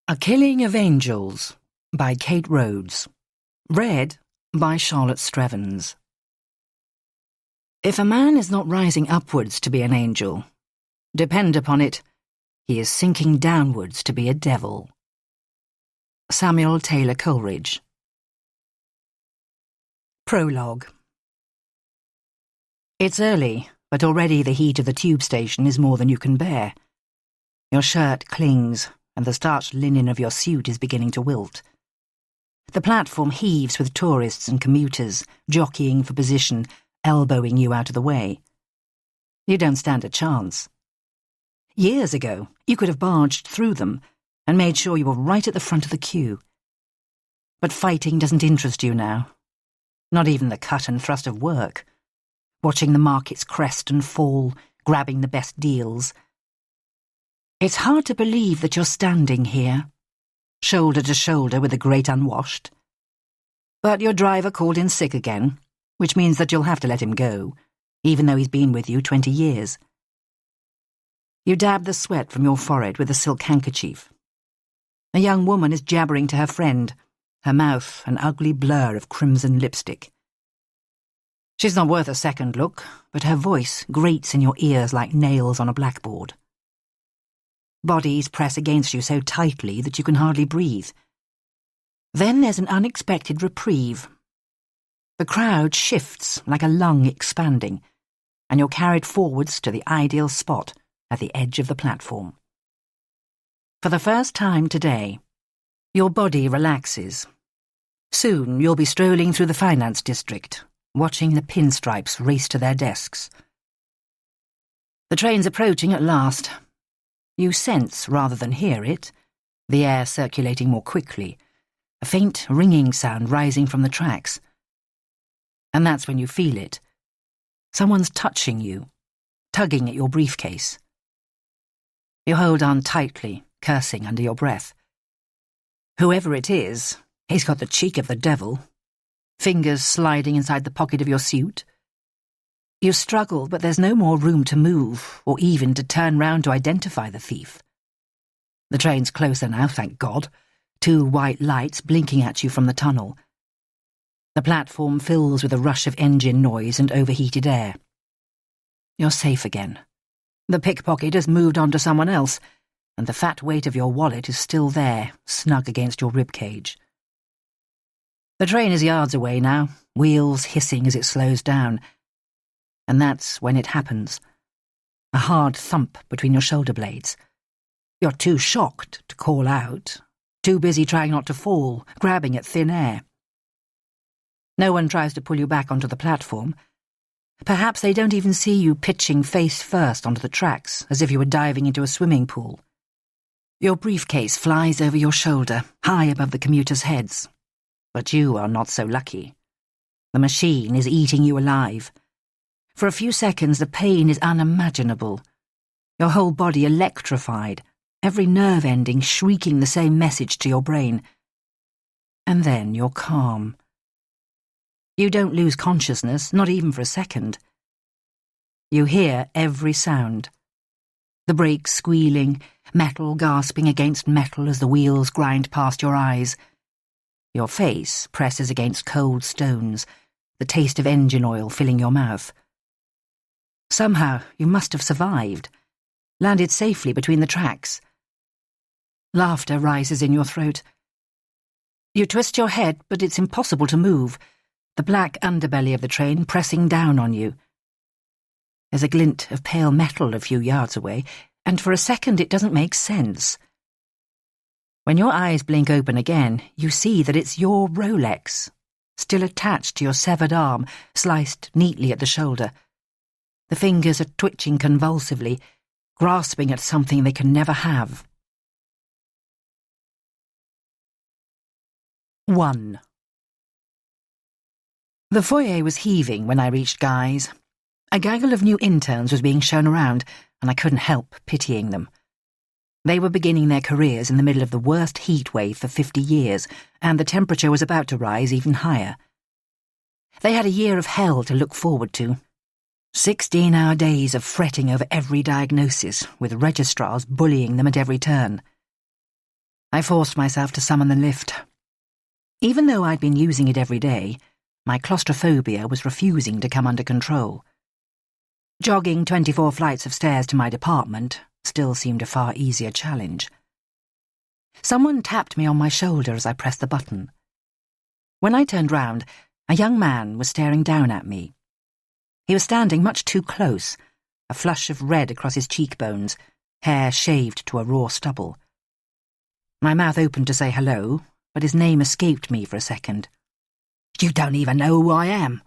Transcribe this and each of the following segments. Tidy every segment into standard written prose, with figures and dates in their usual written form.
A Killing of Angels by Kate Rhodes. Read by Charlotte Strevens. If a man is not rising upwards to be an angel, depend upon it, he is sinking downwards to be a devil. Samuel Taylor Coleridge. Prologue. It's early, but already the heat of the tube station is more than you can bear. Your shirt clings, and the starched linen of your suit is beginning to wilt. The platform heaves with tourists and commuters, jockeying for position, elbowing you out of the way. You don't stand a chance. Years ago, you could have barged through them and made sure you were right at the front of the queue. But fighting doesn't interest you now. Not even the cut and thrust of work. Watching the markets crest and fall, grabbing the best deals. It's hard to believe that you're standing here, shoulder to shoulder with the great unwashed. But your driver called in sick again, which means that you'll have to let him go, even though he's been with you 20 years. You dab the sweat from your forehead with a silk handkerchief. A young woman is jabbering to her friend, her mouth an ugly blur of crimson lipstick. She's not worth a second look, but her voice grates in your ears like nails on a blackboard. Bodies press against you so tightly that you can hardly breathe. Then there's an unexpected reprieve. The crowd shifts like a lung expanding, and you're carried forwards to the ideal spot at the edge of the platform. For the first time today, your body relaxes. Soon you'll be strolling through the finance district, watching the pinstripes race to their desks. The train's approaching at last. You sense, rather than hear it, the air circulating more quickly, a faint ringing sound rising from the tracks. And that's when you feel it. Someone's touching you, tugging at your briefcase. You hold on tightly, cursing under your breath. Whoever it is, he's got the cheek of the devil. Fingers sliding inside the pocket of your suit. You struggle, but there's no more room to move, or even to turn round to identify the thief. The train's closer now, thank God. 2 white lights blinking at you from the tunnel. The platform fills with a rush of engine noise and overheated air. You're safe again. The pickpocket has moved on to someone else, and the fat weight of your wallet is still there, snug against your ribcage. The train is yards away now, wheels hissing as it slows down. And that's when it happens. A hard thump between your shoulder blades. You're too shocked to call out, too busy trying not to fall, grabbing at thin air. No one tries to pull you back onto the platform. Perhaps they don't even see you pitching face first onto the tracks, as if you were diving into a swimming pool. Your briefcase flies over your shoulder, high above the commuters' heads. But you are not so lucky. The machine is eating you alive. For a few seconds, the pain is unimaginable. Your whole body electrified, every nerve ending shrieking the same message to your brain. And then you're calm. You don't lose consciousness, not even for a second. You hear every sound. The brakes squealing, metal gasping against metal as the wheels grind past your eyes. Your face presses against cold stones, the taste of engine oil filling your mouth. Somehow you must have survived, landed safely between the tracks. Laughter rises in your throat. You twist your head, but it's impossible to move, the black underbelly of the train pressing down on you. There's a glint of pale metal a few yards away, and for a second it doesn't make sense. When your eyes blink open again, you see that it's your Rolex, still attached to your severed arm, sliced neatly at the shoulder. The fingers are twitching convulsively, grasping at something they can never have. 1. The foyer was heaving when I reached Guy's. A gaggle of new interns was being shown around, and I couldn't help pitying them. They were beginning their careers in the middle of the worst heat wave for 50 years, and the temperature was about to rise even higher. They had a year of hell to look forward to. 16-hour days of fretting over every diagnosis, with registrars bullying them at every turn. I forced myself to summon the lift. Even though I'd been using it every day, my claustrophobia was refusing to come under control. Jogging 24 flights of stairs to my department still seemed a far easier challenge. Someone tapped me on my shoulder as I pressed the button. When I turned round, a young man was staring down at me. He was standing much too close, a flush of red across his cheekbones, hair shaved to a raw stubble. My mouth opened to say hello, but his name escaped me for a second. "You don't even know who I am."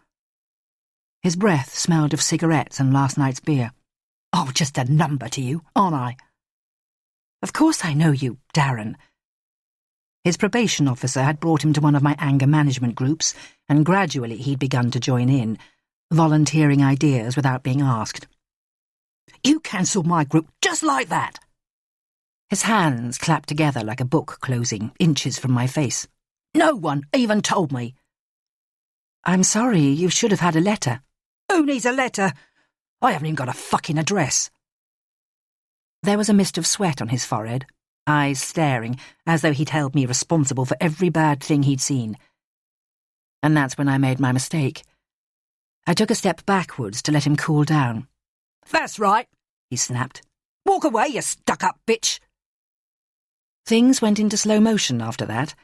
His breath smelled of cigarettes and last night's beer. "Oh, just a number to you, aren't I?" "Of course I know you, Darren." His probation officer had brought him to one of my anger management groups, and gradually he'd begun to join in, volunteering ideas without being asked. "You cancelled my group just like that!" His hands clapped together like a book closing, inches from my face. "No one even told me." "I'm sorry, you should have had a letter." "Who needs a letter? I haven't even got a fucking address." There was a mist of sweat on his forehead, eyes staring, as though he'd held me responsible for every bad thing he'd seen. And that's when I made my mistake. I took a step backwards to let him cool down. "That's right," he snapped. "Walk away, you stuck-up bitch." Things went into slow motion after that.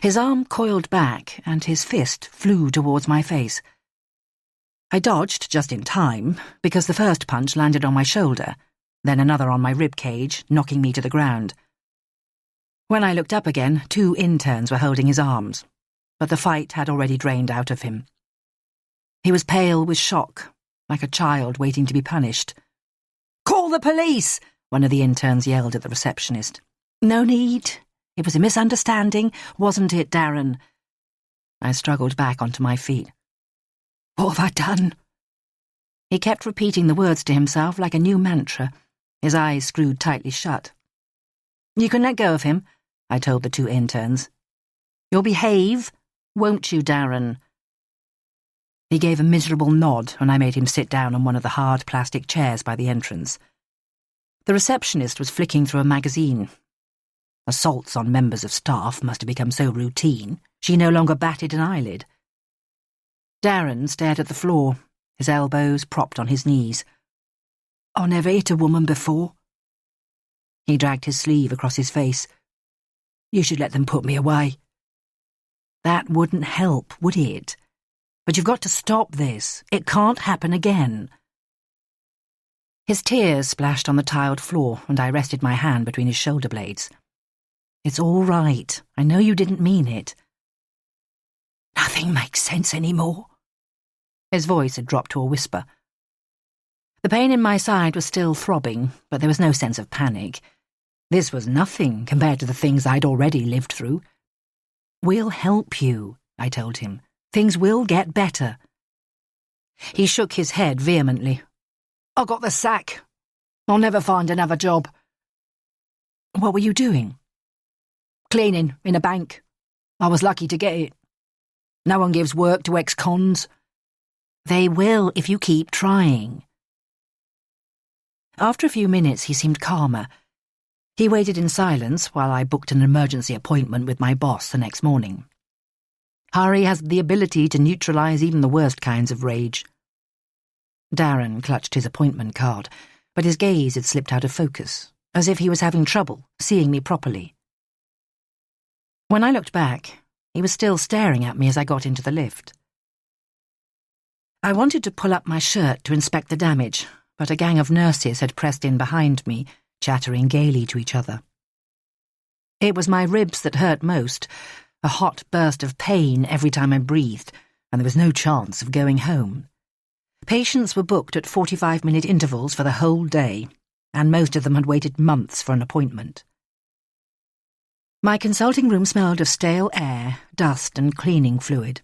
His arm coiled back, and his fist flew towards my face. I dodged just in time, because the first punch landed on my shoulder, then another on my rib cage, knocking me to the ground. When I looked up again, 2 interns were holding his arms, but the fight had already drained out of him. He was pale with shock, like a child waiting to be punished. "Call the police!" one of the interns yelled at the receptionist. "No need. It was a misunderstanding, wasn't it, Darren?" I struggled back onto my feet. "What have I done?" He kept repeating the words to himself like a new mantra, his eyes screwed tightly shut. "You can let go of him," I told the 2 interns. "You'll behave, won't you, Darren?" He gave a miserable nod when I made him sit down on one of the hard plastic chairs by the entrance. The receptionist was flicking through a magazine. Assaults on members of staff must have become so routine, she no longer batted an eyelid. Darren stared at the floor, his elbows propped on his knees. "I never hit a woman before." He dragged his sleeve across his face. "You should let them put me away." "That wouldn't help, would it? But you've got to stop this. It can't happen again." His tears splashed on the tiled floor, and I rested my hand between his shoulder blades. "It's all right. I know you didn't mean it." "Nothing makes sense anymore." His voice had dropped to a whisper. The pain in my side was still throbbing, but there was no sense of panic. This was nothing compared to the things I'd already lived through. "We'll help you," I told him. "Things will get better." He shook his head vehemently. "I got the sack. I'll never find another job." "What were you doing?" "Cleaning in a bank. I was lucky to get it. No one gives work to ex-cons." "They will if you keep trying." After a few minutes he seemed calmer. He waited in silence while I booked an emergency appointment with my boss the next morning. Hurry has the ability to neutralize even the worst kinds of rage. Darren clutched his appointment card, but his gaze had slipped out of focus, as if he was having trouble seeing me properly. When I looked back, he was still staring at me as I got into the lift. I wanted to pull up my shirt to inspect the damage, but a gang of nurses had pressed in behind me, chattering gaily to each other. It was my ribs that hurt most, a hot burst of pain every time I breathed, and there was no chance of going home. Patients were booked at 45-minute intervals for the whole day, and most of them had waited months for an appointment. My consulting room smelled of stale air, dust, and cleaning fluid.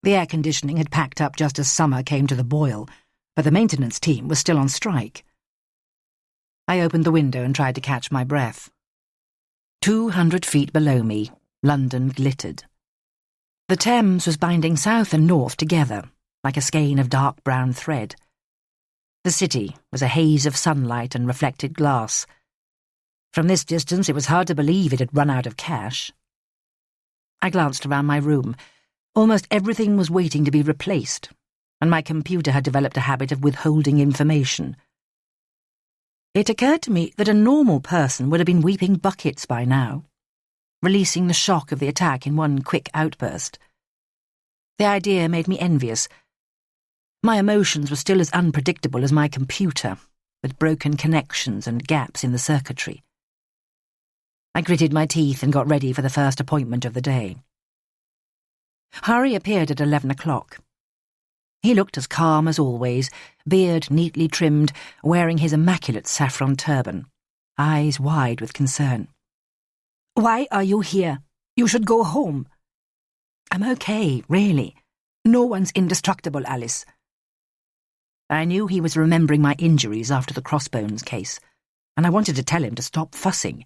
The air conditioning had packed up just as summer came to the boil, but the maintenance team was still on strike. I opened the window and tried to catch my breath. 200 feet below me, London glittered. The Thames was binding south and north together, like a skein of dark brown thread. The city was a haze of sunlight and reflected glass. From this distance, it was hard to believe it had run out of cash. I glanced around my room. Almost everything was waiting to be replaced, and my computer had developed a habit of withholding information. It occurred to me that a normal person would have been weeping buckets by now, releasing the shock of the attack in one quick outburst. The idea made me envious. My emotions were still as unpredictable as my computer, with broken connections and gaps in the circuitry. I gritted my teeth and got ready for the first appointment of the day. Harry appeared at 11 o'clock. He looked as calm as always, beard neatly trimmed, wearing his immaculate saffron turban, eyes wide with concern. "Why are you here? You should go home." "I'm okay, really. No one's indestructible, Alice." I knew he was remembering my injuries after the Crossbones case, and I wanted to tell him to stop fussing.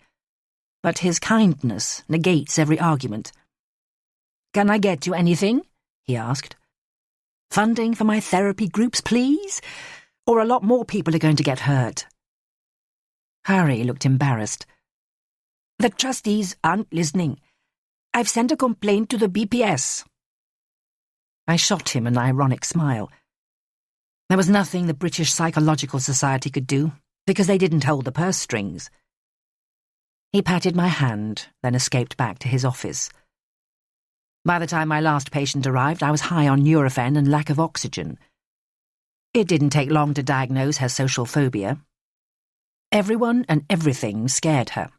But his kindness negates every argument. "Can I get you anything?" he asked. "Funding for my therapy groups, please? Or a lot more people are going to get hurt." Harry looked embarrassed. "The trustees aren't listening. I've sent a complaint to the BPS." I shot him an ironic smile. There was nothing the British Psychological Society could do, because they didn't hold the purse strings. He patted my hand, then escaped back to his office. By the time my last patient arrived, I was high on Nurofen and lack of oxygen. It didn't take long to diagnose her social phobia. Everyone and everything scared her.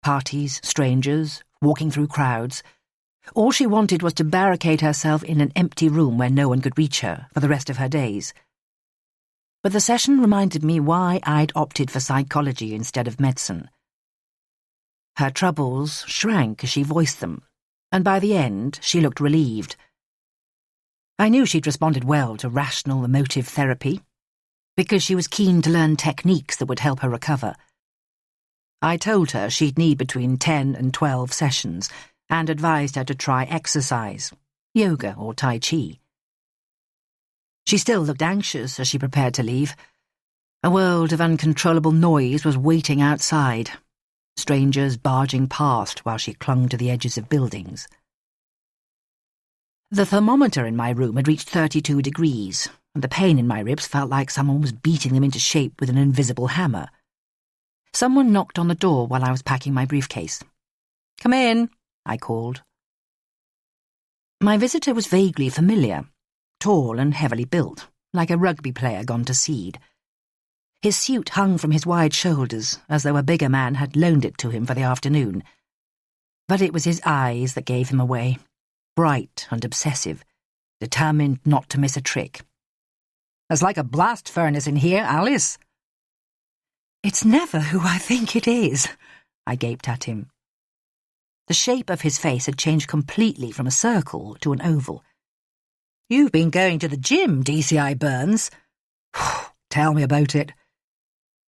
Parties, strangers, walking through crowds. All she wanted was to barricade herself in an empty room where no one could reach her for the rest of her days. But the session reminded me why I'd opted for psychology instead of medicine. Her troubles shrank as she voiced them, and by the end she looked relieved. I knew she'd responded well to rational emotive therapy, because she was keen to learn techniques that would help her recover. I told her she'd need between 10 and 12 sessions, and advised her to try exercise, yoga or Tai Chi. She still looked anxious as she prepared to leave. A world of uncontrollable noise was waiting outside, strangers barging past while she clung to the edges of buildings. The thermometer in my room had reached 32 degrees, and the pain in my ribs felt like someone was beating them into shape with an invisible hammer. Someone knocked on the door while I was packing my briefcase. "Come in," I called. My visitor was vaguely familiar, tall and heavily built, like a rugby player gone to seed. His suit hung from his wide shoulders, as though a bigger man had loaned it to him for the afternoon. But it was his eyes that gave him away, bright and obsessive, determined not to miss a trick. "There's like a blast furnace in here, Alice." "It's never who I think it is," I gaped at him. The shape of his face had changed completely from a circle to an oval. "You've been going to the gym, DCI Burns." "Tell me about it."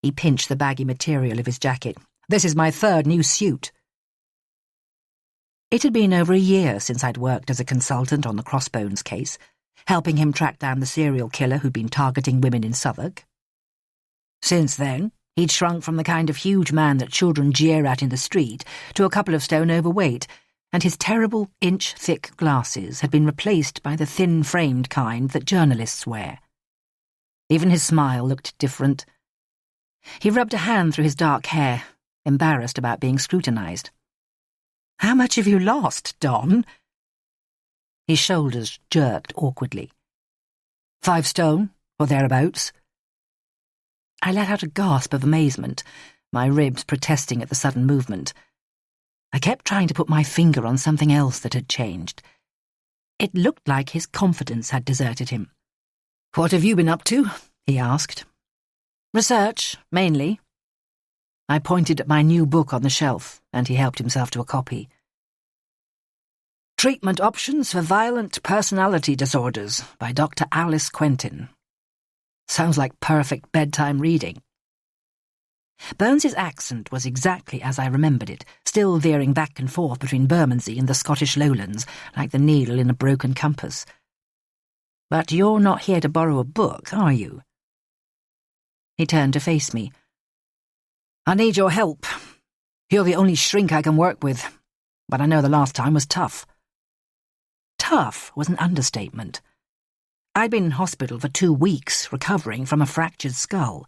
He pinched the baggy material of his jacket. "This is my 3rd new suit." It had been over a year since I'd worked as a consultant on the Crossbones case, helping him track down the serial killer who'd been targeting women in Southwark. Since then, he'd shrunk from the kind of huge man that children jeer at in the street to a couple of stone overweight, and his terrible inch-thick glasses had been replaced by the thin-framed kind that journalists wear. Even his smile looked different. He rubbed a hand through his dark hair, embarrassed about being scrutinized. "How much have you lost, Don?" His shoulders jerked awkwardly. 5 stone, or thereabouts." I let out a gasp of amazement, my ribs protesting at the sudden movement. I kept trying to put my finger on something else that had changed. It looked like his confidence had deserted him. "What have you been up to?" he asked. "Research, mainly." I pointed at my new book on the shelf, and he helped himself to a copy. "Treatment Options for Violent Personality Disorders" by Dr. Alice Quentin. Sounds like perfect bedtime reading. Burns's accent was exactly as I remembered it, still veering back and forth between Bermondsey and the Scottish lowlands, like the needle in a broken compass. "But you're not here to borrow a book, are you?" He turned to face me. "I need your help. You're the only shrink I can work with, but I know the last time was tough. Tough was an understatement. I'd been in hospital for 2 weeks, recovering from a fractured skull.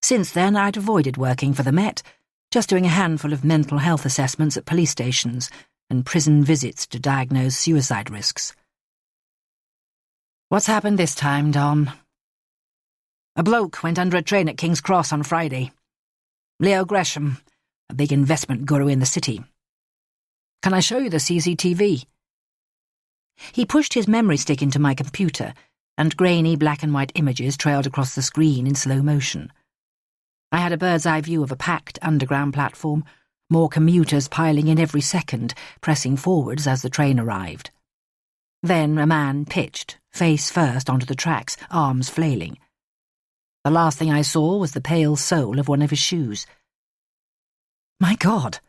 Since then, I'd avoided working for the Met, just doing a handful of mental health assessments at police stations and prison visits to diagnose suicide risks. What's happened this time, Dom? A bloke went under a train at King's Cross on Friday. Leo Gresham, a big investment guru in the city. Can I show you the CCTV? He pushed his memory stick into my computer, and grainy black-and-white images trailed across the screen in slow motion. I had a bird's-eye view of a packed underground platform, more commuters piling in every second, pressing forwards as the train arrived. Then a man pitched, face first onto the tracks, arms flailing. The last thing I saw was the pale sole of one of his shoes. My God!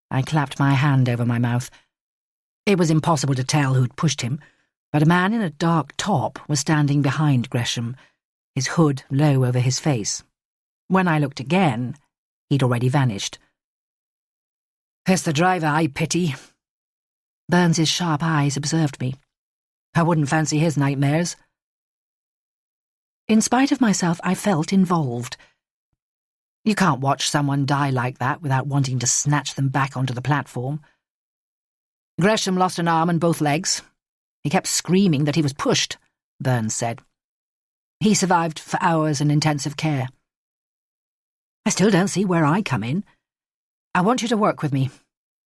I clapped my hand over my mouth. It was impossible to tell who'd pushed him, but a man in a dark top was standing behind Gresham, his hood low over his face. When I looked again, he'd already vanished. It's the driver I pity. Burns's sharp eyes observed me. I wouldn't fancy his nightmares. In spite of myself, I felt involved. You can't watch someone die like that without wanting to snatch them back onto the platform. Gresham lost an arm and both legs. He kept screaming that he was pushed, Burns said. He survived for hours in intensive care. I still don't see where I come in. I want you to work with me.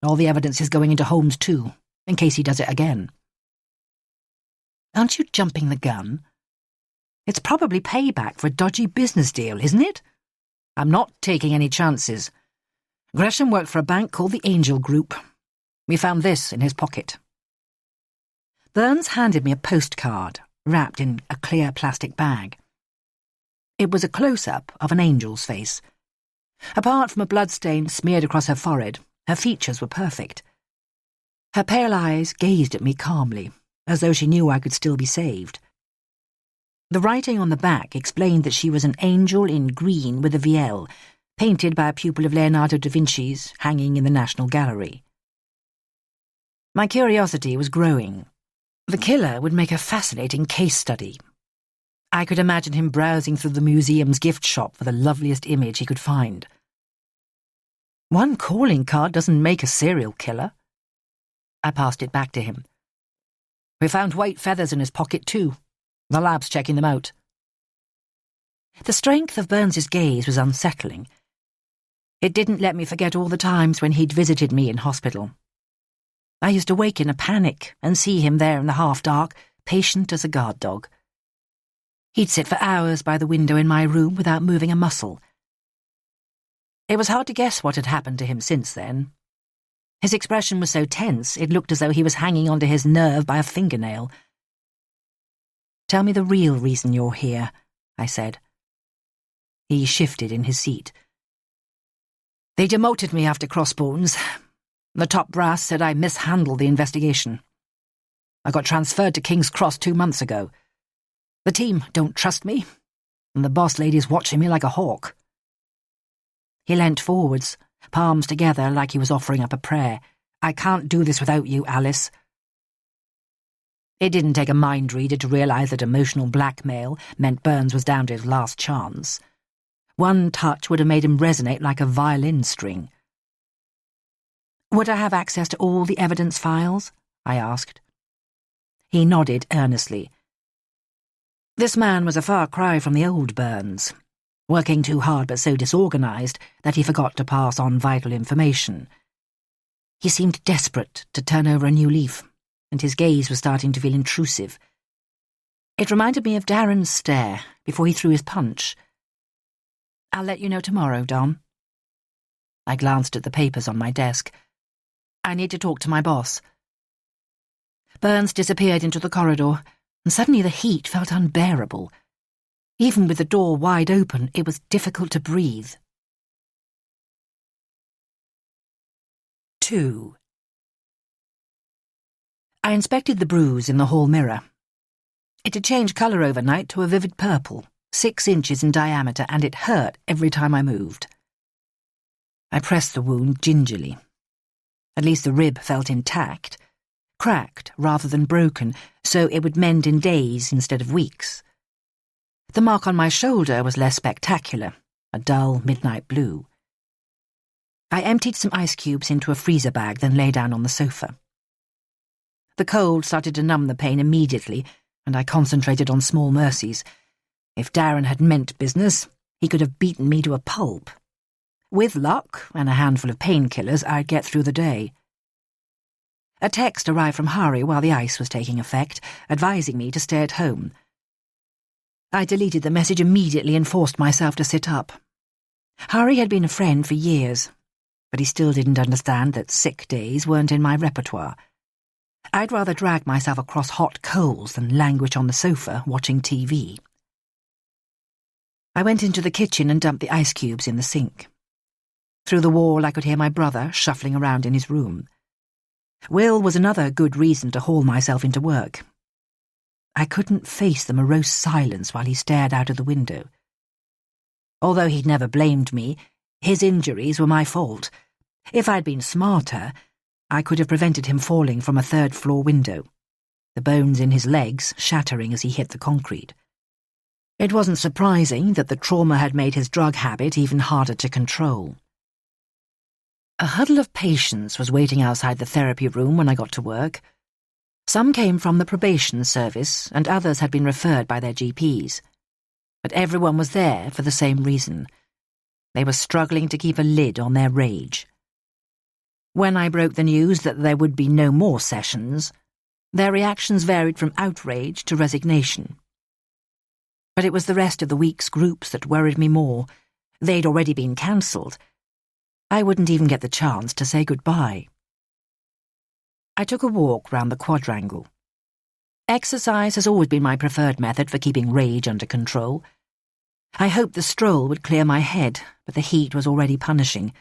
All the evidence is going into Holmes too, in case he does it again. Aren't you jumping the gun? It's probably payback for a dodgy business deal, isn't it? I'm not taking any chances. Gresham worked for a bank called the Angel Group. We found this in his pocket. Burns handed me a postcard, wrapped in a clear plastic bag. It was a close-up of an angel's face. Apart from a bloodstain smeared across her forehead, her features were perfect. Her pale eyes gazed at me calmly, as though she knew I could still be saved. The writing on the back explained that she was an angel in green with a VL, painted by a pupil of Leonardo da Vinci's, hanging in the National Gallery. My curiosity was growing. The killer would make a fascinating case study. I could imagine him browsing through the museum's gift shop for the loveliest image he could find. One calling card doesn't make a serial killer. I passed it back to him. We found white feathers in his pocket too. The lab's checking them out. The strength of Burns's gaze was unsettling. It didn't let me forget all the times when he'd visited me in hospital. I used to wake in a panic and see him there in the half-dark, patient as a guard dog. He'd sit for hours by the window in my room without moving a muscle. It was hard to guess what had happened to him since then. His expression was so tense it looked as though he was hanging onto his nerve by a fingernail. Tell me the real reason you're here, I said. He shifted in his seat. They demoted me after Crossbones. The top brass said I mishandled the investigation. I got transferred to King's Cross 2 months ago. The team don't trust me, and the boss lady's watching me like a hawk. He leant forwards, palms together like he was offering up a prayer. I can't do this without you, Alice. It didn't take a mind reader to realise that emotional blackmail meant Burns was down to his last chance. One touch would have made him resonate like a violin string. Would I have access to all the evidence files? I asked. He nodded earnestly. This man was a far cry from the old Burns, working too hard but so disorganised that he forgot to pass on vital information. He seemed desperate to turn over a new leaf, and his gaze was starting to feel intrusive. It reminded me of Darren's stare before he threw his punch. I'll let you know tomorrow, Dom. I glanced at the papers on my desk. I need to talk to my boss. Burns disappeared into the corridor, and suddenly the heat felt unbearable. Even with the door wide open, it was difficult to breathe. 2. I inspected the bruise in the hall mirror. It had changed colour overnight to a vivid purple, 6 inches in diameter, and it hurt every time I moved. I pressed the wound gingerly. At least the rib felt intact, cracked rather than broken, so it would mend in days instead of weeks. The mark on my shoulder was less spectacular, a dull midnight blue. I emptied some ice cubes into a freezer bag, then lay down on the sofa. The cold started to numb the pain immediately, and I concentrated on small mercies. If Darren had meant business, he could have beaten me to a pulp. With luck and a handful of painkillers, I'd get through the day. A text arrived from Hari while the ice was taking effect, advising me to stay at home. I deleted the message immediately and forced myself to sit up. Hari had been a friend for years, but he still didn't understand that sick days weren't in my repertoire. I'd rather drag myself across hot coals than languish on the sofa watching TV. I went into the kitchen and dumped the ice cubes in the sink. Through the wall I could hear my brother shuffling around in his room. Will was another good reason to haul myself into work. I couldn't face the morose silence while he stared out of the window. Although he'd never blamed me, his injuries were my fault. If I'd been smarter, I could have prevented him falling from a third-floor window, the bones in his legs shattering as he hit the concrete. It wasn't surprising that the trauma had made his drug habit even harder to control. A huddle of patients was waiting outside the therapy room when I got to work. Some came from the probation service, and others had been referred by their GPs. But everyone was there for the same reason. They were struggling to keep a lid on their rage. When I broke the news that there would be no more sessions, their reactions varied from outrage to resignation. But it was the rest of the week's groups that worried me more. They'd already been cancelled. I wouldn't even get the chance to say goodbye. I took a walk round the quadrangle. Exercise has always been my preferred method for keeping rage under control. I hoped the stroll would clear my head, but the heat was already punishing.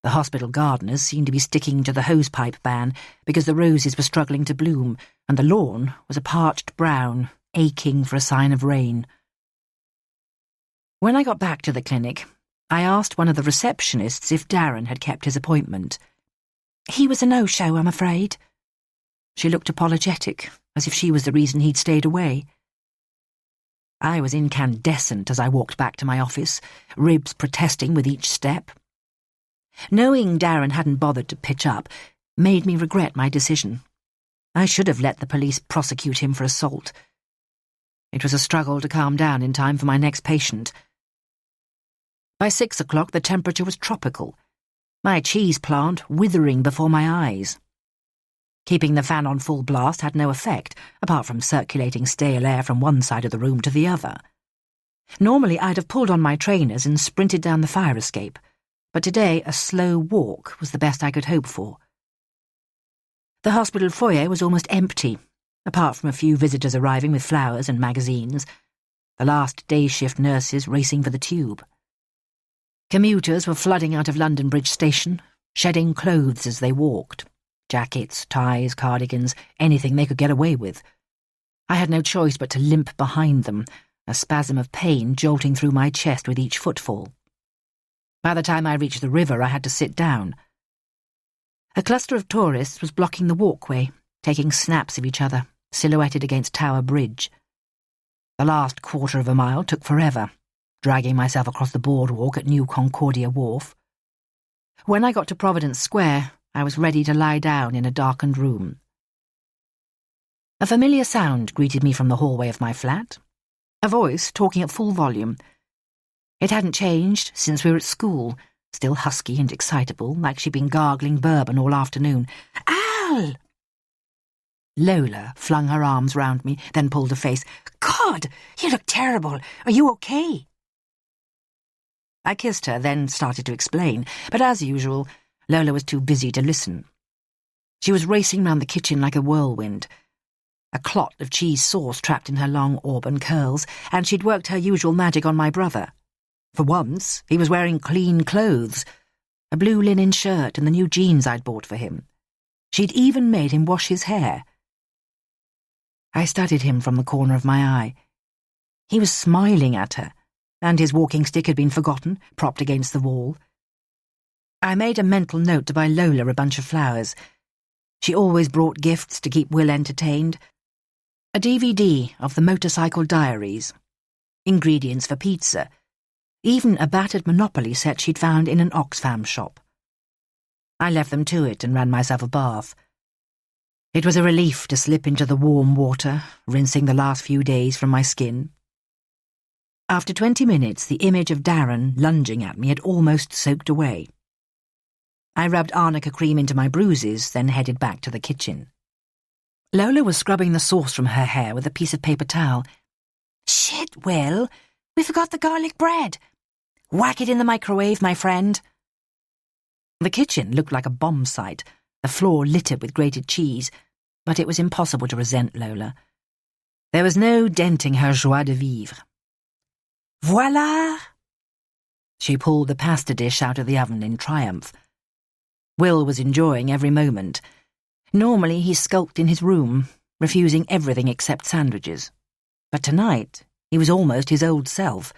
The hospital gardeners seemed to be sticking to the hosepipe ban because the roses were struggling to bloom, and the lawn was a parched brown, aching for a sign of rain. When I got back to the clinic, I asked one of the receptionists if Darren had kept his appointment. "He was a no-show, I'm afraid." She looked apologetic, as if she was the reason he'd stayed away. I was incandescent as I walked back to my office, ribs protesting with each step. Knowing Darren hadn't bothered to pitch up made me regret my decision. I should have let the police prosecute him for assault. It was a struggle to calm down in time for my next patient. By 6 o'clock the temperature was tropical, my cheese plant withering before my eyes. Keeping the fan on full blast had no effect, apart from circulating stale air from one side of the room to the other. Normally I'd have pulled on my trainers and sprinted down the fire escape, but today a slow walk was the best I could hope for. The hospital foyer was almost empty, apart from a few visitors arriving with flowers and magazines, the last day-shift nurses racing for the tube. Commuters were flooding out of London Bridge Station, shedding clothes as they walked. Jackets, ties, cardigans, anything they could get away with. I had no choice but to limp behind them, a spasm of pain jolting through my chest with each footfall. By the time I reached the river, I had to sit down. A cluster of tourists was blocking the walkway, taking snaps of each other, silhouetted against Tower Bridge. The last quarter of a mile took forever, dragging myself across the boardwalk at New Concordia Wharf. When I got to Providence Square, I was ready to lie down in a darkened room. A familiar sound greeted me from the hallway of my flat. A voice talking at full volume. It hadn't changed since we were at school, still husky and excitable, like she'd been gargling bourbon all afternoon. "Al!" Lola flung her arms round me, then pulled a face. "God, you look terrible. Are you okay?" I kissed her, then started to explain, but as usual, Lola was too busy to listen. She was racing round the kitchen like a whirlwind, a clot of cheese sauce trapped in her long auburn curls, and she'd worked her usual magic on my brother. For once, he was wearing clean clothes, a blue linen shirt and the new jeans I'd bought for him. She'd even made him wash his hair. I studied him from the corner of my eye. He was smiling at her, and his walking stick had been forgotten, propped against the wall. I made a mental note to buy Lola a bunch of flowers. She always brought gifts to keep Will entertained. A DVD of the Motorcycle Diaries, ingredients for pizza, even a battered Monopoly set she'd found in an Oxfam shop. I left them to it and ran myself a bath. It was a relief to slip into the warm water, rinsing the last few days from my skin. After 20 minutes, the image of Darren lunging at me had almost soaked away. I rubbed arnica cream into my bruises, then headed back to the kitchen. Lola was scrubbing the sauce from her hair with a piece of paper towel. "Shit, Will, we forgot the garlic bread. Whack it in the microwave, my friend." The kitchen looked like a bomb site, the floor littered with grated cheese, but it was impossible to resent Lola. There was no denting her joie de vivre. "Voilà!" She pulled the pasta dish out of the oven in triumph. Will was enjoying every moment. Normally he skulked in his room, refusing everything except sandwiches. But tonight he was almost his old self.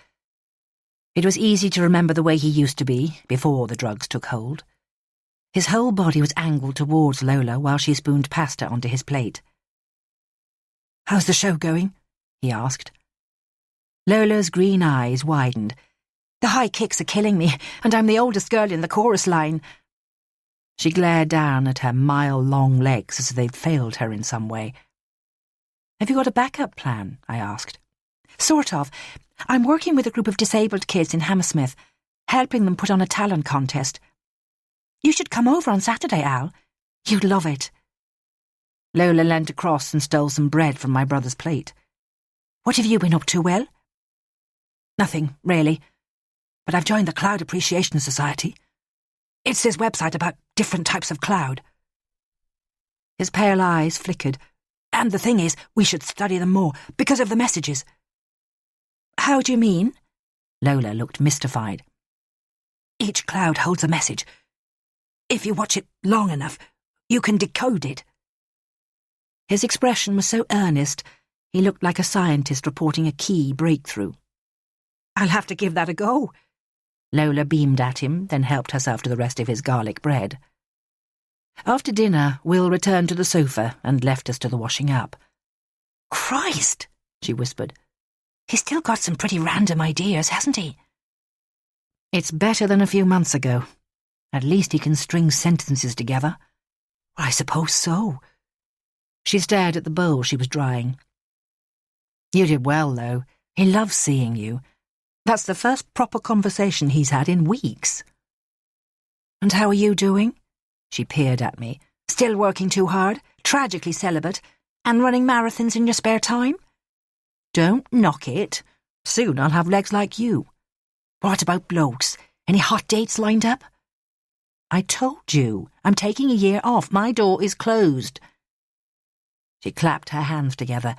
It was easy to remember the way he used to be, before the drugs took hold. His whole body was angled towards Lola while she spooned pasta onto his plate. "How's the show going?" he asked. Lola's green eyes widened. "The high kicks are killing me, and I'm the oldest girl in the chorus line." She glared down at her mile-long legs as if they'd failed her in some way. "Have you got a backup plan?" I asked. "Sort of. I'm working with a group of disabled kids in Hammersmith, helping them put on a talent contest. You should come over on Saturday, Al. You'd love it." Lola leant across and stole some bread from my brother's plate. "What have you been up to, Will?" "Nothing, really. But I've joined the Cloud Appreciation Society. It's this website about different types of cloud." His pale eyes flickered. "And the thing is, we should study them more, because of the messages." "How do you mean?" Lola looked mystified. "Each cloud holds a message. If you watch it long enough, you can decode it." His expression was so earnest, he looked like a scientist reporting a key breakthrough. "I'll have to give that a go." Lola beamed at him, then helped herself to the rest of his garlic bread. After dinner, Will returned to the sofa and left us to the washing up. "Christ," she whispered. "He's still got some pretty random ideas, hasn't he?" "It's better than a few months ago. At least he can string sentences together." "I suppose so." She stared at the bowl she was drying. "You did well, though. He loves seeing you. That's the first proper conversation he's had in weeks." "And how are you doing?" She peered at me. "Still working too hard, tragically celibate, and running marathons in your spare time?" "Don't knock it. Soon I'll have legs like you." "What about blokes? Any hot dates lined up?" "I told you, I'm taking a year off. My door is closed." She clapped her hands together.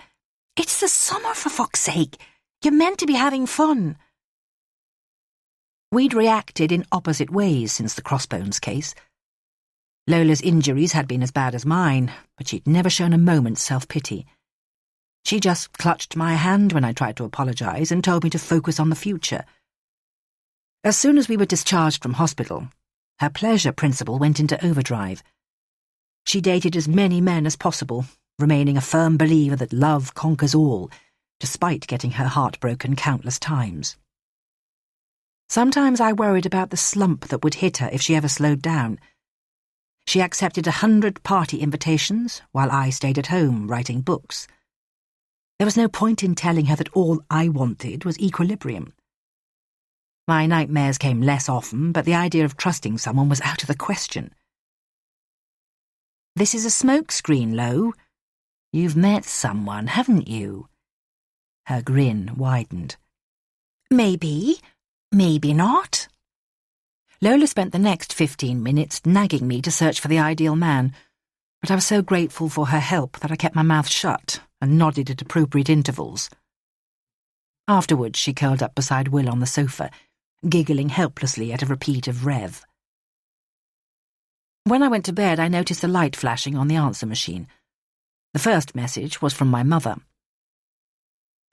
"It's the summer, for fuck's sake. You're meant to be having fun." We'd reacted in opposite ways since the Crossbones case. Lola's injuries had been as bad as mine, but she'd never shown a moment's self-pity. She just clutched my hand when I tried to apologize and told me to focus on the future. As soon as we were discharged from hospital, her pleasure principle went into overdrive. She dated as many men as possible, remaining a firm believer that love conquers all, despite getting her heart broken countless times. Sometimes I worried about the slump that would hit her if she ever slowed down. She accepted 100 party invitations, while I stayed at home writing books. There was no point in telling her that all I wanted was equilibrium. My nightmares came less often, but the idea of trusting someone was out of the question. "This is a smokescreen, Lo. You've met someone, haven't you?" Her grin widened. "Maybe. Maybe not." Lola spent the next 15 minutes nagging me to search for the ideal man, but I was so grateful for her help that I kept my mouth shut and nodded at appropriate intervals. Afterwards, she curled up beside Will on the sofa, giggling helplessly at a repeat of Rev. When I went to bed, I noticed the light flashing on the answer machine. The first message was from my mother.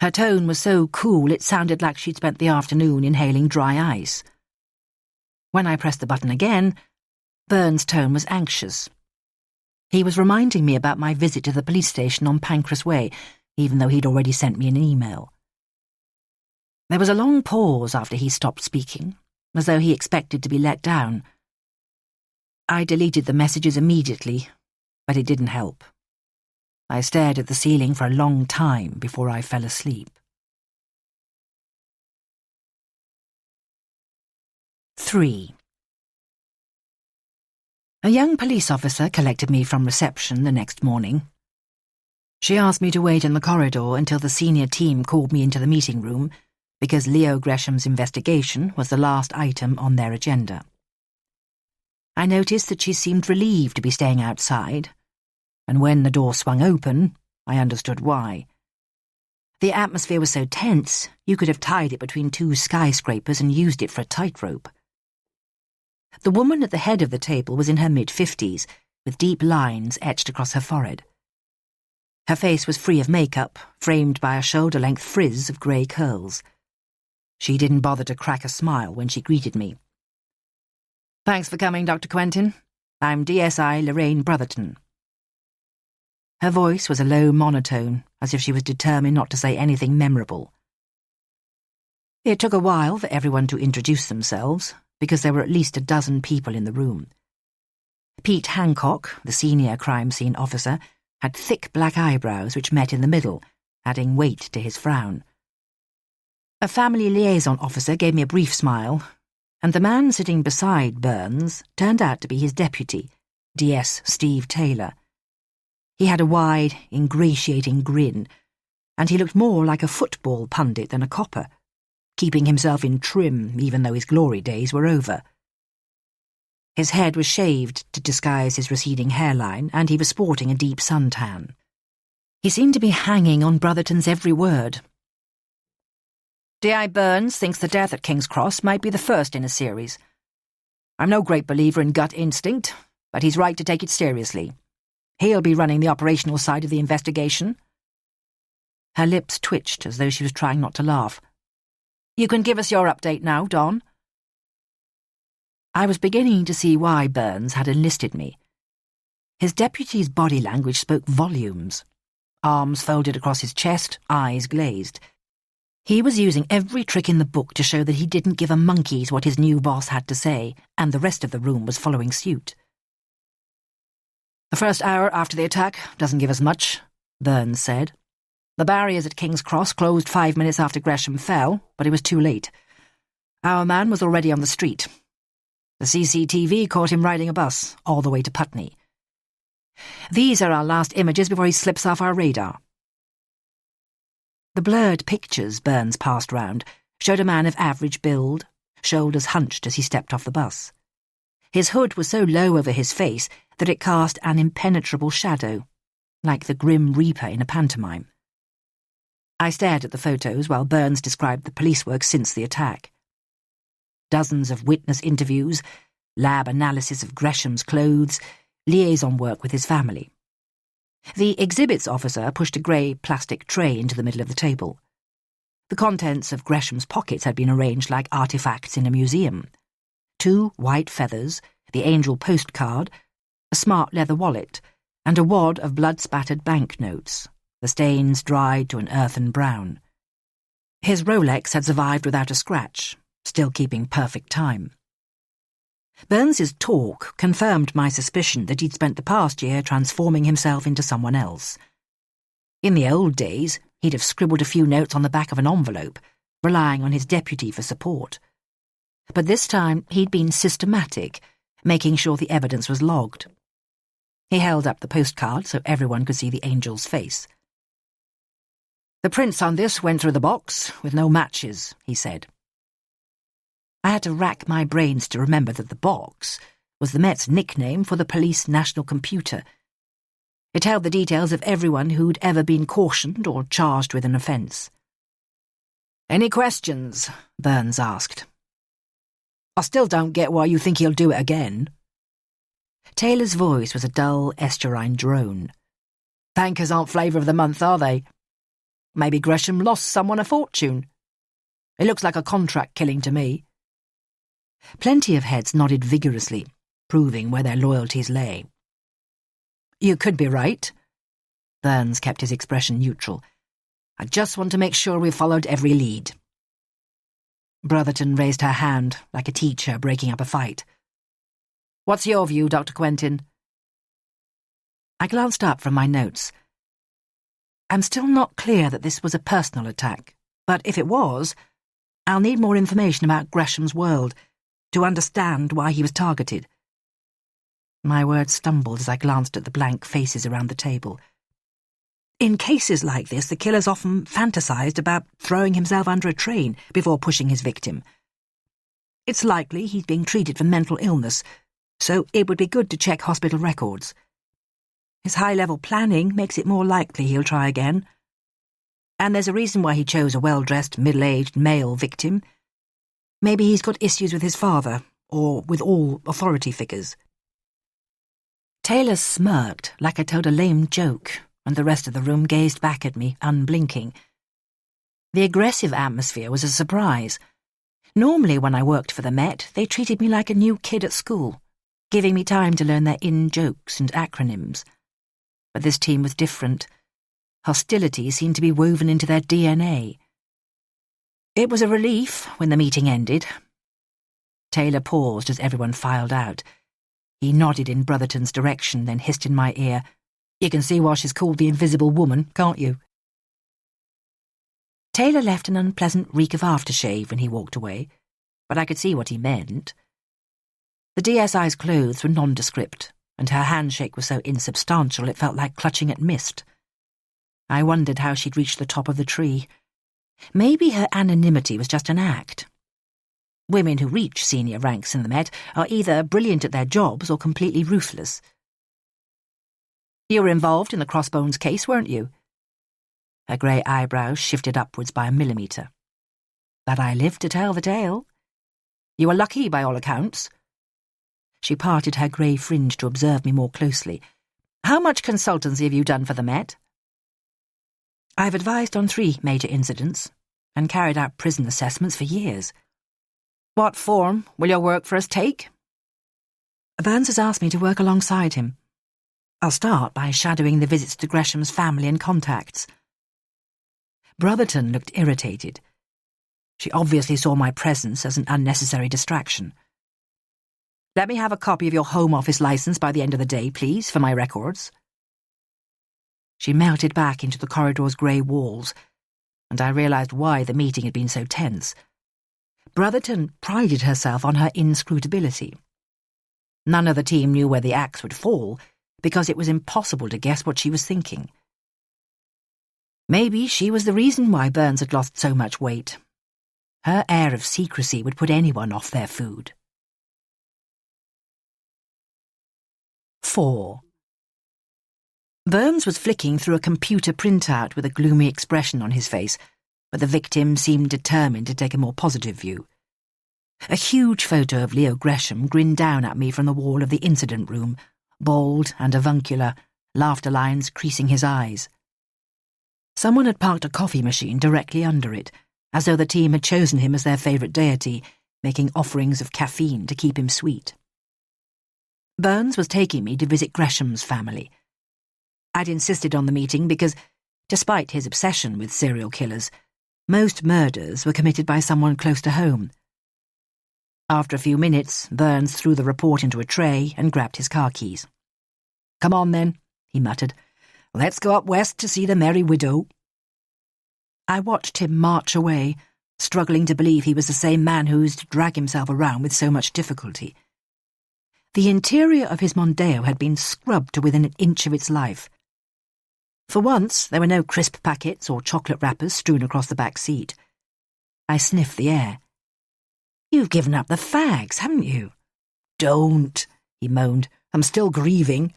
Her tone was so cool it sounded like she'd spent the afternoon inhaling dry ice. When I pressed the button again, Burns' tone was anxious. He was reminding me about my visit to the police station on Pancras Way, even though he'd already sent me an email. There was a long pause after he stopped speaking, as though he expected to be let down. I deleted the messages immediately, but it didn't help. I stared at the ceiling for a long time before I fell asleep. 3. A young police officer collected me from reception the next morning. She asked me to wait in the corridor until the senior team called me into the meeting room, because Leo Gresham's investigation was the last item on their agenda. I noticed that she seemed relieved to be staying outside, and when the door swung open, I understood why. The atmosphere was so tense, you could have tied it between two skyscrapers and used it for a tightrope. The woman at the head of the table was in her mid-50s, with deep lines etched across her forehead. Her face was free of makeup, framed by a shoulder-length frizz of grey curls. She didn't bother to crack a smile when she greeted me. "Thanks for coming, Dr. Quentin. I'm DSI Lorraine Brotherton." Her voice was a low monotone, as if she was determined not to say anything memorable. It took a while for everyone to introduce themselves, because there were at least a dozen people in the room. Pete Hancock, the senior crime scene officer, had thick black eyebrows which met in the middle, adding weight to his frown. A family liaison officer gave me a brief smile, and the man sitting beside Burns turned out to be his deputy, DS Steve Taylor. He had a wide, ingratiating grin, and he looked more like a football pundit than a copper, keeping himself in trim even though his glory days were over. His head was shaved to disguise his receding hairline, and he was sporting a deep suntan. He seemed to be hanging on Brotherton's every word. D.I. Burns thinks the death at King's Cross might be the first in a series. I'm no great believer in gut instinct, but he's right to take it seriously. He'll be running the operational side of the investigation. Her lips twitched as though she was trying not to laugh. You can give us your update now, Don. I was beginning to see why Burns had enlisted me. His deputy's body language spoke volumes. Arms folded across his chest, eyes glazed. He was using every trick in the book to show that he didn't give a monkey's what his new boss had to say, and the rest of the room was following suit. "The first hour after the attack doesn't give us much," Burns said. "The barriers at King's Cross closed 5 minutes after Gresham fell, but it was too late. Our man was already on the street. The CCTV caught him riding a bus all the way to Putney. These are our last images before he slips off our radar." The blurred pictures Burns passed round showed a man of average build, shoulders hunched as he stepped off the bus. His hood was so low over his face that it cast an impenetrable shadow, like the Grim Reaper in a pantomime. I stared at the photos while Burns described the police work since the attack. Dozens of witness interviews, lab analysis of Gresham's clothes, liaison work with his family. The exhibits officer pushed a grey plastic tray into the middle of the table. The contents of Gresham's pockets had been arranged like artefacts in a museum. 2 white feathers, the angel postcard, a smart leather wallet, and a wad of blood-spattered banknotes, the stains dried to an earthen brown. His Rolex had survived without a scratch, still keeping perfect time. Burns's talk confirmed my suspicion that he'd spent the past year transforming himself into someone else. In the old days, he'd have scribbled a few notes on the back of an envelope, relying on his deputy for support. But this time he'd been systematic, making sure the evidence was logged. He held up the postcard so everyone could see the angel's face. "The prints on this went through the box, with no matches," he said. I had to rack my brains to remember that the box was the Met's nickname for the police national computer. It held the details of everyone who'd ever been cautioned or charged with an offence. "Any questions?" Burns asked. "I still don't get why you think he'll do it again." Taylor's voice was a dull estuarine drone. "Tankers aren't flavour of the month, are they? Maybe Gresham lost someone a fortune. It looks like a contract killing to me." Plenty of heads nodded vigorously, proving where their loyalties lay. "You could be right." Burns kept his expression neutral. "I just want to make sure we've followed every lead." Brotherton raised her hand, like a teacher breaking up a fight. "What's your view, Dr. Quentin?" I glanced up from my notes. I'm still not clear that this was a personal attack, but if it was, I'll need more information about Gresham's world to understand why he was targeted. My words stumbled as I glanced at the blank faces around the table. In cases like this, the killer's often fantasized about throwing himself under a train before pushing his victim. It's likely he's being treated for mental illness, so it would be good to check hospital records. His high-level planning makes it more likely he'll try again. And there's a reason why he chose a well-dressed, middle-aged male victim. Maybe he's got issues with his father, or with all authority figures. Taylor smirked like I told a lame joke, and the rest of the room gazed back at me, unblinking. The aggressive atmosphere was a surprise. Normally when I worked for the Met, they treated me like a new kid at school, giving me time to learn their in-jokes and acronyms. But this team was different. Hostility seemed to be woven into their DNA. It was a relief when the meeting ended. Taylor paused as everyone filed out. He nodded in Brotherton's direction, then hissed in my ear, "You can see why she's called the Invisible Woman, can't you?" Taylor left an unpleasant reek of aftershave when he walked away, but I could see what he meant. The DSI's clothes were nondescript, and her handshake was so insubstantial it felt like clutching at mist. I wondered how she'd reached the top of the tree. Maybe her anonymity was just an act. Women who reach senior ranks in the Met are either brilliant at their jobs or completely ruthless. "You were involved in the Crossbones case, weren't you?" Her grey eyebrows shifted upwards by a millimetre. "But I lived to tell the tale. You were lucky by all accounts." She parted her grey fringe to observe me more closely. "How much consultancy have you done for the Met?" "I've advised on 3 major incidents and carried out prison assessments for years." "What form will your work for us take?" "Burns has asked me to work alongside him. I'll start by shadowing the visits to Gresham's family and contacts." Brotherton looked irritated. She obviously saw my presence as an unnecessary distraction. "Let me have a copy of your Home Office licence by the end of the day, please, for my records." She melted back into the corridor's grey walls, and I realised why the meeting had been so tense. Brotherton prided herself on her inscrutability. None of the team knew where the axe would fall, because it was impossible to guess what she was thinking. Maybe she was the reason why Burns had lost so much weight. Her air of secrecy would put anyone off their food. 4. Burns was flicking through a computer printout with a gloomy expression on his face, but the victim seemed determined to take a more positive view. A huge photo of Leo Gresham grinned down at me from the wall of the incident room, bald and avuncular, laughter lines creasing his eyes. Someone had parked a coffee machine directly under it, as though the team had chosen him as their favourite deity, making offerings of caffeine to keep him sweet. Burns was taking me to visit Gresham's family. I'd insisted on the meeting because, despite his obsession with serial killers, most murders were committed by someone close to home. After a few minutes, Burns threw the report into a tray and grabbed his car keys. "Come on, then," he muttered. "Let's go up west to see the Merry Widow." I watched him march away, struggling to believe he was the same man who used to drag himself around with so much difficulty. The interior of his Mondeo had been scrubbed to within an inch of its life. For once, there were no crisp packets or chocolate wrappers strewn across the back seat. I sniffed the air. "You've given up the fags, haven't you?" "Don't," he moaned. "I'm still grieving."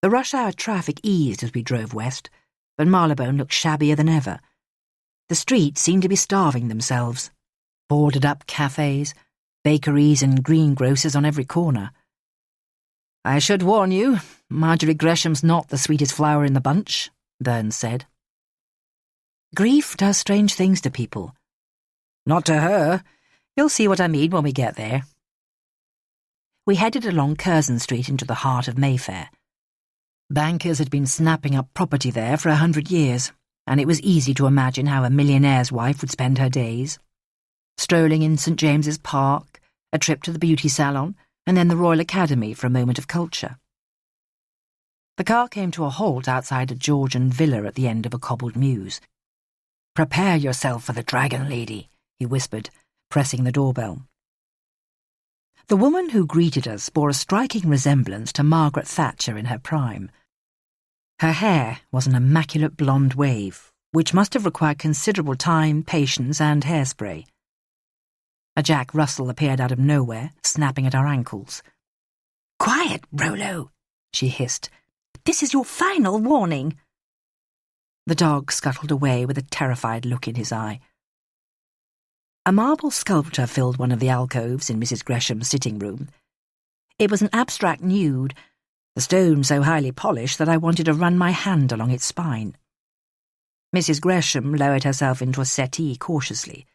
The rush-hour traffic eased as we drove west, but Marylebone looked shabbier than ever. The streets seemed to be starving themselves. Boarded-up cafes, bakeries and greengrocers on every corner. "I should warn you, Marjorie Gresham's not the sweetest flower in the bunch," Burns said. Grief does strange things to people. "Not to her. You'll see what I mean when we get there. We headed along Curzon Street into the heart of Mayfair. Bankers had been snapping up property there for 100 years, and it was easy to imagine how a millionaire's wife would spend her days. Strolling in St James's Park, a trip to the beauty salon, and then the Royal Academy for a moment of culture. The car came to a halt outside a Georgian villa at the end of a cobbled mews. "Prepare yourself for the dragon lady," he whispered, pressing the doorbell. The woman who greeted us bore a striking resemblance to Margaret Thatcher in her prime. Her hair was an immaculate blonde wave, which must have required considerable time, patience, and hairspray. A Jack Russell appeared out of nowhere, snapping at our ankles. "Quiet, Rollo," she hissed. "This is your final warning." The dog scuttled away with a terrified look in his eye. A marble sculpture filled one of the alcoves in Mrs. Gresham's sitting room. It was an abstract nude, the stone so highly polished that I wanted to run my hand along its spine. Mrs. Gresham lowered herself into a settee cautiously.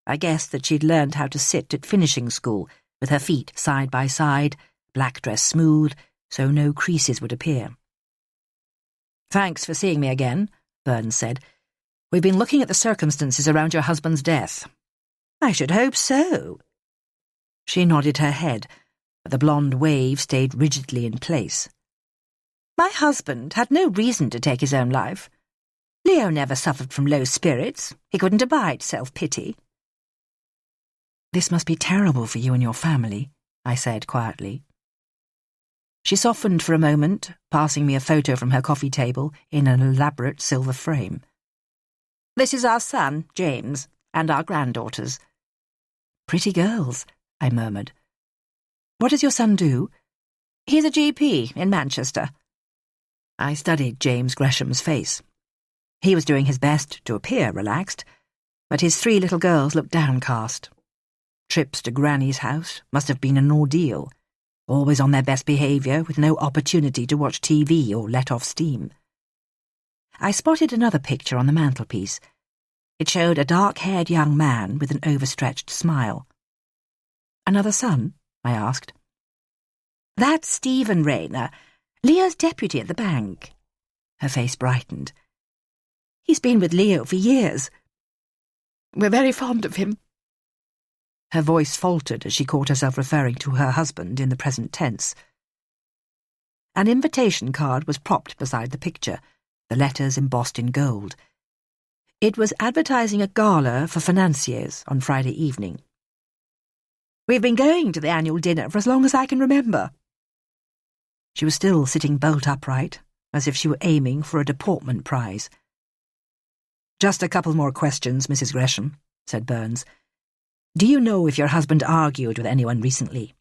I guessed that she'd learned how to sit at finishing school, with her feet side by side, black dress smooth, so no creases would appear. "Thanks for seeing me again," Burns said. "We've been looking at the circumstances around your husband's death." "I should hope so." She nodded her head, but the blonde wave stayed rigidly in place. "My husband had no reason to take his own life. Leo never suffered from low spirits. He couldn't abide self-pity." "This must be terrible for you and your family," I said quietly. She softened for a moment, passing me a photo from her coffee table in an elaborate silver frame. "This is our son, James, and our granddaughters." "Pretty girls," I murmured. "What does your son do?" "He's a GP in Manchester." I studied James Gresham's face. He was doing his best to appear relaxed, but his 3 little girls looked downcast. Trips to Granny's house must have been an ordeal, always on their best behaviour with no opportunity to watch TV or let off steam. I spotted another picture on the mantelpiece. It showed a dark-haired young man with an overstretched smile. "Another son?" I asked. "That's Stephen Rayner, Leo's deputy at the bank." Her face brightened. "He's been with Leo for years. We're very fond of him." Her voice faltered as she caught herself referring to her husband in the present tense. An invitation card was propped beside the picture, the letters embossed in gold. It was advertising a gala for financiers on Friday evening. "We've been going to the annual dinner for as long as I can remember." She was still sitting bolt upright, as if she were aiming for a deportment prize. "Just a couple more questions, Mrs. Gresham," said Burns. "Do you know if your husband argued with anyone recently?"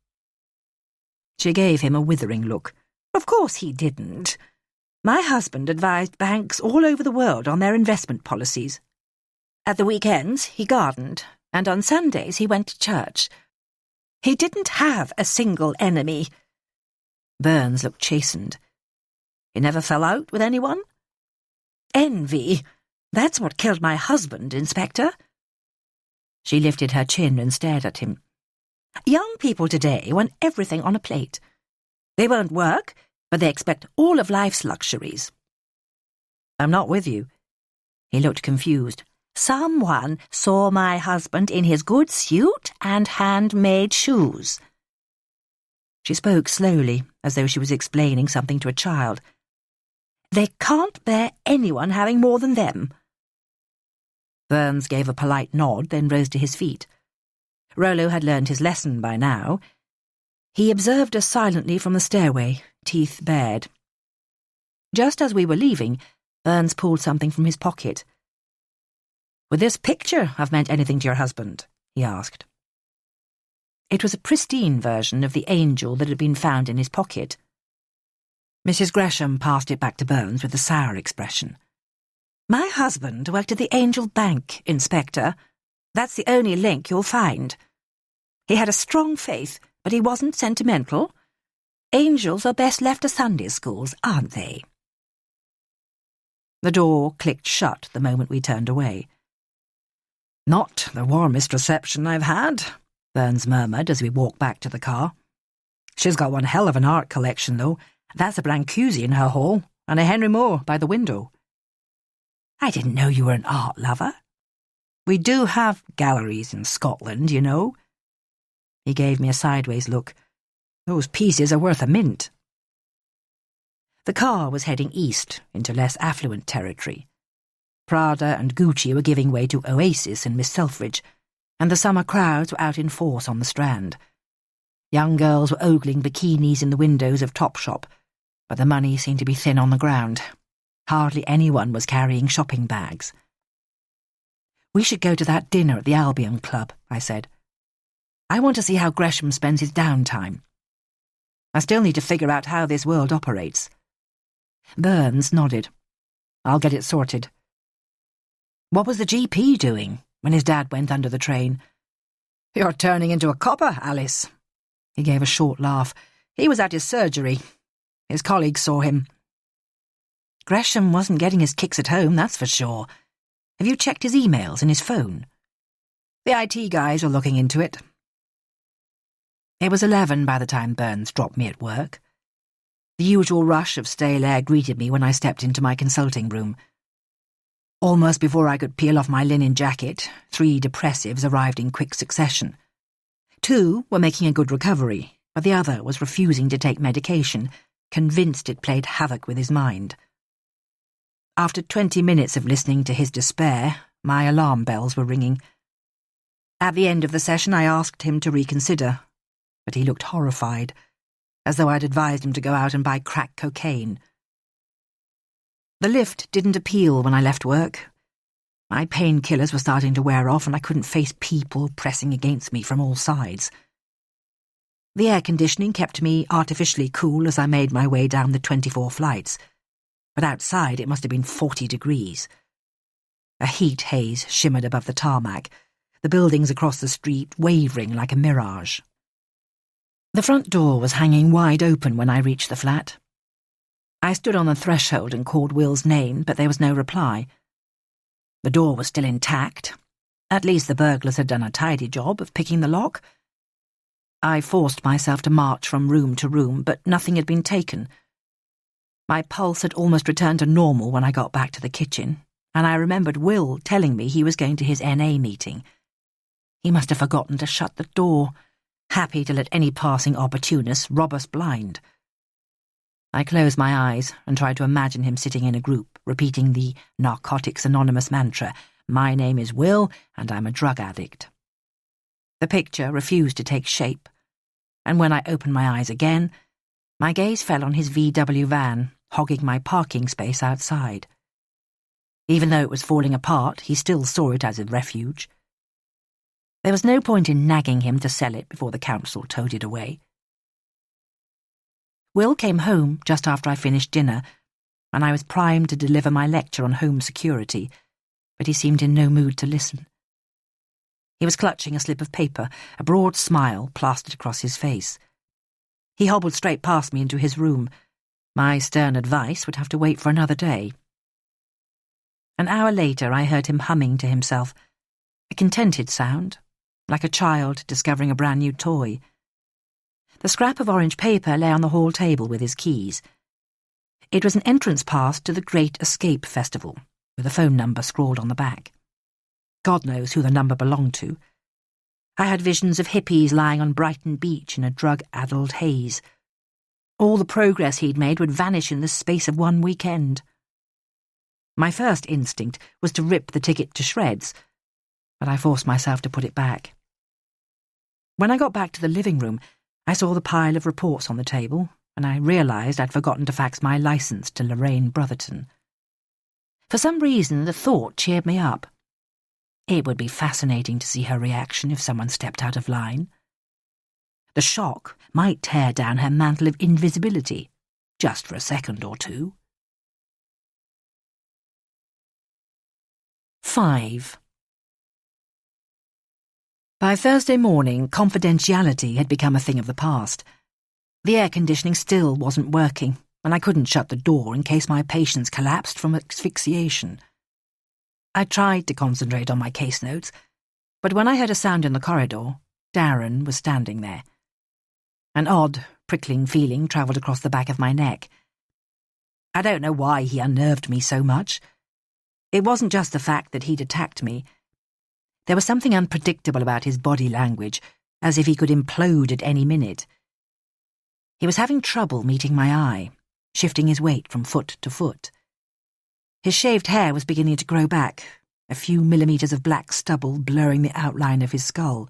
She gave him a withering look. "Of course he didn't. My husband advised banks all over the world on their investment policies. At the weekends, he gardened, and on Sundays he went to church. He didn't have a single enemy." Burns looked chastened. "He never fell out with anyone?" "Envy. That's what killed my husband, Inspector." She lifted her chin and stared at him. "Young people today want everything on a plate. They won't work, but they expect all of life's luxuries." "I'm not with you." He looked confused. "Someone saw my husband in his good suit and handmade shoes." She spoke slowly, as though she was explaining something to a child. "They can't bear anyone having more than them." Burns gave a polite nod, then rose to his feet. Rollo had learned his lesson by now. He observed us silently from the stairway, teeth bared. Just as we were leaving, Burns pulled something from his pocket. "Would this picture have meant anything to your husband?" he asked. It was a pristine version of the angel that had been found in his pocket. Mrs. Gresham passed it back to Burns with a sour expression. "My husband worked at the Angel Bank, Inspector. That's the only link you'll find. He had a strong faith, but he wasn't sentimental. Angels are best left to Sunday schools, aren't they?" The door clicked shut the moment we turned away. Not the warmest reception I've had, Burns murmured as we walked back to the car. She's got one hell of an art collection, though. That's a Brancusi in her hall, and a Henry Moore by the window. I didn't know you were an art lover. We do have galleries in Scotland, you know. He gave me a sideways look. Those pieces are worth a mint. The car was heading east into less affluent territory. Prada and Gucci were giving way to Oasis and Miss Selfridge, and the summer crowds were out in force on the Strand. Young girls were ogling bikinis in the windows of Topshop, but the money seemed to be thin on the ground. Hardly anyone was carrying shopping bags. We should go to that dinner at the Albion Club, I said. I want to see how Gresham spends his downtime. I still need to figure out how this world operates. Burns nodded. I'll get it sorted. What was the GP doing when his dad went under the train? You're turning into a copper, Alice. He gave a short laugh. He was at his surgery. His colleagues saw him. Gresham wasn't getting his kicks at home, that's for sure. Have you checked his emails and his phone? The IT guys are looking into it. It was 11 by the time Burns dropped me at work. The usual rush of stale air greeted me when I stepped into my consulting room. Almost before I could peel off my linen jacket, 3 depressives arrived in quick succession. 2 were making a good recovery, but the other was refusing to take medication, convinced it played havoc with his mind. After 20 minutes of listening to his despair, my alarm bells were ringing. At the end of the session, I asked him to reconsider, but he looked horrified, as though I'd advised him to go out and buy crack cocaine. The lift didn't appeal when I left work. My painkillers were starting to wear off and I couldn't face people pressing against me from all sides. The air conditioning kept me artificially cool as I made my way down the 24 flights, but outside it must have been 40 degrees. A heat haze shimmered above the tarmac, the buildings across the street wavering like a mirage. The front door was hanging wide open when I reached the flat. I stood on the threshold and called Will's name, but there was no reply. The door was still intact. At least the burglars had done a tidy job of picking the lock. I forced myself to march from room to room, but nothing had been taken. My pulse had almost returned to normal when I got back to the kitchen, and I remembered Will telling me he was going to his NA meeting. He must have forgotten to shut the door, happy to let any passing opportunist rob us blind. I closed my eyes and tried to imagine him sitting in a group, repeating the Narcotics Anonymous mantra, "My name is Will, and I'm a drug addict." The picture refused to take shape, and when I opened my eyes again, my gaze fell on his VW van, hogging my parking space outside. Even though it was falling apart, he still saw it as a refuge. There was no point in nagging him to sell it before the council towed it away. Will came home just after I finished dinner, and I was primed to deliver my lecture on home security, but he seemed in no mood to listen. He was clutching a slip of paper, a broad smile plastered across his face. He hobbled straight past me into his room. My stern advice would have to wait for another day. An hour later I heard him humming to himself, a contented sound, like a child discovering a brand new toy. The scrap of orange paper lay on the hall table with his keys. It was an entrance pass to the Great Escape Festival, with a phone number scrawled on the back. God knows who the number belonged to. I had visions of hippies lying on Brighton Beach in a drug-addled haze. All the progress he'd made would vanish in the space of one weekend. My first instinct was to rip the ticket to shreds, but I forced myself to put it back. When I got back to the living room, I saw the pile of reports on the table, and I realised I'd forgotten to fax my licence to Lorraine Brotherton. For some reason, the thought cheered me up. It would be fascinating to see her reaction if someone stepped out of line. The shock might tear down her mantle of invisibility, just for a second or two. 5. By Thursday morning, confidentiality had become a thing of the past. The air conditioning still wasn't working, and I couldn't shut the door in case my patients collapsed from asphyxiation. I tried to concentrate on my case notes, But when I heard a sound in the corridor, Darren was standing there. An odd, prickling feeling travelled across the back of my neck. I don't know why he unnerved me so much. It wasn't just the fact that he'd attacked me. There was something unpredictable about his body language, as if he could implode at any minute. He was having trouble meeting my eye, shifting his weight from foot to foot. His shaved hair was beginning to grow back, a few millimetres of black stubble blurring the outline of his skull.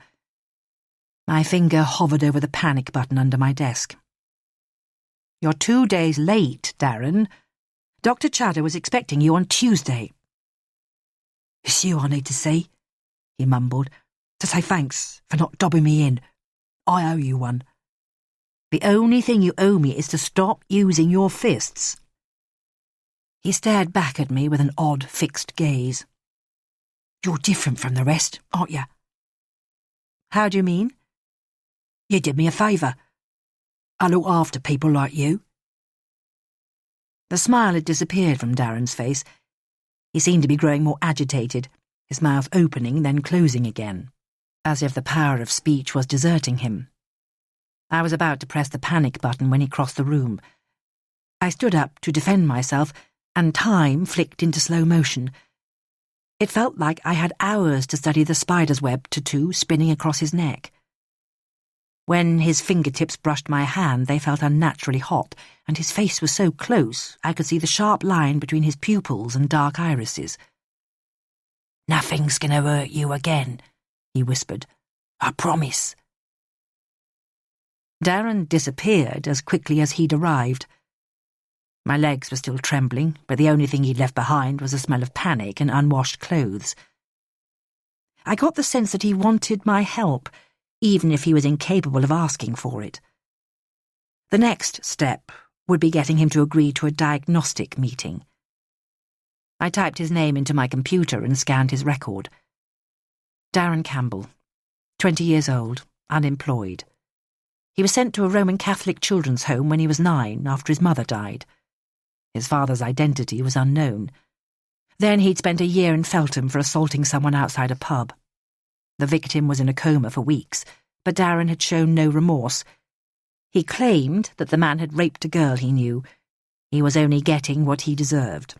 My finger hovered over the panic button under my desk. "You're 2 days late, Darren. Dr. Chadder was expecting you on Tuesday." "It's you I need to see," he mumbled, "to say thanks for not dobbing me in. I owe you one." "The only thing you owe me is to stop using your fists." He stared back at me with an odd, fixed gaze. "You're different from the rest, aren't you?" "How do you mean?" "You did me a favour. I look after people like you." The smile had disappeared from Darren's face. He seemed to be growing more agitated, his mouth opening, then closing again, as if the power of speech was deserting him. I was about to press the panic button when he crossed the room. I stood up to defend myself, and time flicked into slow motion. It felt like I had hours to study the spider's web tattoo spinning across his neck. When his fingertips brushed my hand, they felt unnaturally hot, and his face was so close I could see the sharp line between his pupils and dark irises. "Nothing's going to hurt you again," he whispered. "I promise." Darren disappeared as quickly as he'd arrived. My legs were still trembling, but the only thing he'd left behind was a smell of panic and unwashed clothes. I got the sense that he wanted my help, even if he was incapable of asking for it. The next step would be getting him to agree to a diagnostic meeting. I typed his name into my computer and scanned his record. Darren Campbell, 20 years old, unemployed. He was sent to a Roman Catholic children's home when he was 9 after his mother died. His father's identity was unknown. Then he'd spent a year in Feltham for assaulting someone outside a pub. The victim was in a coma for weeks, but Darren had shown no remorse. He claimed that the man had raped a girl he knew. He was only getting what he deserved.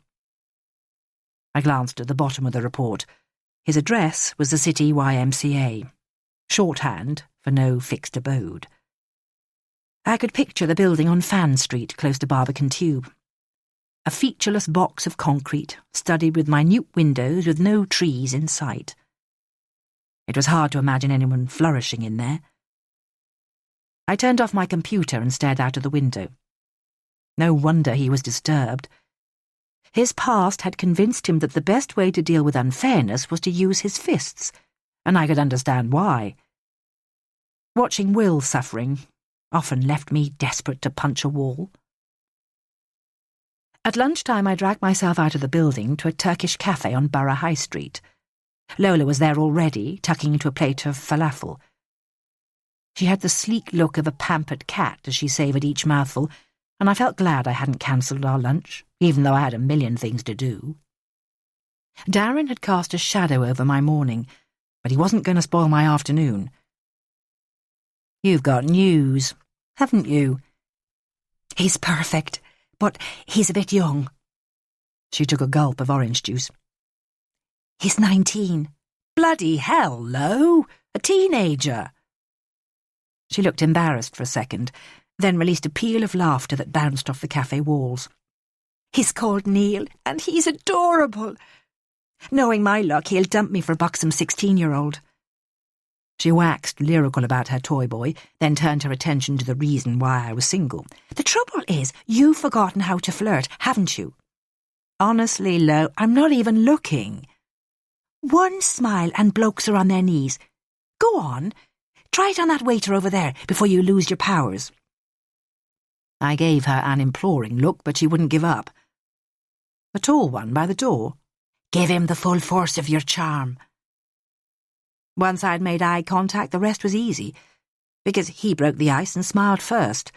I glanced at the bottom of the report. His address was the city YMCA, shorthand for no fixed abode. I could picture the building on Fan Street close to Barbican Tube. A featureless box of concrete, studded with minute windows with no trees in sight. It was hard to imagine anyone flourishing in there. I turned off my computer and stared out of the window. No wonder he was disturbed. His past had convinced him that the best way to deal with unfairness was to use his fists, and I could understand why. Watching Will suffering often left me desperate to punch a wall. At lunchtime I dragged myself out of the building to a Turkish cafe on Borough High Street. Lola was there already, tucking into a plate of falafel. She had the sleek look of a pampered cat as she savoured each mouthful, and I felt glad I hadn't cancelled our lunch, even though I had a million things to do. Darren had cast a shadow over my morning, but he wasn't going to spoil my afternoon. "You've got news, haven't you?" "He's perfect, but he's a bit young." She took a gulp of orange juice. "He's 19. Bloody hell, Lo! A teenager!" She looked embarrassed for a second, then released a peal of laughter that bounced off the cafe walls. "He's called Neil, and he's adorable. Knowing my luck, he'll dump me for a buxom 16-year-old. She waxed lyrical about her toy boy, then turned her attention to the reason why I was single. "The trouble is, you've forgotten how to flirt, haven't you?" "Honestly, Lo, I'm not even looking." "One smile and blokes are on their knees. Go on, try it on that waiter over there before you lose your powers." I gave her an imploring look, but she wouldn't give up. The tall one by the door. "Give him the full force of your charm." Once I'd made eye contact, the rest was easy, because he broke the ice and smiled first.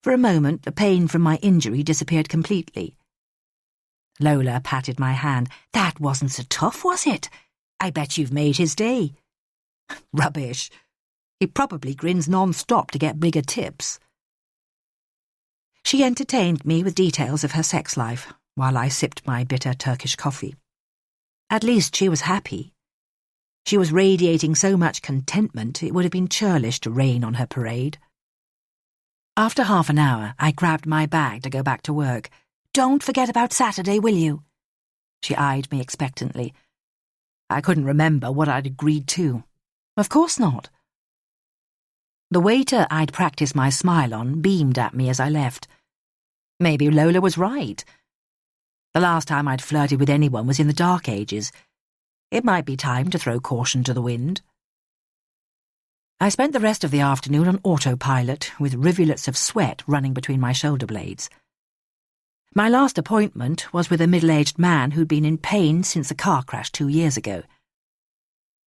For a moment, the pain from my injury disappeared completely. Lola patted my hand. "That wasn't so tough, was it? I bet you've made his day. Rubbish. He probably grins non-stop to get bigger tips. She entertained me with details of her sex life while I sipped my bitter Turkish coffee. At least she was happy. She was radiating so much contentment it would have been churlish to rain on her parade. After half an hour, I grabbed my bag to go back to work. "Don't forget about Saturday, will you?" She eyed me expectantly. I couldn't remember what I'd agreed to. Of course not. The waiter I'd practiced my smile on beamed at me as I left. Maybe Lola was right. The last time I'd flirted with anyone was in the dark ages. It might be time to throw caution to the wind. I spent the rest of the afternoon on autopilot, with rivulets of sweat running between my shoulder blades. My last appointment was with a middle-aged man who'd been in pain since a car crash 2 years ago.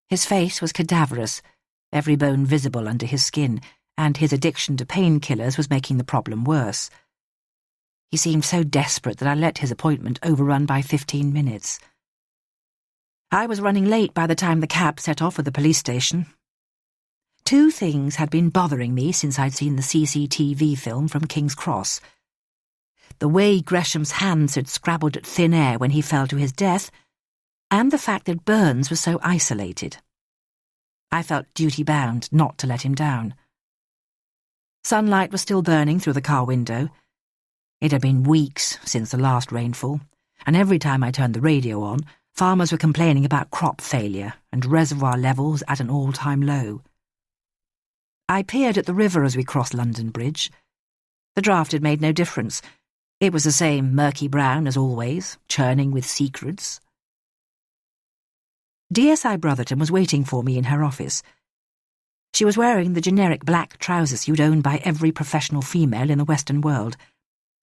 His face was cadaverous, every bone visible under his skin, and his addiction to painkillers was making the problem worse. He seemed so desperate that I let his appointment overrun by 15 minutes. I was running late by the time the cab set off for the police station. 2 things had been bothering me since I'd seen the CCTV film from King's Cross. The way Gresham's hands had scrabbled at thin air when he fell to his death, and the fact that Burns was so isolated. I felt duty-bound not to let him down. Sunlight was still burning through the car window. It had been weeks since the last rainfall, and every time I turned the radio on, farmers were complaining about crop failure and reservoir levels at an all-time low. I peered at the river as we crossed London Bridge. The draft had made no difference. It was the same murky brown as always, churning with secrets. DSI Brotherton was waiting for me in her office. She was wearing the generic black trouser suit owned by every professional female in the Western world,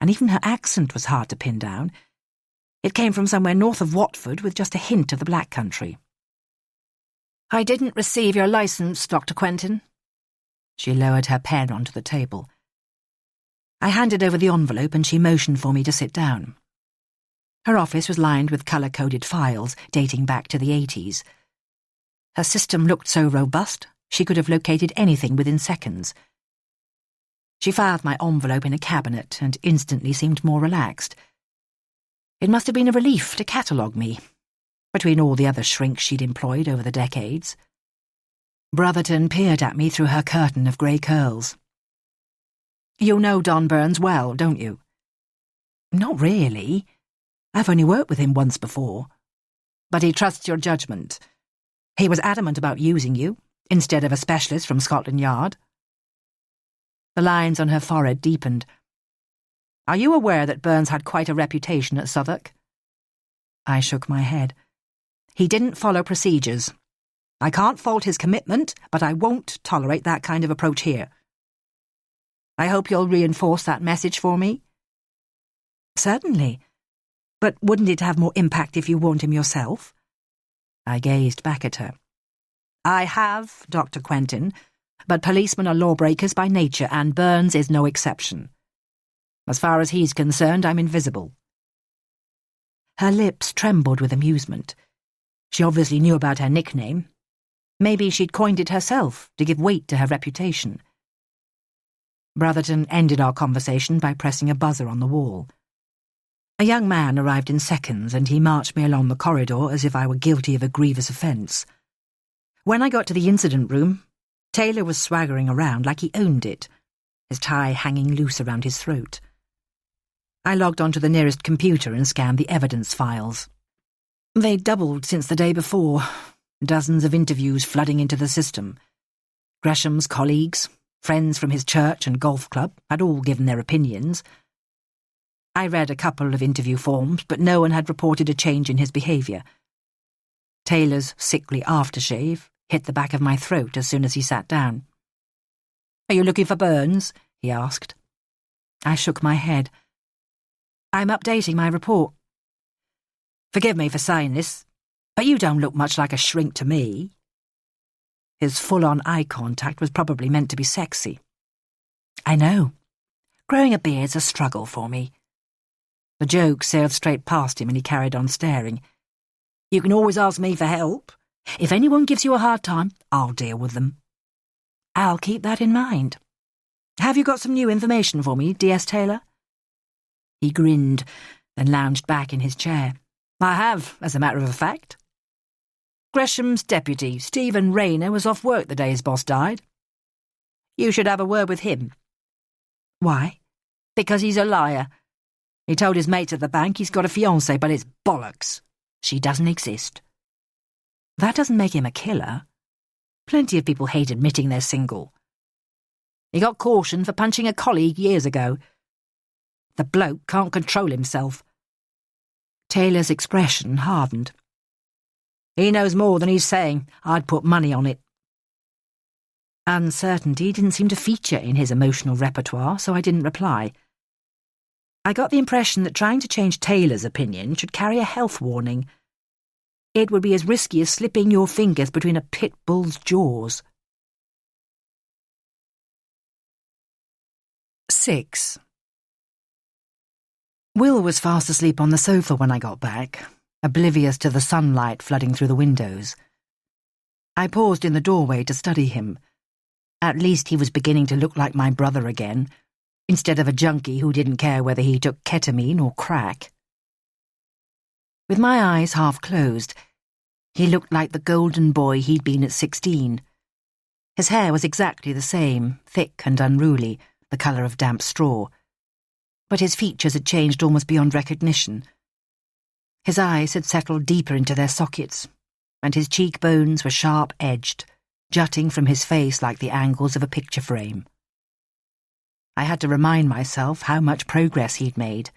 and even her accent was hard to pin down. It came from somewhere north of Watford with just a hint of the Black Country. "I didn't receive your licence, Dr. Quentin." She lowered her pen onto the table. I handed over the envelope and she motioned for me to sit down. Her office was lined with colour-coded files dating back to the 80s. Her system looked so robust, she could have located anything within seconds. She filed my envelope in a cabinet and instantly seemed more relaxed. It must have been a relief to catalogue me, between all the other shrinks she'd employed over the decades. Brotherton peered at me through her curtain of grey curls. "You know Don Burns well, don't you?" "Not really. I've only worked with him once before. But he trusts your judgment. He was adamant about using you, instead of a specialist from Scotland Yard." The lines on her forehead deepened. "Are you aware that Burns had quite a reputation at Southwark?" I shook my head. "He didn't follow procedures. I can't fault his commitment, but I won't tolerate that kind of approach here. I hope you'll reinforce that message for me." "Certainly. But wouldn't it have more impact if you warned him yourself?" I gazed back at her. "I have, Dr. Quentin, but policemen are lawbreakers by nature, and Burns is no exception. As far as he's concerned, I'm invisible." Her lips trembled with amusement. She obviously knew about her nickname. Maybe she'd coined it herself to give weight to her reputation. Brotherton ended our conversation by pressing a buzzer on the wall. A young man arrived in seconds, and he marched me along the corridor as if I were guilty of a grievous offence. When I got to the incident room, Taylor was swaggering around like he owned it, his tie hanging loose around his throat. I logged onto the nearest computer and scanned the evidence files. They'd doubled since the day before, dozens of interviews flooding into the system. Gresham's colleagues, friends from his church and golf club, had all given their opinions. I read a couple of interview forms, but no one had reported a change in his behaviour. Taylor's sickly aftershave hit the back of my throat as soon as he sat down. "Are you looking for Burns?" he asked. I shook my head. "I'm updating my report." "Forgive me for saying this, but you don't look much like a shrink to me." His full-on eye contact was probably meant to be sexy. "I know. Growing a beard's a struggle for me." The joke sailed straight past him and he carried on staring. "You can always ask me for help," If anyone gives you a hard time, I'll deal with them. I'll keep that in mind. Have you got some new information for me, D.S. Taylor? He grinned, then lounged back in his chair. I have, as a matter of fact. Gresham's deputy, Stephen Rayner, was off work the day his boss died. You should have a word with him. Why? Because he's a liar. He told his mates at the bank he's got a fiancée, but it's bollocks. She doesn't exist. That doesn't make him a killer. Plenty of people hate admitting they're single. He got cautioned for punching a colleague years ago. The bloke can't control himself. Taylor's expression hardened. He knows more than he's saying. I'd put money on it. Uncertainty didn't seem to feature in his emotional repertoire, so I didn't reply. I got the impression that trying to change Taylor's opinion should carry a health warning. It would be as risky as slipping your fingers between a pit bull's jaws. 6. Will was fast asleep on the sofa when I got back, oblivious to the sunlight flooding through the windows. I paused in the doorway to study him. At least he was beginning to look like my brother again, instead of a junkie who didn't care whether he took ketamine or crack. With my eyes half closed, he looked like the golden boy he'd been at 16. His hair was exactly the same, thick and unruly, the colour of damp straw. But his features had changed almost beyond recognition. His eyes had settled deeper into their sockets, and his cheekbones were sharp-edged, jutting from his face like the angles of a picture frame. I had to remind myself how much progress he'd made.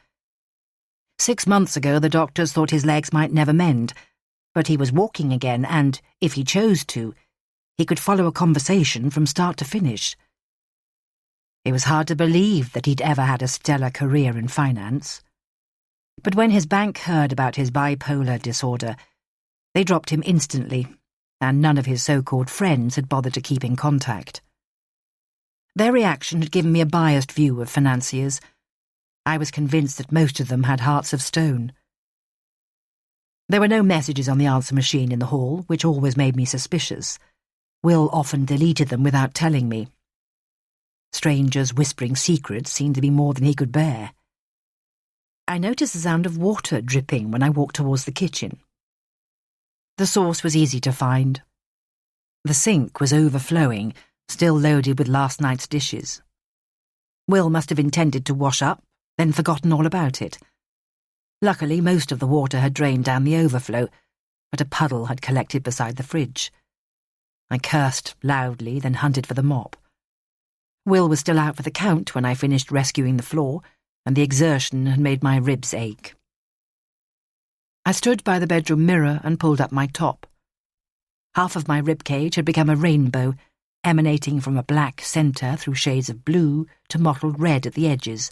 6 months ago the doctors thought his legs might never mend, but he was walking again and, if he chose to, he could follow a conversation from start to finish. It was hard to believe that he'd ever had a stellar career in finance. But when his bank heard about his bipolar disorder, they dropped him instantly, and none of his so-called friends had bothered to keep in contact. Their reaction had given me a biased view of financiers. I was convinced that most of them had hearts of stone. There were no messages on the answer machine in the hall, which always made me suspicious. Will often deleted them without telling me. Strangers whispering secrets seemed to be more than he could bear. I noticed the sound of water dripping when I walked towards the kitchen. The source was easy to find. The sink was overflowing, still loaded with last night's dishes. Will must have intended to wash up, then forgotten all about it. Luckily, most of the water had drained down the overflow, but a puddle had collected beside the fridge. I cursed loudly, then hunted for the mop. Will was still out for the count when I finished rescuing the floor, and the exertion had made my ribs ache. I stood by the bedroom mirror and pulled up my top. Half of my ribcage had become a rainbow, emanating from a black centre through shades of blue to mottled red at the edges.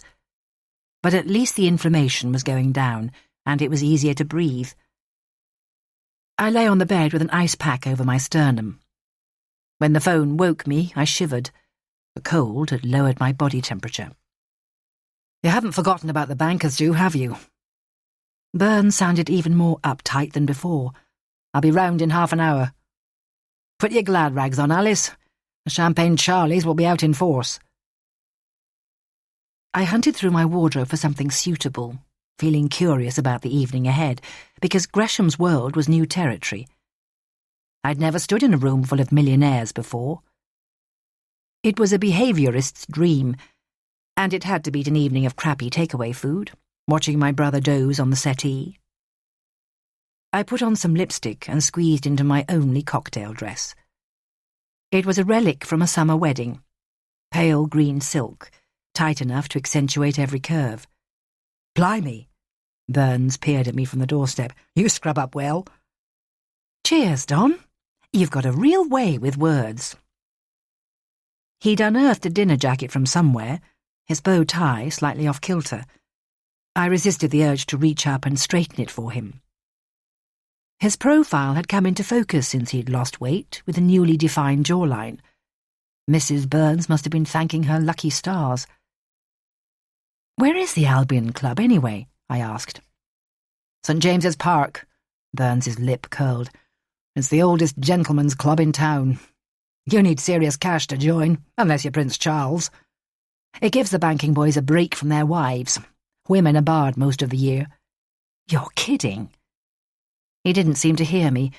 But at least the inflammation was going down, and it was easier to breathe. I lay on the bed with an ice pack over my sternum. When the phone woke me, I shivered. The cold had lowered my body temperature. You haven't forgotten about the bankers, do, have you? Burns sounded even more uptight than before. I'll be round in half an hour. Put your glad rags on, Alice. The Champagne Charlies will be out in force. I hunted through my wardrobe for something suitable, feeling curious about the evening ahead, because Gresham's world was new territory. I'd never stood in a room full of millionaires before. It was a behaviourist's dream, and it had to beat an evening of crappy takeaway food, watching my brother doze on the settee. I put on some lipstick and squeezed into my only cocktail dress. It was a relic from a summer wedding, pale green silk, tight enough to accentuate every curve. Blimey! Burns peered at me from the doorstep. You scrub up well. Cheers, Don. You've got a real way with words. He'd unearthed a dinner jacket from somewhere, his bow tie slightly off kilter. I resisted the urge to reach up and straighten it for him. His profile had come into focus since he'd lost weight, with a newly defined jawline. Mrs. Burns must have been thanking her lucky stars. Where is the Albion Club, anyway? I asked. St. James's Park. Burns's lip curled. It's the oldest gentlemen's club in town. You need serious cash to join, unless you're Prince Charles. It gives the banking boys a break from their wives. Women are barred most of the year." "You're kidding." He didn't seem to hear me.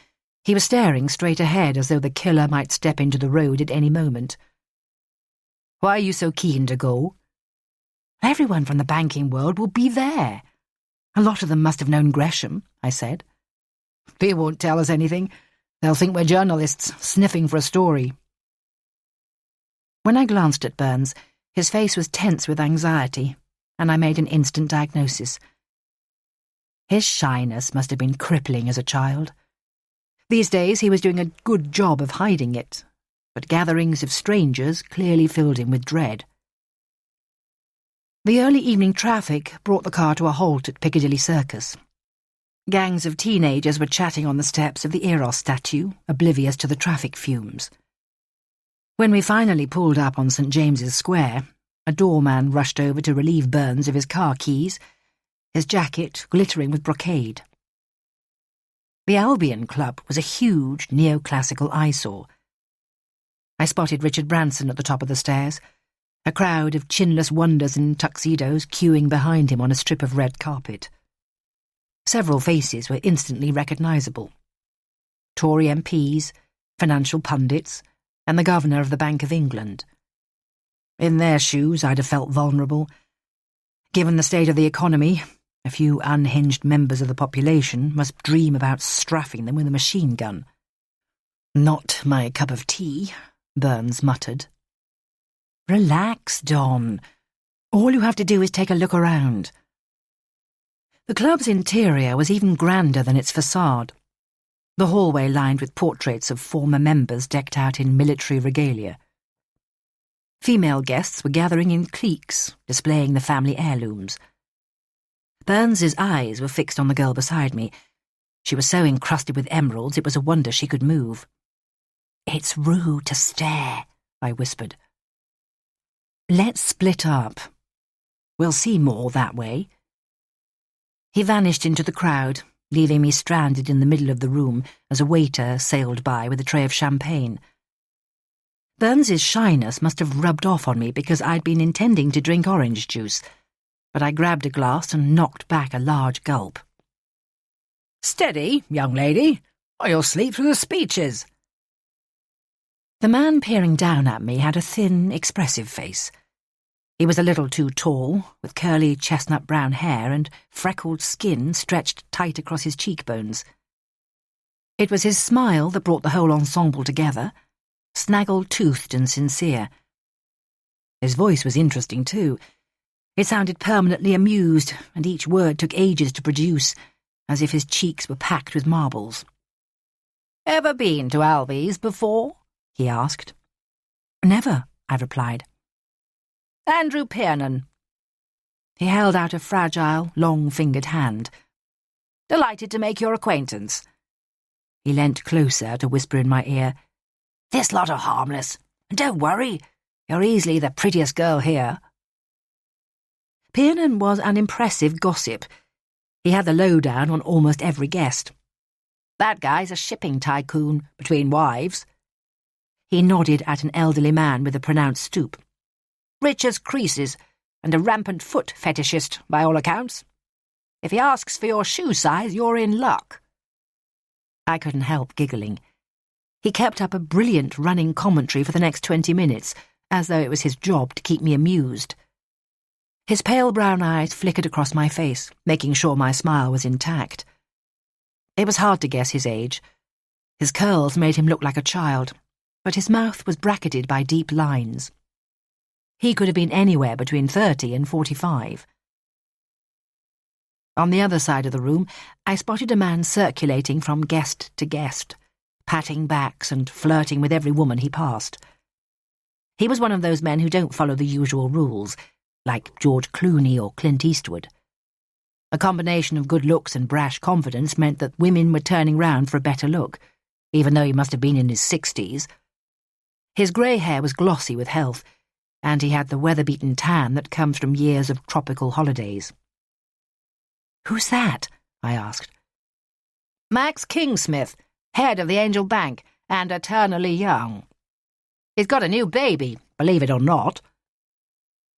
He was staring straight ahead as though the killer might step into the road at any moment. "Why are you so keen to go?" "Everyone from the banking world will be there. A lot of them must have known Gresham," I said. "They won't tell us anything. They'll think we're journalists, sniffing for a story." When I glanced at Burns, his face was tense with anxiety, and I made an instant diagnosis. His shyness must have been crippling as a child. These days he was doing a good job of hiding it, but gatherings of strangers clearly filled him with dread. The early evening traffic brought the car to a halt at Piccadilly Circus. Gangs of teenagers were chatting on the steps of the Eros statue, oblivious to the traffic fumes. When we finally pulled up on St. James's Square, a doorman rushed over to relieve Burns of his car keys, his jacket glittering with brocade. The Albion Club was a huge neoclassical eyesore. I spotted Richard Branson at the top of the stairs, a crowd of chinless wonders in tuxedos queuing behind him on a strip of red carpet. Several faces were instantly recognisable. Tory MPs, financial pundits, and the Governor of the Bank of England. In their shoes, I'd have felt vulnerable. Given the state of the economy, a few unhinged members of the population must dream about strafing them with a machine gun. "Not my cup of tea," Burns muttered. "Relax, Don. All you have to do is take a look around." The club's interior was even grander than its facade, the hallway lined with portraits of former members decked out in military regalia. Female guests were gathering in cliques, displaying the family heirlooms. Burns's eyes were fixed on the girl beside me. She was so encrusted with emeralds it was a wonder she could move. "It's rude to stare," I whispered. "Let's split up. We'll see more that way." He vanished into the crowd, leaving me stranded in the middle of the room as a waiter sailed by with a tray of champagne. Burns's shyness must have rubbed off on me because I'd been intending to drink orange juice, but I grabbed a glass and knocked back a large gulp. "Steady, young lady, or you'll sleep through the speeches." The man peering down at me had a thin, expressive face. He was a little too tall, with curly chestnut-brown hair and freckled skin stretched tight across his cheekbones. It was his smile that brought the whole ensemble together, snaggle-toothed and sincere. His voice was interesting, too. It sounded permanently amused, and each word took ages to produce, as if his cheeks were packed with marbles. "Ever been to Albies before?" he asked. "Never," I replied. "Andrew Piernan." He held out a fragile, long-fingered hand. "Delighted to make your acquaintance." He leant closer to whisper in my ear, "This lot are harmless, and don't worry, you're easily the prettiest girl here." Piernan was an impressive gossip. He had the lowdown on almost every guest. "That guy's a shipping tycoon, between wives." He nodded at an elderly man with a pronounced stoop. "Rich as creases, and a rampant foot fetishist, by all accounts. If he asks for your shoe size, you're in luck." I couldn't help giggling. He kept up a brilliant running commentary for the next 20 minutes, as though it was his job to keep me amused. His pale brown eyes flickered across my face, making sure my smile was intact. It was hard to guess his age. His curls made him look like a child, but his mouth was bracketed by deep lines. He could have been anywhere between 30 and 45. On the other side of the room, I spotted a man circulating from guest to guest, patting backs and flirting with every woman he passed. He was one of those men who don't follow the usual rules, like George Clooney or Clint Eastwood. A combination of good looks and brash confidence meant that women were turning round for a better look, even though he must have been in his 60s. His grey hair was glossy with health, and he had the weather-beaten tan that comes from years of tropical holidays. "Who's that?" I asked. "Max Kingsmith, head of the Angel Bank, and eternally young. He's got a new baby, believe it or not.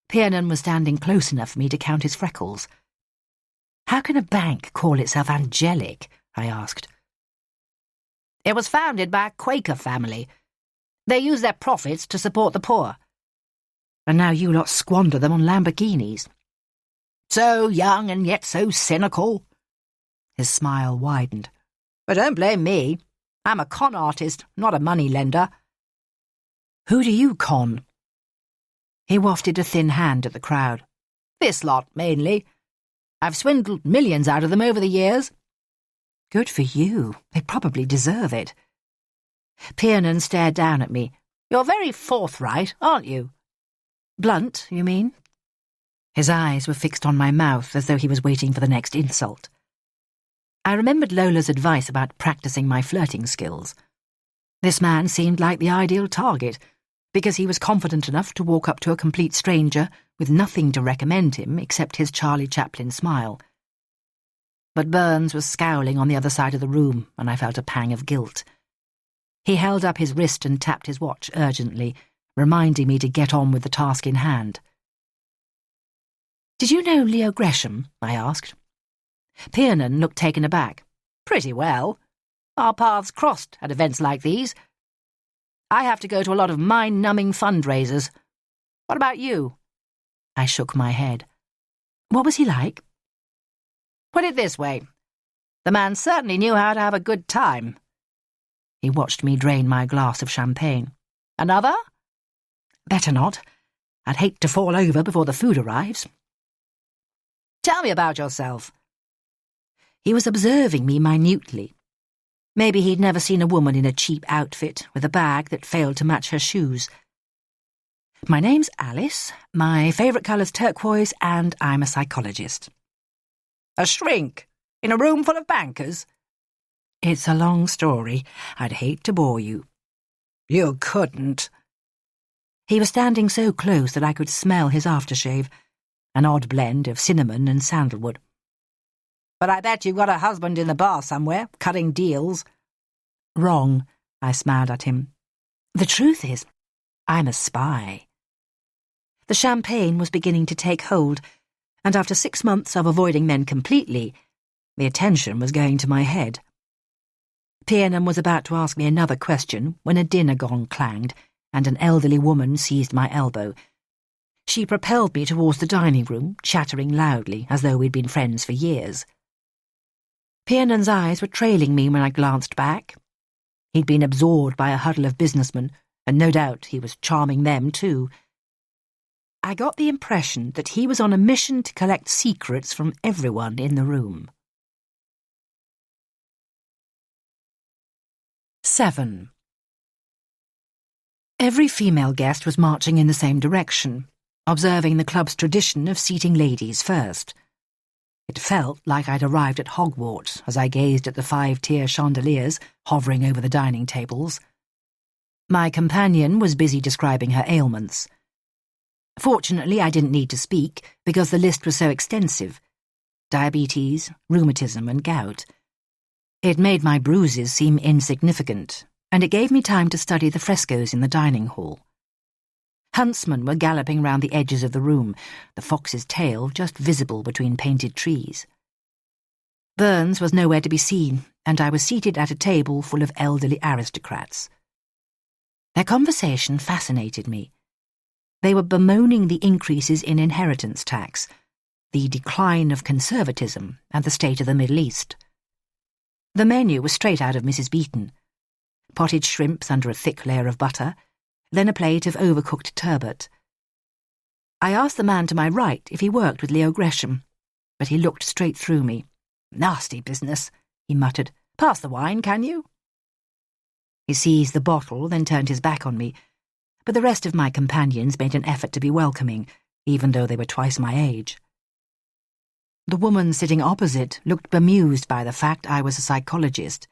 Tiernan was standing close enough for me to count his freckles. How can a bank call itself angelic? I asked. It was founded by a Quaker family. They use their profits to support the poor. And now you lot squander them on Lamborghinis. So young and yet so cynical. His smile widened. But don't blame me. I'm a con artist, not a money lender. Who do you con? He wafted a thin hand at the crowd. This lot, mainly. I've swindled millions out of them over the years. Good for you. They probably deserve it. Tiernan stared down at me. You're very forthright, aren't you? Blunt, you mean? His eyes were fixed on my mouth as though he was waiting for the next insult. I remembered Lola's advice about practicing my flirting skills. This man seemed like the ideal target, because he was confident enough to walk up to a complete stranger with nothing to recommend him except his Charlie Chaplin smile. But Burns was scowling on the other side of the room, and I felt a pang of guilt. He held up his wrist and tapped his watch urgently, reminding me to get on with the task in hand. Did you know Leo Gresham? I asked. Tiernan looked taken aback. Pretty well. Our paths crossed at events like these. I have to go to a lot of mind-numbing fundraisers. What about you? I shook my head. What was he like? Put it this way. The man certainly knew how to have a good time. He watched me drain my glass of champagne. Another? Better not. I'd hate to fall over before the food arrives. Tell me about yourself. He was observing me minutely. Maybe he'd never seen a woman in a cheap outfit with a bag that failed to match her shoes. My name's Alice, my favourite colour's turquoise, and I'm a psychologist. A shrink? In a room full of bankers? It's a long story. I'd hate to bore you. You couldn't. He was standing so close that I could smell his aftershave, an odd blend of cinnamon and sandalwood. But I bet you've got a husband in the bar somewhere, cutting deals. Wrong, I smiled at him. The truth is, I'm a spy. The champagne was beginning to take hold, and after 6 months of avoiding men completely, the attention was going to my head. Tiernan was about to ask me another question when a dinner gong clanged, and an elderly woman seized my elbow. She propelled me towards the dining room, chattering loudly, as though we'd been friends for years. Tiernan's eyes were trailing me when I glanced back. He'd been absorbed by a huddle of businessmen, and no doubt he was charming them too. I got the impression that he was on a mission to collect secrets from everyone in the room. 7. Every female guest was marching in the same direction, observing the club's tradition of seating ladies first. It felt like I'd arrived at Hogwarts as I gazed at the 5-tier chandeliers hovering over the dining tables. My companion was busy describing her ailments. Fortunately, I didn't need to speak because the list was so extensive. Diabetes, rheumatism, and gout. It made my bruises seem insignificant, and it gave me time to study the frescoes in the dining hall. Huntsmen were galloping round the edges of the room, the fox's tail just visible between painted trees. Burns was nowhere to be seen, and I was seated at a table full of elderly aristocrats. Their conversation fascinated me. They were bemoaning the increases in inheritance tax, the decline of conservatism, and the state of the Middle East. The menu was straight out of Mrs. Beeton. Potted shrimps under a thick layer of butter, then a plate of overcooked turbot. I asked the man to my right if he worked with Leo Gresham, but he looked straight through me. Nasty business, he muttered. Pass the wine, can you? He seized the bottle, then turned his back on me, but the rest of my companions made an effort to be welcoming, even though they were twice my age. The woman sitting opposite looked bemused by the fact I was a psychologist.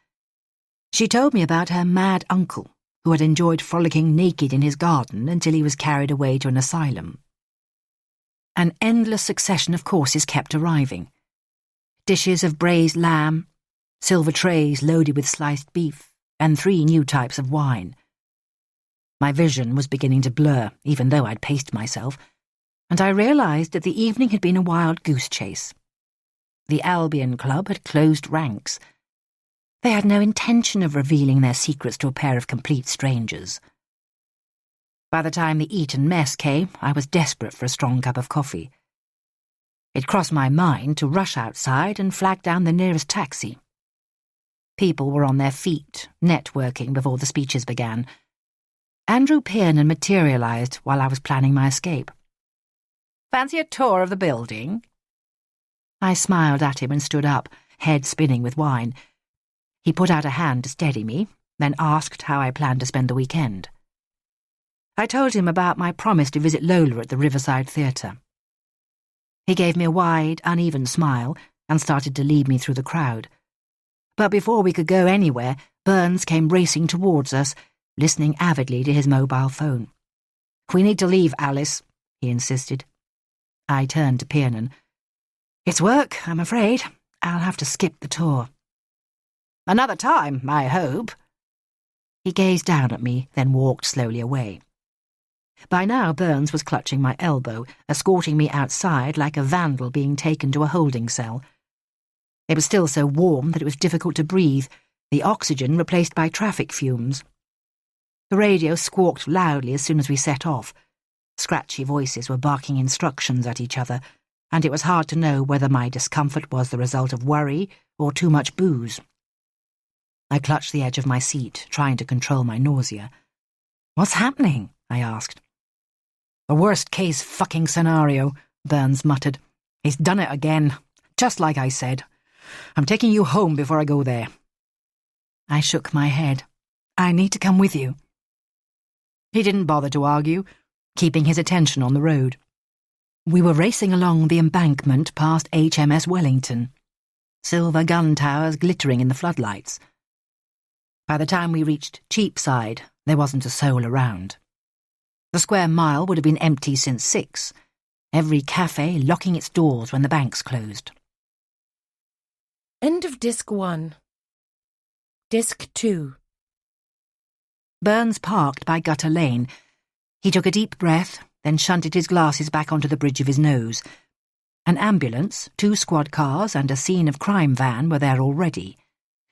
She told me about her mad uncle, who had enjoyed frolicking naked in his garden until he was carried away to an asylum. An endless succession of courses kept arriving. Dishes of braised lamb, silver trays loaded with sliced beef, and 3 new types of wine. My vision was beginning to blur, even though I'd paced myself, and I realised that the evening had been a wild goose chase. The Albion Club had closed ranks. They had no intention of revealing their secrets to a pair of complete strangers. By the time the Eton mess came, I was desperate for a strong cup of coffee. It crossed my mind to rush outside and flag down the nearest taxi. People were on their feet, networking before the speeches began. Andrew Piernan materialised while I was planning my escape. "Fancy a tour of the building?" I smiled at him and stood up, head spinning with wine. He put out a hand to steady me, then asked how I planned to spend the weekend. I told him about my promise to visit Lola at the Riverside Theatre. He gave me a wide, uneven smile and started to lead me through the crowd. But before we could go anywhere, Burns came racing towards us, listening avidly to his mobile phone. "We need to leave, Alice," he insisted. I turned to Piernan. "It's work, I'm afraid. I'll have to skip the tour." "Another time, I hope." He gazed down at me, then walked slowly away. By now Burns was clutching my elbow, escorting me outside like a vandal being taken to a holding cell. It was still so warm that it was difficult to breathe, the oxygen replaced by traffic fumes. The radio squawked loudly as soon as we set off. Scratchy voices were barking instructions at each other, and it was hard to know whether my discomfort was the result of worry or too much booze. I clutched the edge of my seat, trying to control my nausea. "What's happening?" I asked. "A worst-case fucking scenario," Burns muttered. "He's done it again, just like I said. I'm taking you home before I go there." I shook my head. "I need to come with you." He didn't bother to argue, keeping his attention on the road. We were racing along the embankment past HMS Wellington, silver gun towers glittering in the floodlights. By the time we reached Cheapside, there wasn't a soul around. The square mile would have been empty since 6, every cafe locking its doors when the banks closed. End of Disc 1. Disc 2. Burns parked by Gutter Lane. He took a deep breath, then shunted his glasses back onto the bridge of his nose. An ambulance, 2 squad cars and a scene of crime van were there already.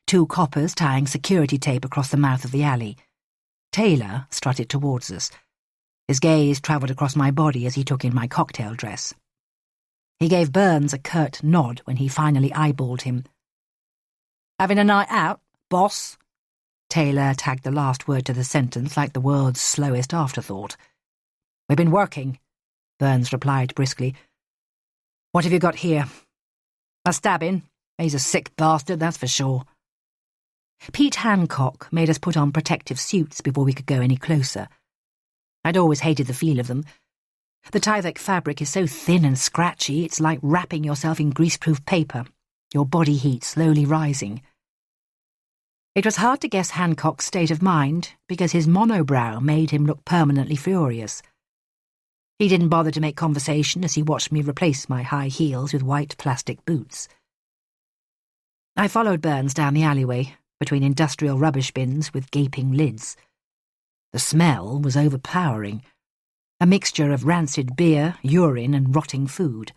2 coppers tying security tape across the mouth of the alley. Taylor strutted towards us. His gaze travelled across my body as he took in my cocktail dress. He gave Burns a curt nod when he finally eyeballed him. "Having a night out, boss?" Taylor tagged the last word to the sentence like the world's slowest afterthought. "We've been working," Burns replied briskly. "What have you got here?" "A stabbing. He's a sick bastard, that's for sure." Pete Hancock made us put on protective suits before we could go any closer. I'd always hated the feel of them. The Tyvek fabric is so thin and scratchy, it's like wrapping yourself in greaseproof paper, your body heat slowly rising. It was hard to guess Hancock's state of mind because his monobrow made him look permanently furious. He didn't bother to make conversation as he watched me replace my high heels with white plastic boots. I followed Burns down the alleyway, between industrial rubbish bins with gaping lids. The smell was overpowering, a mixture of rancid beer, urine, and rotting food.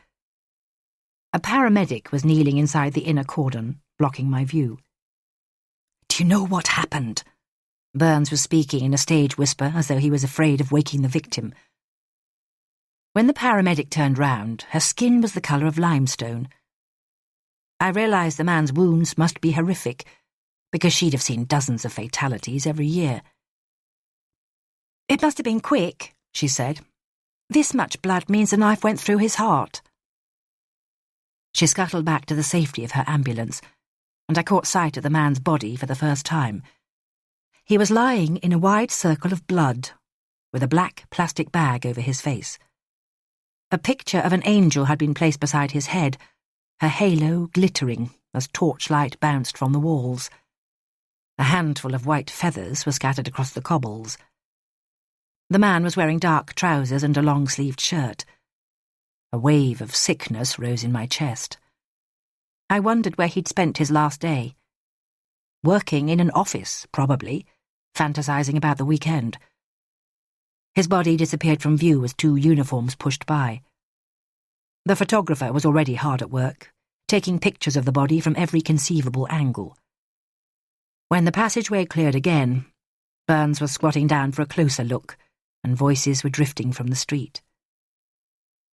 A paramedic was kneeling inside the inner cordon, blocking my view. "Do you know what happened?" Burns was speaking in a stage whisper as though he was afraid of waking the victim. When the paramedic turned round, her skin was the colour of limestone. I realised the man's wounds must be horrific, because she'd have seen dozens of fatalities every year. "It must have been quick," she said. "This much blood means the knife went through his heart." She scuttled back to the safety of her ambulance, and I caught sight of the man's body for the first time. He was lying in a wide circle of blood, with a black plastic bag over his face. A picture of an angel had been placed beside his head, her halo glittering as torchlight bounced from the walls. A handful of white feathers were scattered across the cobbles. The man was wearing dark trousers and a long-sleeved shirt. A wave of sickness rose in my chest. I wondered where he'd spent his last day. working in an office, probably, fantasizing about the weekend. His body disappeared from view as 2 uniforms pushed by. The photographer was already hard at work, taking pictures of the body from every conceivable angle. When the passageway cleared again, Burns was squatting down for a closer look, and voices were drifting from the street.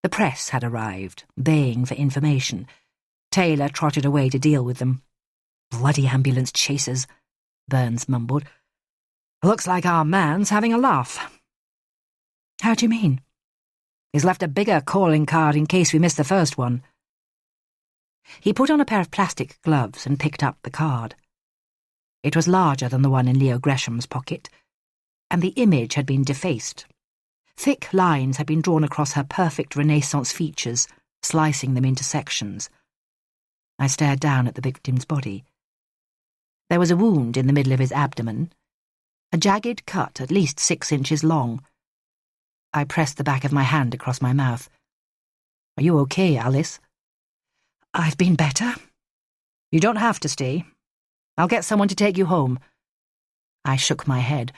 The press had arrived, baying for information. Taylor trotted away to deal with them. "Bloody ambulance chasers," Burns mumbled. "Looks like our man's having a laugh." "How do you mean?" "He's left a bigger calling card in case we miss the first one." He put on a pair of plastic gloves and picked up the card. It was larger than the one in Leo Gresham's pocket, and the image had been defaced. Thick lines had been drawn across her perfect Renaissance features, slicing them into sections. I stared down at the victim's body. There was a wound in the middle of his abdomen, a jagged cut at least 6 inches long. I pressed the back of my hand across my mouth. "Are you okay, Alice?" "I've been better." "You don't have to stay. I'll get someone to take you home." I shook my head.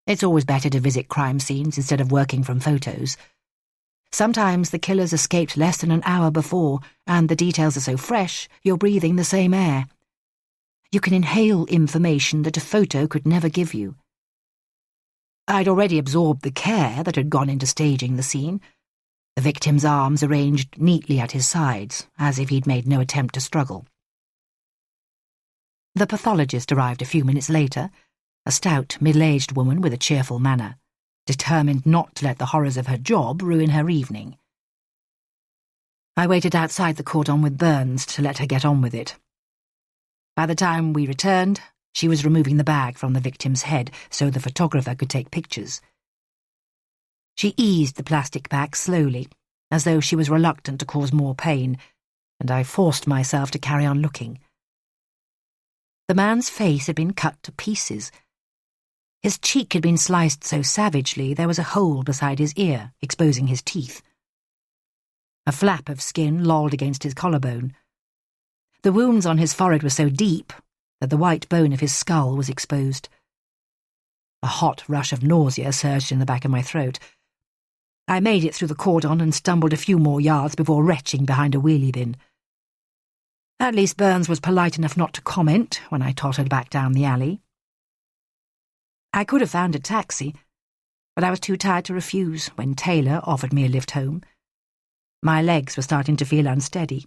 It's always better to visit crime scenes instead of working from photos. Sometimes the killers escaped less than an hour before, and the details are so fresh, you're breathing the same air. You can inhale information that a photo could never give you. I'd already absorbed the care that had gone into staging the scene. The victim's arms arranged neatly at his sides, as if he'd made no attempt to struggle. The pathologist arrived a few minutes later, a stout, middle-aged woman with a cheerful manner, determined not to let the horrors of her job ruin her evening. I waited outside the cordon with Burns to let her get on with it. By the time we returned, she was removing the bag from the victim's head so the photographer could take pictures. She eased the plastic bag slowly, as though she was reluctant to cause more pain, and I forced myself to carry on looking. The man's face had been cut to pieces. His cheek had been sliced so savagely there was a hole beside his ear, exposing his teeth. A flap of skin lolled against his collarbone. The wounds on his forehead were so deep that the white bone of his skull was exposed. A hot rush of nausea surged in the back of my throat. I made it through the cordon and stumbled a few more yards before retching behind a wheelie bin. At least Burns was polite enough not to comment when I tottered back down the alley. I could have found a taxi, but I was too tired to refuse when Taylor offered me a lift home. My legs were starting to feel unsteady.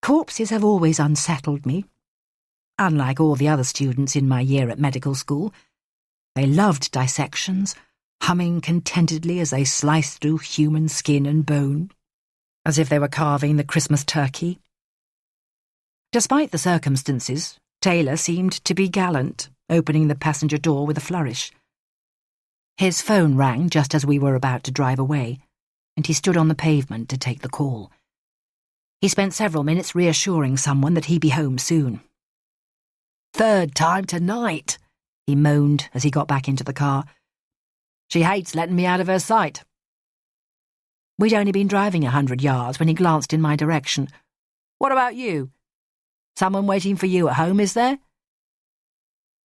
Corpses have always unsettled me. Unlike all the other students in my year at medical school, they loved dissections, humming contentedly as they sliced through human skin and bone, as if they were carving the Christmas turkey. Despite the circumstances, Taylor seemed to be gallant, opening the passenger door with a flourish. His phone rang just as we were about to drive away, and he stood on the pavement to take the call. He spent several minutes reassuring someone that he'd be home soon. "Third time tonight," he moaned as he got back into the car. "She hates letting me out of her sight." We'd only been driving 100 yards when he glanced in my direction. "What about you? Someone waiting for you at home, is there?"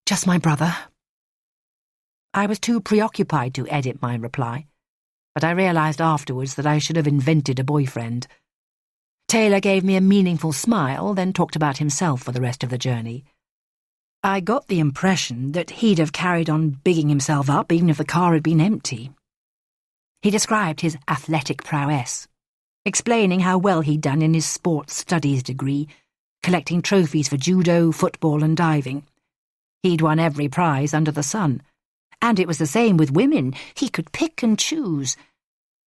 "Just my brother." I was too preoccupied to edit my reply, but I realized afterwards that I should have invented a boyfriend. Taylor gave me a meaningful smile, then talked about himself for the rest of the journey. I got the impression that he'd have carried on bigging himself up even if the car had been empty. He described his athletic prowess, explaining how well he'd done in his sports studies degree, collecting trophies for judo, football and diving. He'd won every prize under the sun. And it was the same with women. He could pick and choose.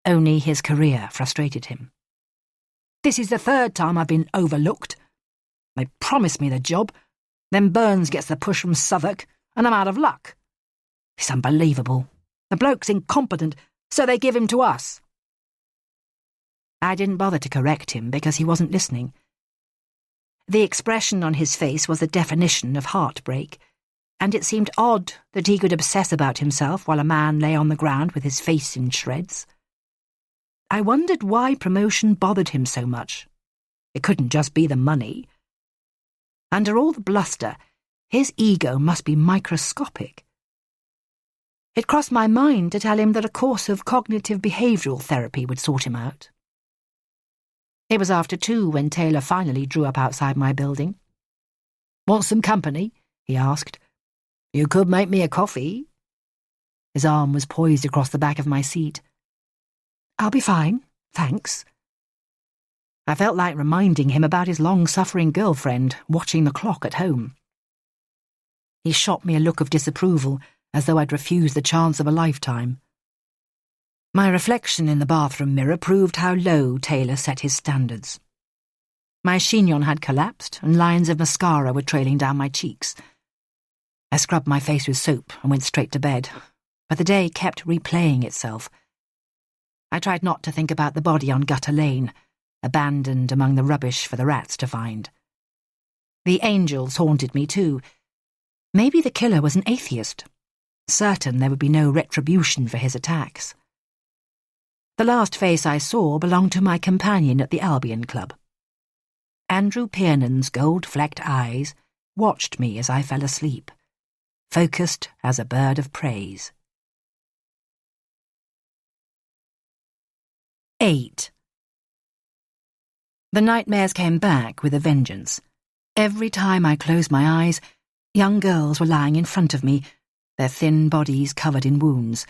Only his career frustrated him. "This is the 3rd time I've been overlooked. They promised me the job. Then Burns gets the push from Southwark, and I'm out of luck. It's unbelievable. The bloke's incompetent, so they give him to us." I didn't bother to correct him because he wasn't listening. The expression on his face was the definition of heartbreak, and it seemed odd that he could obsess about himself while a man lay on the ground with his face in shreds. I wondered why promotion bothered him so much. It couldn't just be the money. Under all the bluster, his ego must be microscopic. It crossed my mind to tell him that a course of cognitive behavioural therapy would sort him out. It was after 2 when Taylor finally drew up outside my building. "Want some company?" he asked. "You could make me a coffee." His arm was poised across the back of my seat. "I'll be fine, thanks." I felt like reminding him about his long-suffering girlfriend watching the clock at home. He shot me a look of disapproval, as though I'd refused the chance of a lifetime. My reflection in the bathroom mirror proved how low Taylor set his standards. My chignon had collapsed, and lines of mascara were trailing down my cheeks. I scrubbed my face with soap and went straight to bed, but the day kept replaying itself. I tried not to think about the body on Gutter Lane, abandoned among the rubbish for the rats to find. The angels haunted me too. Maybe the killer was an atheist, certain there would be no retribution for his attacks. The last face I saw belonged to my companion at the Albion Club. Andrew Piernan's gold-flecked eyes watched me as I fell asleep, focused as a bird of praise. 8. The nightmares came back with a vengeance. Every time I closed my eyes, young girls were lying in front of me, their thin bodies covered in wounds.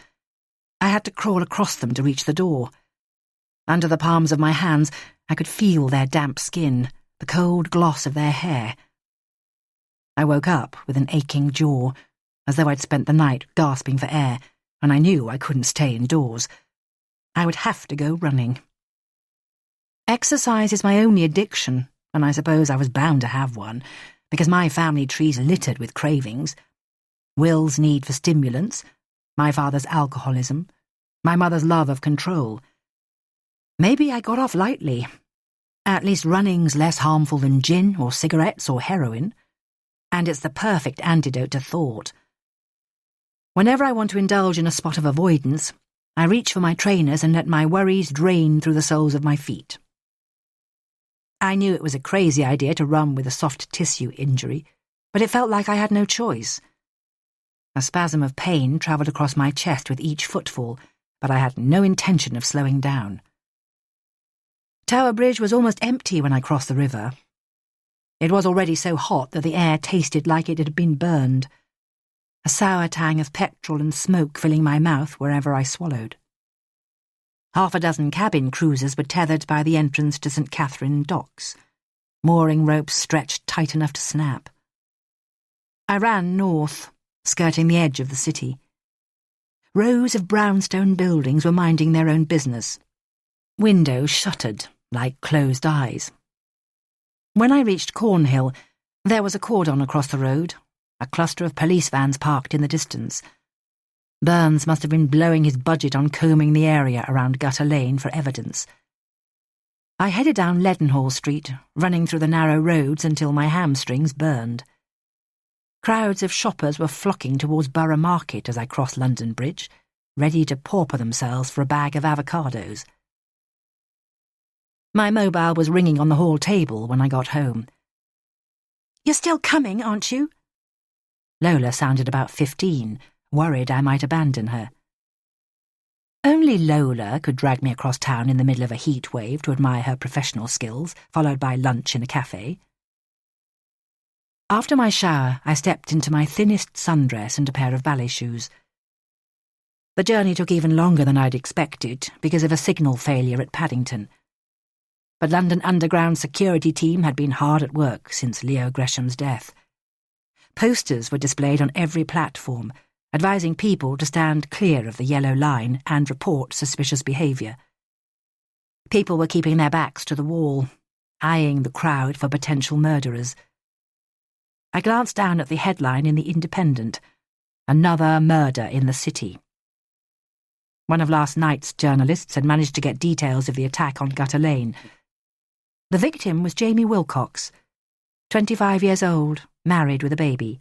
I had to crawl across them to reach the door. Under the palms of my hands, I could feel their damp skin, the cold gloss of their hair. I woke up with an aching jaw, as though I'd spent the night gasping for air, and I knew I couldn't stay indoors. I would have to go running. Exercise is my only addiction, and I suppose I was bound to have one, because my family tree's littered with cravings. Will's need for stimulants, my father's alcoholism, my mother's love of control. Maybe I got off lightly. At least running's less harmful than gin or cigarettes or heroin, and it's the perfect antidote to thought. Whenever I want to indulge in a spot of avoidance, I reach for my trainers and let my worries drain through the soles of my feet. I knew it was a crazy idea to run with a soft tissue injury, but it felt like I had no choice. A spasm of pain travelled across my chest with each footfall, but I had no intention of slowing down. Tower Bridge was almost empty when I crossed the river. It was already so hot that the air tasted like it had been burned, a sour tang of petrol and smoke filling my mouth wherever I swallowed. 6 cabin cruisers were tethered by the entrance to St. Catherine docks, mooring ropes stretched tight enough to snap. I ran north, skirting the edge of the city. Rows of brownstone buildings were minding their own business, windows shuttered like closed eyes. When I reached Cornhill, there was a cordon across the road, a cluster of police vans parked in the distance. Burns must have been blowing his budget on combing the area around Gutter Lane for evidence. I headed down Leadenhall Street, running through the narrow roads until my hamstrings burned. Crowds of shoppers were flocking towards Borough Market as I crossed London Bridge, ready to pauper themselves for a bag of avocados. My mobile was ringing on the hall table when I got home. "You're still coming, aren't you?" Lola sounded about 15, worried I might abandon her. Only Lola could drag me across town in the middle of a heat wave to admire her professional skills, followed by lunch in a cafe. After my shower, I stepped into my thinnest sundress and a pair of ballet shoes. The journey took even longer than I'd expected because of a signal failure at Paddington. But London Underground's security team had been hard at work since Leo Gresham's death. Posters were displayed on every platform, advising people to stand clear of the yellow line and report suspicious behaviour. People were keeping their backs to the wall, eyeing the crowd for potential murderers. I glanced down at the headline in The Independent: "Another murder in the city." One of last night's journalists had managed to get details of the attack on Gutter Lane. The victim was Jamie Wilcox, 25 years old, married with a baby.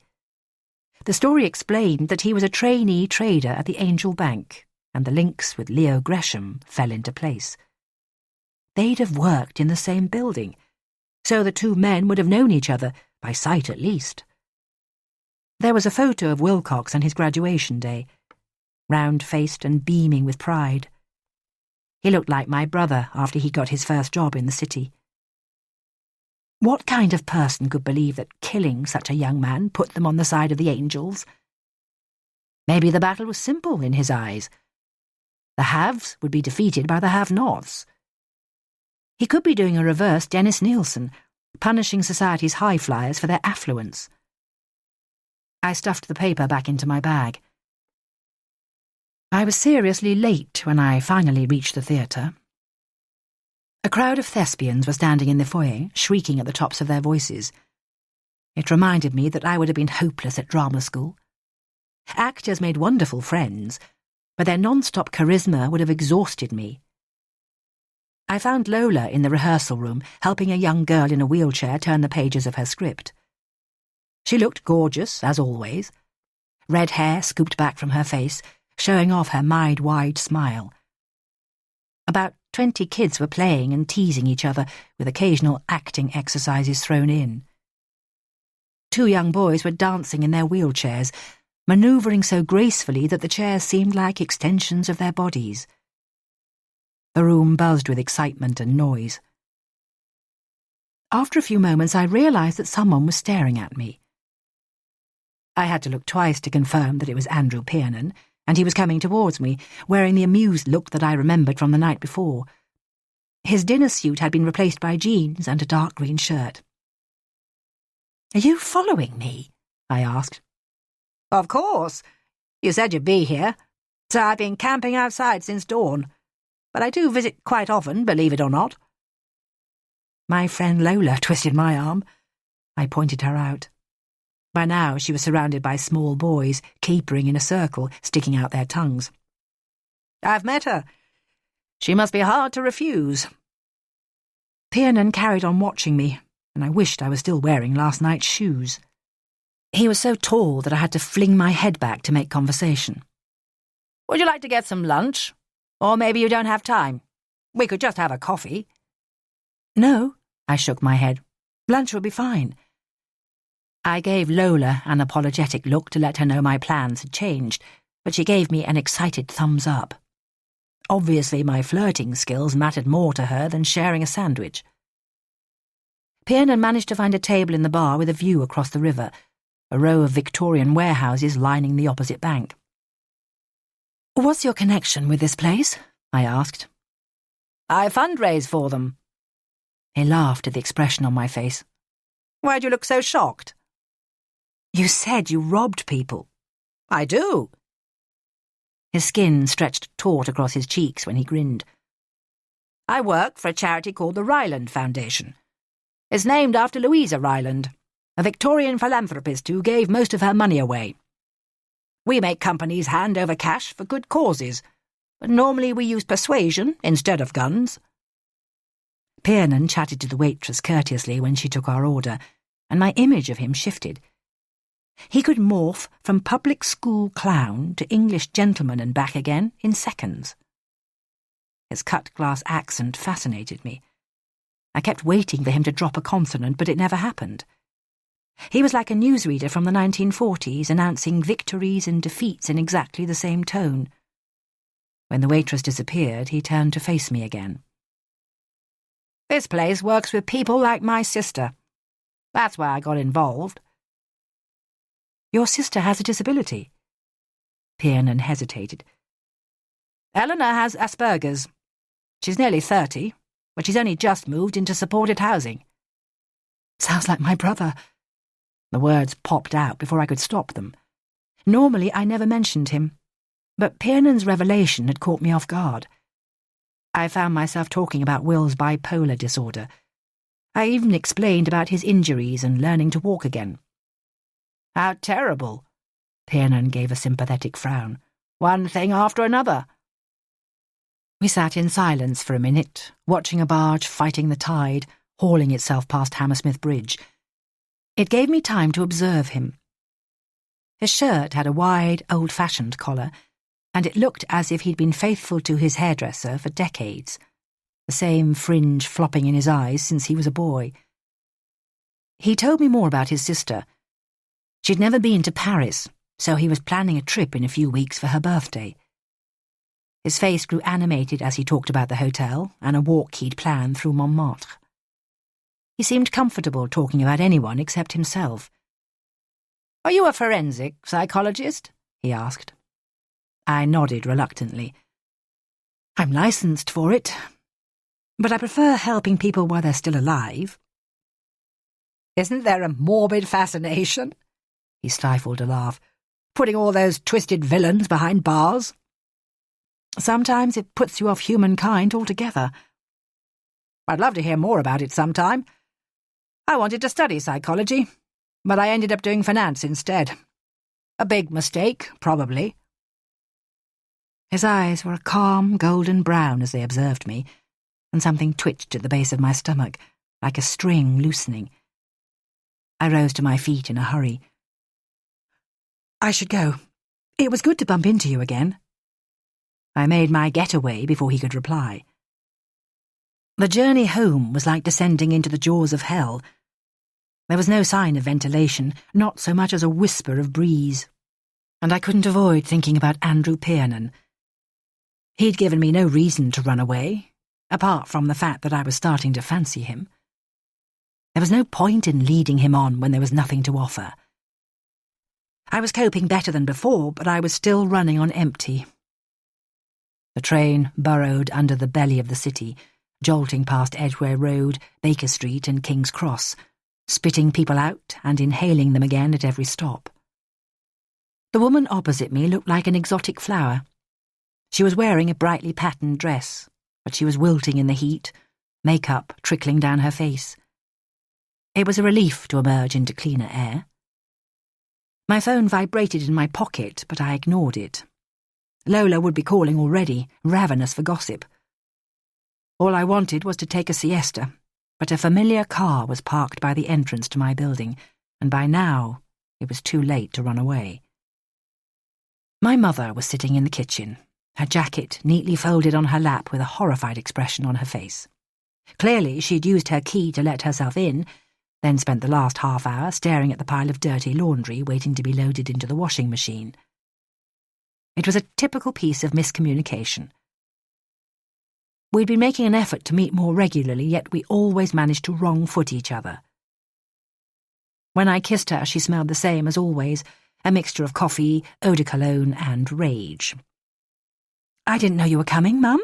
The story explained that he was a trainee trader at the Angel Bank, and the links with Leo Gresham fell into place. They'd have worked in the same building, so the two men would have known each other, by sight at least. There was a photo of Wilcox on his graduation day, round-faced and beaming with pride. He looked like my brother after he got his first job in the city. What kind of person could believe that killing such a young man put them on the side of the angels? Maybe the battle was simple in his eyes. The haves would be defeated by the have-nots. He could be doing a reverse Dennis Nielsen, punishing society's high-flyers for their affluence. I stuffed the paper back into my bag. I was seriously late when I finally reached the theatre. A crowd of thespians were standing in the foyer, shrieking at the tops of their voices. It reminded me that I would have been hopeless at drama school. Actors made wonderful friends, but their non-stop charisma would have exhausted me. I found Lola in the rehearsal room, helping a young girl in a wheelchair turn the pages of her script. She looked gorgeous, as always. Red hair scooped back from her face, showing off her wide smile. About 20 kids were playing and teasing each other, with occasional acting exercises thrown in. 2 young boys were dancing in their wheelchairs, manoeuvring so gracefully that the chairs seemed like extensions of their bodies. The room buzzed with excitement and noise. After a few moments, I realised that someone was staring at me. I had to look twice to confirm that it was Andrew Piernan, and he was coming towards me, wearing the amused look that I remembered from the night before. His dinner suit had been replaced by jeans and a dark green shirt. "Are you following me?" I asked. "Of course. You said you'd be here, so I've been camping outside since dawn. But I do visit quite often, believe it or not." My friend Lola twisted my arm. I pointed her out. By now she was surrounded by small boys, capering in a circle, sticking out their tongues. "I've met her. She must be hard to refuse." Piernan carried on watching me, and I wished I was still wearing last night's shoes. He was so tall that I had to fling my head back to make conversation. "Would you like to get some lunch? Or maybe you don't have time. We could just have a coffee." "No," I shook my head. "Lunch will be fine." I gave Lola an apologetic look to let her know my plans had changed, but she gave me an excited thumbs up. Obviously my flirting skills mattered more to her than sharing a sandwich. Piernan managed to find a table in the bar with a view across the river, a row of Victorian warehouses lining the opposite bank. "What's your connection with this place?" I asked. "I fundraise for them." He laughed at the expression on my face. "Why'd you look so shocked?" "You said you robbed people." "I do." His skin stretched taut across his cheeks when he grinned. "I work for a charity called the Ryland Foundation. It's named after Louisa Ryland, a Victorian philanthropist who gave most of her money away. We make companies hand over cash for good causes, but normally we use persuasion instead of guns." Piernan chatted to the waitress courteously when she took our order, and my image of him shifted. He could morph from public school clown to English gentleman and back again in seconds. His cut-glass accent fascinated me. I kept waiting for him to drop a consonant, but it never happened. He was like a newsreader from the 1940s, announcing victories and defeats in exactly the same tone. When the waitress disappeared, he turned to face me again. "This place works with people like my sister. That's why I got involved." "Your sister has a disability?" Piernan hesitated. "Eleanor has Asperger's. She's nearly 30, but she's only just moved into supported housing." "Sounds like my brother." The words popped out before I could stop them. Normally I never mentioned him, but Piernan's revelation had caught me off guard. I found myself talking about Will's bipolar disorder. I even explained about his injuries and learning to walk again. "How terrible!" Piernan gave a sympathetic frown. "One thing after another." We sat in silence for a minute, watching a barge fighting the tide, hauling itself past Hammersmith Bridge. It gave me time to observe him. His shirt had a wide, old-fashioned collar, and it looked as if he'd been faithful to his hairdresser for decades, the same fringe flopping in his eyes since he was a boy. He told me more about his sister. She'd never been to Paris, so he was planning a trip in a few weeks for her birthday. His face grew animated as he talked about the hotel and a walk he'd planned through Montmartre. He seemed comfortable talking about anyone except himself. "Are you a forensic psychologist?" he asked. I nodded reluctantly. "I'm licensed for it, but I prefer helping people while they're still alive." "Isn't there a morbid fascination?" He stifled a laugh. "Putting all those twisted villains behind bars?" "Sometimes it puts you off humankind altogether." "I'd love to hear more about it sometime. I wanted to study psychology, but I ended up doing finance instead. A big mistake, probably." His eyes were a calm golden brown as they observed me, and something twitched at the base of my stomach, like a string loosening. I rose to my feet in a hurry. "I should go. It was good to bump into you again." I made my getaway before he could reply. The journey home was like descending into the jaws of hell. There was no sign of ventilation, not so much as a whisper of breeze, and I couldn't avoid thinking about Andrew Piernan. He'd given me no reason to run away, apart from the fact that I was starting to fancy him. There was no point in leading him on when there was nothing to offer. I was coping better than before, but I was still running on empty. The train burrowed under the belly of the city, jolting past Edgware Road, Baker Street and King's Cross, spitting people out and inhaling them again at every stop. The woman opposite me looked like an exotic flower. She was wearing a brightly patterned dress, but she was wilting in the heat, makeup trickling down her face. It was a relief to emerge into cleaner air. My phone vibrated in my pocket, but I ignored it. Lola would be calling already, ravenous for gossip. All I wanted was to take a siesta, but a familiar car was parked by the entrance to my building, and by now it was too late to run away. My mother was sitting in the kitchen, her jacket neatly folded on her lap with a horrified expression on her face. Clearly she'd used her key to let herself in, then spent the last half hour staring at the pile of dirty laundry waiting to be loaded into the washing machine. It was a typical piece of miscommunication. We'd been making an effort to meet more regularly, yet we always managed to wrong-foot each other. When I kissed her, she smelled the same as always, a mixture of coffee, eau de cologne, and rage. "I didn't know you were coming, Mum."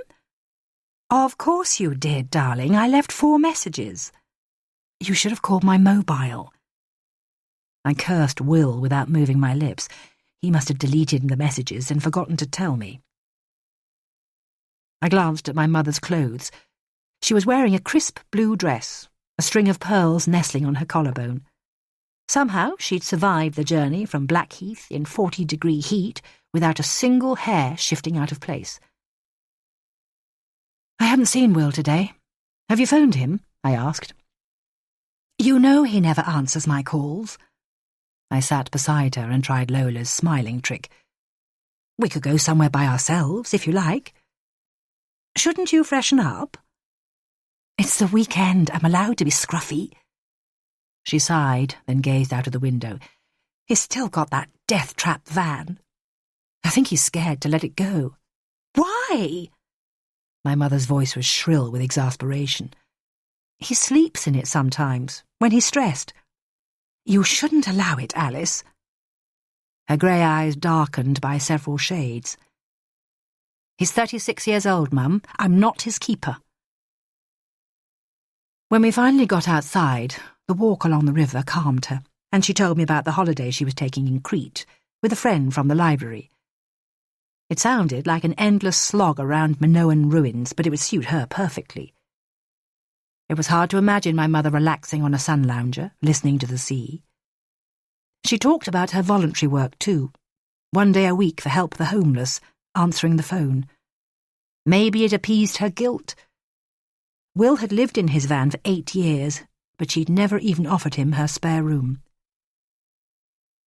"Of course you did, darling. I left 4 messages. You should have called my mobile." I cursed Will without moving my lips. He must have deleted the messages and forgotten to tell me. I glanced at my mother's clothes. She was wearing a crisp blue dress, a string of pearls nestling on her collarbone. Somehow she'd survived the journey from Blackheath in 40-degree heat without a single hair shifting out of place. "I haven't seen Will today. Have you phoned him?" I asked. "You know he never answers my calls." I sat beside her and tried Lola's smiling trick. "We could go somewhere by ourselves, if you like." "Shouldn't you freshen up?" "It's the weekend. I'm allowed to be scruffy." She sighed, then gazed out of the window. "He's still got that death-trap van. I think he's scared to let it go." "Why?" My mother's voice was shrill with exasperation. "He sleeps in it sometimes, when he's stressed." "You shouldn't allow it, Alice." Her grey eyes darkened by several shades. "He's 36 years old, Mum. I'm not his keeper." When we finally got outside, the walk along the river calmed her, and she told me about the holiday she was taking in Crete, with a friend from the library. It sounded like an endless slog around Minoan ruins, but it would suit her perfectly. It was hard to imagine my mother relaxing on a sun lounger, listening to the sea. She talked about her voluntary work too, 1 day a week for help the homeless, answering the phone. Maybe it appeased her guilt. Will had lived in his van for 8 years, but she'd never even offered him her spare room.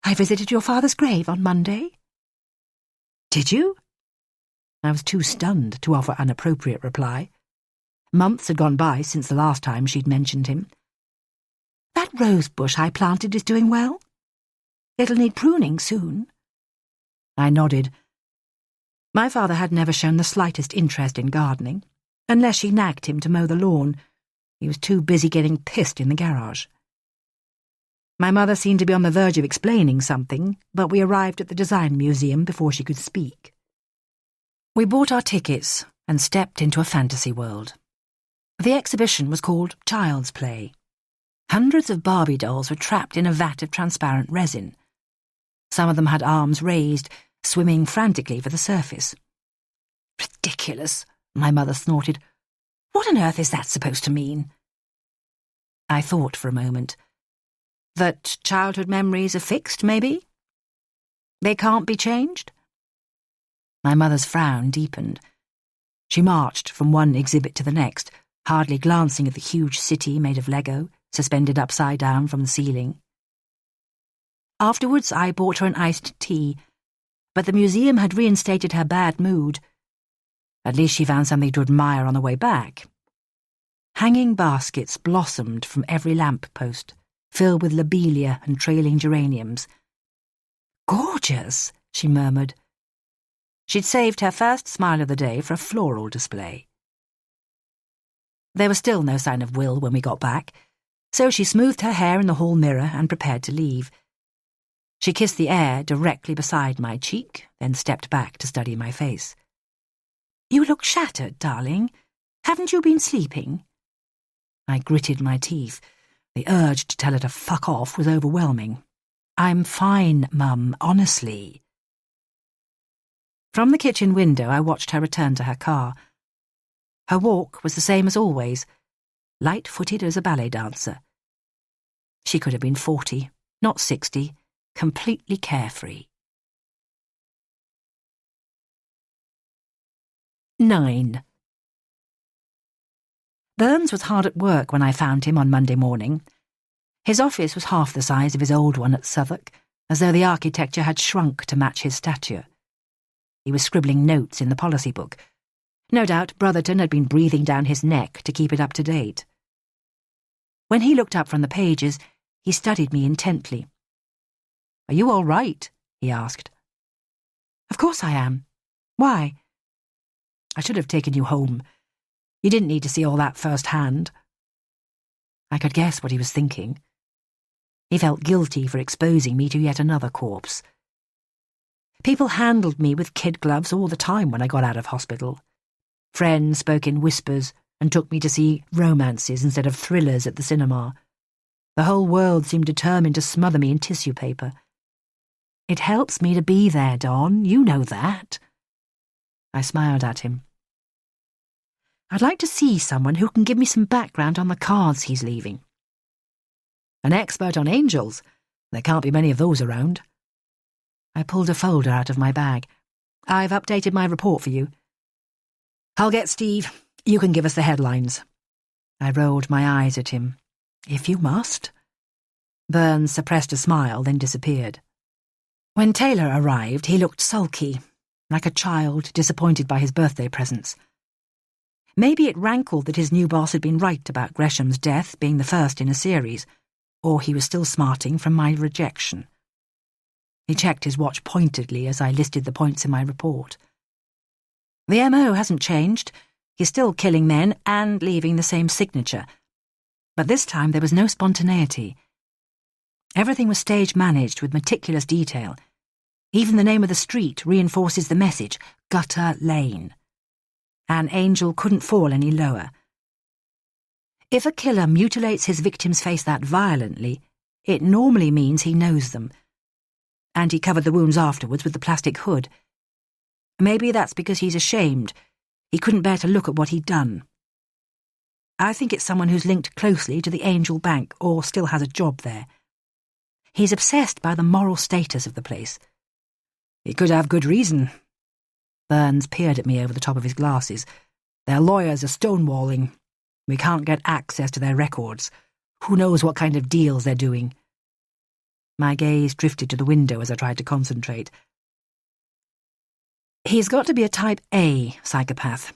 "I visited your father's grave on Monday." "Did you?" I was too stunned to offer an appropriate reply. Months had gone by since the last time she'd mentioned him. "That rose bush I planted is doing well? It'll need pruning soon. I nodded. My father had never shown the slightest interest in gardening, unless she nagged him to mow the lawn. He was too busy getting pissed in the garage. My mother seemed to be on the verge of explaining something, but we arrived at the Design Museum before she could speak. We bought our tickets and stepped into a fantasy world. The exhibition was called Child's Play. Hundreds of Barbie dolls were trapped in a vat of transparent resin. Some of them had arms raised, swimming frantically for the surface. "Ridiculous," my mother snorted. "What on earth is that supposed to mean?" I thought for a moment. That childhood memories are fixed, maybe? They can't be changed? My mother's frown deepened. She marched from one exhibit to the next, hardly glancing at the huge city made of Lego, suspended upside down from the ceiling. Afterwards, I bought her an iced tea, but the museum had reinstated her bad mood. At least she found something to admire on the way back. Hanging baskets blossomed from every lamp-post, filled with lobelia and trailing geraniums. "Gorgeous," she murmured. She'd saved her first smile of the day for a floral display. There was still no sign of Will when we got back, so she smoothed her hair in the hall mirror and prepared to leave. She kissed the air directly beside my cheek, then stepped back to study my face. "You look shattered, darling. Haven't you been sleeping?" I gritted my teeth. The urge to tell her to fuck off was overwhelming. "I'm fine, Mum, honestly." From the kitchen window, I watched her return to her car. Her walk was the same as always, light-footed as a ballet dancer. She could have been 40, not 60, completely carefree. 9. Burns was hard at work when I found him on Monday morning. His office was half the size of his old one at Southwark, as though the architecture had shrunk to match his stature. He was scribbling notes in the policy book. No doubt Brotherton had been breathing down his neck to keep it up to date. When he looked up from the pages, he studied me intently. "Are you all right?" he asked. "Of course I am. Why?" "I should have taken you home. You didn't need to see all that firsthand." I could guess what he was thinking. He felt guilty for exposing me to yet another corpse. People handled me with kid gloves all the time when I got out of hospital. Friends spoke in whispers and took me to see romances instead of thrillers at the cinema. The whole world seemed determined to smother me in tissue paper. "It helps me to be there, Don. You know that." I smiled at him. "I'd like to see someone who can give me some background on the cards he's leaving." "An expert on angels? There can't be many of those around." I pulled a folder out of my bag. "I've updated my report for you. I'll get Steve. You can give us the headlines." I rolled my eyes at him. "If you must." Burns suppressed a smile, then disappeared. When Taylor arrived, he looked sulky, like a child disappointed by his birthday presents. Maybe it rankled that his new boss had been right about Gresham's death being the first in a series, or he was still smarting from my rejection. He checked his watch pointedly as I listed the points in my report. The MO hasn't changed. He's still killing men and leaving the same signature. But this time there was no spontaneity. Everything was stage-managed with meticulous detail. Even the name of the street reinforces the message, Gutter Lane. An angel couldn't fall any lower. If a killer mutilates his victim's face that violently, it normally means he knows them. And he covered the wounds afterwards with the plastic hood. Maybe that's because he's ashamed. He couldn't bear to look at what he'd done. I think it's someone who's linked closely to the Angel Bank or still has a job there. He's obsessed by the moral status of the place. He could have good reason. Burns peered at me over the top of his glasses. Their lawyers are stonewalling. We can't get access to their records. Who knows what kind of deals they're doing? My gaze drifted to the window as I tried to concentrate. He's got to be a type A psychopath.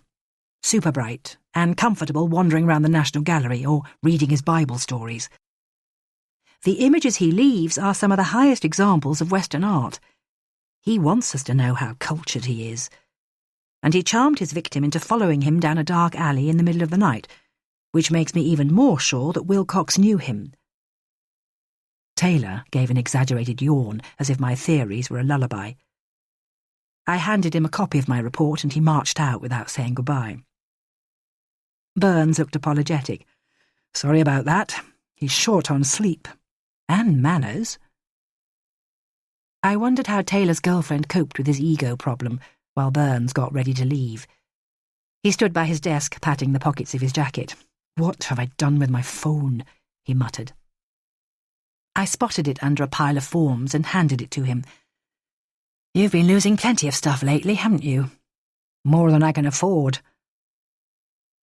Super bright and comfortable wandering around the National Gallery or reading his Bible stories. the images he leaves are some of the highest examples of Western art. He wants us to know how cultured he is. And he charmed his victim into following him down a dark alley in the middle of the night, which makes me even more sure that Wilcox knew him. Taylor gave an exaggerated yawn, as if my theories were a lullaby. I handed him a copy of my report and he marched out without saying goodbye. Burns looked apologetic. Sorry about that. He's short on sleep. And manners. I wondered how Taylor's girlfriend coped with his ego problem while Burns got ready to leave. He stood by his desk, patting the pockets of his jacket. What have I done with my phone? He muttered. I spotted it under a pile of forms and handed it to him. You've been losing plenty of stuff lately, haven't you? More than I can afford.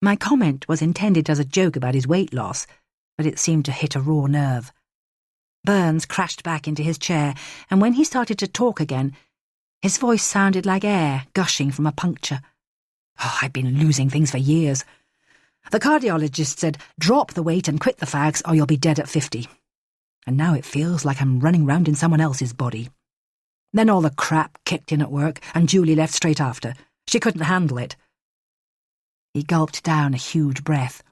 My comment was intended as a joke about his weight loss, but it seemed to hit a raw nerve. Burns crashed back into his chair, and when he started to talk again, his voice sounded like air gushing from a puncture. Oh, I've been losing things for years. The cardiologist said, drop the weight and quit the fags or you'll be dead at 50. And now it feels like I'm running round in someone else's body. Then all the crap kicked in at work, and Julie left straight after. She couldn't handle it. He gulped down a huge breath.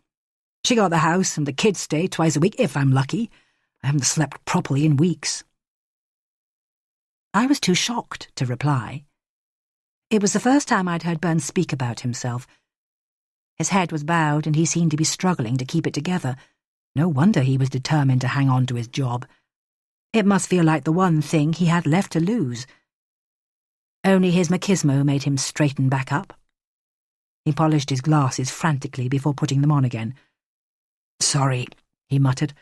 She got the house, and the kids stay twice a week, if I'm lucky. I haven't slept properly in weeks. I was too shocked to reply. It was the first time I'd heard Burns speak about himself. His head was bowed, and he seemed to be struggling to keep it together. No wonder he was determined to hang on to his job. It must feel like the one thing he had left to lose. Only his machismo made him straighten back up. He polished his glasses frantically before putting them on again. Sorry, he muttered.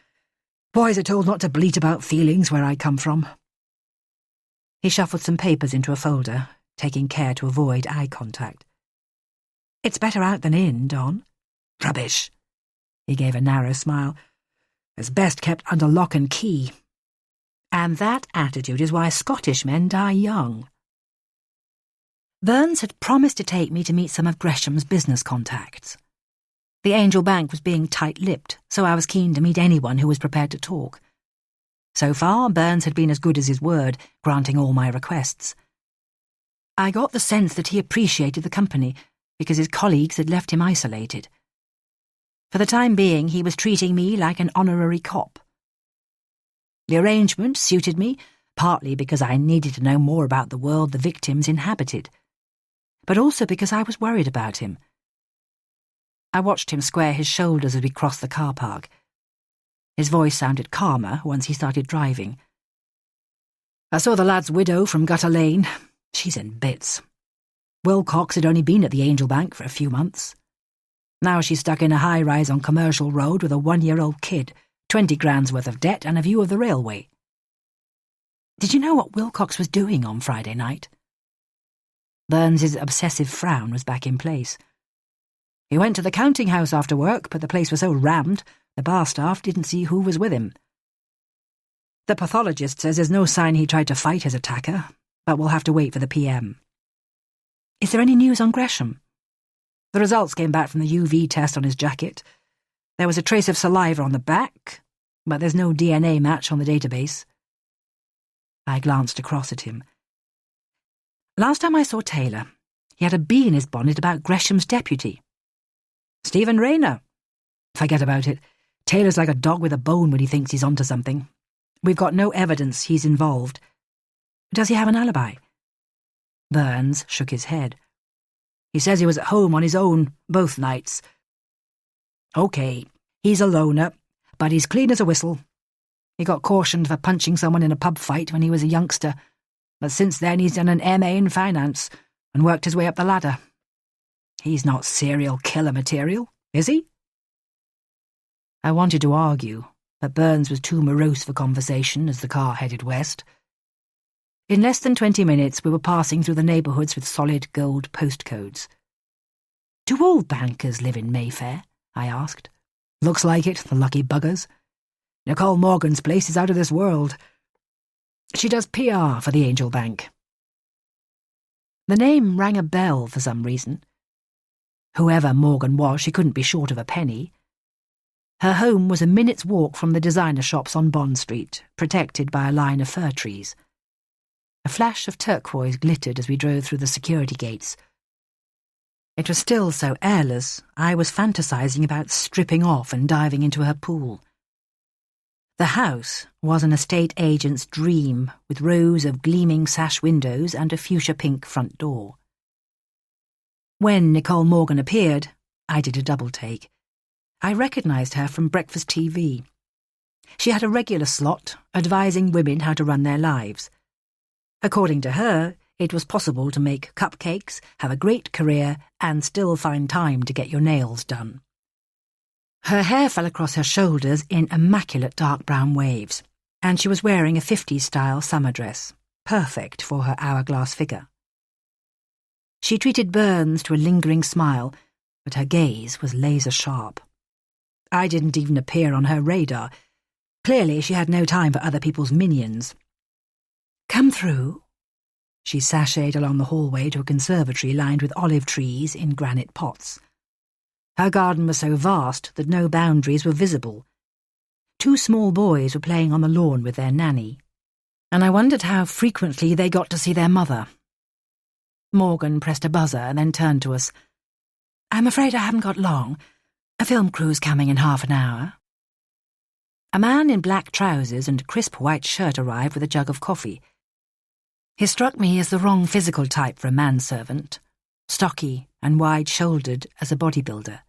Boys are told not to bleat about feelings where I come from. He shuffled some papers into a folder, taking care to avoid eye contact. It's better out than in, Don. Rubbish. He gave a narrow smile. It's best kept under lock and key. And that attitude is why Scottish men die young. Burns had promised to take me to meet some of Gresham's business contacts. The Angel Bank was being tight-lipped, so I was keen to meet anyone who was prepared to talk. So far, Burns had been as good as his word, granting all my requests. I got the sense that he appreciated the company, because his colleagues had left him isolated. For the time being, he was treating me like an honorary cop. The arrangement suited me, partly because I needed to know more about the world the victims inhabited, but also because I was worried about him. I watched him square his shoulders as we crossed the car park. His voice sounded calmer once he started driving. I saw the lad's widow from Gutter Lane. She's in bits. Wilcox had only been at the Angel Bank for a few months. Now she's stuck in a high-rise on Commercial Road with a 1-year-old kid, 20 grand's worth of debt and a view of the railway. Did you know what Wilcox was doing on Friday night? Burns's obsessive frown was back in place. He went to the counting house after work, but the place was so rammed, the bar staff didn't see who was with him. The pathologist says there's no sign he tried to fight his attacker, but we'll have to wait for the PM. Is there any news on Gresham? The results came back from the UV test on his jacket. There was a trace of saliva on the back, but there's no DNA match on the database. I glanced across at him. Last time I saw Taylor, he had a bee in his bonnet about Gresham's deputy. Stephen Rayner. Forget about it. Taylor's like a dog with a bone when he thinks he's onto something. We've got no evidence he's involved. Does he have an alibi? Burns shook his head. He says he was at home on his own both nights. OK, he's a loner, but he's clean as a whistle. He got cautioned for punching someone in a pub fight when he was a youngster, but since then he's done an MA in finance and worked his way up the ladder. He's not serial killer material, is he? I wanted to argue, but Burns was too morose for conversation as the car headed west. In less than 20 minutes we were passing through the neighbourhoods with solid gold postcodes. Do all bankers live in Mayfair? I asked. Looks like it, the lucky buggers. Nicole Morgan's place is out of this world. She does PR for the Angel Bank. The name rang a bell for some reason. Whoever Morgan was, she couldn't be short of a penny. Her home was a minute's walk from the designer shops on Bond Street, protected by a line of fir trees. A flash of turquoise glittered as we drove through the security gates. It was still so airless, I was fantasizing about stripping off and diving into her pool. The house was an estate agent's dream, with rows of gleaming sash windows and a fuchsia-pink front door. When Nicole Morgan appeared, I did a double-take. I recognized her from breakfast TV. She had a regular slot advising women how to run their lives. According to her, it was possible to make cupcakes, have a great career, and still find time to get your nails done. Her hair fell across her shoulders in immaculate dark brown waves, and she was wearing a 50s-style summer dress, perfect for her hourglass figure. She treated Burns to a lingering smile, but her gaze was laser-sharp. I didn't even appear on her radar. Clearly she had no time for other people's minions. "Come through." She sashayed along the hallway to a conservatory lined with olive trees in granite pots. Her garden was so vast that no boundaries were visible. 2 small boys were playing on the lawn with their nanny, and I wondered how frequently they got to see their mother. Morgan pressed a buzzer and then turned to us. "I'm afraid I haven't got long. A film crew's coming in half an hour." A man in black trousers and crisp white shirt arrived with a jug of coffee. He struck me as the wrong physical type for a manservant, stocky and wide-shouldered as a bodybuilder.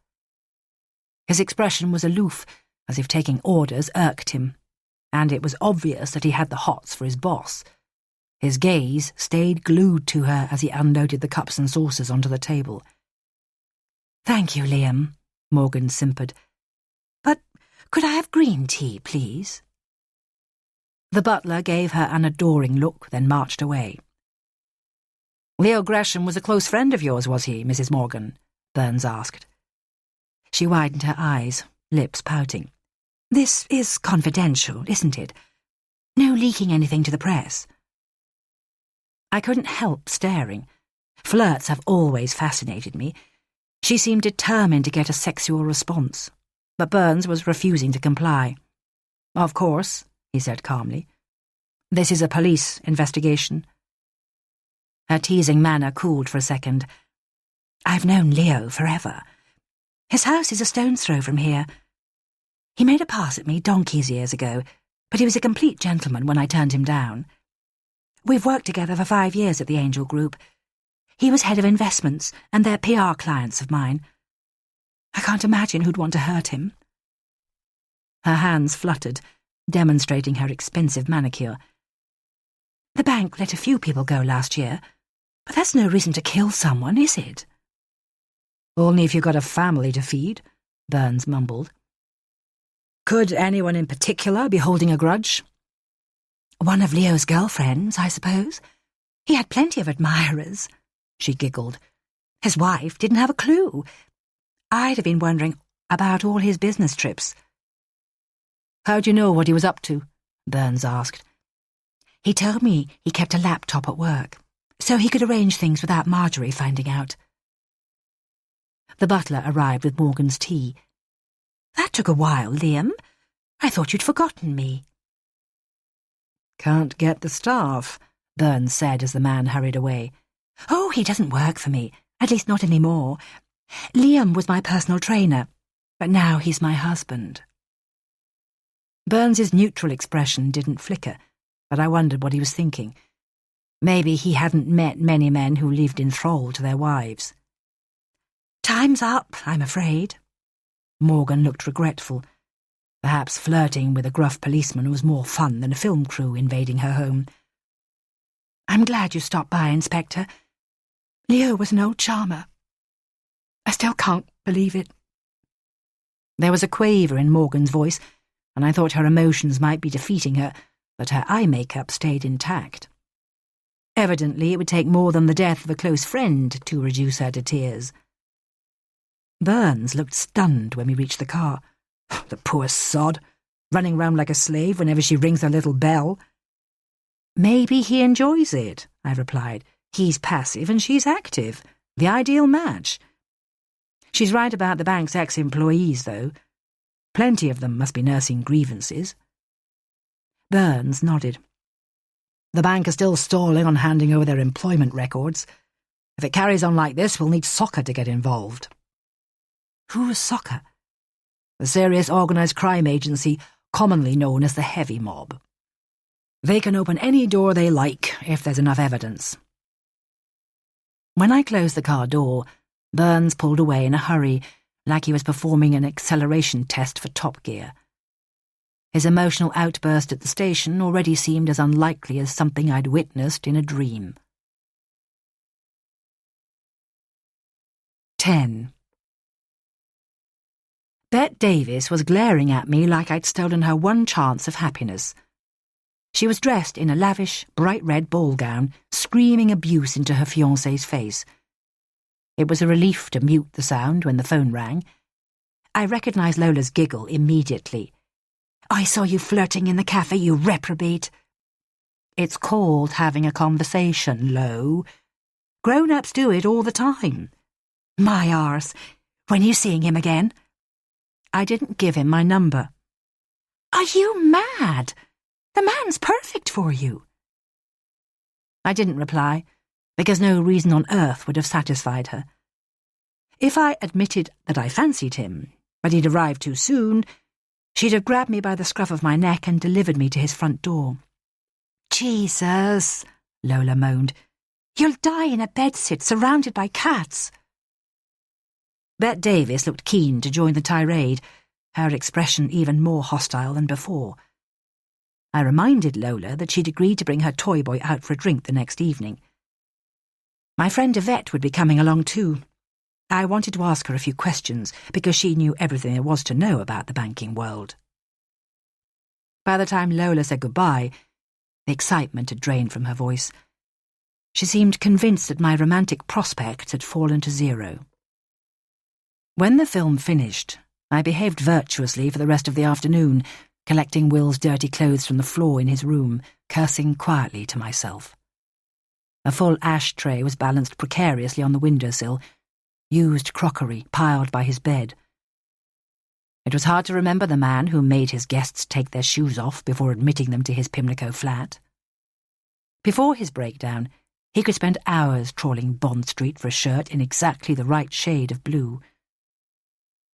His expression was aloof, as if taking orders irked him, and it was obvious that he had the hots for his boss. His gaze stayed glued to her as he unloaded the cups and saucers onto the table. "Thank you, Liam," Morgan simpered. "But could I have green tea, please?" The butler gave her an adoring look, then marched away. "Leo Gresham was a close friend of yours, was he, Mrs. Morgan?" Burns asked. She widened her eyes, lips pouting. "This is confidential, isn't it? No leaking anything to the press." I couldn't help staring. Flirts have always fascinated me. She seemed determined to get a sexual response, but Burns was refusing to comply. "Of course," he said calmly. "This is a police investigation." Her teasing manner cooled for a second. "I've known Leo forever. His house is a stone's throw from here. He made a pass at me donkey's years ago, but he was a complete gentleman when I turned him down. We've worked together for 5 years at the Angel Group. He was head of investments, and they're PR clients of mine. I can't imagine who'd want to hurt him." Her hands fluttered, demonstrating her expensive manicure. "The bank let a few people go last year, but that's no reason to kill someone, is it?" "Only if you've got a family to feed," Burns mumbled. "Could anyone in particular be holding a grudge?" "One of Leo's girlfriends, I suppose. He had plenty of admirers," she giggled. "His wife didn't have a clue. I'd have been wondering about all his business trips." "How do you know what he was up to?" Burns asked. "He told me he kept a laptop at work, so he could arrange things without Marjorie finding out." The butler arrived with Morgan's tea. "That took a while, Liam. I thought you'd forgotten me." "Can't get the staff," Burns said as the man hurried away. "Oh, he doesn't work for me, at least not anymore. Liam was my personal trainer, but now he's my husband." Burns's neutral expression didn't flicker, but I wondered what he was thinking. Maybe he hadn't met many men who lived in thrall to their wives. "Time's up, I'm afraid." Morgan looked regretful. Perhaps flirting with a gruff policeman was more fun than a film crew invading her home. "I'm glad you stopped by, Inspector. Leo was an old charmer. I still can't believe it." There was a quaver in Morgan's voice, and I thought her emotions might be defeating her, but her eye makeup stayed intact. Evidently it would take more than the death of a close friend to reduce her to tears. Burns looked stunned when we reached the car. "The poor sod, running round like a slave whenever she rings her little bell." "Maybe he enjoys it," I replied. "He's passive and she's active. The ideal match." "She's right about the bank's ex-employees, though. Plenty of them must be nursing grievances. Burns nodded. The bank is still stalling on handing over their employment records. If it carries on like this, we'll need soccer to get involved. Who is soccer? The serious organised crime agency commonly known as the Heavy Mob. They can open any door they like if there's enough evidence. When I closed the car door, Burns pulled away in a hurry, like he was performing an acceleration test for Top Gear. His emotional outburst at the station already seemed as unlikely as something I'd witnessed in a dream. 10. Bet Davis was glaring at me like I'd stolen her one chance of happiness. She was dressed in a lavish, bright red ball gown, screaming abuse into her fiancé's face. It was a relief to mute the sound when the phone rang. I recognised Lola's giggle immediately. "I saw you flirting in the cafe, you reprobate." "It's called having a conversation, Lo. Grown-ups do it all the time." "My arse. When are you seeing him again?" "I didn't give him my number." "Are you mad? The man's perfect for you." I didn't reply, because no reason on earth would have satisfied her. If I admitted that I fancied him, but he'd arrived too soon, she'd have grabbed me by the scruff of my neck and delivered me to his front door. "Jesus," Lola moaned. "You'll die in a bedsit surrounded by cats." Bet Davis looked keen to join the tirade, her expression even more hostile than before. I reminded Lola that she'd agreed to bring her toy boy out for a drink the next evening. My friend Yvette would be coming along too. I wanted to ask her a few questions, because she knew everything there was to know about the banking world. By the time Lola said goodbye, the excitement had drained from her voice. She seemed convinced that my romantic prospects had fallen to zero. When the film finished, I behaved virtuously for the rest of the afternoon, collecting Will's dirty clothes from the floor in his room, cursing quietly to myself. A full ashtray was balanced precariously on the windowsill, used crockery piled by his bed. It was hard to remember the man who made his guests take their shoes off before admitting them to his Pimlico flat. Before his breakdown, he could spend hours trawling Bond Street for a shirt in exactly the right shade of blue.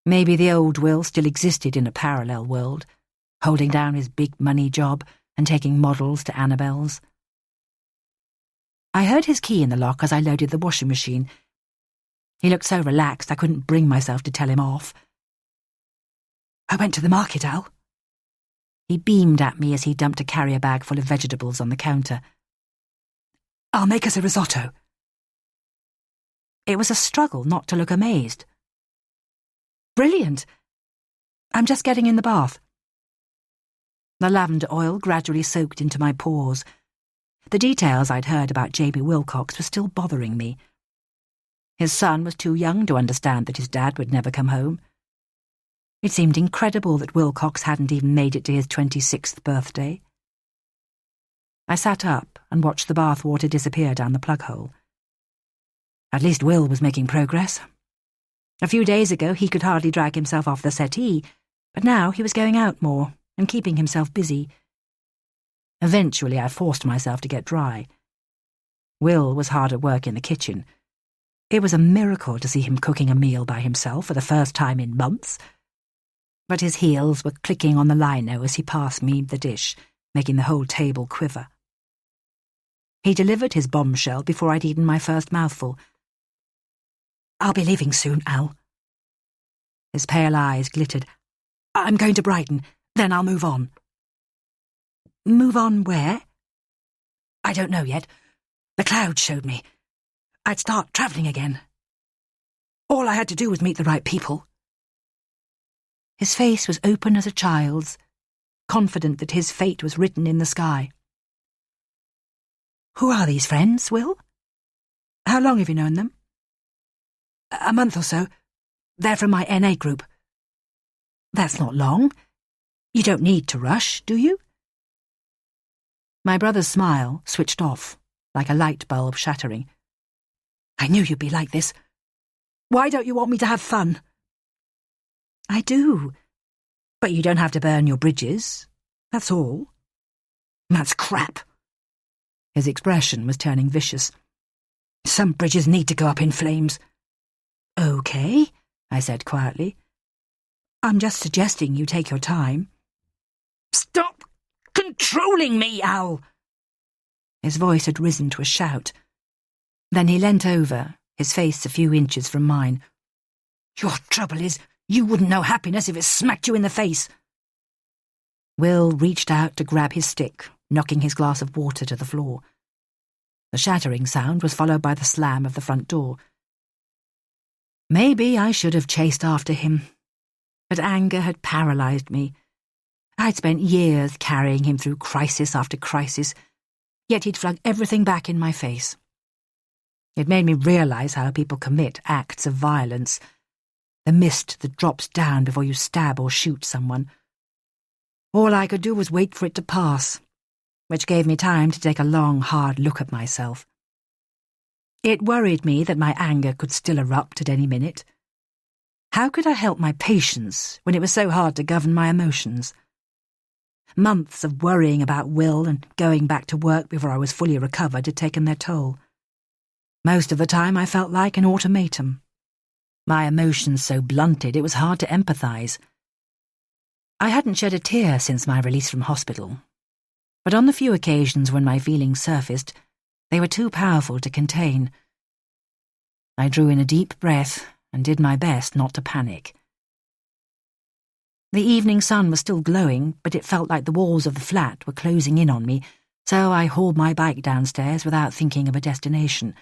Maybe the old Will still existed in a parallel world, holding down his big money job and taking models to Annabelle's. I heard his key in the lock as I loaded the washing machine. He looked so relaxed I couldn't bring myself to tell him off. "I went to the market, Al." He beamed at me as he dumped a carrier bag full of vegetables on the counter. "I'll make us a risotto." It was a struggle not to look amazed. "Brilliant. I'm just getting in the bath." The lavender oil gradually soaked into my pores. The details I'd heard about J.B. Wilcox were still bothering me. His son was too young to understand that his dad would never come home. It seemed incredible that Wilcox hadn't even made it to his 26th birthday. I sat up and watched the bath water disappear down the plug hole. At least Will was making progress. A few days ago he could hardly drag himself off the settee, but now he was going out more and keeping himself busy. Eventually I forced myself to get dry. Will was hard at work in the kitchen. It was a miracle to see him cooking a meal by himself for the first time in months. But his heels were clicking on the lino as he passed me the dish, making the whole table quiver. He delivered his bombshell before I'd eaten my first mouthful. "I'll be leaving soon, Al." His pale eyes glittered. "I'm going to Brighton, then I'll move on." "Move on where?" "I don't know yet. The clouds showed me. I'd start travelling again. All I had to do was meet the right people." His face was open as a child's, confident that his fate was written in the sky. "Who are these friends, Will? How long have you known them?" "A month or so. They're from my NA group." "That's not long. You don't need to rush, do you?" My brother's smile switched off, like a light bulb shattering. "I knew you'd be like this. Why don't you want me to have fun?" "I do. But you don't have to burn your bridges. That's all. That's crap. His expression was turning vicious. Some bridges need to go up in flames. Okay, I said quietly. I'm just suggesting you take your time. Stop controlling me, Al! His voice had risen to a shout. Then he leant over, his face a few inches from mine. Your trouble is, you wouldn't know happiness if it smacked you in the face. Will reached out to grab his stick, knocking his glass of water to the floor. The shattering sound was followed by the slam of the front door. Maybe I should have chased after him, but anger had paralysed me. I'd spent years carrying him through crisis after crisis, yet he'd flung everything back in my face. It made me realise how people commit acts of violence, the mist that drops down before you stab or shoot someone. All I could do was wait for it to pass, which gave me time to take a long, hard look at myself. It worried me that my anger could still erupt at any minute. How could I help my patience when it was so hard to govern my emotions? Months of worrying about Will and going back to work before I was fully recovered had taken their toll. Most of the time I felt like an automaton. My emotions so blunted it was hard to empathise. I hadn't shed a tear since my release from hospital, but on the few occasions when my feelings surfaced, they were too powerful to contain. I drew in a deep breath and did my best not to panic. The evening sun was still glowing, but it felt like the walls of the flat were closing in on me, so I hauled my bike downstairs without thinking of a destination.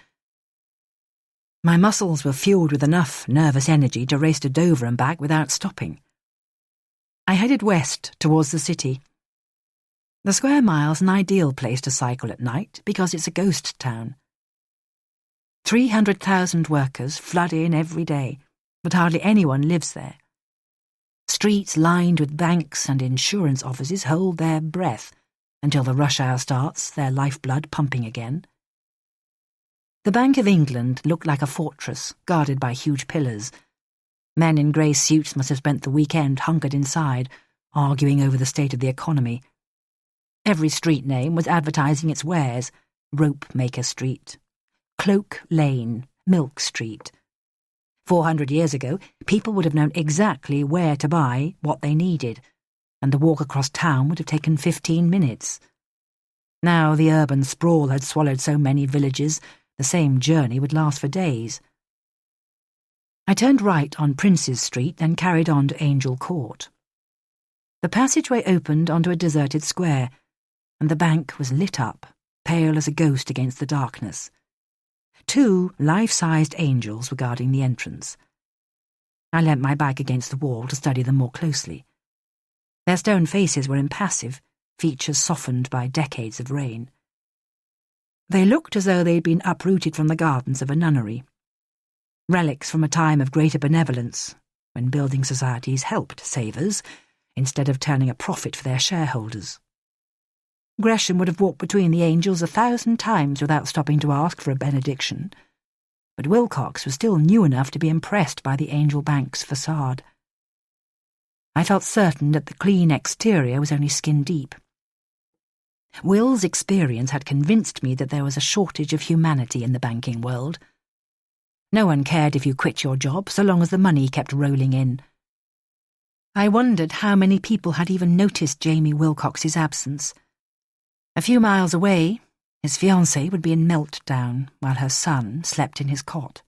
My muscles were fueled with enough nervous energy to race to Dover and back without stopping. I headed west towards the city. The square mile's an ideal place to cycle at night because it's a ghost town. 300,000 workers flood in every day, but hardly anyone lives there. Streets lined with banks and insurance offices hold their breath until the rush hour starts, their lifeblood pumping again. The Bank of England looked like a fortress guarded by huge pillars. Men in grey suits must have spent the weekend hunkered inside, arguing over the state of the economy. Every street name was advertising its wares: Ropemaker Street, Cloak Lane, Milk Street. 400 years ago, people would have known exactly where to buy what they needed, and the walk across town would have taken 15 minutes. Now the urban sprawl had swallowed so many villages, the same journey would last for days. I turned right on Princes Street, then carried on to Angel Court. The passageway opened onto a deserted square, and the bank was lit up, pale as a ghost against the darkness. 2 life-sized angels were guarding the entrance. I leant my back against the wall to study them more closely. Their stone faces were impassive, features softened by decades of rain. They looked as though they'd been uprooted from the gardens of a nunnery. Relics from a time of greater benevolence, when building societies helped savers, instead of turning a profit for their shareholders. Gresham would have walked between the angels 1,000 times without stopping to ask for a benediction, but Wilcox was still new enough to be impressed by the Angel Bank's facade. I felt certain that the clean exterior was only skin deep. Will's experience had convinced me that there was a shortage of humanity in the banking world. No one cared if you quit your job so long as the money kept rolling in. I wondered how many people had even noticed Jamie Wilcox's absence. A few miles away, his fiancée would be in meltdown while her son slept in his cot.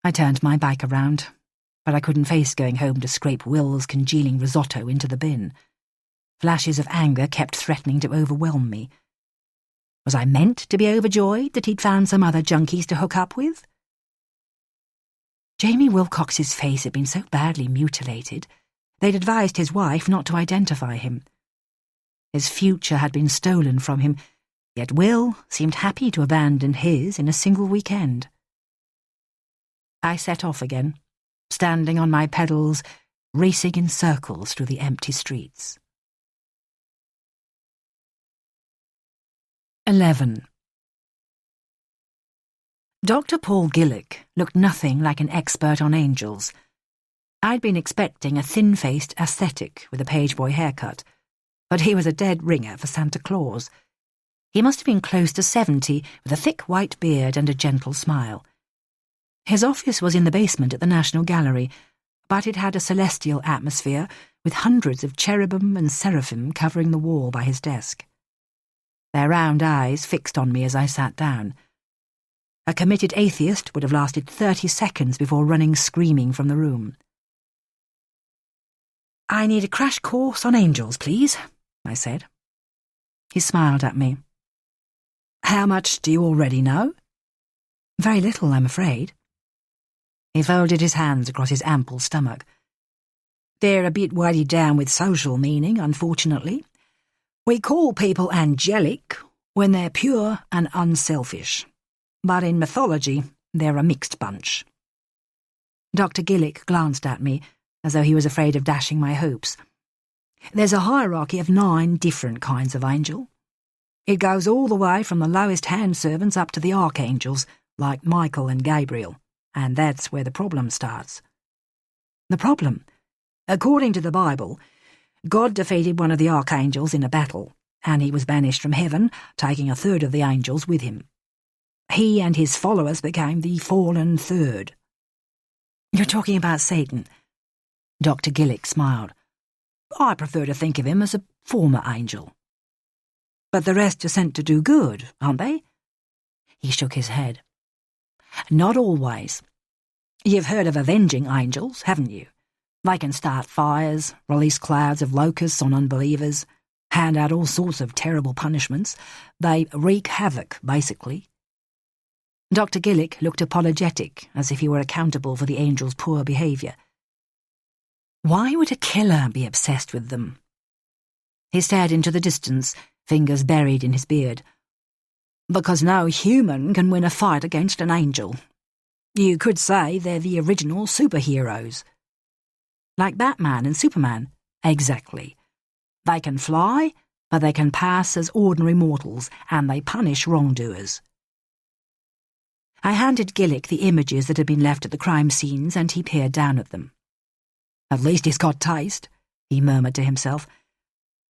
I turned my bike around, but I couldn't face going home to scrape Will's congealing risotto into the bin. Flashes of anger kept threatening to overwhelm me. Was I meant to be overjoyed that he'd found some other junkies to hook up with? Jamie Wilcox's face had been so badly mutilated, they'd advised his wife not to identify him. His future had been stolen from him, yet Will seemed happy to abandon his in a single weekend. I set off again, standing on my pedals, racing in circles through the empty streets. 11. Dr. Paul Gillick looked nothing like an expert on angels. I'd been expecting a thin-faced ascetic with a pageboy haircut, but he was a dead ringer for Santa Claus. He must have been close to 70, with a thick white beard and a gentle smile. His office was in the basement at the National Gallery, but it had a celestial atmosphere, with hundreds of cherubim and seraphim covering the wall by his desk. Their round eyes fixed on me as I sat down. A committed atheist would have lasted 30 seconds before running screaming from the room. "I need a crash course on angels, please," I said. He smiled at me. "How much do you already know?" "Very little, I'm afraid." He folded his hands across his ample stomach. "They're a bit weighted down with social meaning, unfortunately. We call people angelic when they're pure and unselfish. But in mythology, they're a mixed bunch." Dr. Gillick glanced at me, as though he was afraid of dashing my hopes. "There's a hierarchy of 9 different kinds of angel. It goes all the way from the lowest hand servants up to the archangels, like Michael and Gabriel, and that's where the problem starts." "The problem?" "According to the Bible, God defeated one of the archangels in a battle, and he was banished from heaven, taking a third of the angels with him. He and his followers became the fallen third." "You're talking about Satan?" Dr. Gillick smiled. "I prefer to think of him as a former angel." "But the rest are sent to do good, aren't they?" He shook his head. "Not always. You've heard of avenging angels, haven't you? They can start fires, release clouds of locusts on unbelievers, hand out all sorts of terrible punishments. They wreak havoc, basically." Dr. Gillick looked apologetic, as if he were accountable for the angels' poor behaviour. "Why would a killer be obsessed with them?" He stared into the distance, fingers buried in his beard. "Because no human can win a fight against an angel. You could say they're the original superheroes." "Like Batman and Superman?" "Exactly. They can fly, but they can pass as ordinary mortals, and they punish wrongdoers." I handed Gillick the images that had been left at the crime scenes, and he peered down at them. "At least he's got taste," he murmured to himself.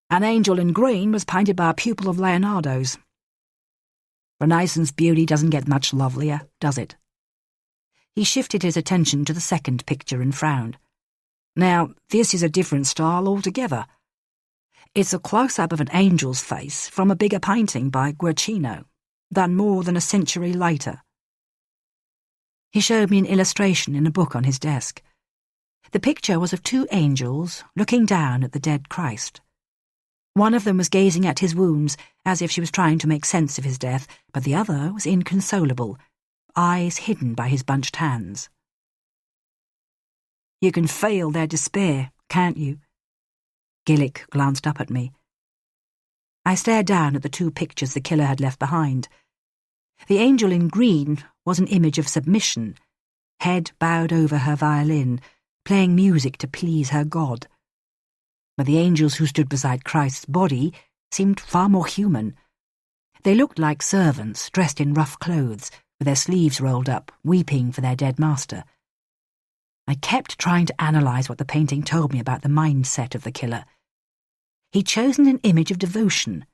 "An angel in green was painted by a pupil of Leonardo's. Renaissance beauty doesn't get much lovelier, does it?" He shifted his attention to the second picture and frowned. "Now, this is a different style altogether. It's a close-up of an angel's face from a bigger painting by Guercino, done more than a century later." He showed me an illustration in a book on his desk. The picture was of 2 angels looking down at the dead Christ. One of them was gazing at his wounds as if she was trying to make sense of his death, but the other was inconsolable, eyes hidden by his bunched hands. "You can feel their despair, can't you?" Gillick glanced up at me. I stared down at the 2 pictures the killer had left behind. The angel in green was an image of submission, head bowed over her violin, playing music to please her God. But the angels who stood beside Christ's body seemed far more human. They looked like servants dressed in rough clothes, with their sleeves rolled up, weeping for their dead master. I kept trying to analyse what the painting told me about the mindset of the killer. He'd chosen an image of devotion,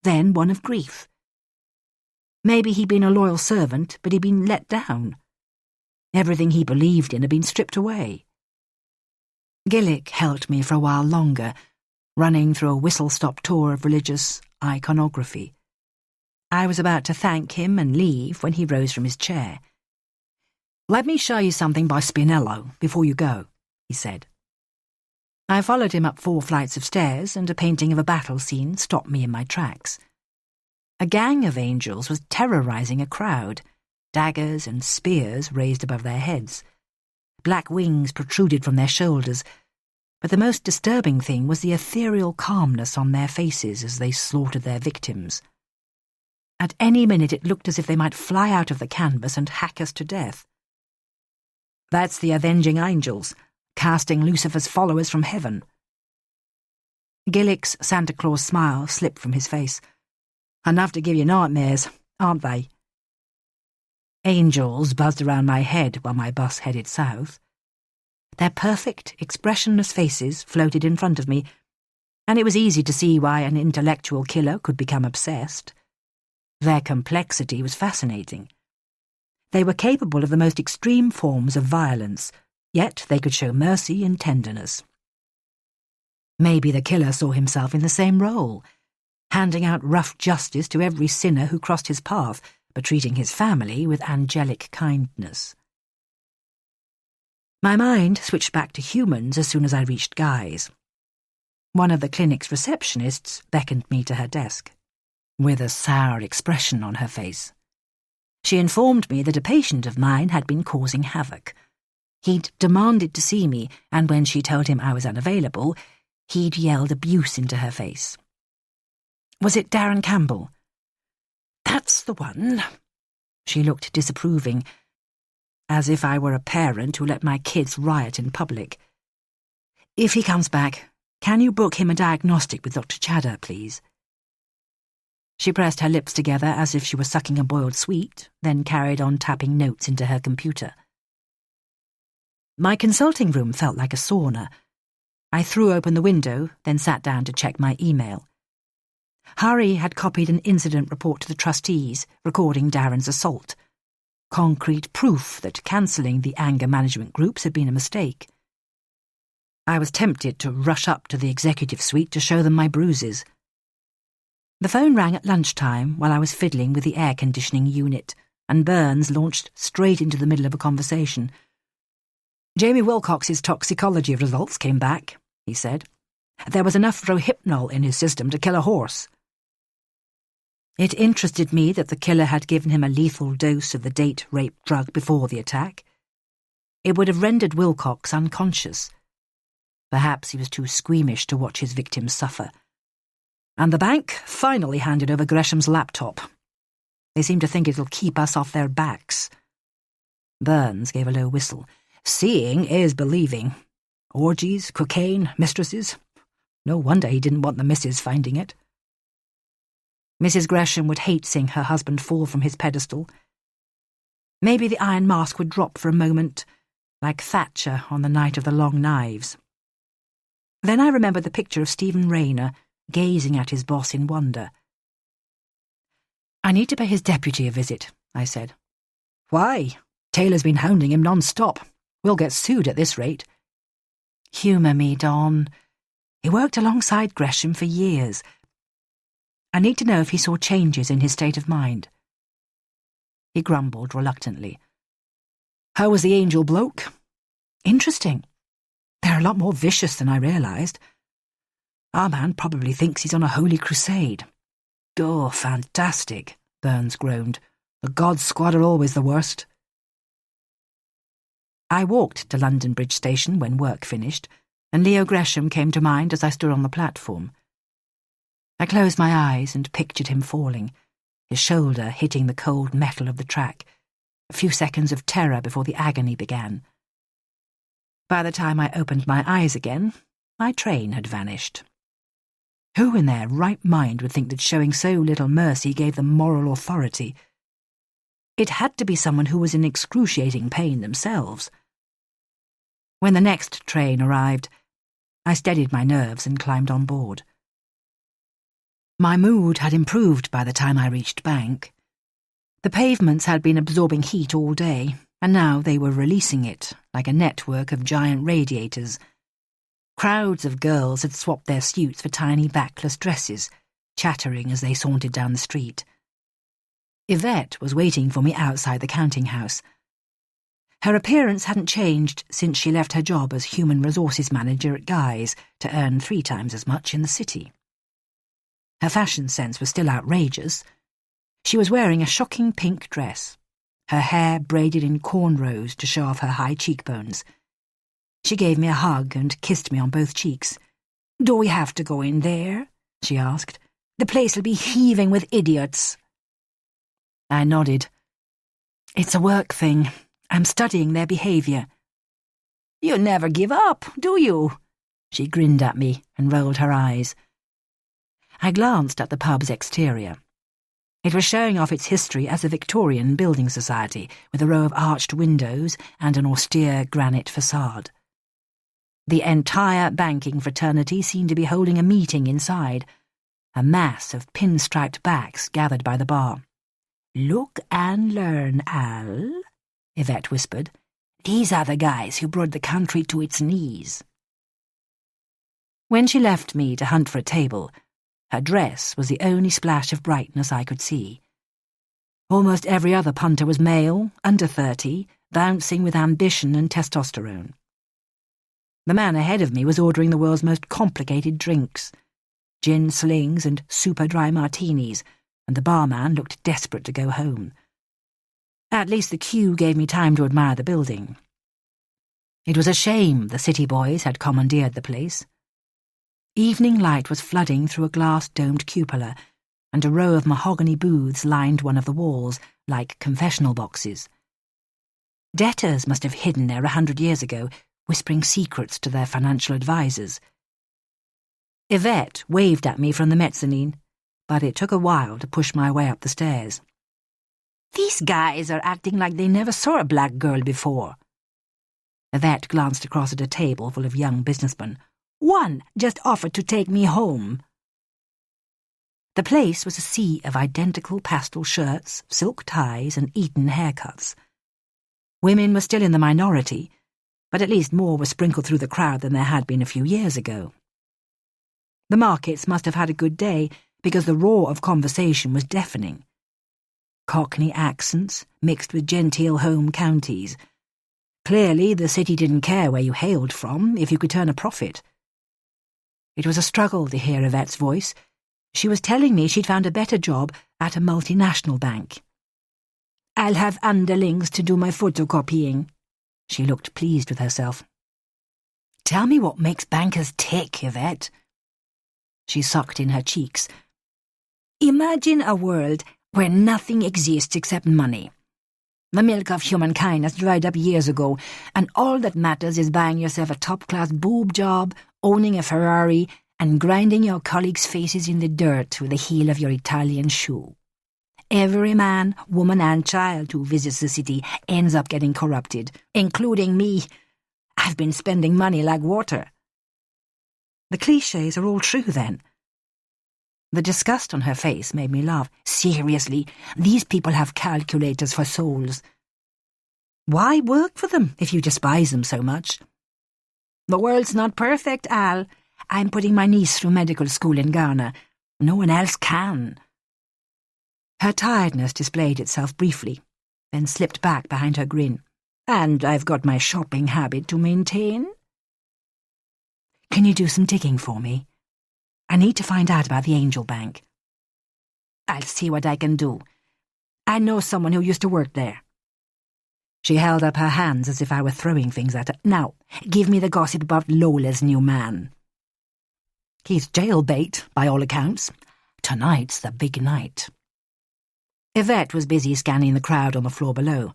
then one of grief. Maybe he'd been a loyal servant, but he'd been let down. Everything he believed in had been stripped away. Gillick helped me for a while longer, running through a whistle-stop tour of religious iconography. I was about to thank him and leave when he rose from his chair. "Let me show you something by Spinello before you go," he said. I followed him up 4 flights of stairs, and a painting of a battle scene stopped me in my tracks. A gang of angels was terrorising a crowd, daggers and spears raised above their heads. Black wings protruded from their shoulders, but the most disturbing thing was the ethereal calmness on their faces as they slaughtered their victims. At any minute it looked as if they might fly out of the canvas and hack us to death. "That's the avenging angels, casting Lucifer's followers from heaven." Gillick's Santa Claus smile slipped from his face. "Enough to give you nightmares, aren't they?" Angels buzzed around my head while my bus headed south. Their perfect, expressionless faces floated in front of me, and it was easy to see why an intellectual killer could become obsessed. Their complexity was fascinating. They were capable of the most extreme forms of violence, yet they could show mercy and tenderness. Maybe the killer saw himself in the same role, handing out rough justice to every sinner who crossed his path, but treating his family with angelic kindness. My mind switched back to humans as soon as I reached Guy's. One of the clinic's receptionists beckoned me to her desk, with a sour expression on her face. She informed me that a patient of mine had been causing havoc. He'd demanded to see me, and when she told him I was unavailable, he'd yelled abuse into her face. Was it Darren Campbell? That's the one. She looked disapproving, as if I were a parent who let my kids riot in public. If he comes back, can you book him a diagnostic with Dr. Chadder, please? She pressed her lips together as if she were sucking a boiled sweet, then carried on tapping notes into her computer. My consulting room felt like a sauna. I threw open the window, then sat down to check my email. Harry had copied an incident report to the trustees, recording Darren's assault. Concrete proof that cancelling the anger management groups had been a mistake. I was tempted to rush up to the executive suite to show them my bruises. The phone rang at lunchtime while I was fiddling with the air conditioning unit, and Burns launched straight into the middle of a conversation. Jamie Wilcox's toxicology results came back, he said. There was enough rohypnol in his system to kill a horse. It interested me that the killer had given him a lethal dose of the date-rape drug before the attack. It would have rendered Wilcox unconscious. Perhaps he was too squeamish to watch his victims suffer. And the bank finally handed over Gresham's laptop. They seem to think it'll keep us off their backs. Burns gave a low whistle. Seeing is believing. Orgies, cocaine, mistresses. No wonder he didn't want the missus finding it. Mrs. Gresham would hate seeing her husband fall from his pedestal. Maybe the iron mask would drop for a moment, like Thatcher on the night of the long knives. Then I remembered the picture of Stephen Rayner, gazing at his boss in wonder. I need to pay his deputy a visit, I said. Why? Taylor's been hounding him non-stop. We'll get sued at this rate. Humour me, Don. He worked alongside Gresham for years. I need to know if he saw changes in his state of mind. He grumbled reluctantly. How was the angel bloke? Interesting. They're a lot more vicious than I realised. Our man probably thinks he's on a holy crusade. Oh, fantastic, Burns groaned. The God Squad are always the worst. I walked to London Bridge Station when work finished, and Leo Gresham came to mind as I stood on the platform. I closed my eyes and pictured him falling, his shoulder hitting the cold metal of the track, a few seconds of terror before the agony began. By the time I opened my eyes again, my train had vanished. Who in their right mind would think that showing so little mercy gave them moral authority? It had to be someone who was in excruciating pain themselves. When the next train arrived, I steadied my nerves and climbed on board. My mood had improved by the time I reached Bank. The pavements had been absorbing heat all day, and now they were releasing it like a network of giant radiators. Crowds of girls had swapped their suits for tiny backless dresses, chattering as they sauntered down the street. Yvette was waiting for me outside the counting house. Her appearance hadn't changed since she left her job as human resources manager at Guy's to earn 3 times as much in the city. Her fashion sense was still outrageous. She was wearing a shocking pink dress, her hair braided in cornrows to show off her high cheekbones. She gave me a hug and kissed me on both cheeks. "Do we have to go in there?" she asked. "The place'll be heaving with idiots." I nodded. "It's a work thing. I'm studying their behaviour." "You never give up, do you?" She grinned at me and rolled her eyes. I glanced at the pub's exterior. It was showing off its history as a Victorian building society with a row of arched windows and an austere granite facade. The entire banking fraternity seemed to be holding a meeting inside, a mass of pinstriped backs gathered by the bar. "Look and learn, Al," Yvette whispered. "These are the guys who brought the country to its knees." When she left me to hunt for a table, her dress was the only splash of brightness I could see. Almost every other punter was male, under 30, bouncing with ambition and testosterone. The man ahead of me was ordering the world's most complicated drinks, gin slings and super dry martinis, and the barman looked desperate to go home. At least the queue gave me time to admire the building. It was a shame the city boys had commandeered the place. Evening light was flooding through a glass-domed cupola, and a row of mahogany booths lined one of the walls, like confessional boxes. Debtors must have hidden there 100 years ago, whispering secrets to their financial advisors. Yvette waved at me from the mezzanine, but it took a while to push my way up the stairs. "These guys are acting like they never saw a black girl before." Yvette glanced across at a table full of young businessmen. "One just offered to take me home." The place was a sea of identical pastel shirts, silk ties, and Eton haircuts. Women were still in the minority, but at least more were sprinkled through the crowd than there had been a few years ago. The markets must have had a good day, because the roar of conversation was deafening. Cockney accents mixed with genteel home counties. Clearly, the city didn't care where you hailed from if you could turn a profit. It was a struggle to hear Yvette's voice. She was telling me she'd found a better job at a multinational bank. "I'll have underlings to do my photocopying." She looked pleased with herself. "Tell me what makes bankers tick, Yvette." She sucked in her cheeks. "Imagine a world where nothing exists except money. The milk of humankind has dried up years ago, and all that matters is buying yourself a top-class boob job, owning a Ferrari, and grinding your colleagues' faces in the dirt with the heel of your Italian shoe. Every man, woman, and child who visits the city ends up getting corrupted, including me. I've been spending money like water." The clichés are all true, then. The disgust on her face made me laugh. "Seriously, these people have calculators for souls. Why work for them if you despise them so much?" "The world's not perfect, Al. I'm putting my niece through medical school in Ghana. No one else can." Her tiredness displayed itself briefly, then slipped back behind her grin. "And I've got my shopping habit to maintain." "Can you do some digging for me? I need to find out about the Angel Bank." "I'll see what I can do. I know someone who used to work there." She held up her hands as if I were throwing things at her. "Now, give me the gossip about Lola's new man." "He's jailbait, by all accounts. Tonight's the big night." Yvette was busy scanning the crowd on the floor below.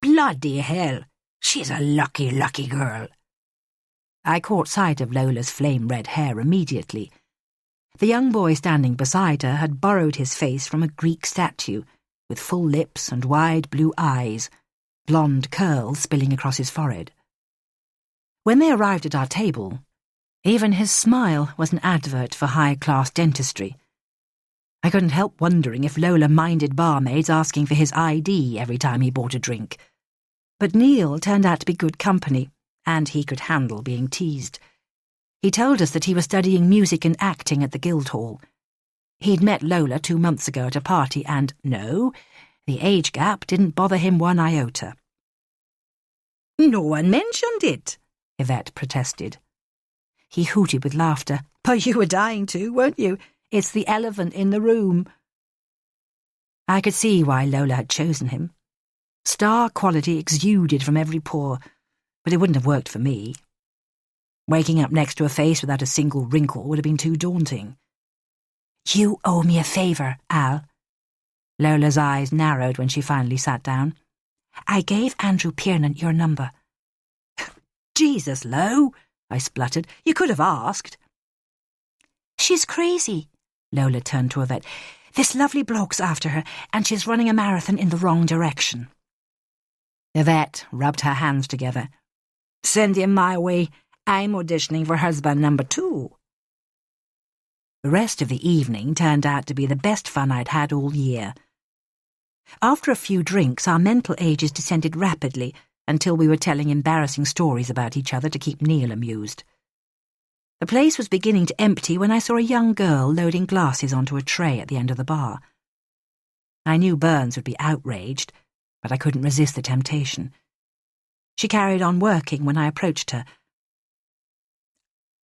"Bloody hell! She's a lucky, lucky girl." I caught sight of Lola's flame-red hair immediately. The young boy standing beside her had borrowed his face from a Greek statue, with full lips and wide blue eyes, blonde curls spilling across his forehead. When they arrived at our table, even his smile was an advert for high-class dentistry. I couldn't help wondering if Lola minded barmaids asking for his ID every time he bought a drink. But Neil turned out to be good company, and he could handle being teased. He told us that he was studying music and acting at the Guildhall. He'd met Lola 2 months ago at a party, and no, the age gap didn't bother him one iota. "No one mentioned it," Yvette protested. He hooted with laughter. "But you were dying to, weren't you? It's the elephant in the room." I could see why Lola had chosen him. Star quality exuded from every pore, but it wouldn't have worked for me. Waking up next to a face without a single wrinkle would have been too daunting. "You owe me a favour, Al." Lola's eyes narrowed when she finally sat down. "I gave Andrew Piernan your number." "Jesus, Lo," I spluttered. "You could have asked." "She's crazy." Lola turned to Yvette. "This lovely bloke's after her, and she's running a marathon in the wrong direction." Yvette rubbed her hands together. "Send him my way. I'm auditioning for husband number 2. The rest of the evening turned out to be the best fun I'd had all year. After a few drinks, our mental ages descended rapidly until we were telling embarrassing stories about each other to keep Neil amused. The place was beginning to empty when I saw a young girl loading glasses onto a tray at the end of the bar. I knew Burns would be outraged, but I couldn't resist the temptation. She carried on working when I approached her.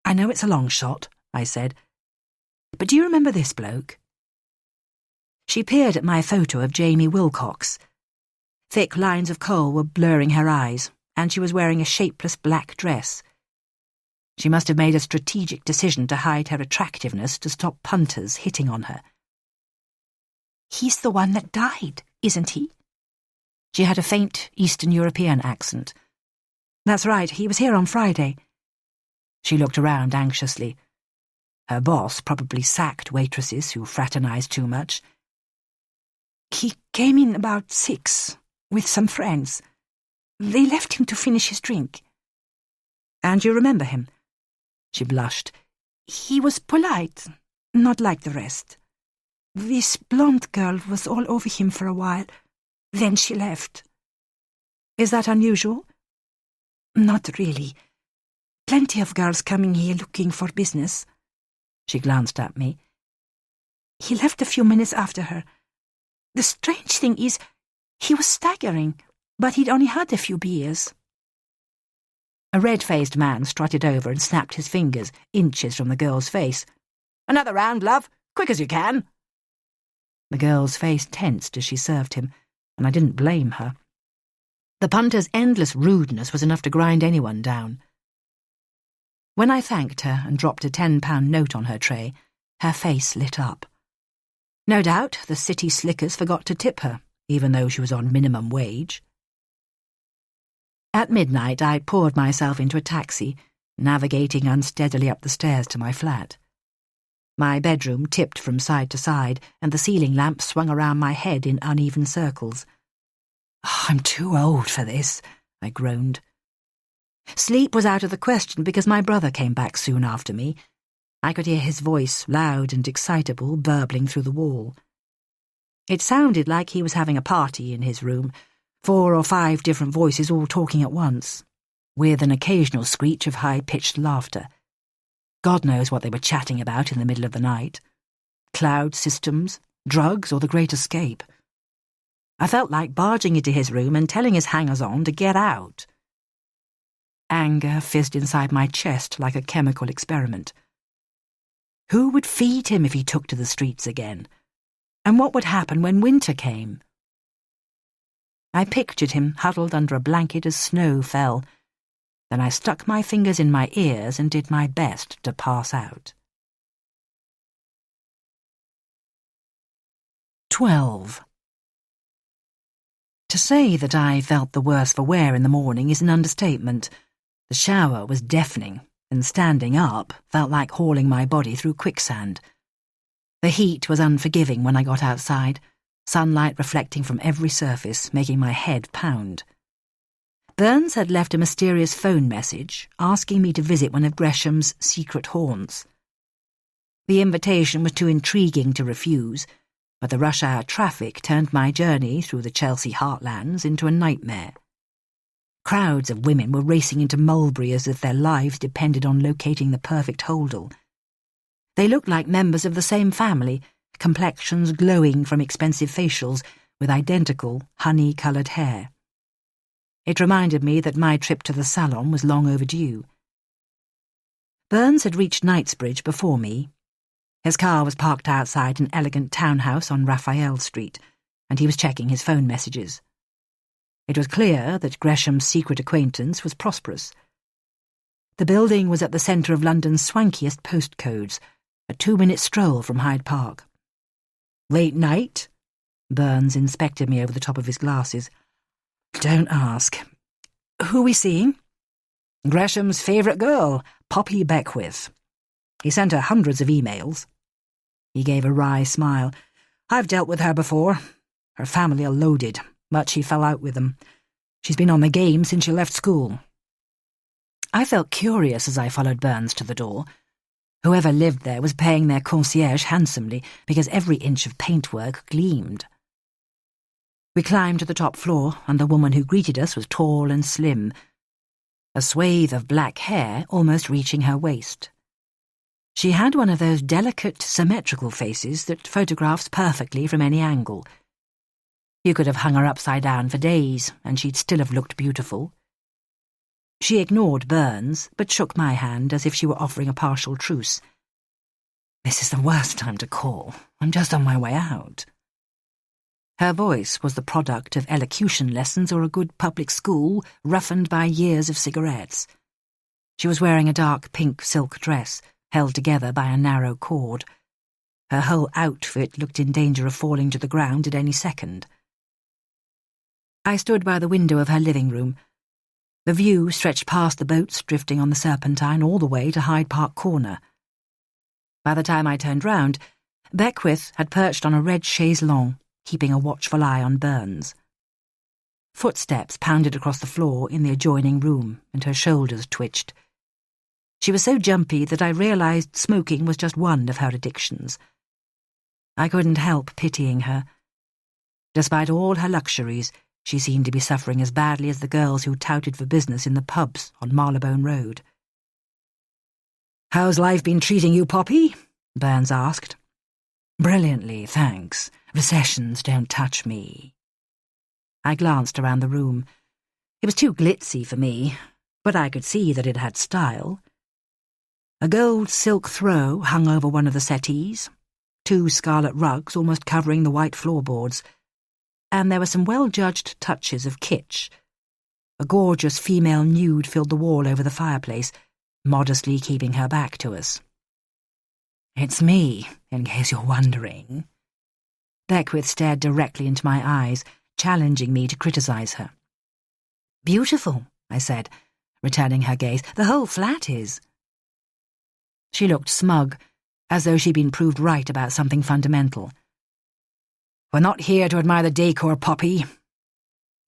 "I know it's a long shot," I said, "but do you remember this bloke?" She peered at my photo of Jamie Wilcox. Thick lines of coal were blurring her eyes, and she was wearing a shapeless black dress. She must have made a strategic decision to hide her attractiveness to stop punters hitting on her. "He's the one that died, isn't he?" She had a faint Eastern European accent. "That's right, he was here on Friday." She looked around anxiously. Her boss probably sacked waitresses who fraternized too much. "He came in about 6, with some friends. They left him to finish his drink." "And you remember him?" She blushed. "He was polite, not like the rest. This blonde girl was all over him for a while, then she left." "Is that unusual?" "Not really. Plenty of girls coming here looking for business." She glanced at me. "He left a few minutes after her. The strange thing is, he was staggering, but he'd only had a few beers." A red-faced man strutted over and snapped his fingers inches from the girl's face. "Another round, love, quick as you can." The girl's face tensed as she served him, and I didn't blame her. The punter's endless rudeness was enough to grind anyone down. When I thanked her and dropped a £10 note on her tray, her face lit up. No doubt the city slickers forgot to tip her, even though she was on minimum wage. At midnight I poured myself into a taxi, navigating unsteadily up the stairs to my flat. My bedroom tipped from side to side, and the ceiling lamp swung around my head in uneven circles. "Oh, I'm too old for this," I groaned. Sleep was out of the question because my brother came back soon after me. I could hear his voice, loud and excitable, burbling through the wall. It sounded like he was having a party in his room, 4 or 5 different voices all talking at once, with an occasional screech of high-pitched laughter. God knows what they were chatting about in the middle of the night. Cloud systems, drugs, or the Great Escape. I felt like barging into his room and telling his hangers-on to get out. Anger fizzed inside my chest like a chemical experiment. Who would feed him if he took to the streets again? And what would happen when winter came? I pictured him huddled under a blanket as snow fell. Then I stuck my fingers in my ears and did my best to pass out. 12. To say that I felt the worse for wear in the morning is an understatement. The shower was deafening, and standing up felt like hauling my body through quicksand. The heat was unforgiving when I got outside, sunlight reflecting from every surface, making my head pound. Burns had left a mysterious phone message asking me to visit one of Gresham's secret haunts. The invitation was too intriguing to refuse, but the rush-hour traffic turned my journey through the Chelsea heartlands into a nightmare. Crowds of women were racing into Mulberry as if their lives depended on locating the perfect holdall. They looked like members of the same family, complexions glowing from expensive facials with identical honey-coloured hair. It reminded me that my trip to the salon was long overdue. Burns had reached Knightsbridge before me. His car was parked outside an elegant townhouse on Raphael Street, and he was checking his phone messages. It was clear that Gresham's secret acquaintance was prosperous. The building was at the centre of London's swankiest postcodes, a 2-minute stroll from Hyde Park. "Late night?" Burns inspected me over the top of his glasses. "Don't ask. Who are we seeing?" "Gresham's favourite girl, Poppy Beckwith. He sent her hundreds of emails." He gave a wry smile. "I've dealt with her before. Her family are loaded. Much he fell out with them. She's been on the game since she left school." I felt curious as I followed Burns to the door. Whoever lived there was paying their concierge handsomely because every inch of paintwork gleamed. We climbed to the top floor, and the woman who greeted us was tall and slim, a swathe of black hair almost reaching her waist. She had one of those delicate, symmetrical faces that photographs perfectly from any angle. You could have hung her upside down for days, and she'd still have looked beautiful. She ignored Burns, but shook my hand as if she were offering a partial truce. "This is the worst time to call. I'm just on my way out." Her voice was the product of elocution lessons or a good public school roughened by years of cigarettes. She was wearing a dark pink silk dress, held together by a narrow cord. Her whole outfit looked in danger of falling to the ground at any second. I stood by the window of her living room. The view stretched past the boats drifting on the Serpentine all the way to Hyde Park Corner. By the time I turned round, Beckwith had perched on a red chaise longue, keeping a watchful eye on Burns. Footsteps pounded across the floor in the adjoining room, and her shoulders twitched. She was so jumpy that I realised smoking was just one of her addictions. I couldn't help pitying her. Despite all her luxuries, she seemed to be suffering as badly as the girls who touted for business in the pubs on Marylebone Road. "How's life been treating you, Poppy?" Burns asked. "Brilliantly, thanks. Recessions don't touch me." I glanced around the room. It was too glitzy for me, but I could see that it had style. A gold silk throw hung over one of the settees, 2 scarlet rugs almost covering the white floorboards, and there were some well-judged touches of kitsch. A gorgeous female nude filled the wall over the fireplace, modestly keeping her back to us. "It's me, in case you're wondering." Beckwith stared directly into my eyes, challenging me to criticize her. "Beautiful," I said, returning her gaze. "The whole flat is." She looked smug, as though she'd been proved right about something fundamental. "We're not here to admire the decor, Poppy."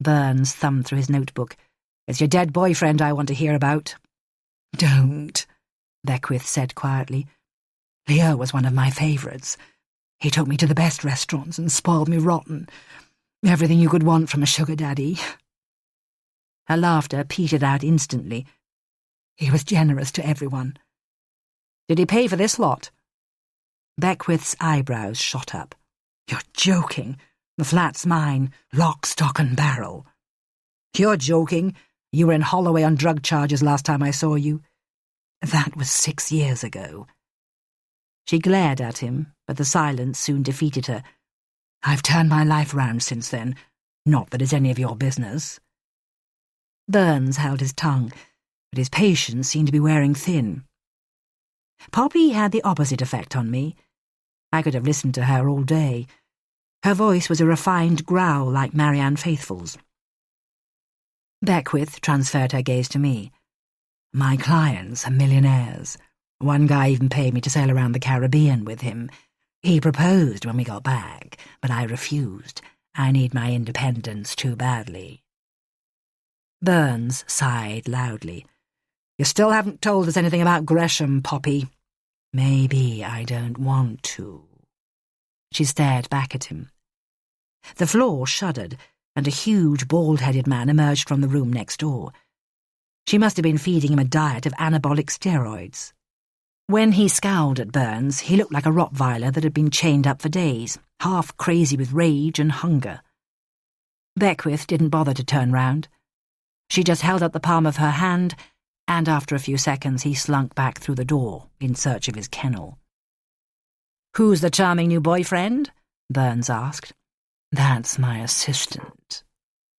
Burns thumbed through his notebook. "It's your dead boyfriend I want to hear about." "Don't," Beckwith said quietly. "Leo was one of my favourites. He took me to the best restaurants and spoiled me rotten. Everything you could want from a sugar daddy." Her laughter petered out instantly. "He was generous to everyone." "Did he pay for this lot?" Beckwith's eyebrows shot up. "You're joking. The flat's mine, lock, stock and barrel." "You're joking. You were in Holloway on drug charges last time I saw you." "That was 6 years ago." She glared at him, but the silence soon defeated her. "I've turned my life round since then. Not that it's any of your business." Burns held his tongue, but his patience seemed to be wearing thin. Poppy had the opposite effect on me. I could have listened to her all day. Her voice was a refined growl like Marianne Faithfull's. Beckwith transferred her gaze to me. "My clients are millionaires. One guy even paid me to sail around the Caribbean with him. He proposed when we got back, but I refused. I need my independence too badly." Burns sighed loudly. "You still haven't told us anything about Gresham, Poppy." "Maybe I don't want to." She stared back at him. The floor shuddered, and a huge, bald-headed man emerged from the room next door. She must have been feeding him a diet of anabolic steroids. When he scowled at Burns, he looked like a Rottweiler that had been chained up for days, half crazy with rage and hunger. Beckwith didn't bother to turn round. She just held up the palm of her hand, and after a few seconds he slunk back through the door in search of his kennel. "Who's the charming new boyfriend?" Burns asked. "That's my assistant."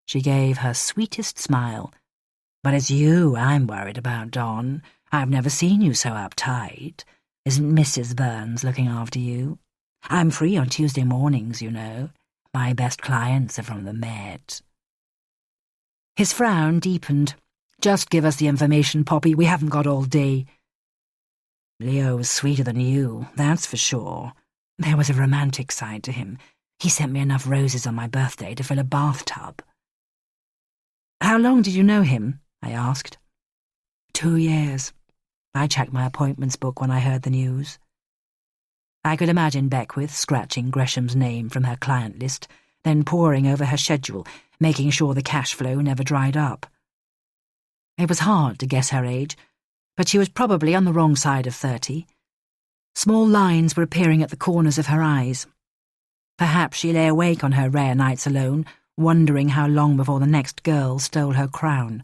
She gave her sweetest smile. "But it's you I'm worried about, Don. I've never seen you so uptight. Isn't Mrs. Burns looking after you? I'm free on Tuesday mornings, you know. My best clients are from the Met." His frown deepened. "Just give us the information, Poppy. We haven't got all day." "Leo was sweeter than you, that's for sure. There was a romantic side to him. He sent me enough roses on my birthday to fill a bathtub." "How long did you know him?" I asked. 2 years. I checked my appointments book when I heard the news. I could imagine Beckwith scratching Gresham's name from her client list, then poring over her schedule, making sure the cash flow never dried up. It was hard to guess her age, but she was probably on the wrong side of 30. Small lines were appearing at the corners of her eyes. Perhaps she lay awake on her rare nights alone, wondering how long before the next girl stole her crown.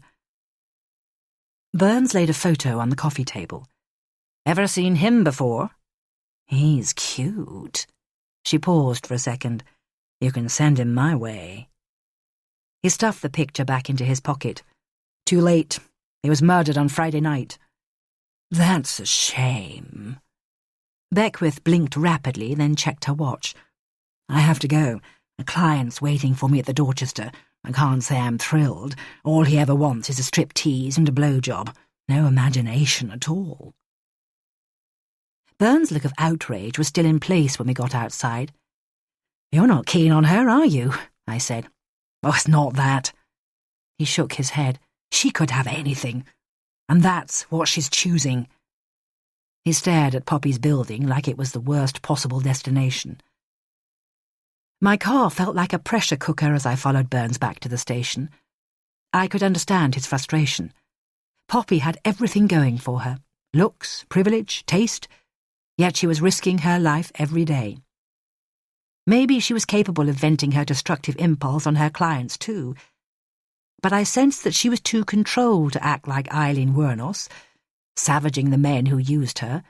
Burns laid a photo on the coffee table. "Ever seen him before?" "He's cute." She paused for a second. "You can send him my way." He stuffed the picture back into his pocket. "Too late. He was murdered on Friday night." "That's a shame." Beckwith blinked rapidly, then checked her watch. "I have to go. A client's waiting for me at the Dorchester. I can't say I'm thrilled. All he ever wants is a striptease and a blowjob. No imagination at all." Burns' look of outrage was still in place when we got outside. "You're not keen on her, are you?" I said. "Oh, it's not that." He shook his head. "She could have anything. And that's what she's choosing." He stared at Poppy's building like it was the worst possible destination. My car felt like a pressure cooker as I followed Burns back to the station. I could understand his frustration. Poppy had everything going for her. Looks, privilege, taste. Yet she was risking her life every day. Maybe she was capable of venting her destructive impulse on her clients too. But I sensed that she was too controlled to act like Eileen Wuornos, savaging the men who used her.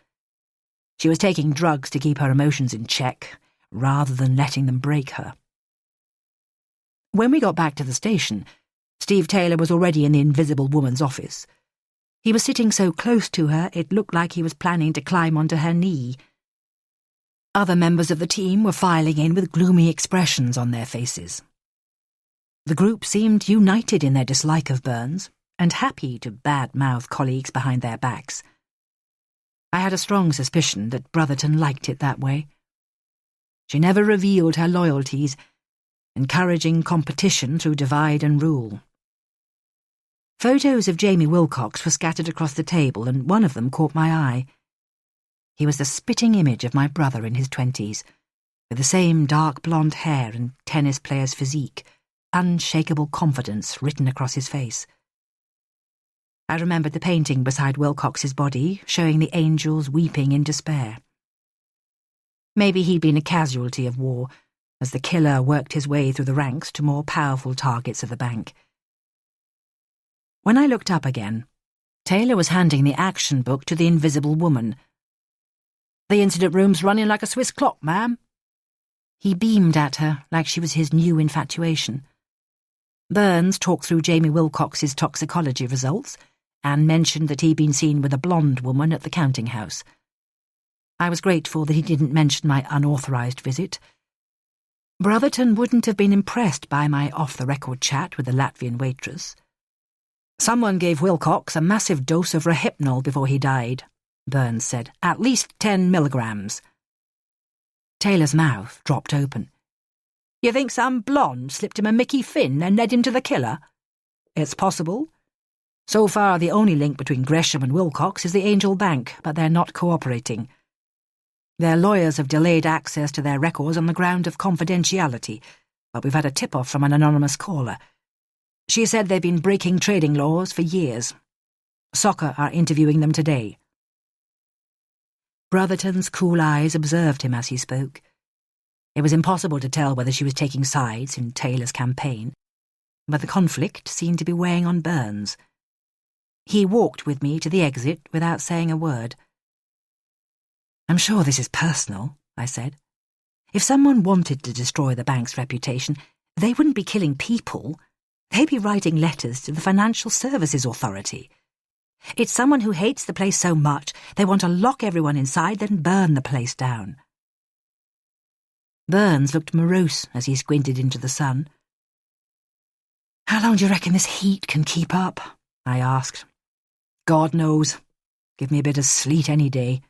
She was taking drugs to keep her emotions in check, rather than letting them break her. When we got back to the station, Steve Taylor was already in the Invisible Woman's office. He was sitting so close to her it looked like he was planning to climb onto her knee. Other members of the team were filing in with gloomy expressions on their faces. The group seemed united in their dislike of Burns, and happy to bad-mouth colleagues behind their backs. I had a strong suspicion that Brotherton liked it that way. She never revealed her loyalties, encouraging competition through divide and rule. Photos of Jamie Wilcox were scattered across the table, and one of them caught my eye. He was the spitting image of my brother in his 20s, with the same dark blonde hair and tennis player's physique, unshakable confidence written across his face. I remembered the painting beside Wilcox's body, showing the angels weeping in despair. Maybe he'd been a casualty of war, as the killer worked his way through the ranks to more powerful targets of the bank. When I looked up again, Taylor was handing the action book to the Invisible Woman. "The incident room's running like a Swiss clock, ma'am." He beamed at her like she was his new infatuation. Burns talked through Jamie Wilcox's toxicology results and mentioned that he'd been seen with a blonde woman at the counting house. I was grateful that he didn't mention my unauthorized visit. Brotherton wouldn't have been impressed by my off-the-record chat with the Latvian waitress. "Someone gave Wilcox a massive dose of Rohypnol before he died," Burns said. "At least 10 milligrams. Taylor's mouth dropped open. "You think some blonde slipped him a Mickey Finn and led him to the killer?" "It's possible. So far, the only link between Gresham and Wilcox is the Angel Bank, but they're not cooperating. Their lawyers have delayed access to their records on the ground of confidentiality, but we've had a tip-off from an anonymous caller. She said they've been breaking trading laws for years. Soccer are interviewing them today." Brotherton's cool eyes observed him as he spoke. It was impossible to tell whether she was taking sides in Taylor's campaign, but the conflict seemed to be weighing on Burns. He walked with me to the exit without saying a word. "I'm sure this is personal," I said. "If someone wanted to destroy the bank's reputation, they wouldn't be killing people. They'd be writing letters to the Financial Services Authority. It's someone who hates the place so much they want to lock everyone inside, then burn the place down." Burns looked morose as he squinted into the sun. "How long do you reckon this heat can keep up?" I asked. "God knows. Give me a bit of sleet any day."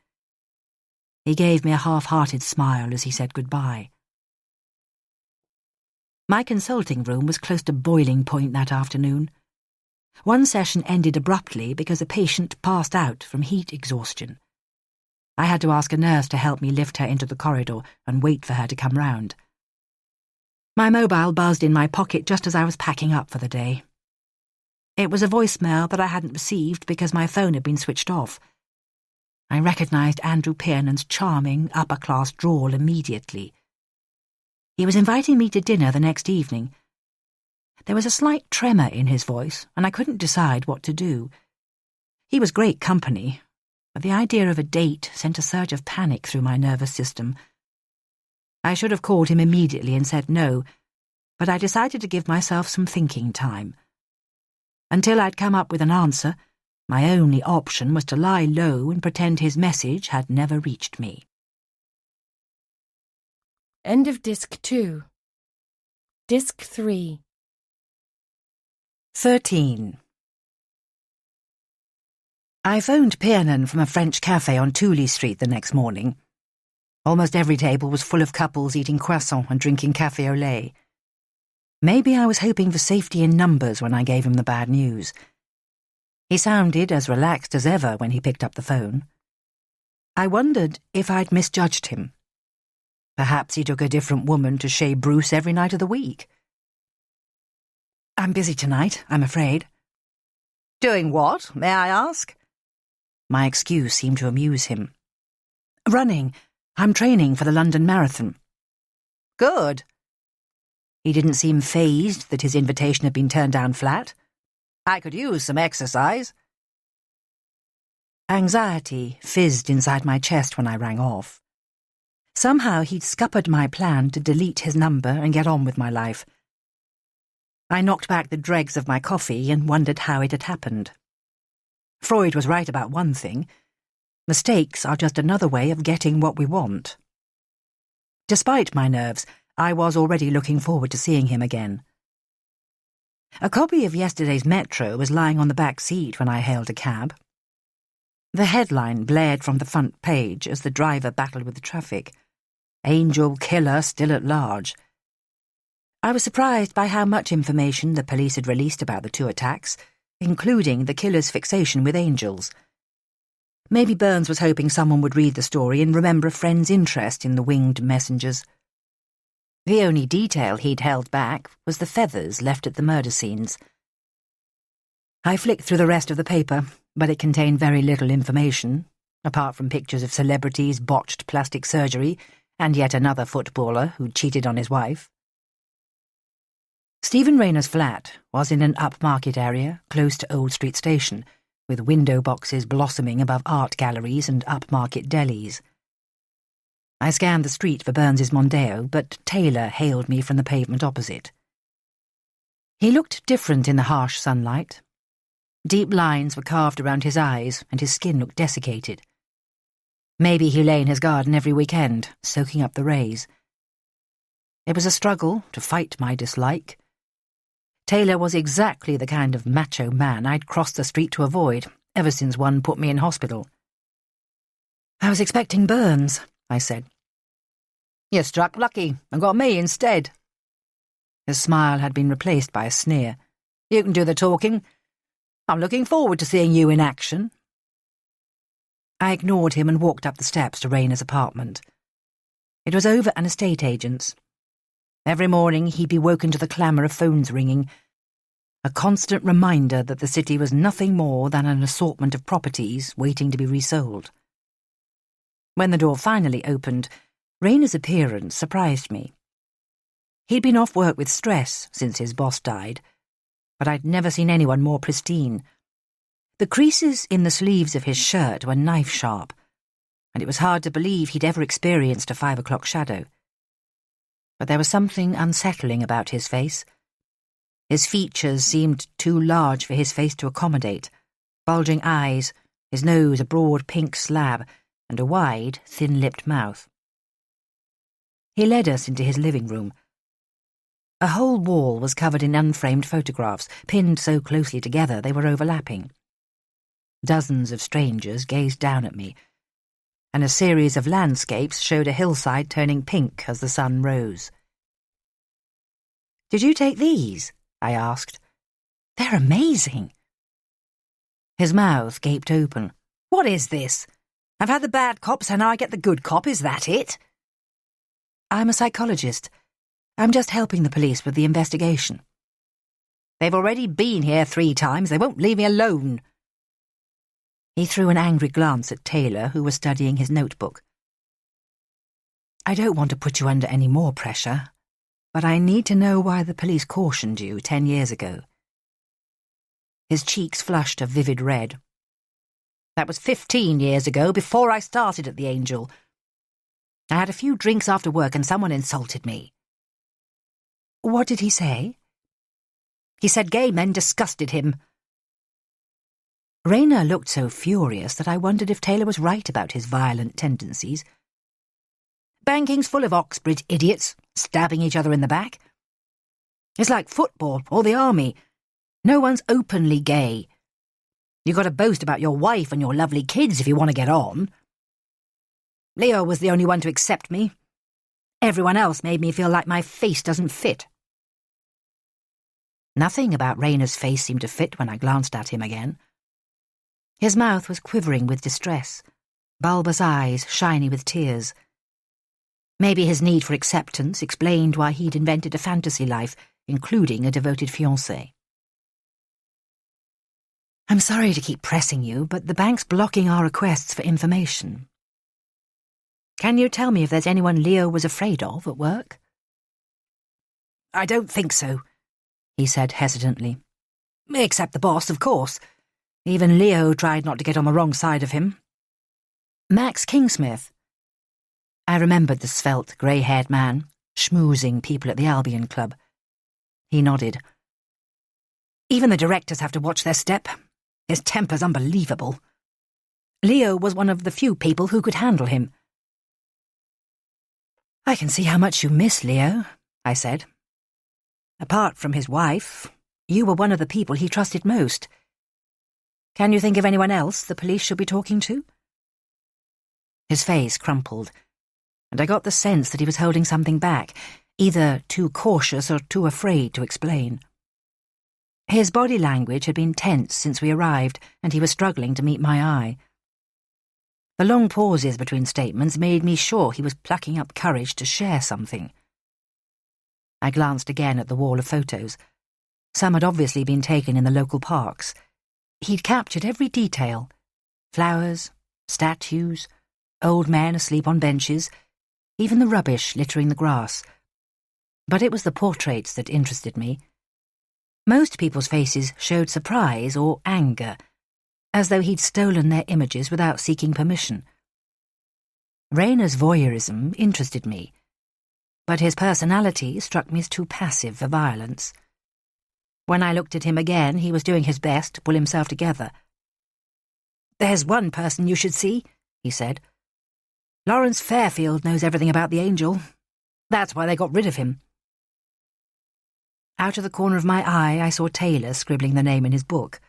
He gave me a half-hearted smile as he said goodbye. My consulting room was close to boiling point that afternoon. One session ended abruptly because a patient passed out from heat exhaustion. I had to ask a nurse to help me lift her into the corridor and wait for her to come round. My mobile buzzed in my pocket just as I was packing up for the day. It was a voicemail that I hadn't received because my phone had been switched off. I recognised Andrew Piernan's charming, upper-class drawl immediately. He was inviting me to dinner the next evening. There was a slight tremor in his voice, and I couldn't decide what to do. He was great company, but the idea of a date sent a surge of panic through my nervous system. I should have called him immediately and said no, but I decided to give myself some thinking time. Until I'd come up with an answer, my only option was to lie low and pretend his message had never reached me. End of Disc 2. Disc 3. 13. I phoned Piernan from a French cafe on Tooley Street the next morning. Almost every table was full of couples eating croissant and drinking café au lait. Maybe I was hoping for safety in numbers when I gave him the bad news. He sounded as relaxed as ever when he picked up the phone. I wondered if I'd misjudged him. Perhaps he took a different woman to Chez Bruce every night of the week. "I'm busy tonight, I'm afraid." "Doing what, may I ask?" My excuse seemed to amuse him. "Running. I'm training for the London Marathon." "Good." He didn't seem fazed that his invitation had been turned down flat. "I could use some exercise." Anxiety fizzed inside my chest when I rang off. Somehow he'd scuppered my plan to delete his number and get on with my life. I knocked back the dregs of my coffee and wondered how it had happened. Freud was right about one thing. Mistakes are just another way of getting what we want. Despite my nerves, I was already looking forward to seeing him again. A copy of yesterday's Metro was lying on the back seat when I hailed a cab. The headline blared from the front page as the driver battled with the traffic. "Angel Killer Still at Large." I was surprised by how much information the police had released about the two attacks, including the killer's fixation with angels. Maybe Burns was hoping someone would read the story and remember a friend's interest in the winged messengers. The only detail he'd held back was the feathers left at the murder scenes. I flicked through the rest of the paper, but it contained very little information, apart from pictures of celebrities' botched plastic surgery and yet another footballer who cheated on his wife. Stephen Rayner's flat was in an upmarket area close to Old Street Station, with window boxes blossoming above art galleries and upmarket delis. I scanned the street for Burns's Mondeo, but Taylor hailed me from the pavement opposite. He looked different in the harsh sunlight. Deep lines were carved around his eyes, and his skin looked desiccated. Maybe he lay in his garden every weekend, soaking up the rays. It was a struggle to fight my dislike. Taylor was exactly the kind of macho man I'd crossed the street to avoid, ever since one put me in hospital. "I was expecting Burns," I said. "You struck lucky and got me instead." His smile had been replaced by a sneer. "You can do the talking. I'm looking forward to seeing you in action." I ignored him and walked up the steps to Rayner's apartment. It was over an estate agent's. Every morning he'd be woken to the clamour of phones ringing, a constant reminder that the city was nothing more than an assortment of properties waiting to be resold. When the door finally opened, Rayner's appearance surprised me. He'd been off work with stress since his boss died, but I'd never seen anyone more pristine. The creases in the sleeves of his shirt were knife-sharp, and it was hard to believe he'd ever experienced a 5 o'clock shadow. But there was something unsettling about his face. His features seemed too large for his face to accommodate. Bulging eyes, his nose a broad pink slab, and a wide, thin-lipped mouth. He led us into his living room. A whole wall was covered in unframed photographs, pinned so closely together they were overlapping. Dozens of strangers gazed down at me, and a series of landscapes showed a hillside turning pink as the sun rose. "Did you take these?" I asked. "They're amazing," His mouth gaped open. "What is this? I've had the bad cop, so now I get the good cop, is that it?" "I'm a psychologist. I'm just helping the police with the investigation." "They've already been here 3 times. They won't leave me alone." He threw an angry glance at Taylor, who was studying his notebook. "I don't want to put you under any more pressure, but I need to know why the police cautioned you 10 years ago." His cheeks flushed a vivid red. "That was 15 years ago, before I started at the Angel. I had a few drinks after work and someone insulted me." "What did he say?" "He said gay men disgusted him." Rayner looked so furious that I wondered if Taylor was right about his violent tendencies. "Banking's full of Oxbridge idiots, stabbing each other in the back. It's like football or the army. No one's openly gay. You've got to boast about your wife and your lovely kids if you want to get on. Leo was the only one to accept me. Everyone else made me feel like my face doesn't fit." Nothing about Rayner's face seemed to fit when I glanced at him again. His mouth was quivering with distress, bulbous eyes shiny with tears. Maybe his need for acceptance explained why he'd invented a fantasy life, including a devoted fiancée. "I'm sorry to keep pressing you, but the bank's blocking our requests for information. Can you tell me if there's anyone Leo was afraid of at work?" "I don't think so," he said hesitantly. "Except the boss, of course. Even Leo tried not to get on the wrong side of him." "Max Kingsmith." I remembered the svelte, grey-haired man, schmoozing people at the Albion Club. He nodded. "Even the directors have to watch their step. His temper's unbelievable. Leo was one of the few people who could handle him." "I can see how much you miss Leo," I said. "Apart from his wife, you were one of the people he trusted most. Can you think of anyone else the police should be talking to?" His face crumpled, and I got the sense that he was holding something back, either too cautious or too afraid to explain. His body language had been tense since we arrived, and he was struggling to meet my eye. The long pauses between statements made me sure he was plucking up courage to share something. I glanced again at the wall of photos. Some had obviously been taken in the local parks. He'd captured every detail: flowers, statues, old men asleep on benches, even the rubbish littering the grass. But it was the portraits that interested me. Most people's faces showed surprise or anger, as though he'd stolen their images without seeking permission. Rayner's voyeurism interested me, but his personality struck me as too passive for violence. When I looked at him again, he was doing his best to pull himself together. "There's one person you should see," he said. "Lawrence Fairfield knows everything about the Angel. That's why they got rid of him." Out of the corner of my eye, I saw Taylor scribbling the name in his book.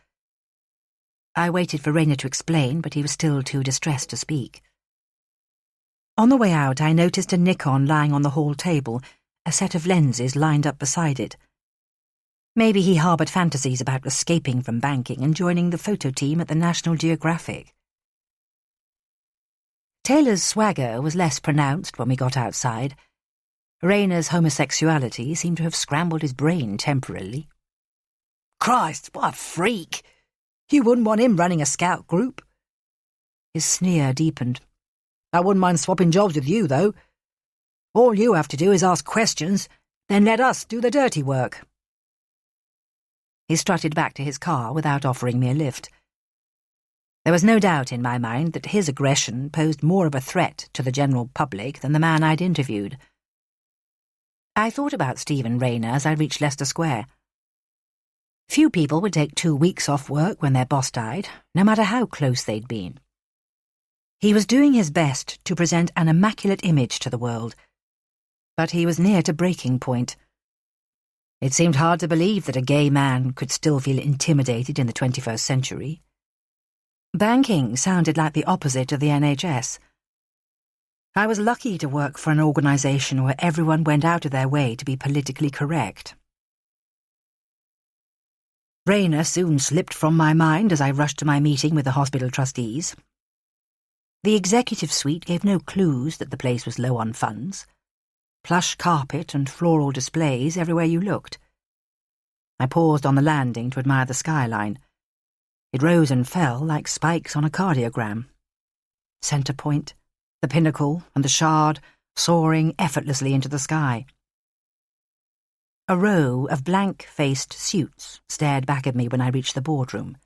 I waited for Rayner to explain, but he was still too distressed to speak. On the way out, I noticed a Nikon lying on the hall table, a set of lenses lined up beside it. Maybe he harboured fantasies about escaping from banking and joining the photo team at the National Geographic. Taylor's swagger was less pronounced when we got outside. Rayner's homosexuality seemed to have scrambled his brain temporarily. "Christ, what a freak! You wouldn't want him running a scout group." His sneer deepened. "I wouldn't mind swapping jobs with you, though. All you have to do is ask questions, then let us do the dirty work." He strutted back to his car without offering me a lift. There was no doubt in my mind that his aggression posed more of a threat to the general public than the man I'd interviewed. I thought about Stephen Rayner as I reached Leicester Square. Few people would take 2 weeks off work when their boss died, no matter how close they'd been. He was doing his best to present an immaculate image to the world, but he was near to breaking point. It seemed hard to believe that a gay man could still feel intimidated in the 21st century. Banking sounded like the opposite of the NHS. I was lucky to work for an organisation where everyone went out of their way to be politically correct. Rayner soon slipped from my mind as I rushed to my meeting with the hospital trustees. The executive suite gave no clues that the place was low on funds. Plush carpet and floral displays everywhere you looked. I paused on the landing to admire the skyline. It rose and fell like spikes on a cardiogram. Centre point, the pinnacle, and the shard soaring effortlessly into the sky. A row of blank-faced suits stared back at me when I reached the boardroom.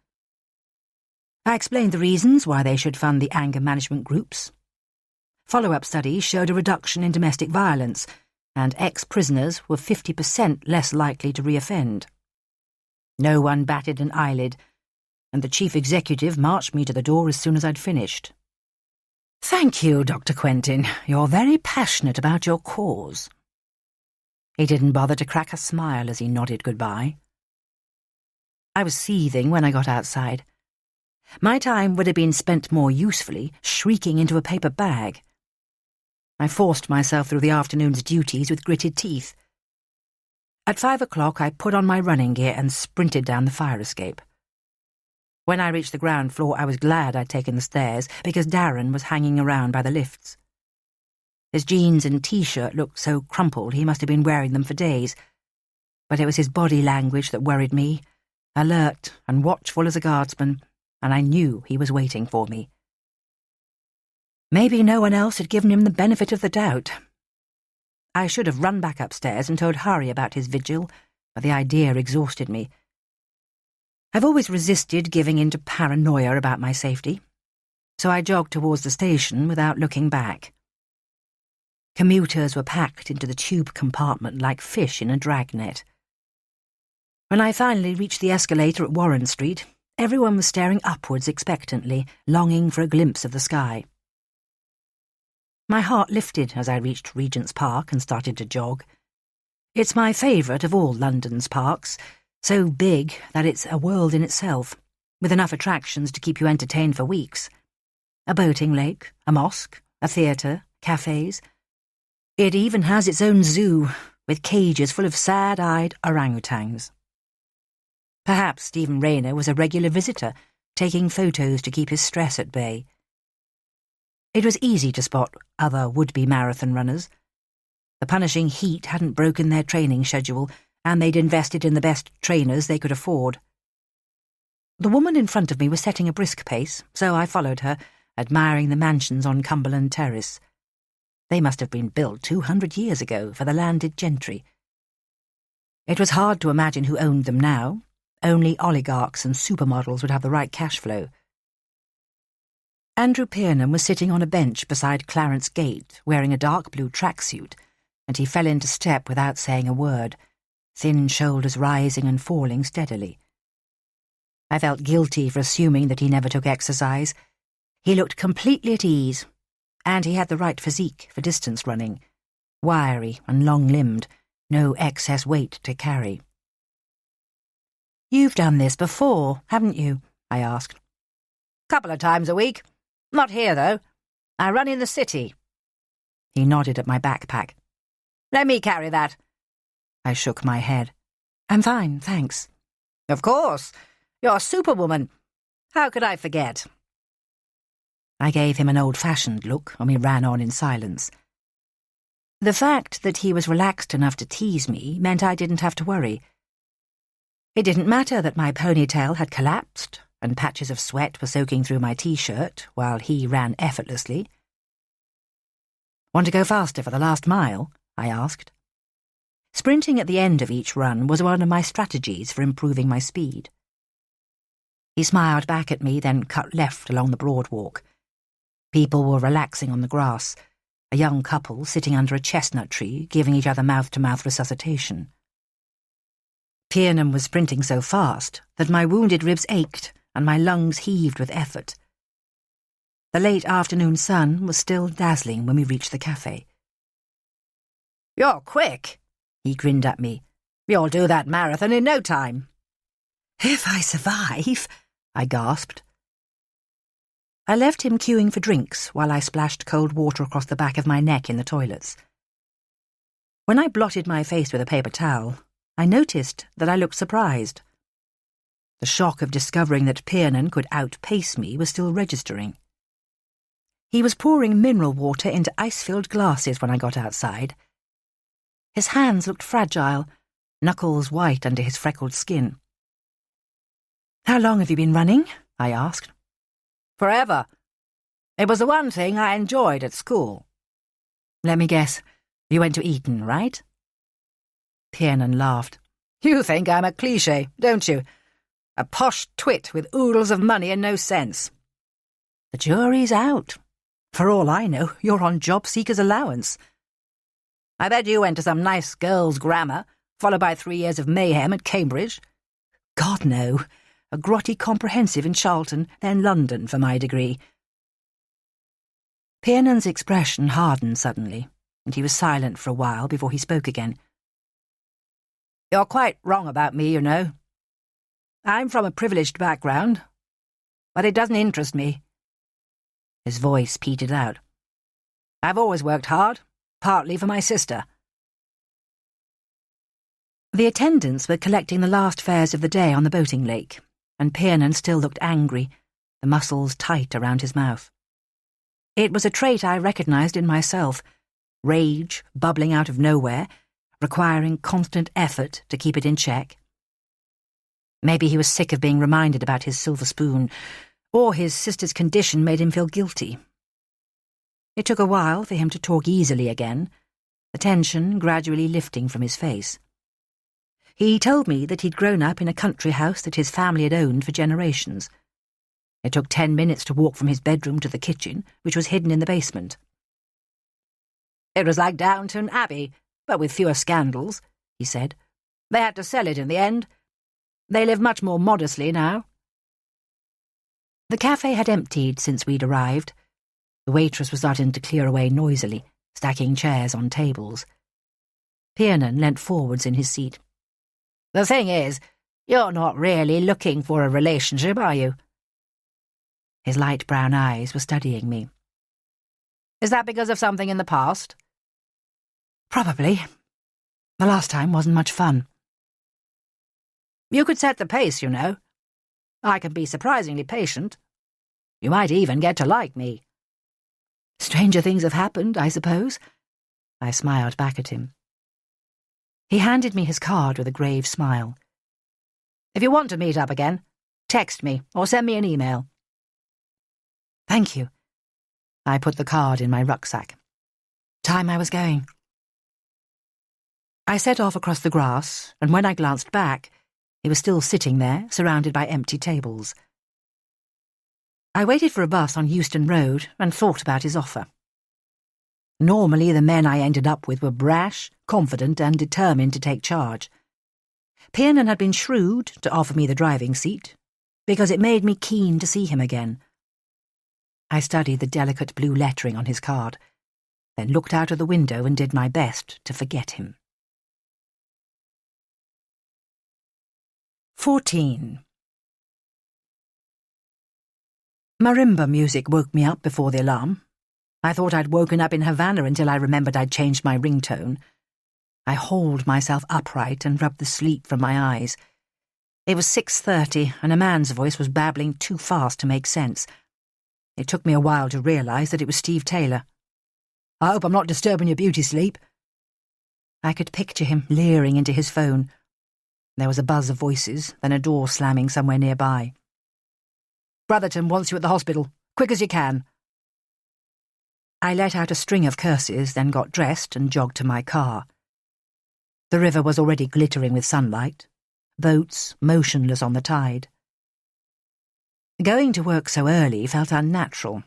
I explained the reasons why they should fund the anger management groups. Follow-up studies showed a reduction in domestic violence, and ex-prisoners were 50% less likely to reoffend. No one batted an eyelid, and the chief executive marched me to the door as soon as I'd finished. "Thank you, Dr. Quentin. You're very passionate about your cause." He didn't bother to crack a smile as he nodded goodbye. I was seething when I got outside. My time would have been spent more usefully shrieking into a paper bag. I forced myself through the afternoon's duties with gritted teeth. At 5 o'clock, I put on my running gear and sprinted down the fire escape. When I reached the ground floor, I was glad I'd taken the stairs because Darren was hanging around by the lifts. His jeans and T-shirt looked so crumpled he must have been wearing them for days, but it was his body language that worried me, alert and watchful as a guardsman, and I knew he was waiting for me. Maybe no one else had given him the benefit of the doubt. I should have run back upstairs and told Harry about his vigil, but the idea exhausted me. I've always resisted giving in to paranoia about my safety, so I jogged towards the station without looking back. Commuters were packed into the tube compartment like fish in a dragnet. When I finally reached the escalator at Warren Street, everyone was staring upwards expectantly, longing for a glimpse of the sky. My heart lifted as I reached Regent's Park and started to jog. It's my favourite of all London's parks, so big that it's a world in itself, with enough attractions to keep you entertained for weeks. A boating lake, a mosque, a theatre, cafes. It even has its own zoo, with cages full of sad-eyed orangutans. Perhaps Stephen Rayner was a regular visitor, taking photos to keep his stress at bay. It was easy to spot other would-be marathon runners. The punishing heat hadn't broken their training schedule, and they'd invested in the best trainers they could afford. The woman in front of me was setting a brisk pace, so I followed her, admiring the mansions on Cumberland Terrace. They must have been built 200 years ago for the landed gentry. It was hard to imagine who owned them now. Only oligarchs and supermodels would have the right cash flow. Andrew Piernan was sitting on a bench beside Clarence Gate, wearing a dark blue tracksuit, and he fell into step without saying a word, thin shoulders rising and falling steadily. I felt guilty for assuming that he never took exercise. He looked completely at ease, and he had the right physique for distance running, wiry and long-limbed, no excess weight to carry. "You've done this before, haven't you?" I asked. "Couple of times a week. Not here, though. I run in the city." He nodded at my backpack. "Let me carry that." I shook my head. "I'm fine, thanks." "Of course. You're Superwoman. How could I forget?" I gave him an old-fashioned look, and we ran on in silence. The fact that he was relaxed enough to tease me meant I didn't have to worry. It didn't matter that my ponytail had collapsed, and patches of sweat were soaking through my T-shirt, while he ran effortlessly. "Want to go faster for the last mile?" I asked. Sprinting at the end of each run was one of my strategies for improving my speed. He smiled back at me, then cut left along the broad walk. People were relaxing on the grass, a young couple sitting under a chestnut tree, giving each other mouth-to-mouth resuscitation. Piernan was sprinting so fast that my wounded ribs ached and my lungs heaved with effort. The late afternoon sun was still dazzling when we reached the cafe. "You're quick," he grinned at me. "You'll do that marathon in no time." "If I survive," I gasped. I left him queuing for drinks while I splashed cold water across the back of my neck in the toilets. When I blotted my face with a paper towel, I noticed that I looked surprised. The shock of discovering that Piernan could outpace me was still registering. He was pouring mineral water into ice-filled glasses when I got outside. His hands looked fragile, knuckles white under his freckled skin. "How long have you been running?" I asked. "Forever. It was the one thing I enjoyed at school." "Let me guess. You went to Eton, right?" Piernan laughed. "You think I'm a cliché, don't you? A posh twit with oodles of money and no sense. The jury's out. For all I know, you're on job seeker's allowance. I bet you went to some nice girls' grammar, followed by 3 years of mayhem at Cambridge." "God, no. A grotty comprehensive in Charlton, then London for my degree." Piernan's expression hardened suddenly, and he was silent for a while before he spoke again. "You're quite wrong about me, you know. I'm from a privileged background, but it doesn't interest me." His voice petered out. "I've always worked hard, partly for my sister." The attendants were collecting the last fares of the day on the boating lake, and Piernan still looked angry, the muscles tight around his mouth. It was a trait I recognized in myself, rage bubbling out of nowhere, requiring constant effort to keep it in check. Maybe he was sick of being reminded about his silver spoon, or his sister's condition made him feel guilty. It took a while for him to talk easily again, the tension gradually lifting from his face. He told me that he'd grown up in a country house that his family had owned for generations. It took 10 minutes to walk from his bedroom to the kitchen, which was hidden in the basement. "It was like Downton Abbey, but with fewer scandals," he said. "They had to sell it in the end. They live much more modestly now." The cafe had emptied since we'd arrived. The waitress was starting to clear away noisily, stacking chairs on tables. Piernan leant forwards in his seat. "The thing is, you're not really looking for a relationship, are you?" His light brown eyes were studying me. "Is that because of something in the past?" "Probably. The last time wasn't much fun." "You could set the pace, you know. I can be surprisingly patient. You might even get to like me." "Stranger things have happened, I suppose." I smiled back at him. He handed me his card with a grave smile. "If you want to meet up again, text me or send me an email." "Thank you." I put the card in my rucksack. Time I was going. I set off across the grass, and when I glanced back, he was still sitting there, surrounded by empty tables. I waited for a bus on Euston Road and thought about his offer. Normally the men I ended up with were brash, confident and determined to take charge. Piernan had been shrewd to offer me the driving seat, because it made me keen to see him again. I studied the delicate blue lettering on his card, then looked out of the window and did my best to forget him. 14. Marimba music woke me up before the alarm. I thought I'd woken up in Havana until I remembered I'd changed my ringtone. I hauled myself upright and rubbed the sleep from my eyes. It was 6:30, and a man's voice was babbling too fast to make sense. It took me a while to realise that it was Steve Taylor. "I hope I'm not disturbing your beauty sleep." I could picture him leering into his phone. There was a buzz of voices, then a door slamming somewhere nearby. "Brotherton wants you at the hospital. Quick as you can." I let out a string of curses, then got dressed and jogged to my car. The river was already glittering with sunlight, boats motionless on the tide. Going to work so early felt unnatural,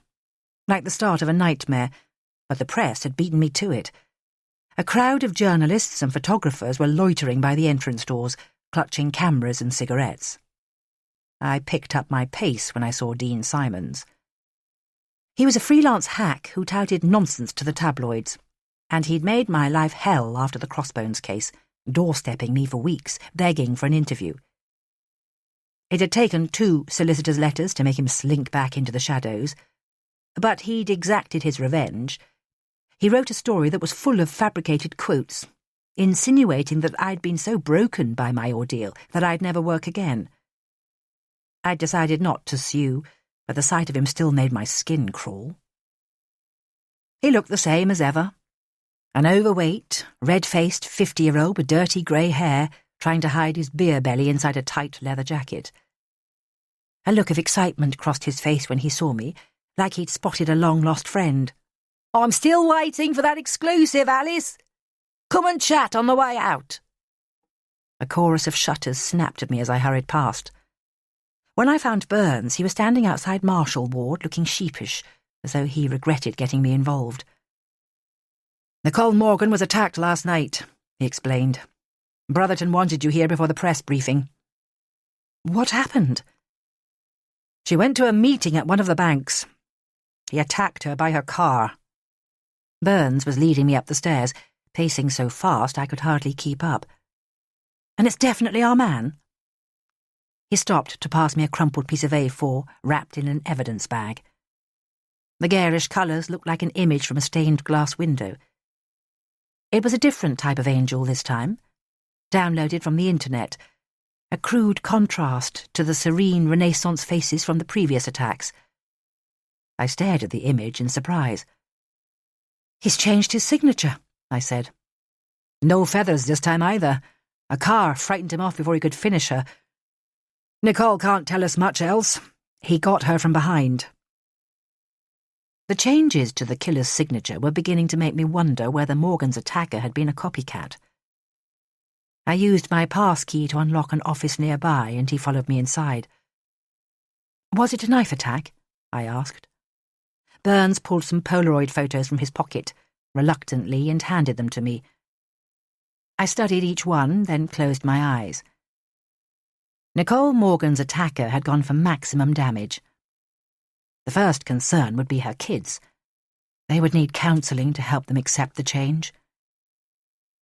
like the start of a nightmare, but the press had beaten me to it. A crowd of journalists and photographers were loitering by the entrance doors, clutching cameras and cigarettes. I picked up my pace when I saw Dean Simons. He was a freelance hack who touted nonsense to the tabloids, and he'd made my life hell after the Crossbones case, doorstepping me for weeks, begging for an interview. It had taken 2 solicitors' letters to make him slink back into the shadows, but he'd exacted his revenge. He wrote a story that was full of fabricated quotes, insinuating that I'd been so broken by my ordeal that I'd never work again. I'd decided not to sue, but the sight of him still made my skin crawl. He looked the same as ever. An overweight, red-faced 50-year-old with dirty grey hair trying to hide his beer belly inside a tight leather jacket. A look of excitement crossed his face when he saw me, like he'd spotted a long-lost friend. "I'm still waiting for that exclusive, Alice. Come and chat on the way out." A chorus of shutters snapped at me as I hurried past. When I found Burns, he was standing outside Marshall Ward, looking sheepish, as though he regretted getting me involved. "Nicole Morgan was attacked last night," he explained. "Brotherton wanted you here before the press briefing." "What happened?" "She went to a meeting at one of the banks. He attacked her by her car." Burns was leading me up the stairs, pacing so fast I could hardly keep up. "And it's definitely our man?" He stopped to pass me a crumpled piece of A4 wrapped in an evidence bag. The garish colours looked like an image from a stained glass window. It was a different type of angel this time, downloaded from the internet, a crude contrast to the serene Renaissance faces from the previous attacks. I stared at the image in surprise. "He's changed his signature," I said. "No feathers this time either. A car frightened him off before he could finish her. Nicole can't tell us much else. He got her from behind." The changes to the killer's signature were beginning to make me wonder whether Morgan's attacker had been a copycat. I used my pass key to unlock an office nearby, and he followed me inside. "Was it a knife attack?" I asked. Burns pulled some Polaroid photos from his pocket, reluctantly, and handed them to me. I studied each one, then closed my eyes. Nicole Morgan's attacker had gone for maximum damage. The first concern would be her kids. They would need counselling to help them accept the change.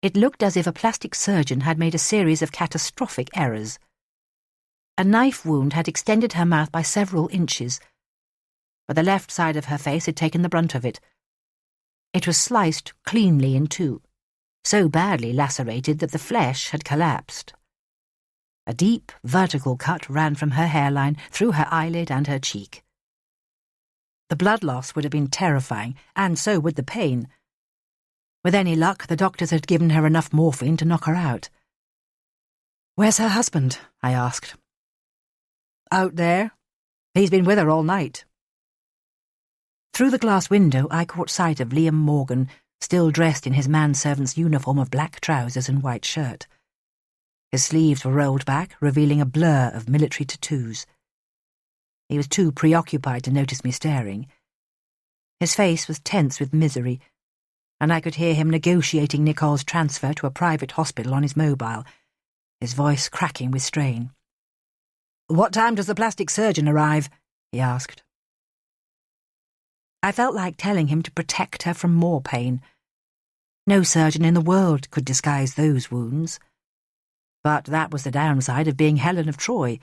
It looked as if a plastic surgeon had made a series of catastrophic errors. A knife wound had extended her mouth by several inches, but the left side of her face had taken the brunt of it. It was sliced cleanly in two, so badly lacerated that the flesh had collapsed. A deep, vertical cut ran from her hairline through her eyelid and her cheek. The blood loss would have been terrifying, and so would the pain. With any luck, the doctors had given her enough morphine to knock her out. "Where's her husband?" I asked. "Out there. He's been with her all night." Through the glass window, I caught sight of Liam Morgan, still dressed in his manservant's uniform of black trousers and white shirt. His sleeves were rolled back, revealing a blur of military tattoos. He was too preoccupied to notice me staring. His face was tense with misery, and I could hear him negotiating Nicole's transfer to a private hospital on his mobile, his voice cracking with strain. "What time does the plastic surgeon arrive?" he asked. I felt like telling him to protect her from more pain. No surgeon in the world could disguise those wounds. But that was the downside of being Helen of Troy.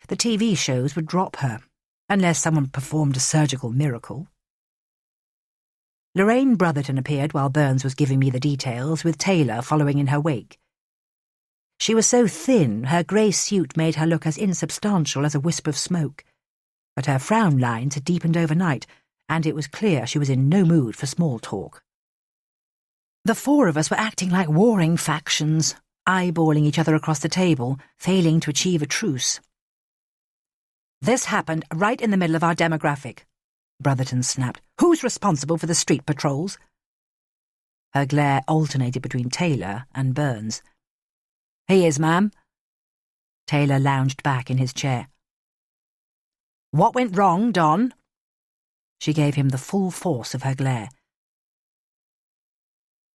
The TV shows would drop her, unless someone performed a surgical miracle. Lorraine Brotherton appeared while Burns was giving me the details, with Taylor following in her wake. She was so thin, her grey suit made her look as insubstantial as a wisp of smoke, but her frown lines had deepened overnight, and it was clear she was in no mood for small talk. The four of us were acting like warring factions, eyeballing each other across the table, failing to achieve a truce. "This happened right in the middle of our demographic," Brotherton snapped. "Who's responsible for the street patrols?" Her glare alternated between Taylor and Burns. "He is, ma'am." Taylor lounged back in his chair. "What went wrong, Don?" She gave him the full force of her glare.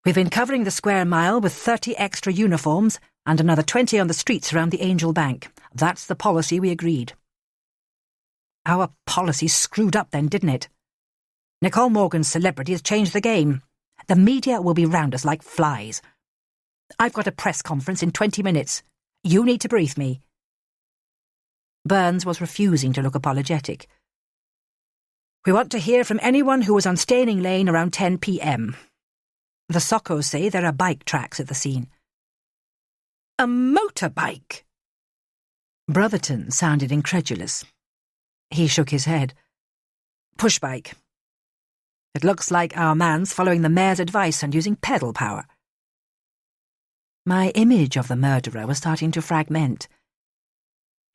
"We've been covering the square mile with 30 extra uniforms and another 20 on the streets around the Angel Bank. That's the policy we agreed." "Our policy screwed up then, didn't it? Nicole Morgan's celebrity has changed the game. The media will be round us like flies. I've got a press conference in 20 minutes. You need to brief me." Burns was refusing to look apologetic. "We want to hear from anyone who was on Staining Lane around 10 p.m. The Socos say there are bike tracks at the scene." "A motorbike?" Brotherton sounded incredulous. He shook his head. Pushbike. It looks like our man's following the mayor's advice and using pedal power. My image of the murderer was starting to fragment.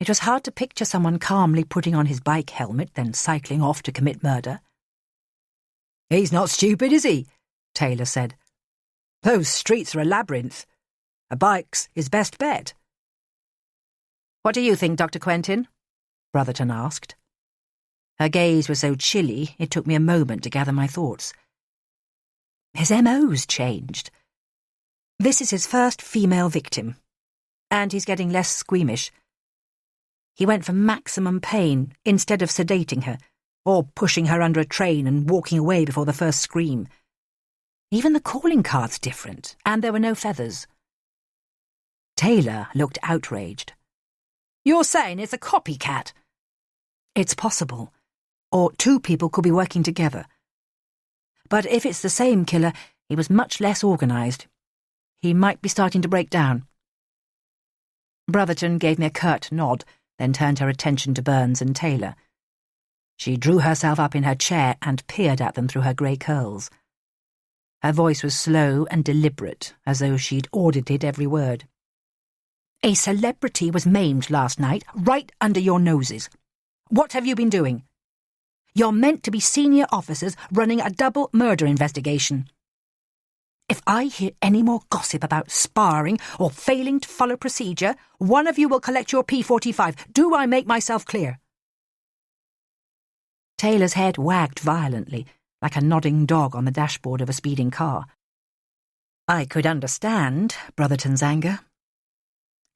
It was hard to picture someone calmly putting on his bike helmet, then cycling off to commit murder. He's not stupid, is he? Taylor said. Those streets are a labyrinth. A bike's his best bet. What do you think, Dr. Quentin? Brotherton asked. Her gaze was so chilly it took me a moment to gather my thoughts. His MO's changed. This is his first female victim, and he's getting less squeamish. He went for maximum pain instead of sedating her, or pushing her under a train and walking away before the first scream. Even the calling card's different, and there were no feathers. Taylor looked outraged. You're saying it's a copycat? It's possible, or two people could be working together. But if it's the same killer, he was much less organised. He might be starting to break down. Brotherton gave me a curt nod, then turned her attention to Burns and Taylor. She drew herself up in her chair and peered at them through her grey curls. Her voice was slow and deliberate, as though she'd audited every word. A celebrity was maimed last night, right under your noses. What have you been doing? You're meant to be senior officers running a double murder investigation. If I hear any more gossip about sparring or failing to follow procedure, one of you will collect your P45. Do I make myself clear? Taylor's head wagged violently, like a nodding dog on the dashboard of a speeding car. I could understand Brotherton's anger.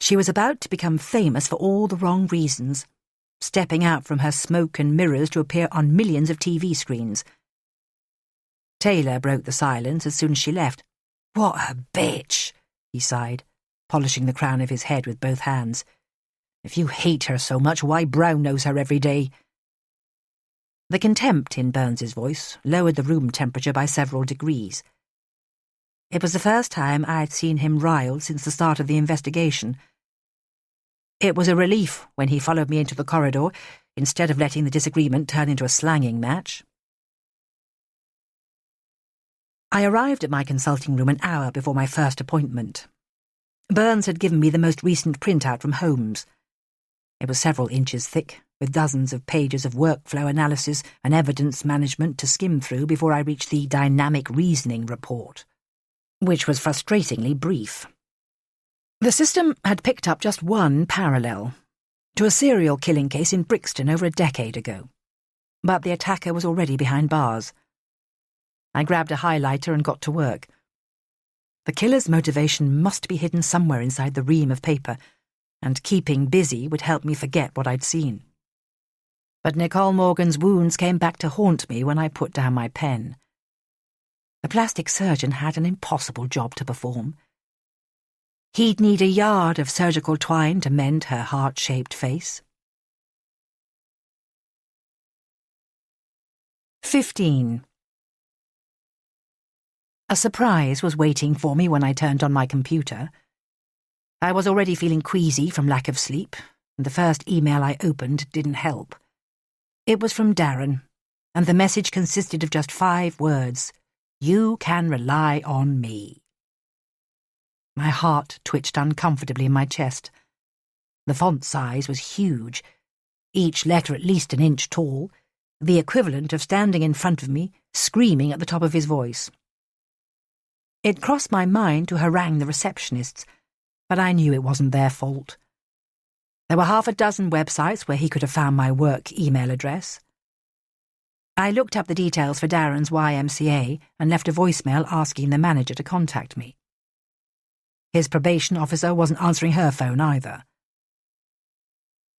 She was about to become famous for all the wrong reasons, stepping out from her smoke and mirrors to appear on millions of TV screens. Taylor broke the silence as soon as she left. What a bitch, he sighed, polishing the crown of his head with both hands. If you hate her so much, why brown-nose her every day? The contempt in Burns's voice lowered the room temperature by several degrees. It was the first time I had seen him riled since the start of the investigation. It was a relief when he followed me into the corridor, instead of letting the disagreement turn into a slanging match. I arrived at my consulting room an hour before my first appointment. Burns had given me the most recent printout from Holmes. It was several inches thick, with dozens of pages of workflow analysis and evidence management to skim through before I reached the dynamic reasoning report, which was frustratingly brief. The system had picked up just one parallel, to a serial killing case in Brixton over a decade ago, but the attacker was already behind bars. I grabbed a highlighter and got to work. The killer's motivation must be hidden somewhere inside the ream of paper, and keeping busy would help me forget what I'd seen. But Nicole Morgan's wounds came back to haunt me when I put down my pen. The plastic surgeon had an impossible job to perform. He'd need a yard of surgical twine to mend her heart-shaped face. 15. A surprise was waiting for me when I turned on my computer. I was already feeling queasy from lack of sleep, and the first email I opened didn't help. It was from Darren, and the message consisted of just 5 words. You can rely on me. My heart twitched uncomfortably in my chest. The font size was huge, each letter at least an inch tall, the equivalent of standing in front of me, screaming at the top of his voice. It crossed my mind to harangue the receptionists, but I knew it wasn't their fault. There were 6 websites where he could have found my work email address. I looked up the details for Darren's YMCA and left a voicemail asking the manager to contact me. His probation officer wasn't answering her phone either.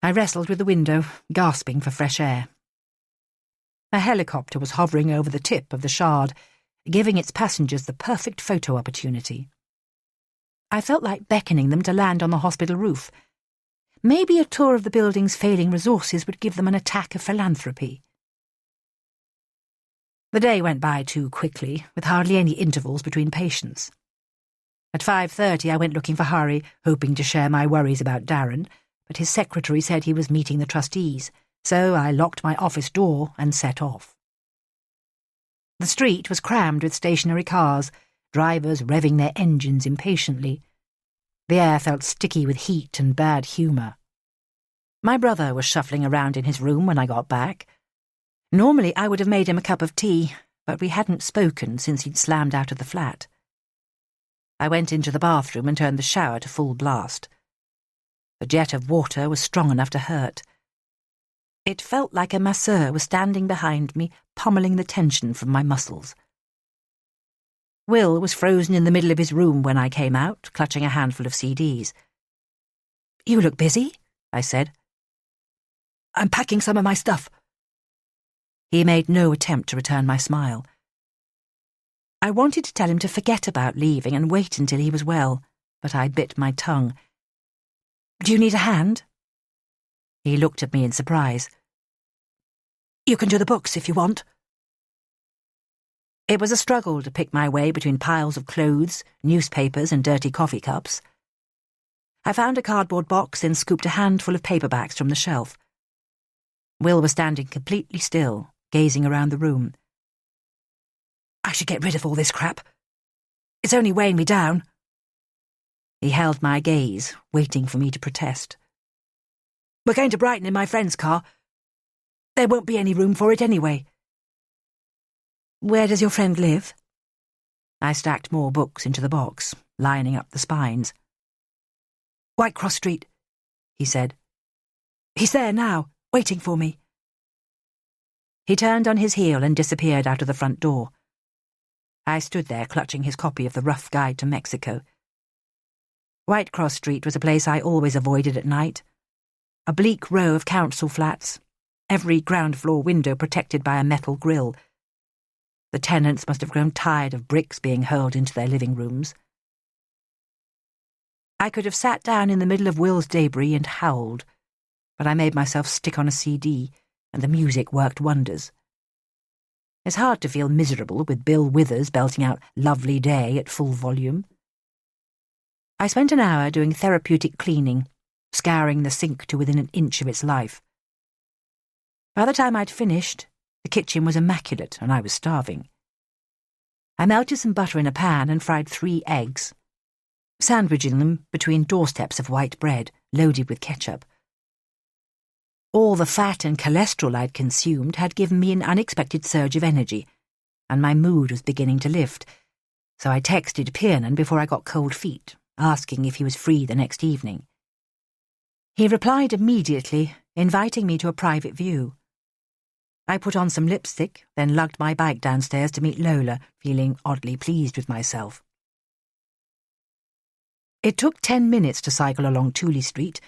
I wrestled with the window, gasping for fresh air. A helicopter was hovering over the tip of the Shard, giving its passengers the perfect photo opportunity. I felt like beckoning them to land on the hospital roof. Maybe a tour of the building's failing resources would give them an attack of philanthropy. The day went by too quickly, with hardly any intervals between patients. At 5:30 I went looking for Harry, hoping to share my worries about Darren, but his secretary said he was meeting the trustees, so I locked my office door and set off. The street was crammed with stationary cars, drivers revving their engines impatiently. The air felt sticky with heat and bad humour. My brother was shuffling around in his room when I got back. Normally I would have made him a cup of tea, but we hadn't spoken since he'd slammed out of the flat. I went into the bathroom and turned the shower to full blast. The jet of water was strong enough to hurt. It felt like a masseur was standing behind me, pummeling the tension from my muscles. Will was frozen in the middle of his room when I came out, clutching a handful of CDs. "You look busy," I said. "I'm packing some of my stuff." He made no attempt to return my smile. I wanted to tell him to forget about leaving and wait until he was well, but I bit my tongue. "Do you need a hand?" He looked at me in surprise. "You can do the books if you want." It was a struggle to pick my way between piles of clothes, newspapers, and dirty coffee cups. I found a cardboard box and scooped a handful of paperbacks from the shelf. Will was standing completely still, gazing around the room. "I should get rid of all this crap. It's only weighing me down." He held my gaze, waiting for me to protest. "We're going to Brighton in my friend's car. There won't be any room for it anyway." "Where does your friend live?" I stacked more books into the box, lining up the spines. "Whitecross Street," he said. "He's there now, waiting for me." He turned on his heel and disappeared out of the front door. I stood there clutching his copy of the Rough Guide to Mexico. Whitecross Street was a place I always avoided at night. A bleak row of council flats, every ground-floor window protected by a metal grille. The tenants must have grown tired of bricks being hurled into their living rooms. I could have sat down in the middle of Will's debris and howled, but I made myself stick on a CD, and the music worked wonders. It's hard to feel miserable with Bill Withers belting out Lovely Day at full volume. I spent an hour doing therapeutic cleaning, scouring the sink to within an inch of its life. By the time I'd finished, the kitchen was immaculate and I was starving. I melted some butter in a pan and fried 3 eggs, sandwiching them between doorsteps of white bread loaded with ketchup. All the fat and cholesterol I'd consumed had given me an unexpected surge of energy, and my mood was beginning to lift, so I texted Piernan before I got cold feet, asking if he was free the next evening. He replied immediately, inviting me to a private view. I put on some lipstick, then lugged my bike downstairs to meet Lola, feeling oddly pleased with myself. It took 10 minutes to cycle along Tooley Street,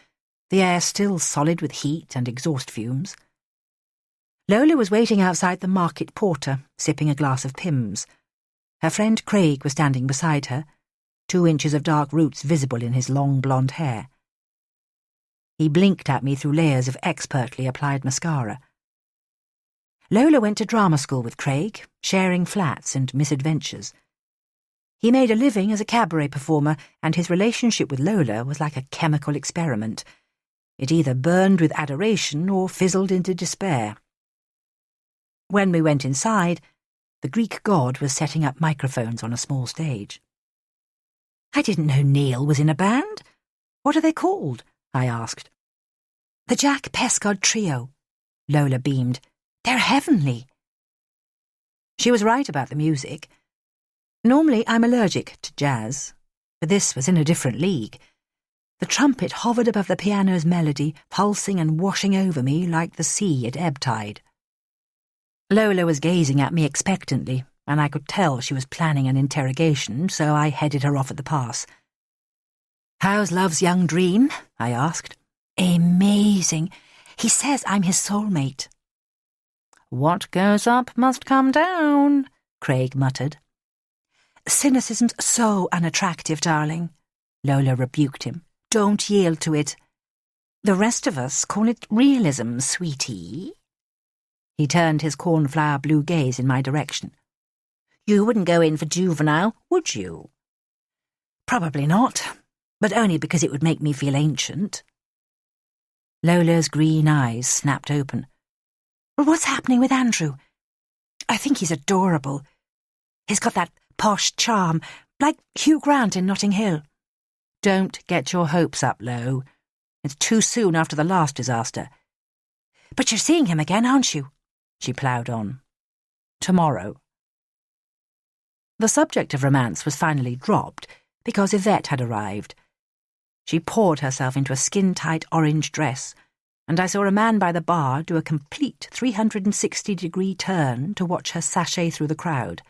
the air still solid with heat and exhaust fumes. Lola was waiting outside the Market Porter, sipping a glass of Pimm's. Her friend Craig was standing beside her, 2 inches of dark roots visible in his long blonde hair. He blinked at me through layers of expertly applied mascara. Lola went to drama school with Craig, sharing flats and misadventures. He made a living as a cabaret performer, and his relationship with Lola was like a chemical experiment. It either burned with adoration or fizzled into despair. When we went inside, the Greek god was setting up microphones on a small stage. "I didn't know Neil was in a band. What are they called?" I asked. "The Jack Pescod Trio," Lola beamed. "They're heavenly." She was right about the music. Normally I'm allergic to jazz, but this was in a different league. The trumpet hovered above the piano's melody, pulsing and washing over me like the sea at ebb tide. Lola was gazing at me expectantly, and I could tell she was planning an interrogation, so I headed her off at the pass. "How's Love's young dream?" I asked. "Amazing. He says I'm his soulmate." "What goes up must come down," Craig muttered. "Cynicism's so unattractive, darling," Lola rebuked him. "Don't yield to it. The rest of us call it realism, sweetie." He turned his cornflower blue gaze in my direction. "You wouldn't go in for juvenile, would you?" "Probably not, but only because it would make me feel ancient." Lola's green eyes snapped open. "What's happening with Andrew? I think he's adorable. He's got that posh charm, like Hugh Grant in Notting Hill." "Don't get your hopes up, Lo. It's too soon after the last disaster." "But you're seeing him again, aren't you?" She ploughed on. "Tomorrow." The subject of romance was finally dropped because Yvette had arrived. She poured herself into a skin-tight orange dress, and I saw a man by the bar do a complete 360-degree turn to watch her sashay through the crowd.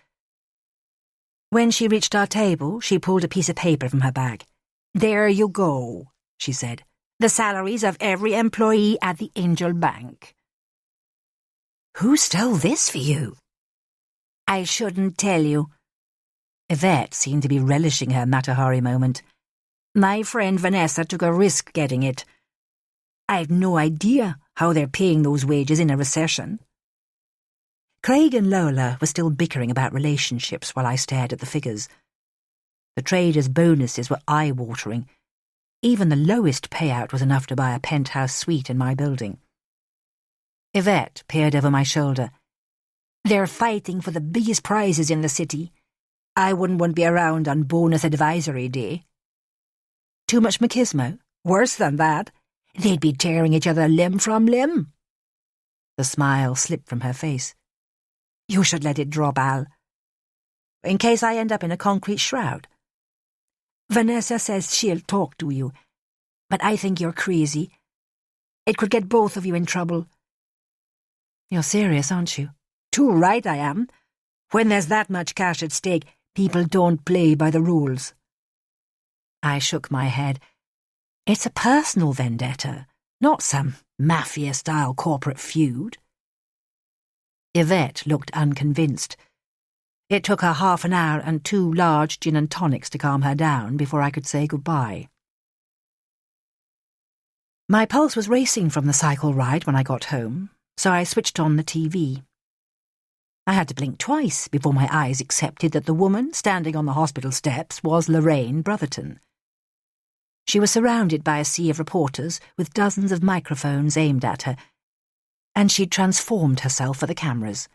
When she reached our table, she pulled a piece of paper from her bag. "There you go," she said. "The salaries of every employee at the Angel Bank." "Who stole this for you?" "I shouldn't tell you." Yvette seemed to be relishing her Matahari moment. "My friend Vanessa took a risk getting it. I've no idea how they're paying those wages in a recession." Craig and Lola were still bickering about relationships while I stared at the figures. The traders' bonuses were eye-watering. Even the lowest payout was enough to buy a penthouse suite in my building. Yvette peered over my shoulder. "They're fighting for the biggest prizes in the city. I wouldn't want to be around on bonus advisory day." "Too much machismo?" "Worse than that. They'd be tearing each other limb from limb." The smile slipped from her face. "You should let it drop, Al." "In case I end up in a concrete shroud." "Vanessa says she'll talk to you, but I think you're crazy. It could get both of you in trouble." "You're serious, aren't you?" "Too right I am. When there's that much cash at stake, people don't play by the rules." I shook my head. "It's a personal vendetta, not some mafia-style corporate feud." Yvette looked unconvinced. It took her half an hour and 2 large gin and tonics to calm her down before I could say goodbye. My pulse was racing from the cycle ride when I got home, so I switched on the TV. I had to blink twice before my eyes accepted that the woman standing on the hospital steps was Lorraine Brotherton. She was surrounded by a sea of reporters with dozens of microphones aimed at her, and she'd transformed herself for the cameras.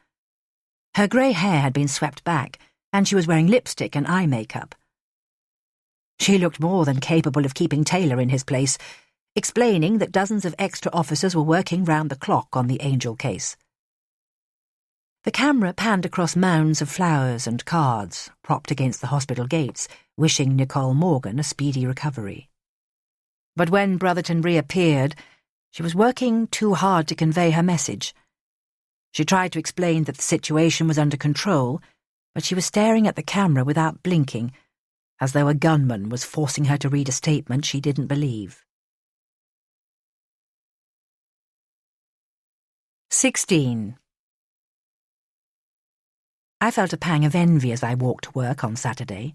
Her grey hair had been swept back, and she was wearing lipstick and eye makeup. She looked more than capable of keeping Taylor in his place, explaining that dozens of extra officers were working round the clock on the Angel case. The camera panned across mounds of flowers and cards propped against the hospital gates, wishing Nicole Morgan a speedy recovery. But when Brotherton reappeared, she was working too hard to convey her message. She tried to explain that the situation was under control, but she was staring at the camera without blinking, as though a gunman was forcing her to read a statement she didn't believe. 16. I felt a pang of envy as I walked to work on Saturday.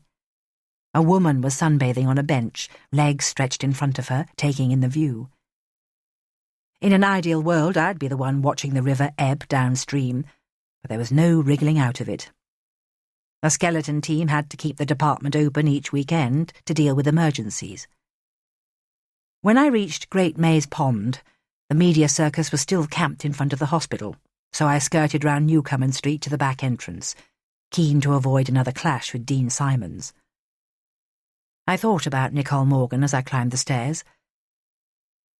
A woman was sunbathing on a bench, legs stretched in front of her, taking in the view. In an ideal world, I'd be the one watching the river ebb downstream, but there was no wriggling out of it. A skeleton team had to keep the department open each weekend to deal with emergencies. When I reached Great Maze Pond, the media circus was still camped in front of the hospital, so I skirted round Newcomen Street to the back entrance, keen to avoid another clash with Dean Simons. I thought about Nicole Morgan as I climbed the stairs.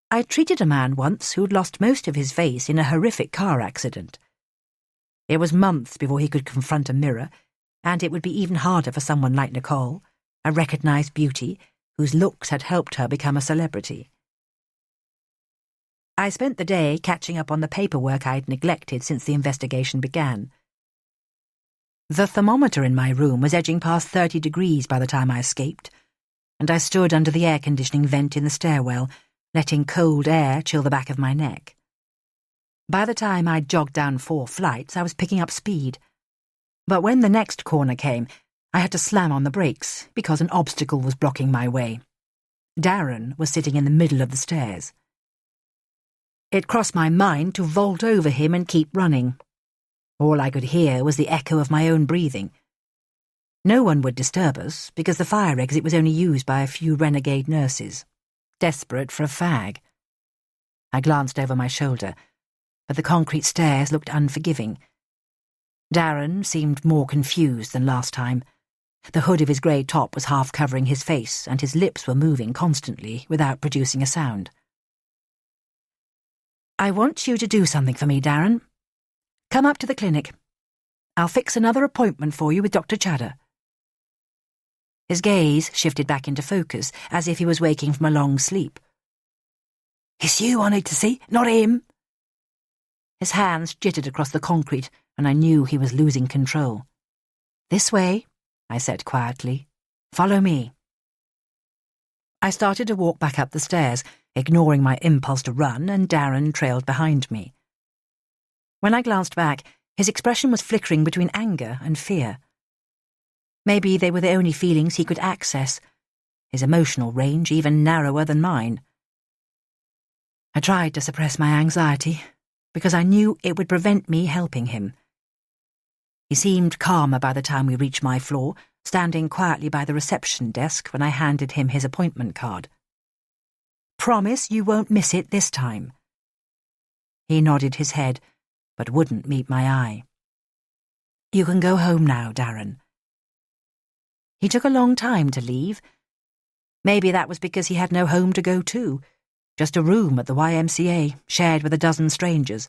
I'd treated a man once who'd lost most of his face in a horrific car accident. It was months before he could confront a mirror, and it would be even harder for someone like Nicole, a recognised beauty whose looks had helped her become a celebrity. I spent the day catching up on the paperwork I'd neglected since the investigation began. The thermometer in my room was edging past 30 degrees by the time I escaped, and I stood under the air-conditioning vent in the stairwell, letting cold air chill the back of my neck. By the time I'd jogged down 4 flights, I was picking up speed. But when the next corner came, I had to slam on the brakes because an obstacle was blocking my way. Darren was sitting in the middle of the stairs. It crossed my mind to vault over him and keep running. All I could hear was the echo of my own breathing. No one would disturb us because the fire exit was only used by a few renegade nurses, desperate for a fag. I glanced over my shoulder, but the concrete stairs looked unforgiving. Darren seemed more confused than last time. The hood of his grey top was half covering his face, and his lips were moving constantly without producing a sound. "I want you to do something for me, Darren. Come up to the clinic. I'll fix another appointment for you with Dr. Chadder." His gaze shifted back into focus, as if he was waking from a long sleep. "It's you I need to see, not him." His hands jittered across the concrete, and I knew he was losing control. "This way," I said quietly. "Follow me." I started to walk back up the stairs, ignoring my impulse to run, and Darren trailed behind me. When I glanced back, his expression was flickering between anger and fear. Maybe they were the only feelings he could access, his emotional range even narrower than mine. I tried to suppress my anxiety, because I knew it would prevent me helping him. He seemed calmer by the time we reached my floor, standing quietly by the reception desk when I handed him his appointment card. "Promise you won't miss it this time." He nodded his head, but wouldn't meet my eye. "You can go home now, Darren." He took a long time to leave. Maybe that was because he had no home to go to, just a room at the YMCA, shared with a dozen strangers.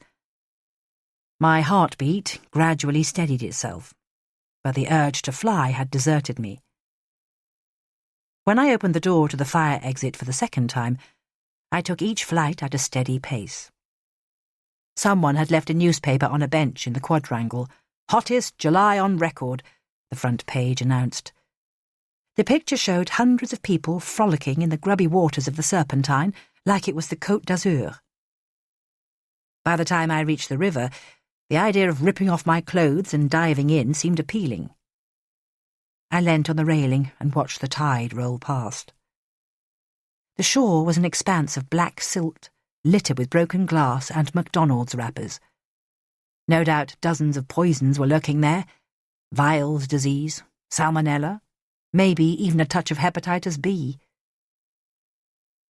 My heartbeat gradually steadied itself, but the urge to fly had deserted me. When I opened the door to the fire exit for the second time, I took each flight at a steady pace. Someone had left a newspaper on a bench in the quadrangle. "Hottest July on record," the front page announced. The picture showed hundreds of people frolicking in the grubby waters of the Serpentine like it was the Côte d'Azur. By the time I reached the river, the idea of ripping off my clothes and diving in seemed appealing. I leant on the railing and watched the tide roll past. The shore was an expanse of black silt, littered with broken glass and McDonald's wrappers. No doubt dozens of poisons were lurking there. Weil's disease, salmonella, maybe even a touch of hepatitis B.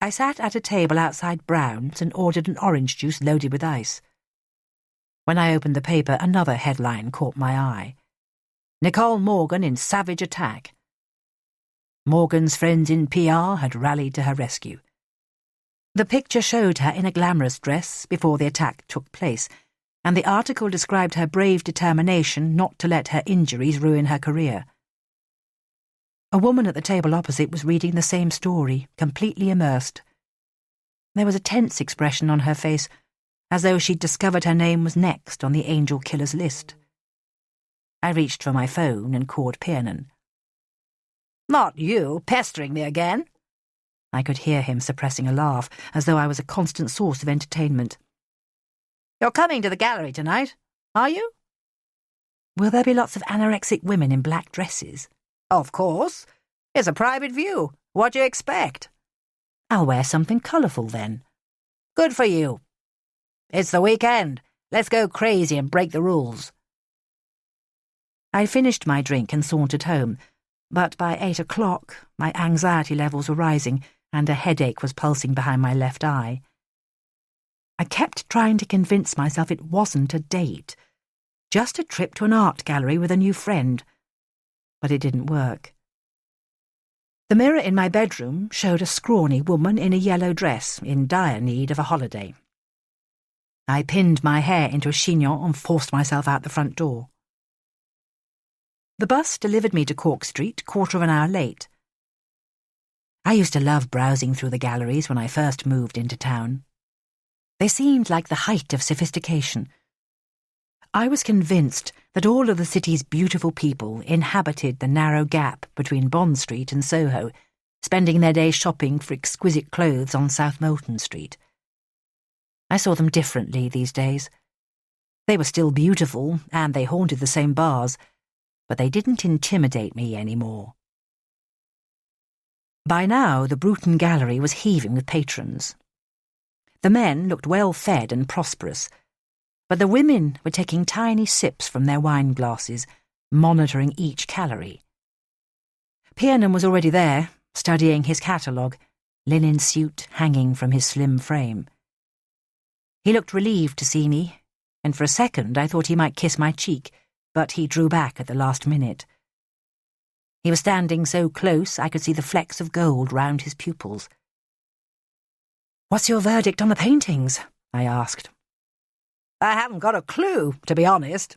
I sat at a table outside Brown's and ordered an orange juice loaded with ice. When I opened the paper, another headline caught my eye. "Nicole Morgan in savage attack." Morgan's friends in PR had rallied to her rescue. The picture showed her in a glamorous dress before the attack took place, and the article described her brave determination not to let her injuries ruin her career. A woman at the table opposite was reading the same story, completely immersed. There was a tense expression on her face, as though she'd discovered her name was next on the angel killer's list. I reached for my phone and called Piernan. "Not you, pestering me again?" I could hear him suppressing a laugh, as though I was a constant source of entertainment. "You're coming to the gallery tonight, are you?" "Will there be lots of anorexic women in black dresses?" "Of course. It's a private view. What do you expect?" "I'll wear something colourful then." "Good for you. It's the weekend. Let's go crazy and break the rules." I finished my drink and sauntered home, but by 8 o'clock my anxiety levels were rising and a headache was pulsing behind my left eye. I kept trying to convince myself it wasn't a date, just a trip to an art gallery with a new friend, but it didn't work. The mirror in my bedroom showed a scrawny woman in a yellow dress in dire need of a holiday. I pinned my hair into a chignon and forced myself out the front door. The bus delivered me to Cork Street, 1/4 of an hour late. I used to love browsing through the galleries when I first moved into town. They seemed like the height of sophistication. I was convinced that all of the city's beautiful people inhabited the narrow gap between Bond Street and Soho, spending their days shopping for exquisite clothes on South Molton Street. I saw them differently these days. They were still beautiful, and they haunted the same bars, but they didn't intimidate me anymore. By now, the Bruton Gallery was heaving with patrons. The men looked well-fed and prosperous, but the women were taking tiny sips from their wine glasses, monitoring each calorie. Piernan was already there, studying his catalogue, linen suit hanging from his slim frame. He looked relieved to see me, and for a second I thought he might kiss my cheek, but he drew back at the last minute. He was standing so close I could see the flecks of gold round his pupils. "What's your verdict on the paintings?" I asked. "I haven't got a clue, to be honest.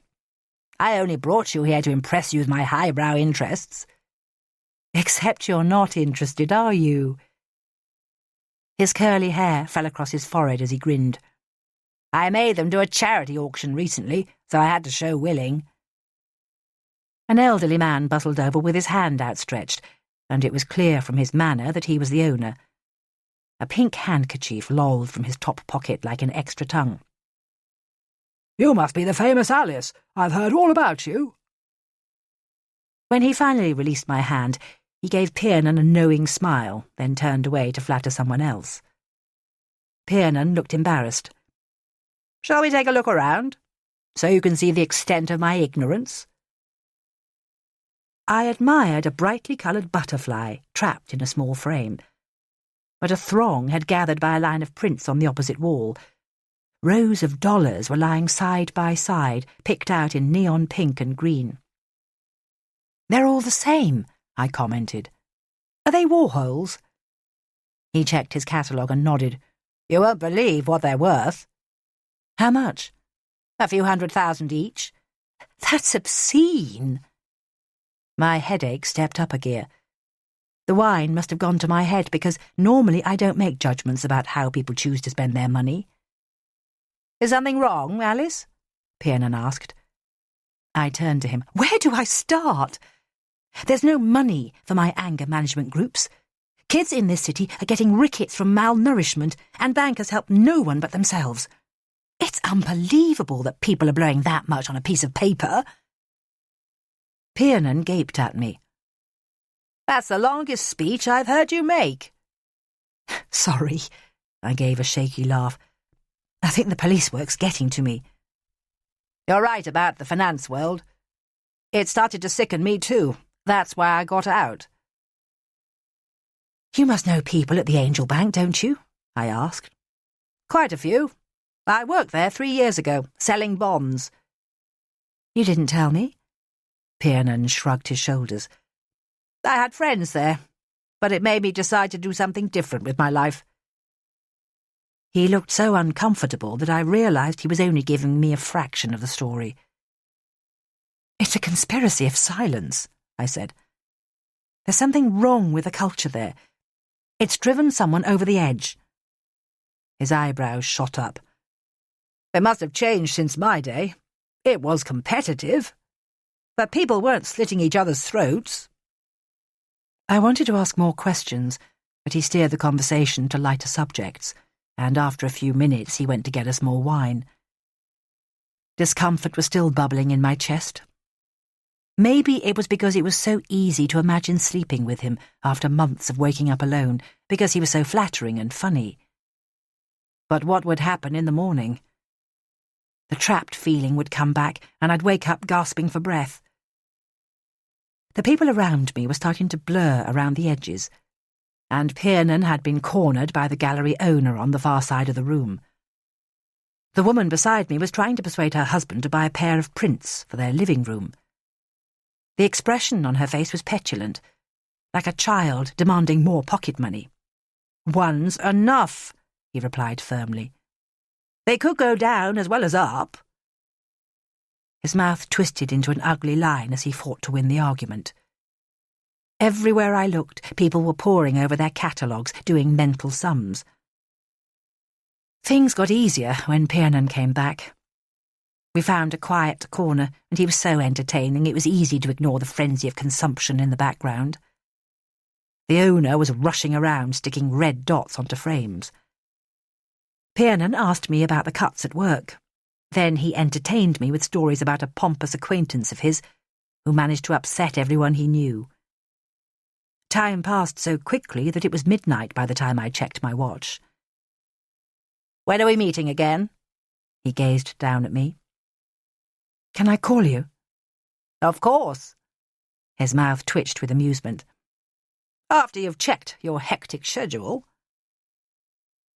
I only brought you here to impress you with my highbrow interests." "Except you're not interested, are you?" His curly hair fell across his forehead as he grinned. "I made them do a charity auction recently, so I had to show willing." An elderly man bustled over with his hand outstretched, and it was clear from his manner that he was the owner. A pink handkerchief lolled from his top pocket like an extra tongue. "You must be the famous Alice. I've heard all about you." When he finally released my hand, he gave Piernan a knowing smile, then turned away to flatter someone else. Piernan looked embarrassed. "Shall we take a look around, so you can see the extent of my ignorance?" I admired a brightly coloured butterfly trapped in a small frame, but a throng had gathered by a line of prints on the opposite wall. Rows of dollars were lying side by side, picked out in neon pink and green. "They're all the same," I commented. "Are they Warhols?" He checked his catalogue and nodded. "You won't believe what they're worth." "How much?" "A few 100,000 each." "That's obscene." My headache stepped up a gear. The wine must have gone to my head, because normally I don't make judgments about how people choose to spend their money. "Is something wrong, Alice?" Piernan asked. I turned to him. "Where do I start? There's no money for my anger management groups. Kids in this city are getting rickets from malnourishment, and bankers help no one but themselves. It's unbelievable that people are blowing that much on a piece of paper." Piernan gaped at me. "That's the longest speech I've heard you make." "Sorry," I gave a shaky laugh. "I think the police work's getting to me." "You're right about the finance world. It started to sicken me too. That's why I got out." "You must know people at the Angel Bank, don't you?" I asked. "Quite a few. I worked there 3 years ago, selling bonds." "You didn't tell me?" Piernan shrugged his shoulders. "I had friends there, but it made me decide to do something different with my life." He looked so uncomfortable that I realised he was only giving me a fraction of the story. "It's a conspiracy of silence," I said. "There's something wrong with the culture there. It's driven someone over the edge." His eyebrows shot up. "It must have changed since my day. It was competitive, but people weren't slitting each other's throats." I wanted to ask more questions, but he steered the conversation to lighter subjects, and after a few minutes he went to get us more wine. Discomfort was still bubbling in my chest. Maybe it was because it was so easy to imagine sleeping with him after months of waking up alone, because he was so flattering and funny. But what would happen in the morning? The trapped feeling would come back, and I'd wake up gasping for breath. The people around me were starting to blur around the edges, and Piernan had been cornered by the gallery owner on the far side of the room. The woman beside me was trying to persuade her husband to buy a pair of prints for their living room. The expression on her face was petulant, like a child demanding more pocket money. "One's enough," he replied firmly. "They could go down as well as up." His mouth twisted into an ugly line as he fought to win the argument. Everywhere I looked, people were poring over their catalogues, doing mental sums. Things got easier when Piernan came back. We found a quiet corner, and he was so entertaining it was easy to ignore the frenzy of consumption in the background. The owner was rushing around, sticking red dots onto frames. Piernan asked me about the cuts at work. Then he entertained me with stories about a pompous acquaintance of his who managed to upset everyone he knew. Time passed so quickly that it was midnight by the time I checked my watch. "When are we meeting again?" He gazed down at me. "Can I call you?" "Of course." His mouth twitched with amusement. "After you've checked your hectic schedule."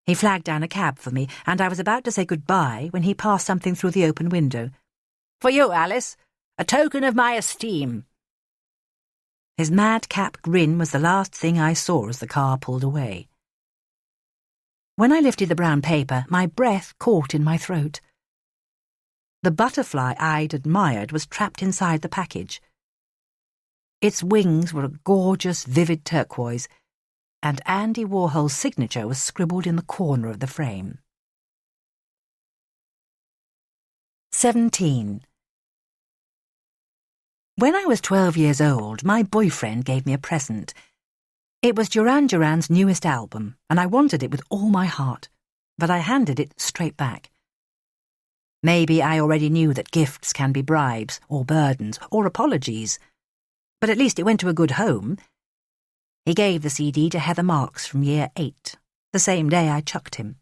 He flagged down a cab for me, and I was about to say goodbye when he passed something through the open window. "For you, Alice, a token of my esteem." His madcap grin was the last thing I saw as the car pulled away. When I lifted the brown paper, my breath caught in my throat. The butterfly I'd admired was trapped inside the package. Its wings were a gorgeous, vivid turquoise, and Andy Warhol's signature was scribbled in the corner of the frame. 17. When I was 12 years old, my boyfriend gave me a present. It was Duran Duran's newest album, and I wanted it with all my heart, but I handed it straight back. Maybe I already knew that gifts can be bribes, or burdens, or apologies, but at least it went to a good home. He gave the CD to Heather Marks from Year 8, the same day I chucked him.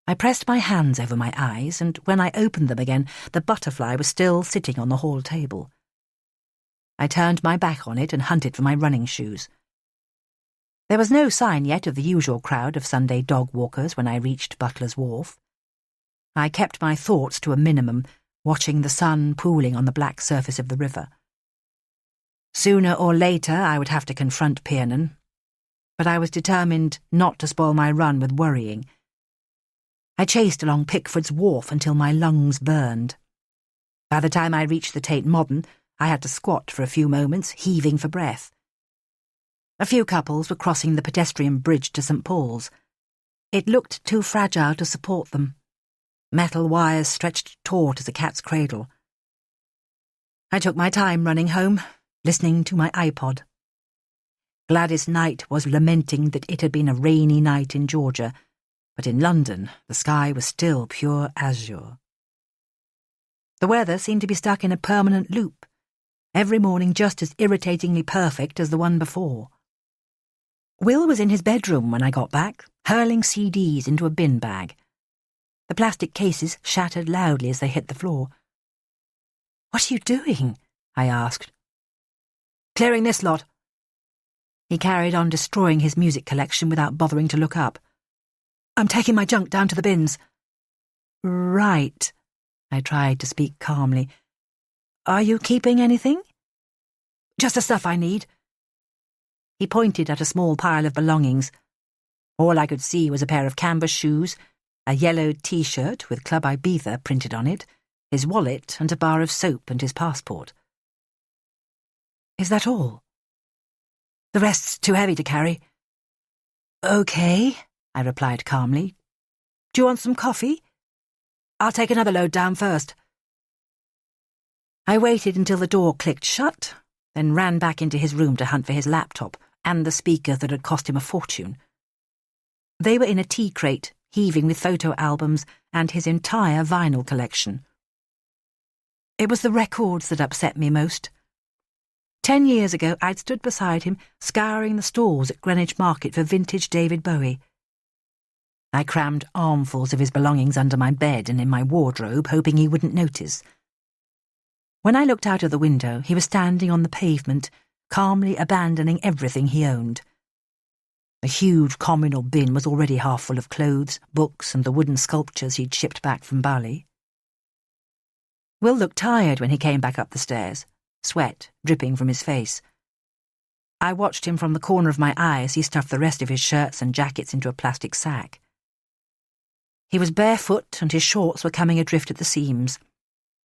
I pressed my hands over my eyes, and when I opened them again, the butterfly was still sitting on the hall table. I turned my back on it and hunted for my running shoes. There was no sign yet of the usual crowd of Sunday dog walkers when I reached Butler's Wharf. I kept my thoughts to a minimum, watching the sun pooling on the black surface of the river. Sooner or later I would have to confront Piernan, but I was determined not to spoil my run with worrying. I chased along Pickford's Wharf until my lungs burned. By the time I reached the Tate Modern, I had to squat for a few moments, heaving for breath. A few couples were crossing the pedestrian bridge to St. Paul's. It looked too fragile to support them. Metal wires stretched taut as a cat's cradle. I took my time running home, listening to my iPod. Gladys Knight was lamenting that it had been a rainy night in Georgia, but in London the sky was still pure azure. The weather seemed to be stuck in a permanent loop, every morning just as irritatingly perfect as the one before. Will was in his bedroom when I got back, hurling CDs into a bin bag. The plastic cases shattered loudly as they hit the floor. "What are you doing?" I asked. "Clearing this lot." He carried on destroying his music collection without bothering to look up. "I'm taking my junk down to the bins." "Right." I tried to speak calmly. "Are you keeping anything?" "Just the stuff I need." He pointed at a small pile of belongings. All I could see was a pair of canvas shoes, a yellow T-shirt with Club Ibiza printed on it, his wallet and a bar of soap and his passport. "Is that all?" "The rest's too heavy to carry." "Okay," I replied calmly. "Do you want some coffee?" "I'll take another load down first." I waited until the door clicked shut, then ran back into his room to hunt for his laptop and the speaker that had cost him a fortune. They were in a tea crate, heaving with photo albums and his entire vinyl collection. It was the records that upset me most. 10 years ago, I'd stood beside him, scouring the stalls at Greenwich Market for vintage David Bowie. I crammed armfuls of his belongings under my bed and in my wardrobe, hoping he wouldn't notice. When I looked out of the window, he was standing on the pavement, calmly abandoning everything he owned. The huge communal bin was already half full of clothes, books, and the wooden sculptures he'd shipped back from Bali. Will looked tired when he came back up the stairs, sweat dripping from his face. I watched him from the corner of my eye as he stuffed the rest of his shirts and jackets into a plastic sack. He was barefoot and his shorts were coming adrift at the seams,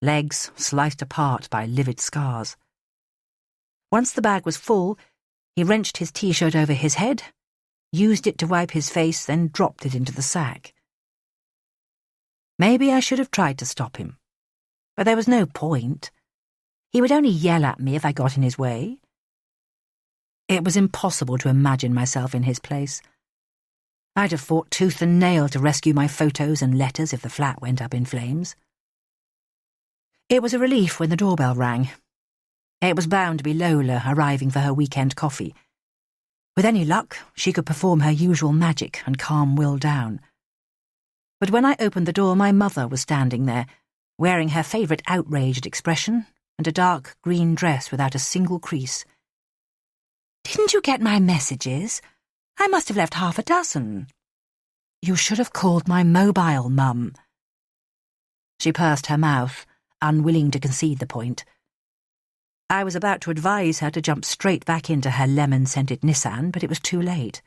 legs sliced apart by livid scars. Once the bag was full, he wrenched his T-shirt over his head, used it to wipe his face, then dropped it into the sack. Maybe I should have tried to stop him, but there was no point. He would only yell at me if I got in his way. It was impossible to imagine myself in his place. I'd have fought tooth and nail to rescue my photos and letters if the flat went up in flames. It was a relief when the doorbell rang. It was bound to be Lola arriving for her weekend coffee. With any luck, she could perform her usual magic and calm Will down. But when I opened the door, my mother was standing there, wearing her favourite outraged expression and a dark green dress without a single crease. "Didn't you get my messages? I must have left half a dozen." You should have called my mobile, Mum. She pursed her mouth, unwilling to concede the point. I was about to advise her to jump straight back into her lemon-scented Nissan, but it was too late.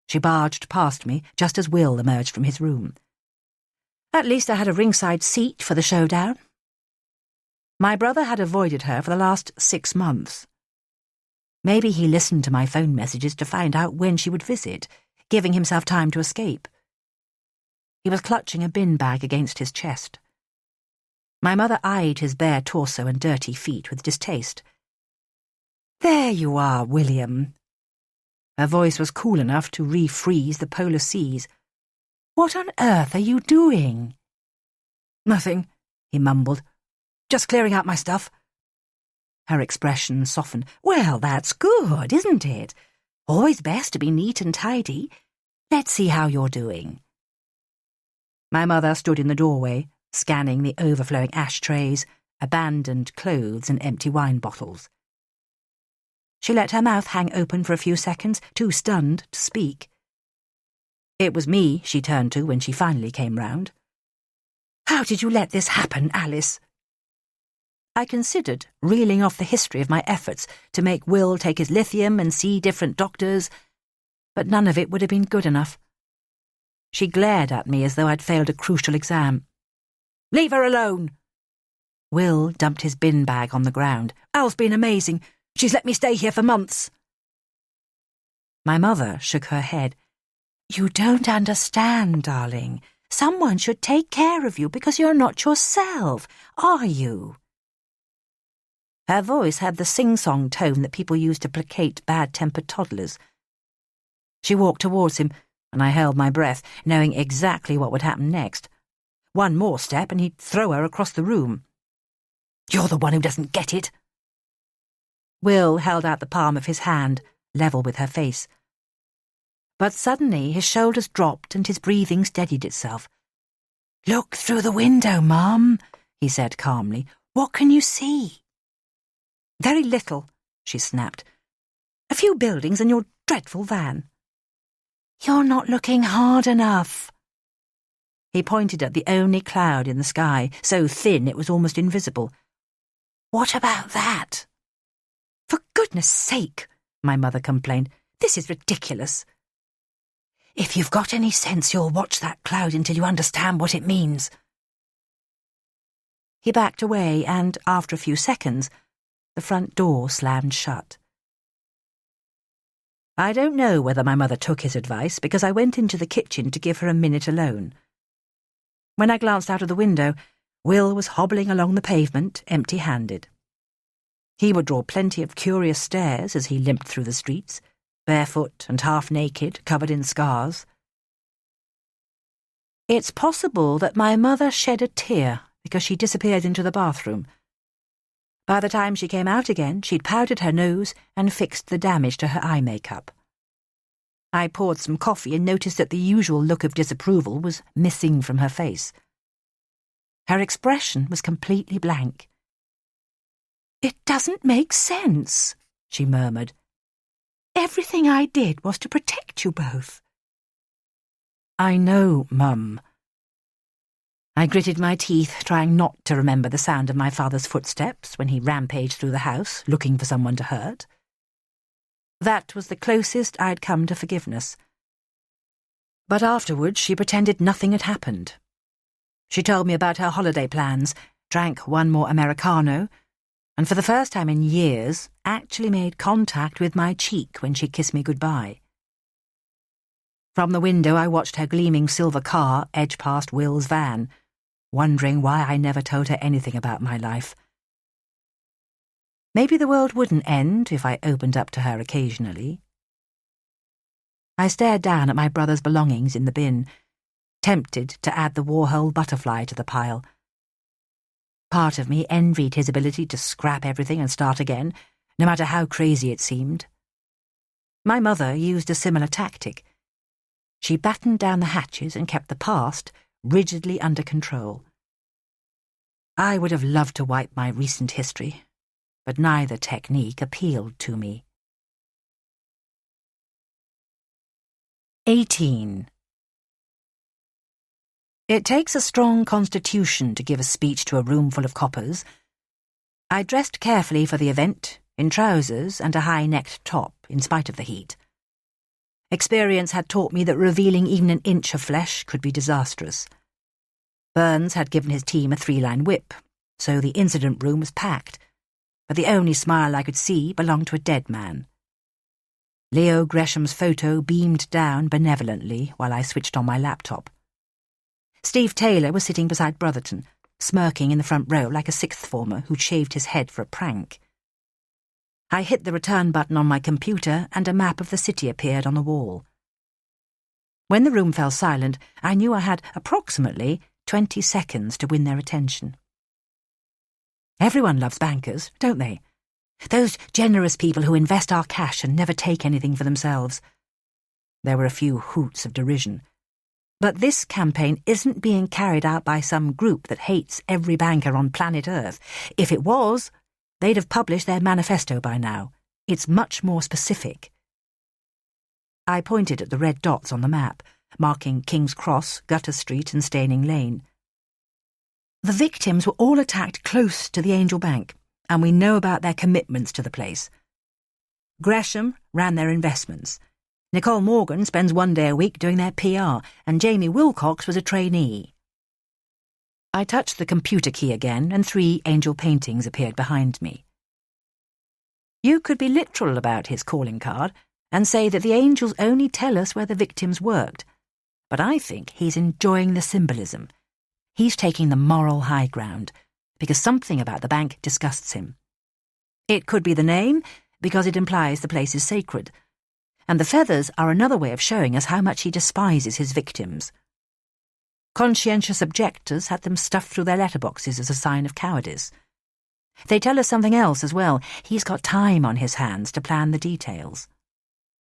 She barged past me just as Will emerged from his room. At least I had a ringside seat for the showdown. My brother had avoided her for the last 6 months. Maybe he listened to my phone messages to find out when she would visit, giving himself time to escape. He was clutching a bin bag against his chest. My mother eyed his bare torso and dirty feet with distaste. "There you are, William." Her voice was cool enough to refreeze the polar seas. "What on earth are you doing?" "Nothing," he mumbled. "Just clearing out my stuff." Her expression softened. "Well, that's good, isn't it? Always best to be neat and tidy. Let's see how you're doing." My mother stood in the doorway, scanning the overflowing ashtrays, abandoned clothes and empty wine bottles. She let her mouth hang open for a few seconds, too stunned to speak. It was me she turned to when she finally came round. "How did you let this happen, Alice?" I considered reeling off the history of my efforts to make Will take his lithium and see different doctors, but none of it would have been good enough. She glared at me as though I'd failed a crucial exam. "Leave her alone!" Will dumped his bin bag on the ground. "Al's been amazing. She's let me stay here for months." My mother shook her head. "You don't understand, darling. Someone should take care of you because you're not yourself, are you?" Her voice had the sing-song tone that people use to placate bad-tempered toddlers. She walked towards him, and I held my breath, knowing exactly what would happen next. One more step and he'd throw her across the room. "You're the one who doesn't get it." Will held out the palm of his hand, level with her face. But suddenly his shoulders dropped and his breathing steadied itself. "Look through the window, Mum," he said calmly. "What can you see?" "Very little," she snapped. "A few buildings and your dreadful van." "You're not looking hard enough." He pointed at the only cloud in the sky, so thin it was almost invisible. "What about that?" "For goodness sake," my mother complained. "This is ridiculous." "If you've got any sense, you'll watch that cloud until you understand what it means." He backed away and, after a few seconds, the front door slammed shut. I don't know whether my mother took his advice because I went into the kitchen to give her a minute alone. When I glanced out of the window, Will was hobbling along the pavement, empty-handed. He would draw plenty of curious stares as he limped through the streets, barefoot and half-naked, covered in scars. It's possible that my mother shed a tear because she disappeared into the bathroom. By the time she came out again, she'd powdered her nose and fixed the damage to her eye makeup. I poured some coffee and noticed that the usual look of disapproval was missing from her face. Her expression was completely blank. "It doesn't make sense," she murmured. "Everything I did was to protect you both." "I know, Mum." I gritted my teeth, trying not to remember the sound of my father's footsteps when he rampaged through the house, looking for someone to hurt. That was the closest I'd come to forgiveness. But afterwards she pretended nothing had happened. She told me about her holiday plans, drank one more Americano, and for the first time in years actually made contact with my cheek when she kissed me goodbye. From the window I watched her gleaming silver car edge past Will's van, wondering why I never told her anything about my life. Maybe the world wouldn't end if I opened up to her occasionally. I stared down at my brother's belongings in the bin, tempted to add the Warhol butterfly to the pile. Part of me envied his ability to scrap everything and start again, no matter how crazy it seemed. My mother used a similar tactic. She battened down the hatches and kept the past rigidly under control. I would have loved to wipe my recent history, but neither technique appealed to me. 18. It takes a strong constitution to give a speech to a room full of coppers. I dressed carefully for the event, in trousers and a high-necked top, in spite of the heat. Experience had taught me that revealing even an inch of flesh could be disastrous. Burns had given his team a 3-line whip, so the incident room was packed, but the only smile I could see belonged to a dead man. Leo Gresham's photo beamed down benevolently while I switched on my laptop. Steve Taylor was sitting beside Brotherton, smirking in the front row like a sixth former who'd shaved his head for a prank. I hit the return button on my computer and a map of the city appeared on the wall. When the room fell silent, I knew I had approximately 20 seconds to win their attention. Everyone loves bankers, don't they? Those generous people who invest our cash and never take anything for themselves. There were a few hoots of derision. But this campaign isn't being carried out by some group that hates every banker on planet Earth. If it was, they'd have published their manifesto by now. It's much more specific. I pointed at the red dots on the map, marking King's Cross, Gutter Street and Staining Lane. The victims were all attacked close to the Angel Bank, and we know about their commitments to the place. Gresham ran their investments. Nicole Morgan spends 1 day a week doing their PR, and Jamie Wilcox was a trainee. I touched the computer key again, and 3 angel paintings appeared behind me. You could be literal about his calling card and say that the angels only tell us where the victims worked, but I think he's enjoying the symbolism. He's taking the moral high ground, because something about the bank disgusts him. It could be the name, because it implies the place is sacred, and the feathers are another way of showing us how much he despises his victims. Conscientious objectors had them stuffed through their letterboxes as a sign of cowardice. They tell us something else as well. He's got time on his hands to plan the details.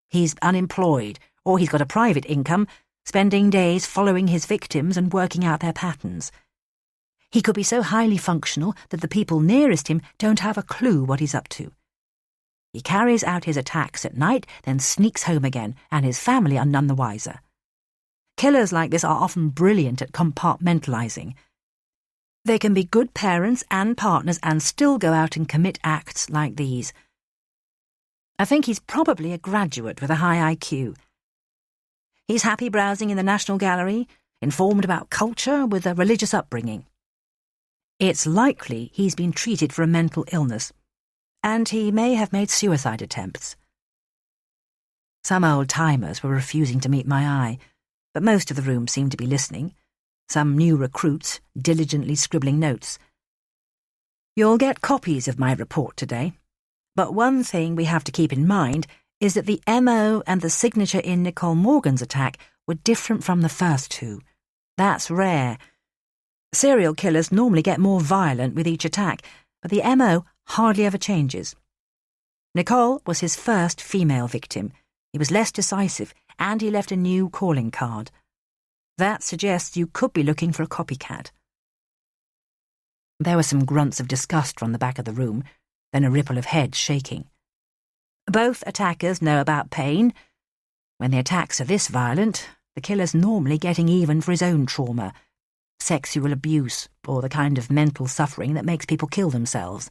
He's unemployed, or he's got a private income, spending days following his victims and working out their patterns. He could be so highly functional that the people nearest him don't have a clue what he's up to. He carries out his attacks at night, then sneaks home again, and his family are none the wiser. Killers like this are often brilliant at compartmentalizing. They can be good parents and partners and still go out and commit acts like these. I think he's probably a graduate with a high IQ. He's happy browsing in the National Gallery, informed about culture with a religious upbringing. It's likely he's been treated for a mental illness, and he may have made suicide attempts. Some old-timers were refusing to meet my eye, but most of the room seemed to be listening, some new recruits diligently scribbling notes. You'll get copies of my report today, but one thing we have to keep in mind is that the MO and the signature in Nicole Morgan's attack were different from the first 2. That's rare. Serial killers normally get more violent with each attack, but the MO hardly ever changes. Nicole was his first female victim. He was less decisive, and he left a new calling card. That suggests you could be looking for a copycat. There were some grunts of disgust from the back of the room, then a ripple of heads shaking. Both attackers know about pain. When the attacks are this violent, the killer's normally getting even for his own trauma, sexual abuse, or the kind of mental suffering that makes people kill themselves.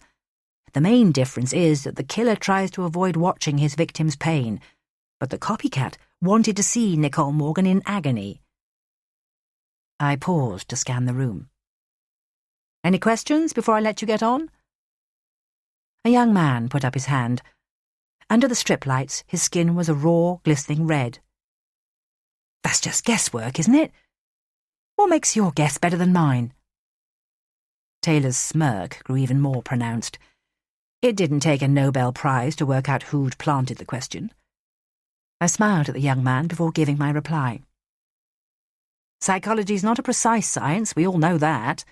The main difference is that the killer tries to avoid watching his victim's pain, but the copycat wanted to see Nicole Morgan in agony. I paused to scan the room. Any questions before I let you get on? A young man put up his hand. Under the strip lights, his skin was a raw, glistening red. That's just guesswork, isn't it? What makes your guess better than mine? Taylor's smirk grew even more pronounced. It didn't take a Nobel Prize to work out who'd planted the question. I smiled at the young man before giving my reply. Psychology's not a precise science, we all know that,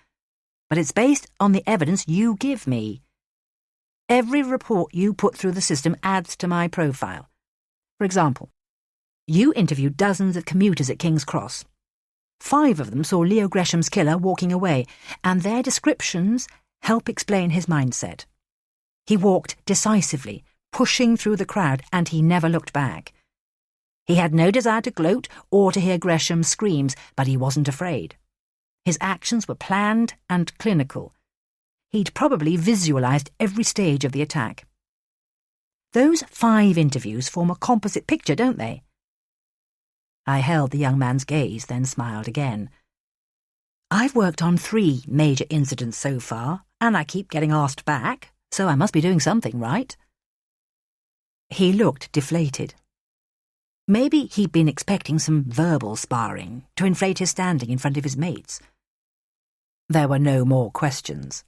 but it's based on the evidence you give me. Every report you put through the system adds to my profile. For example, you interviewed dozens of commuters at King's Cross. 5 of them saw Leo Gresham's killer walking away, and their descriptions help explain his mindset. He walked decisively, pushing through the crowd, and he never looked back. He had no desire to gloat or to hear Gresham's screams, but he wasn't afraid. His actions were planned and clinical. He'd probably visualised every stage of the attack. Those 5 interviews form a composite picture, don't they? I held the young man's gaze, then smiled again. I've worked on 3 major incidents so far, and I keep getting asked back, so I must be doing something right. He looked deflated. Maybe he'd been expecting some verbal sparring to inflate his standing in front of his mates. There were no more questions.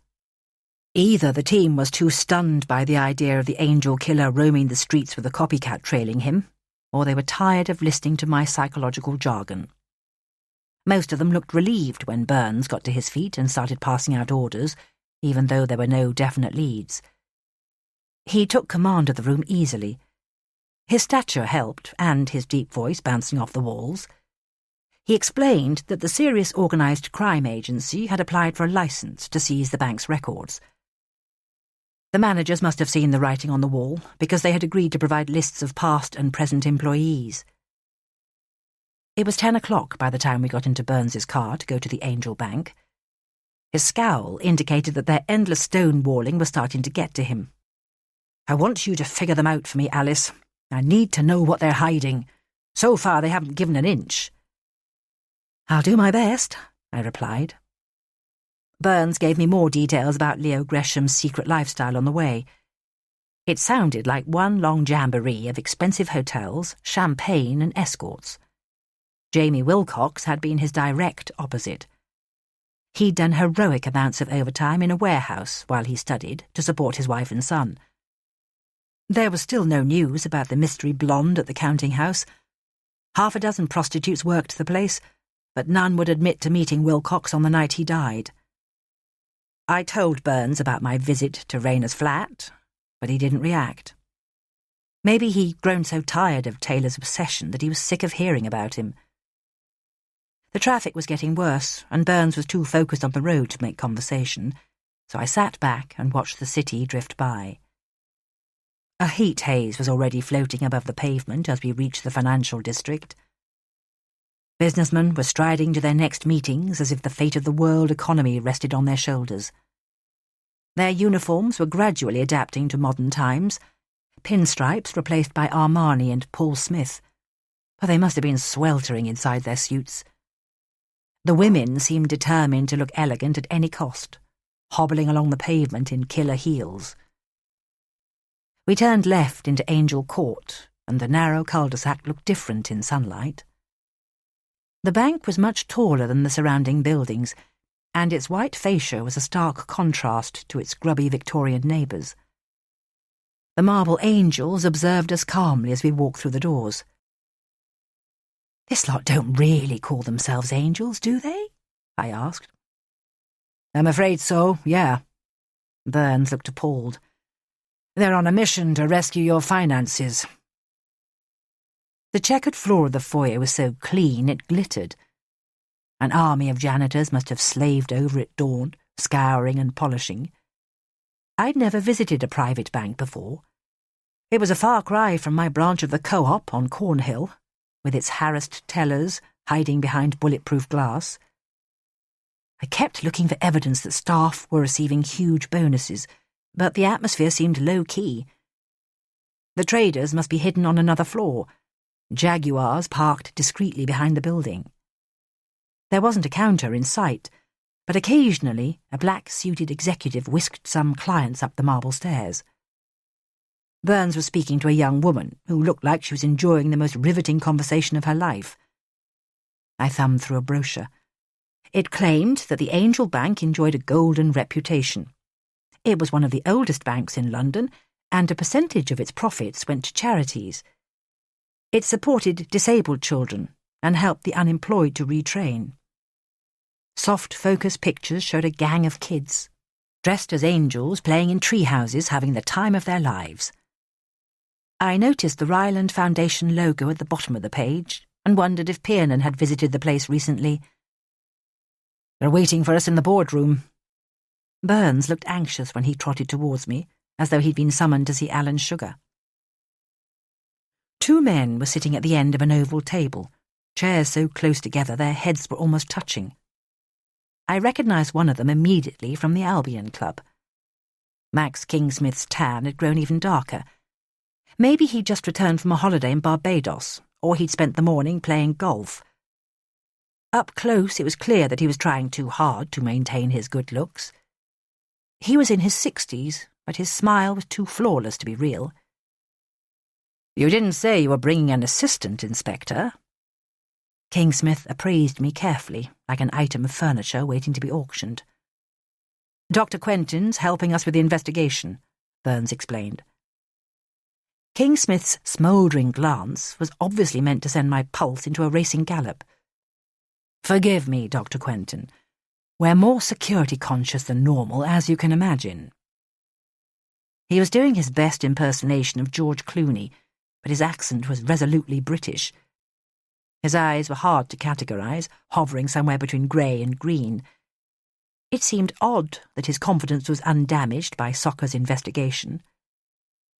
Either the team was too stunned by the idea of the angel killer roaming the streets with a copycat trailing him, or they were tired of listening to my psychological jargon. Most of them looked relieved when Burns got to his feet and started passing out orders, even though there were no definite leads. He took command of the room easily. His stature helped, and his deep voice bouncing off the walls. He explained that the Serious Organised Crime Agency had applied for a licence to seize the bank's records. The managers must have seen the writing on the wall, because they had agreed to provide lists of past and present employees. It was 10 o'clock by the time we got into Burns's car to go to the Angel Bank. His scowl indicated that their endless stonewalling was starting to get to him. "I want you to figure them out for me, Alice. I need to know what they're hiding. So far they haven't given an inch." "I'll do my best," I replied. Burns gave me more details about Leo Gresham's secret lifestyle on the way. It sounded like one long jamboree of expensive hotels, champagne and escorts. Jamie Wilcox had been his direct opposite. He'd done heroic amounts of overtime in a warehouse while he studied to support his wife and son. There was still no news about the mystery blonde at the counting house. 6 prostitutes worked the place, but none would admit to meeting Wilcox on the night he died. I told Burns about my visit to Rayner's flat, but he didn't react. Maybe he'd grown so tired of Taylor's obsession that he was sick of hearing about him. The traffic was getting worse, and Burns was too focused on the road to make conversation, so I sat back and watched the city drift by. A heat haze was already floating above the pavement as we reached the financial district. Businessmen were striding to their next meetings as if the fate of the world economy rested on their shoulders. Their uniforms were gradually adapting to modern times, pinstripes replaced by Armani and Paul Smith, but they must have been sweltering inside their suits. The women seemed determined to look elegant at any cost, hobbling along the pavement in killer heels. We turned left into Angel Court, and the narrow cul-de-sac looked different in sunlight. The bank was much taller than the surrounding buildings, and its white fascia was a stark contrast to its grubby Victorian neighbours. The marble angels observed us calmly as we walked through the doors. "This lot don't really call themselves angels, do they?" I asked. "I'm afraid so, yeah." Burns looked appalled. "They're on a mission to rescue your finances." The checkered floor of the foyer was so clean it glittered. An army of janitors must have slaved over at dawn, scouring and polishing. I'd never visited a private bank before. It was a far cry from my branch of the Co-op on Cornhill, with its harassed tellers hiding behind bulletproof glass. I kept looking for evidence that staff were receiving huge bonuses, but the atmosphere seemed low-key. The traders must be hidden on another floor, Jaguars parked discreetly behind the building. There wasn't a counter in sight, but occasionally a black-suited executive whisked some clients up the marble stairs. Burns was speaking to a young woman who looked like she was enjoying the most riveting conversation of her life. I thumbed through a brochure. It claimed that the Angel Bank enjoyed a golden reputation. It was one of the oldest banks in London, and a percentage of its profits went to charities. It supported disabled children and helped the unemployed to retrain. Soft focus pictures showed a gang of kids, dressed as angels playing in tree houses, having the time of their lives. I noticed the Ryland Foundation logo at the bottom of the page and wondered if Piernan had visited the place recently. "They're waiting for us in the boardroom." Burns looked anxious when he trotted towards me, as though he'd been summoned to see Alan Sugar. 2 men were sitting at the end of an oval table, chairs so close together their heads were almost touching. I recognised one of them immediately from the Albion Club. Max Kingsmith's tan had grown even darker. Maybe he'd just returned from a holiday in Barbados, or he'd spent the morning playing golf. Up close, it was clear that he was trying too hard to maintain his good looks. He was in his 60s, but his smile was too flawless to be real. "You didn't say you were bringing an assistant, Inspector." Kingsmith appraised me carefully, like an item of furniture waiting to be auctioned. "Dr. Quentin's helping us with the investigation," Burns explained. Kingsmith's smouldering glance was obviously meant to send my pulse into a racing gallop. "Forgive me, Dr. Quentin. We're more security-conscious than normal, as you can imagine." He was doing his best impersonation of George Clooney, but his accent was resolutely British. His eyes were hard to categorise, hovering somewhere between grey and green. It seemed odd that his confidence was undamaged by Soccer's investigation.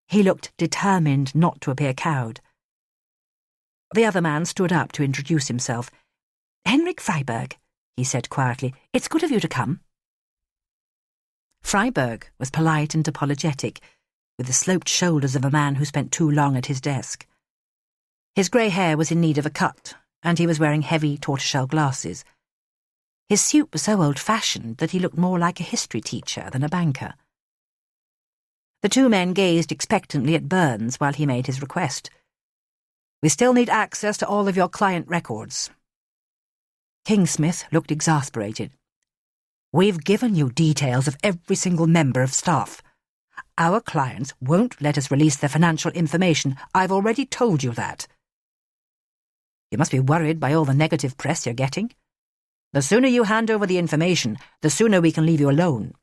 He looked determined not to appear cowed. The other man stood up to introduce himself. "Henrik Freiberg," he said quietly. "It's good of you to come." Freiberg was polite and apologetic, with the sloped shoulders of a man who spent too long at his desk. His grey hair was in need of a cut, and he was wearing heavy tortoiseshell glasses. His suit was so old-fashioned that he looked more like a history teacher than a banker. The two men gazed expectantly at Burns while he made his request. "We still need access to all of your client records." Kingsmith looked exasperated. "We've given you details of every single member of staff. Our clients won't let us release their financial information. I've already told you that." "You must be worried by all the negative press you're getting. The sooner you hand over the information, the sooner we can leave you alone.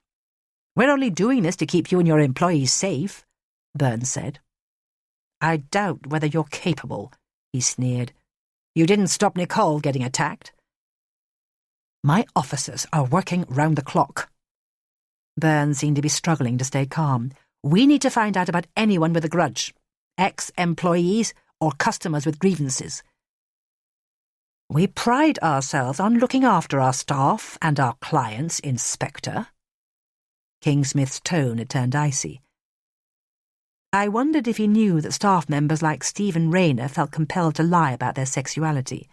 We're only doing this to keep you and your employees safe," Burns said. "I doubt whether you're capable," he sneered. "You didn't stop Nicole getting attacked." "My officers are working round the clock." Burns seemed to be struggling to stay calm. "We need to find out about anyone with a grudge, ex-employees or customers with grievances. We pride ourselves on looking after our staff and our clients, Inspector." Kingsmith's tone had turned icy. I wondered if he knew that staff members like Stephen Rayner felt compelled to lie about their sexuality.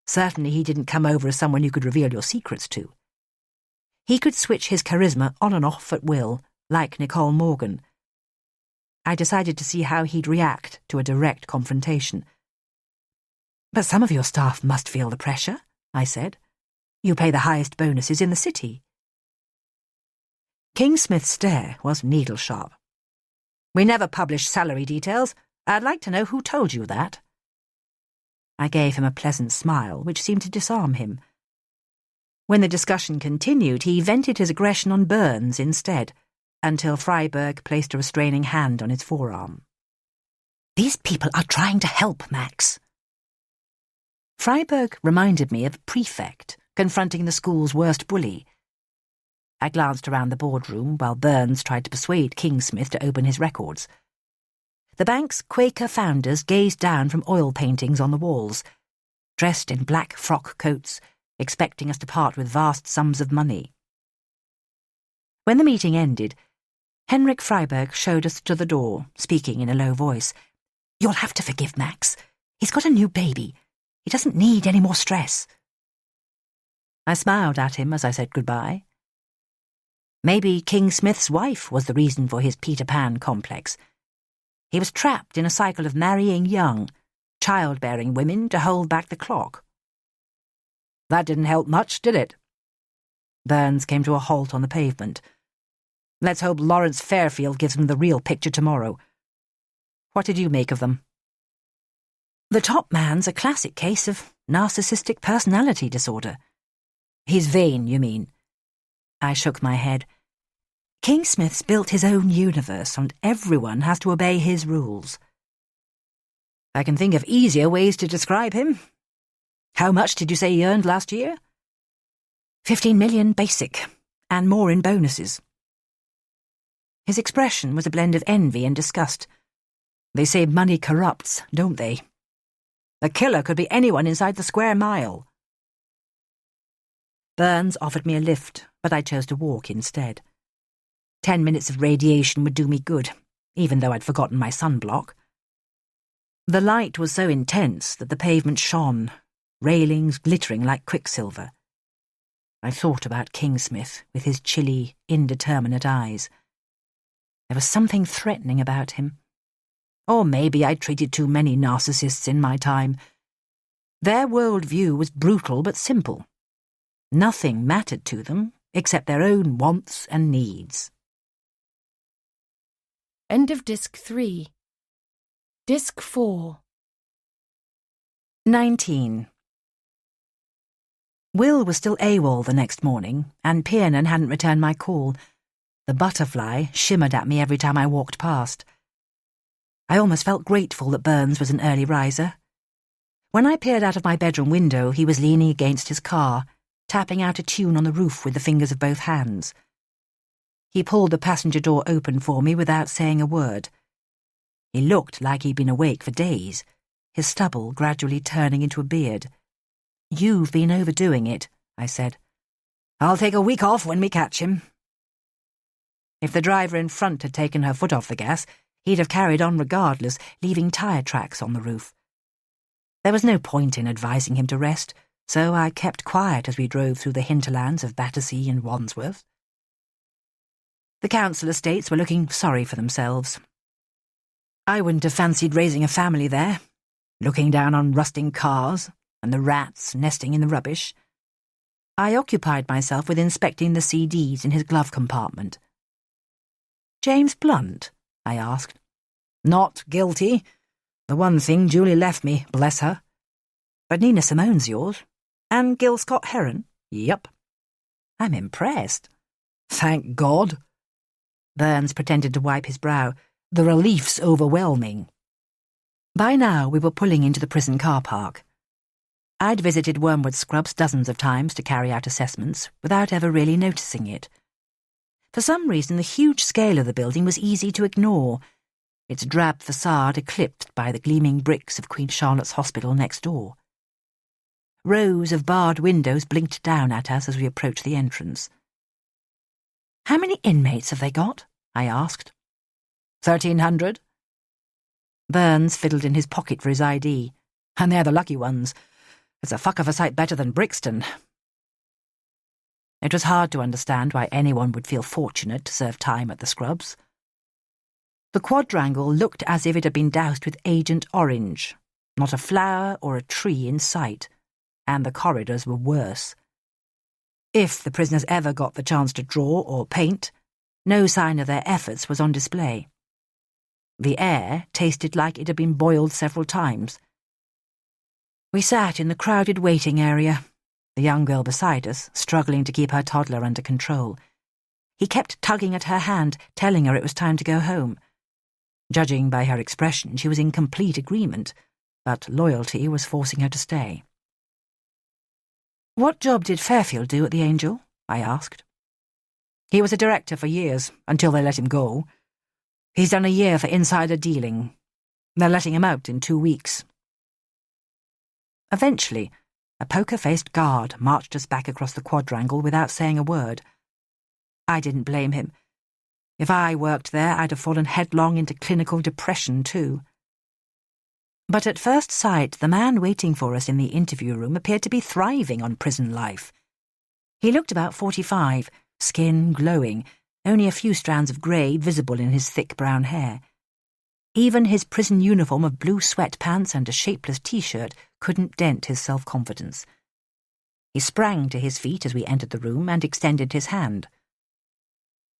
Certainly he didn't come over as someone you could reveal your secrets to. He could switch his charisma on and off at will, like Nicole Morgan. I decided to see how he'd react to a direct confrontation. "But some of your staff must feel the pressure," I said. "You pay the highest bonuses in the city." Kingsmith's stare was needle-sharp. "We never publish salary details. I'd like to know who told you that." I gave him a pleasant smile, which seemed to disarm him. When the discussion continued, he vented his aggression on Burns instead, until Freiberg placed a restraining hand on his forearm. "These people are trying to help, Max." Freiberg reminded me of a prefect confronting the school's worst bully. I glanced around the boardroom while Burns tried to persuade Kingsmith to open his records. The bank's Quaker founders gazed down from oil paintings on the walls, dressed in black frock coats, expecting us to part with vast sums of money. When the meeting ended, Henrik Freiberg showed us to the door, speaking in a low voice. "You'll have to forgive Max. He's got a new baby. He doesn't need any more stress." I smiled at him as I said goodbye. Maybe Kingsmith's wife was the reason for his Peter Pan complex. He was trapped in a cycle of marrying young, childbearing women to hold back the clock. That didn't help much, did it? Burns came to a halt on the pavement. Let's hope Lawrence Fairfield gives him the real picture tomorrow. What did you make of them? The top man's a classic case of narcissistic personality disorder. He's vain, you mean? I shook my head. Kingsmith's built his own universe, and everyone has to obey his rules. I can think of easier ways to describe him. How much did you say he earned last year? 15 million basic, and more in bonuses. His expression was a blend of envy and disgust. They say money corrupts, don't they? The killer could be anyone inside the square mile. Burns offered me a lift, but I chose to walk instead. 10 minutes of radiation would do me good, even though I'd forgotten my sunblock. The light was so intense that the pavement shone, railings glittering like quicksilver. I thought about Kingsmith with his chilly, indeterminate eyes. There was something threatening about him. Or maybe I'd treated too many narcissists in my time. Their worldview was brutal but simple. Nothing mattered to them except their own wants and needs. End of Disc 3. Disc 4. 19. Will was still AWOL the next morning, and Piernan hadn't returned my call. The butterfly shimmered at me every time I walked past. I almost felt grateful that Burns was an early riser. When I peered out of my bedroom window, he was leaning against his car, tapping out a tune on the roof with the fingers of both hands. He pulled the passenger door open for me without saying a word. He looked like he'd been awake for days, his stubble gradually turning into a beard. "You've been overdoing it," I said. "I'll take a week off when we catch him." If the driver in front had taken her foot off the gas, he'd have carried on regardless, leaving tyre tracks on the roof. There was no point in advising him to rest, so I kept quiet as we drove through the hinterlands of Battersea and Wandsworth. The council estates were looking sorry for themselves. I wouldn't have fancied raising a family there, looking down on rusting cars and the rats nesting in the rubbish. I occupied myself with inspecting the CDs in his glove compartment. "James Blunt?" I asked. "Not guilty. The one thing Julie left me, bless her. But Nina Simone's yours. And Gil Scott-Heron?" "Yep." "I'm impressed." "Thank God." Burns pretended to wipe his brow. "The relief's overwhelming." By now we were pulling into the prison car park. I'd visited Wormwood Scrubs dozens of times to carry out assessments without ever really noticing it. For some reason, the huge scale of the building was easy to ignore, its drab facade eclipsed by the gleaming bricks of Queen Charlotte's Hospital next door. Rows of barred windows blinked down at us as we approached the entrance. "How many inmates have they got?" I asked. 1,300. Burns fiddled in his pocket for his ID. "And they're the lucky ones. It's a fuck of a sight better than Brixton." It was hard to understand why anyone would feel fortunate to serve time at the Scrubs. The quadrangle looked as if it had been doused with Agent Orange, not a flower or a tree in sight, and the corridors were worse. If the prisoners ever got the chance to draw or paint, no sign of their efforts was on display. The air tasted like it had been boiled several times. We sat in the crowded waiting area, the young girl beside us struggling to keep her toddler under control. He kept tugging at her hand, telling her it was time to go home. Judging by her expression, she was in complete agreement, but loyalty was forcing her to stay. "What job did Fairfield do at the Angel?" I asked. "He was a director for years, until they let him go. He's done a year for insider dealing. They're letting him out in 2 weeks." Eventually, a poker-faced guard marched us back across the quadrangle without saying a word. I didn't blame him. If I worked there, I'd have fallen headlong into clinical depression too. But at first sight, the man waiting for us in the interview room appeared to be thriving on prison life. He looked about 45, skin glowing, only a few strands of grey visible in his thick brown hair. Even his prison uniform of blue sweatpants and a shapeless T-shirt couldn't dent his self-confidence. He sprang to his feet as we entered the room and extended his hand.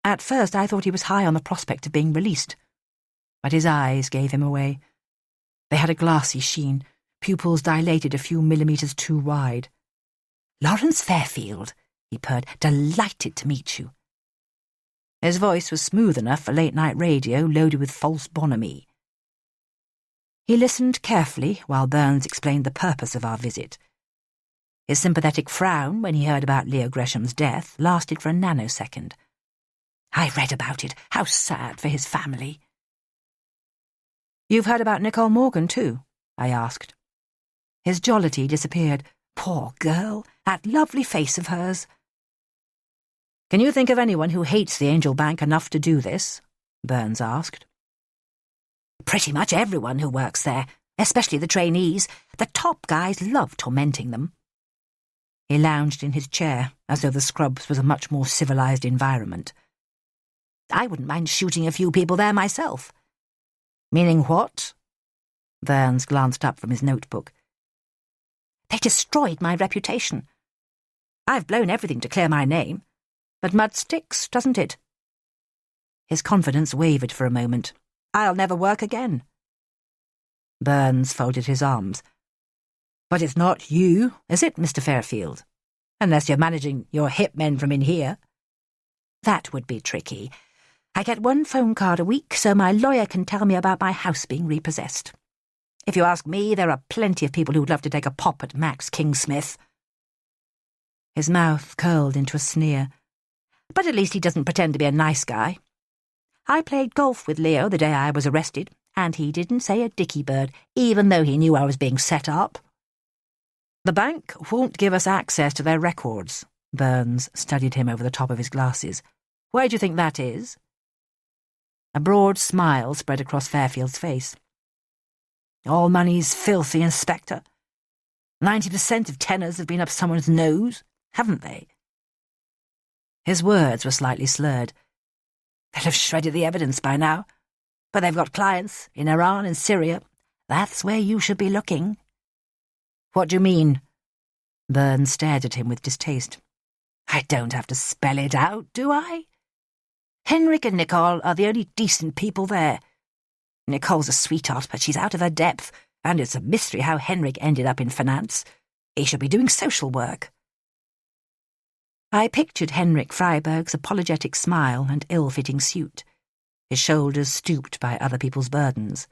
At first I thought he was high on the prospect of being released, but his eyes gave him away. They had a glassy sheen, pupils dilated a few millimetres too wide. "Lawrence Fairfield," he purred, "delighted to meet you." His voice was smooth enough for late-night radio loaded with false bonhomie. He listened carefully while Burns explained the purpose of our visit. His sympathetic frown when he heard about Leo Gresham's death lasted for a nanosecond. "I read about it. How sad for his family." "You've heard about Nicole Morgan, too?" I asked. His jollity disappeared. "Poor girl. That lovely face of hers. Can you think of anyone who hates the Angel Bank enough to do this? Burns asked. Pretty much everyone who works there, especially the trainees. The top guys love tormenting them. He lounged in his chair, as though the Scrubs was a much more civilized environment. I wouldn't mind shooting a few people there myself. Meaning what? Burns glanced up from his notebook. They destroyed my reputation. I've blown everything to clear my name, but mud sticks, doesn't it? His confidence wavered for a moment. I'll never work again. Burns folded his arms. But it's not you, is it, Mr. Fairfield? Unless you're managing your hip men from in here. That would be tricky. I get one phone card a week, so my lawyer can tell me about my house being repossessed. If you ask me, there are plenty of people who'd love to take a pop at Max Kingsmith. His mouth curled into a sneer. But at least he doesn't pretend to be a nice guy. I played golf with Leo the day I was arrested, and he didn't say a dicky bird, even though he knew I was being set up. The bank won't give us access to their records. Burns studied him over the top of his glasses. Why do you think that is? A broad smile spread across Fairfield's face. All money's filthy, Inspector. 90% of tenors have been up someone's nose, haven't they? His words were slightly slurred. They'll have shredded the evidence by now. But they've got clients in Iran and Syria. That's where you should be looking. What do you mean? Burns stared at him with distaste. I don't have to spell it out, do I? Henrik and Nicole are the only decent people there. Nicole's a sweetheart, but she's out of her depth, and it's a mystery how Henrik ended up in finance. He should be doing social work. I pictured Henrik Freiberg's apologetic smile and ill-fitting suit, his shoulders stooped by other people's burdens.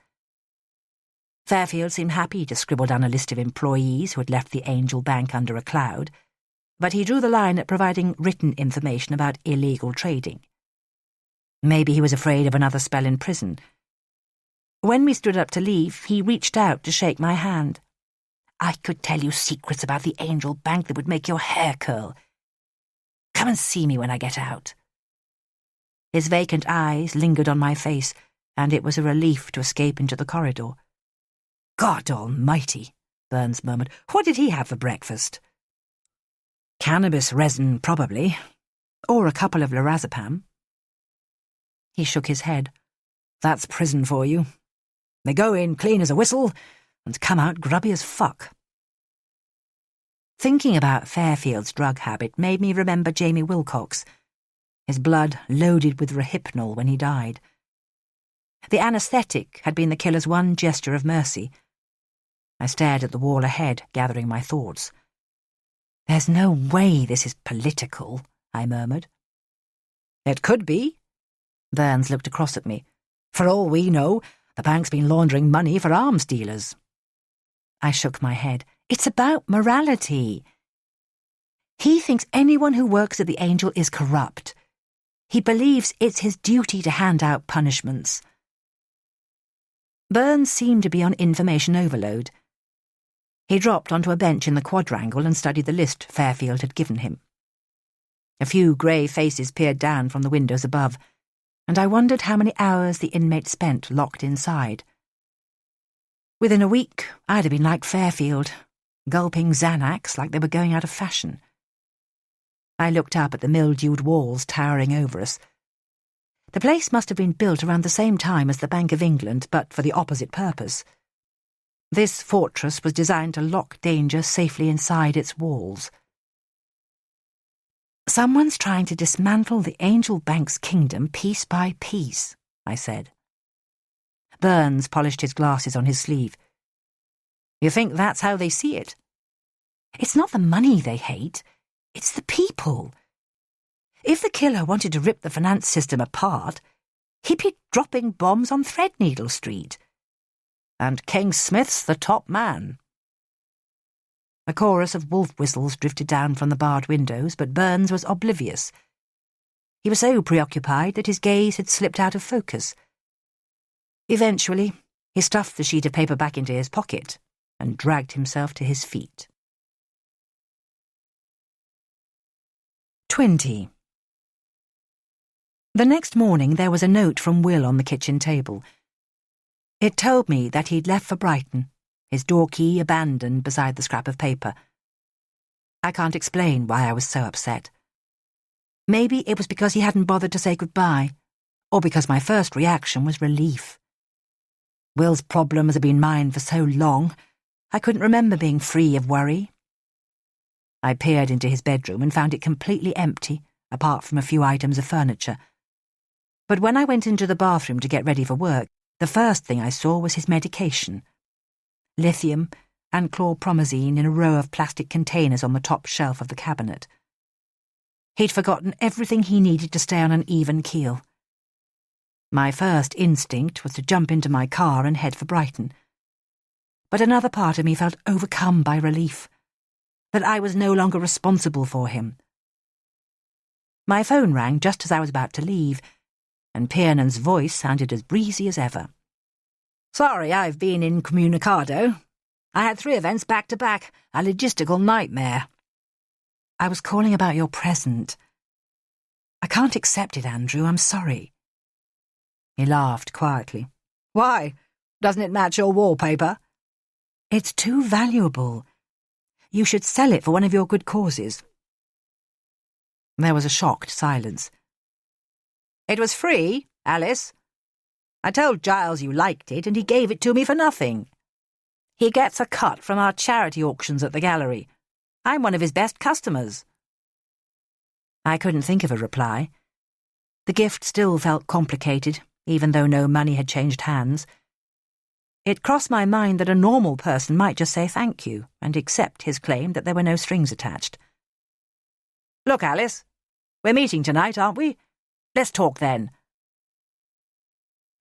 Fairfield seemed happy to scribble down a list of employees who had left the Angel Bank under a cloud, but he drew the line at providing written information about illegal trading. Maybe he was afraid of another spell in prison. When we stood up to leave, he reached out to shake my hand. I could tell you secrets about the Angel Bank that would make your hair curl. Come and see me when I get out. His vacant eyes lingered on my face, and it was a relief to escape into the corridor. God almighty, Burns murmured. What did he have for breakfast? Cannabis resin, probably. Or a couple of lorazepam. He shook his head. That's prison for you. They go in clean as a whistle and come out grubby as fuck. Thinking about Fairfield's drug habit made me remember Jamie Wilcox, his blood loaded with Rohypnol when he died. The anaesthetic had been the killer's one gesture of mercy. I stared at the wall ahead, gathering my thoughts. There's no way this is political, I murmured. It could be. Burns looked across at me. For all we know, the bank's been laundering money for arms dealers. I shook my head. It's about morality. He thinks anyone who works at the Angel is corrupt. He believes it's his duty to hand out punishments. Burns seemed to be on information overload. He dropped onto a bench in the quadrangle and studied the list Fairfield had given him. A few grey faces peered down from the windows above, and I wondered how many hours the inmate spent locked inside. Within a week, I'd have been like Fairfield, gulping Xanax like they were going out of fashion. I looked up at the mildewed walls towering over us. The place must have been built around the same time as the Bank of England, but for the opposite purpose. This fortress was designed to lock danger safely inside its walls. Someone's trying to dismantle the Angel Bank's kingdom piece by piece, I said. Burns polished his glasses on his sleeve. You think that's how they see it? It's not the money they hate, it's the people. If the killer wanted to rip the finance system apart, he'd be dropping bombs on Threadneedle Street. And King Smith's the top man. A chorus of wolf whistles drifted down from the barred windows, but Burns was oblivious. He was so preoccupied that his gaze had slipped out of focus. Eventually, he stuffed the sheet of paper back into his pocket and dragged himself to his feet. 20. The next morning there was a note from Will on the kitchen table. It told me that he'd left for Brighton, his door key abandoned beside the scrap of paper. I can't explain why I was so upset. Maybe it was because he hadn't bothered to say goodbye, or because my first reaction was relief. Will's problems had been mine for so long, I couldn't remember being free of worry. I peered into his bedroom and found it completely empty, apart from a few items of furniture. But when I went into the bathroom to get ready for work, the first thing I saw was his medication. Lithium and chlorpromazine in a row of plastic containers on the top shelf of the cabinet. He'd forgotten everything he needed to stay on an even keel. My first instinct was to jump into my car and head for Brighton. But another part of me felt overcome by relief, that I was no longer responsible for him. My phone rang just as I was about to leave, and Piernan's voice sounded as breezy as ever. "Sorry, I've been incommunicado. I had 3 events back to back, a logistical nightmare. I was calling about your present. I can't accept it, Andrew, I'm sorry." He laughed quietly. "Why? Doesn't it match your wallpaper?" "It's too valuable. You should sell it for one of your good causes." There was a shocked silence. "It was free, Alice. I told Giles you liked it, and he gave it to me for nothing. He gets a cut from our charity auctions at the gallery. I'm one of his best customers." I couldn't think of a reply. The gift still felt complicated, even though no money had changed hands. It crossed my mind that a normal person might just say thank you and accept his claim that there were no strings attached. "Look, Alice, we're meeting tonight, aren't we? Let's talk then."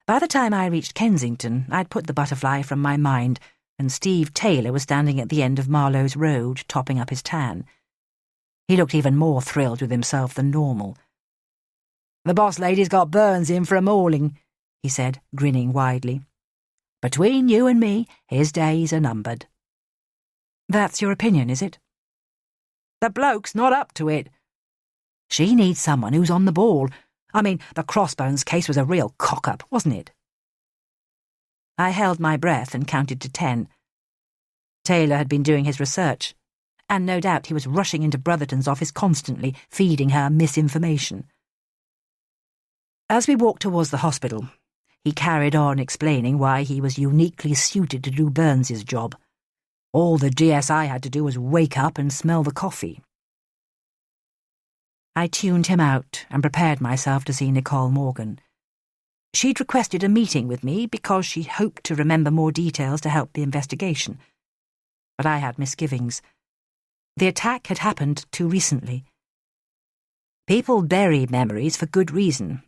By the time I reached Kensington, I'd put the butterfly from my mind, and Steve Taylor was standing at the end of Marlowe's Road, topping up his tan. He looked even more thrilled with himself than normal. "The boss lady's got Burns in for a mauling," he said, grinning widely. "Between you and me, his days are numbered." "That's your opinion, is it?" "The bloke's not up to it. She needs someone who's on the ball. I mean, the Crossbones case was a real cock-up, wasn't it?" I held my breath and counted to 10. Taylor had been doing his research, and no doubt he was rushing into Brotherton's office constantly, feeding her misinformation. As we walked towards the hospital, he carried on explaining why he was uniquely suited to do Burns's job. All the DSI had to do was wake up and smell the coffee. I tuned him out and prepared myself to see Nicole Morgan. She'd requested a meeting with me because she hoped to remember more details to help the investigation. But I had misgivings. The attack had happened too recently. People bury memories for good reason.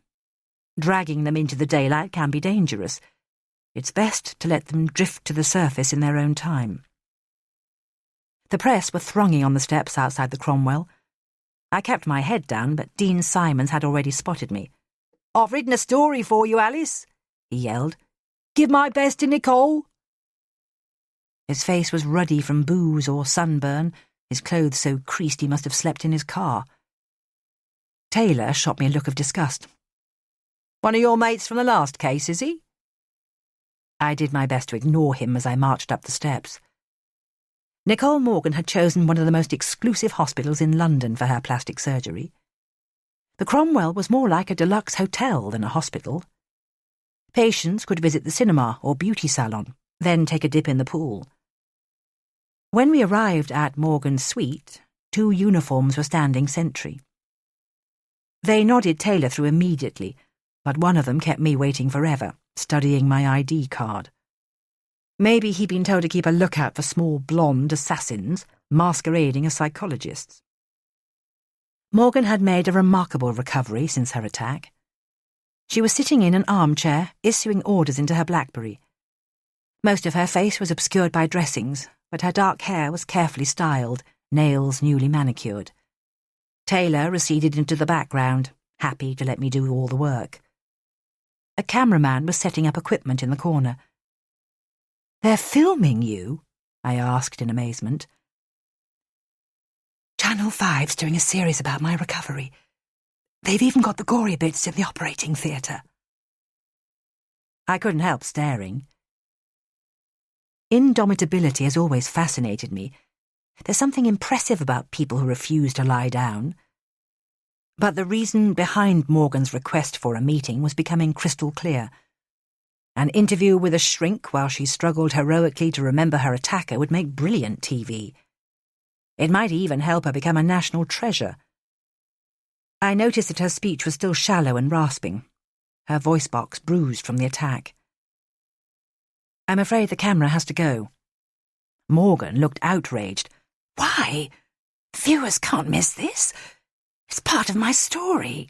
Dragging them into the daylight can be dangerous. It's best to let them drift to the surface in their own time. The press were thronging on the steps outside the Cromwell. I kept my head down, but Dean Simons had already spotted me. "I've written a story for you, Alice," he yelled. "Give my best to Nicole." His face was ruddy from booze or sunburn, his clothes so creased he must have slept in his car. Taylor shot me a look of disgust. "One of your mates from the last case, is he?" I did my best to ignore him as I marched up the steps. Nicole Morgan had chosen one of the most exclusive hospitals in London for her plastic surgery. The Cromwell was more like a deluxe hotel than a hospital. Patients could visit the cinema or beauty salon, then take a dip in the pool. When we arrived at Morgan's suite, 2 uniforms were standing sentry. They nodded Taylor through immediately, but one of them kept me waiting forever, studying my ID card. Maybe he'd been told to keep a lookout for small blonde assassins masquerading as psychologists. Morgan had made a remarkable recovery since her attack. She was sitting in an armchair, issuing orders into her BlackBerry. Most of her face was obscured by dressings, but her dark hair was carefully styled, nails newly manicured. Taylor receded into the background, happy to let me do all the work. A cameraman was setting up equipment in the corner. "They're filming you?" I asked in amazement. Channel 5's doing a series about my recovery. They've even got the gory bits in the operating theatre. I couldn't help staring. Indomitability has always fascinated me. There's something impressive about people who refuse to lie down. But the reason behind Morgan's request for a meeting was becoming crystal clear. An interview with a shrink while she struggled heroically to remember her attacker would make brilliant TV. It might even help her become a national treasure. I noticed that her speech was still shallow and rasping, her voice box bruised from the attack. I'm afraid the camera has to go. Morgan looked outraged. Why? Viewers can't miss this. It's part of my story.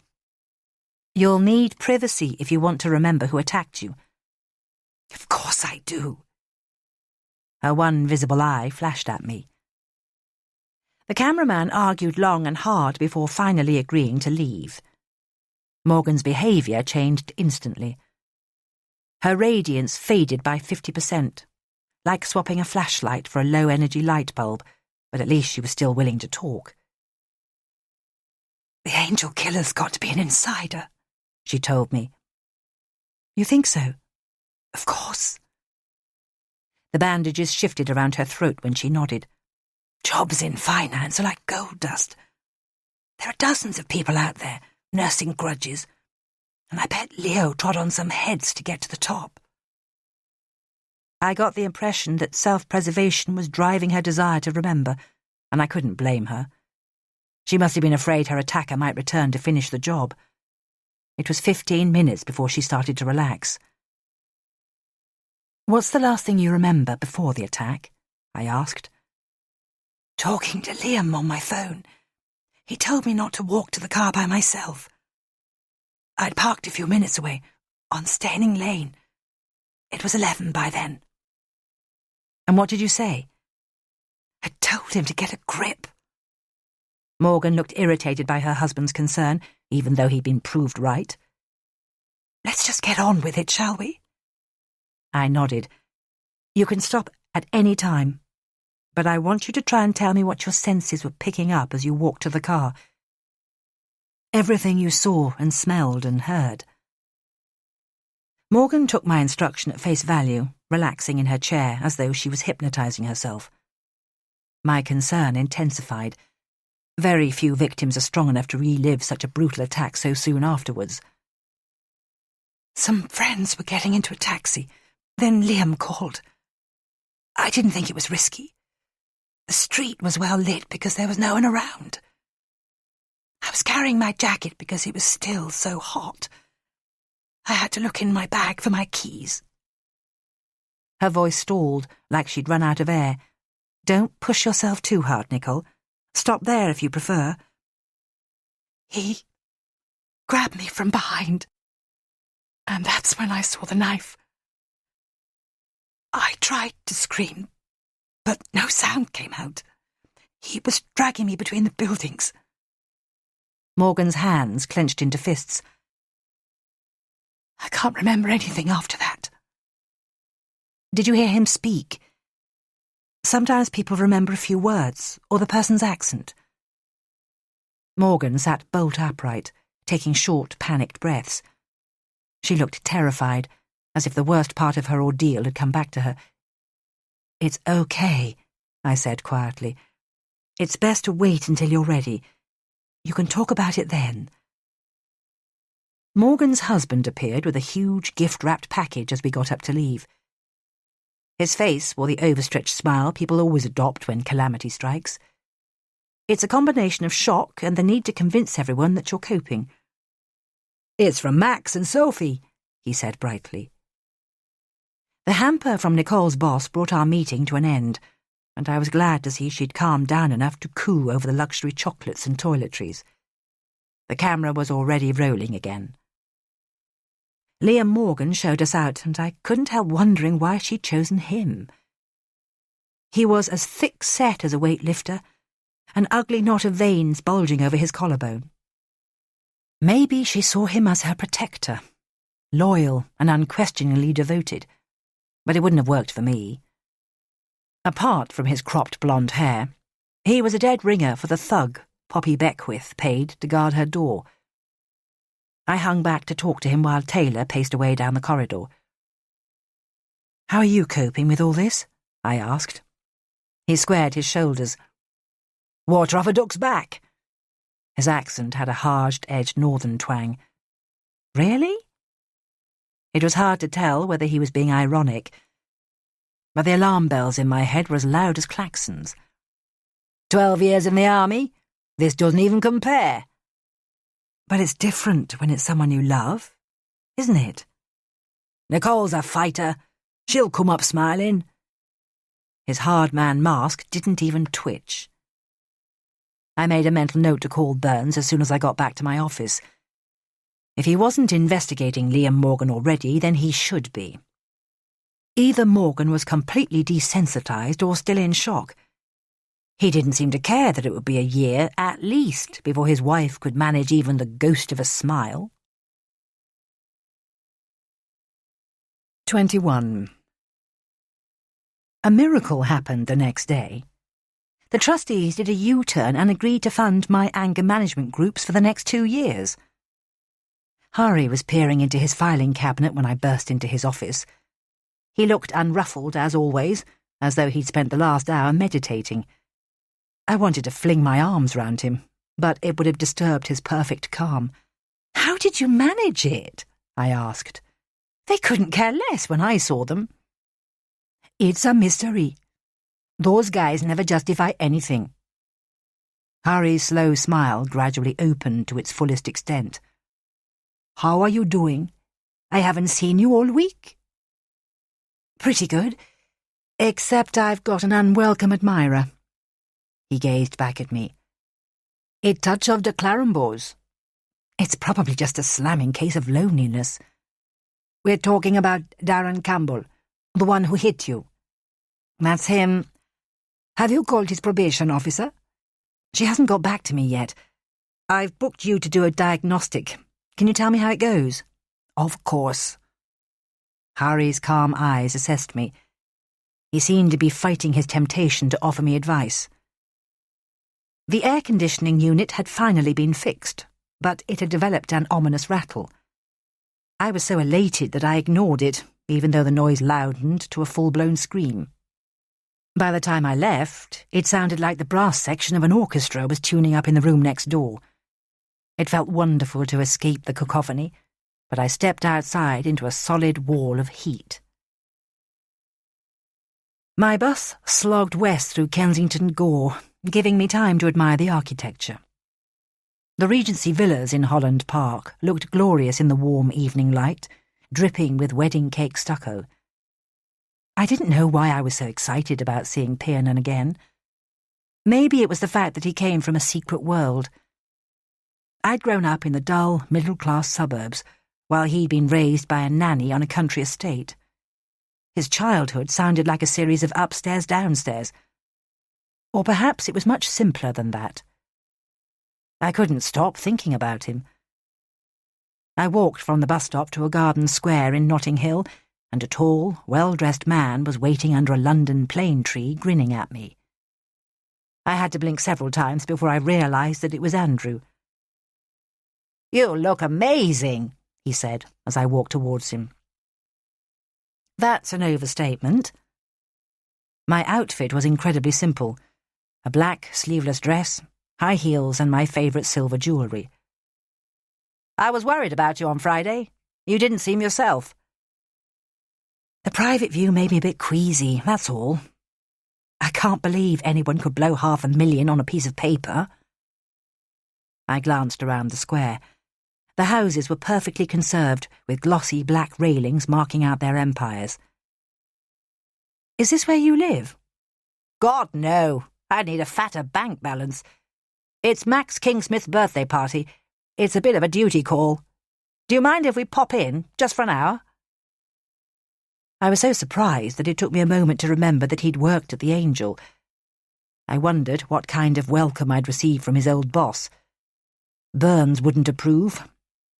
You'll need privacy if you want to remember who attacked you. Of course I do. Her one visible eye flashed at me. The cameraman argued long and hard before finally agreeing to leave. Morgan's behaviour changed instantly. Her radiance faded by 50%, like swapping a flashlight for a low-energy light bulb, but at least she was still willing to talk. The angel killer's got to be an insider, she told me. You think so? Of course. The bandages shifted around her throat when she nodded. Jobs in finance are like gold dust. There are dozens of people out there nursing grudges, and I bet Leo trod on some heads to get to the top. I got the impression that self-preservation was driving her desire to remember, and I couldn't blame her. She must have been afraid her attacker might return to finish the job. It was 15 minutes before she started to relax. What's the last thing you remember before the attack? I asked. Talking to Liam on my phone. He told me not to walk to the car by myself. I'd parked a few minutes away, on Staining Lane. It was 11 by then. And what did you say? I told him to get a grip. Morgan looked irritated by her husband's concern, even though he'd been proved right. Let's just get on with it, shall we? I nodded. You can stop at any time, but I want you to try and tell me what your senses were picking up as you walked to the car. Everything you saw and smelled and heard. Morgan took my instruction at face value, relaxing in her chair as though she was hypnotizing herself. My concern intensified. Very few victims are strong enough to relive such a brutal attack so soon afterwards. Some friends were getting into a taxi. Then Liam called. I didn't think it was risky. The street was well lit because there was no one around. I was carrying my jacket because it was still so hot. I had to look in my bag for my keys. Her voice stalled, like she'd run out of air. Don't push yourself too hard, Nicole. Stop there if you prefer. He grabbed me from behind, and that's when I saw the knife. I tried to scream, but no sound came out. He was dragging me between the buildings. Morgan's hands clenched into fists. I can't remember anything after that. Did you hear him speak? Sometimes people remember a few words, or the person's accent. Morgan sat bolt upright, taking short, panicked breaths. She looked terrified, as if the worst part of her ordeal had come back to her. It's okay, I said quietly. It's best to wait until you're ready. You can talk about it then. Morgan's husband appeared with a huge gift-wrapped package as we got up to leave. His face wore the overstretched smile people always adopt when calamity strikes. It's a combination of shock and the need to convince everyone that you're coping. It's from Max and Sophie, he said brightly. The hamper from Nicole's boss brought our meeting to an end, and I was glad to see she'd calmed down enough to coo over the luxury chocolates and toiletries. The camera was already rolling again. Liam Morgan showed us out, and I couldn't help wondering why she'd chosen him. He was as thick-set as a weightlifter, an ugly knot of veins bulging over his collarbone. Maybe she saw him as her protector, loyal and unquestioningly devoted, but it wouldn't have worked for me. Apart from his cropped blonde hair, He was a dead ringer for the thug Poppy Beckwith paid to guard her door. I hung back to talk to him while Taylor paced away down the corridor. "How are you coping with all this?" I asked. He squared his shoulders. "Water off a duck's back." His accent had a hard-edged northern twang. "Really?" It was hard to tell whether he was being ironic, but the alarm bells in my head were as loud as klaxons. 12 years in the army? This doesn't even compare." "But it's different when it's someone you love, isn't it?" "Nicole's a fighter. She'll come up smiling." His hard-man mask didn't even twitch. I made a mental note to call Burns as soon as I got back to my office. If he wasn't investigating Liam Morgan already, then he should be. Either Morgan was completely desensitized or still in shock. He didn't seem to care that it would be a year, at least, before his wife could manage even the ghost of a smile. 21. A miracle happened the next day. The trustees did a U-turn and agreed to fund my anger management groups for the next 2 years. Hari was peering into his filing cabinet when I burst into his office. He looked unruffled, as always, as though he'd spent the last hour meditating. I wanted to fling my arms round him, but it would have disturbed his perfect calm. "How did you manage it?" I asked. "They couldn't care less when I saw them." "It's a mystery. Those guys never justify anything." Hari's slow smile gradually opened to its fullest extent. "How are you doing? I haven't seen you all week." "Pretty good, except I've got an unwelcome admirer." He gazed back at me. "A touch of the Clarembos. It's probably just a slamming case of loneliness." "We're talking about Darren Campbell, the one who hit you." "That's him. Have you called his probation officer?" "She hasn't got back to me yet. I've booked you to do a diagnostic. Can you tell me how it goes?" "Of course." Hari's calm eyes assessed me. He seemed to be fighting his temptation to offer me advice. The air conditioning unit had finally been fixed, but it had developed an ominous rattle. I was so elated that I ignored it, even though the noise loudened to a full-blown scream. By the time I left, it sounded like the brass section of an orchestra was tuning up in the room next door. It felt wonderful to escape the cacophony, but I stepped outside into a solid wall of heat. My bus slogged west through Kensington Gore, giving me time to admire the architecture. The Regency villas in Holland Park looked glorious in the warm evening light, dripping with wedding cake stucco. I didn't know why I was so excited about seeing Piernan again. Maybe it was the fact that he came from a secret world. I'd grown up in the dull, middle-class suburbs, while he'd been raised by a nanny on a country estate. His childhood sounded like a series of upstairs-downstairs. Or perhaps it was much simpler than that. I couldn't stop thinking about him. I walked from the bus stop to a garden square in Notting Hill, and a tall, well-dressed man was waiting under a London plane tree, grinning at me. I had to blink several times before I realised that it was Andrew. "You look amazing," he said as I walked towards him. That's an overstatement. My outfit was incredibly simple. A black, sleeveless dress, high heels, and my favourite silver jewellery. "I was worried about you on Friday. You didn't seem yourself." "The private view made me a bit queasy, that's all. I can't believe anyone could blow $500,000 on a piece of paper." I glanced around the square. The houses were perfectly conserved, with glossy black railings marking out their empires. "Is this where you live?" "God, no. I'd need a fatter bank balance. It's Max Kingsmith's birthday party. It's a bit of a duty call. Do you mind if we pop in, just for an hour?" I was so surprised that it took me a moment to remember that he'd worked at the Angel. I wondered what kind of welcome I'd receive from his old boss. Burns wouldn't approve,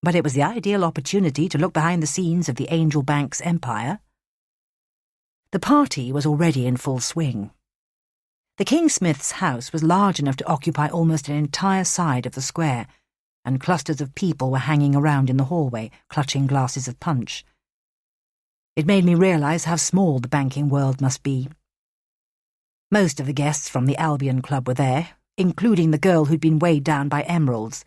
but it was the ideal opportunity to look behind the scenes of the Angel Bank's empire. The party was already in full swing. The Kingsmith's house was large enough to occupy almost an entire side of the square, and clusters of people were hanging around in the hallway, clutching glasses of punch. It made me realise how small the banking world must be. Most of the guests from the Albion Club were there, including the girl who'd been weighed down by emeralds.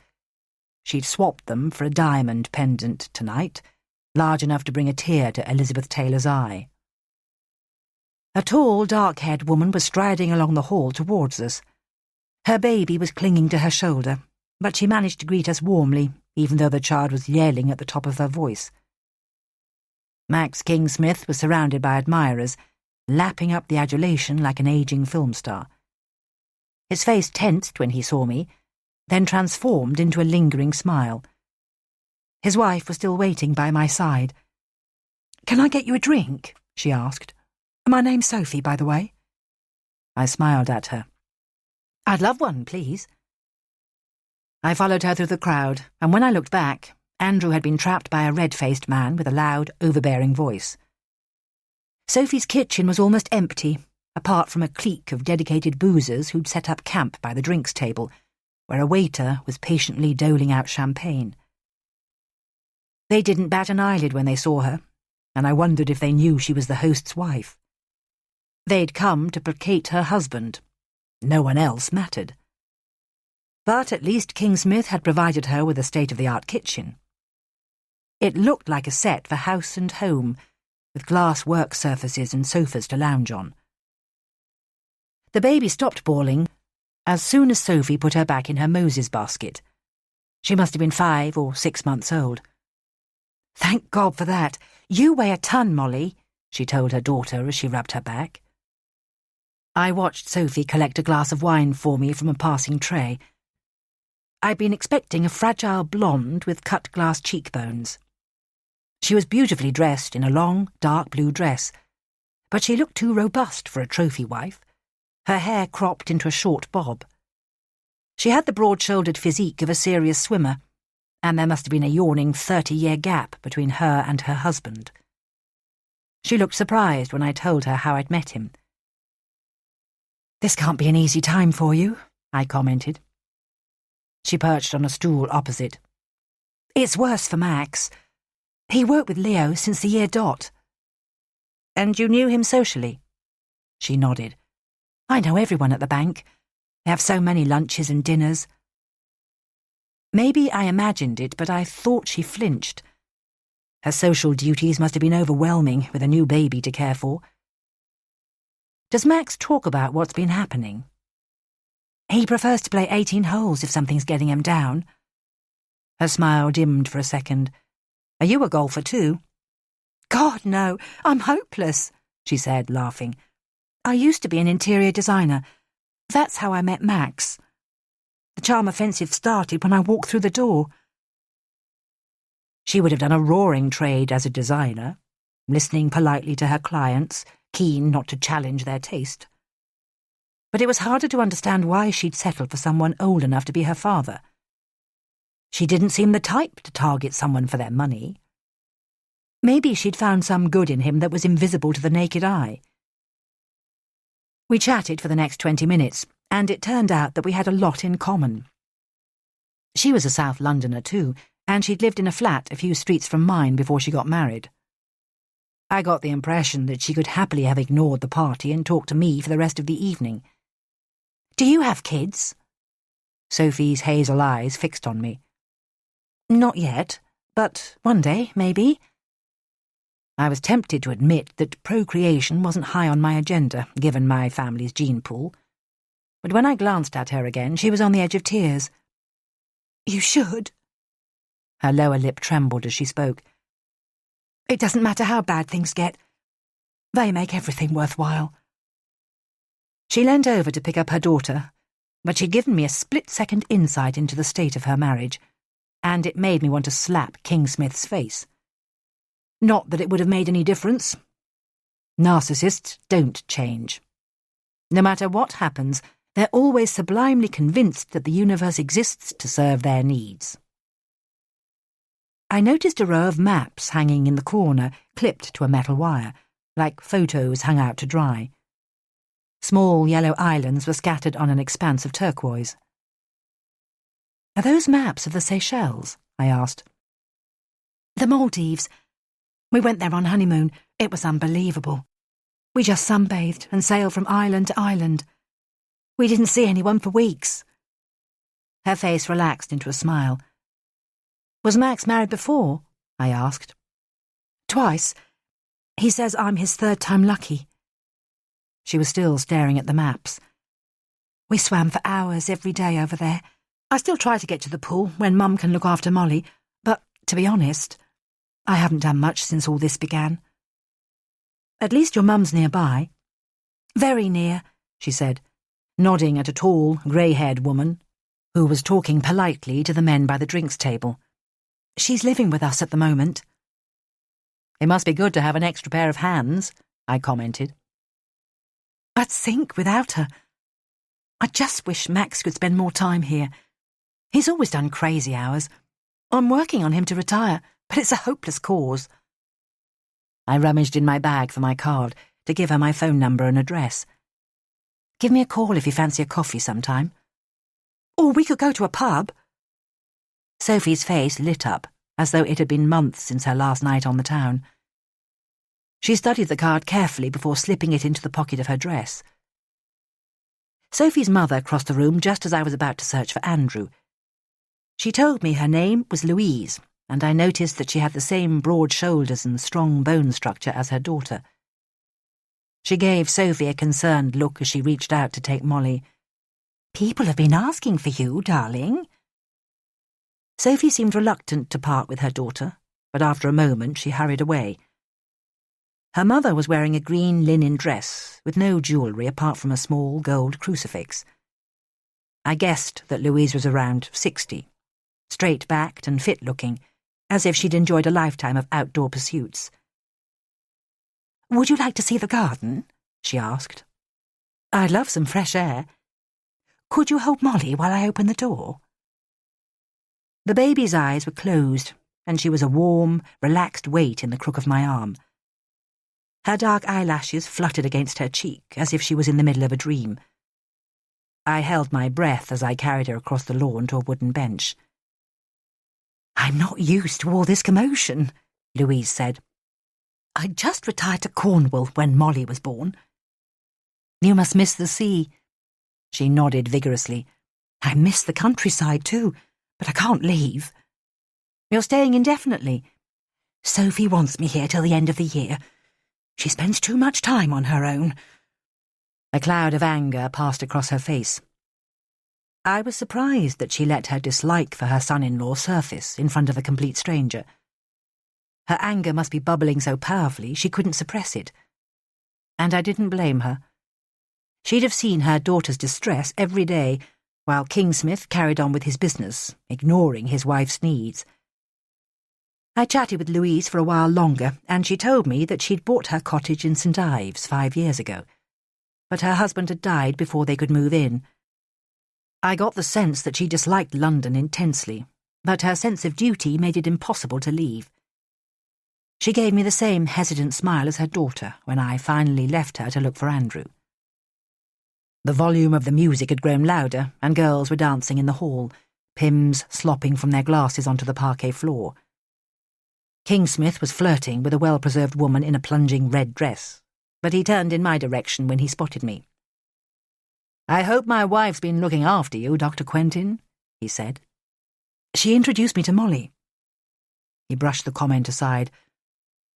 She'd swapped them for a diamond pendant tonight, large enough to bring a tear to Elizabeth Taylor's eye. A tall, dark-haired woman was striding along the hall towards us. Her baby was clinging to her shoulder, but she managed to greet us warmly, even though the child was yelling at the top of her voice. Max Kingsmith was surrounded by admirers, lapping up the adulation like an ageing film star. His face tensed when he saw me, then transformed into a lingering smile. His wife was still waiting by my side. "Can I get you a drink?" she asked. "My name's Sophie, by the way." I smiled at her. "I'd love one, please." I followed her through the crowd, and when I looked back, Andrew had been trapped by a red-faced man with a loud, overbearing voice. Sophie's kitchen was almost empty, apart from a clique of dedicated boozers who'd set up camp by the drinks table, where a waiter was patiently doling out champagne. They didn't bat an eyelid when they saw her, and I wondered if they knew she was the host's wife. They'd come to placate her husband. No one else mattered. But at least Kingsmith had provided her with a state-of-the-art kitchen. It looked like a set for house and home, with glass work surfaces and sofas to lounge on. The baby stopped bawling as soon as Sophie put her back in her Moses basket. She must have been 5 or 6 months old. "Thank God for that. You weigh a ton, Molly," she told her daughter as she rubbed her back. I watched Sophie collect a glass of wine for me from a passing tray. I'd been expecting a fragile blonde with cut glass cheekbones. She was beautifully dressed in a long, dark blue dress, but she looked too robust for a trophy wife, her hair cropped into a short bob. She had the broad-shouldered physique of a serious swimmer, and there must have been a yawning 30-year gap between her and her husband. She looked surprised when I told her how I'd met him. "This can't be an easy time for you," I commented. She perched on a stool opposite. "It's worse for Max. He worked with Leo since the year dot." "And you knew him socially?" She nodded. "I know everyone at the bank. They have so many lunches and dinners." Maybe I imagined it, but I thought she flinched. Her social duties must have been overwhelming with a new baby to care for. "Does Max talk about what's been happening?" "He prefers to play 18 holes if something's getting him down." Her smile dimmed for a second. "Are you a golfer too?" "God, no. I'm hopeless," she said, laughing. "I used to be an interior designer. That's how I met Max. The charm offensive started when I walked through the door." She would have done a roaring trade as a designer, listening politely to her clients, keen not to challenge their taste. But it was harder to understand why she'd settled for someone old enough to be her father. She didn't seem the type to target someone for their money. Maybe she'd found some good in him that was invisible to the naked eye. We chatted for the next 20 minutes, and it turned out that we had a lot in common. She was a South Londoner too, and she'd lived in a flat a few streets from mine before she got married. I got the impression that she could happily have ignored the party and talked to me for the rest of the evening. "Do you have kids?" Sophie's hazel eyes fixed on me. "Not yet, but one day, maybe." I was tempted to admit that procreation wasn't high on my agenda, given my family's gene pool. But when I glanced at her again, she was on the edge of tears. "You should." Her lower lip trembled as she spoke. "It doesn't matter how bad things get. They make everything worthwhile." She leant over to pick up her daughter, but she'd given me a split-second insight into the state of her marriage, and it made me want to slap Kingsmith's face. Not that it would have made any difference. Narcissists don't change. No matter what happens, they're always sublimely convinced that the universe exists to serve their needs. I noticed a row of maps hanging in the corner, clipped to a metal wire, like photos hung out to dry. Small yellow islands were scattered on an expanse of turquoise. "Are those maps of the Seychelles?" I asked. "The Maldives. We went there on honeymoon. It was unbelievable. We just sunbathed and sailed from island to island. We didn't see anyone for weeks." Her face relaxed into a smile. "Was Max married before?" I asked. "Twice. He says I'm his third time lucky." She was still staring at the maps. "We swam for hours every day over there. I still try to get to the pool when Mum can look after Molly, but, to be honest, I haven't done much since all this began." "At least your mum's nearby." "Very near," she said, nodding at a tall, grey-haired woman who was talking politely to the men by the drinks table. "She's living with us at the moment." "It must be good to have an extra pair of hands," I commented. "I'd sink without her. I just wish Max could spend more time here. He's always done crazy hours. I'm working on him to retire, but it's a hopeless cause." I rummaged in my bag for my card to give her my phone number and address. "Give me a call if you fancy a coffee sometime." "Or we could go to a pub." Sophie's face lit up, as though it had been months since her last night on the town. She studied the card carefully before slipping it into the pocket of her dress. Sophie's mother crossed the room just as I was about to search for Andrew. She told me her name was Louise, and I noticed that she had the same broad shoulders and strong bone structure as her daughter. She gave Sophie a concerned look as she reached out to take Molly. "People have been asking for you, darling." Sophie seemed reluctant to part with her daughter, but after a moment she hurried away. Her mother was wearing a green linen dress with no jewellery apart from a small gold crucifix. I guessed that Louise was around 60, straight-backed and fit-looking, as if she'd enjoyed a lifetime of outdoor pursuits. "Would you like to see the garden?" she asked. "I'd love some fresh air. Could you hold Molly while I open the door?" The baby's eyes were closed, and she was a warm, relaxed weight in the crook of my arm. Her dark eyelashes fluttered against her cheek, as if she was in the middle of a dream. I held my breath as I carried her across the lawn to a wooden bench. "I'm not used to all this commotion," Louise said. "I just retired to Cornwall when Molly was born." "You must miss the sea." She nodded vigorously. "I miss the countryside too, but I can't leave." "You're staying indefinitely?" "Sophie wants me here till the end of the year. She spends too much time on her own." A cloud of anger passed across her face. I was surprised that she let her dislike for her son-in-law surface in front of a complete stranger. Her anger must be bubbling so powerfully she couldn't suppress it. And I didn't blame her. She'd have seen her daughter's distress every day, while Kingsmith carried on with his business, ignoring his wife's needs. I chatted with Louise for a while longer, and she told me that she'd bought her cottage in St. Ives 5 years ago, but her husband had died before they could move in. I got the sense that she disliked London intensely, but her sense of duty made it impossible to leave. She gave me the same hesitant smile as her daughter when I finally left her to look for Andrew. The volume of the music had grown louder, and girls were dancing in the hall, Pims slopping from their glasses onto the parquet floor. Kingsmith was flirting with a well-preserved woman in a plunging red dress, but he turned in my direction when he spotted me. "I hope my wife's been looking after you, Dr. Quentin," he said. "She introduced me to Molly." He brushed the comment aside.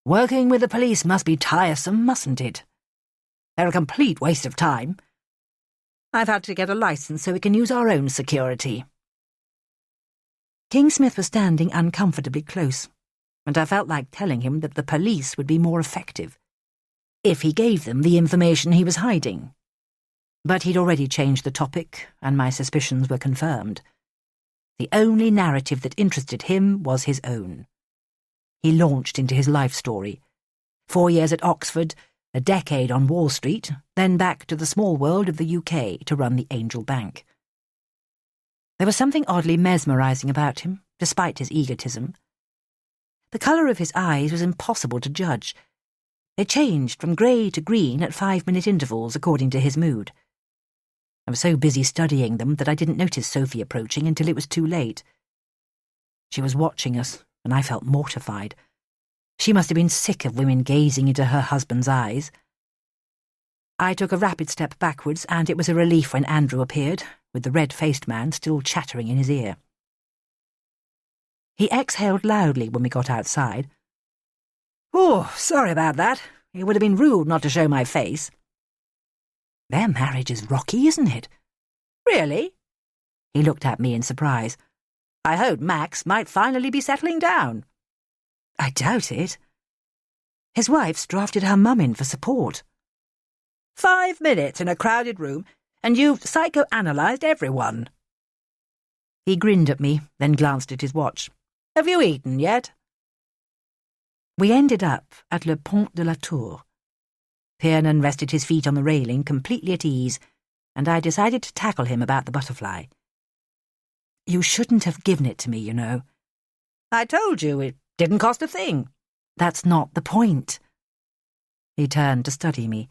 "Working with the police must be tiresome, mustn't it? They're a complete waste of time. I've had to get a license so we can use our own security." Kingsmith was standing uncomfortably close, and I felt like telling him that the police would be more effective if he gave them the information he was hiding. But he'd already changed the topic, and my suspicions were confirmed. The only narrative that interested him was his own. He launched into his life story. 4 years at Oxford, a decade on Wall Street, then back to the small world of the UK to run the Angel Bank. There was something oddly mesmerising about him, despite his egotism. The colour of his eyes was impossible to judge. They changed from grey to green at 5-minute intervals according to his mood. I was so busy studying them that I didn't notice Sophie approaching until it was too late. She was watching us, and I felt mortified. She must have been sick of women gazing into her husband's eyes. I took a rapid step backwards, and it was a relief when Andrew appeared, with the red-faced man still chattering in his ear. He exhaled loudly when we got outside. "Oh, sorry about that. It would have been rude not to show my face." "Their marriage is rocky, isn't it?" "Really?" He looked at me in surprise. "I hoped Max might finally be settling down." "I doubt it. His wife's drafted her mum in for support." 5 minutes in a crowded room, and you've psychoanalyzed everyone." He grinned at me, then glanced at his watch. "Have you eaten yet?" We ended up at Le Pont de la Tour. Tiernan rested his feet on the railing, completely at ease, and I decided to tackle him about the butterfly. "You shouldn't have given it to me, you know." "I told you, it didn't cost a thing." "That's not the point." He turned to study me.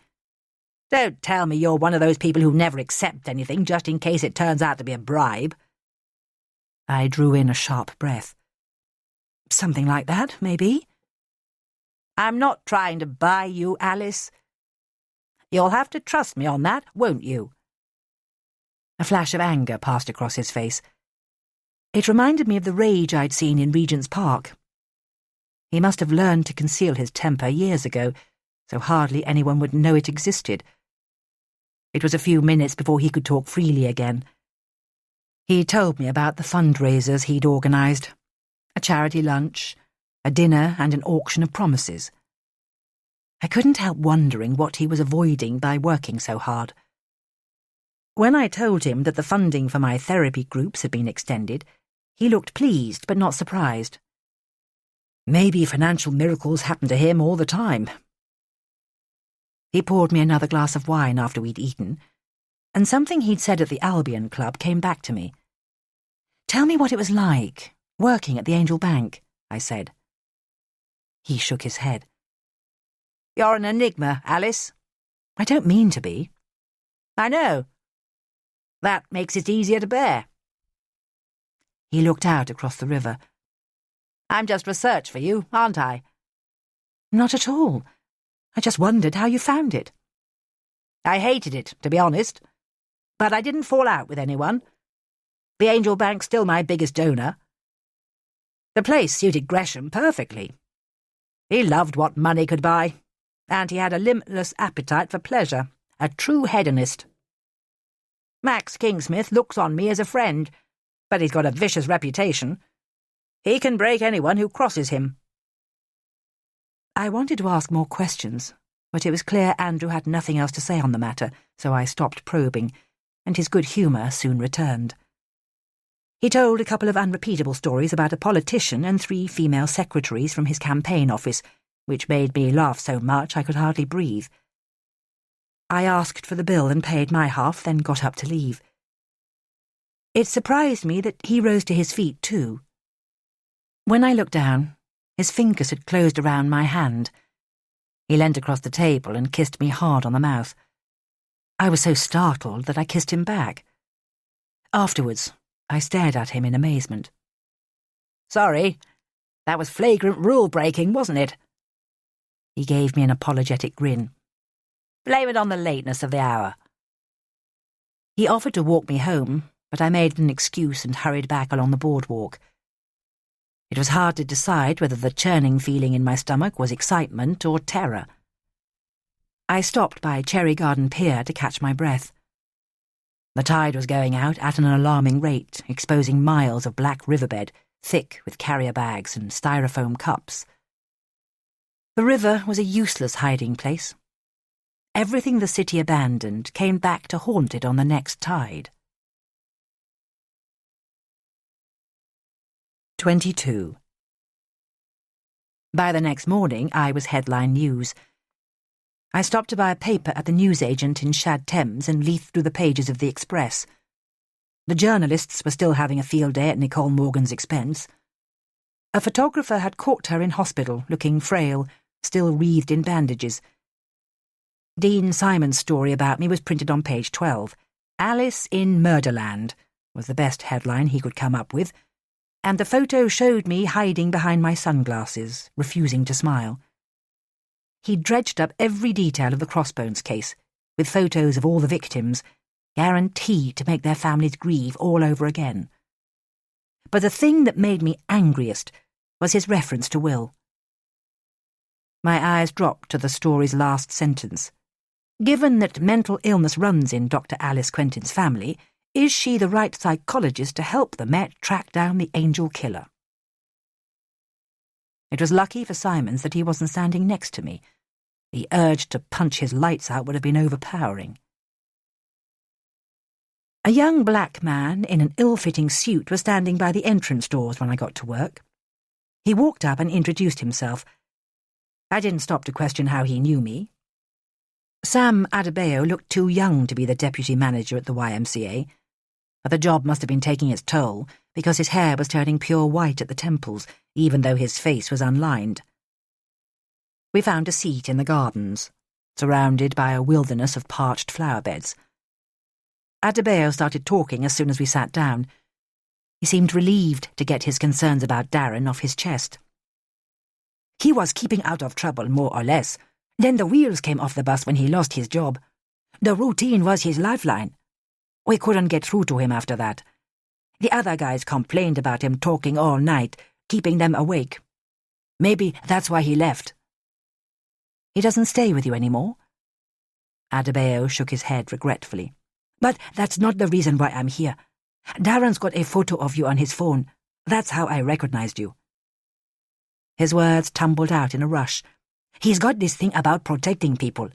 "Don't tell me you're one of those people who never accept anything just in case it turns out to be a bribe." I drew in a sharp breath. "Something like that, maybe." "I'm not trying to buy you, Alice. You'll have to trust me on that, won't you?" A flash of anger passed across his face. It reminded me of the rage I'd seen in Regent's Park. He must have learned to conceal his temper years ago, so hardly anyone would know it existed. It was a few minutes before he could talk freely again. He told me about the fundraisers he'd organised, a charity lunch, a dinner and an auction of promises. I couldn't help wondering what he was avoiding by working so hard. When I told him that the funding for my therapy groups had been extended, he looked pleased but not surprised. Maybe financial miracles happen to him all the time. He poured me another glass of wine after we'd eaten, and something he'd said at the Albion Club came back to me. "Tell me what it was like, working at the Angel Bank," I said. He shook his head. "You're an enigma, Alice." "I don't mean to be." "I know. That makes it easier to bear." He looked out across the river. "I'm just research for you, aren't I?" "Not at all. I just wondered how you found it." "I hated it, to be honest. But I didn't fall out with anyone. The Angel Bank's still my biggest donor. The place suited Gresham perfectly. He loved what money could buy, and he had a limitless appetite for pleasure, a true hedonist. Max Kingsmith looks on me as a friend, but he's got a vicious reputation. He can break anyone who crosses him." I wanted to ask more questions, but it was clear Andrew had nothing else to say on the matter, so I stopped probing, and his good humour soon returned. He told a couple of unrepeatable stories about a politician and 3 female secretaries from his campaign office, which made me laugh so much I could hardly breathe. I asked for the bill and paid my half, then got up to leave. It surprised me that he rose to his feet too. When I looked down, his fingers had closed around my hand. He leant across the table and kissed me hard on the mouth. I was so startled that I kissed him back. Afterwards, I stared at him in amazement. "Sorry, that was flagrant rule-breaking, wasn't it?" He gave me an apologetic grin. "Blame it on the lateness of the hour." He offered to walk me home, but I made an excuse and hurried back along the boardwalk. It was hard to decide whether the churning feeling in my stomach was excitement or terror. I stopped by Cherry Garden Pier to catch my breath. The tide was going out at an alarming rate, exposing miles of black riverbed, thick with carrier bags and styrofoam cups. The river was a useless hiding place. Everything the city abandoned came back to haunt it on the next tide. 22. By the next morning, I was headline news. I stopped to buy a paper at the newsagent in Shad Thames and leafed through the pages of the Express. The journalists were still having a field day at Nicole Morgan's expense. A photographer had caught her in hospital, looking frail, still wreathed in bandages. Dean Simon's story about me was printed on page 12. Alice in Murderland was the best headline he could come up with, and the photo showed me hiding behind my sunglasses, refusing to smile. He dredged up every detail of the Crossbones case, with photos of all the victims, guaranteed to make their families grieve all over again. But the thing that made me angriest was his reference to Will. My eyes dropped to the story's last sentence. Given that mental illness runs in Dr. Alice Quentin's family, is she the right psychologist to help the Met track down the angel killer? It was lucky for Simons that he wasn't standing next to me. The urge to punch his lights out would have been overpowering. A young black man in an ill-fitting suit was standing by the entrance doors when I got to work. He walked up and introduced himself. I didn't stop to question how he knew me. Sam Adebayo looked too young to be the deputy manager at the YMCA, but the job must have been taking its toll because his hair was turning pure white at the temples, even though his face was unlined. We found a seat in the gardens, surrounded by a wilderness of parched flower beds. Adebayo started talking as soon as we sat down. He seemed relieved to get his concerns about Darren off his chest. He was keeping out of trouble, more or less. Then the wheels came off the bus when he lost his job. The routine was his lifeline. We couldn't get through to him after that. The other guys complained about him talking all night, keeping them awake. Maybe that's why he left. He doesn't stay with you anymore? Adebayo shook his head regretfully. But that's not the reason why I'm here. Darren's got a photo of you on his phone. That's how I recognized you. His words tumbled out in a rush. He's got this thing about protecting people.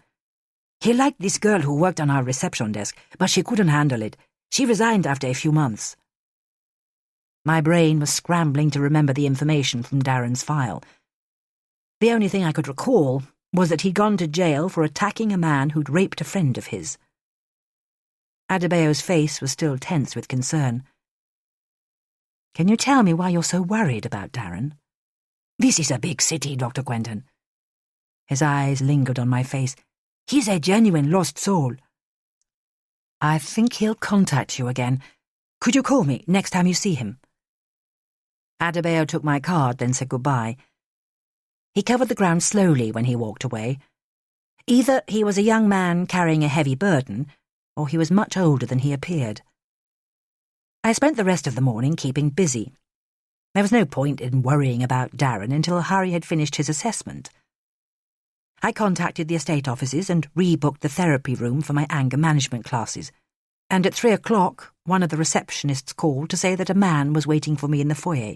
He liked this girl who worked on our reception desk, but she couldn't handle it. She resigned after a few months. My brain was scrambling to remember the information from Darren's file. The only thing I could recall was that he'd gone to jail for attacking a man who'd raped a friend of his. Adebayo's face was still tense with concern. Can you tell me why you're so worried about Darren? This is a big city, Dr. Quentin. His eyes lingered on my face. He's a genuine lost soul. I think he'll contact you again. Could you call me next time you see him? Adebayo took my card, then said goodbye. He covered the ground slowly when he walked away. Either he was a young man carrying a heavy burden, or he was much older than he appeared. I spent the rest of the morning keeping busy. There was no point in worrying about Darren until Harry had finished his assessment. I contacted the estate offices and rebooked the therapy room for my anger management classes, and at 3 o'clock one of the receptionists called to say that a man was waiting for me in the foyer.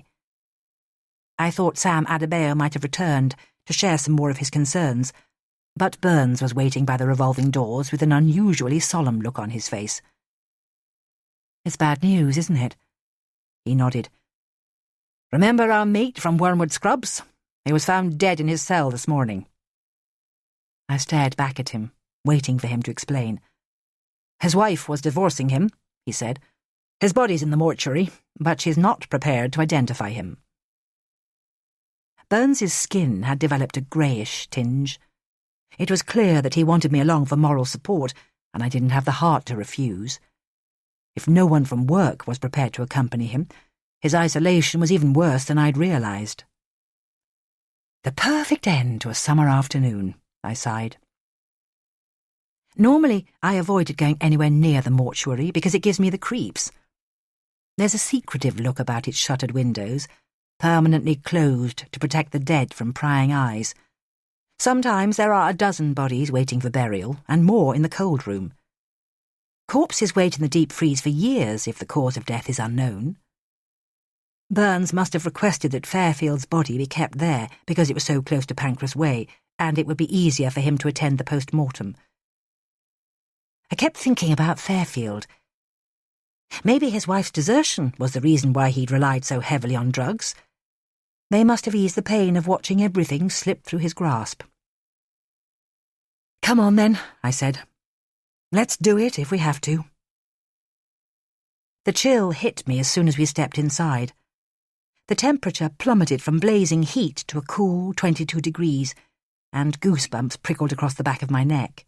I thought Sam Adebayo might have returned to share some more of his concerns, but Burns was waiting by the revolving doors with an unusually solemn look on his face. It's bad news, isn't it? He nodded. Remember our mate from Wormwood Scrubs? He was found dead in his cell this morning. I stared back at him, waiting for him to explain. His wife was divorcing him, he said. His body's in the mortuary, but she's not prepared to identify him. Burns's skin had developed a greyish tinge. It was clear that he wanted me along for moral support, and I didn't have the heart to refuse. If no one from work was prepared to accompany him, his isolation was even worse than I'd realised. The perfect end to a summer afternoon, I sighed. Normally, I avoided going anywhere near the mortuary because it gives me the creeps. There's a secretive look about its shuttered windows, permanently closed to protect the dead from prying eyes. Sometimes there are a dozen bodies waiting for burial, and more in the cold room. Corpses wait in the deep freeze for years if the cause of death is unknown. Burns must have requested that Fairfield's body be kept there because it was so close to Pancras Way, and it would be easier for him to attend the post-mortem. I kept thinking about Fairfield. Maybe his wife's desertion was the reason why he'd relied so heavily on drugs. They must have eased the pain of watching everything slip through his grasp. Come on then, I said. Let's do it if we have to. The chill hit me as soon as we stepped inside. The temperature plummeted from blazing heat to a cool 22 degrees, and goosebumps prickled across the back of my neck.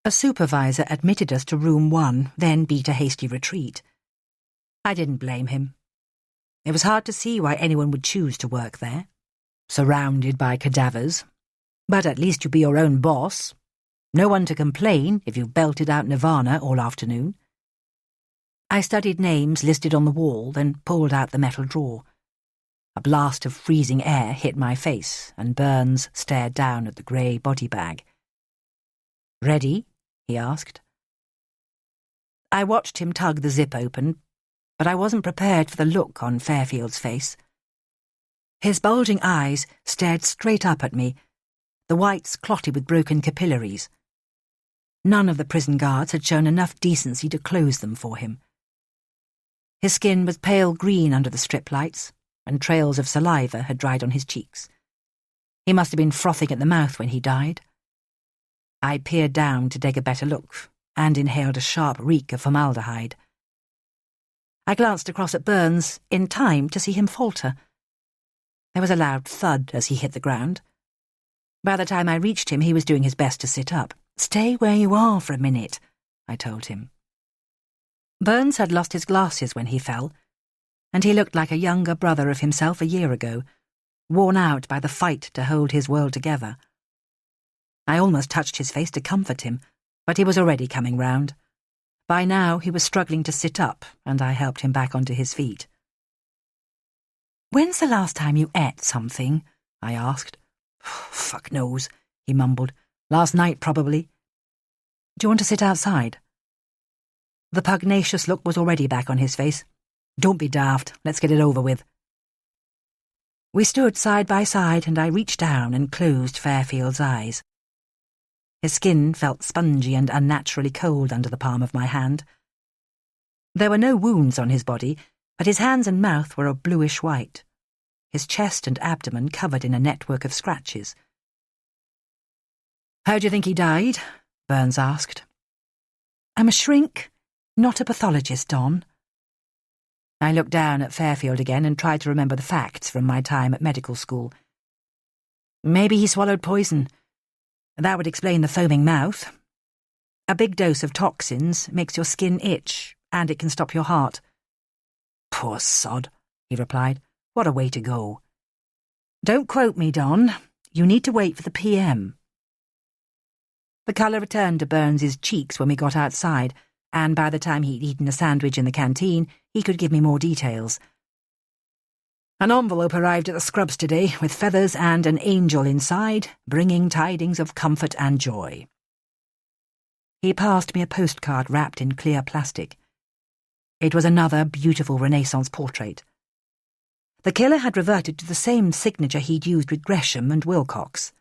A supervisor admitted us to room 1, then beat a hasty retreat. I didn't blame him. It was hard to see why anyone would choose to work there, surrounded by cadavers. But at least you'd be your own boss. No one to complain if you belted out Nirvana all afternoon. I studied names listed on the wall, then pulled out the metal drawer. A blast of freezing air hit my face, and Burns stared down at the grey body bag. "Ready?" he asked. I watched him tug the zip open, but I wasn't prepared for the look on Fairfield's face. His bulging eyes stared straight up at me, the whites clotted with broken capillaries. None of the prison guards had shown enough decency to close them for him. His skin was pale green under the strip lights, and trails of saliva had dried on his cheeks. He must have been frothing at the mouth when he died. I peered down to take a better look, and inhaled a sharp reek of formaldehyde. I glanced across at Burns in time to see him falter. There was a loud thud as he hit the ground. By the time I reached him, he was doing his best to sit up. "Stay where you are for a minute," I told him. Burns had lost his glasses when he fell, and he looked like a younger brother of himself a year ago, worn out by the fight to hold his world together. I almost touched his face to comfort him, but he was already coming round. By now he was struggling to sit up, and I helped him back onto his feet. "When's the last time you ate something?" I asked. "Fuck knows," he mumbled. "Last night, probably." "Do you want to sit outside?" The pugnacious look was already back on his face. "Don't be daft. Let's get it over with." We stood side by side, and I reached down and closed Fairfield's eyes. His skin felt spongy and unnaturally cold under the palm of my hand. There were no wounds on his body, but his hands and mouth were a bluish white, his chest and abdomen covered in a network of scratches. "How do you think he died?" Burns asked. "I'm a shrink, not a pathologist, Don." I looked down at Fairfield again and tried to remember the facts from my time at medical school. "Maybe he swallowed poison. That would explain the foaming mouth. A big dose of toxins makes your skin itch, and it can stop your heart." "Poor sod," he replied. "What a way to go." "Don't quote me, Don. You need to wait for the PM. The colour returned to Burns's cheeks when we got outside, and by the time he'd eaten a sandwich in the canteen, he could give me more details. "An envelope arrived at the Scrubs today, with feathers and an angel inside, bringing tidings of comfort and joy." He passed me a postcard wrapped in clear plastic. It was another beautiful Renaissance portrait. The killer had reverted to the same signature he'd used with Gresham and Wilcox.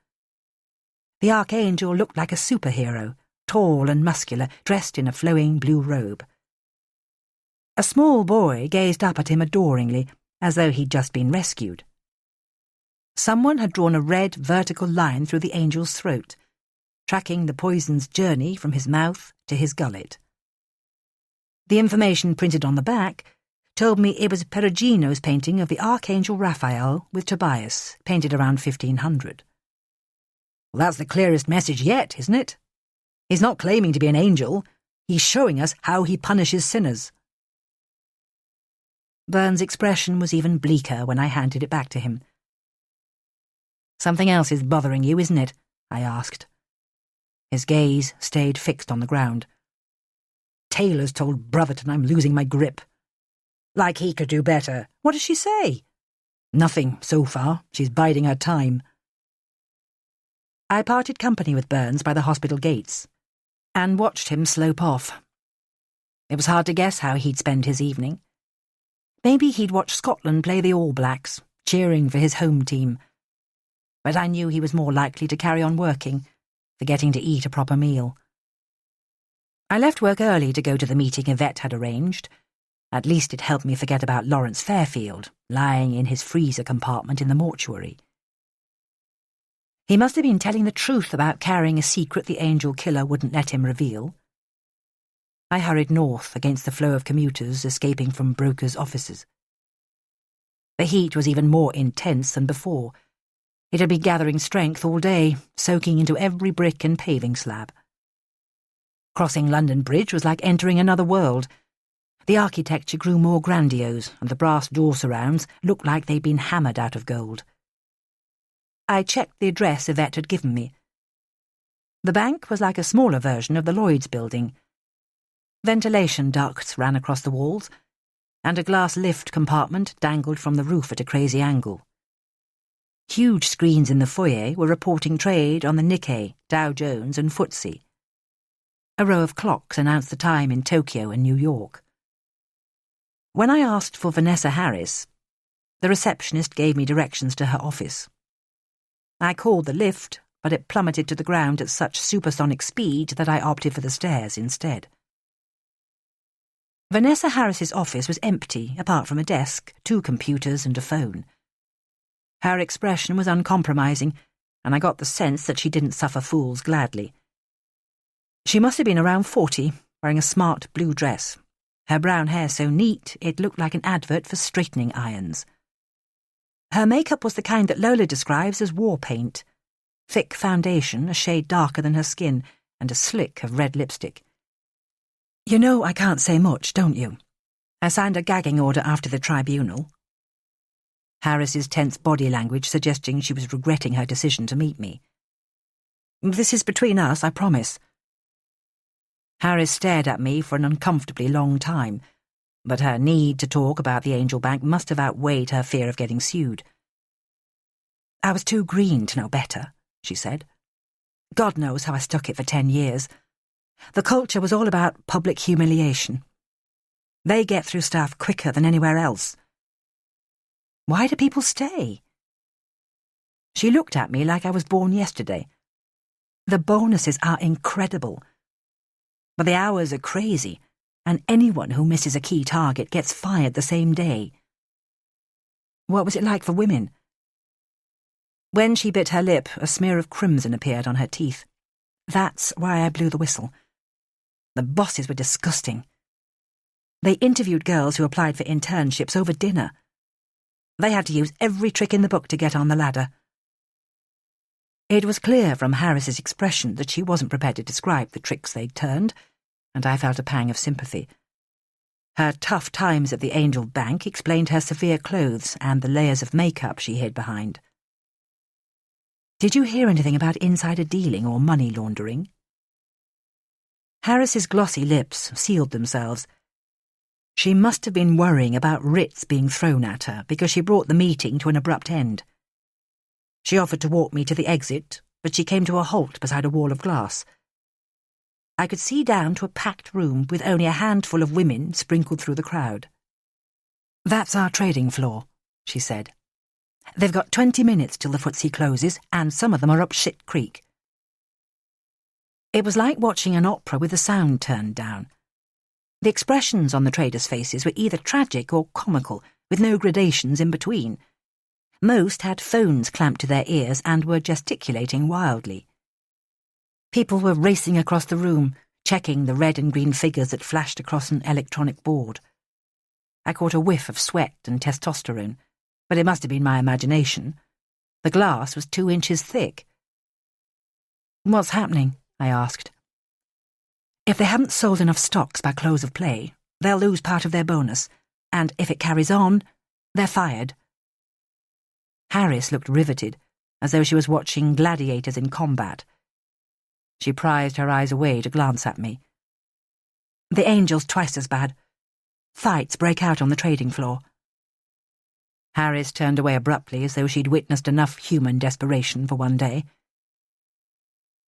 The Archangel looked like a superhero, tall and muscular, dressed in a flowing blue robe. A small boy gazed up at him adoringly, as though he'd just been rescued. Someone had drawn a red vertical line through the angel's throat, tracking the poison's journey from his mouth to his gullet. The information printed on the back told me it was Perugino's painting of the Archangel Raphael with Tobias, painted around 1500. Well, that's the clearest message yet, isn't it? He's not claiming to be an angel. He's showing us how he punishes sinners. Burns' expression was even bleaker when I handed it back to him. "Something else is bothering you, isn't it?" I asked. His gaze stayed fixed on the ground. "Taylor's told Brotherton I'm losing my grip." "Like he could do better. What does she say?" "Nothing, so far. She's biding her time." I parted company with Burns by the hospital gates and watched him slope off. It was hard to guess how he'd spend his evening. Maybe he'd watch Scotland play the All Blacks, cheering for his home team. But I knew he was more likely to carry on working, forgetting to eat a proper meal. I left work early to go to the meeting Yvette had arranged. At least it helped me forget about Lawrence Fairfield, lying in his freezer compartment in the mortuary. He must have been telling the truth about carrying a secret the angel killer wouldn't let him reveal. I hurried north against the flow of commuters escaping from brokers' offices. The heat was even more intense than before. It had been gathering strength all day, soaking into every brick and paving slab. Crossing London Bridge was like entering another world. The architecture grew more grandiose, and the brass door surrounds looked like they'd been hammered out of gold. I checked the address Yvette had given me. The bank was like a smaller version of the Lloyd's building. Ventilation ducts ran across the walls, and a glass lift compartment dangled from the roof at a crazy angle. Huge screens in the foyer were reporting trade on the Nikkei, Dow Jones and FTSE. A row of clocks announced the time in Tokyo and New York. When I asked for Vanessa Harris, the receptionist gave me directions to her office. I called the lift, but it plummeted to the ground at such supersonic speed that I opted for the stairs instead. Vanessa Harris's office was empty, apart from a desk, 2 computers and a phone. Her expression was uncompromising, and I got the sense that she didn't suffer fools gladly. She must have been around 40, wearing a smart blue dress. Her brown hair so neat it looked like an advert for straightening irons. Her makeup was the kind that Lola describes as war paint. Thick foundation, a shade darker than her skin, and a slick of red lipstick. "You know I can't say much, don't you? I signed a gagging order after the tribunal." Harris's tense body language suggesting she was regretting her decision to meet me. "This is between us, I promise." Harris stared at me for an uncomfortably long time, but her need to talk about the Angel Bank must have outweighed her fear of getting sued. "I was too green to know better," she said. "God knows how I stuck it for 10 years. The culture was all about public humiliation. They get through stuff quicker than anywhere else. Why do people stay?" She looked at me like I was born yesterday. "The bonuses are incredible. But the hours are crazy, and anyone who misses a key target gets fired the same day." "What was it like for women?" When she bit her lip, a smear of crimson appeared on her teeth. "That's why I blew the whistle. The bosses were disgusting. They interviewed girls who applied for internships over dinner. They had to use every trick in the book to get on the ladder." It was clear from Harris's expression that she wasn't prepared to describe the tricks they'd turned, and I felt a pang of sympathy. Her tough times at the Angel Bank explained her severe clothes and the layers of makeup she hid behind. "Did you hear anything about insider dealing or money laundering?" Harris's glossy lips sealed themselves. She must have been worrying about writs being thrown at her because she brought the meeting to an abrupt end. She offered to walk me to the exit, but she came to a halt beside a wall of glass. I could see down to a packed room with only a handful of women sprinkled through the crowd. "That's our trading floor," she said. "They've got 20 minutes till the FTSE closes, and some of them are up shit creek." It was like watching an opera with the sound turned down. The expressions on the traders' faces were either tragic or comical, with no gradations in between. Most had phones clamped to their ears and were gesticulating wildly. People were racing across the room, checking the red and green figures that flashed across an electronic board. I caught a whiff of sweat and testosterone, but it must have been my imagination. The glass was 2 inches thick. "What's happening?" I asked. "If they haven't sold enough stocks by close of play, they'll lose part of their bonus, and if it carries on, they're fired." Harris looked riveted, as though she was watching gladiators in combat. She prized her eyes away to glance at me. "The Angel's twice as bad. Fights break out on the trading floor." Harris turned away abruptly as though she'd witnessed enough human desperation for one day.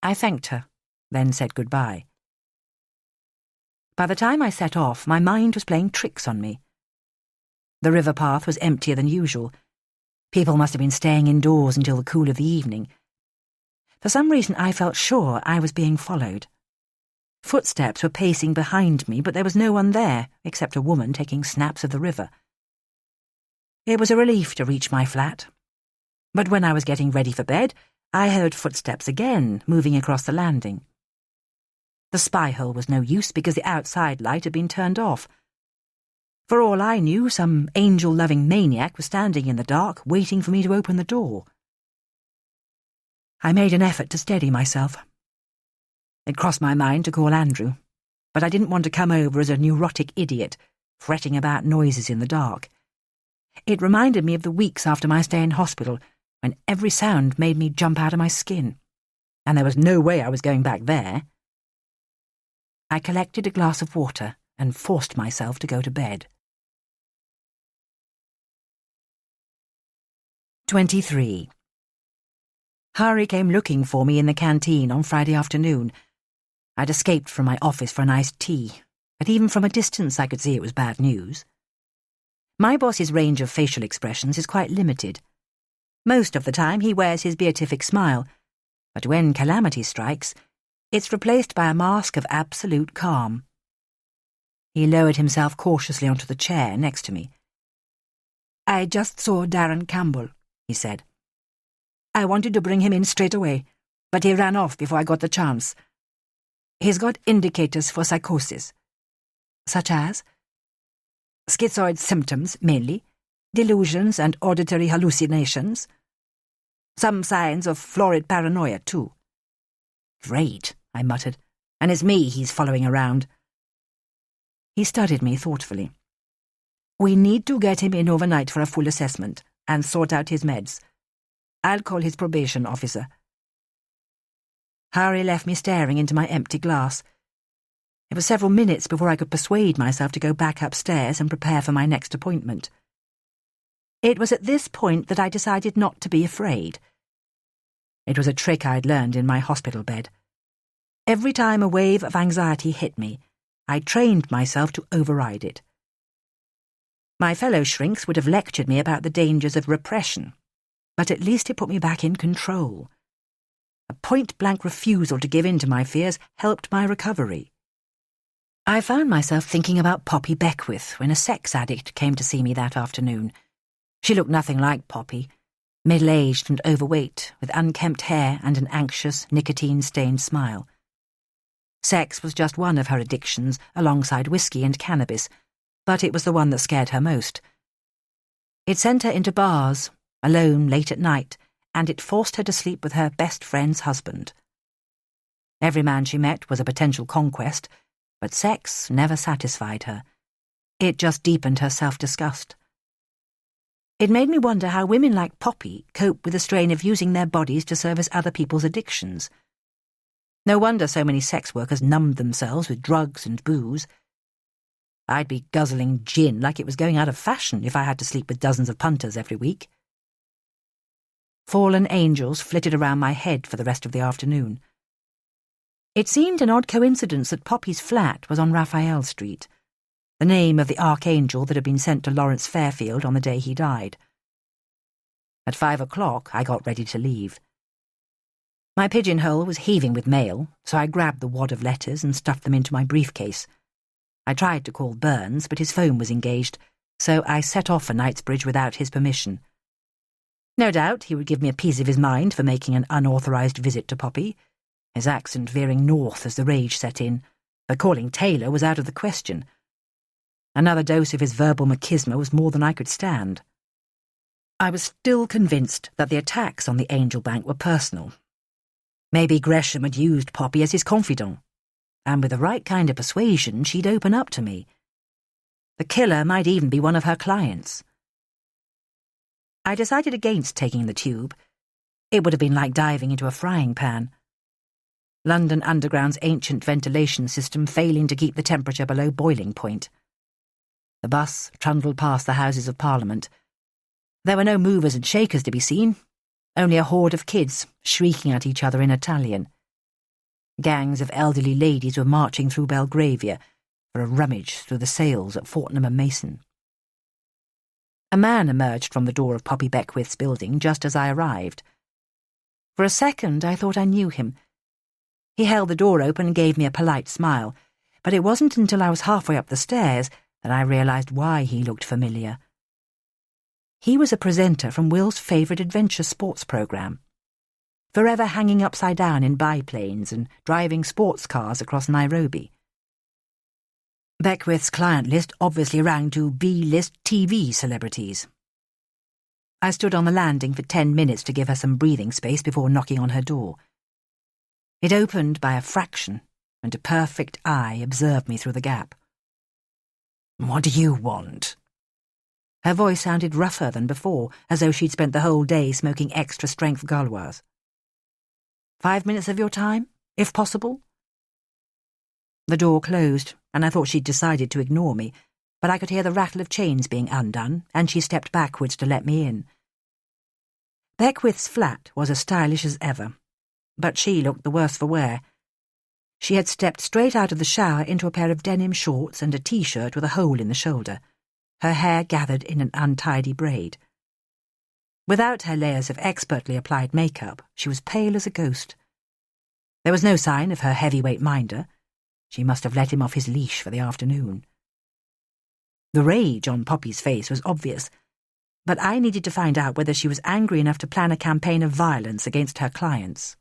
I thanked her, then said goodbye. By the time I set off, my mind was playing tricks on me. The river path was emptier than usual. People must have been staying indoors until the cool of the evening. For some reason I felt sure I was being followed. Footsteps were pacing behind me, but there was no one there, except a woman taking snaps of the river. It was a relief to reach my flat. But when I was getting ready for bed, I heard footsteps again, moving across the landing. The spy hole was no use because the outside light had been turned off. For all I knew, some angel-loving maniac was standing in the dark, waiting for me to open the door. I made an effort to steady myself. It crossed my mind to call Andrew, but I didn't want to come over as a neurotic idiot, fretting about noises in the dark. It reminded me of the weeks after my stay in hospital, when every sound made me jump out of my skin, and there was no way I was going back there. I collected a glass of water and forced myself to go to bed. 23. Hari came looking for me in the canteen on Friday afternoon. I'd escaped from my office for an iced tea, but even from a distance I could see it was bad news. My boss's range of facial expressions is quite limited. Most of the time he wears his beatific smile, but when calamity strikes, it's replaced by a mask of absolute calm. He lowered himself cautiously onto the chair next to me. "I just saw Darren Campbell," he said. "I wanted to bring him in straight away, but he ran off before I got the chance. He's got indicators for psychosis." "Such as?" "Schizoid symptoms, mainly. Delusions and auditory hallucinations. Some signs of florid paranoia, too." "Great," I muttered. "And it's me he's following around." He studied me thoughtfully. "We need to get him in overnight for a full assessment and sort out his meds. I'll call his probation officer." Hari left me staring into my empty glass. It was several minutes before I could persuade myself to go back upstairs and prepare for my next appointment. It was at this point that I decided not to be afraid. It was a trick I'd learned in my hospital bed. Every time a wave of anxiety hit me, I trained myself to override it. My fellow shrinks would have lectured me about the dangers of repression, but at least it put me back in control. A point-blank refusal to give in to my fears helped my recovery. I found myself thinking about Poppy Beckwith when a sex addict came to see me that afternoon. She looked nothing like Poppy, middle-aged and overweight, with unkempt hair and an anxious, nicotine-stained smile. Sex was just one of her addictions, alongside whiskey and cannabis, but it was the one that scared her most. It sent her into bars, alone late at night, and it forced her to sleep with her best friend's husband. Every man she met was a potential conquest, but sex never satisfied her. It just deepened her self-disgust. It made me wonder how women like Poppy cope with the strain of using their bodies to service other people's addictions. No wonder so many sex workers numbed themselves with drugs and booze. I'd be guzzling gin like it was going out of fashion if I had to sleep with dozens of punters every week. Fallen angels flitted around my head for the rest of the afternoon. It seemed an odd coincidence that Poppy's flat was on Raphael Street, the name of the archangel that had been sent to Lawrence Fairfield on the day he died. At 5 o'clock, I got ready to leave. My pigeonhole was heaving with mail, so I grabbed the wad of letters and stuffed them into my briefcase. I tried to call Burns, but his phone was engaged, so I set off for Knightsbridge without his permission. No doubt he would give me a piece of his mind for making an unauthorised visit to Poppy, his accent veering north as the rage set in, but calling Taylor was out of the question. Another dose of his verbal machismo was more than I could stand. I was still convinced that the attacks on the Angel Bank were personal. Maybe Gresham had used Poppy as his confidant, and with the right kind of persuasion she'd open up to me. The killer might even be one of her clients. I decided against taking the tube. It would have been like diving into a frying pan. London Underground's ancient ventilation system failing to keep the temperature below boiling point. The bus trundled past the Houses of Parliament. There were no movers and shakers to be seen, only a horde of kids shrieking at each other in Italian. Gangs of elderly ladies were marching through Belgravia for a rummage through the sales at Fortnum and Mason. A man emerged from the door of Poppy Beckwith's building just as I arrived. For a second I thought I knew him. He held the door open and gave me a polite smile, but it wasn't until I was halfway up the stairs that I realised why he looked familiar. He was a presenter from Will's favourite adventure sports programme, forever hanging upside down in biplanes and driving sports cars across Nairobi. Beckwith's client list obviously rang to B-list TV celebrities. I stood on the landing for 10 minutes to give her some breathing space before knocking on her door. It opened by a fraction, and a perfect eye observed me through the gap. "What do you want?" Her voice sounded rougher than before, as though she'd spent the whole day smoking extra-strength Gauloise. 5 minutes of your time, if possible? The door closed, and I thought she'd decided to ignore me, but I could hear the rattle of chains being undone, and she stepped backwards to let me in. Beckwith's flat was as stylish as ever, but she looked the worse for wear. She had stepped straight out of the shower into a pair of denim shorts and a T-shirt with a hole in the shoulder, her hair gathered in an untidy braid. Without her layers of expertly applied makeup, she was pale as a ghost. There was no sign of her heavyweight minder. She must have let him off his leash for the afternoon. The rage on Poppy's face was obvious, but I needed to find out whether she was angry enough to plan a campaign of violence against her clients.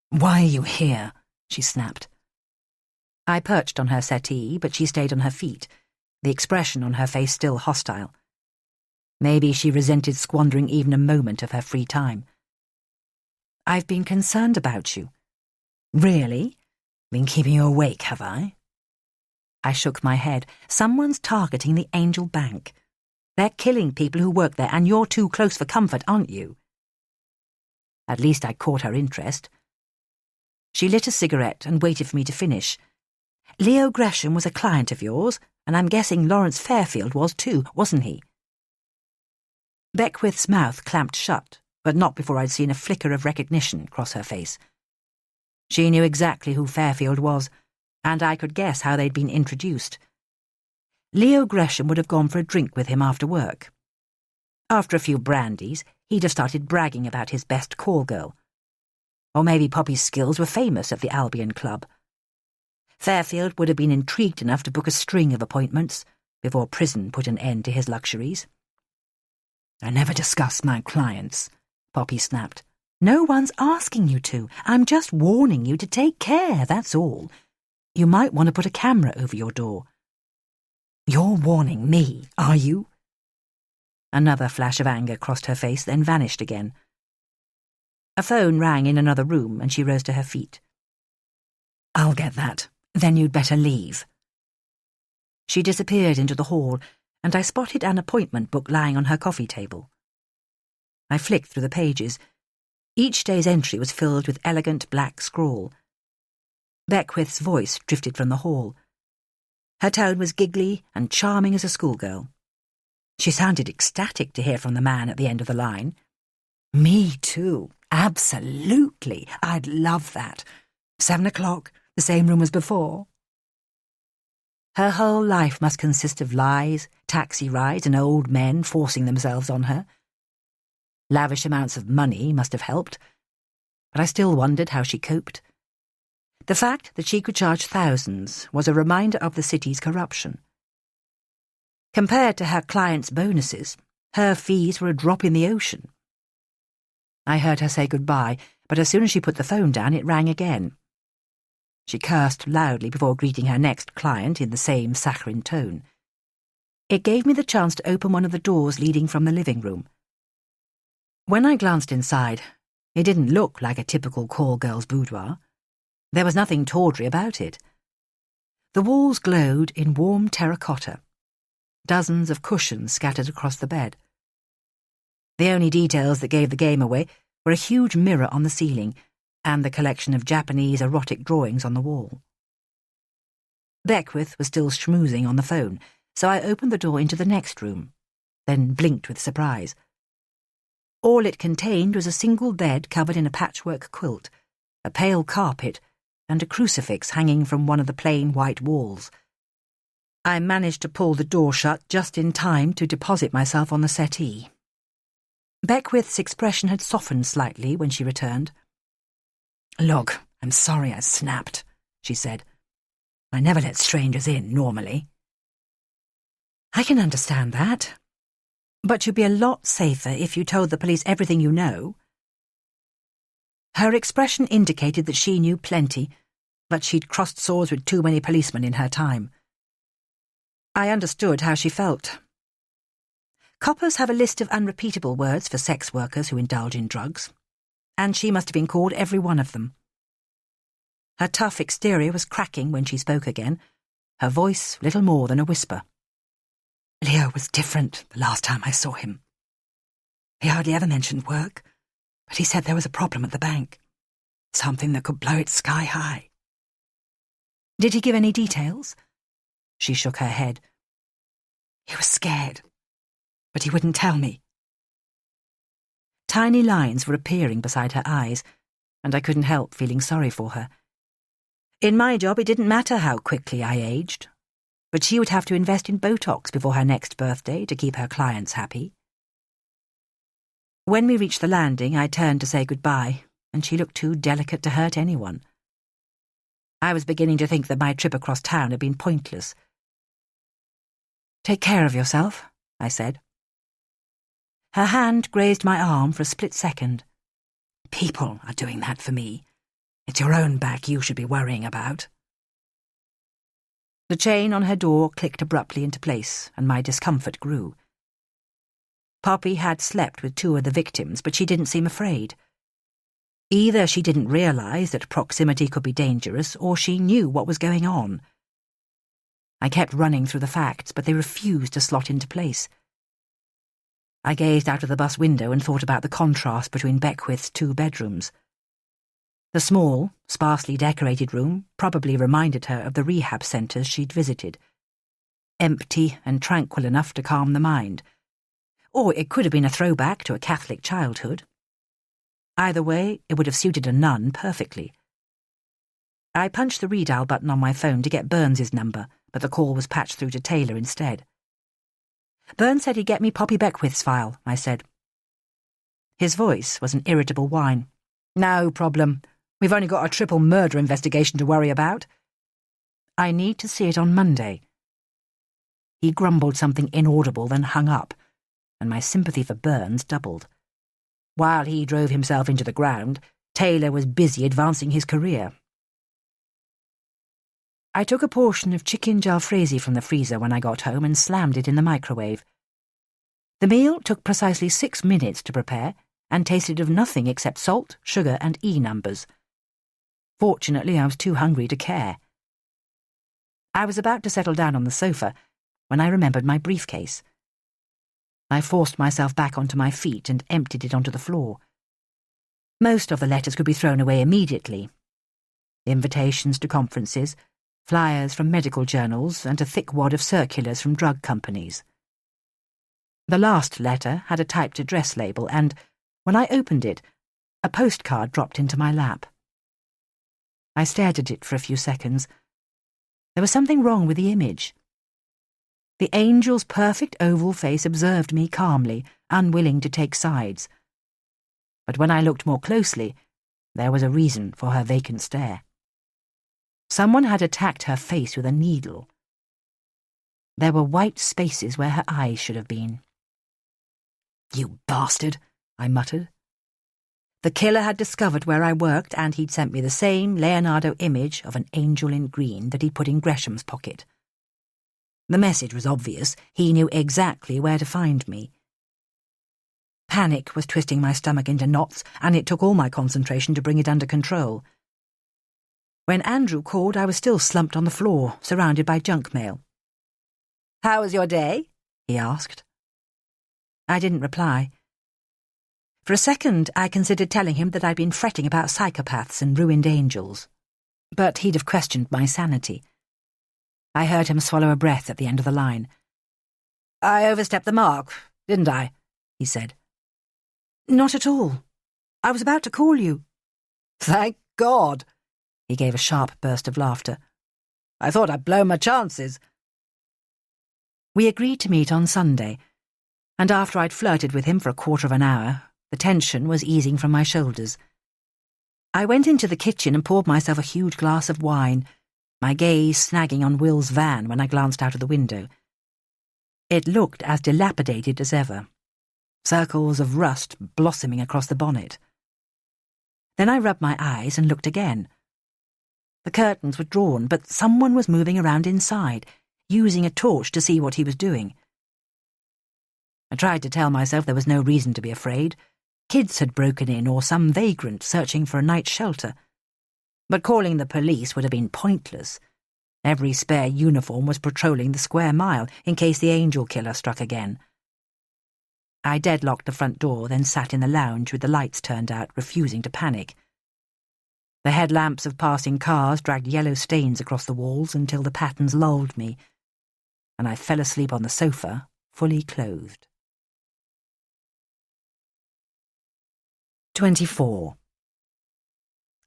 "Why are you here?" she snapped. I perched on her settee, but she stayed on her feet, the expression on her face still hostile. Maybe she resented squandering even a moment of her free time. "I've been concerned about you." "Really? Been keeping you awake, have I?" I shook my head. "Someone's targeting the Angel Bank. They're killing people who work there, and you're too close for comfort, aren't you?" At least I caught her interest. She lit a cigarette and waited for me to finish. "Leo Gresham was a client of yours, and I'm guessing Lawrence Fairfield was too, wasn't he?" Beckwith's mouth clamped shut, but not before I'd seen a flicker of recognition cross her face. She knew exactly who Fairfield was, and I could guess how they'd been introduced. Leo Gresham would have gone for a drink with him after work. After a few brandies, he'd have started bragging about his best call girl. Or maybe Poppy's skills were famous at the Albion Club. Fairfield would have been intrigued enough to book a string of appointments before prison put an end to his luxuries. "I never discuss my clients," Poppy snapped. "No one's asking you to. I'm just warning you to take care, that's all. You might want to put a camera over your door." "You're warning me, are you?" Another flash of anger crossed her face, then vanished again. A phone rang in another room, and she rose to her feet. "I'll get that. Then you'd better leave." She disappeared into the hall, and I spotted an appointment book lying on her coffee table. I flicked through the pages. Each day's entry was filled with elegant black scrawl. Beckwith's voice drifted from the hall. Her tone was giggly and charming as a schoolgirl. She sounded ecstatic to hear from the man at the end of the line. "Me too. Absolutely. I'd love that. 7 o'clock, the same room as before." Her whole life must consist of lies, taxi rides, and old men forcing themselves on her. Lavish amounts of money must have helped, but I still wondered how she coped. The fact that she could charge thousands was a reminder of the city's corruption. Compared to her clients' bonuses, her fees were a drop in the ocean. I heard her say goodbye, but as soon as she put the phone down, it rang again. She cursed loudly before greeting her next client in the same saccharine tone. It gave me the chance to open one of the doors leading from the living room. When I glanced inside, it didn't look like a typical call girl's boudoir. There was nothing tawdry about it. The walls glowed in warm terracotta. Dozens of cushions scattered across the bed. The only details that gave the game away were a huge mirror on the ceiling and the collection of Japanese erotic drawings on the wall. Beckwith was still schmoozing on the phone, so I opened the door into the next room, then blinked with surprise. All it contained was a single bed covered in a patchwork quilt, a pale carpet, and a crucifix hanging from one of the plain white walls. I managed to pull the door shut just in time to deposit myself on the settee. Beckwith's expression had softened slightly when she returned. "Look, I'm sorry I snapped," she said. "I never let strangers in, normally." "I can understand that. But you'd be a lot safer if you told the police everything you know." Her expression indicated that she knew plenty, but she'd crossed swords with too many policemen in her time. I understood how she felt. Coppers have a list of unrepeatable words for sex workers who indulge in drugs, and she must have been called every one of them. Her tough exterior was cracking when she spoke again, her voice little more than a whisper. Leo was different the last time I saw him. He hardly ever mentioned work, but he said there was a problem at the bank, something that could blow it sky high. Did he give any details? She shook her head. He was scared, but he wouldn't tell me. Tiny lines were appearing beside her eyes, and I couldn't help feeling sorry for her. In my job, it didn't matter how quickly I aged, but she would have to invest in Botox before her next birthday to keep her clients happy. When we reached the landing, I turned to say goodbye, and she looked too delicate to hurt anyone. I was beginning to think that my trip across town had been pointless. Take care of yourself, I said. Her hand grazed my arm for a split second. People are doing that for me. It's your own back you should be worrying about. The chain on her door clicked abruptly into place, and my discomfort grew. Poppy had slept with 2 of the victims, but she didn't seem afraid. Either she didn't realise that proximity could be dangerous, or she knew what was going on. I kept running through the facts, but they refused to slot into place. I gazed out of the bus window and thought about the contrast between Beckwith's 2 bedrooms. The small, sparsely decorated room probably reminded her of the rehab centres she'd visited. Empty and tranquil enough to calm the mind. Or it could have been a throwback to a Catholic childhood. Either way, it would have suited a nun perfectly. I punched the redial button on my phone to get Burns's number, but the call was patched through to Taylor instead. Burns said he'd get me Poppy Beckwith's file, I said. His voice was an irritable whine. No problem. We've only got a triple murder investigation to worry about. I need to see it on Monday. He grumbled something inaudible, then hung up, and my sympathy for Burns doubled. While he drove himself into the ground, Taylor was busy advancing his career. I took a portion of chicken jalfrezi from the freezer when I got home and slammed it in the microwave. The meal took precisely 6 minutes to prepare and tasted of nothing except salt, sugar, and E numbers. Fortunately, I was too hungry to care. I was about to settle down on the sofa when I remembered my briefcase. I forced myself back onto my feet and emptied it onto the floor. Most of the letters could be thrown away immediately. Invitations to conferences, flyers from medical journals, and a thick wad of circulars from drug companies. The last letter had a typed address label, and, when I opened it, a postcard dropped into my lap. I stared at it for a few seconds. There was something wrong with the image. The angel's perfect oval face observed me calmly, unwilling to take sides. But when I looked more closely, there was a reason for her vacant stare. Someone had attacked her face with a needle. There were white spaces where her eyes should have been. You bastard, I muttered. The killer had discovered where I worked, and he'd sent me the same Leonardo image of an angel in green that he'd put in Gresham's pocket. The message was obvious. He knew exactly where to find me. Panic was twisting my stomach into knots, and it took all my concentration to bring it under control. When Andrew called, I was still slumped on the floor, surrounded by junk mail. "How was your day?" he asked. I didn't reply. For a second, I considered telling him that I'd been fretting about psychopaths and ruined angels. But he'd have questioned my sanity. I heard him swallow a breath at the end of the line. "I overstepped the mark, didn't I?" he said. "Not at all. I was about to call you." "Thank God!" He gave a sharp burst of laughter. "I thought I'd blown my chances." We agreed to meet on Sunday, and after I'd flirted with him for a quarter of an hour, the tension was easing from my shoulders. I went into the kitchen and poured myself a huge glass of wine, my gaze snagging on Will's van when I glanced out of the window. It looked as dilapidated as ever, circles of rust blossoming across the bonnet. Then I rubbed my eyes and looked again. The curtains were drawn, but someone was moving around inside, using a torch to see what he was doing. I tried to tell myself there was no reason to be afraid. Kids had broken in or some vagrant searching for a night shelter. But calling the police would have been pointless. Every spare uniform was patrolling the square mile in case the angel killer struck again. I deadlocked the front door, then sat in the lounge with the lights turned out, refusing to panic. The headlamps of passing cars dragged yellow stains across the walls until the patterns lulled me, and I fell asleep on the sofa, fully clothed. 24.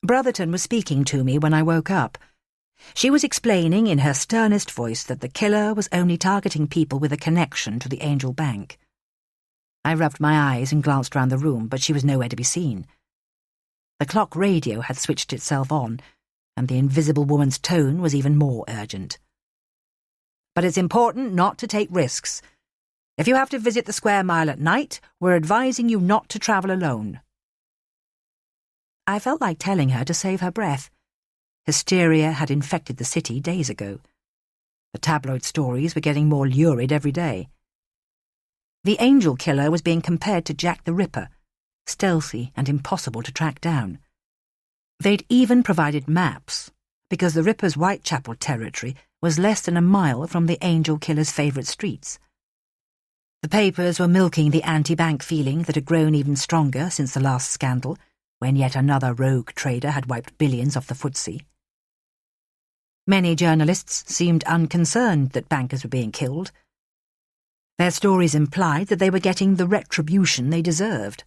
Brotherton was speaking to me when I woke up. She was explaining in her sternest voice that the killer was only targeting people with a connection to the Angel Bank. I rubbed my eyes and glanced round the room, but she was nowhere to be seen. The clock radio had switched itself on, and the invisible woman's tone was even more urgent. But it's important not to take risks. If you have to visit the square mile at night, we're advising you not to travel alone. I felt like telling her to save her breath. Hysteria had infected the city days ago. The tabloid stories were getting more lurid every day. The angel killer was being compared to Jack the Ripper, stealthy and impossible to track down. They'd even provided maps, because the Ripper's Whitechapel territory was less than a mile from the angel killer's favourite streets. The papers were milking the anti-bank feeling that had grown even stronger since the last scandal, when yet another rogue trader had wiped billions off the footsie. Many journalists seemed unconcerned that bankers were being killed. Their stories implied that they were getting the retribution they deserved.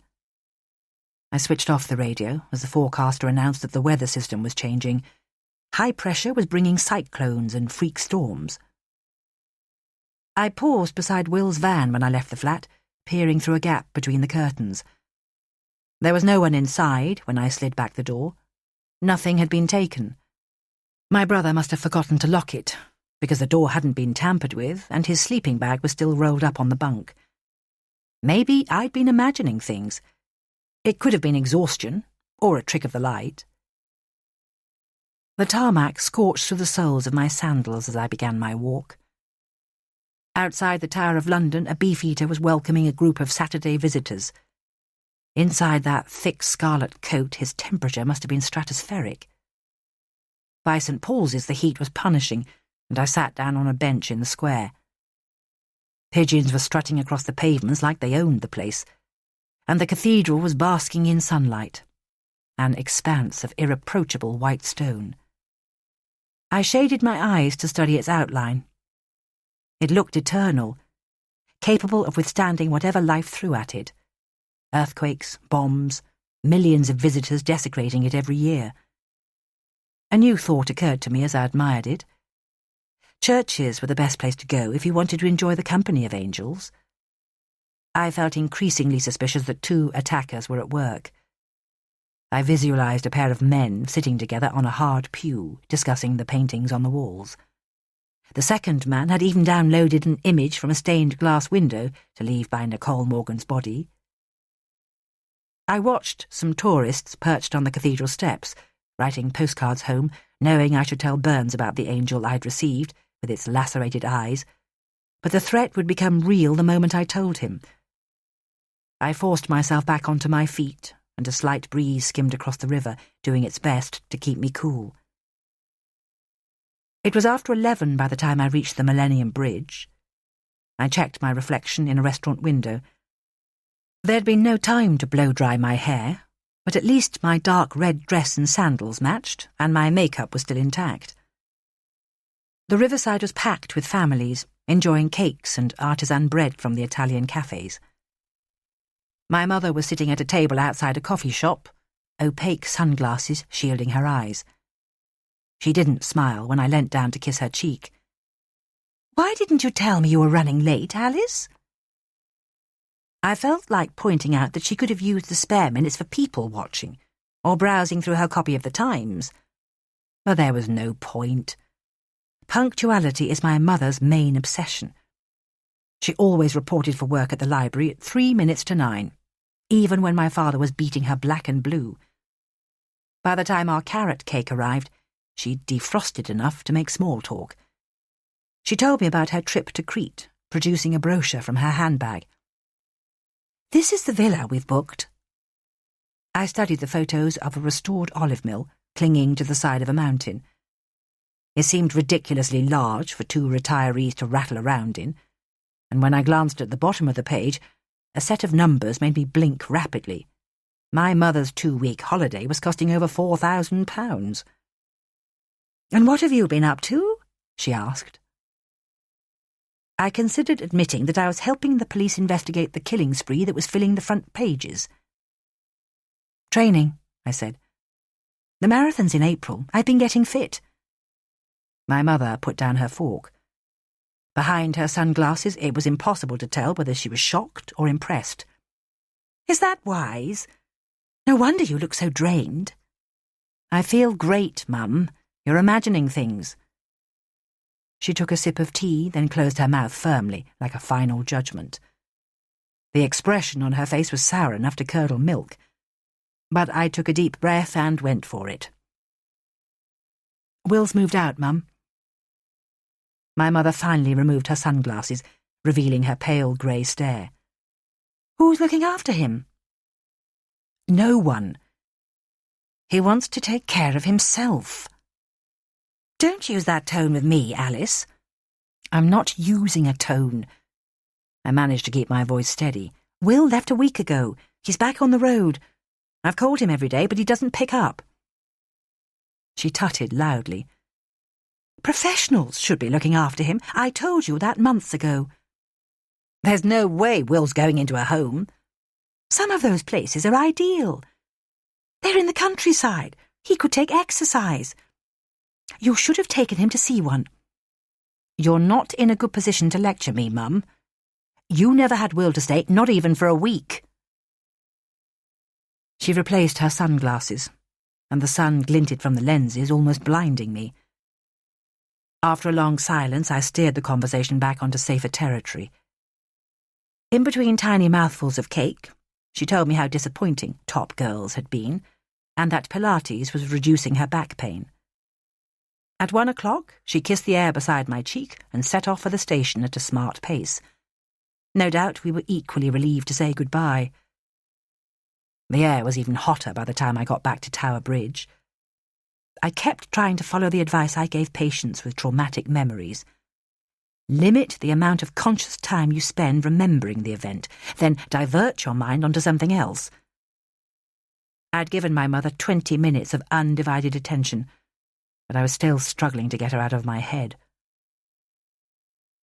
I switched off the radio as the forecaster announced that the weather system was changing. High pressure was bringing cyclones and freak storms. I paused beside Will's van when I left the flat, peering through a gap between the curtains. There was no one inside when I slid back the door. Nothing had been taken. My brother must have forgotten to lock it, because the door hadn't been tampered with and his sleeping bag was still rolled up on the bunk. Maybe I'd been imagining things. It could have been exhaustion, or a trick of the light. The tarmac scorched through the soles of my sandals as I began my walk. Outside the Tower of London, a beefeater was welcoming a group of Saturday visitors. Inside that thick scarlet coat, his temperature must have been stratospheric. By St. Paul's the heat was punishing, and I sat down on a bench in the square. Pigeons were strutting across the pavements like they owned the place, and the cathedral was basking in sunlight, an expanse of irreproachable white stone. I shaded my eyes to study its outline. It looked eternal, capable of withstanding whatever life threw at it. Earthquakes, bombs, millions of visitors desecrating it every year. A new thought occurred to me as I admired it. Churches were the best place to go if you wanted to enjoy the company of angels. I felt increasingly suspicious that two attackers were at work. I visualized a pair of men sitting together on a hard pew, discussing the paintings on the walls. The second man had even downloaded an image from a stained glass window to leave by Nicole Morgan's body. I watched some tourists perched on the cathedral steps, writing postcards home, knowing I should tell Burns about the angel I'd received, with its lacerated eyes, but the threat would become real the moment I told him. I forced myself back onto my feet, and a slight breeze skimmed across the river, doing its best to keep me cool. It was after 11 by the time I reached the Millennium Bridge. I checked my reflection in a restaurant window. There'd been no time to blow-dry my hair, but at least my dark red dress and sandals matched, and my makeup was still intact. The riverside was packed with families, enjoying cakes and artisan bread from the Italian cafes. My mother was sitting at a table outside a coffee shop, opaque sunglasses shielding her eyes. She didn't smile when I leant down to kiss her cheek. "Why didn't you tell me you were running late, Alice?" I felt like pointing out that she could have used the spare minutes for people-watching, or browsing through her copy of the Times. But there was no point. Punctuality is my mother's main obsession. She always reported for work at the library at 3 minutes to 9, even when my father was beating her black and blue. By the time our carrot cake arrived, she'd defrosted enough to make small talk. She told me about her trip to Crete, producing a brochure from her handbag. This is the villa we've booked. I studied the photos of a restored olive mill clinging to the side of a mountain. It seemed ridiculously large for two retirees to rattle around in, and when I glanced at the bottom of the page, a set of numbers made me blink rapidly. My mother's 2-week holiday was costing over £4,000. "And what have you been up to?" she asked. I considered admitting that I was helping the police investigate the killing spree that was filling the front pages. "Training," I said. "The marathon's in April. I've been getting fit." My mother put down her fork. Behind her sunglasses, it was impossible to tell whether she was shocked or impressed. "Is that wise? No wonder you look so drained." "I feel great, Mum. You're imagining things." She took a sip of tea, then closed her mouth firmly, like a final judgment. The expression on her face was sour enough to curdle milk, but I took a deep breath and went for it. "Will's moved out, Mum." My mother finally removed her sunglasses, revealing her pale grey stare. "Who's looking after him?" "No one. He wants to take care of himself." "Don't use that tone with me, Alice." "I'm not using a tone." I managed to keep my voice steady. "Will left a week ago. He's back on the road. I've called him every day, but he doesn't pick up." She tutted loudly. "Professionals should be looking after him. I told you that months ago." "There's no way Will's going into a home." "Some of those places are ideal. They're in the countryside. He could take exercise. You should have taken him to see one." "You're not in a good position to lecture me, Mum. You never had Will to stay, not even for a week." She replaced her sunglasses, and the sun glinted from the lenses, almost blinding me. After a long silence, I steered the conversation back onto safer territory. In between tiny mouthfuls of cake, she told me how disappointing Top Girls had been, and that Pilates was reducing her back pain. At 1 o'clock, she kissed the air beside my cheek and set off for the station at a smart pace. No doubt we were equally relieved to say goodbye. The air was even hotter by the time I got back to Tower Bridge. I kept trying to follow the advice I gave patients with traumatic memories. Limit the amount of conscious time you spend remembering the event, then divert your mind onto something else. I'd given my mother 20 minutes of undivided attention, but I was still struggling to get her out of my head.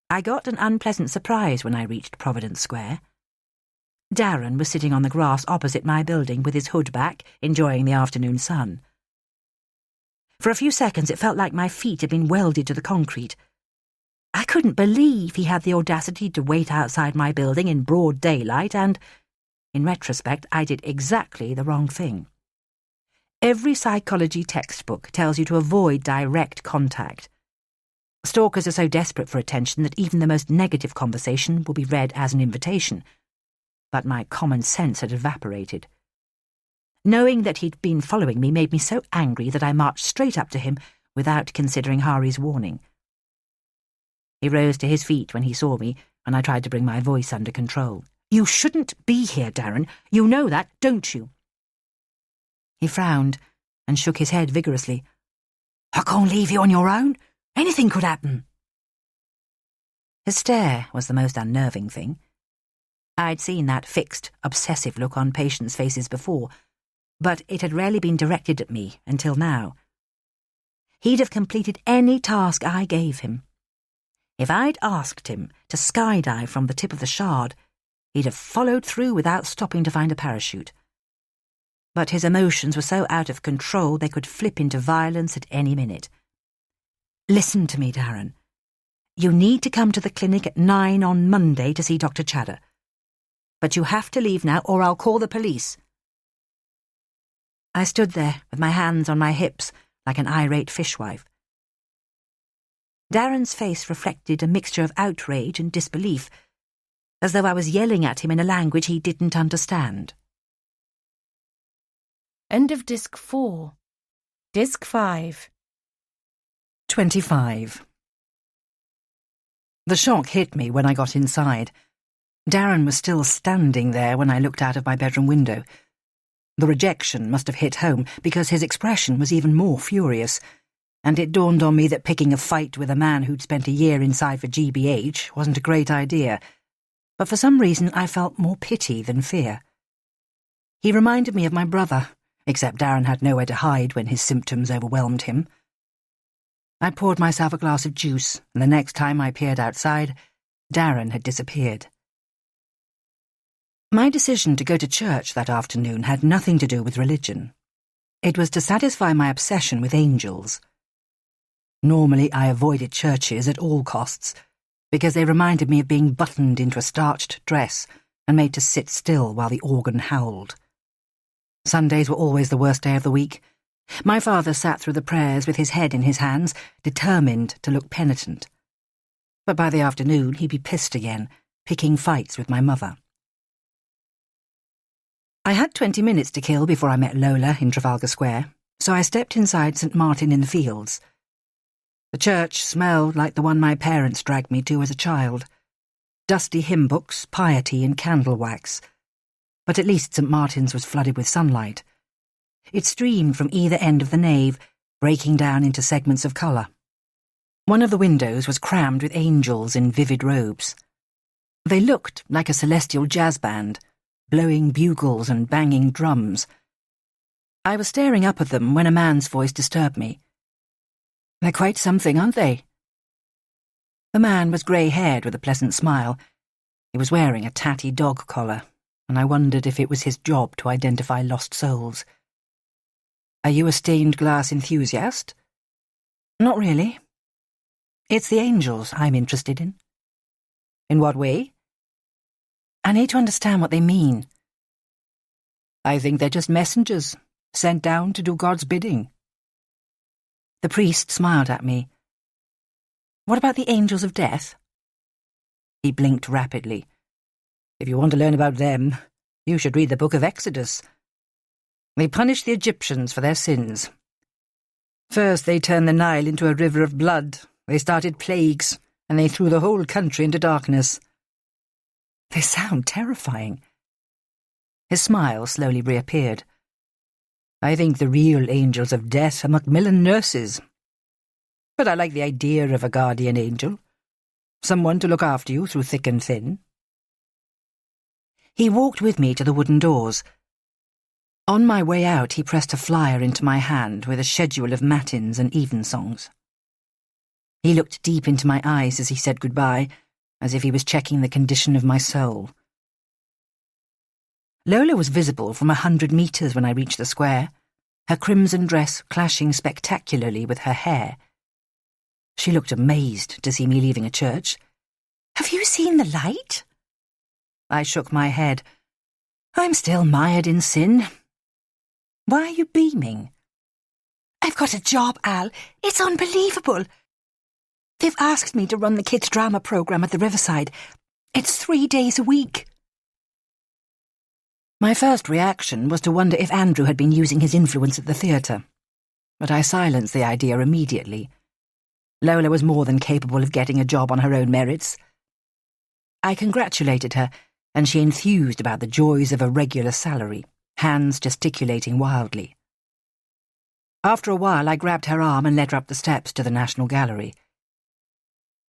I got an unpleasant surprise when I reached Providence Square. Darren was sitting on the grass opposite my building with his hood back, enjoying the afternoon sun. For a few seconds it felt like my feet had been welded to the concrete. I couldn't believe he had the audacity to wait outside my building in broad daylight and, in retrospect, I did exactly the wrong thing. Every psychology textbook tells you to avoid direct contact. Stalkers are so desperate for attention that even the most negative conversation will be read as an invitation. But my common sense had evaporated. Knowing that he'd been following me made me so angry that I marched straight up to him without considering Hari's warning. He rose to his feet when he saw me, and I tried to bring my voice under control. "You shouldn't be here, Darren. You know that, don't you?" He frowned and shook his head vigorously. "I can't leave you on your own. Anything could happen." His stare was the most unnerving thing. I'd seen that fixed, obsessive look on patients' faces before, but it had rarely been directed at me until now. He'd have completed any task I gave him. If I'd asked him to skydive from the tip of the Shard, he'd have followed through without stopping to find a parachute. But his emotions were so out of control they could flip into violence at any minute. "Listen to me, Darren. You need to come to the clinic at 9 on Monday to see Dr. Chadder. But you have to leave now or I'll call the police." I stood there with my hands on my hips like an irate fishwife. Darren's face reflected a mixture of outrage and disbelief, as though I was yelling at him in a language he didn't understand. End of Disc 4. Disc 5. 25. The shock hit me when I got inside. Darren was still standing there when I looked out of my bedroom window. The rejection must have hit home because his expression was even more furious, and it dawned on me that picking a fight with a man who'd spent a year inside for GBH wasn't a great idea. But for some reason I felt more pity than fear. He reminded me of my brother, except Darren had nowhere to hide when his symptoms overwhelmed him. I poured myself a glass of juice, and the next time I peered outside, Darren had disappeared. My decision to go to church that afternoon had nothing to do with religion. It was to satisfy my obsession with angels. Normally I avoided churches at all costs, because they reminded me of being buttoned into a starched dress and made to sit still while the organ howled. Sundays were always the worst day of the week. My father sat through the prayers with his head in his hands, determined to look penitent. But by the afternoon he'd be pissed again, picking fights with my mother. I had 20 minutes to kill before I met Lola in Trafalgar Square, so I stepped inside St. Martin in the Fields. The church smelled like the one my parents dragged me to as a child. Dusty hymn books, piety and candle wax. But at least St. Martin's was flooded with sunlight. It streamed from either end of the nave, breaking down into segments of colour. One of the windows was crammed with angels in vivid robes. They looked like a celestial jazz band, blowing bugles and banging drums. I was staring up at them when a man's voice disturbed me. "They're quite something, aren't they?" The man was grey-haired with a pleasant smile. He was wearing a tatty dog collar, and I wondered if it was his job to identify lost souls. "Are you a stained glass enthusiast?" "Not really. It's the angels I'm interested in." "In what way?" "I need to understand what they mean." "I think they're just messengers, sent down to do God's bidding." The priest smiled at me. "What about the angels of death?" He blinked rapidly. "If you want to learn about them, you should read the book of Exodus. They punished the Egyptians for their sins. First they turned the Nile into a river of blood, they started plagues, and they threw the whole country into darkness." "They sound terrifying." His smile slowly reappeared. "I think the real angels of death are Macmillan nurses. But I like the idea of a guardian angel. Someone to look after you through thick and thin." He walked with me to the wooden doors. On my way out, he pressed a flyer into my hand with a schedule of matins and evensongs. He looked deep into my eyes as he said goodbye, as if he was checking the condition of my soul. Lola was visible from 100 metres when I reached the square, her crimson dress clashing spectacularly with her hair. She looked amazed to see me leaving a church. "Have you seen the light?" I shook my head. "I'm still mired in sin." "Why are you beaming?" "I've got a job, Al. It's unbelievable. They've asked me to run the kids' drama programme at the Riverside. It's 3 days a week." My first reaction was to wonder if Andrew had been using his influence at the theatre, but I silenced the idea immediately. Lola was more than capable of getting a job on her own merits. I congratulated her, and she enthused about the joys of a regular salary, hands gesticulating wildly. After a while I grabbed her arm and led her up the steps to the National Gallery.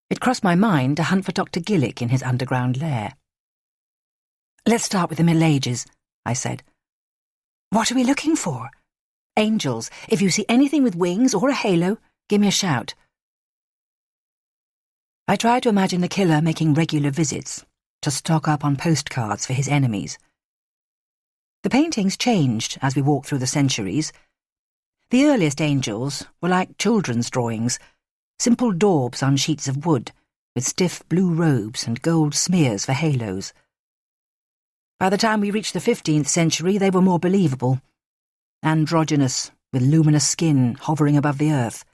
It crossed my mind to hunt for Dr. Gillick in his underground lair. "Let's start with the Middle Ages," I said. "What are we looking for?" "Angels. If you see anything with wings or a halo, give me a shout." I tried to imagine the killer making regular visits, to stock up on postcards for his enemies. The paintings changed as we walked through the centuries. The earliest angels were like children's drawings, simple daubs on sheets of wood, with stiff blue robes and gold smears for halos. By the time we reached the 15th century, they were more believable. Androgynous, with luminous skin hovering above the earth.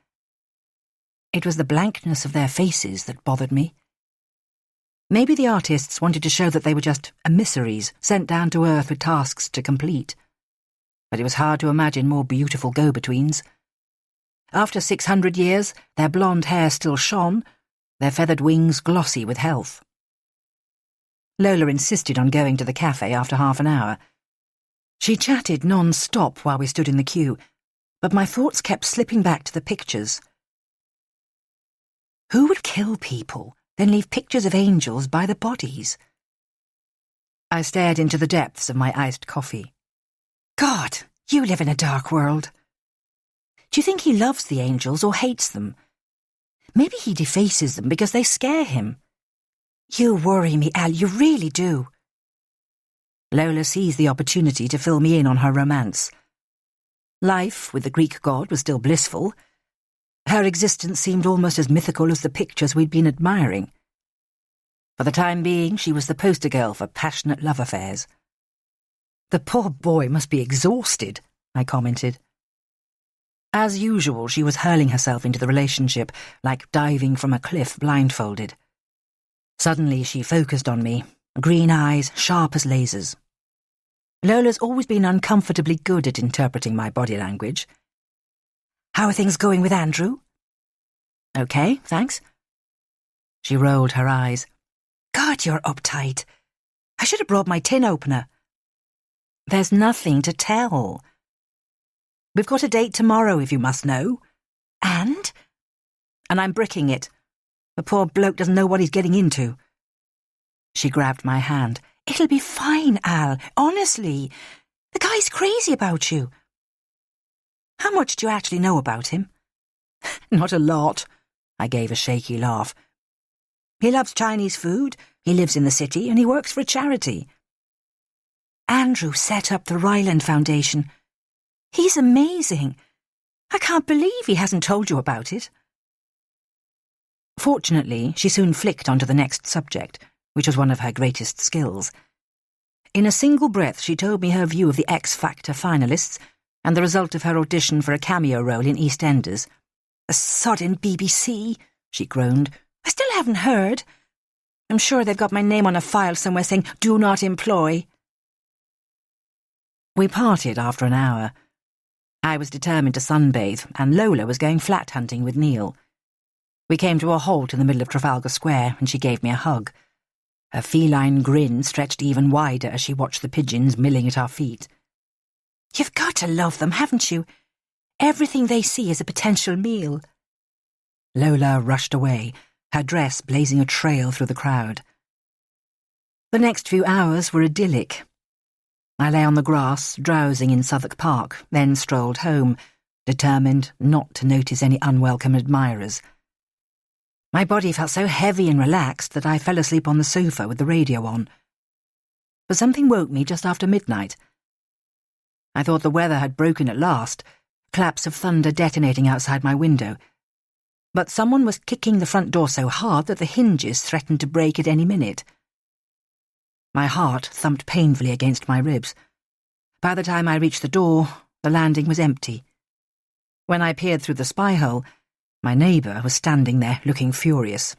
It was the blankness of their faces that bothered me. Maybe the artists wanted to show that they were just emissaries sent down to earth with tasks to complete. But it was hard to imagine more beautiful go-betweens. After 600 years, their blonde hair still shone, their feathered wings glossy with health. Lola insisted on going to the cafe after half an hour. She chatted non-stop while we stood in the queue, but my thoughts kept slipping back to the pictures. Who would kill people, then leave pictures of angels by the bodies? I stared into the depths of my iced coffee. God, you live in a dark world. Do you think he loves the angels or hates them? Maybe he defaces them because they scare him. You worry me, Al, you really do. Lola seized the opportunity to fill me in on her romance. Life with the Greek god was still blissful. Her existence seemed almost as mythical as the pictures we'd been admiring. For the time being, she was the poster girl for passionate love affairs. The poor boy must be exhausted, I commented. As usual, she was hurling herself into the relationship, like diving from a cliff blindfolded. Suddenly she focused on me, green eyes sharp as lasers. Lola's always been uncomfortably good at interpreting my body language. How are things going with Andrew? Okay, thanks. She rolled her eyes. God, you're uptight. I should have brought my tin opener. There's nothing to tell. We've got a date tomorrow, if you must know. And I'm bricking it. The poor bloke doesn't know what he's getting into. She grabbed my hand. It'll be fine, Al, honestly. The guy's crazy about you. How much do you actually know about him? Not a lot, I gave a shaky laugh. He loves Chinese food, he lives in the city, and he works for a charity. Andrew set up the Ryland Foundation. He's amazing. I can't believe he hasn't told you about it. Fortunately, she soon flicked onto the next subject, which was one of her greatest skills. In a single breath, she told me her view of the X Factor finalists and the result of her audition for a cameo role in EastEnders. The sodden BBC, she groaned. I still haven't heard. I'm sure they've got my name on a file somewhere saying, do not employ. We parted after an hour. I was determined to sunbathe, and Lola was going flat hunting with Neil. We came to a halt in the middle of Trafalgar Square, and she gave me a hug. Her feline grin stretched even wider as she watched the pigeons milling at our feet. You've got to love them, haven't you? Everything they see is a potential meal. Lola rushed away, her dress blazing a trail through the crowd. The next few hours were idyllic. I lay on the grass, drowsing in Southwark Park, then strolled home, determined not to notice any unwelcome admirers. My body felt so heavy and relaxed that I fell asleep on the sofa with the radio on. But something woke me just after midnight. I thought the weather had broken at last, claps of thunder detonating outside my window. But someone was kicking the front door so hard that the hinges threatened to break at any minute. My heart thumped painfully against my ribs. By the time I reached the door, the landing was empty. When I peered through the spy hole, my neighbour was standing there looking furious.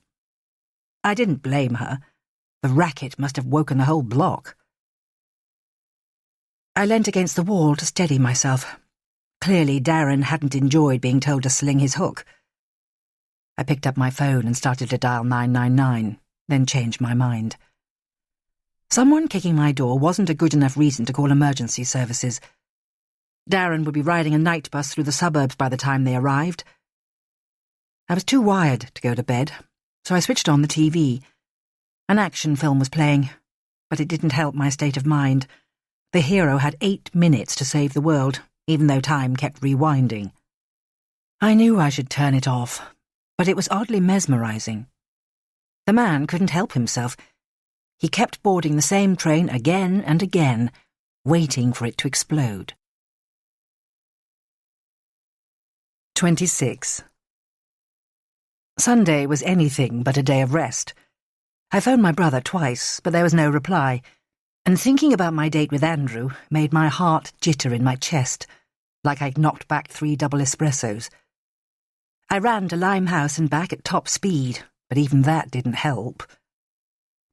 I didn't blame her. The racket must have woken the whole block. I leant against the wall to steady myself. Clearly Darren hadn't enjoyed being told to sling his hook. I picked up my phone and started to dial 999, then changed my mind. Someone kicking my door wasn't a good enough reason to call emergency services. Darren would be riding a night bus through the suburbs by the time they arrived. I was too wired to go to bed, so I switched on the TV. An action film was playing, but it didn't help my state of mind. The hero had 8 minutes to save the world, even though time kept rewinding. I knew I should turn it off, but it was oddly mesmerizing. The man couldn't help himself. He kept boarding the same train again and again, waiting for it to explode. 26. Sunday was anything but a day of rest. I phoned my brother twice, but there was no reply, and thinking about my date with Andrew made my heart jitter in my chest, like I'd knocked back 3 double espressos. I ran to Limehouse and back at top speed, but even that didn't help.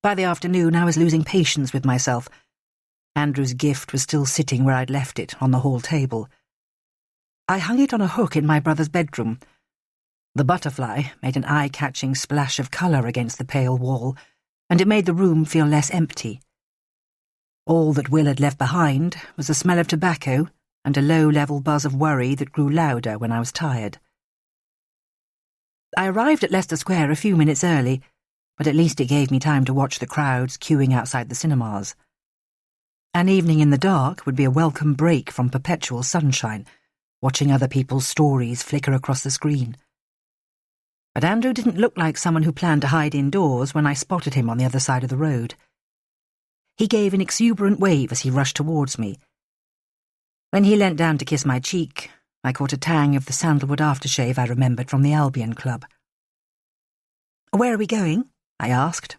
By the afternoon, I was losing patience with myself. Andrew's gift was still sitting where I'd left it, on the hall table. I hung it on a hook in my brother's bedroom. The butterfly made an eye-catching splash of colour against the pale wall, and it made the room feel less empty. All that Will had left behind was a smell of tobacco and a low-level buzz of worry that grew louder when I was tired. I arrived at Leicester Square a few minutes early, but at least it gave me time to watch the crowds queuing outside the cinemas. An evening in the dark would be a welcome break from perpetual sunshine, watching other people's stories flicker across the screen. But Andrew didn't look like someone who planned to hide indoors when I spotted him on the other side of the road. He gave an exuberant wave as he rushed towards me. When he leant down to kiss my cheek, I caught a tang of the sandalwood aftershave I remembered from the Albion Club. "Where are we going?" I asked.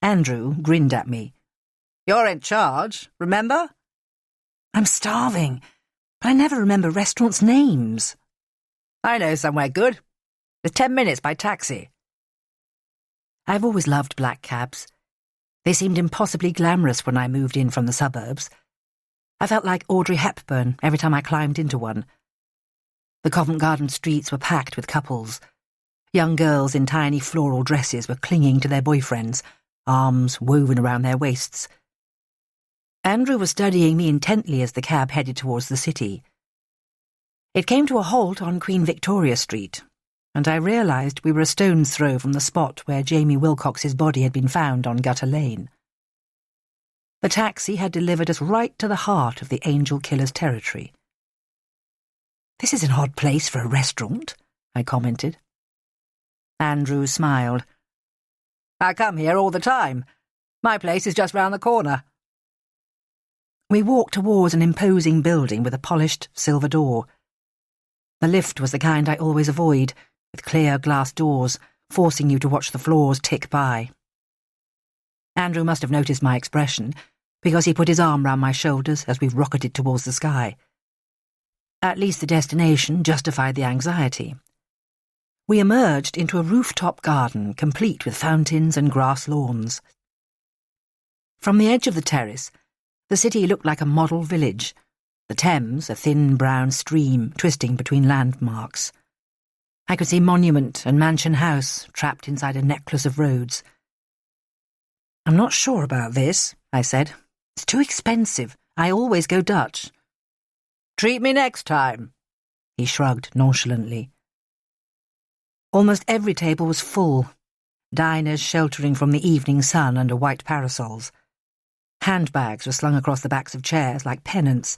Andrew grinned at me. "You're in charge, remember?" "I'm starving, but I never remember restaurants' names." "I know somewhere good. It's 10 minutes by taxi." I've always loved black cabs. They seemed impossibly glamorous when I moved in from the suburbs. I felt like Audrey Hepburn every time I climbed into one. The Covent Garden streets were packed with couples. Young girls in tiny floral dresses were clinging to their boyfriends, arms woven around their waists. Andrew was studying me intently as the cab headed towards the city. It came to a halt on Queen Victoria Street, and I realised we were a stone's throw from the spot where Jamie Wilcox's body had been found on Gutter Lane. The taxi had delivered us right to the heart of the Angel Killer's territory. "This is an odd place for a restaurant," I commented. Andrew smiled. "I come here all the time. My place is just round the corner." We walked towards an imposing building with a polished silver door. The lift was the kind I always avoid, with clear glass doors, forcing you to watch the floors tick by. Andrew must have noticed my expression, because he put his arm round my shoulders as we rocketed towards the sky. At least the destination justified the anxiety. We emerged into a rooftop garden complete with fountains and grass lawns. From the edge of the terrace, the city looked like a model village, the Thames a thin brown stream twisting between landmarks. I could see monument and mansion house trapped inside a necklace of roads. "I'm not sure about this," I said. "It's too expensive. I always go Dutch." "Treat me next time," he shrugged nonchalantly. Almost every table was full, diners sheltering from the evening sun under white parasols. Handbags were slung across the backs of chairs like pennants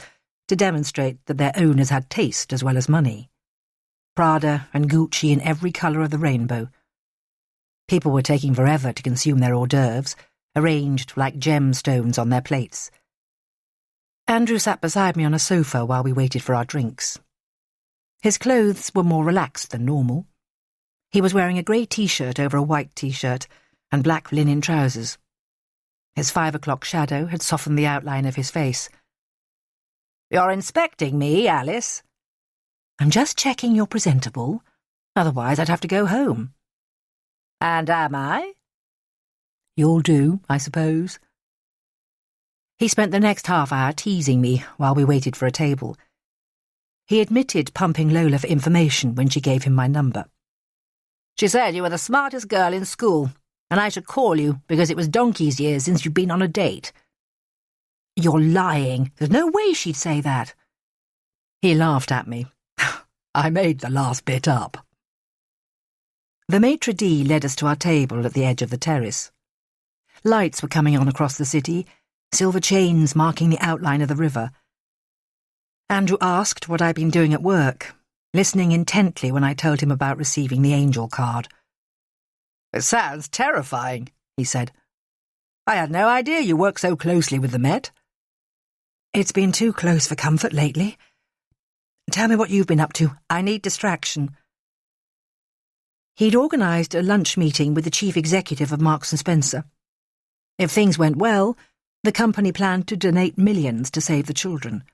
to demonstrate that their owners had taste as well as money. Prada and Gucci in every colour of the rainbow. People were taking forever to consume their hors d'oeuvres, arranged like gemstones on their plates. Andrew sat beside me on a sofa while we waited for our drinks. His clothes were more relaxed than normal. He was wearing a grey t-shirt over a white t-shirt and black linen trousers. His 5 o'clock shadow had softened the outline of his face. "You're inspecting me, Alice?" "I'm just checking you're presentable. Otherwise I'd have to go home." "And am I?" "You'll do, I suppose." He spent the next half hour teasing me while we waited for a table. He admitted pumping Lola for information when she gave him my number. "She said you were the smartest girl in school, and I should call you because it was donkey's years since you'd been on a date." "You're lying. There's no way she'd say that." He laughed at me. "I made the last bit up." The maitre d' led us to our table at the edge of the terrace. Lights were coming on across the city, silver chains marking the outline of the river. Andrew asked what I'd been doing at work, listening intently when I told him about receiving the angel card. "It sounds terrifying," he said. "I had no idea you worked so closely with the Met." "It's been too close for comfort lately. Tell me what you've been up to. I need distraction." He'd organised a lunch meeting with the chief executive of Marks & Spencer. If things went well, the company planned to donate millions to save the children.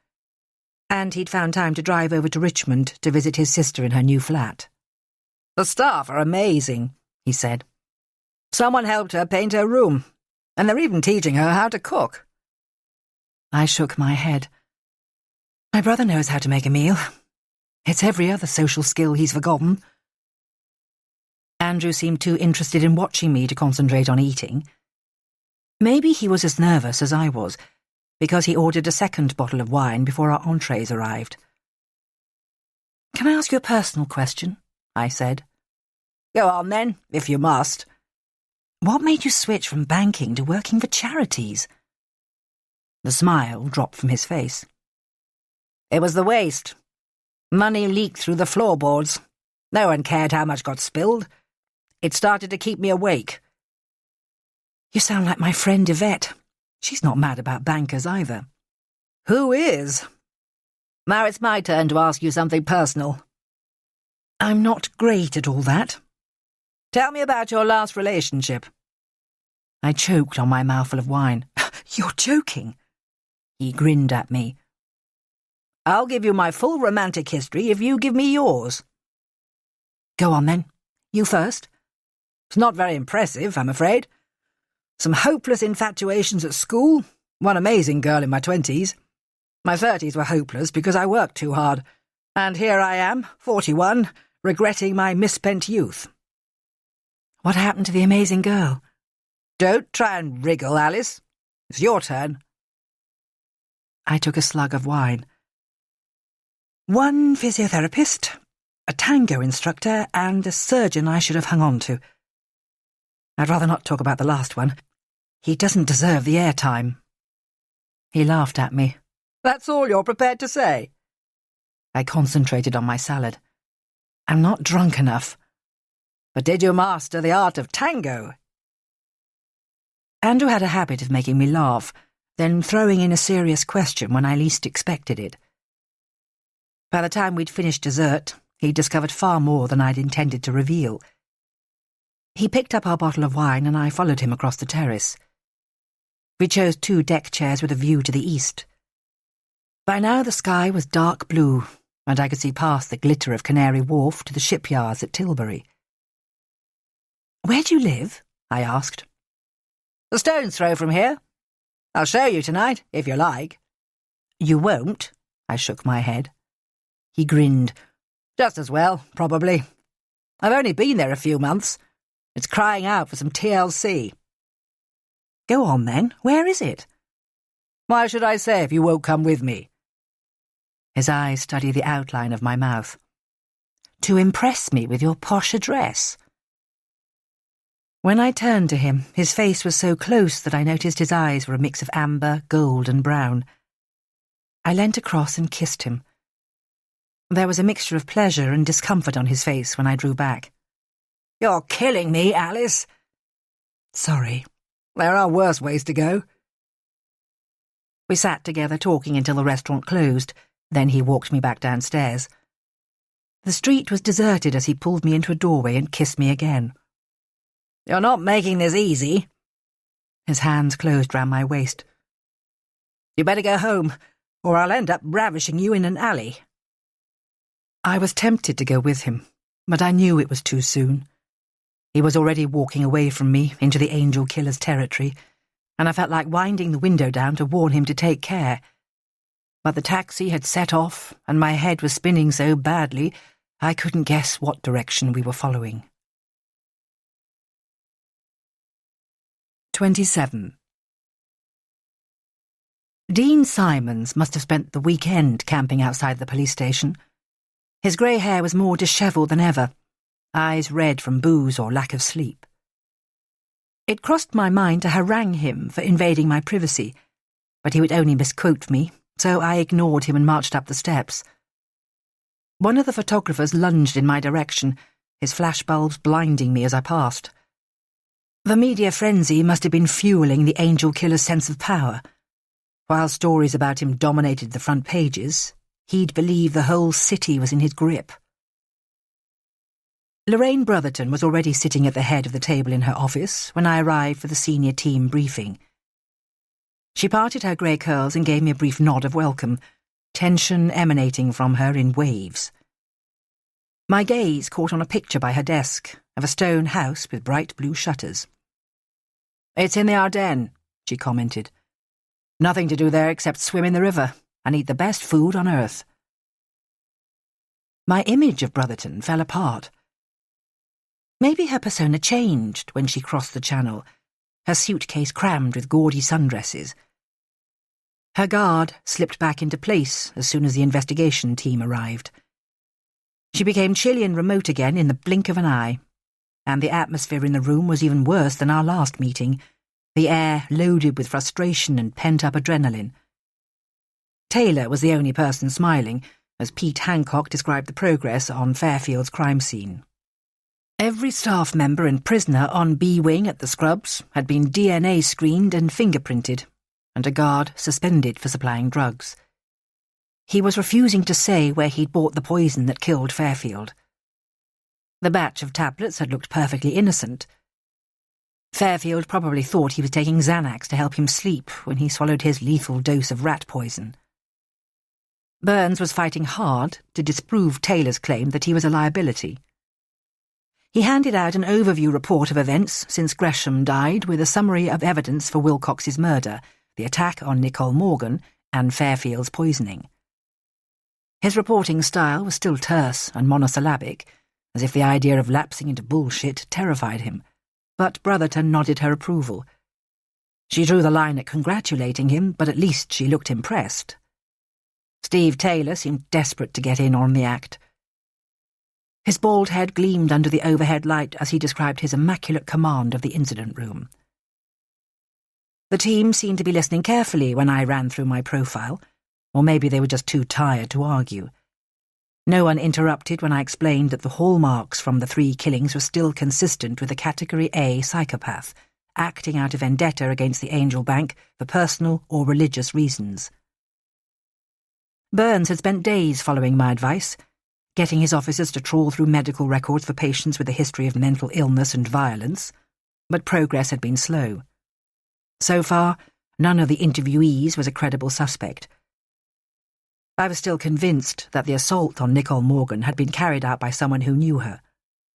And he'd found time to drive over to Richmond to visit his sister in her new flat. "The staff are amazing," he said. "Someone helped her paint her room, and they're even teaching her how to cook." I shook my head. "My brother knows how to make a meal. It's every other social skill he's forgotten." Andrew seemed too interested in watching me to concentrate on eating. Maybe he was as nervous as I was, because he ordered a second bottle of wine before our entrees arrived. "Can I ask you a personal question?" I said. "Go on then, if you must." "What made you switch from banking to working for charities?" The smile dropped from his face. "It was the waste. Money leaked through the floorboards. No one cared how much got spilled. It started to keep me awake." "You sound like my friend Yvette. She's not mad about bankers either." "Who is? Now it's my turn to ask you something personal." "I'm not great at all that." "Tell me about your last relationship." I choked on my mouthful of wine. "You're joking." He grinned at me. "I'll give you my full romantic history if you give me yours." "Go on then. You first." "It's not very impressive, I'm afraid. Some hopeless infatuations at school, one amazing girl in my 20s. My 30s were hopeless because I worked too hard. And here I am, 41, regretting my misspent youth." "What happened to the amazing girl?" "Don't try and wriggle, Alice. It's your turn." I took a slug of wine. "One physiotherapist, a tango instructor, and a surgeon I should have hung on to. I'd rather not talk about the last one. He doesn't deserve the airtime." He laughed at me. "That's all you're prepared to say?" I concentrated on my salad. "I'm not drunk enough." "But did you master the art of tango?" Andrew had a habit of making me laugh, then throwing in a serious question when I least expected it. By the time we'd finished dessert, he'd discovered far more than I'd intended to reveal. He picked up our bottle of wine and I followed him across the terrace. We chose 2 deck chairs with a view to the east. By now the sky was dark blue, and I could see past the glitter of Canary Wharf to the shipyards at Tilbury. "Where do you live?" I asked. "A stone's throw from here. I'll show you tonight, if you like." "You won't?" I shook my head. He grinned. "Just as well, probably. I've only been there a few months. It's crying out for some TLC." "Go on then. Where is it?" "Why should I say if you won't come with me?" His eyes studied the outline of my mouth. "To impress me with your posh address." When I turned to him, his face was so close that I noticed his eyes were a mix of amber, gold, and brown. I leant across and kissed him. There was a mixture of pleasure and discomfort on his face when I drew back. "You're killing me, Alice." "Sorry. There are worse ways to go." We sat together talking until the restaurant closed, then he walked me back downstairs. The street was deserted as he pulled me into a doorway and kissed me again. "You're not making this easy." His hands closed round my waist. "You better go home, or I'll end up ravishing you in an alley." I was tempted to go with him, but I knew it was too soon. He was already walking away from me into the angel killer's territory, and I felt like winding the window down to warn him to take care. But the taxi had set off, and my head was spinning so badly I couldn't guess what direction we were following. 27. Dean Simons must have spent the weekend camping outside the police station. His grey hair was more dishevelled than ever, eyes red from booze or lack of sleep. It crossed my mind to harangue him for invading my privacy, but he would only misquote me, so I ignored him and marched up the steps. One of the photographers lunged in my direction, his flashbulbs blinding me as I passed. The media frenzy must have been fueling the angel killer's sense of power. While stories about him dominated the front pages, he'd believe the whole city was in his grip. Lorraine Brotherton was already sitting at the head of the table in her office when I arrived for the senior team briefing. She parted her grey curls and gave me a brief nod of welcome, tension emanating from her in waves. My gaze caught on a picture by her desk of a stone house with bright blue shutters. "It's in the Ardennes," she commented. "Nothing to do there except swim in the river and eat the best food on earth." My image of Brotherton fell apart. Maybe her persona changed when she crossed the channel, her suitcase crammed with gaudy sundresses. Her guard slipped back into place as soon as the investigation team arrived. She became chilly and remote again in the blink of an eye, and the atmosphere in the room was even worse than our last meeting, the air loaded with frustration and pent-up adrenaline. Taylor was the only person smiling, as Pete Hancock described the progress on Fairfield's crime scene. Every staff member and prisoner on B Wing at the Scrubs had been DNA screened and fingerprinted, and a guard suspended for supplying drugs. He was refusing to say where he'd bought the poison that killed Fairfield. The batch of tablets had looked perfectly innocent. Fairfield probably thought he was taking Xanax to help him sleep when he swallowed his lethal dose of rat poison. Burns was fighting hard to disprove Taylor's claim that he was a liability. He handed out an overview report of events since Gresham died with a summary of evidence for Wilcox's murder, the attack on Nicole Morgan, and Fairfield's poisoning. His reporting style was still terse and monosyllabic, as if the idea of lapsing into bullshit terrified him, but Brotherton nodded her approval. She drew the line at congratulating him, but at least she looked impressed. Steve Taylor seemed desperate to get in on the act. His bald head gleamed under the overhead light as he described his immaculate command of the incident room. The team seemed to be listening carefully when I ran through my profile, or maybe they were just too tired to argue. No one interrupted when I explained that the hallmarks from the 3 killings were still consistent with a Category A psychopath, acting out a vendetta against the Angel Bank for personal or religious reasons. Burns had spent days following my advice, getting his officers to trawl through medical records for patients with a history of mental illness and violence, but progress had been slow. So far, none of the interviewees was a credible suspect. I was still convinced that the assault on Nicole Morgan had been carried out by someone who knew her,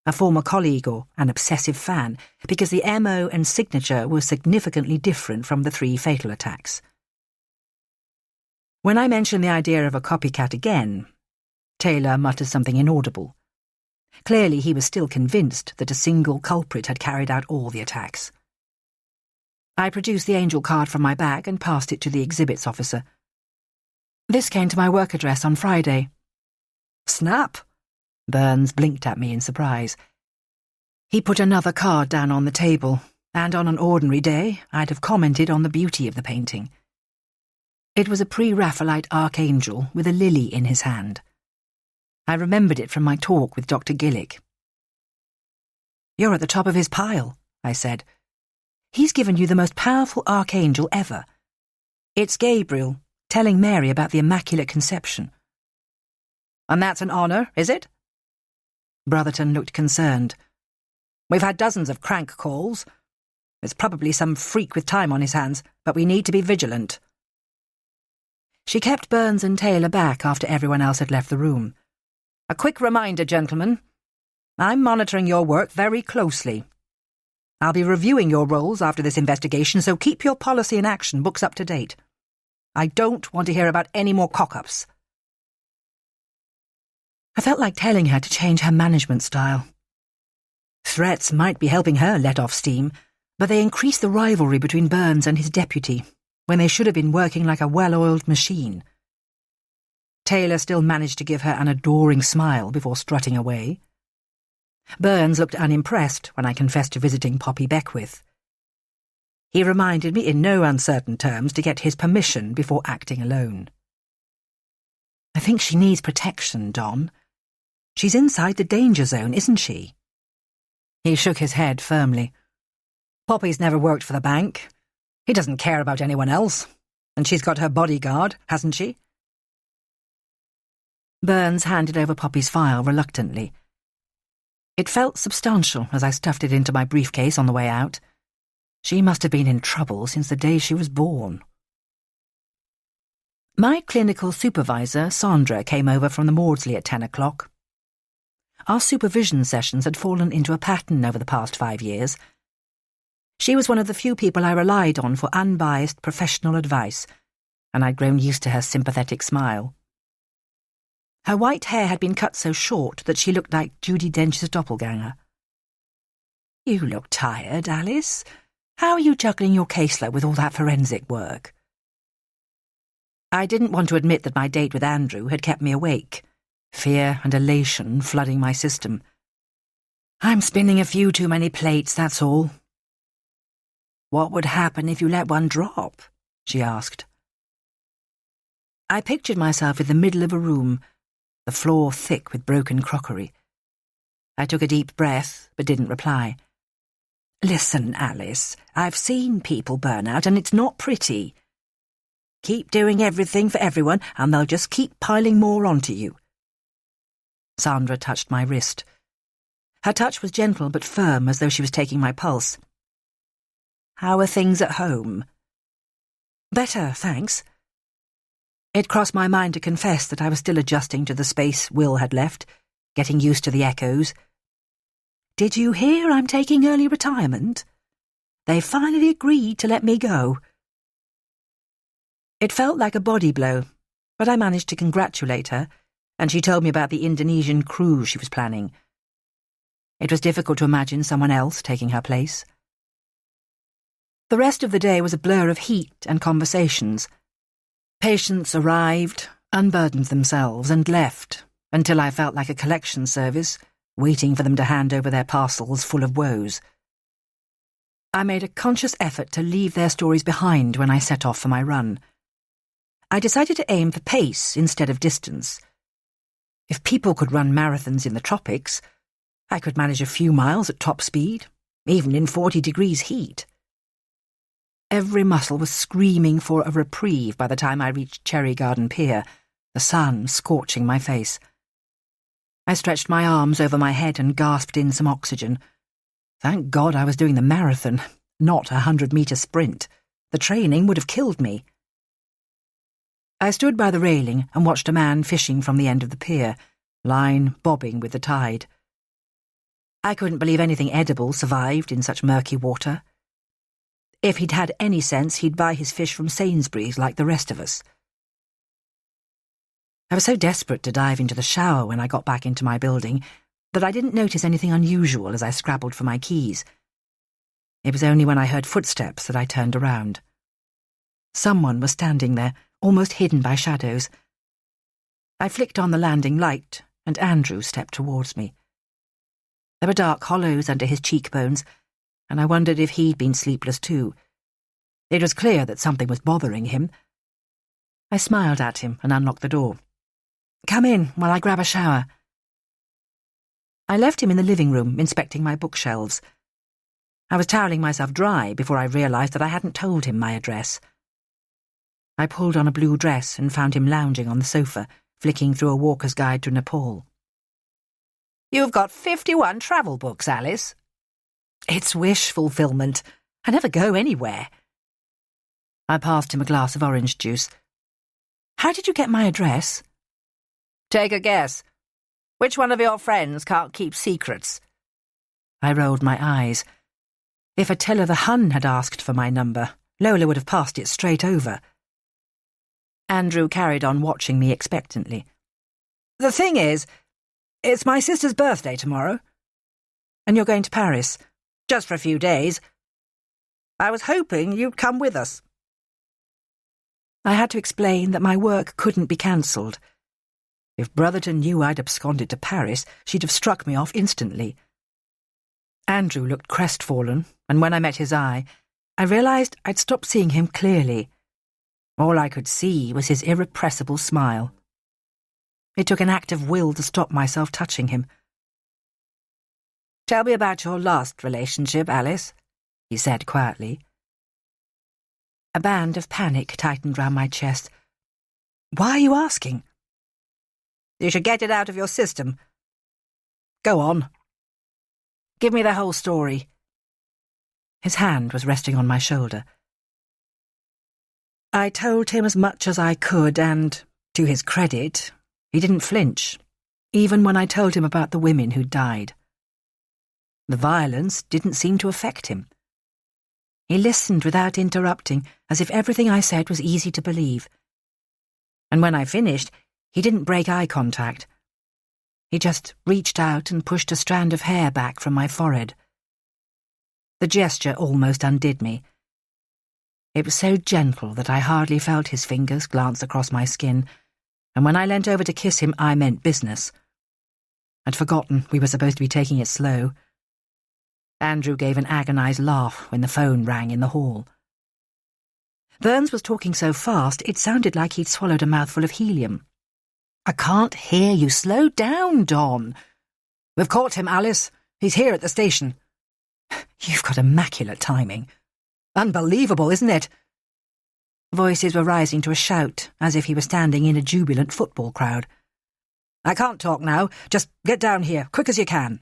a former colleague or an obsessive fan, because the MO and signature were significantly different from the 3 fatal attacks. When I mentioned the idea of a copycat again, Taylor muttered something inaudible. Clearly he was still convinced that a single culprit had carried out all the attacks. I produced the angel card from my bag and passed it to the exhibits officer. This came to my work address on Friday. Snap! Burns blinked at me in surprise. He put another card down on the table, and on an ordinary day I'd have commented on the beauty of the painting. It was a pre-Raphaelite archangel with a lily in his hand. I remembered it from my talk with Dr. Gillick. "You're at the top of his pile," I said. "He's given you the most powerful archangel ever. It's Gabriel, telling Mary about the Immaculate Conception." "And that's an honour, is it?" Brotherton looked concerned. "We've had dozens of crank calls. It's probably some freak with time on his hands, but we need to be vigilant." She kept Burns and Taylor back after everyone else had left the room. "A quick reminder, gentlemen. I'm monitoring your work very closely. I'll be reviewing your roles after this investigation, so keep your policy and action books up to date. I don't want to hear about any more cock-ups." I felt like telling her to change her management style. Threats might be helping her let off steam, but they increased the rivalry between Burns and his deputy, when they should have been working like a well-oiled machine. Taylor still managed to give her an adoring smile before strutting away. Burns looked unimpressed when I confessed to visiting Poppy Beckwith. He reminded me in no uncertain terms to get his permission before acting alone. "I think she needs protection, Don. She's inside the danger zone, isn't she?" He shook his head firmly. "Poppy's never worked for the bank. He doesn't care about anyone else. And she's got her bodyguard, hasn't she?" Burns handed over Poppy's file reluctantly. It felt substantial as I stuffed it into my briefcase on the way out. She must have been in trouble since the day she was born. My clinical supervisor, Sandra, came over from the Maudsley at 10 o'clock. Our supervision sessions had fallen into a pattern over the past 5 years. She was one of the few people I relied on for unbiased professional advice, and I'd grown used to her sympathetic smile. Her white hair had been cut so short that she looked like Judi Dench's doppelganger. You look tired, Alice. How are you juggling your caseload with all that forensic work? I didn't want to admit that my date with Andrew had kept me awake, fear and elation flooding my system. I'm spinning a few too many plates, that's all. What would happen if you let one drop? She asked. I pictured myself in the middle of a room, the floor thick with broken crockery. I took a deep breath, but didn't reply. Listen, Alice, I've seen people burn out, and it's not pretty. Keep doing everything for everyone, and they'll just keep piling more onto you. Sandra touched my wrist. Her touch was gentle but firm, as though she was taking my pulse. How are things at home? Better, thanks. It crossed my mind to confess that I was still adjusting to the space Will had left, getting used to the echoes. Did you hear I'm taking early retirement? They finally agreed to let me go. It felt like a body blow, but I managed to congratulate her, and she told me about the Indonesian cruise she was planning. It was difficult to imagine someone else taking her place. The rest of the day was a blur of heat and conversations. Patients arrived, unburdened themselves, and left, until I felt like a collection service, waiting for them to hand over their parcels full of woes. I made a conscious effort to leave their stories behind when I set off for my run. I decided to aim for pace instead of distance. If people could run marathons in the tropics, I could manage a few miles at top speed, even in 40 degrees heat. Every muscle was screaming for a reprieve by the time I reached Cherry Garden Pier, the sun scorching my face. I stretched my arms over my head and gasped in some oxygen. Thank God I was doing the marathon, not a 100-metre sprint. The training would have killed me. I stood by the railing and watched a man fishing from the end of the pier, line bobbing with the tide. I couldn't believe anything edible survived in such murky water. If he'd had any sense, he'd buy his fish from Sainsbury's like the rest of us. I was so desperate to dive into the shower when I got back into my building that I didn't notice anything unusual as I scrabbled for my keys. It was only when I heard footsteps that I turned around. Someone was standing there, almost hidden by shadows. I flicked on the landing light, and Andrew stepped towards me. There were dark hollows under his cheekbones, and I wondered if he'd been sleepless too. It was clear that something was bothering him. I smiled at him and unlocked the door. Come in while I grab a shower. I left him in the living room, inspecting my bookshelves. I was toweling myself dry before I realised that I hadn't told him my address. I pulled on a blue dress and found him lounging on the sofa, flicking through a walker's guide to Nepal. You've got 51 travel books, Alice. It's wish fulfillment. I never go anywhere. I passed him a glass of orange juice. How did you get my address? Take a guess. Which one of your friends can't keep secrets? I rolled my eyes. If Attila the Hun had asked for my number, Lola would have passed it straight over. Andrew carried on watching me expectantly. The thing is, it's my sister's birthday tomorrow. And you're going to Paris, just for a few days. I was hoping you'd come with us. I had to explain that my work couldn't be cancelled. If Brotherton knew I'd absconded to Paris, she'd have struck me off instantly. Andrew looked crestfallen, and when I met his eye, I realised I'd stopped seeing him clearly. All I could see was his irrepressible smile. It took an act of will to stop myself touching him. Tell me about your last relationship, Alice, he said quietly. A band of panic tightened round my chest. Why are you asking? You should get it out of your system. Go on. Give me the whole story. His hand was resting on my shoulder. I told him as much as I could, and, to his credit, he didn't flinch, even when I told him about the women who'd died. The violence didn't seem to affect him. He listened without interrupting, as if everything I said was easy to believe. And when I finished, he didn't break eye contact. He just reached out and pushed a strand of hair back from my forehead. The gesture almost undid me. It was so gentle that I hardly felt his fingers glance across my skin, and when I leant over to kiss him, I meant business. I'd forgotten we were supposed to be taking it slow. Andrew gave an agonised laugh when the phone rang in the hall. Burns was talking so fast it sounded like he'd swallowed a mouthful of helium. "I can't hear you. Slow down, Don." "We've caught him, Alice. He's here at the station." "You've got immaculate timing." "Unbelievable, isn't it?" Voices were rising to a shout, as if he were standing in a jubilant football crowd. "I can't talk now. Just get down here, quick as you can."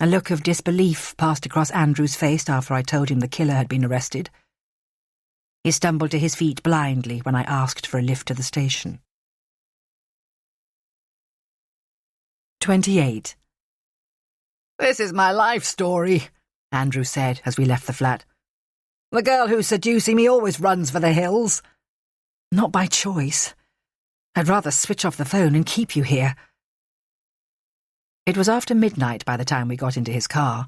A look of disbelief passed across Andrew's face after I told him the killer had been arrested. He stumbled to his feet blindly when I asked for a lift to the station. 28. "This is my life story," Andrew said as we left the flat. "The girl who's seducing me always runs for the hills." "Not by choice. I'd rather switch off the phone and keep you here." It was after midnight by the time we got into his car.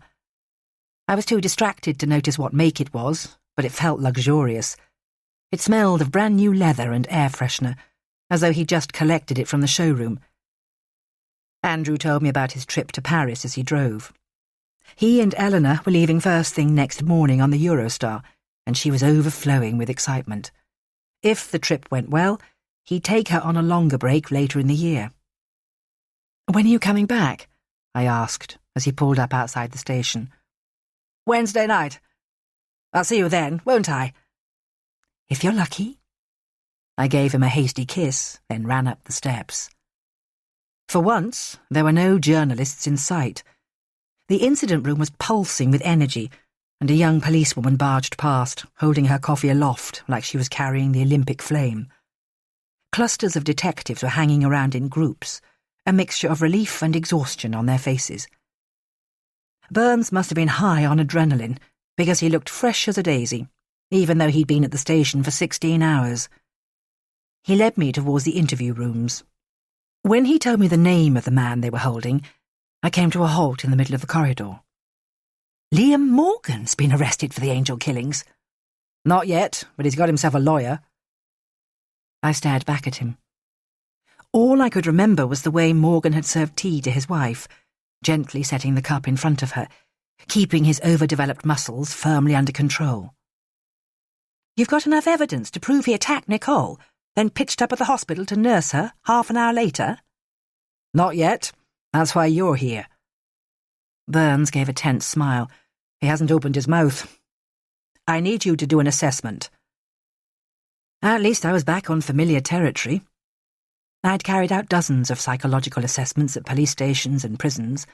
I was too distracted to notice what make it was, but it felt luxurious. It smelled of brand new leather and air freshener, as though he'd just collected it from the showroom. Andrew told me about his trip to Paris as he drove. He and Eleanor were leaving first thing next morning on the Eurostar, and she was overflowing with excitement. If the trip went well, he'd take her on a longer break later in the year. "When are you coming back?" I asked as he pulled up outside the station. "Wednesday night. I'll see you then, won't I?" "If you're lucky." I gave him a hasty kiss, then ran up the steps. For once, there were no journalists in sight. The incident room was pulsing with energy, and a young policewoman barged past, holding her coffee aloft like she was carrying the Olympic flame. Clusters of detectives were hanging around in groups, a mixture of relief and exhaustion on their faces. Burns must have been high on adrenaline, because he looked fresh as a daisy, even though he'd been at the station for 16 hours. He led me towards the interview rooms. When he told me the name of the man they were holding, I came to a halt in the middle of the corridor. "Liam Morgan's been arrested for the Angel killings." "Not yet, but he's got himself a lawyer." I stared back at him. All I could remember was the way Morgan had served tea to his wife, gently setting the cup in front of her, keeping his overdeveloped muscles firmly under control. "You've got enough evidence to prove he attacked Nicole, then pitched up at the hospital to nurse her half an hour later?" "Not yet. That's why you're here." Burns gave a tense smile. He hasn't opened his mouth. "I need you to do an assessment." At least I was back on familiar territory. I'd carried out dozens of psychological assessments at police stations and prisons.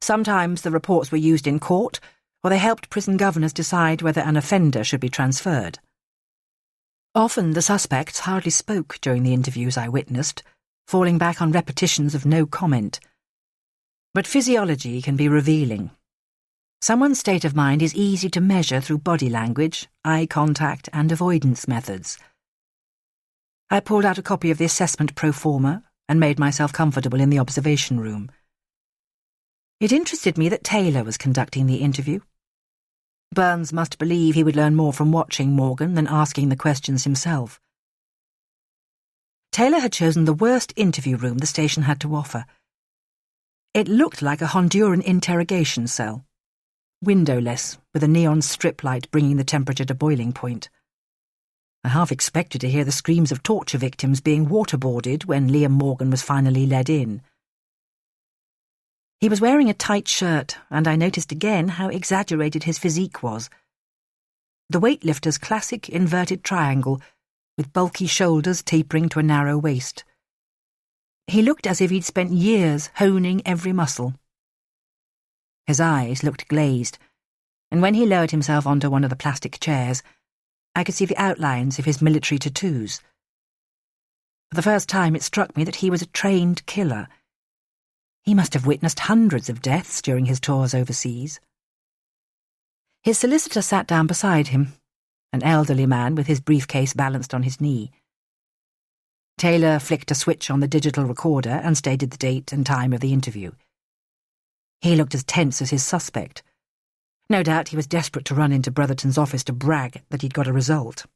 Sometimes the reports were used in court, or they helped prison governors decide whether an offender should be transferred. Often the suspects hardly spoke during the interviews I witnessed, falling back on repetitions of no comment. But physiology can be revealing. Someone's state of mind is easy to measure through body language, eye contact, and avoidance methods. I pulled out a copy of the assessment pro forma and made myself comfortable in the observation room. It interested me that Taylor was conducting the interview. Burns must believe he would learn more from watching Morgan than asking the questions himself. Taylor had chosen the worst interview room the station had to offer. It looked like a Honduran interrogation cell, windowless, with a neon strip light bringing the temperature to boiling point. I half expected to hear the screams of torture victims being waterboarded when Liam Morgan was finally led in. He was wearing a tight shirt, and I noticed again how exaggerated his physique was. The weightlifter's classic inverted triangle, with bulky shoulders tapering to a narrow waist. He looked as if he'd spent years honing every muscle. His eyes looked glazed, and when he lowered himself onto one of the plastic chairs, I could see the outlines of his military tattoos. For the first time it struck me that he was a trained killer. He must have witnessed hundreds of deaths during his tours overseas. His solicitor sat down beside him, an elderly man with his briefcase balanced on his knee. Taylor flicked a switch on the digital recorder and stated the date and time of the interview. He looked as tense as his suspect, No doubt he was desperate to run into Brotherton's office to brag that he'd got a result.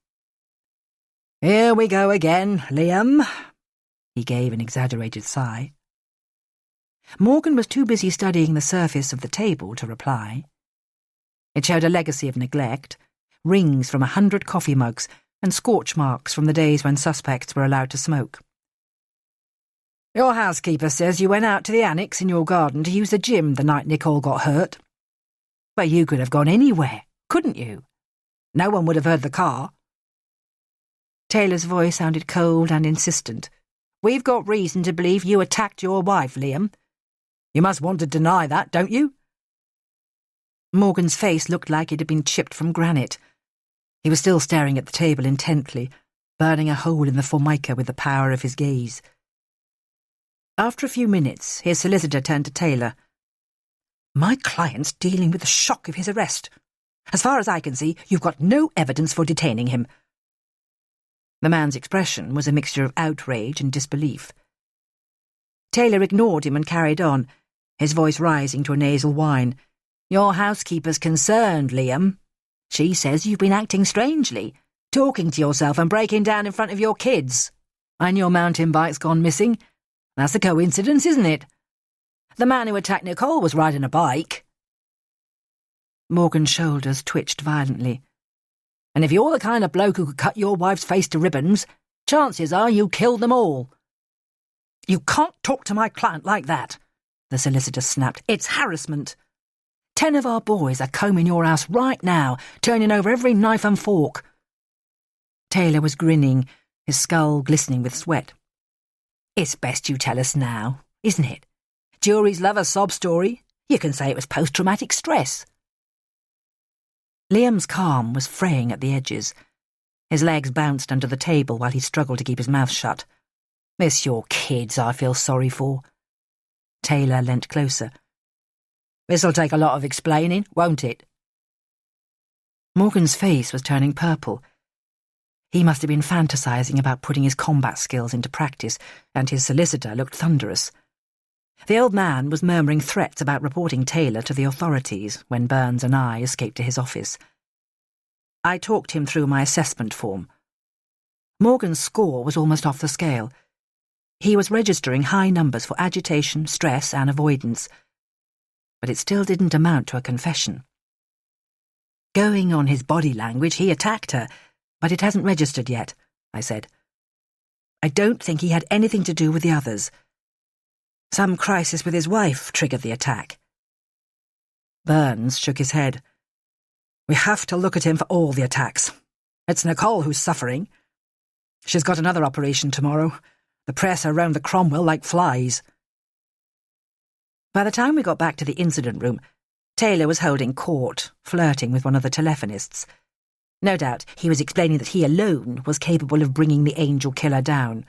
"Here we go again, Liam," he gave an exaggerated sigh. Morgan was too busy studying the surface of the table to reply. It showed a legacy of neglect, rings from 100 coffee mugs and scorch marks from the days when suspects were allowed to smoke. "Your housekeeper says you went out to the annex in your garden to use the gym the night Nicole got hurt. But you could have gone anywhere, couldn't you? No one would have heard the car." Taylor's voice sounded cold and insistent. "We've got reason to believe you attacked your wife, Liam. You must want to deny that, don't you?" Morgan's face looked like it had been chipped from granite. He was still staring at the table intently, burning a hole in the formica with the power of his gaze. After a few minutes, his solicitor turned to Taylor. "My client's dealing with the shock of his arrest. As far as I can see, you've got no evidence for detaining him." The man's expression was a mixture of outrage and disbelief. Taylor ignored him and carried on, his voice rising to a nasal whine. "Your housekeeper's concerned, Liam. She says you've been acting strangely, talking to yourself and breaking down in front of your kids. And your mountain bike's gone missing. That's a coincidence, isn't it? The man who attacked Nicole was riding a bike." Morgan's shoulders twitched violently. "And if you're the kind of bloke who could cut your wife's face to ribbons, chances are you killed them all." "You can't talk to my client like that," the solicitor snapped. "It's harassment. 10 of our boys are combing your house right now, turning over every knife and fork." Taylor was grinning, his skull glistening with sweat. "It's best you tell us now, isn't it? Juries love a sob story. You can say it was post-traumatic stress." Liam's calm was fraying at the edges. His legs bounced under the table while he struggled to keep his mouth shut. "It's your kids I feel sorry for." Taylor leant closer. "This'll take a lot of explaining, won't it?" Morgan's face was turning purple. He must have been fantasizing about putting his combat skills into practice, and his solicitor looked thunderous. The old man was murmuring threats about reporting Taylor to the authorities when Burns and I escaped to his office. I talked him through my assessment form. Morgan's score was almost off the scale. He was registering high numbers for agitation, stress, and avoidance, but it still didn't amount to a confession. "Going on his body language, he attacked her, but it hasn't registered yet," I said. "I don't think he had anything to do with the others. Some crisis with his wife triggered the attack." Burns shook his head. "We have to look at him for all the attacks. It's Nicole who's suffering. She's got another operation tomorrow. The press are round the Cromwell like flies." By the time we got back to the incident room, Taylor was holding court, flirting with one of the telephonists. No doubt he was explaining that he alone was capable of bringing the angel killer down.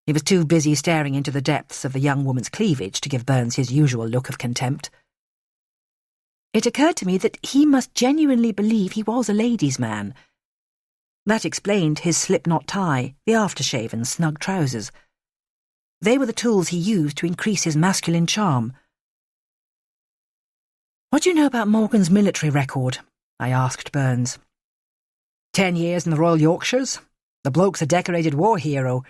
He was too busy staring into the depths of the young woman's cleavage to give Burns his usual look of contempt. It occurred to me that he must genuinely believe he was a ladies' man. That explained his slip-knot tie, the aftershave and snug trousers. They were the tools he used to increase his masculine charm. "What do you know about Morgan's military record?" I asked Burns. 10 years in the Royal Yorkshires. The bloke's a decorated war hero.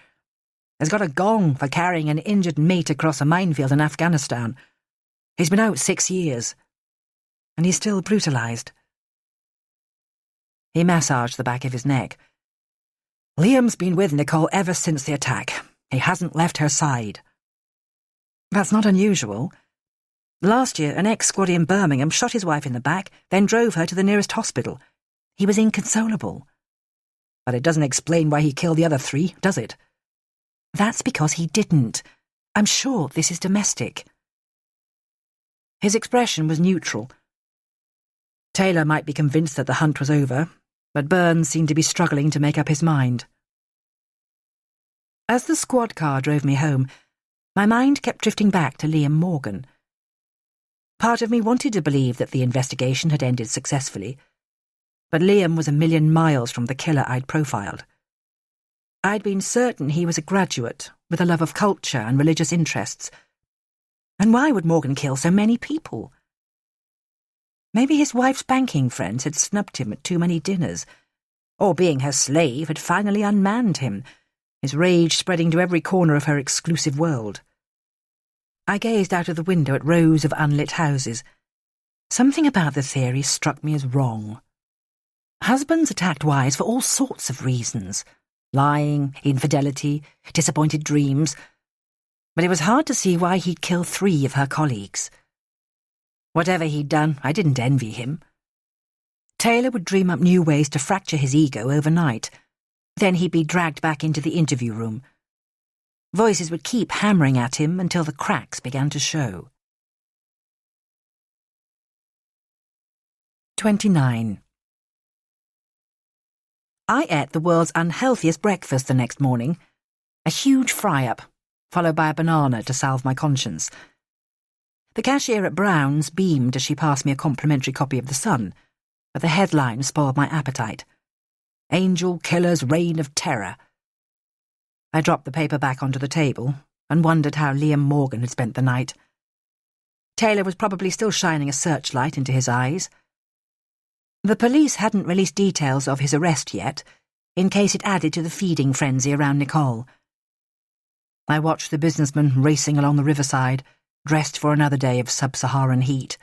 He's got a gong for carrying an injured mate across a minefield in Afghanistan. He's been out 6 years. And he's still brutalised." He massaged the back of his neck. "Liam's been with Nicole ever since the attack. He hasn't left her side." "That's not unusual. Last year, an ex-squaddy in Birmingham shot his wife in the back, then drove her to the nearest hospital. He was inconsolable. But it doesn't explain why he killed the other 3, does it?" "That's because he didn't. I'm sure this is domestic." His expression was neutral. Taylor might be convinced that the hunt was over, but Burns seemed to be struggling to make up his mind. As the squad car drove me home, my mind kept drifting back to Liam Morgan. Part of me wanted to believe that the investigation had ended successfully, but Liam was a million miles from the killer I'd profiled. I'd been certain he was a graduate with a love of culture and religious interests. And why would Morgan kill so many people? Maybe his wife's banking friends had snubbed him at too many dinners, or being her slave had finally unmanned him, his rage spreading to every corner of her exclusive world. I gazed out of the window at rows of unlit houses. Something about the theory struck me as wrong. Husbands attacked wives for all sorts of reasons. Lying, infidelity, disappointed dreams. But it was hard to see why he'd kill 3 of her colleagues. Whatever he'd done, I didn't envy him. Taylor would dream up new ways to fracture his ego overnight. Then he'd be dragged back into the interview room. Voices would keep hammering at him until the cracks began to show. 29. I ate the world's unhealthiest breakfast the next morning, a huge fry-up, followed by a banana to salve my conscience. The cashier at Brown's beamed as she passed me a complimentary copy of The Sun, but the headline spoiled my appetite. Angel Killer's Reign of Terror. I dropped the paper back onto the table and wondered how Liam Morgan had spent the night. Taylor was probably still shining a searchlight into his eyes. The police hadn't released details of his arrest yet, in case it added to the feeding frenzy around Nicole. I watched the businessman racing along the riverside, dressed for another day of sub-Saharan heat.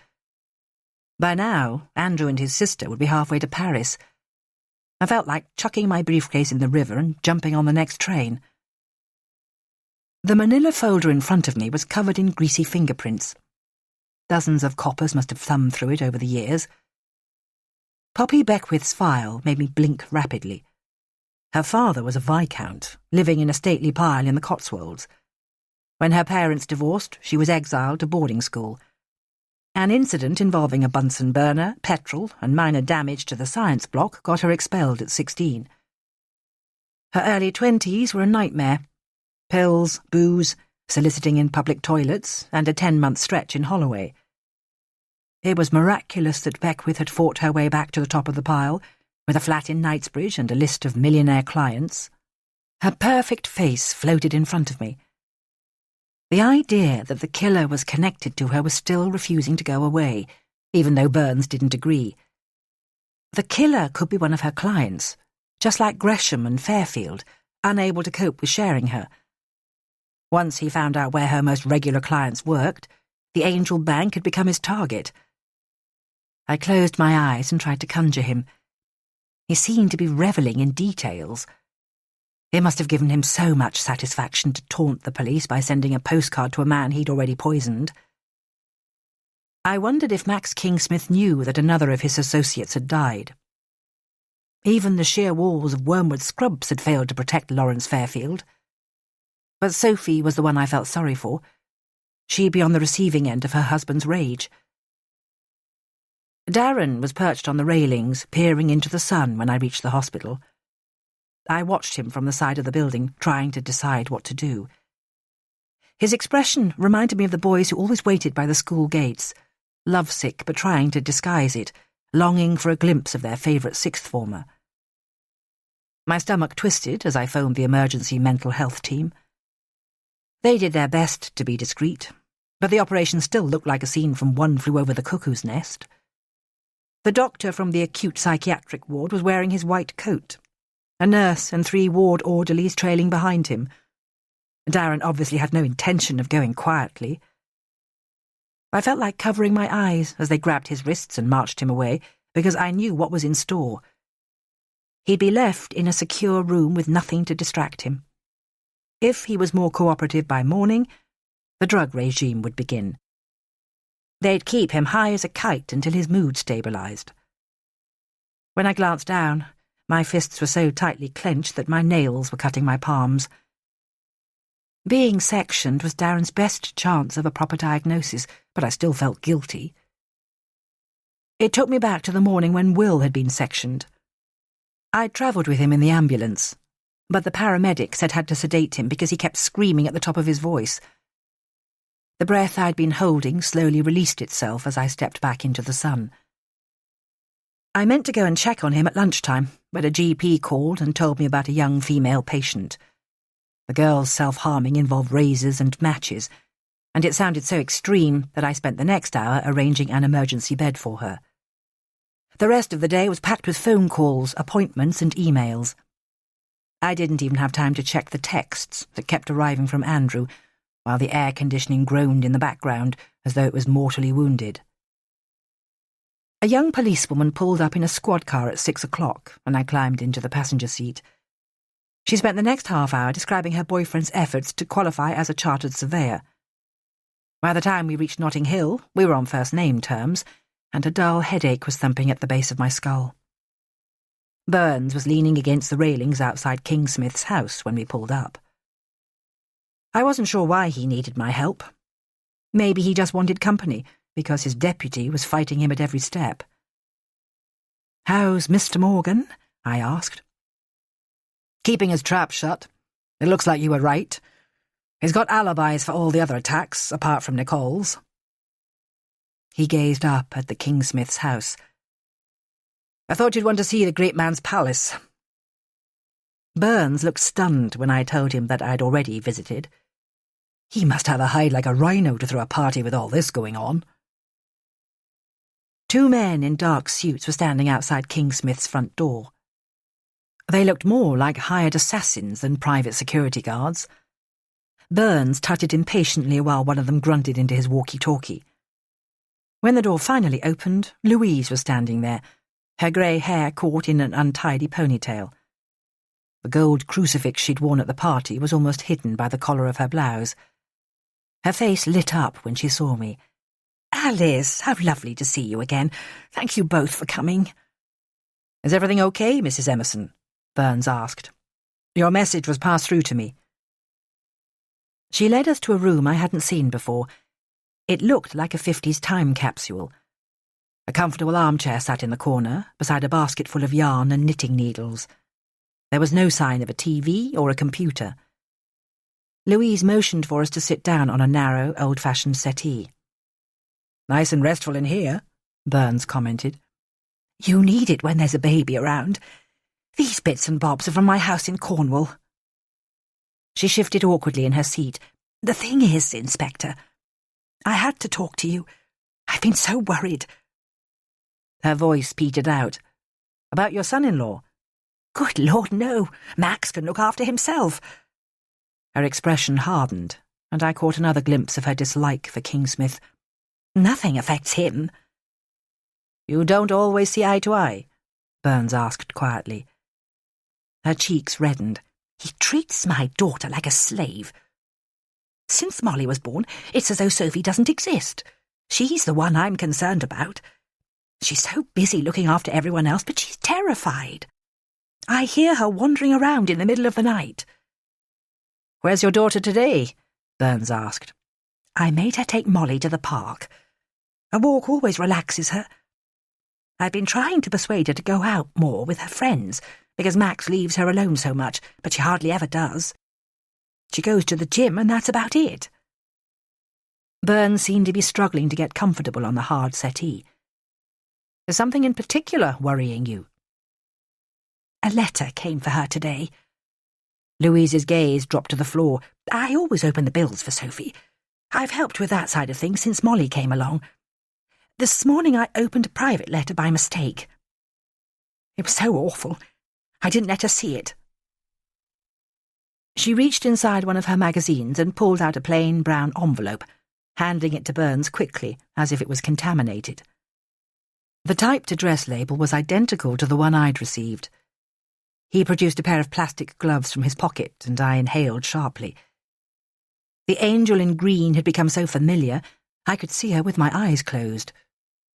By now, Andrew and his sister would be halfway to Paris. I felt like chucking my briefcase in the river and jumping on the next train. The manila folder in front of me was covered in greasy fingerprints. Dozens of coppers must have thumbed through it over the years. Poppy Beckwith's file made me blink rapidly. Her father was a viscount, living in a stately pile in the Cotswolds. When her parents divorced, she was exiled to boarding school. An incident involving a Bunsen burner, petrol, and minor damage to the science block got her expelled at 16. Her early 20s were a nightmare. Pills, booze, soliciting in public toilets, and a 10-month stretch in Holloway. It was miraculous that Beckwith had fought her way back to the top of the pile, with a flat in Knightsbridge and a list of millionaire clients. Her perfect face floated in front of me. The idea that the killer was connected to her was still refusing to go away, even though Burns didn't agree. The killer could be one of her clients, just like Gresham and Fairfield, unable to cope with sharing her. Once he found out where her most regular clients worked, the Angel Bank had become his target. I closed my eyes and tried to conjure him. He seemed to be revelling in details. It must have given him so much satisfaction to taunt the police by sending a postcard to a man he'd already poisoned. I wondered if Max Kingsmith knew that another of his associates had died. Even the sheer walls of Wormwood Scrubs had failed to protect Lawrence Fairfield. But Sophie was the one I felt sorry for. She'd be on the receiving end of her husband's rage. Darren was perched on the railings, peering into the sun when I reached the hospital. I watched him from the side of the building, trying to decide what to do. His expression reminded me of the boys who always waited by the school gates, lovesick but trying to disguise it, longing for a glimpse of their favourite sixth former. My stomach twisted as I phoned the emergency mental health team. They did their best to be discreet, but the operation still looked like a scene from One Flew Over the Cuckoo's Nest. The doctor from the acute psychiatric ward was wearing his white coat, a nurse and 3 ward orderlies trailing behind him. Darren obviously had no intention of going quietly. I felt like covering my eyes as they grabbed his wrists and marched him away, because I knew what was in store. He'd be left in a secure room with nothing to distract him. If he was more cooperative by morning, the drug regime would begin. They'd keep him high as a kite until his mood stabilised. When I glanced down, my fists were so tightly clenched that my nails were cutting my palms. Being sectioned was Darren's best chance of a proper diagnosis, but I still felt guilty. It took me back to the morning when Will had been sectioned. I'd travelled with him in the ambulance, but the paramedics had to sedate him because he kept screaming at the top of his voice. The breath I'd been holding slowly released itself as I stepped back into the sun. I meant to go and check on him at lunchtime, but a GP called and told me about a young female patient. The girl's self-harming involved razors and matches, and it sounded so extreme that I spent the next hour arranging an emergency bed for her. The rest of the day was packed with phone calls, appointments and emails. I didn't even have time to check the texts that kept arriving from Andrew, while the air conditioning groaned in the background as though it was mortally wounded. A young policewoman pulled up in a squad car at 6 o'clock, and I climbed into the passenger seat. She spent the next half hour describing her boyfriend's efforts to qualify as a chartered surveyor. By the time we reached Notting Hill, we were on first-name terms, and a dull headache was thumping at the base of my skull. Burns was leaning against the railings outside Kingsmith's house when we pulled up. I wasn't sure why he needed my help. Maybe he just wanted company, because his deputy was fighting him at every step. "How's Mr. Morgan?" I asked. "Keeping his trap shut. It looks like you were right. He's got alibis for all the other attacks, apart from Nicole's." He gazed up at the Kingsmith's house. "I thought you'd want to see the great man's palace." Burns looked stunned when I told him that I'd already visited. He must have a hide like a rhino to throw a party with all this going on. 2 men in dark suits were standing outside Kingsmith's front door. They looked more like hired assassins than private security guards. Burns tutted impatiently while one of them grunted into his walkie-talkie. When the door finally opened, Louise was standing there, her grey hair caught in an untidy ponytail. The gold crucifix she'd worn at the party was almost hidden by the collar of her blouse. Her face lit up when she saw me. "Alice, how lovely to see you again. Thank you both for coming." "Is everything okay, Mrs. Emerson?" Burns asked. "Your message was passed through to me." She led us to a room I hadn't seen before. It looked like a 50s time capsule. A comfortable armchair sat in the corner, beside a basket full of yarn and knitting needles. There was no sign of a TV or a computer. Louise motioned for us to sit down on a narrow, old-fashioned settee. "Nice and restful in here," Burns commented. "You need it when there's a baby around. These bits and bobs are from my house in Cornwall." She shifted awkwardly in her seat. "The thing is, Inspector, I had to talk to you. I've been so worried." Her voice petered out. "About your son-in-law?" "Good Lord, no. Max can look after himself." Her expression hardened, and I caught another glimpse of her dislike for Kingsmith. "Nothing affects him." "You don't always see eye to eye?" Burns asked quietly. Her cheeks reddened. "He treats my daughter like a slave. Since Molly was born, it's as though Sophie doesn't exist. She's the one I'm concerned about. She's so busy looking after everyone else, but she's terrified. I hear her wandering around in the middle of the night." "Where's your daughter today?" Burns asked. "I made her take Molly to the park. A walk always relaxes her. I've been trying to persuade her to go out more with her friends, because Max leaves her alone so much, but she hardly ever does. She goes to the gym, and that's about it." Burns seemed to be struggling to get comfortable on the hard settee. "Is something in particular worrying you?" "A letter came for her today." Louise's gaze dropped to the floor. "I always open the bills for Sophie. I've helped with that side of things since Molly came along. This morning I opened a private letter by mistake. It was so awful. I didn't let her see it." She reached inside one of her magazines and pulled out a plain brown envelope, handing it to Burns quickly, as if it was contaminated. The typed address label was identical to the one I'd received. He produced a pair of plastic gloves from his pocket, and I inhaled sharply. The angel in green had become so familiar, I could see her with my eyes closed,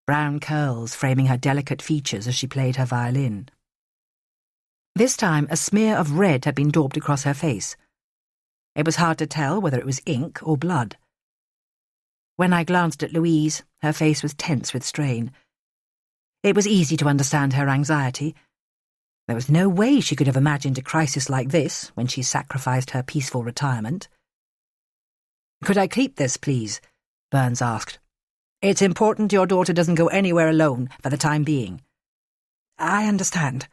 brown curls framing her delicate features as she played her violin. This time a smear of red had been daubed across her face. It was hard to tell whether it was ink or blood. When I glanced at Louise, her face was tense with strain. It was easy to understand her anxiety. There was no way she could have imagined a crisis like this when she sacrificed her peaceful retirement. "Could I keep this, please?" Burns asked. "It's important your daughter doesn't go anywhere alone for the time being." "I understand."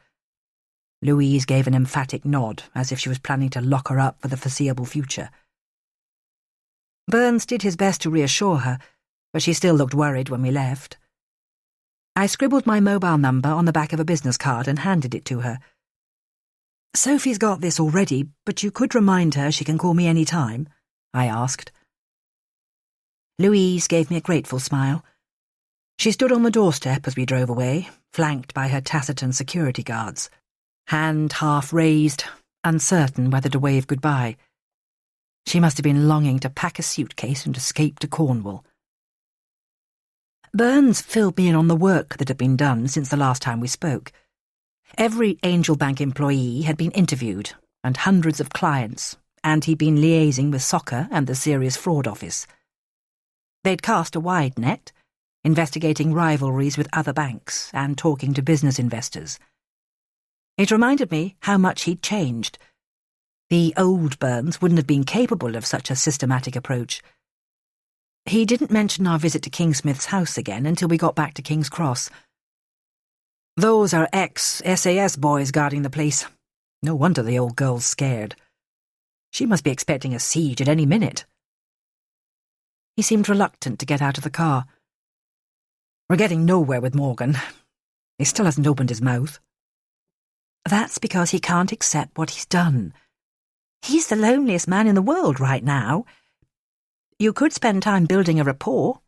Louise gave an emphatic nod, as if she was planning to lock her up for the foreseeable future. Burns did his best to reassure her, but she still looked worried when we left. I scribbled my mobile number on the back of a business card and handed it to her. "Sophie's got this already, but you could remind her she can call me any time," I asked. Louise gave me a grateful smile. She stood on the doorstep as we drove away, flanked by her taciturn security guards, hand half raised, uncertain whether to wave goodbye. She must have been longing to pack a suitcase and escape to Cornwall. Burns filled me in on the work that had been done since the last time we spoke. Every Angel Bank employee had been interviewed, and hundreds of clients, and he'd been liaising with soccer and the Serious Fraud Office. They'd cast a wide net, investigating rivalries with other banks and talking to business investors. It reminded me how much he'd changed. The old Burns wouldn't have been capable of such a systematic approach. He didn't mention our visit to Kingsmith's house again until we got back to King's Cross. "Those are ex-SAS boys guarding the place. No wonder the old girl's scared. She must be expecting a siege at any minute." He seemed reluctant to get out of the car. "We're getting nowhere with Morgan. He still hasn't opened his mouth." "That's because he can't accept what he's done. He's the loneliest man in the world right now. You could spend time building a rapport,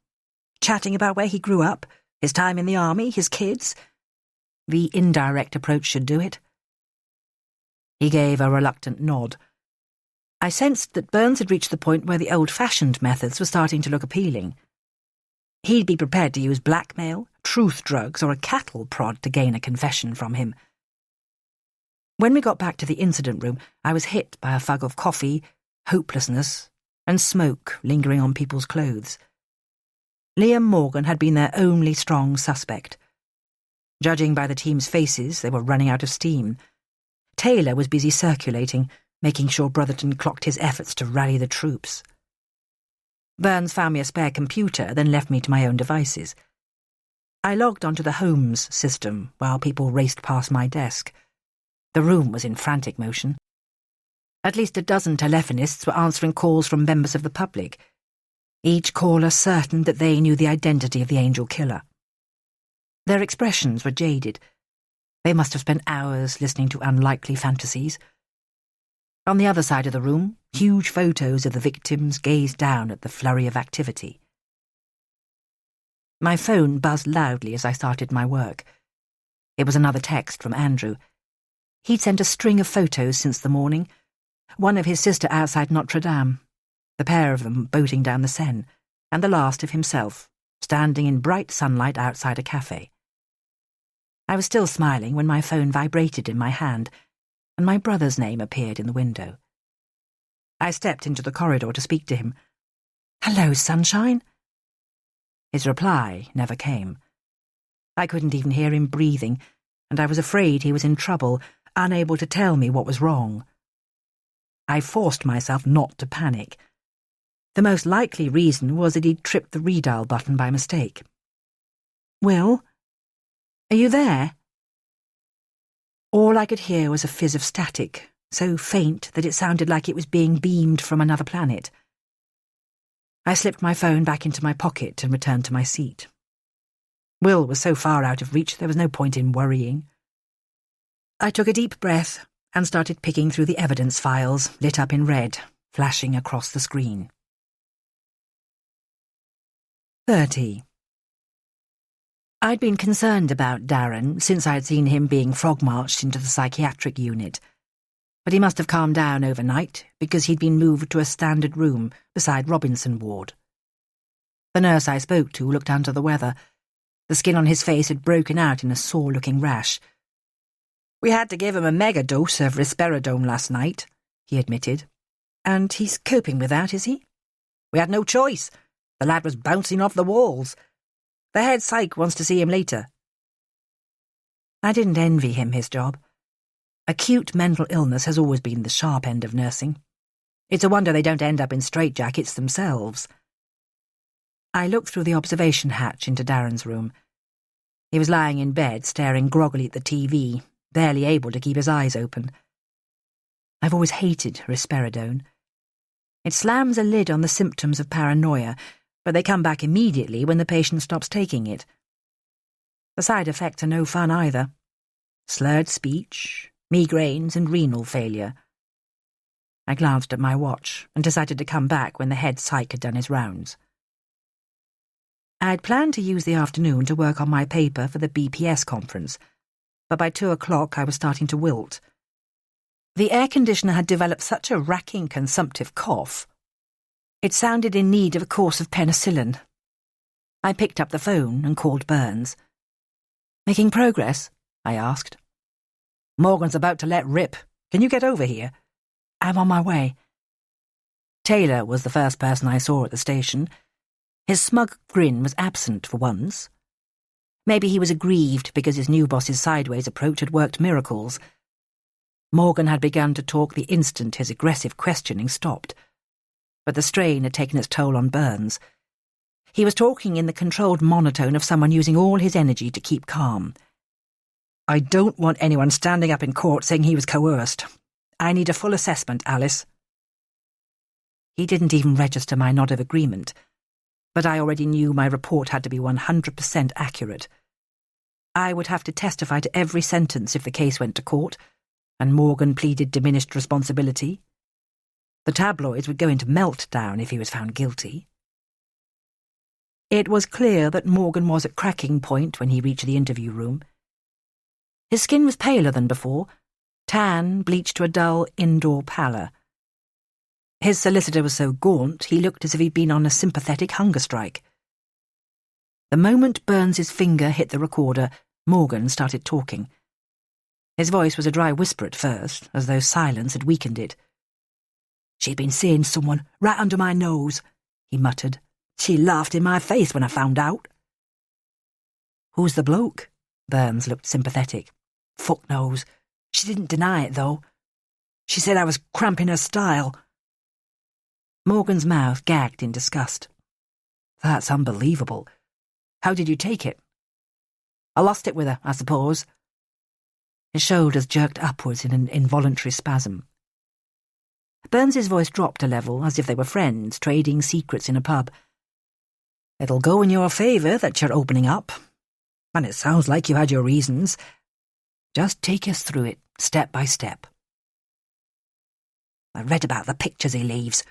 chatting about where he grew up, his time in the army, his kids. The indirect approach should do it." He gave a reluctant nod. I sensed that Burns had reached the point where the old-fashioned methods were starting to look appealing. He'd be prepared to use blackmail, truth drugs, or a cattle prod to gain a confession from him. When we got back to the incident room, I was hit by a fug of coffee, hopelessness, and smoke lingering on people's clothes. Liam Morgan had been their only strong suspect. Judging by the team's faces, they were running out of steam. Taylor was busy circulating, making sure Brotherton clocked his efforts to rally the troops. Burns found me a spare computer, then left me to my own devices. I logged onto the Holmes system while people raced past my desk. The room was in frantic motion. At least a dozen telephonists were answering calls from members of the public, each caller certain that they knew the identity of the angel killer. Their expressions were jaded. They must have spent hours listening to unlikely fantasies. On the other side of the room, huge photos of the victims gazed down at the flurry of activity. My phone buzzed loudly as I started my work. It was another text from Andrew. He'd sent a string of photos since the morning, one of his sister outside Notre Dame, the pair of them boating down the Seine, and the last of himself, standing in bright sunlight outside a cafe. I was still smiling when my phone vibrated in my hand, and my brother's name appeared in the window. I stepped into the corridor to speak to him. "Hello, sunshine." His reply never came. I couldn't even hear him breathing, and I was afraid he was in trouble, unable to tell me what was wrong. I forced myself not to panic. The most likely reason was that he'd tripped the redial button by mistake. "Will? Are you there?" All I could hear was a fizz of static, so faint that it sounded like it was being beamed from another planet. I slipped my phone back into my pocket and returned to my seat. Will was so far out of reach there was no point in worrying. I took a deep breath and started picking through the evidence files, lit up in red, flashing across the screen. 30. I'd been concerned about Darren since I'd seen him being frog-marched into the psychiatric unit, but he must have calmed down overnight because he'd been moved to a standard room beside Robinson Ward. The nurse I spoke to looked under the weather. The skin on his face had broken out in a sore-looking rash. "We had to give him a mega-dose of risperidone last night," he admitted. "And he's coping with that, is he?" "We had no choice. The lad was bouncing off the walls. The head psych wants to see him later." I didn't envy him his job. Acute mental illness has always been the sharp end of nursing. It's a wonder they don't end up in straitjackets themselves. I looked through the observation hatch into Darren's room. He was lying in bed, staring groggily at the TV, barely able to keep his eyes open. I've always hated risperidone. It slams a lid on the symptoms of paranoia, but they come back immediately when the patient stops taking it. The side effects are no fun either. Slurred speech, migraines and renal failure. I glanced at my watch and decided to come back when the head psych had done his rounds. I'd planned to use the afternoon to work on my paper for the BPS conference, but by 2 o'clock I was starting to wilt. The air conditioner had developed such a racking consumptive cough. It sounded in need of a course of penicillin. I picked up the phone and called Burns. "Making progress?" I asked. "Morgan's about to let rip. Can you get over here?" "I'm on my way." Taylor was the first person I saw at the station. His smug grin was absent for once. Maybe he was aggrieved because his new boss's sideways approach had worked miracles. Morgan had begun to talk the instant his aggressive questioning stopped, but the strain had taken its toll on Burns. He was talking in the controlled monotone of someone using all his energy to keep calm. "I don't want anyone standing up in court saying he was coerced. I need a full assessment, Alice." He didn't even register my nod of agreement, but I already knew my report had to be 100% accurate. I would have to testify to every sentence if the case went to court, and Morgan pleaded diminished responsibility. The tabloids would go into meltdown if he was found guilty. It was clear that Morgan was at cracking point when he reached the interview room. His skin was paler than before, tan bleached to a dull indoor pallor. His solicitor was so gaunt he looked as if he'd been on a sympathetic hunger strike. The moment Burns's finger hit the recorder, Morgan started talking. His voice was a dry whisper at first, as though silence had weakened it. "She'd been seeing someone right under my nose," he muttered. "She laughed in my face when I found out." "Who's the bloke?" Burns looked sympathetic. "Fuck knows. She didn't deny it, though. She said I was cramping her style." Morgan's mouth gagged in disgust. "That's unbelievable. How did you take it?" "I lost it with her, I suppose." His shoulders jerked upwards in an involuntary spasm. Burns's voice dropped a level, as if they were friends trading secrets in a pub. "It'll go in your favour that you're opening up. And it sounds like you had your reasons. Just take us through it, step by step." "I read about the pictures he leaves.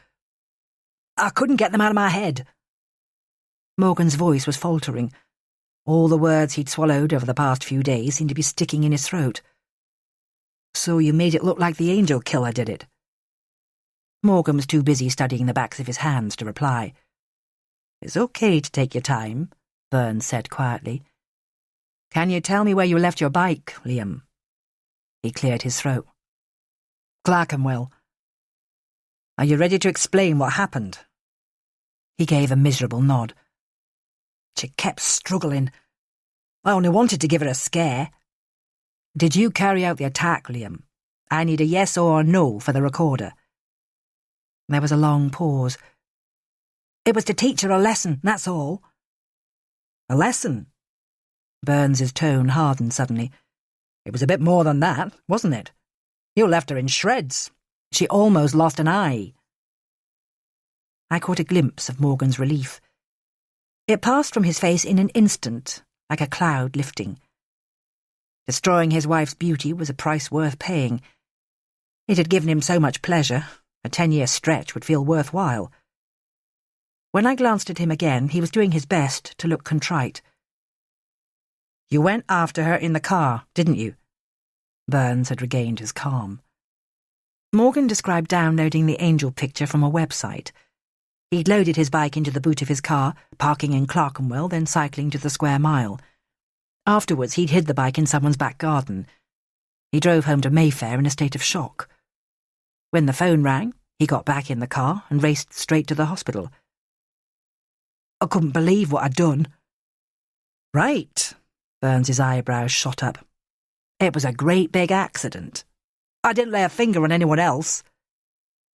I couldn't get them out of my head." Morgan's voice was faltering. All the words he'd swallowed over the past few days seemed to be sticking in his throat. "So you made it look like the angel killer did it?" Morgan was too busy studying the backs of his hands to reply. "It's okay to take your time," Burns said quietly. "Can you tell me where you left your bike, Liam?" He cleared his throat. "Clerkenwell." "Are you ready to explain what happened?" He gave a miserable nod. "She kept struggling. I only wanted to give her a scare." "Did you carry out the attack, Liam? I need a yes or a no for the recorder." There was a long pause. "It was to teach her a lesson, that's all." "A lesson?" Burns's tone hardened suddenly. "It was a bit more than that, wasn't it? You left her in shreds. She almost lost an eye." I caught a glimpse of Morgan's relief. It passed from his face in an instant, like a cloud lifting. Destroying his wife's beauty was a price worth paying. It had given him so much pleasure, a 10-year stretch would feel worthwhile. When I glanced at him again, he was doing his best to look contrite. "You went after her in the car, didn't you?" Burns had regained his calm. Morgan described downloading the angel picture from a website. He'd loaded his bike into the boot of his car, parking in Clerkenwell, then cycling to the square mile. Afterwards, he'd hid the bike in someone's back garden. He drove home to Mayfair in a state of shock. When the phone rang, he got back in the car and raced straight to the hospital. "I couldn't believe what I'd done." "Right," Burns's eyebrows shot up. "It was a great big accident. I didn't lay a finger on anyone else.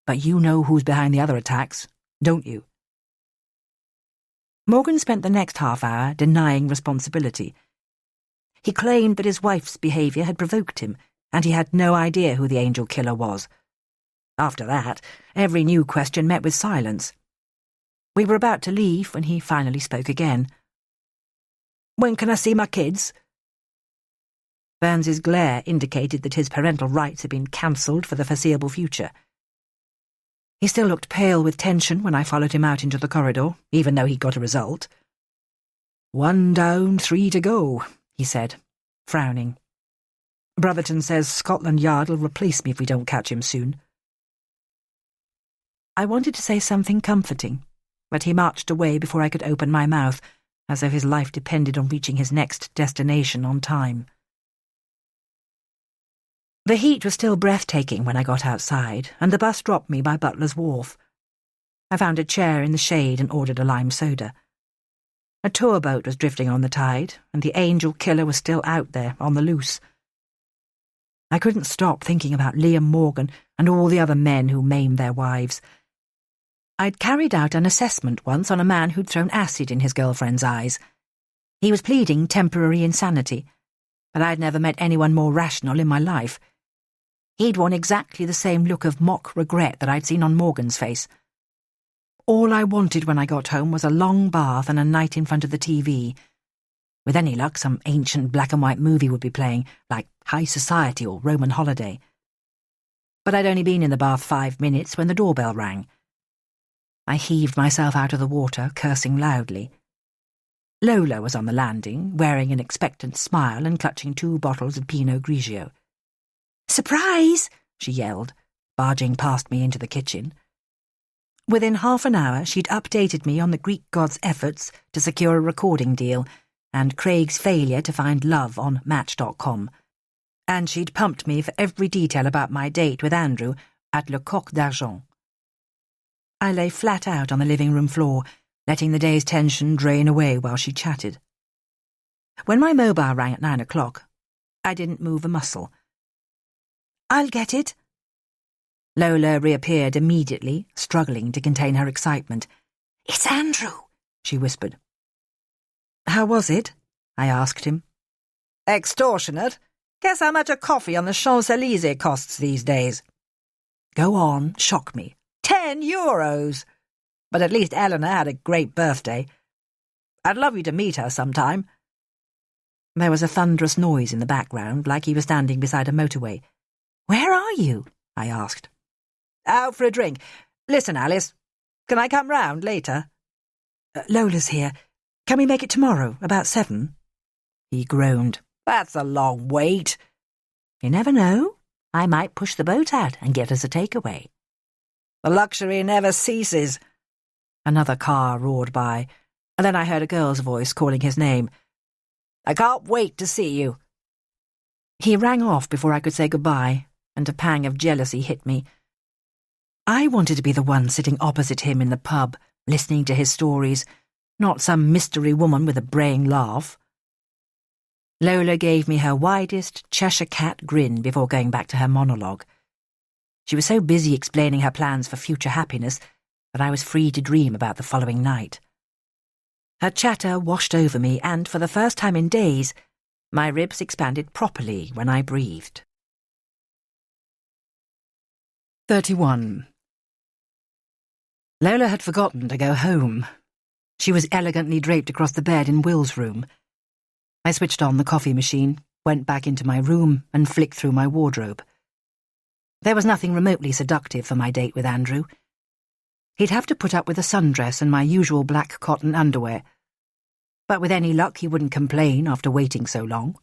But you know who's behind the other attacks, don't you?" Morgan spent the next half hour denying responsibility. He claimed that his wife's behaviour had provoked him, and he had no idea who the angel killer was. After that, every new question met with silence. We were about to leave when he finally spoke again. When can I see my kids? Burns's glare indicated that his parental rights had been cancelled for the foreseeable future. He still looked pale with tension when I followed him out into the corridor, even though he'd got a result. 1 down, 3 to go, he said, frowning. Brotherton says Scotland Yard will replace me if we don't catch him soon. I wanted to say something comforting, but he marched away before I could open my mouth, as though his life depended on reaching his next destination on time. The heat was still breathtaking when I got outside, and the bus dropped me by Butler's Wharf. I found a chair in the shade and ordered a lime soda. A tour boat was drifting on the tide, and the angel killer was still out there, on the loose. I couldn't stop thinking about Liam Morgan and all the other men who maimed their wives. I'd carried out an assessment once on a man who'd thrown acid in his girlfriend's eyes. He was pleading temporary insanity, but I'd never met anyone more rational in my life. He'd worn exactly the same look of mock regret that I'd seen on Morgan's face. All I wanted when I got home was a long bath and a night in front of the TV. With any luck, some ancient black-and-white movie would be playing, like High Society or Roman Holiday. But I'd only been in the bath 5 minutes when the doorbell rang. I heaved myself out of the water, cursing loudly. Lola was on the landing, wearing an expectant smile and clutching 2 bottles of Pinot Grigio. "Surprise!" she yelled, barging past me into the kitchen. Within half an hour, she'd updated me on the Greek god's efforts to secure a recording deal and Craig's failure to find love on Match.com. And she'd pumped me for every detail about my date with Andrew at Le Coq d'Argent. I lay flat out on the living room floor, letting the day's tension drain away while she chatted. When my mobile rang at 9 o'clock, I didn't move a muscle. "I'll get it." Lola reappeared immediately, struggling to contain her excitement. "It's Andrew," she whispered. "How was it?" I asked him. "Extortionate. Guess how much a coffee on the Champs-Élysées costs these days." "Go on, shock me." €10! But at least Eleanor had a great birthday. I'd love you to meet her sometime." There was a thunderous noise in the background, like he was standing beside a motorway. "Where are you?" I asked. "Out for a drink. Listen, Alice, can I come round later?" "Lola's here. Can we make it tomorrow, about 7? He groaned. "That's a long wait." "You never know. I might push the boat out and get us a takeaway." "The luxury never ceases." Another car roared by, and then I heard a girl's voice calling his name. "I can't wait to see you." He rang off before I could say goodbye, and a pang of jealousy hit me. I wanted to be the one sitting opposite him in the pub, listening to his stories, not some mystery woman with a braying laugh. Lola gave me her widest Cheshire cat grin before going back to her monologue. She was so busy explaining her plans for future happiness that I was free to dream about the following night. Her chatter washed over me, and for the first time in days, my ribs expanded properly when I breathed. 31. Lola had forgotten to go home. She was elegantly draped across the bed in Will's room. I switched on the coffee machine, went back into my room, and flicked through my wardrobe. There was nothing remotely seductive for my date with Andrew. He'd have to put up with a sundress and my usual black cotton underwear. But with any luck, he wouldn't complain after waiting so long.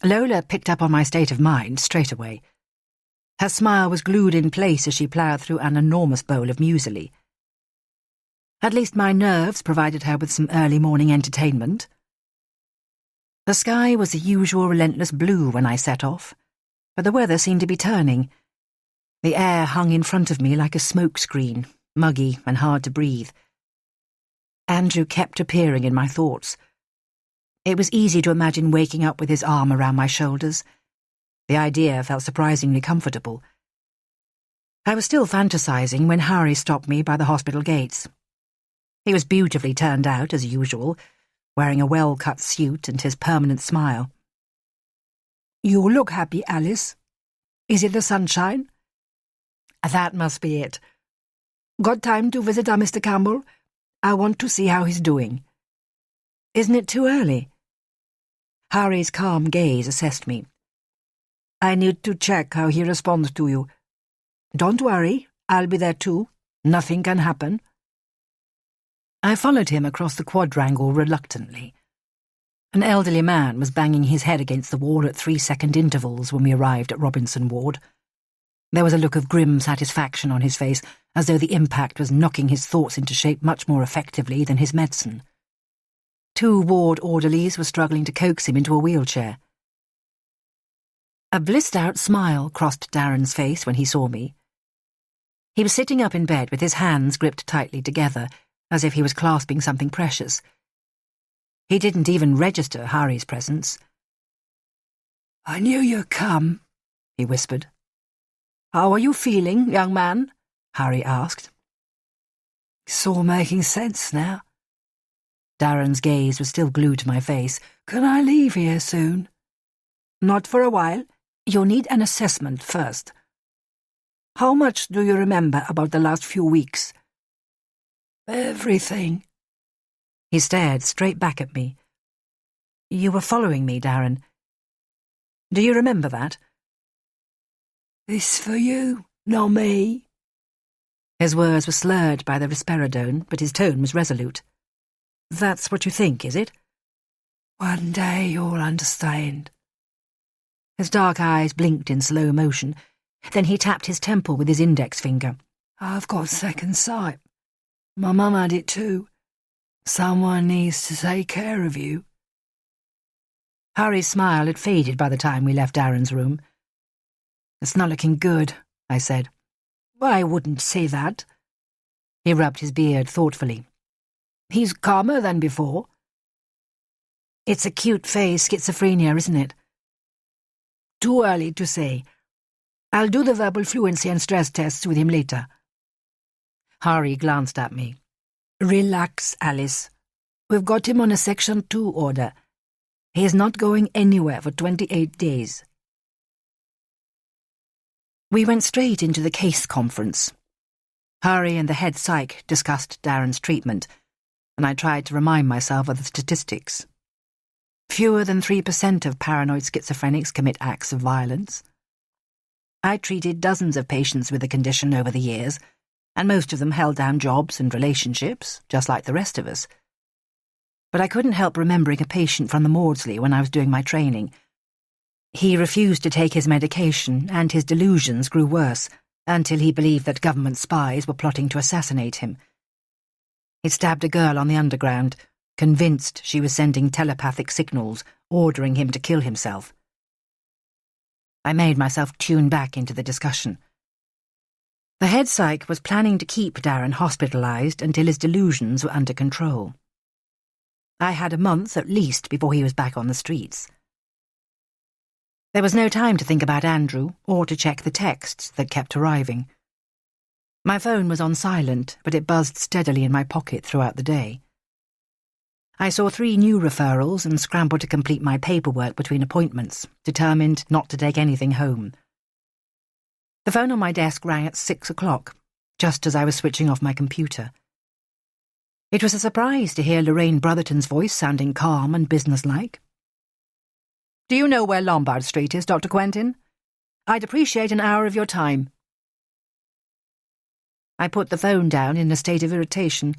Lola picked up on my state of mind straight away. Her smile was glued in place as she ploughed through an enormous bowl of muesli. At least my nerves provided her with some early morning entertainment. The sky was the usual relentless blue when I set off, but the weather seemed to be turning. The air hung in front of me like a smoke screen, muggy and hard to breathe. Andrew kept appearing in my thoughts. It was easy to imagine waking up with his arm around my shoulders. The idea felt surprisingly comfortable. I was still fantasizing when Harry stopped me by the hospital gates. He was beautifully turned out, as usual, wearing a well-cut suit and his permanent smile. "You look happy, Alice. Is it the sunshine?" "That must be it." "Got time to visit our Mr. Campbell? I want to see how he's doing." "Isn't it too early?" Harry's calm gaze assessed me. I need to check how he responds to you. Don't worry, I'll be there too. Nothing can happen. I followed him across the quadrangle reluctantly. An elderly man was banging his head against the wall at 3-second intervals when we arrived at Robinson Ward. There was a look of grim satisfaction on his face, as though the impact was knocking his thoughts into shape much more effectively than his medicine. 2 ward orderlies were struggling to coax him into a wheelchair. A blissed-out smile crossed Darren's face when he saw me. He was sitting up in bed with his hands gripped tightly together, as if he was clasping something precious. He didn't even register Harry's presence. "I knew you'd come," he whispered. "How are you feeling, young man?" Harry asked. "It's all making sense now." Darren's gaze was still glued to my face. "Can I leave here soon?" "Not for a while. You'll need an assessment first. How much do you remember about the last few weeks?" "Everything." He stared straight back at me. "You were following me, Darren. Do you remember that?" "This for you, not me." His words were slurred by the risperidone, but his tone was resolute. "That's what you think, is it?" "One day you'll understand." His dark eyes blinked in slow motion. Then he tapped his temple with his index finger. "I've got second sight. My mum had it too. Someone needs to take care of you." Harry's smile had faded by the time we left Darren's room. "It's not looking good," I said. "I wouldn't say that." He rubbed his beard thoughtfully. "He's calmer than before." "It's acute phase schizophrenia, isn't it?" "Too early to say. I'll do the verbal fluency and stress tests with him later." Harry glanced at me. "Relax, Alice. We've got him on a Section 2 order. He is not going anywhere for 28 days. We went straight into the case conference. Harry and the head psych discussed Darren's treatment, and I tried to remind myself of the statistics. Fewer than 3% of paranoid schizophrenics commit acts of violence. I treated dozens of patients with the condition over the years, and most of them held down jobs and relationships, just like the rest of us. But I couldn't help remembering a patient from the Maudsley when I was doing my training. He refused to take his medication, and his delusions grew worse, until he believed that government spies were plotting to assassinate him. He'd stabbed a girl on the underground, convinced she was sending telepathic signals, ordering him to kill himself. I made myself tune back into the discussion. The head psych was planning to keep Darren hospitalized until his delusions were under control. I had a month at least before he was back on the streets. There was no time to think about Andrew or to check the texts that kept arriving. My phone was on silent, but it buzzed steadily in my pocket throughout the day. I saw 3 new referrals and scrambled to complete my paperwork between appointments, determined not to take anything home. The phone on my desk rang at 6 o'clock, just as I was switching off my computer. It was a surprise to hear Lorraine Brotherton's voice sounding calm and businesslike. "Do you know where Lombard Street is, Dr. Quentin? I'd appreciate an hour of your time." I put the phone down in a state of irritation.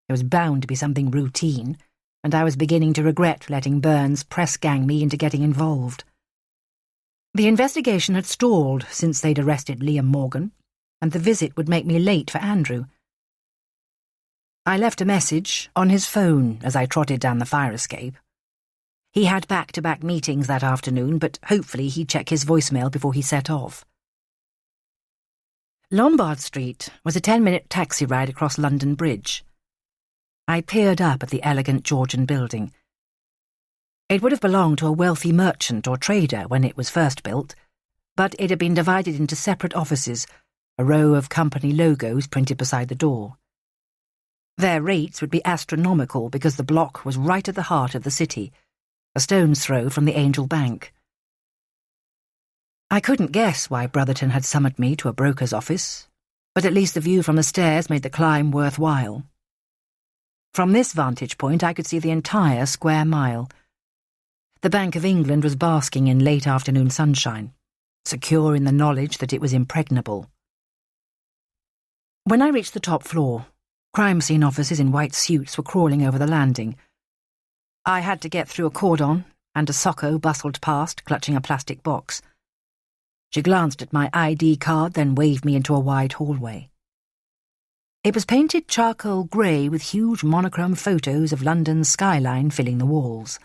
There was bound to be something routine, and I was beginning to regret letting Burns press-gang me into getting involved. The investigation had stalled since they'd arrested Liam Morgan, and the visit would make me late for Andrew. I left a message on his phone as I trotted down the fire escape. He had back-to-back meetings that afternoon, but hopefully he'd check his voicemail before he set off. Lombard Street was a 10-minute taxi ride across London Bridge. I peered up at the elegant Georgian building. It would have belonged to a wealthy merchant or trader when it was first built, but it had been divided into separate offices, a row of company logos printed beside the door. Their rates would be astronomical because the block was right at the heart of the city, a stone's throw from the Angel Bank. I couldn't guess why Brotherton had summoned me to a broker's office, but at least the view from the stairs made the climb worthwhile. From this vantage point I could see the entire square mile. The Bank of England was basking in late afternoon sunshine, secure in the knowledge that it was impregnable. When I reached the top floor, crime scene officers in white suits were crawling over the landing. I had to get through a cordon, and a Socko bustled past, clutching a plastic box. She glanced at my ID card, then waved me into a wide hallway. It was painted charcoal grey with huge monochrome photos of London's skyline filling the walls.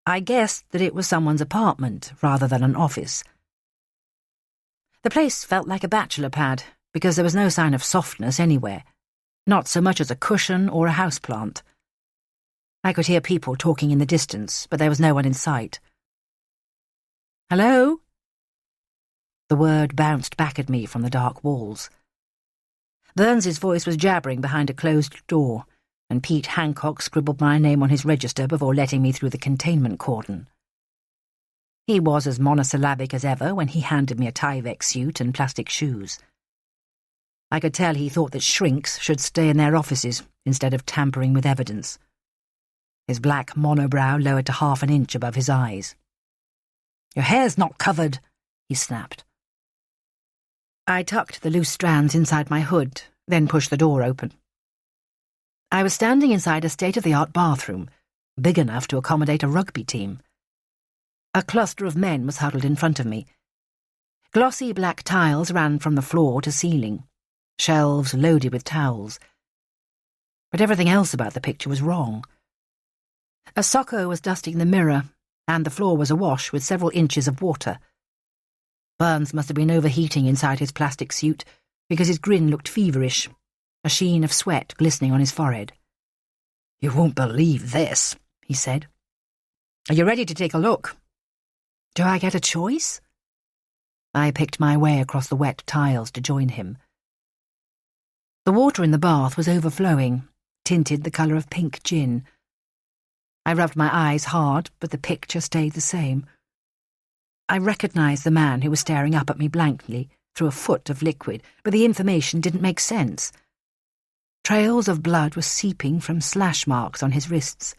I guessed that it was someone's apartment rather than an office. The place felt like a bachelor pad because there was no sign of softness anywhere, not so much as a cushion or a houseplant. I could hear people talking in the distance, but there was no one in sight. "Hello?" The word bounced back at me from the dark walls. Burns's voice was jabbering behind a closed door, and Pete Hancock scribbled my name on his register before letting me through the containment cordon. He was as monosyllabic as ever when he handed me a Tyvek suit and plastic shoes. I could tell he thought that shrinks should stay in their offices instead of tampering with evidence. His black monobrow lowered to 1/2 inch above his eyes. "Your hair's not covered," he snapped. I tucked the loose strands inside my hood, then pushed the door open. I was standing inside a state-of-the-art bathroom, big enough to accommodate a rugby team. A cluster of men was huddled in front of me. Glossy black tiles ran from the floor to ceiling, shelves loaded with towels. But everything else about the picture was wrong. A Socko was dusting the mirror, and the floor was awash with several inches of water. Burns must have been overheating inside his plastic suit because his grin looked feverish, a sheen of sweat glistening on his forehead. "You won't believe this," he said. "Are you ready to take a look?" "Do I get a choice?" I picked my way across the wet tiles to join him. The water in the bath was overflowing, tinted the colour of pink gin. I rubbed my eyes hard, but the picture stayed the same. I recognised the man who was staring up at me blankly through a foot of liquid, but the information didn't make sense. Trails of blood were seeping from slash marks on his wrists,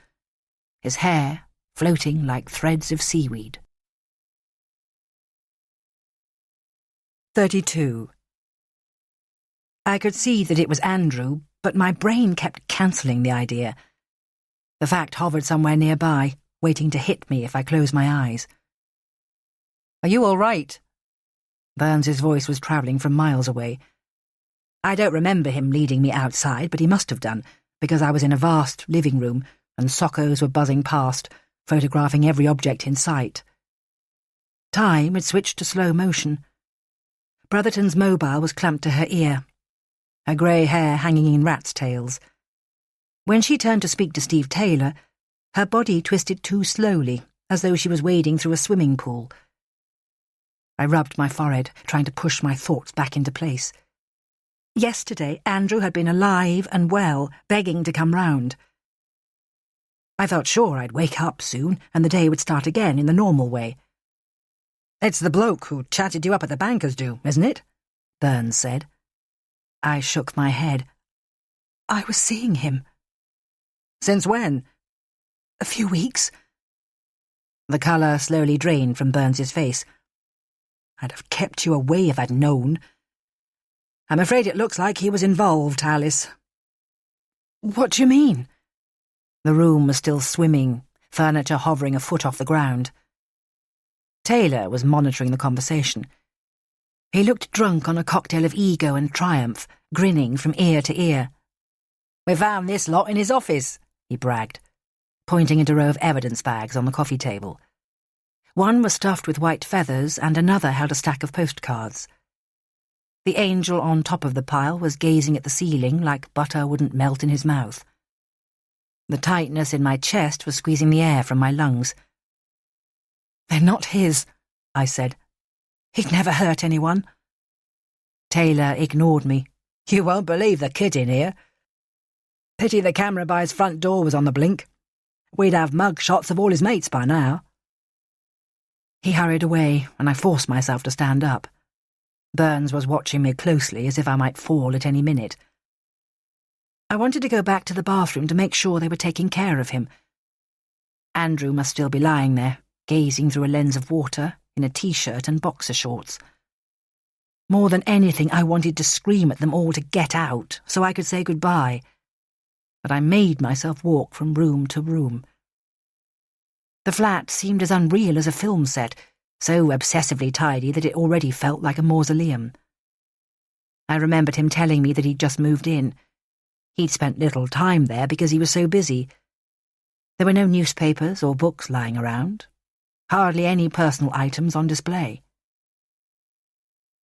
his hair floating like threads of seaweed. 32. I could see that it was Andrew, but my brain kept cancelling the idea. The fact hovered somewhere nearby, waiting to hit me if I closed my eyes. "Are you all right?" Burns's voice was travelling from miles away. I don't remember him leading me outside, but he must have done, because I was in a vast living room, and Sockos were buzzing past, photographing every object in sight. Time had switched to slow motion. Brotherton's mobile was clamped to her ear, her grey hair hanging in rat's tails. When she turned to speak to Steve Taylor, her body twisted too slowly, as though she was wading through a swimming pool. I rubbed my forehead, trying to push my thoughts back into place. Yesterday, Andrew had been alive and well, begging to come round. I felt sure I'd wake up soon, and the day would start again in the normal way. "It's the bloke who chatted you up at the bankers do, isn't it?" Burns said. I shook my head. "I was seeing him." "Since when?" "A few weeks." The colour slowly drained from Burns's face. "I'd have kept you away if I'd known. I'm afraid it looks like he was involved, Alice." "What do you mean?" The room was still swimming, furniture hovering a foot off the ground. Taylor was monitoring the conversation. He looked drunk on a cocktail of ego and triumph, grinning from ear to ear. "We found this lot in his office," he bragged, pointing at a row of evidence bags on the coffee table. One was stuffed with white feathers and another held a stack of postcards. The angel on top of the pile was gazing at the ceiling like butter wouldn't melt in his mouth. The tightness in my chest was squeezing the air from my lungs. "They're not his," I said. "He'd never hurt anyone." Taylor ignored me. "You won't believe the kid in here. Pity the camera by his front door was on the blink. We'd have mug shots of all his mates by now." He hurried away, and I forced myself to stand up. Burns was watching me closely as if I might fall at any minute. I wanted to go back to the bathroom to make sure they were taking care of him. Andrew must still be lying there, gazing through a lens of water, in a t-shirt and boxer shorts. More than anything, I wanted to scream at them all to get out, so I could say goodbye. But I made myself walk from room to room. The flat seemed as unreal as a film set, so obsessively tidy that it already felt like a mausoleum. I remembered him telling me that he'd just moved in. He'd spent little time there because he was so busy. There were no newspapers or books lying around, hardly any personal items on display.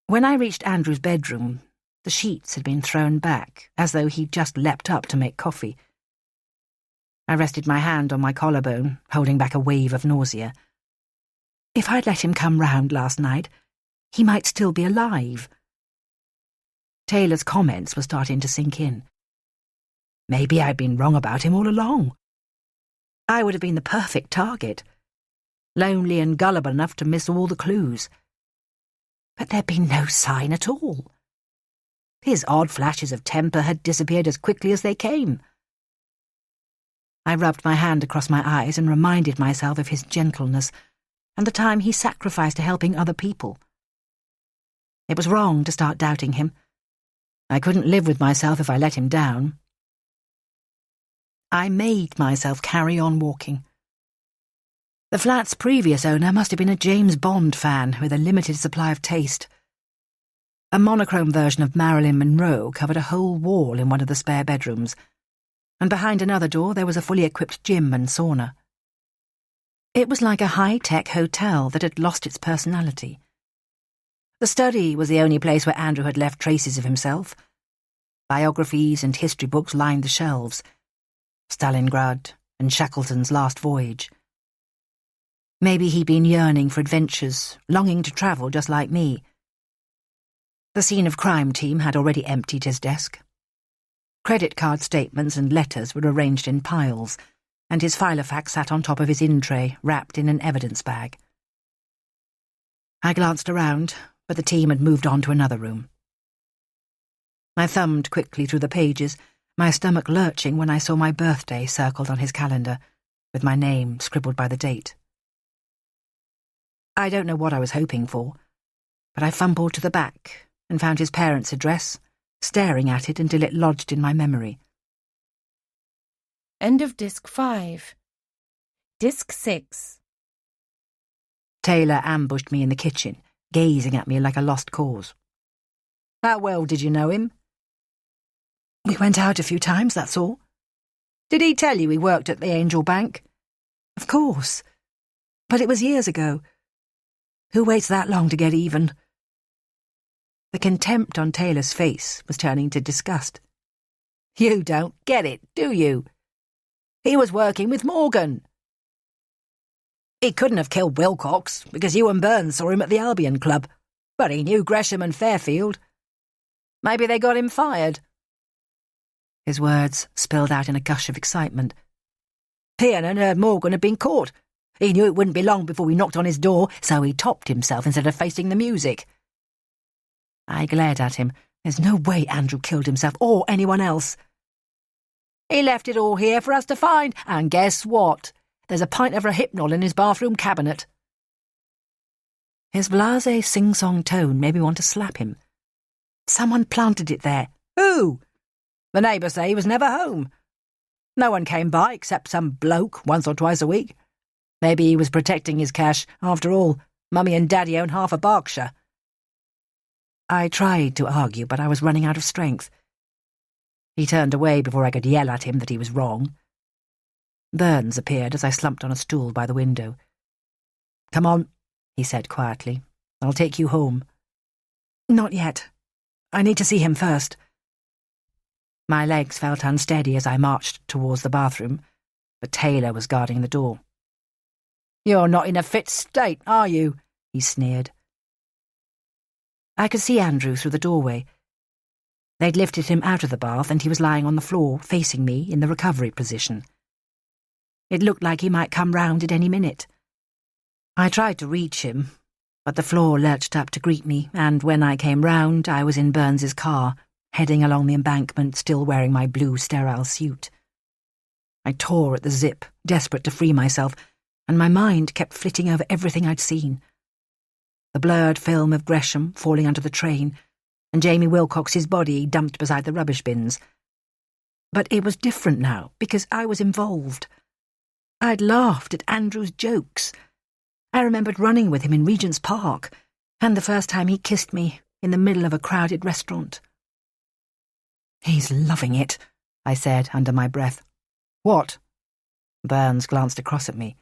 When I reached Andrew's bedroom, the sheets had been thrown back, as though he'd just leapt up to make coffee. I rested my hand on my collarbone, holding back a wave of nausea. If I'd let him come round last night, he might still be alive. Taylor's comments were starting to sink in. Maybe I'd been wrong about him all along. I would have been the perfect target, lonely and gullible enough to miss all the clues. But there'd been no sign at all. His odd flashes of temper had disappeared as quickly as they came. I rubbed my hand across my eyes and reminded myself of his gentleness and the time he sacrificed to helping other people. It was wrong to start doubting him. I couldn't live with myself if I let him down. I made myself carry on walking. The flat's previous owner must have been a James Bond fan with a limited supply of taste. A monochrome version of Marilyn Monroe covered a whole wall in one of the spare bedrooms, and behind another door there was a fully equipped gym and sauna. It was like a high-tech hotel that had lost its personality. The study was the only place where Andrew had left traces of himself. Biographies and history books lined the shelves. Stalingrad and Shackleton's last voyage. Maybe he'd been yearning for adventures, longing to travel just like me. The scene of crime team had already emptied his desk. Credit card statements and letters were arranged in piles, and his filofax sat on top of his in-tray, wrapped in an evidence bag. I glanced around, but the team had moved on to another room. I thumbed quickly through the pages, my stomach lurching when I saw my birthday circled on his calendar, with my name scribbled by the date. I don't know what I was hoping for, but I fumbled to the back and found his parents' address, staring at it until it lodged in my memory. End of Disc 5. Disc 6. Taylor ambushed me in the kitchen, gazing at me like a lost cause. How well did you know him? We went out a few times, that's all. Did he tell you he worked at the Angel Bank? Of course. But it was years ago. Who waits that long to get even? The contempt on Taylor's face was turning to disgust. You don't get it, do you? He was working with Morgan. He couldn't have killed Wilcox, because you and Burns saw him at the Albion Club, but he knew Gresham and Fairfield. Maybe they got him fired. His words spilled out in a gush of excitement. Tiernan heard Morgan had been caught. He knew it wouldn't be long before we knocked on his door, so he topped himself instead of facing the music. I glared at him. There's no way Andrew killed himself, or anyone else. He left it all here for us to find, and guess what? There's a pint of Rohypnol in his bathroom cabinet. His blasé sing-song tone made me want to slap him. Someone planted it there. Who? The neighbours say he was never home. No one came by except some bloke once or twice a week. Maybe he was protecting his cash. After all, Mummy and Daddy own half of Berkshire. I tried to argue, but I was running out of strength. He turned away before I could yell at him that he was wrong. Burns appeared as I slumped on a stool by the window. Come on, he said quietly. I'll take you home. Not yet. I need to see him first. My legs felt unsteady as I marched towards the bathroom, but Taylor was guarding the door. You're not in a fit state, are you? He sneered. I could see Andrew through the doorway. They'd lifted him out of the bath and he was lying on the floor, facing me in the recovery position. It looked like he might come round at any minute. I tried to reach him, but the floor lurched up to greet me, and when I came round, I was in Burns's car, heading along the embankment, still wearing my blue sterile suit. I I tore at the zip, desperate to free myself, and my mind kept flitting over everything I'd seen. The blurred film of Gresham falling under the train, and Jamie Wilcox's body dumped beside the rubbish bins. But it was different now, because I was involved. I'd laughed at Andrew's jokes. I remembered running with him in Regent's Park, and the first time he kissed me in the middle of a crowded restaurant. "He's loving it," I said under my breath. "What?" Burns glanced across at me.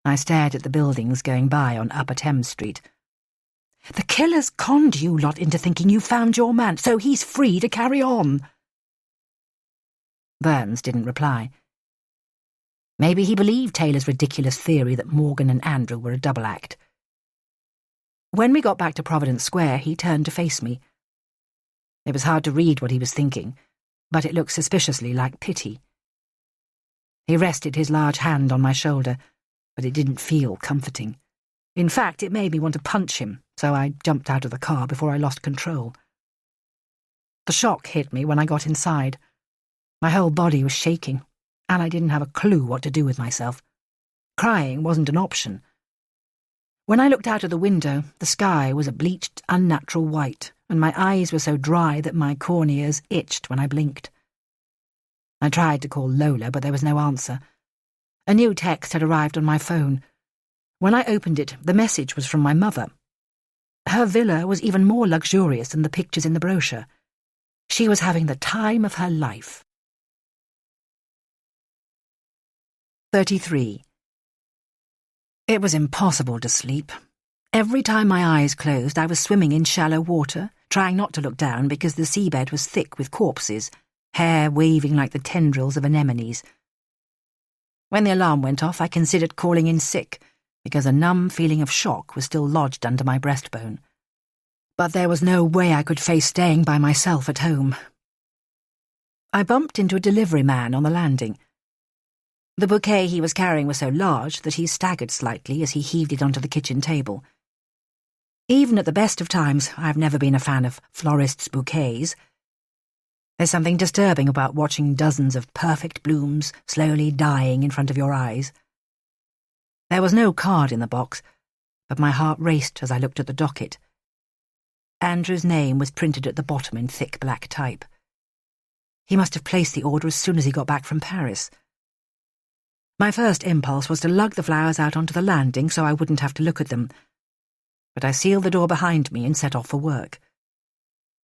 I stared at the buildings going by on Upper Thames Street. "The killer's conned you lot into thinking you found your man, so he's free to carry on." Burns didn't reply. Maybe he believed Taylor's ridiculous theory that Morgan and Andrew were a double act. When we got back to Providence Square, he turned to face me. It was hard to read what he was thinking, but it looked suspiciously like pity. He rested his large hand on my shoulder, but it didn't feel comforting. In fact, it made me want to punch him, so I jumped out of the car before I lost control. The shock hit me when I got inside. My whole body was shaking, and I didn't have a clue what to do with myself. Crying wasn't an option. When I looked out of the window, the sky was a bleached, unnatural white, and my eyes were so dry that my corneas itched when I blinked. I tried to call Lola, but there was no answer. A new text had arrived on my phone. When I opened it, the message was from my mother. Her villa was even more luxurious than the pictures in the brochure. She was having the time of her life. 33. It was impossible to sleep. Every time my eyes closed, I was swimming in shallow water, trying not to look down because the seabed was thick with corpses, hair waving like the tendrils of anemones. When the alarm went off, I considered calling in sick, because a numb feeling of shock was still lodged under my breastbone. But there was no way I could face staying by myself at home. I bumped into a delivery man on the landing. The bouquet he was carrying was so large that he staggered slightly as he heaved it onto the kitchen table. Even at the best of times, I've never been a fan of florists' bouquets. There's something disturbing about watching dozens of perfect blooms slowly dying in front of your eyes. There was no card in the box, but my heart raced as I looked at the docket. Andrew's name was printed at the bottom in thick black type. He must have placed the order as soon as he got back from Paris. My first impulse was to lug the flowers out onto the landing so I wouldn't have to look at them, but I sealed the door behind me and set off for work.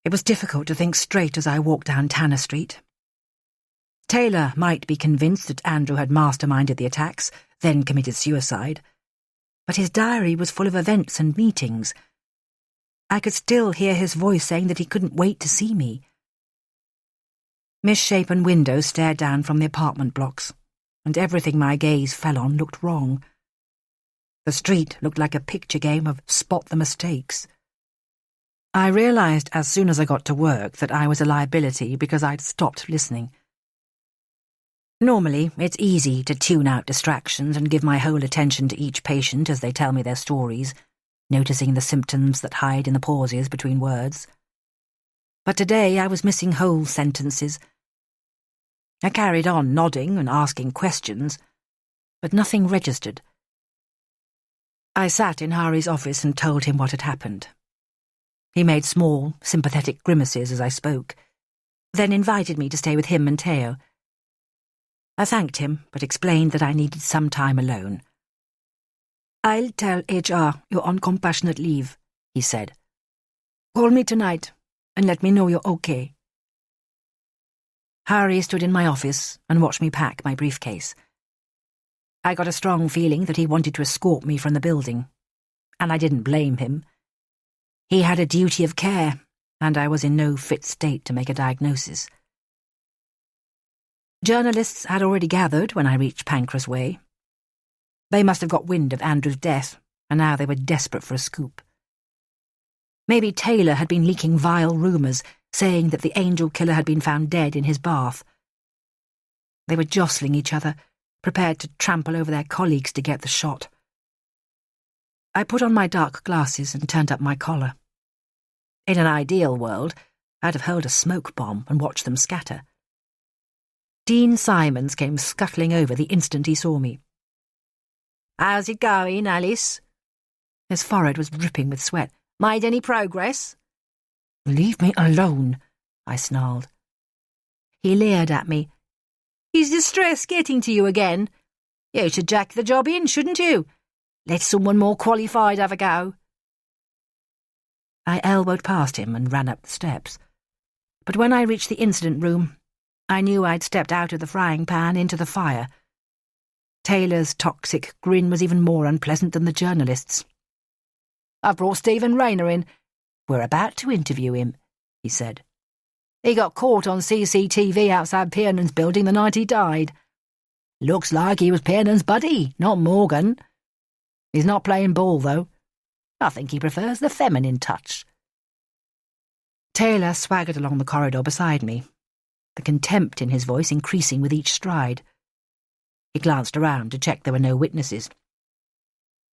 It was difficult to think straight as I walked down Tanner Street. Taylor might be convinced that Andrew had masterminded the attacks, then committed suicide, but his diary was full of events and meetings. I could still hear his voice saying that he couldn't wait to see me. Misshapen windows stared down from the apartment blocks, and everything my gaze fell on looked wrong. The street looked like a picture game of spot the mistakes. I realized as soon as I got to work that I was a liability because I'd stopped listening. Normally, it's easy to tune out distractions and give my whole attention to each patient as they tell me their stories, noticing the symptoms that hide in the pauses between words. But today I was missing whole sentences. I carried on nodding and asking questions, but nothing registered. I sat in Hari's office and told him what had happened. He made small, sympathetic grimaces as I spoke, then invited me to stay with him and Theo. I thanked him, but explained that I needed some time alone. "I'll tell HR you're on compassionate leave," he said. "Call me tonight and let me know you're okay." Hari stood in my office and watched me pack my briefcase. I got a strong feeling that he wanted to escort me from the building, and I didn't blame him. He had a duty of care, and I was in no fit state to make a diagnosis. Journalists had already gathered when I reached Pancras Way. They must have got wind of Andrew's death, and now they were desperate for a scoop. Maybe Taylor had been leaking vile rumours, saying that the angel killer had been found dead in his bath. They were jostling each other, prepared to trample over their colleagues to get the shot. I put on my dark glasses and turned up my collar. In an ideal world, I'd have hurled a smoke bomb and watched them scatter. Dean Simons came scuttling over the instant he saw me. "How's it going, Alice?" His forehead was dripping with sweat. "Made any progress?" "Leave me alone," I snarled. He leered at me. "Is the stress getting to you again? You should jack the job in, shouldn't you? Let someone more qualified have a go." I elbowed past him and ran up the steps. But when I reached the incident room, I knew I'd stepped out of the frying pan into the fire. Taylor's toxic grin was even more unpleasant than the journalist's. "I've brought Stephen Rayner in. We're about to interview him," he said. "He got caught on CCTV outside Piernan's building the night he died. Looks like he was Piernan's buddy, not Morgan. He's not playing ball, though. I think he prefers the feminine touch." Taylor swaggered along the corridor beside me, the contempt in his voice increasing with each stride. He glanced around to check there were no witnesses.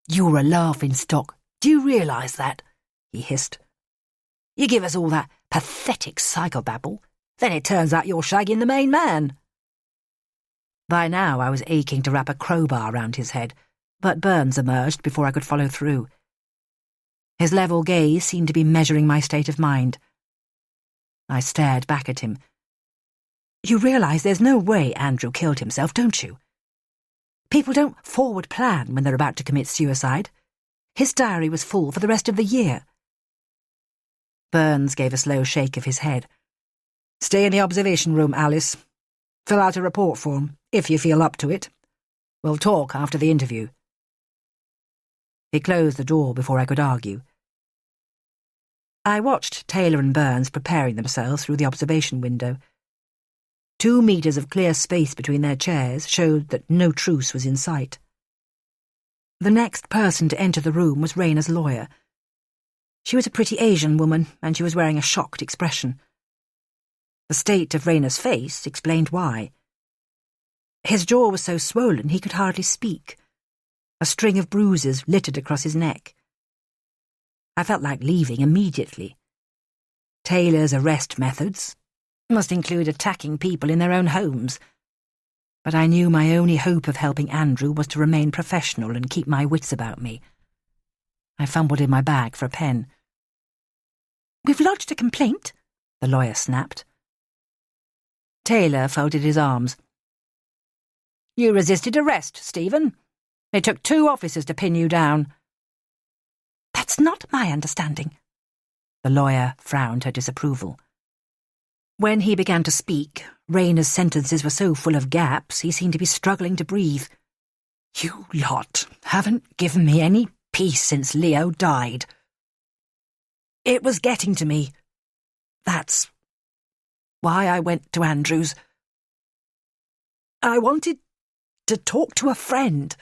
"You're a laughing-stock. Do you realise that?" he hissed. "You give us all that pathetic psychobabble, then it turns out you're shagging the main man." By now I was aching to wrap a crowbar round his head, but Burns emerged before I could follow through. His level gaze seemed to be measuring my state of mind. I stared back at him. "You realise there's no way Andrew killed himself, don't you? People don't forward plan when they're about to commit suicide. His diary was full for the rest of the year." Burns gave a slow shake of his head. "Stay in the observation room, Alice. Fill out a report form, if you feel up to it. We'll talk after the interview." He closed the door before I could argue. I watched Taylor and Burns preparing themselves through the observation window. 2 meters of clear space between their chairs showed that no truce was in sight. The next person to enter the room was Rayner's lawyer. She was a pretty Asian woman, and she was wearing a shocked expression. The state of Rayner's face explained why. His jaw was so swollen he could hardly speak. A string of bruises littered across his neck. I felt like leaving immediately. Taylor's arrest methods must include attacking people in their own homes. But I knew my only hope of helping Andrew was to remain professional and keep my wits about me. I fumbled in my bag for a pen. "We've lodged a complaint," the lawyer snapped. Taylor folded his arms. "You resisted arrest, Stephen. It took 2 officers to pin you down." "That's not my understanding." The lawyer frowned her disapproval. When he began to speak, Rayner's sentences were so full of gaps he seemed to be struggling to breathe. "You lot haven't given me any peace since Leo died. It was getting to me. That's why I went to Andrew's. I wanted to talk to a friend.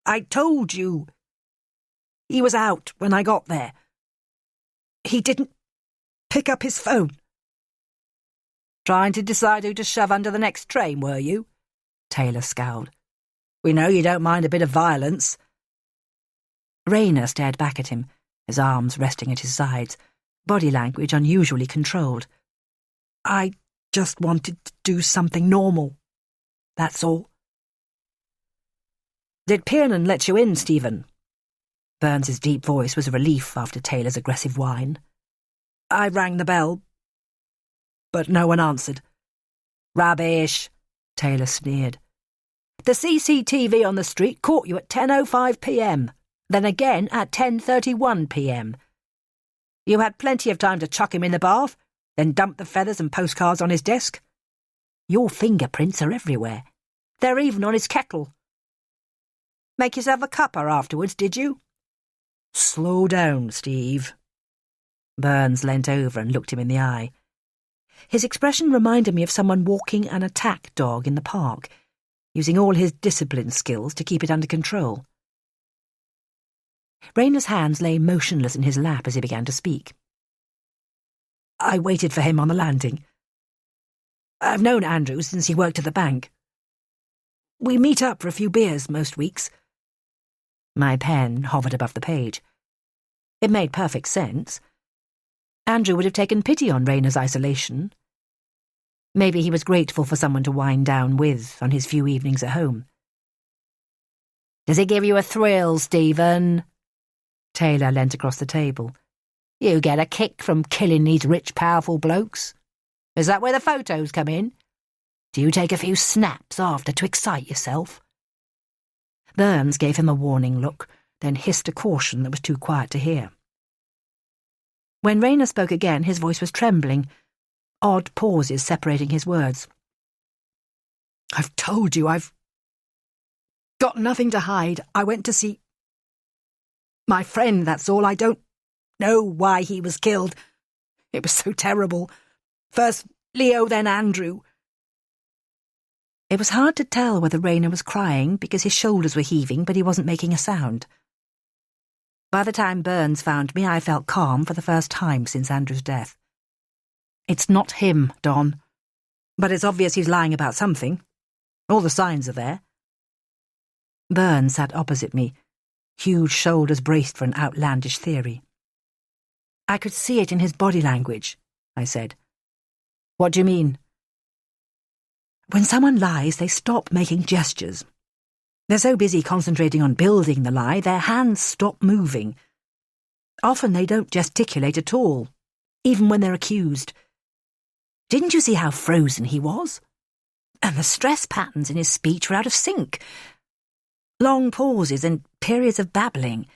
I told you. He was out when I got there. He didn't pick up his phone." "Trying to decide who to shove under the next train, were you?" Taylor scowled. "We know you don't mind a bit of violence." Rayner stared back at him, his arms resting at his sides, body language unusually controlled. "I just wanted to do something normal. That's all." "Did Piernan let you in, Stephen?" Burns's deep voice was a relief after Taylor's aggressive whine. "I rang the bell, but no one answered." "Rubbish," Taylor sneered. "The CCTV on the street caught you at 10:05 p.m, then again at 10:31 p.m. You had plenty of time to chuck him in the bath, then dump the feathers and postcards on his desk. Your fingerprints are everywhere. They're even on his kettle. Make yourself a cuppa afterwards, did you?" "Slow down, Steve." Burns leant over and looked him in the eye. His expression reminded me of someone walking an attack dog in the park, using all his discipline skills to keep it under control. Rayner's hands lay motionless in his lap as he began to speak. "I waited for him on the landing. I've known Andrew since he worked at the bank. We meet up for a few beers most weeks." My pen hovered above the page. It made perfect sense. Andrew would have taken pity on Rayner's isolation. Maybe he was grateful for someone to wind down with on his few evenings at home. "Does it give you a thrill, Stephen?" Taylor leant across the table. "You get a kick from killing these rich, powerful blokes? Is that where the photos come in? Do you take a few snaps after to excite yourself?" Burns gave him a warning look, then hissed a caution that was too quiet to hear. When Rayner spoke again, his voice was trembling, odd pauses separating his words. "I've told you, I've got nothing to hide. I went to see my friend, that's all. I don't know why he was killed. It was so terrible. First Leo, then Andrew." It was hard to tell whether Rayner was crying because his shoulders were heaving, but he wasn't making a sound. By the time Burns found me, I felt calm for the first time since Andrew's death. "It's not him, Don. But it's obvious he's lying about something. All the signs are there." Burns sat opposite me, huge shoulders braced for an outlandish theory. "I could see it in his body language," I said. "What do you mean?" "When someone lies, they stop making gestures. They're so busy concentrating on building the lie, their hands stop moving. Often they don't gesticulate at all, even when they're accused. Didn't you see how frozen he was? And the stress patterns in his speech were out of sync. Long pauses and periods of babbling.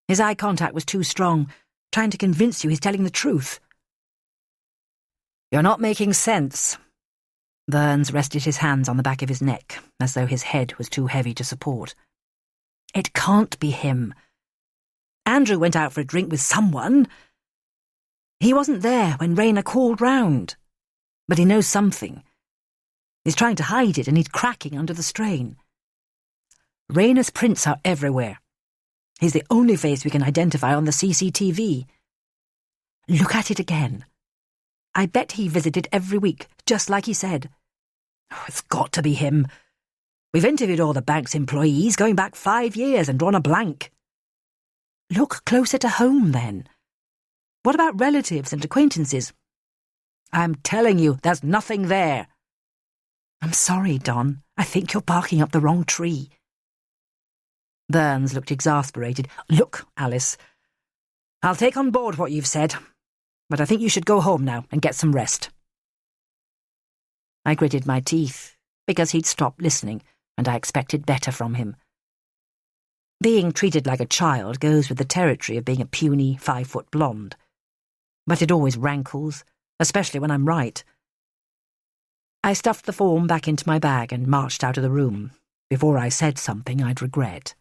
His eye contact was too strong, trying to convince you he's telling the truth." "You're not making sense." Burns rested his hands on the back of his neck, as though his head was too heavy to support. "It can't be him. Andrew went out for a drink with someone. He wasn't there when Rayner called round. But he knows something. He's trying to hide it, and he's cracking under the strain. Rayner's prints are everywhere. He's the only face we can identify on the CCTV. Look at it again. I bet he visited every week, just like he said. Oh, it's got to be him. We've interviewed all the bank's employees going back 5 years and drawn a blank." "Look closer to home, then. What about relatives and acquaintances?" "I'm telling you, there's nothing there." "I'm sorry, Don. I think you're barking up the wrong tree." Burns looked exasperated. "Look, Alice, I'll take on board what you've said, but I think you should go home now and get some rest." I gritted my teeth, because he'd stopped listening, and I expected better from him. Being treated like a child goes with the territory of being a puny 5-foot blonde. But it always rankles, especially when I'm right. I stuffed the form back into my bag and marched out of the room, before I said something I'd regret.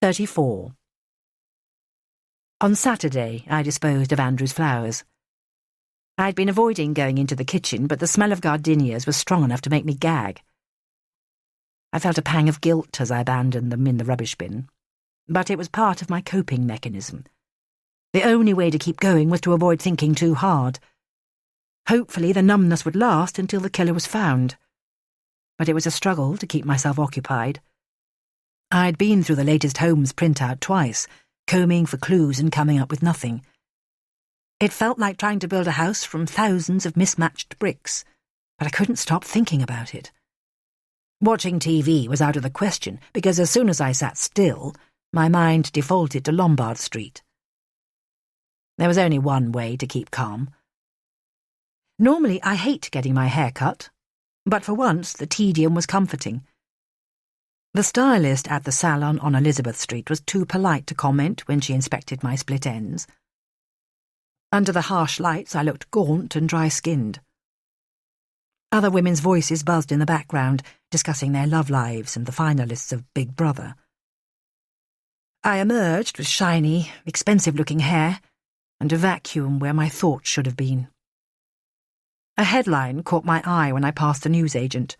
34. On Saturday, I disposed of Andrew's flowers. I'd been avoiding going into the kitchen, but the smell of gardenias was strong enough to make me gag. I felt a pang of guilt as I abandoned them in the rubbish bin, but it was part of my coping mechanism. The only way to keep going was to avoid thinking too hard. Hopefully the numbness would last until the killer was found. But it was a struggle to keep myself occupied. I'd been through the latest Holmes printout twice, combing for clues and coming up with nothing. It felt like trying to build a house from thousands of mismatched bricks, but I couldn't stop thinking about it. Watching TV was out of the question, because as soon as I sat still, my mind defaulted to Lombard Street. There was only one way to keep calm. Normally I hate getting my hair cut, but for once the tedium was comforting. The stylist at the salon on Elizabeth Street was too polite to comment when she inspected my split ends. Under the harsh lights I looked gaunt and dry-skinned. Other women's voices buzzed in the background, discussing their love lives and the finalists of Big Brother. I emerged with shiny, expensive-looking hair and a vacuum where my thoughts should have been. A headline caught my eye when I passed the newsagent.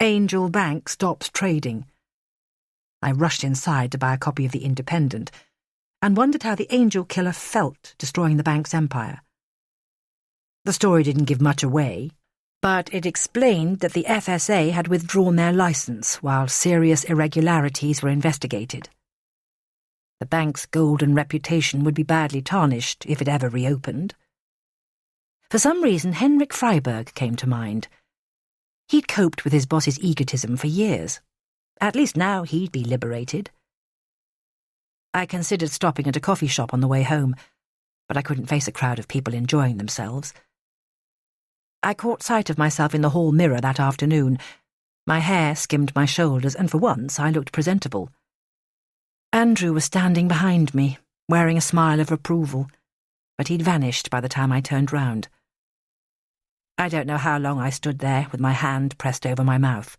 Angel Bank stops trading. I rushed inside to buy a copy of The Independent and wondered how the angel killer felt destroying the bank's empire. The story didn't give much away, but it explained that the FSA had withdrawn their license while serious irregularities were investigated. The bank's golden reputation would be badly tarnished if it ever reopened. For some reason, Henrik Freiberg came to mind. He'd coped with his boss's egotism for years. At least now he'd be liberated. I considered stopping at a coffee shop on the way home, but I couldn't face a crowd of people enjoying themselves. I caught sight of myself in the hall mirror that afternoon. My hair skimmed my shoulders, and for once I looked presentable. Andrew was standing behind me, wearing a smile of approval, but he'd vanished by the time I turned round. I don't know how long I stood there with my hand pressed over my mouth.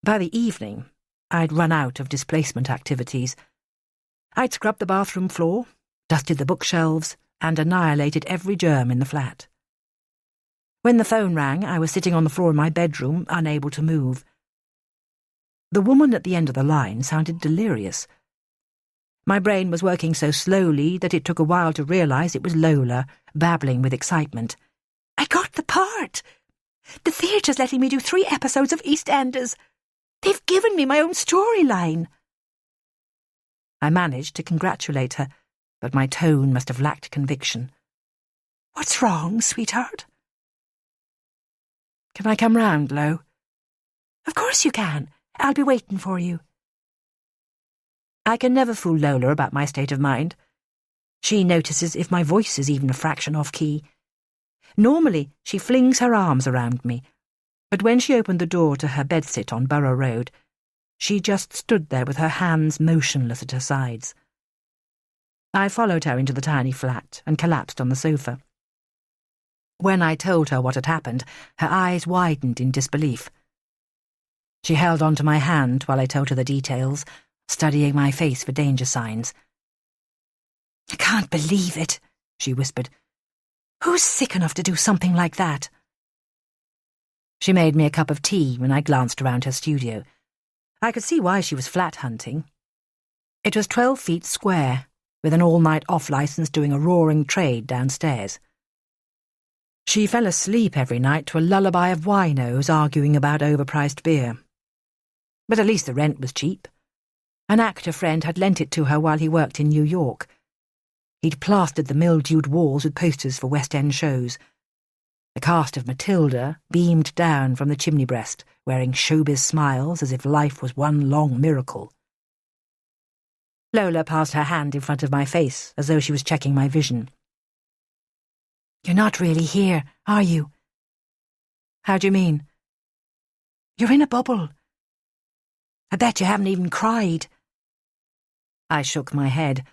By the evening, I'd run out of displacement activities. I'd scrubbed the bathroom floor, dusted the bookshelves, and annihilated every germ in the flat. When the phone rang, I was sitting on the floor in my bedroom, unable to move. The woman at the end of the line sounded delirious. My brain was working so slowly that it took a while to realise it was Lola, babbling with excitement. "I got the part! The theatre's letting me do 3 episodes of EastEnders. They've given me my own storyline." I managed to congratulate her, but my tone must have lacked conviction. "What's wrong, sweetheart?" "Can I come round, Lo?" "Of course you can. I'll be waiting for you." I can never fool Lola about my state of mind. She notices if my voice is even a fraction off key. Normally, she flings her arms around me, but when she opened the door to her bedsit on Borough Road, she just stood there with her hands motionless at her sides. I followed her into the tiny flat and collapsed on the sofa. When I told her what had happened, her eyes widened in disbelief. She held on to my hand while I told her the details, studying my face for danger signs. "I can't believe it," she whispered. "Who's sick enough to do something like that?" She made me a cup of tea when I glanced around her studio. I could see why she was flat hunting. It was 12 feet square, with an all-night off-licence doing a roaring trade downstairs. She fell asleep every night to a lullaby of winos arguing about overpriced beer. But at least the rent was cheap. An actor friend had lent it to her while he worked in New York. He'd plastered the mildewed walls with posters for West End shows. The cast of Matilda beamed down from the chimney breast, wearing showbiz smiles as if life was one long miracle. Lola passed her hand in front of my face, as though she was checking my vision. "You're not really here, are you?" "How do you mean?" "You're in a bubble. I bet you haven't even cried." I shook my head.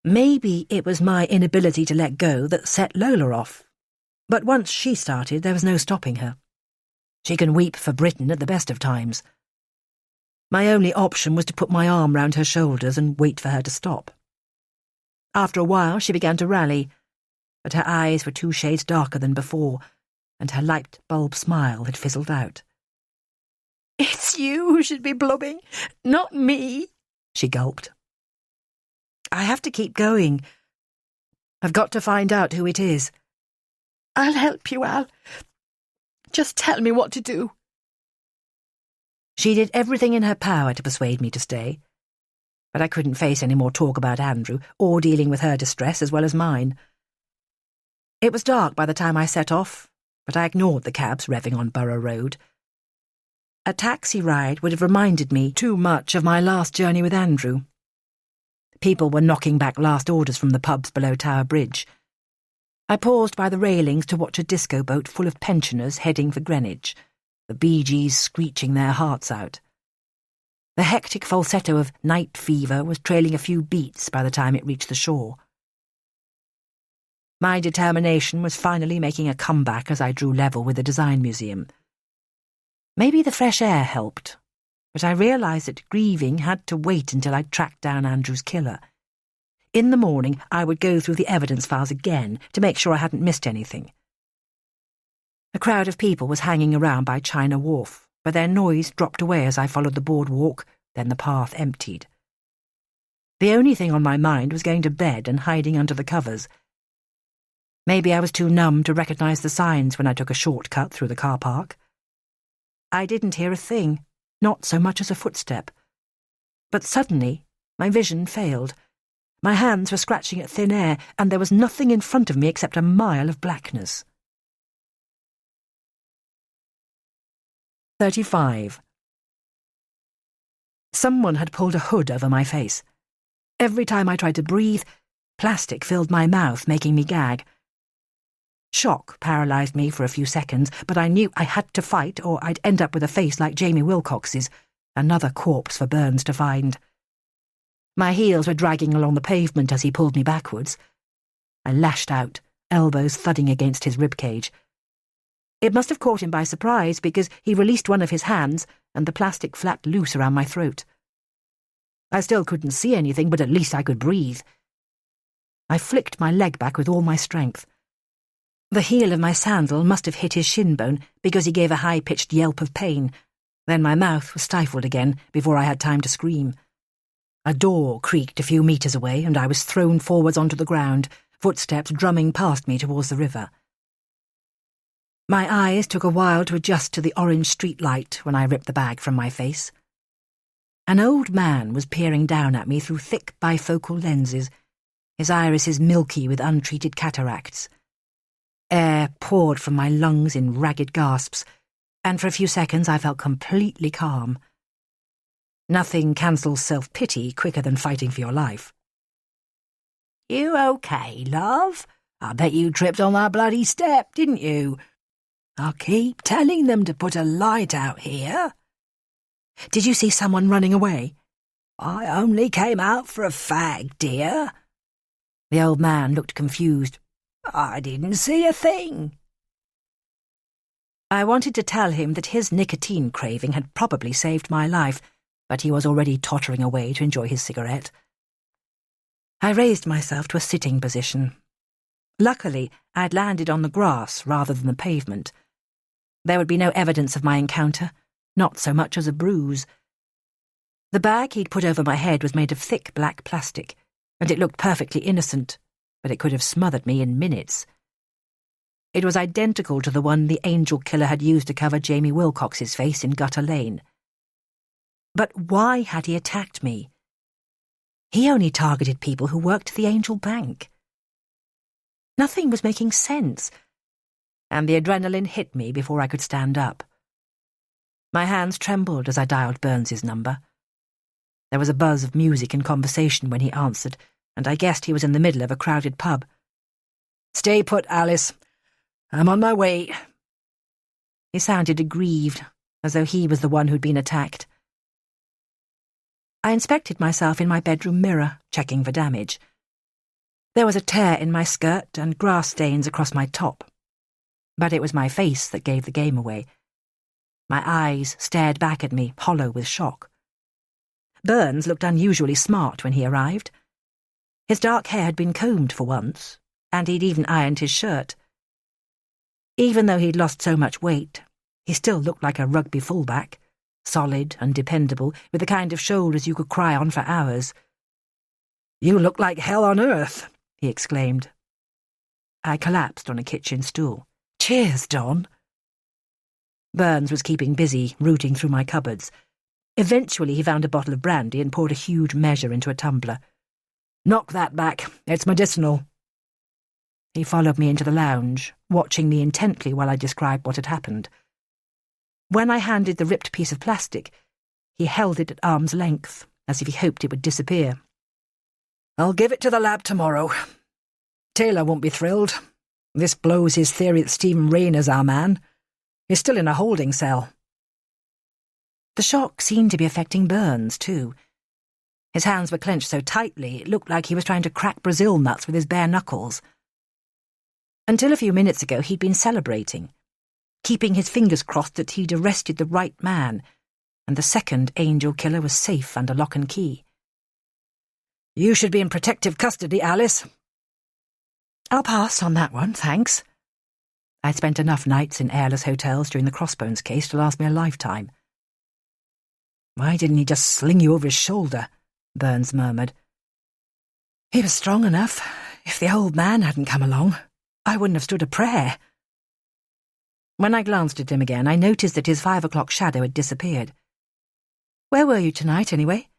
Maybe it was my inability to let go that set Lola off. But once she started, there was no stopping her. She can weep for Britain at the best of times. My only option was to put my arm round her shoulders and wait for her to stop. After a while, she began to rally, but her eyes were 2 shades darker than before, and her light bulb smile had fizzled out. "It's you who should be blubbing, not me," she gulped. "I have to keep going. I've got to find out who it is." "I'll help you, Al. Just tell me what to do." She did everything in her power to persuade me to stay, but I couldn't face any more talk about Andrew or dealing with her distress as well as mine. It was dark by the time I set off, but I ignored the cabs revving on Borough Road. A taxi ride would have reminded me too much of my last journey with Andrew. People were knocking back last orders from the pubs below Tower Bridge. I paused by the railings to watch a disco boat full of pensioners heading for Greenwich, the Bee Gees screeching their hearts out. The hectic falsetto of Night Fever was trailing a few beats by the time it reached the shore. My determination was finally making a comeback as I drew level with the Design Museum. Maybe the fresh air helped, but I realised that grieving had to wait until I'd tracked down Andrew's killer. In the morning, I would go through the evidence files again to make sure I hadn't missed anything. A crowd of people was hanging around by China Wharf, but their noise dropped away as I followed the boardwalk, then the path emptied. The only thing on my mind was going to bed and hiding under the covers. Maybe I was too numb to recognise the signs when I took a shortcut through the car park. I didn't hear a thing, not so much as a footstep. But suddenly, my vision failed. My hands were scratching at thin air, and there was nothing in front of me except a mile of blackness. 35. Someone had pulled a hood over my face. Every time I tried to breathe, plastic filled my mouth, making me gag. Shock paralysed me for a few seconds, but I knew I had to fight or I'd end up with a face like Jamie Wilcox's, another corpse for Burns to find. My heels were dragging along the pavement as he pulled me backwards. I lashed out, elbows thudding against his ribcage. It must have caught him by surprise because he released one of his hands and the plastic flapped loose around my throat. I still couldn't see anything, but at least I could breathe. I flicked my leg back with all my strength. The heel of my sandal must have hit his shin bone because he gave a high-pitched yelp of pain. Then my mouth was stifled again before I had time to scream. A door creaked a few metres away and I was thrown forwards onto the ground, footsteps drumming past me towards the river. My eyes took a while to adjust to the orange street light when I ripped the bag from my face. An old man was peering down at me through thick bifocal lenses, his irises milky with untreated cataracts. Air poured from my lungs in ragged gasps, and for a few seconds I felt completely calm. Nothing cancels self-pity quicker than fighting for your life. "You okay, love? I bet you tripped on that bloody step, didn't you? I'll keep telling them to put a light out here." "Did you see someone running away?" "I only came out for a fag, dear." The old man looked confused. "I didn't see a thing." I wanted to tell him that his nicotine craving had probably saved my life, but he was already tottering away to enjoy his cigarette. I raised myself to a sitting position. Luckily, I'd landed on the grass rather than the pavement. There would be no evidence of my encounter, not so much as a bruise. The bag he'd put over my head was made of thick black plastic, and it looked perfectly innocent, but it could have smothered me in minutes. It was identical to the one the angel killer had used to cover Jamie Wilcox's face in Gutter Lane. But why had he attacked me? He only targeted people who worked at the Angel Bank. Nothing was making sense, and the adrenaline hit me before I could stand up. My hands trembled as I dialed Burns's number. There was a buzz of music and conversation when he answered, and I guessed he was in the middle of a crowded pub. "Stay put, Alice. I'm on my way." He sounded aggrieved, as though he was the one who'd been attacked. I inspected myself in my bedroom mirror, checking for damage. There was a tear in my skirt and grass stains across my top. But it was my face that gave the game away. My eyes stared back at me, hollow with shock. Burns looked unusually smart when he arrived. His dark hair had been combed for once, and he'd even ironed his shirt. Even though he'd lost so much weight, he still looked like a rugby fullback, solid and dependable, with the kind of shoulders you could cry on for hours. "You look like hell on earth," he exclaimed. I collapsed on a kitchen stool. "Cheers, Don." Burns was keeping busy, rooting through my cupboards. Eventually he found a bottle of brandy and poured a huge measure into a tumbler. "Knock that back. It's medicinal." He followed me into the lounge, watching me intently while I described what had happened. When I handed the ripped piece of plastic, he held it at arm's length, as if he hoped it would disappear. "I'll give it to the lab tomorrow. Taylor won't be thrilled. This blows his theory that Stephen Rayner's our man. He's still in a holding cell." The shock seemed to be affecting Burns, too. His hands were clenched so tightly it looked like he was trying to crack Brazil nuts with his bare knuckles. Until a few minutes ago he'd been celebrating, keeping his fingers crossed that he'd arrested the right man, and the second angel killer was safe under lock and key. "You should be in protective custody, Alice." "I'll pass on that one, thanks." I'd spent enough nights in airless hotels during the Crossbones case to last me a lifetime. "Why didn't he just sling you over his shoulder?" Burns murmured. "He was strong enough. If the old man hadn't come along, I wouldn't have stood a prayer." When I glanced at him again, I noticed that his 5 o'clock shadow had disappeared. "Where were you tonight, anyway?"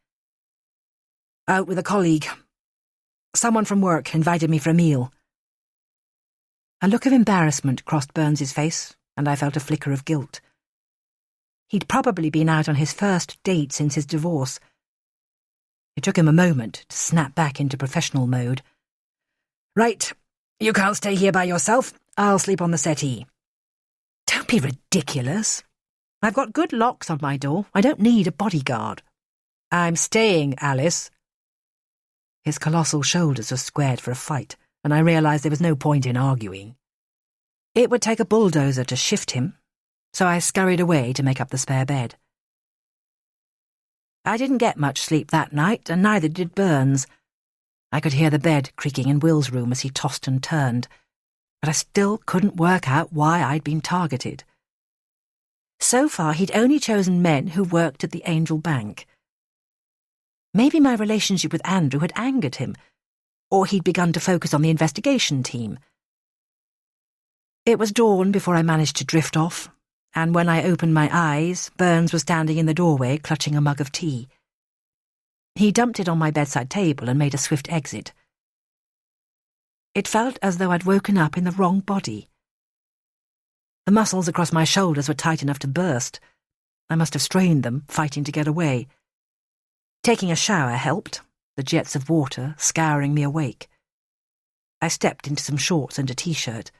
Out with a colleague. Someone from work invited me for a meal. A look of embarrassment crossed Burns's face, and I felt a flicker of guilt. He'd probably been out on his first date since his divorce. It took him a moment to snap back into professional mode. Right, you can't stay here by yourself. I'll sleep on the settee. Don't be ridiculous. I've got good locks on my door. I don't need a bodyguard. I'm staying, Alice. His colossal shoulders were squared for a fight, and I realised there was no point in arguing. It would take a bulldozer to shift him, so I scurried away to make up the spare bed. I didn't get much sleep that night, and neither did Burns. I could hear the bed creaking in Will's room as he tossed and turned, but I still couldn't work out why I'd been targeted. So far, he'd only chosen men who worked at the Angel Bank. Maybe my relationship with Andrew had angered him, or he'd begun to focus on the investigation team. It was dawn before I managed to drift off, and when I opened my eyes, Burns was standing in the doorway clutching a mug of tea. He dumped it on my bedside table and made a swift exit. It felt as though I'd woken up in the wrong body. The muscles across my shoulders were tight enough to burst. I must have strained them, fighting to get away. Taking a shower helped, the jets of water scouring me awake. I stepped into some shorts and a t-shirt.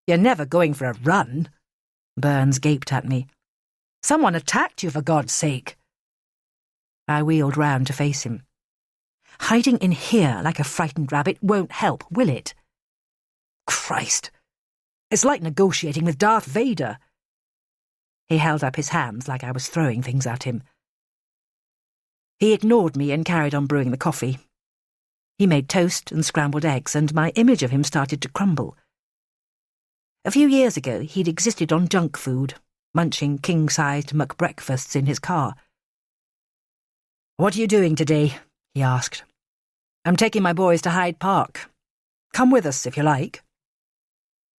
You're never going for a run? Burns gaped at me. Someone attacked you, for God's sake. I wheeled round to face him. Hiding in here like a frightened rabbit won't help, will it? Christ! It's like negotiating with Darth Vader. He held up his hands like I was throwing things at him. He ignored me and carried on brewing the coffee. He made toast and scrambled eggs, and my image of him started to crumble. A few years ago, he'd existed on junk food, munching king-sized McBreakfasts in his car. "What are you doing today?" he asked. "I'm taking my boys to Hyde Park. Come with us if you like."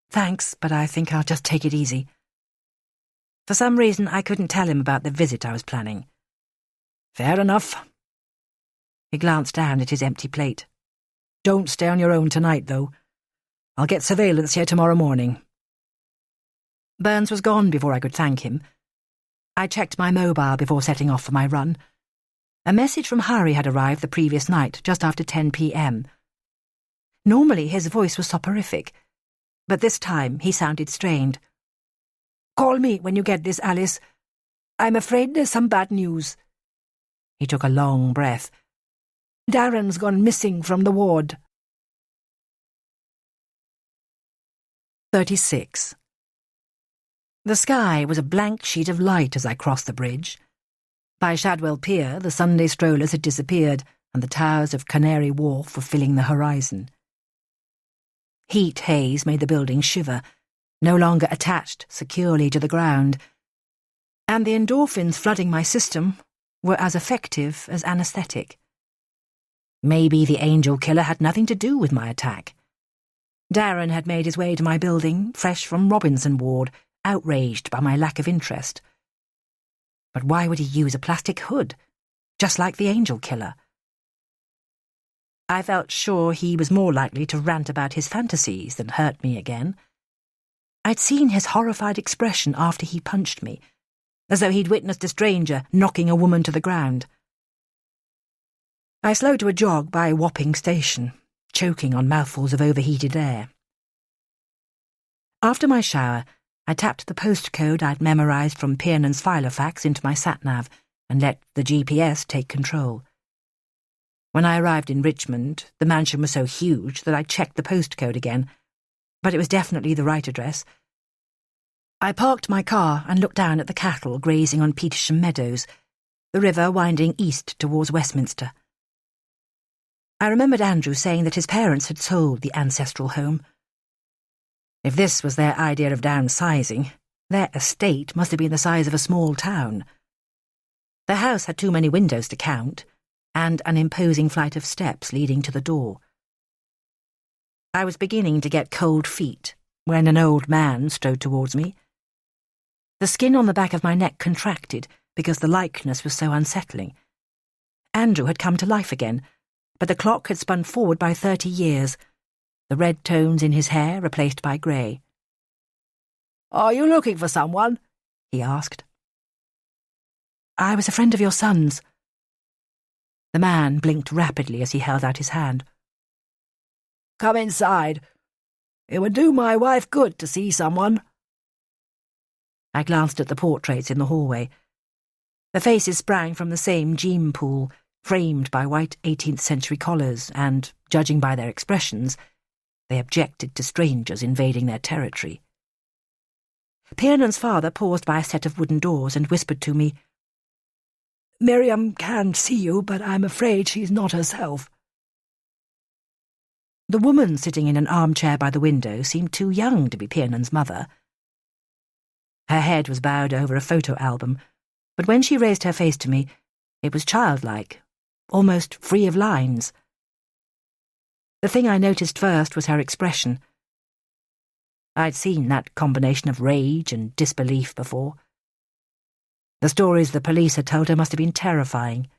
Thanks, but I think I'll just take it easy. For some reason, I couldn't tell him about the visit I was planning. Fair enough. He glanced down at his empty plate. Don't stay on your own tonight, though. I'll get surveillance here tomorrow morning. Burns was gone before I could thank him. I checked my mobile before setting off for my run. A message from Harry had arrived the previous night, just after 10 p.m. Normally his voice was soporific, but this time he sounded strained. "Call me when you get this, Alice. I'm afraid there's some bad news." He took a long breath. "Darren's gone missing from the ward." 36. The sky was a blank sheet of light as I crossed the bridge. By Shadwell Pier, the Sunday strollers had disappeared, and the towers of Canary Wharf were filling the horizon. Heat haze made the building shiver, no longer attached securely to the ground, and the endorphins flooding my system were as effective as anaesthetic. Maybe the angel killer had nothing to do with my attack. Darren had made his way to my building, fresh from Robinson Ward, outraged by my lack of interest. But why would he use a plastic hood, just like the angel killer? I felt sure he was more likely to rant about his fantasies than hurt me again. I'd seen his horrified expression after he punched me, as though he'd witnessed a stranger knocking a woman to the ground. I slowed to a jog by Wapping Station, choking on mouthfuls of overheated air. After my shower, I tapped the postcode I'd memorised from Piernan's Filofax into my sat-nav and let the GPS take control. When I arrived in Richmond, the mansion was so huge that I checked the postcode again, but it was definitely the right address. I parked my car and looked down at the cattle grazing on Petersham Meadows, the river winding east towards Westminster. I remembered Andrew saying that his parents had sold the ancestral home. If this was their idea of downsizing, their estate must have been the size of a small town. The house had too many windows to count, and an imposing flight of steps leading to the door. I was beginning to get cold feet when an old man strode towards me. The skin on the back of my neck contracted because the likeness was so unsettling, Andrew had come to life again, but the clock had spun forward by 30 years, the red tones in his hair replaced by grey. "Are you looking for someone?" he asked. "I was a friend of your son's." The man blinked rapidly as he held out his hand. "Come inside. It would do my wife good to see someone." I glanced at the portraits in the hallway. The faces sprang from the same gene pool, framed by white 18th century collars, and, judging by their expressions, they objected to strangers invading their territory. Piernan's father paused by a set of wooden doors and whispered to me, "Miriam can see you, but I'm afraid she's not herself." The woman sitting in an armchair by the window seemed too young to be Piernan's mother. Her head was bowed over a photo album, but when she raised her face to me, it was childlike, almost free of lines. The thing I noticed first was her expression. I'd seen that combination of rage and disbelief before. The stories the police had told her must have been terrifying.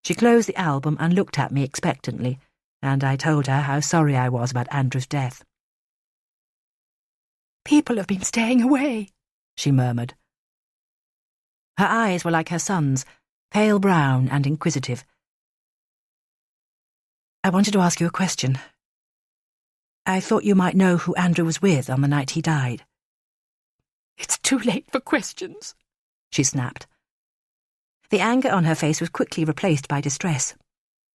She closed the album and looked at me expectantly, and I told her how sorry I was about Andrew's death. "People have been staying away," she murmured. Her eyes were like her son's, pale brown and inquisitive. "I wanted to ask you a question. I thought you might know who Andrew was with on the night he died." "It's too late for questions," she snapped. The anger on her face was quickly replaced by distress.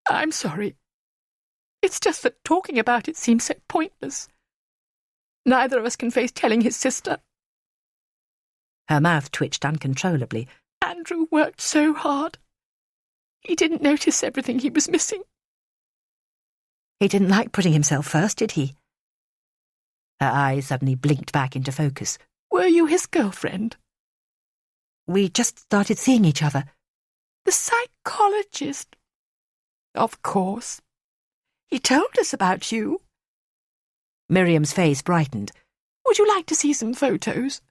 "I'm sorry. It's just that talking about it seems so pointless. Neither of us can face telling his sister." Her mouth twitched uncontrollably. "Andrew worked so hard. He didn't notice everything he was missing." "He didn't like putting himself first, did he?" Her eyes suddenly blinked back into focus. "Were you his girlfriend?" "We just started seeing each other." "The psychologist?" "Of course. He told us about you." Miriam's face brightened. "Would you like to see some photos?"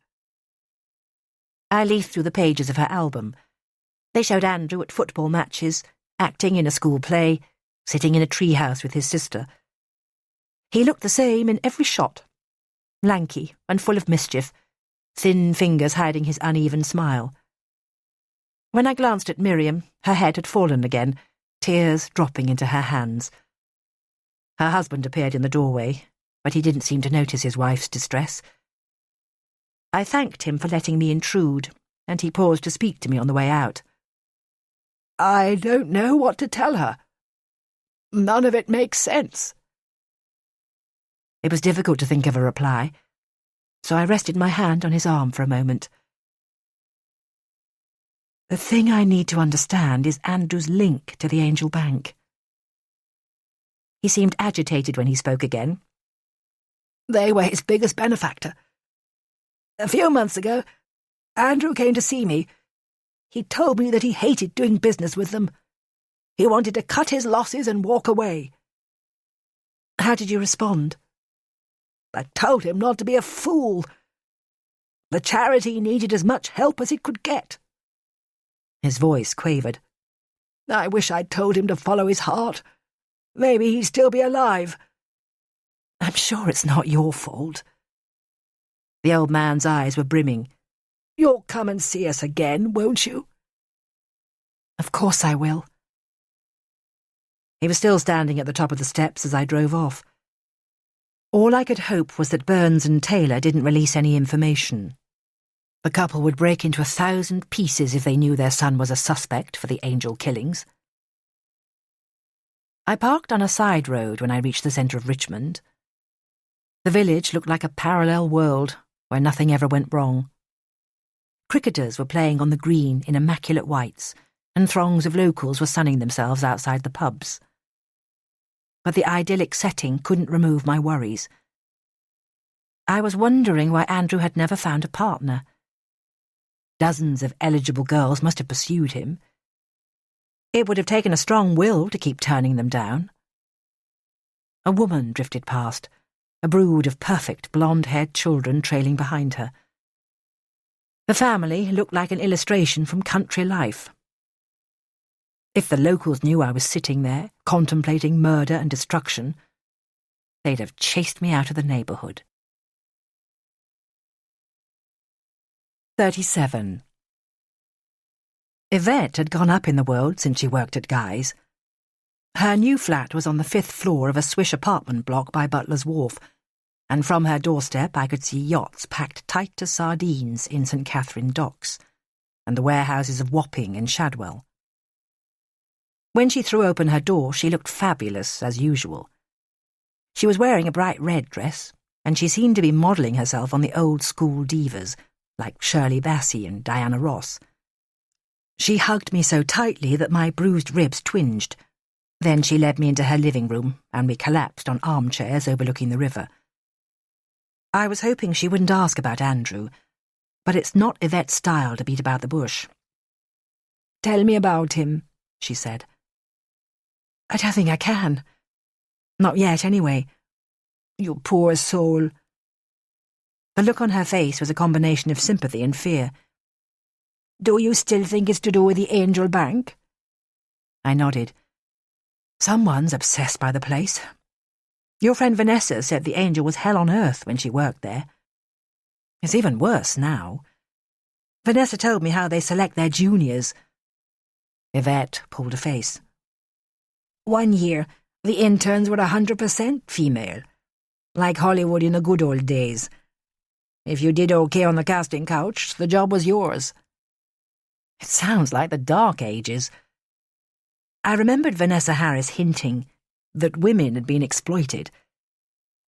I leafed through the pages of her album. They showed Andrew at football matches, acting in a school play, sitting in a treehouse with his sister. He looked the same in every shot, lanky and full of mischief, thin fingers hiding his uneven smile. When I glanced at Miriam, her head had fallen again, tears dropping into her hands. Her husband appeared in the doorway, but he didn't seem to notice his wife's distress. I thanked him for letting me intrude, and he paused to speak to me on the way out. "I don't know what to tell her. None of it makes sense." It was difficult to think of a reply, so I rested my hand on his arm for a moment. "The thing I need to understand is Andrew's link to the Angel Bank." He seemed agitated when he spoke again. "They were his biggest benefactor. A few months ago, Andrew came to see me. He told me that he hated doing business with them. He wanted to cut his losses and walk away." "How did you respond?" "I told him not to be a fool. The charity needed as much help as it could get." His voice quavered. "I wish I'd told him to follow his heart. Maybe he'd still be alive." "I'm sure it's not your fault." The old man's eyes were brimming. "You'll come and see us again, won't you?" "Of course I will." He was still standing at the top of the steps as I drove off. All I could hope was that Burns and Taylor didn't release any information. The couple would break into 1,000 pieces if they knew their son was a suspect for the Angel killings. I parked on a side road when I reached the centre of Richmond. The village looked like a parallel world where nothing ever went wrong. Cricketers were playing on the green in immaculate whites, and throngs of locals were sunning themselves outside the pubs. But the idyllic setting couldn't remove my worries. I was wondering why Andrew had never found a partner. Dozens of eligible girls must have pursued him. It would have taken a strong will to keep turning them down. A woman drifted past, a brood of perfect blonde-haired children trailing behind her. The family looked like an illustration from country life. If the locals knew I was sitting there, contemplating murder and destruction, they'd have chased me out of the neighbourhood. 37. Yvette had gone up in the world since she worked at Guy's. Her new flat was on the 5th floor of a swish apartment block by Butler's Wharf, and from her doorstep I could see yachts packed tight as sardines in St. Catherine Docks, and the warehouses of Wapping and Shadwell. When she threw open her door, she looked fabulous, as usual. She was wearing a bright red dress, and she seemed to be modelling herself on the old-school divas, like Shirley Bassey and Diana Ross. She hugged me so tightly that my bruised ribs twinged. Then she led me into her living room, and we collapsed on armchairs overlooking the river. I was hoping she wouldn't ask about Andrew, but it's not Yvette's style to beat about the bush. "Tell me about him," she said. "I don't think I can. Not yet, anyway. You poor soul." The look on her face was a combination of sympathy and fear. "Do you still think it's to do with the Angel Bank?" I nodded. "Someone's obsessed by the place. Your friend Vanessa said the Angel was hell on earth when she worked there. It's even worse now. Vanessa told me how they select their juniors." Yvette pulled a face. "One year, the interns were 100% female, like Hollywood in the good old days. If you did okay on the casting couch, the job was yours." It sounds like the Dark Ages. I remembered Vanessa Harris hinting that women had been exploited.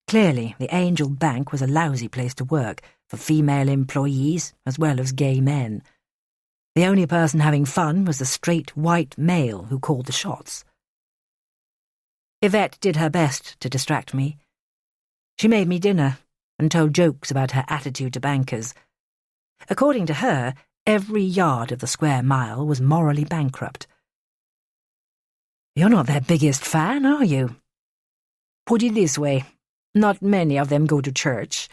Clearly, the Angel Bank was a lousy place to work for female employees as well as gay men. The only person having fun was the straight white male who called the shots. Yvette did her best to distract me. She made me dinner and told jokes about her attitude to bankers. According to her, every yard of the square mile was morally bankrupt. "You're not their biggest fan, are you?" "Put it this way, not many of them go to church.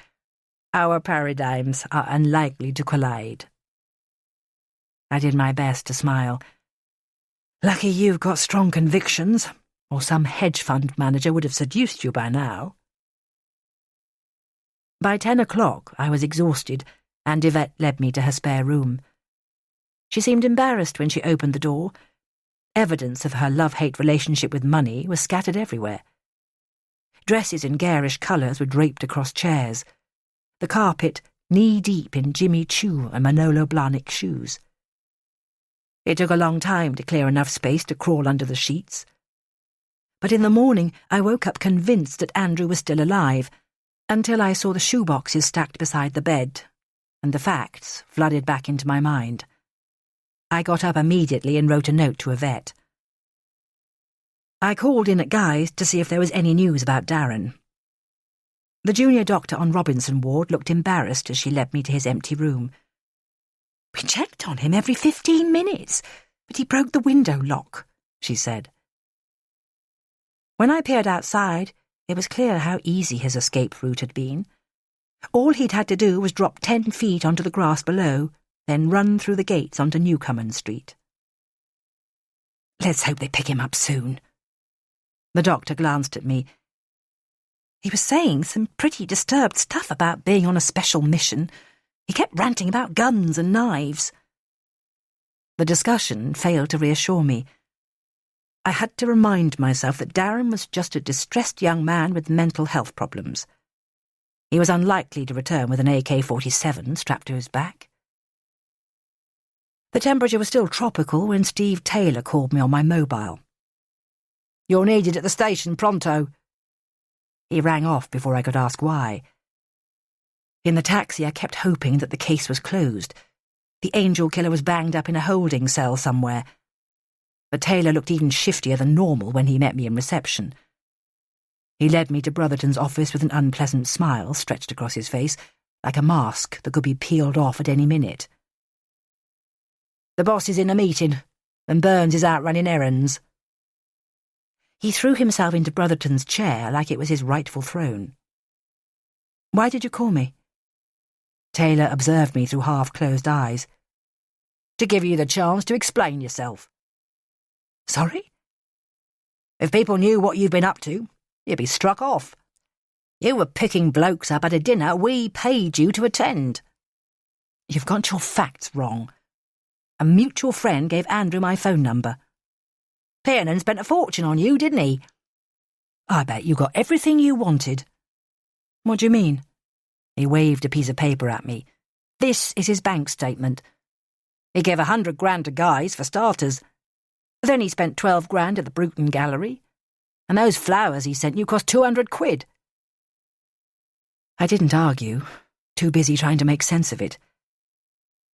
Our paradigms are unlikely to collide." I did my best to smile. "Lucky you've got strong convictions, or some hedge fund manager would have seduced you by now." By 10 o'clock I was exhausted, and Yvette led me to her spare room. She seemed embarrassed when she opened the door. Evidence of her love-hate relationship with money was scattered everywhere. Dresses in garish colours were draped across chairs, the carpet knee-deep in Jimmy Choo and Manolo Blahnik shoes. It took a long time to clear enough space to crawl under the sheets. But in the morning I woke up convinced that Andrew was still alive, until I saw the shoeboxes stacked beside the bed, and the facts flooded back into my mind. I got up immediately and wrote a note to Yvette. I called in at Guy's to see if there was any news about Darren. The junior doctor on Robinson Ward looked embarrassed as she led me to his empty room. "We checked on him every 15 minutes, but he broke the window lock," she said. When I peered outside, it was clear how easy his escape route had been. All he'd had to do was drop 10 feet onto the grass below, then run through the gates onto Newcomen Street. "Let's hope they pick him up soon." The doctor glanced at me. He was saying some pretty disturbed stuff about being on a special mission. He kept ranting about guns and knives. The discussion failed to reassure me. I had to remind myself that Darren was just a distressed young man with mental health problems. He was unlikely to return with an AK-47 strapped to his back. The temperature was still tropical when Steve Taylor called me on my mobile. "You're needed at the station pronto." He rang off before I could ask why. In the taxi I kept hoping that the case was closed. The angel killer was banged up in a holding cell somewhere. But Taylor looked even shiftier than normal when he met me in reception. He led me to Brotherton's office with an unpleasant smile stretched across his face, like a mask that could be peeled off at any minute. "The boss is in a meeting, and Burns is out running errands." He threw himself into Brotherton's chair like it was his rightful throne. "Why did you call me?" Taylor observed me through half-closed eyes. "To give you the chance to explain yourself." Sorry? If people knew what you'd been up to, you'd be struck off. You were picking blokes up at a dinner we paid you to attend. You've got your facts wrong. A mutual friend gave Andrew my phone number. Piernan spent a fortune on you, didn't he? I bet you got everything you wanted. What do you mean? He waved a piece of paper at me. This is his bank statement. He gave 100 grand to Guy's for starters. Then he spent 12 grand at the Bruton Gallery. And those flowers he sent you cost 200 quid. I didn't argue, too busy trying to make sense of it.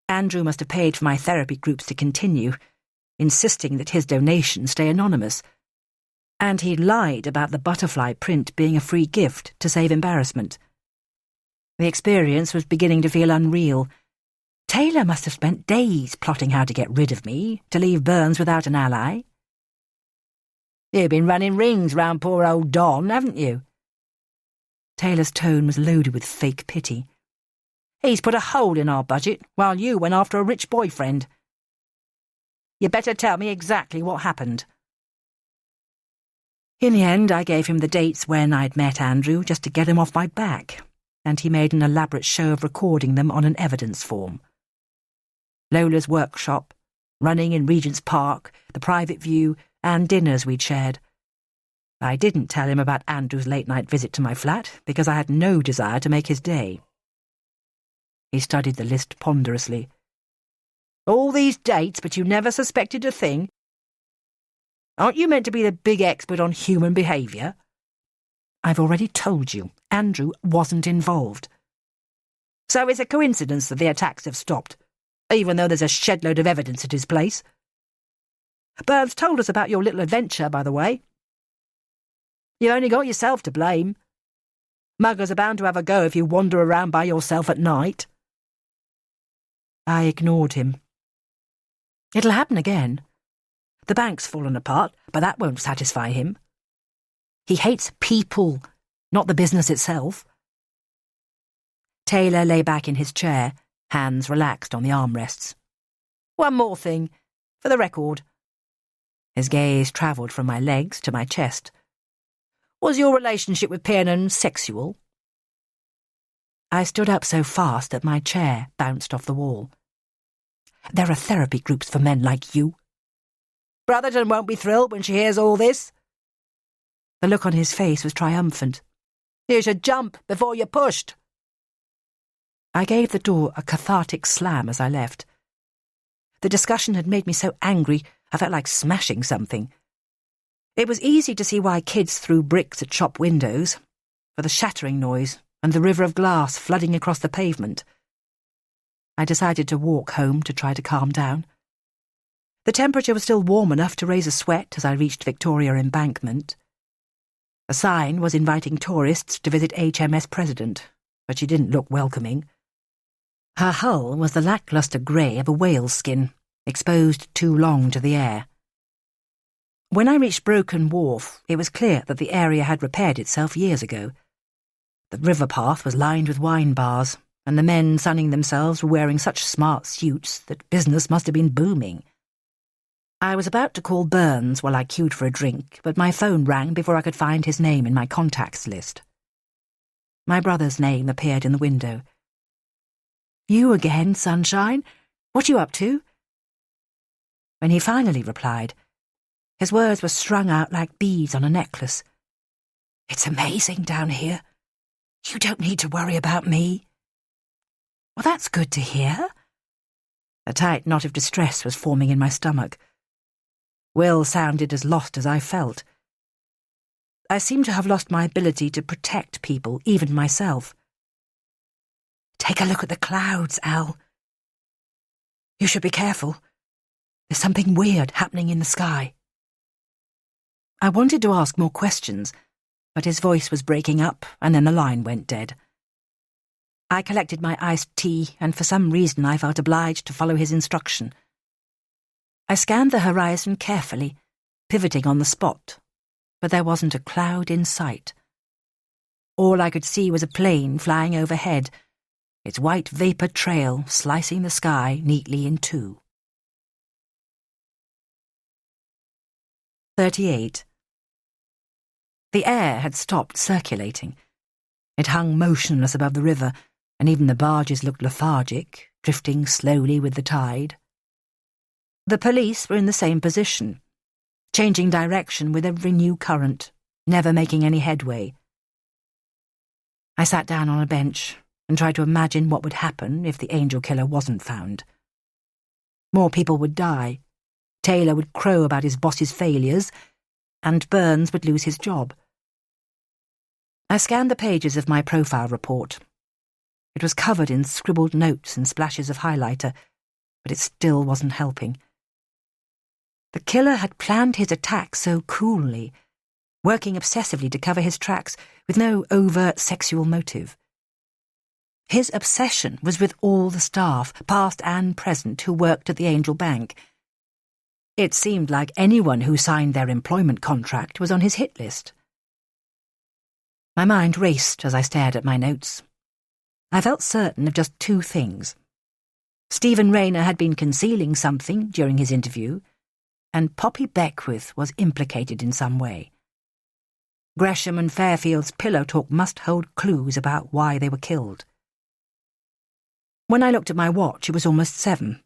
Andrew must have paid for my therapy groups to continue, insisting that his donations stay anonymous. And he'd lied about the butterfly print being a free gift to save embarrassment. The experience was beginning to feel unreal. Taylor must have spent days plotting how to get rid of me, to leave Burns without an ally. You've been running rings round poor old Don, haven't you? Taylor's tone was loaded with fake pity. He's put a hole in our budget while you went after a rich boyfriend. You better tell me exactly what happened. In the end, I gave him the dates when I'd met Andrew just to get him off my back, and he made an elaborate show of recording them on an evidence form. Lola's workshop, running in Regent's Park, the private view, and dinners we'd shared. I didn't tell him about Andrew's late-night visit to my flat because I had no desire to make his day. He studied the list ponderously. All these dates, but you never suspected a thing? Aren't you meant to be the big expert on human behaviour? I've already told you, Andrew wasn't involved. So it's a coincidence that the attacks have stopped, even though there's a shed-load of evidence at his place. Burns told us about your little adventure, by the way. You've only got yourself to blame. Muggers are bound to have a go if you wander around by yourself at night. I ignored him. It'll happen again. The bank's fallen apart, but that won't satisfy him. He hates people, not the business itself. Taylor lay back in his chair, hands relaxed on the armrests. One more thing, for the record. His gaze travelled from my legs to my chest. Was your relationship with Piernan sexual? I stood up so fast that my chair bounced off the wall. There are therapy groups for men like you. Brotherton won't be thrilled when she hears all this. The look on his face was triumphant. You should jump before you're pushed. I gave the door a cathartic slam as I left. The discussion had made me so angry I felt like smashing something. It was easy to see why kids threw bricks at shop windows, for the shattering noise and the river of glass flooding across the pavement. I decided to walk home to try to calm down. The temperature was still warm enough to raise a sweat as I reached Victoria Embankment. A sign was inviting tourists to visit HMS President, but she didn't look welcoming. Her hull was the lacklustre grey of a whale's skin, exposed too long to the air. When I reached Broken Wharf, it was clear that the area had repaired itself years ago. The river path was lined with wine bars, and the men sunning themselves were wearing such smart suits that business must have been booming. I was about to call Burns while I queued for a drink, but my phone rang before I could find his name in my contacts list. My brother's name appeared in the window. You again, sunshine? What you up to? When he finally replied, his words were strung out like beads on a necklace. It's amazing down here. You don't need to worry about me. Well, that's good to hear. A tight knot of distress was forming in my stomach. Will sounded as lost as I felt. I seemed to have lost my ability to protect people, even myself. Take a look at the clouds, Al. You should be careful. There's something weird happening in the sky. I wanted to ask more questions, but his voice was breaking up, and then the line went dead. I collected my iced tea, and for some reason I felt obliged to follow his instruction. I scanned the horizon carefully, pivoting on the spot, but there wasn't a cloud in sight. All I could see was a plane flying overhead, its white vapour trail slicing the sky neatly in two. 38. The air had stopped circulating. It hung motionless above the river, and even the barges looked lethargic, drifting slowly with the tide. The police were in the same position, changing direction with every new current, never making any headway. I sat down on a bench and tried to imagine what would happen if the angel killer wasn't found. More people would die. Taylor would crow about his boss's failures, and Burns would lose his job. I scanned the pages of my profile report. It was covered in scribbled notes and splashes of highlighter, but it still wasn't helping. The killer had planned his attack so coolly, working obsessively to cover his tracks with no overt sexual motive. His obsession was with all the staff, past and present, who worked at the Angel Bank. It seemed like anyone who signed their employment contract was on his hit list. My mind raced as I stared at my notes. I felt certain of just two things. Stephen Rayner had been concealing something during his interview, and Poppy Beckwith was implicated in some way. Gresham and Fairfield's pillow talk must hold clues about why they were killed. When I looked at my watch, it was almost 7.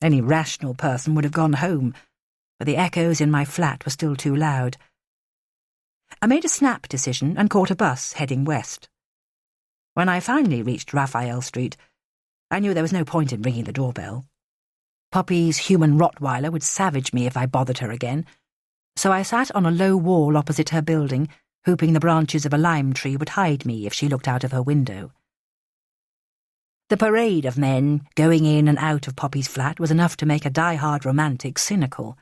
Any rational person would have gone home, but the echoes in my flat were still too loud. I made a snap decision and caught a bus heading west. When I finally reached Raphael Street, I knew there was no point in ringing the doorbell. Poppy's human Rottweiler would savage me if I bothered her again, so I sat on a low wall opposite her building, hoping the branches of a lime tree would hide me if she looked out of her window. The parade of men going in and out of Poppy's flat was enough to make a die-hard romantic cynical.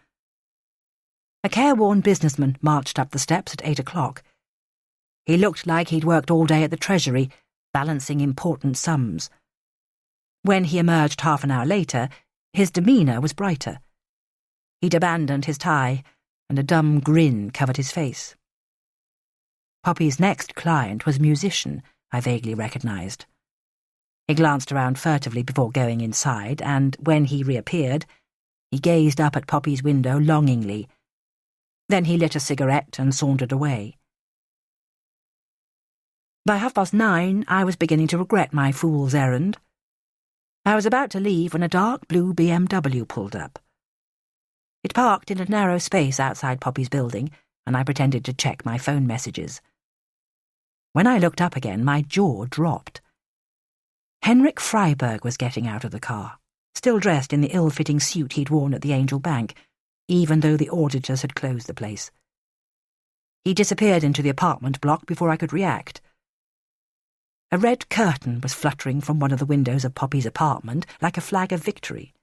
A careworn businessman marched up the steps at 8 o'clock. He looked like he'd worked all day at the Treasury, balancing important sums. When he emerged half an hour later, his demeanour was brighter. He'd abandoned his tie, and a dumb grin covered his face. Poppy's next client was a musician I vaguely recognised. He glanced around furtively before going inside, and when he reappeared, he gazed up at Poppy's window longingly. Then he lit a cigarette and sauntered away. By 9:30, I was beginning to regret my fool's errand. I was about to leave when a dark blue BMW pulled up. It parked in a narrow space outside Poppy's building, and I pretended to check my phone messages. When I looked up again, my jaw dropped. Henrik Freiberg was getting out of the car, still dressed in the ill-fitting suit he'd worn at the Angel Bank, even though the auditors had closed the place. He disappeared into the apartment block before I could react. A red curtain was fluttering from one of the windows of Poppy's apartment like a flag of victory.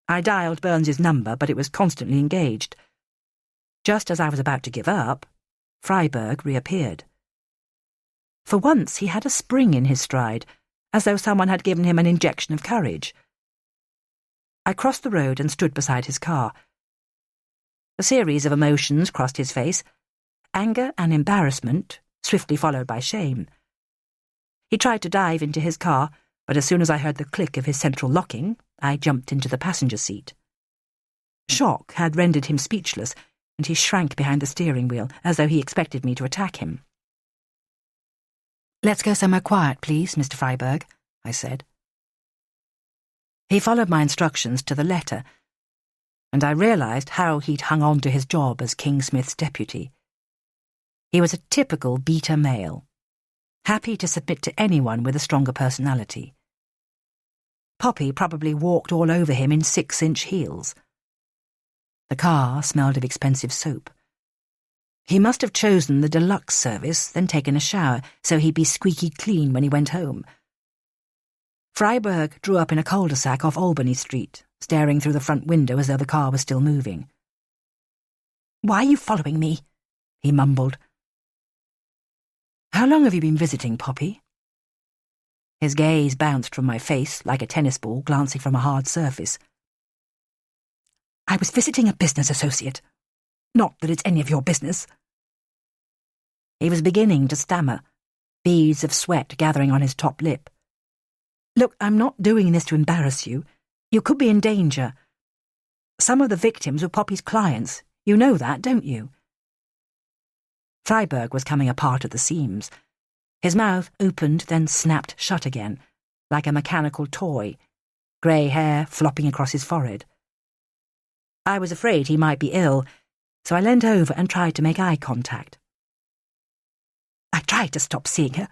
I dialed Burns's number, but it was constantly engaged. Just as I was about to give up, Freiberg reappeared. For once he had a spring in his stride, as though someone had given him an injection of courage. I crossed the road and stood beside his car. A series of emotions crossed his face: anger and embarrassment, swiftly followed by shame. He tried to dive into his car, but as soon as I heard the click of his central locking, I jumped into the passenger seat. Shock had rendered him speechless, and he shrank behind the steering wheel, as though he expected me to attack him. "Let's go somewhere quiet, please, Mr. Freiberg," I said. He followed my instructions to the letter, and I realised how he'd hung on to his job as Kingsmith's deputy. He was a typical beta male, happy to submit to anyone with a stronger personality. Poppy probably walked all over him in 6-inch heels. The car smelled of expensive soap. He must have chosen the deluxe service, then taken a shower, so he'd be squeaky clean when he went home. Freiberg drew up in a cul-de-sac off Albany Street, staring through the front window as though the car was still moving. "Why are you following me?" he mumbled. "How long have you been visiting, Poppy?" His gaze bounced from my face like a tennis ball glancing from a hard surface. "I was visiting a business associate. Not that it's any of your business." He was beginning to stammer, beads of sweat gathering on his top lip. "Look, I'm not doing this to embarrass you. You could be in danger." Some of the victims were Poppy's clients. You know that, don't you? Freiberg was coming apart at the seams. His mouth opened, then snapped shut again, like a mechanical toy, grey hair flopping across his forehead. I was afraid he might be ill, so I leant over and tried to make eye contact. I tried to stop seeing her,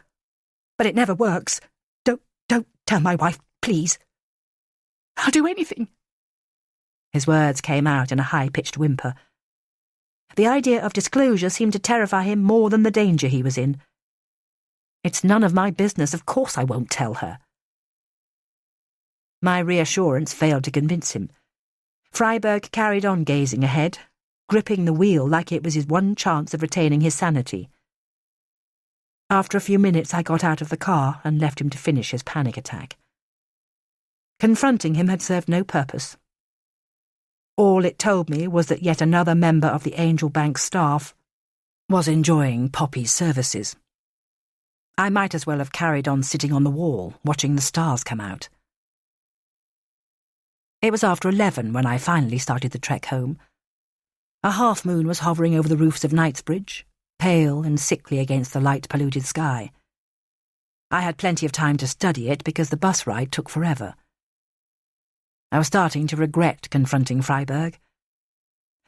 but it never works. Don't tell my wife, please. I'll do anything. His words came out in a high-pitched whimper. The idea of disclosure seemed to terrify him more than the danger he was in. It's none of my business, of course I won't tell her. My reassurance failed to convince him. Freiberg carried on gazing ahead, gripping the wheel like it was his one chance of retaining his sanity. After a few minutes I got out of the car and left him to finish his panic attack. Confronting him had served no purpose. All it told me was that yet another member of the Angel Bank staff was enjoying Poppy's services. I might as well have carried on sitting on the wall, watching the stars come out. It was after 11 when I finally started the trek home. A half-moon was hovering over the roofs of Knightsbridge, pale and sickly against the light-polluted sky. I had plenty of time to study it because the bus ride took forever. I was starting to regret confronting Freiberg.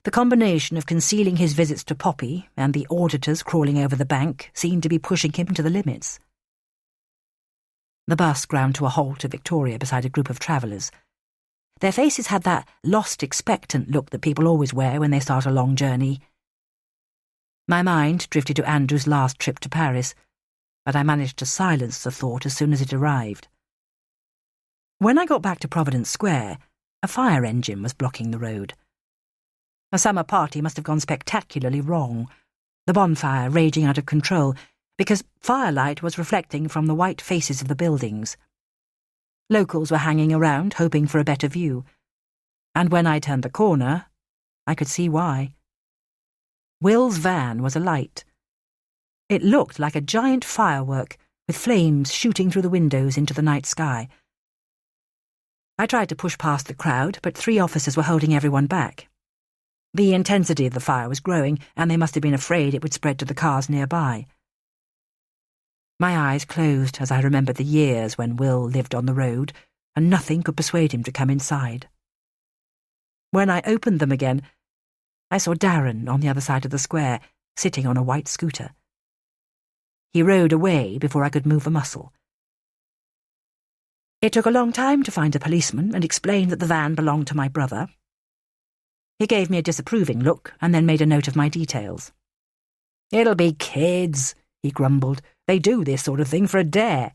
The combination of concealing his visits to Poppy and the auditors crawling over the bank seemed to be pushing him to the limits. The bus ground to a halt at Victoria beside a group of travellers. Their faces had that lost expectant look that people always wear when they start a long journey. My mind drifted to Andrew's last trip to Paris, but I managed to silence the thought as soon as it arrived. When I got back to Providence Square, a fire engine was blocking the road. A summer party must have gone spectacularly wrong, the bonfire raging out of control, because firelight was reflecting from the white faces of the buildings. Locals were hanging around, hoping for a better view. And when I turned the corner, I could see why. Will's van was alight. It looked like a giant firework, with flames shooting through the windows into the night sky. I tried to push past the crowd, but 3 officers were holding everyone back. The intensity of the fire was growing, and they must have been afraid it would spread to the cars nearby. My eyes closed as I remembered the years when Will lived on the road, and nothing could persuade him to come inside. When I opened them again, I saw Darren on the other side of the square, sitting on a white scooter. He rode away before I could move a muscle. It took a long time to find a policeman and explain that the van belonged to my brother. He gave me a disapproving look and then made a note of my details. "It'll be kids," he grumbled. "They do this sort of thing for a dare."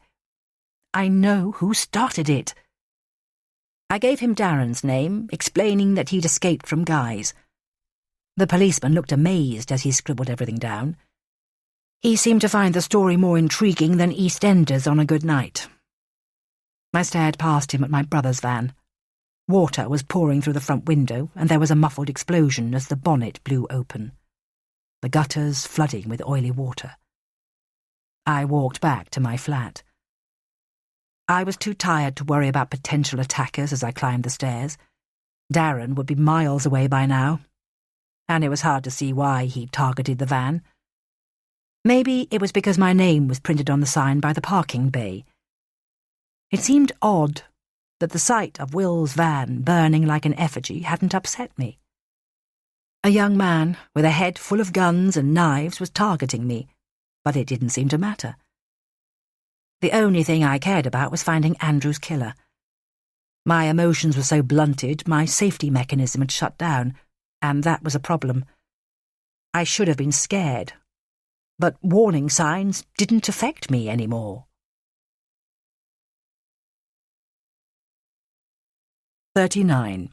"I know who started it." I gave him Darren's name, explaining that he'd escaped from Guy's. The policeman looked amazed as he scribbled everything down. He seemed to find the story more intriguing than EastEnders on a good night. I stared past him at my brother's van. Water was pouring through the front window, and there was a muffled explosion as the bonnet blew open. The gutters flooding with oily water. I walked back to my flat. I was too tired to worry about potential attackers as I climbed the stairs. Darren would be miles away by now, and it was hard to see why he'd targeted the van. Maybe it was because my name was printed on the sign by the parking bay. It seemed odd that the sight of Will's van burning like an effigy hadn't upset me. A young man with a head full of guns and knives was targeting me, but it didn't seem to matter. The only thing I cared about was finding Andrew's killer. My emotions were so blunted, my safety mechanism had shut down, and that was a problem. I should have been scared, but warning signs didn't affect me anymore. 39.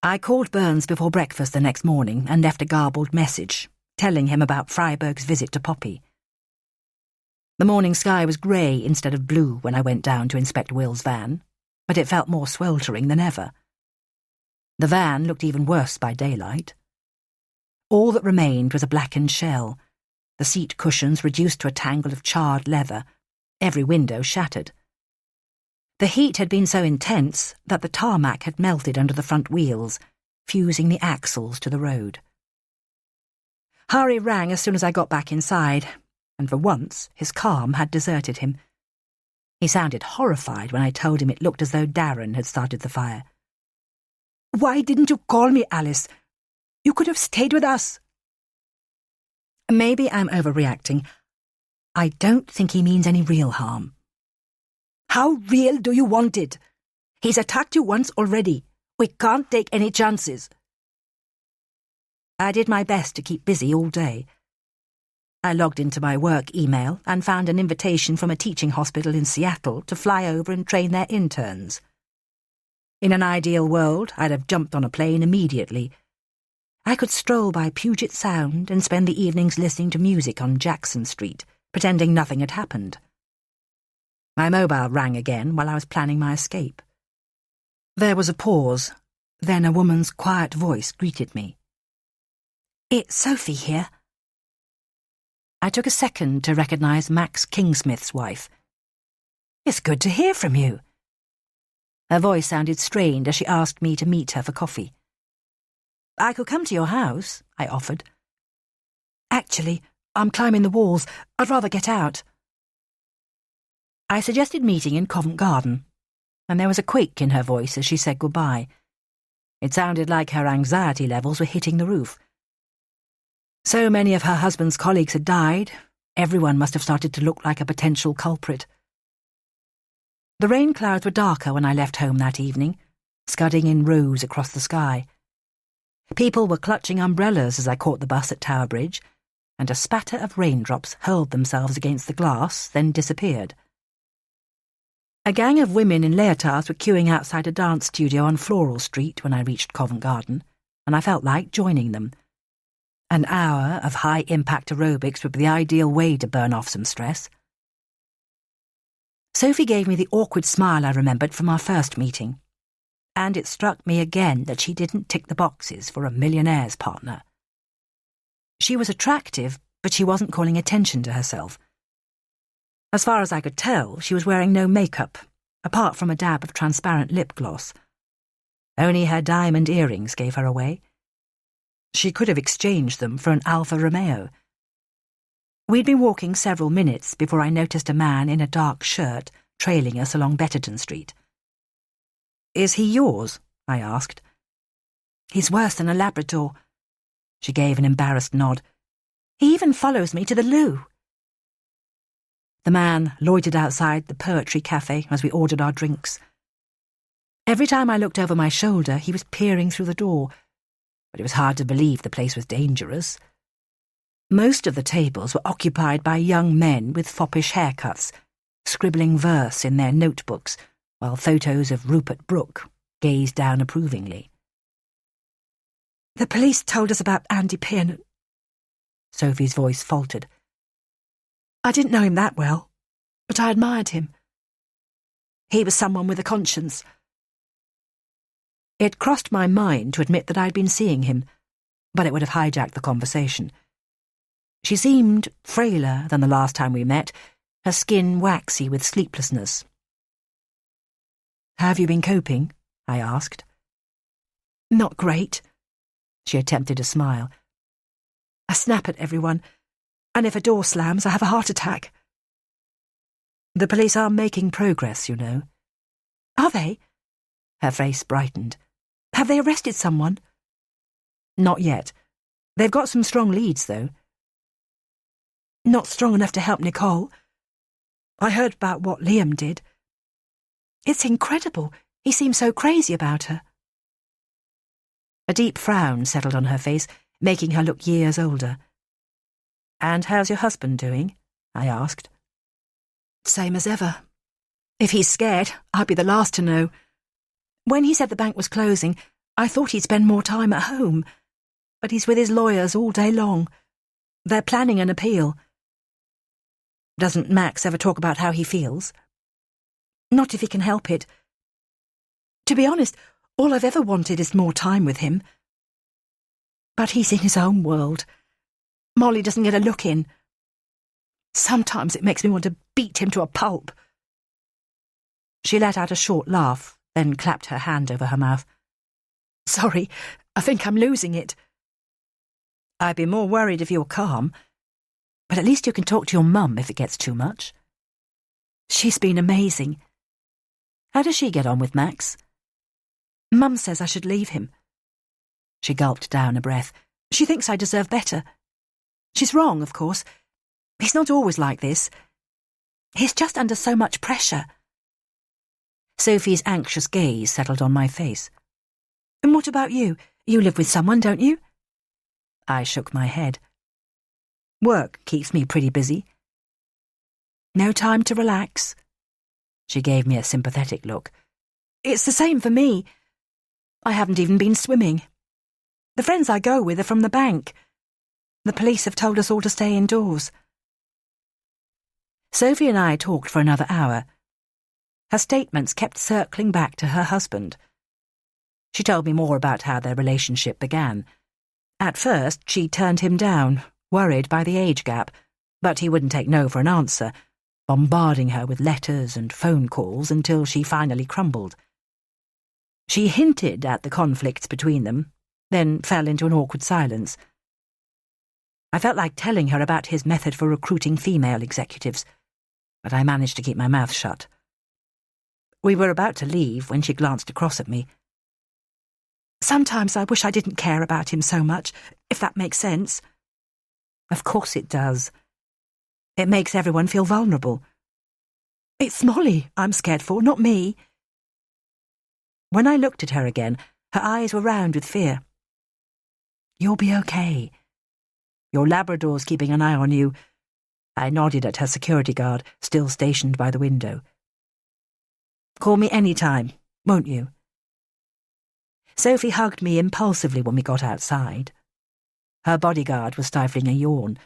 I called Burns before breakfast the next morning and left a garbled message, telling him about Freiberg's visit to Poppy. The morning sky was grey instead of blue when I went down to inspect Will's van, but it felt more sweltering than ever. The van looked even worse by daylight. All that remained was a blackened shell, the seat cushions reduced to a tangle of charred leather, every window shattered. The heat had been so intense that the tarmac had melted under the front wheels, fusing the axles to the road. Hari rang as soon as I got back inside, and for once his calm had deserted him. He sounded horrified when I told him it looked as though Darren had started the fire. "Why didn't you call me, Alice? You could have stayed with us." Maybe I'm overreacting. I don't think he means any real harm. How real do you want it? He's attacked you once already. We can't take any chances. I did my best to keep busy all day. I logged into my work email and found an invitation from a teaching hospital in Seattle to fly over and train their interns. In an ideal world, I'd have jumped on a plane immediately. I could stroll by Puget Sound and spend the evenings listening to music on Jackson Street, pretending nothing had happened. My mobile rang again while I was planning my escape. There was a pause, then a woman's quiet voice greeted me. "It's Sophie here." I took a second to recognise Max Kingsmith's wife. "It's good to hear from you." Her voice sounded strained as she asked me to meet her for coffee. "I could come to your house," I offered. "Actually, I'm climbing the walls. I'd rather get out." I suggested meeting in Covent Garden, and there was a quake in her voice as she said goodbye. It sounded like her anxiety levels were hitting the roof. So many of her husband's colleagues had died, everyone must have started to look like a potential culprit. The rain clouds were darker when I left home that evening, scudding in rows across the sky. People were clutching umbrellas as I caught the bus at Tower Bridge, and a spatter of raindrops hurled themselves against the glass, then disappeared. A gang of women in leotards were queuing outside a dance studio on Floral Street when I reached Covent Garden, and I felt like joining them. An hour of high-impact aerobics would be the ideal way to burn off some stress. Sophie gave me the awkward smile I remembered from our first meeting, and it struck me again that she didn't tick the boxes for a millionaire's partner. She was attractive, but she wasn't calling attention to herself. As far as I could tell, she was wearing no makeup, apart from a dab of transparent lip gloss. Only her diamond earrings gave her away. She could have exchanged them for an Alfa Romeo. We'd been walking several minutes before I noticed a man in a dark shirt trailing us along Betterton Street. "Is he yours?" I asked. "He's worse than a Labrador." She gave an embarrassed nod. "He even follows me to the loo." The man loitered outside the Poetry Cafe as we ordered our drinks. Every time I looked over my shoulder, he was peering through the door, but it was hard to believe the place was dangerous. Most of the tables were occupied by young men with foppish haircuts, scribbling verse in their notebooks, while photos of Rupert Brooke gazed down approvingly. "The police told us about Andy Pearson." Sophie's voice faltered. "I didn't know him that well, but I admired him. He was someone with a conscience." It crossed my mind to admit that I'd been seeing him, but it would have hijacked the conversation. She seemed frailer than the last time we met, her skin waxy with sleeplessness. "Have you been coping?" I asked. "Not great." She attempted a smile. "I snap at everyone, and if a door slams, I have a heart attack." "The police are making progress, you know." "Are they?" Her face brightened. "Have they arrested someone?" "Not yet. They've got some strong leads, though." "Not strong enough to help Nicole. I heard about what Liam did. It's incredible. He seems so crazy about her." A deep frown settled on her face, making her look years older. "And how's your husband doing?" I asked. "Same as ever. If he's scared, I'd be the last to know. When he said the bank was closing, I thought he'd spend more time at home, but he's with his lawyers all day long. They're planning an appeal." "Doesn't Max ever talk about how he feels?" "Not if he can help it. To be honest, all I've ever wanted is more time with him. But he's in his own world. Molly doesn't get a look in. Sometimes it makes me want to beat him to a pulp." She let out a short laugh, then clapped her hand over her mouth. "Sorry, I think I'm losing it." "I'd be more worried if you were calm. But at least you can talk to your mum if it gets too much." "She's been amazing." "How does she get on with Max?" "Mum says I should leave him." She gulped down a breath. "She thinks I deserve better. She's wrong, of course. He's not always like this. He's just under so much pressure." Sophie's anxious gaze settled on my face. "And what about you? You live with someone, don't you?" I shook my head. "Work keeps me pretty busy." "No time to relax?" She gave me a sympathetic look. "It's the same for me. I haven't even been swimming. The friends I go with are from the bank. The police have told us all to stay indoors." Sophie and I talked for another hour. Her statements kept circling back to her husband. She told me more about how their relationship began. At first, she turned him down, worried by the age gap, but he wouldn't take no for an answer, bombarding her with letters and phone calls until she finally crumbled. She hinted at the conflicts between them, then fell into an awkward silence. I felt like telling her about his method for recruiting female executives, but I managed to keep my mouth shut. We were about to leave when she glanced across at me. "Sometimes I wish I didn't care about him so much, if that makes sense." "Of course it does. It makes everyone feel vulnerable." "It's Molly I'm scared for, not me." When I looked at her again, her eyes were round with fear. "You'll be okay. Your Labrador's keeping an eye on you." I nodded at her security guard, still stationed by the window. "Call me any time, won't you?" Sophie hugged me impulsively when we got outside. Her bodyguard was stifling a yawn.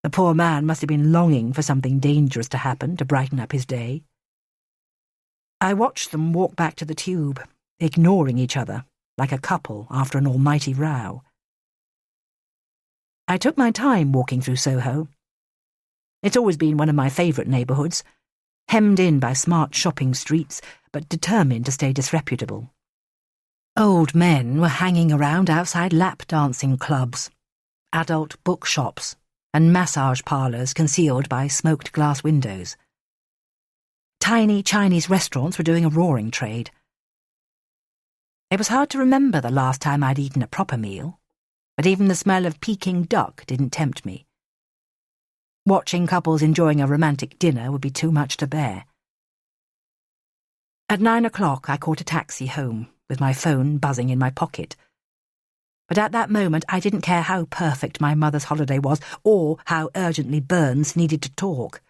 The poor man must have been longing for something dangerous to happen to brighten up his day. I watched them walk back to the tube, ignoring each other, like a couple after an almighty row. I took my time walking through Soho. It's always been one of my favourite neighbourhoods, hemmed in by smart shopping streets, but determined to stay disreputable. Old men were hanging around outside lap-dancing clubs, adult bookshops, and massage parlours concealed by smoked glass windows. Tiny Chinese restaurants were doing a roaring trade. It was hard to remember the last time I'd eaten a proper meal, but even the smell of Peking duck didn't tempt me. Watching couples enjoying a romantic dinner would be too much to bear. At 9 o'clock, I caught a taxi home, with my phone buzzing in my pocket. But at that moment, I didn't care how perfect my mother's holiday was, or how urgently Burns needed to talk.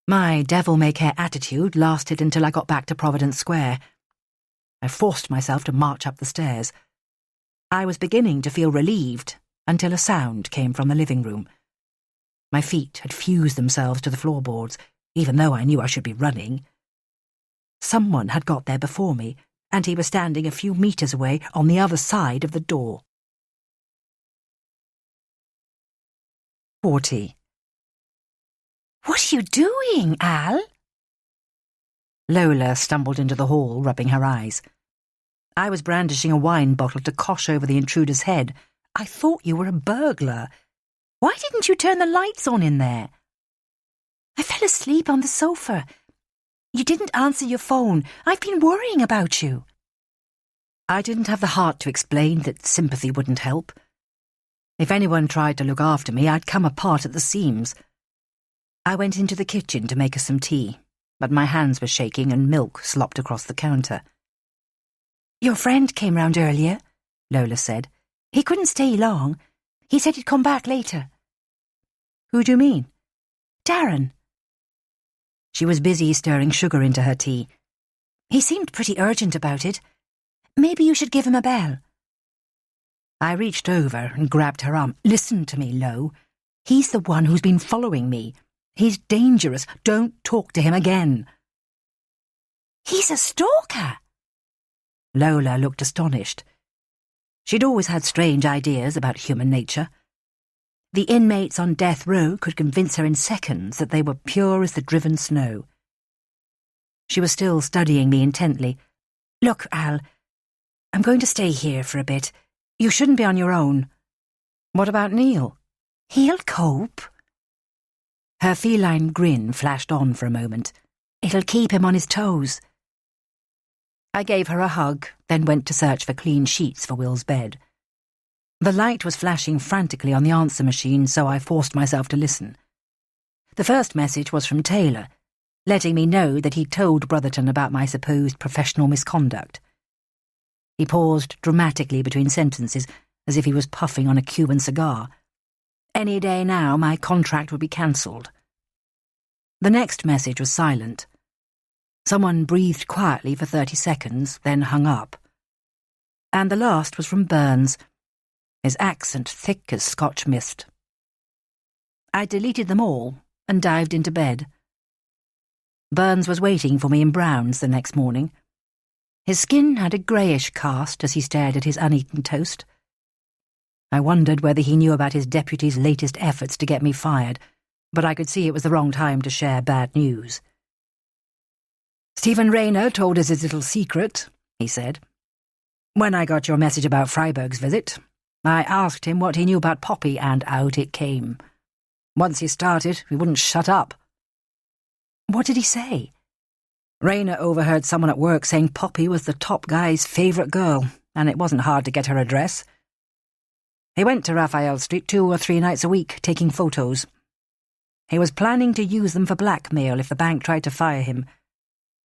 My devil-may-care attitude lasted until I got back to Providence Square. I forced myself to march up the stairs. I was beginning to feel relieved until a sound came from the living room. My feet had fused themselves to the floorboards, even though I knew I should be running. Someone had got there before me, and he was standing a few meters away on the other side of the door. 40. "What are you doing, Al?" Lola stumbled into the hall, rubbing her eyes. I was brandishing a wine bottle to cosh over the intruder's head. "I thought you were a burglar. Why didn't you turn the lights on in there?" "I fell asleep on the sofa. You didn't answer your phone. I've been worrying about you." I didn't have the heart to explain that sympathy wouldn't help. If anyone tried to look after me, I'd come apart at the seams. I went into the kitchen to make us some tea, but my hands were shaking and milk slopped across the counter. "Your friend came round earlier," Lola said. "He couldn't stay long. He said he'd come back later." "Who do you mean?" "Darren." She was busy stirring sugar into her tea. "He seemed pretty urgent about it. Maybe you should give him a bell." I reached over and grabbed her arm. "Listen to me, Lo. He's the one who's been following me. He's dangerous. Don't talk to him again." "He's a stalker." Lola looked astonished. She'd always had strange ideas about human nature. The inmates on death row could convince her in seconds that they were pure as the driven snow. She was still studying me intently. "Look, Al, I'm going to stay here for a bit. You shouldn't be on your own." "What about Neil?" "He'll cope." Her feline grin flashed on for a moment. "It'll keep him on his toes." I gave her a hug, then went to search for clean sheets for Will's bed. The light was flashing frantically on the answer machine, so I forced myself to listen. The first message was from Taylor, letting me know that he'd told Brotherton about my supposed professional misconduct. He paused dramatically between sentences, as if he was puffing on a Cuban cigar. Any day now, my contract would be cancelled. The next message was silent. Someone breathed quietly for 30 seconds, then hung up. And the last was from Burns, his accent thick as Scotch mist. I deleted them all and dived into bed. Burns was waiting for me in Brown's the next morning. His skin had a greyish cast as he stared at his uneaten toast. I wondered whether he knew about his deputy's latest efforts to get me fired, but I could see it was the wrong time to share bad news. "Stephen Rayner told us his little secret," he said. "When I got your message about Freiberg's visit, I asked him what he knew about Poppy, and out it came. Once he started, he wouldn't shut up." "What did he say?" "Rayner overheard someone at work saying Poppy was the top guy's favourite girl, and it wasn't hard to get her address. He went to Raphael Street 2 or 3 nights a week, taking photos. He was planning to use them for blackmail if the bank tried to fire him.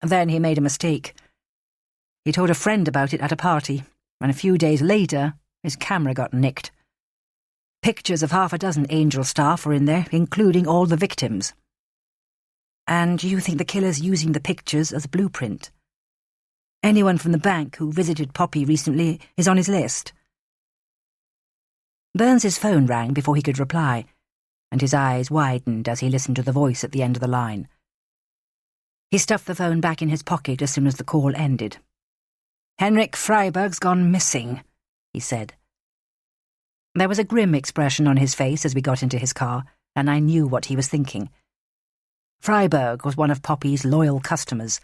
Then he made a mistake. He told a friend about it at a party, and a few days later, his camera got nicked. Pictures of 6 Angel staff were in there, including all the victims." "And you think the killer's using the pictures as a blueprint?" "Anyone from the bank who visited Poppy recently is on his list." Burns's phone rang before he could reply, and his eyes widened as he listened to the voice at the end of the line. He stuffed the phone back in his pocket as soon as the call ended. "Henrik Freiberg's gone missing," he said. There was a grim expression on his face as we got into his car, and I knew what he was thinking. Freiberg was one of Poppy's loyal customers.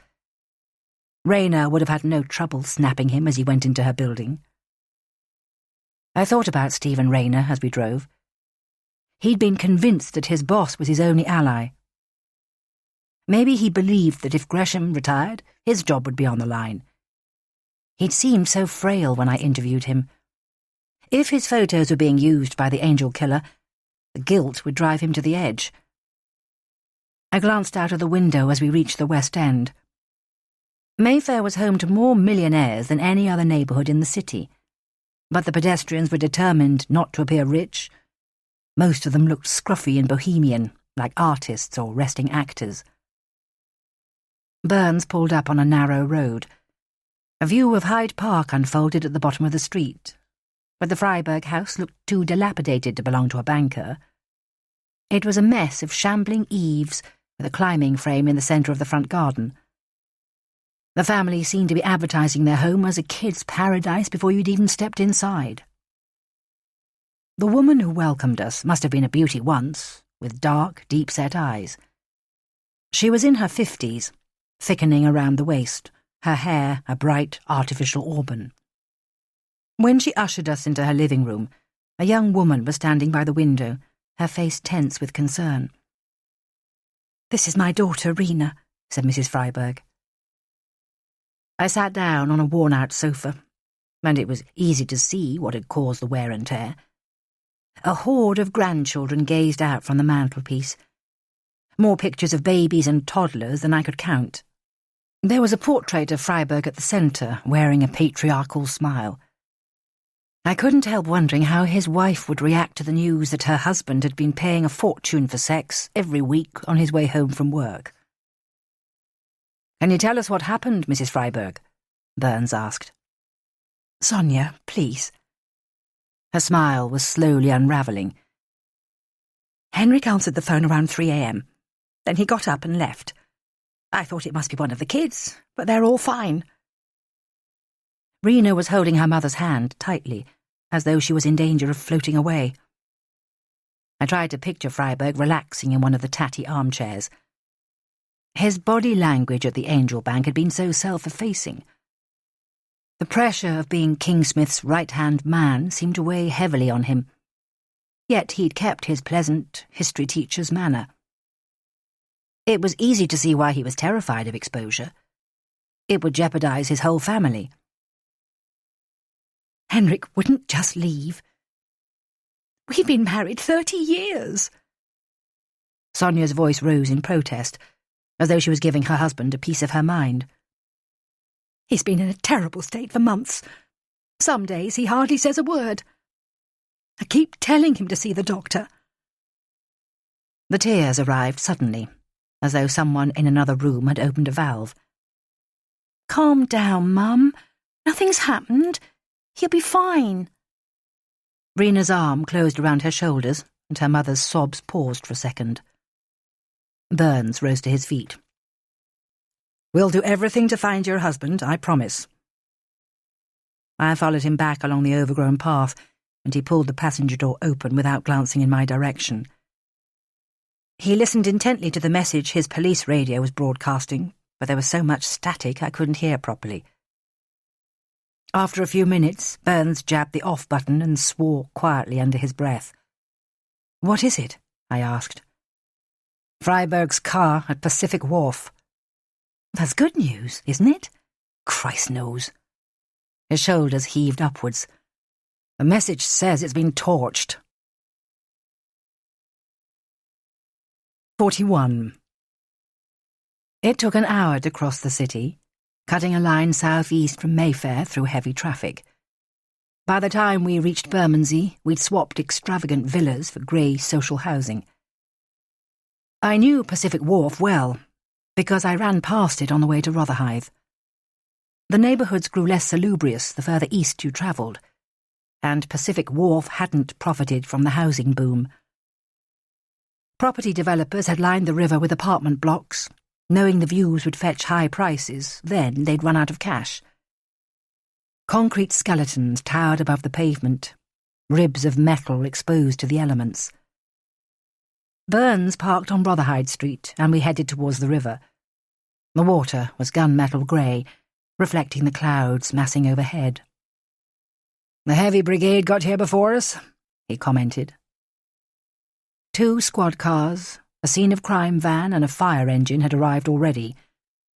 Rayner would have had no trouble snapping him as he went into her building. I thought about Stephen Rayner as we drove. He'd been convinced that his boss was his only ally. Maybe he believed that if Gresham retired, his job would be on the line. He'd seemed so frail when I interviewed him. If his photos were being used by the Angel killer, the guilt would drive him to the edge. I glanced out of the window as we reached the West End. Mayfair was home to more millionaires than any other neighbourhood in the city, but the pedestrians were determined not to appear rich. Most of them looked scruffy and bohemian, like artists or resting actors. Burns pulled up on a narrow road. A view of Hyde Park unfolded at the bottom of the street, but the Freiberg house looked too dilapidated to belong to a banker. It was a mess of shambling eaves with a climbing frame in the centre of the front garden. The family seemed to be advertising their home as a kid's paradise before you'd even stepped inside. The woman who welcomed us must have been a beauty once, with dark, deep-set eyes. She was in her 50s, thickening around the waist, her hair a bright, artificial auburn. When she ushered us into her living room, a young woman was standing by the window, her face tense with concern. "This is my daughter, Rena," said Mrs. Freiberg. I sat down on a worn-out sofa, and it was easy to see what had caused the wear and tear. A horde of grandchildren gazed out from the mantelpiece. More pictures of babies and toddlers than I could count. There was a portrait of Freiberg at the centre, wearing a patriarchal smile. I couldn't help wondering how his wife would react to the news that her husband had been paying a fortune for sex every week on his way home from work. "Can you tell us what happened, Mrs. Freiberg?" Burns asked. "Sonia, please." Her smile was slowly unravelling. "Henrik answered the phone around 3 a.m. Then he got up and left. I thought it must be one of the kids, but they're all fine." Rena was holding her mother's hand tightly, as though she was in danger of floating away. I tried to picture Freiberg relaxing in one of the tatty armchairs. His body language at the Angel Bank had been so self-effacing. The pressure of being Kingsmith's right-hand man seemed to weigh heavily on him. Yet he'd kept his pleasant history teacher's manner. It was easy to see why he was terrified of exposure. It would jeopardize his whole family. Henrik wouldn't just leave. We've been married 30 years. Sonia's voice rose in protest, as though she was giving her husband a piece of her mind. He's been in a terrible state for months. Some days he hardly says a word. I keep telling him to see the doctor. The tears arrived suddenly, as though someone in another room had opened a valve. Calm down, Mum. Nothing's happened. He'll be fine. Rena's arm closed around her shoulders, and her mother's sobs paused for a second. Burns rose to his feet. "We'll do everything to find your husband, I promise." I followed him back along the overgrown path, and he pulled the passenger door open without glancing in my direction. He listened intently to the message his police radio was broadcasting, but there was so much static I couldn't hear properly. After a few minutes, Burns jabbed the off button and swore quietly under his breath. "What is it?" I asked. "Freiberg's car at Pacific Wharf." "That's good news, isn't it?" "Christ knows." His shoulders heaved upwards. "The message says it's been torched." 41. It took an hour to cross the city, cutting a line southeast from Mayfair through heavy traffic. By the time we reached Bermondsey, we'd swapped extravagant villas for grey social housing. I knew Pacific Wharf well, because I ran past it on the way to Rotherhithe. The neighbourhoods grew less salubrious the further east you travelled, and Pacific Wharf hadn't profited from the housing boom. Property developers had lined the river with apartment blocks, knowing the views would fetch high prices, then they'd run out of cash. Concrete skeletons towered above the pavement, ribs of metal exposed to the elements. Burns parked on Rotherhithe Street, and we headed towards the river. The water was gunmetal grey, reflecting the clouds massing overhead. "The heavy brigade got here before us," he commented. 2 squad cars, a scene of crime van and a fire engine had arrived already,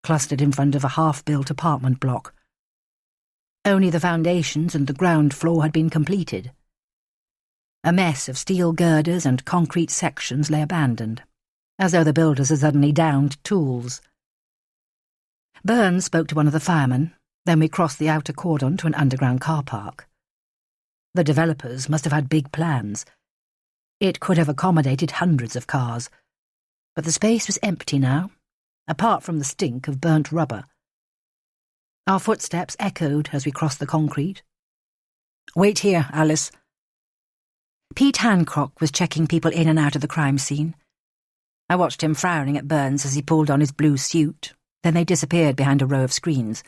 clustered in front of a half-built apartment block. Only the foundations and the ground floor had been completed. A mess of steel girders and concrete sections lay abandoned, as though the builders had suddenly downed tools. Burns spoke to one of the firemen, then we crossed the outer cordon to an underground car park. The developers must have had big plans. It could have accommodated hundreds of cars, but the space was empty now, apart from the stink of burnt rubber. Our footsteps echoed as we crossed the concrete. "Wait here, Alice." Pete Hancock was checking people in and out of the crime scene. I watched him frowning at Burns as he pulled on his blue suit, then they disappeared behind a row of screens.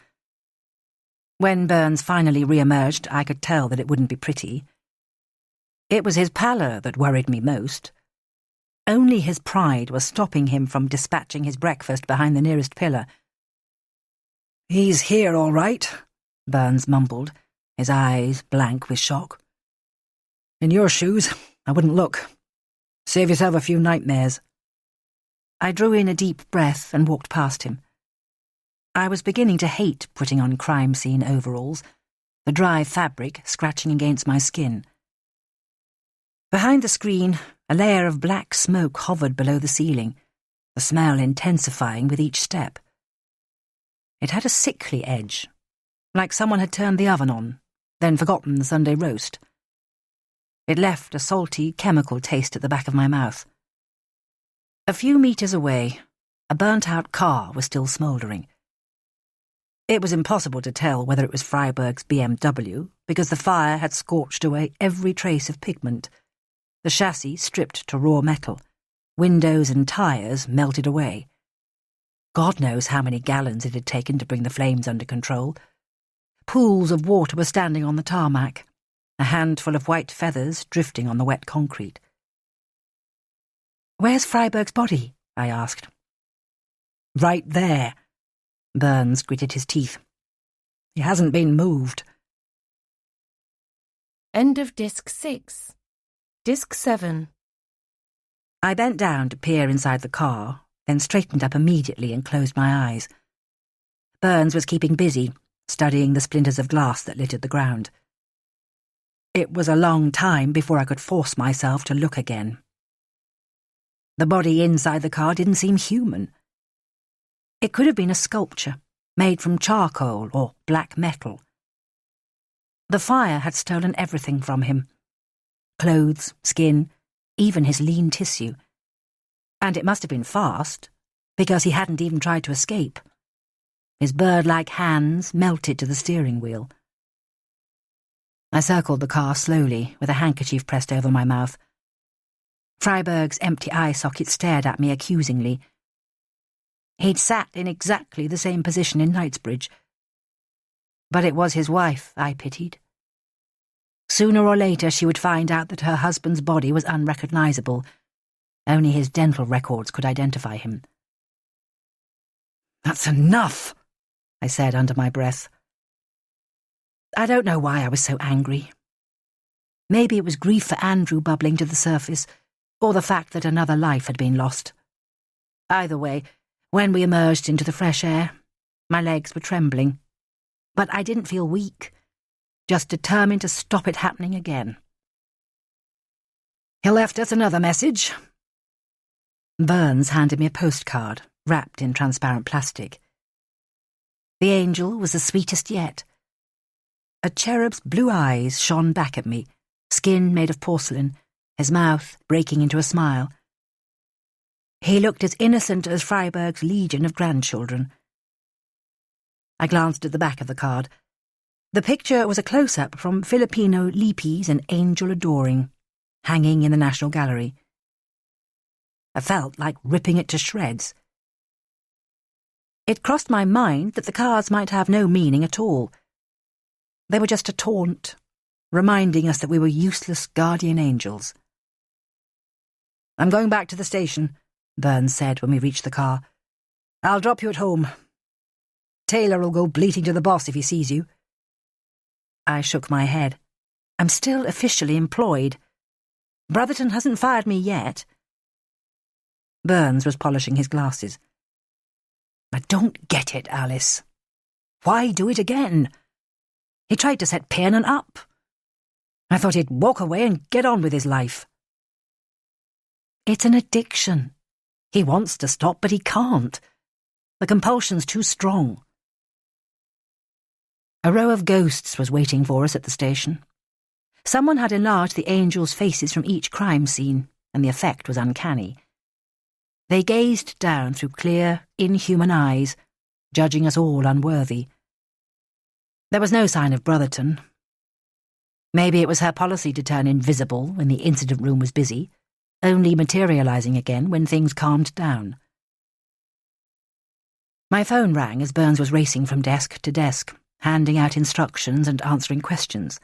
When Burns finally re-emerged, I could tell that it wouldn't be pretty. It was his pallor that worried me most. Only his pride was stopping him from dispatching his breakfast behind the nearest pillar. "He's here, all right," Burns mumbled, his eyes blank with shock. "In your shoes, I wouldn't look. Save yourself a few nightmares." I drew in a deep breath and walked past him. I was beginning to hate putting on crime scene overalls, the dry fabric scratching against my skin. Behind the screen, a layer of black smoke hovered below the ceiling, the smell intensifying with each step. It had a sickly edge, like someone had turned the oven on, then forgotten the Sunday roast. It left a salty, chemical taste at the back of my mouth. A few metres away, a burnt-out car was still smouldering. It was impossible to tell whether it was Freiberg's BMW, because the fire had scorched away every trace of pigment, the chassis stripped to raw metal, windows and tyres melted away. God knows how many gallons it had taken to bring the flames under control. Pools of water were standing on the tarmac, a handful of white feathers drifting on the wet concrete. "Where's Freiberg's body?" I asked. Right there. Burns gritted his teeth. He hasn't been moved. End of Disc 6. Disc 7. I bent down to peer inside the car, then straightened up immediately and closed my eyes. Burns was keeping busy, studying the splinters of glass that littered the ground. It was a long time before I could force myself to look again. The body inside the car didn't seem human. It could have been a sculpture, made from charcoal or black metal. The fire had stolen everything from him. Clothes, skin, even his lean tissue. And it must have been fast, because he hadn't even tried to escape. His bird-like hands melted to the steering wheel. I circled the car slowly, with a handkerchief pressed over my mouth. Freiberg's empty eye socket stared at me accusingly. He'd sat in exactly the same position in Knightsbridge. But it was his wife I pitied. Sooner or later she would find out that her husband's body was unrecognizable. Only his dental records could identify him. "That's enough," I said under my breath. I don't know why I was so angry. Maybe it was grief for Andrew bubbling to the surface, or the fact that another life had been lost. Either way, when we emerged into the fresh air, my legs were trembling. But I didn't feel weak, just determined to stop it happening again. "He left us another message." Burns handed me a postcard, wrapped in transparent plastic. The angel was the sweetest yet. A cherub's blue eyes shone back at me, skin made of porcelain, his mouth breaking into a smile. He looked as innocent as Freiberg's legion of grandchildren. I glanced at the back of the card. The picture was a close-up from Filipino Lippi's An Angel Adoring, hanging in the National Gallery. I felt like ripping it to shreds. It crossed my mind that the cards might have no meaning at all. They were just a taunt, reminding us that we were useless guardian angels. "I'm going back to the station," Burns said when we reached the car. "I'll drop you at home. Taylor will go bleating to the boss if he sees you." I shook my head. I'm still officially employed. Brotherton hasn't fired me yet. Burns was polishing his glasses. "I don't get it, Alice. Why do it again? He tried to set Paynon up. I thought he'd walk away and get on with his life." "It's an addiction. He wants to stop, but he can't. The compulsion's too strong." A row of ghosts was waiting for us at the station. Someone had enlarged the angels' faces from each crime scene, and the effect was uncanny. They gazed down through clear, inhuman eyes, judging us all unworthy. There was no sign of Brotherton. Maybe it was her policy to turn invisible when the incident room was busy, only materializing again when things calmed down. My phone rang as Burns was racing from desk to desk, handing out instructions and answering questions.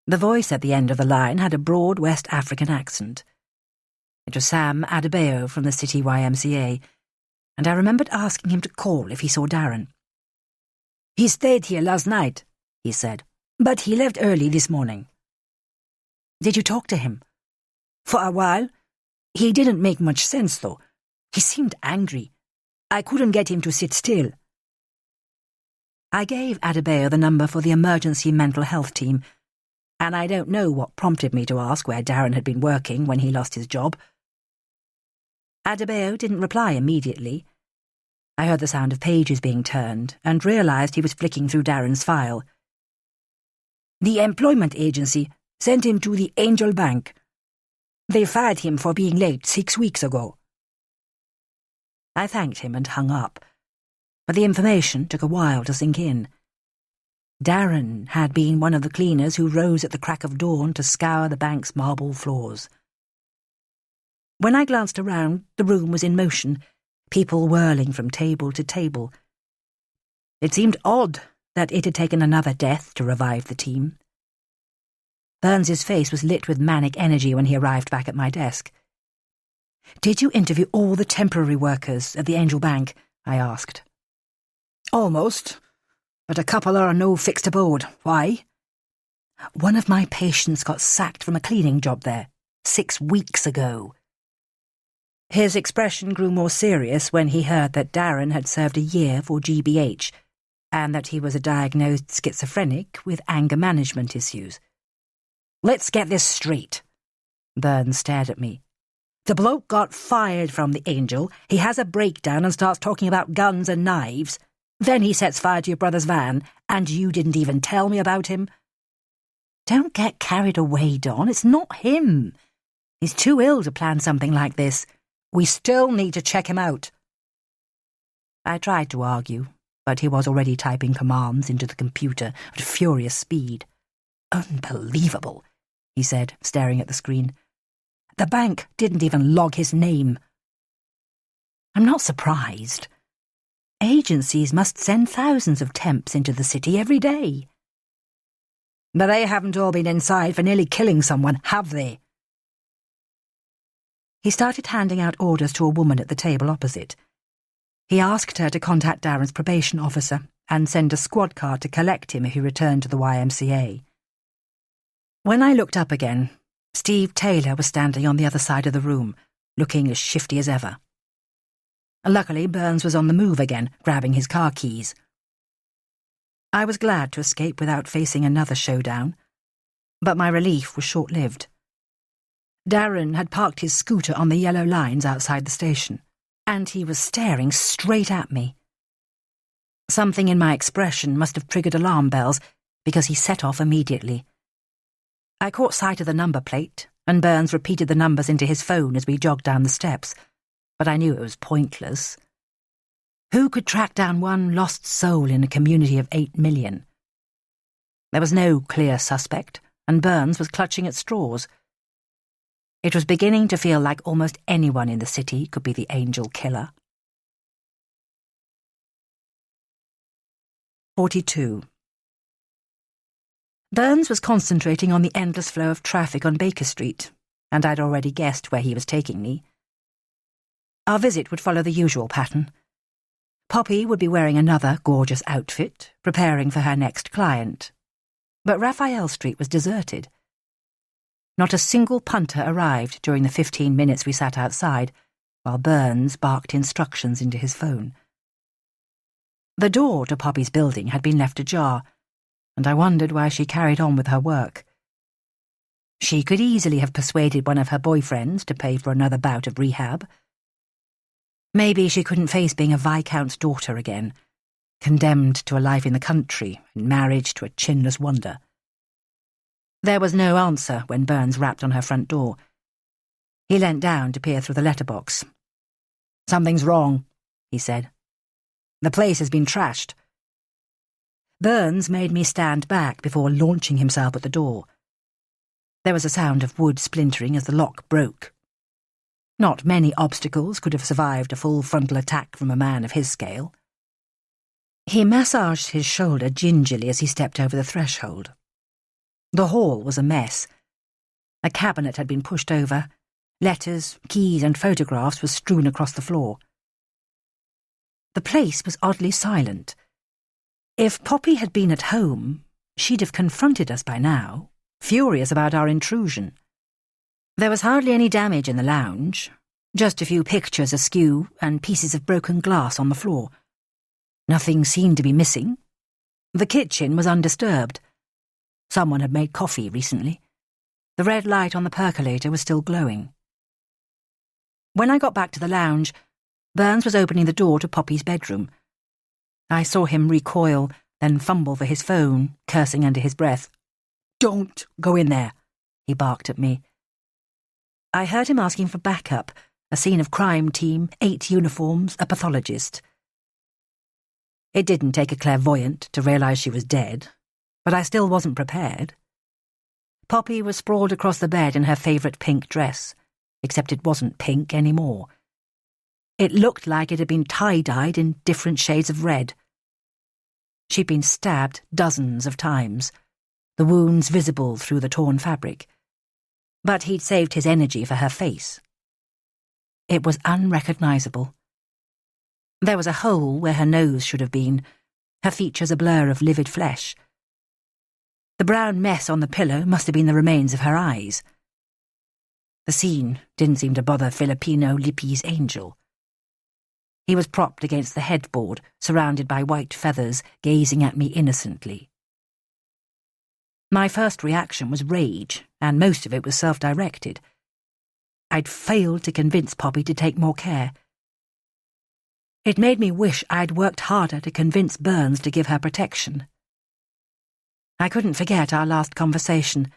The voice at the end of the line had a broad West African accent. It was Sam Adebayo from the City YMCA, and I remembered asking him to call if he saw Darren. "He stayed here last night," he said, "but he left early this morning." "Did you talk to him?" "For a while. He didn't make much sense, though. He seemed angry. I couldn't get him to sit still." I gave Adebayo the number for the emergency mental health team, and I don't know what prompted me to ask where Darren had been working when he lost his job. Adebayo didn't reply immediately. I heard the sound of pages being turned and realized he was flicking through Darren's file. "The employment agency sent him to the Angel Bank. They fired him for being late 6 weeks ago." I thanked him and hung up, but the information took a while to sink in. Darren had been one of the cleaners who rose at the crack of dawn to scour the bank's marble floors. When I glanced around, the room was in motion, people whirling from table to table. It seemed odd that it had taken another death to revive the team. Burns's face was lit with manic energy when he arrived back at my desk. Did you interview all the temporary workers at the Angel Bank? I asked. Almost, but a couple are on no fixed abode. Why? One of my patients got sacked from a cleaning job there 6 weeks ago. His expression grew more serious when he heard that Darren had served a year for GBH and that he was a diagnosed schizophrenic with anger management issues. Let's get this straight. Burns stared at me. The bloke got fired from the Angel, he has a breakdown and starts talking about guns and knives. Then he sets fire to your brother's van, and you didn't even tell me about him. Don't get carried away, Don. It's not him. He's too ill to plan something like this. We still need to check him out. I tried to argue, but he was already typing commands into the computer at furious speed. Unbelievable, he said, staring at the screen. The bank didn't even log his name. I'm not surprised. Agencies must send thousands of temps into the city every day. But they haven't all been inside for nearly killing someone, have they? He started handing out orders to a woman at the table opposite. He asked her to contact Darren's probation officer and send a squad car to collect him if he returned to the YMCA. When I looked up again, Steve Taylor was standing on the other side of the room, looking as shifty as ever. Luckily, Burns was on the move again, grabbing his car keys. I was glad to escape without facing another showdown, but my relief was short-lived. Darren had parked his scooter on the yellow lines outside the station, and he was staring straight at me. Something in my expression must have triggered alarm bells, because he set off immediately. I caught sight of the number plate, and Burns repeated the numbers into his phone as we jogged down the steps, but I knew it was pointless. Who could track down one lost soul in a community of 8 million? There was no clear suspect, and Burns was clutching at straws. It was beginning to feel like almost anyone in the city could be the Angel killer. 42. Burns was concentrating on the endless flow of traffic on Baker Street, and I'd already guessed where he was taking me. Our visit would follow the usual pattern. Poppy would be wearing another gorgeous outfit, preparing for her next client. But Raphael Street was deserted. Not a single punter arrived during the 15 minutes we sat outside, while Burns barked instructions into his phone. The door to Poppy's building had been left ajar, and I wondered why she carried on with her work. She could easily have persuaded one of her boyfriends to pay for another bout of rehab. Maybe she couldn't face being a Viscount's daughter again, condemned to a life in the country and marriage to a chinless wonder. There was no answer when Burns rapped on her front door. He leant down to peer through the letterbox. Something's wrong, he said. The place has been trashed. Burns made me stand back before launching himself at the door. There was a sound of wood splintering as the lock broke. Not many obstacles could have survived a full frontal attack from a man of his scale. He massaged his shoulder gingerly as he stepped over the threshold. The hall was a mess. A cabinet had been pushed over. Letters, keys, and photographs were strewn across the floor. The place was oddly silent. If Poppy had been at home, she'd have confronted us by now, furious about our intrusion. There was hardly any damage in the lounge, just a few pictures askew and pieces of broken glass on the floor. Nothing seemed to be missing. The kitchen was undisturbed. Someone had made coffee recently. The red light on the percolator was still glowing. When I got back to the lounge, Burns was opening the door to Poppy's bedroom. I saw him recoil, then fumble for his phone, cursing under his breath. Don't go in there, he barked at me. I heard him asking for backup, a scene of crime team, 8 uniforms, a pathologist. It didn't take a clairvoyant to realise she was dead, but I still wasn't prepared. Poppy was sprawled across the bed in her favourite pink dress, except it wasn't pink anymore. It looked like it had been tie-dyed in different shades of red. She'd been stabbed dozens of times, the wounds visible through the torn fabric. But he'd saved his energy for her face. It was unrecognisable. There was a hole where her nose should have been, her features a blur of livid flesh. The brown mess on the pillow must have been the remains of her eyes. The scene didn't seem to bother Filipino Lippi's angel. He was propped against the headboard, surrounded by white feathers, gazing at me innocently. My first reaction was rage, and most of it was self-directed. I'd failed to convince Poppy to take more care. It made me wish I'd worked harder to convince Burns to give her protection. I couldn't forget our last conversation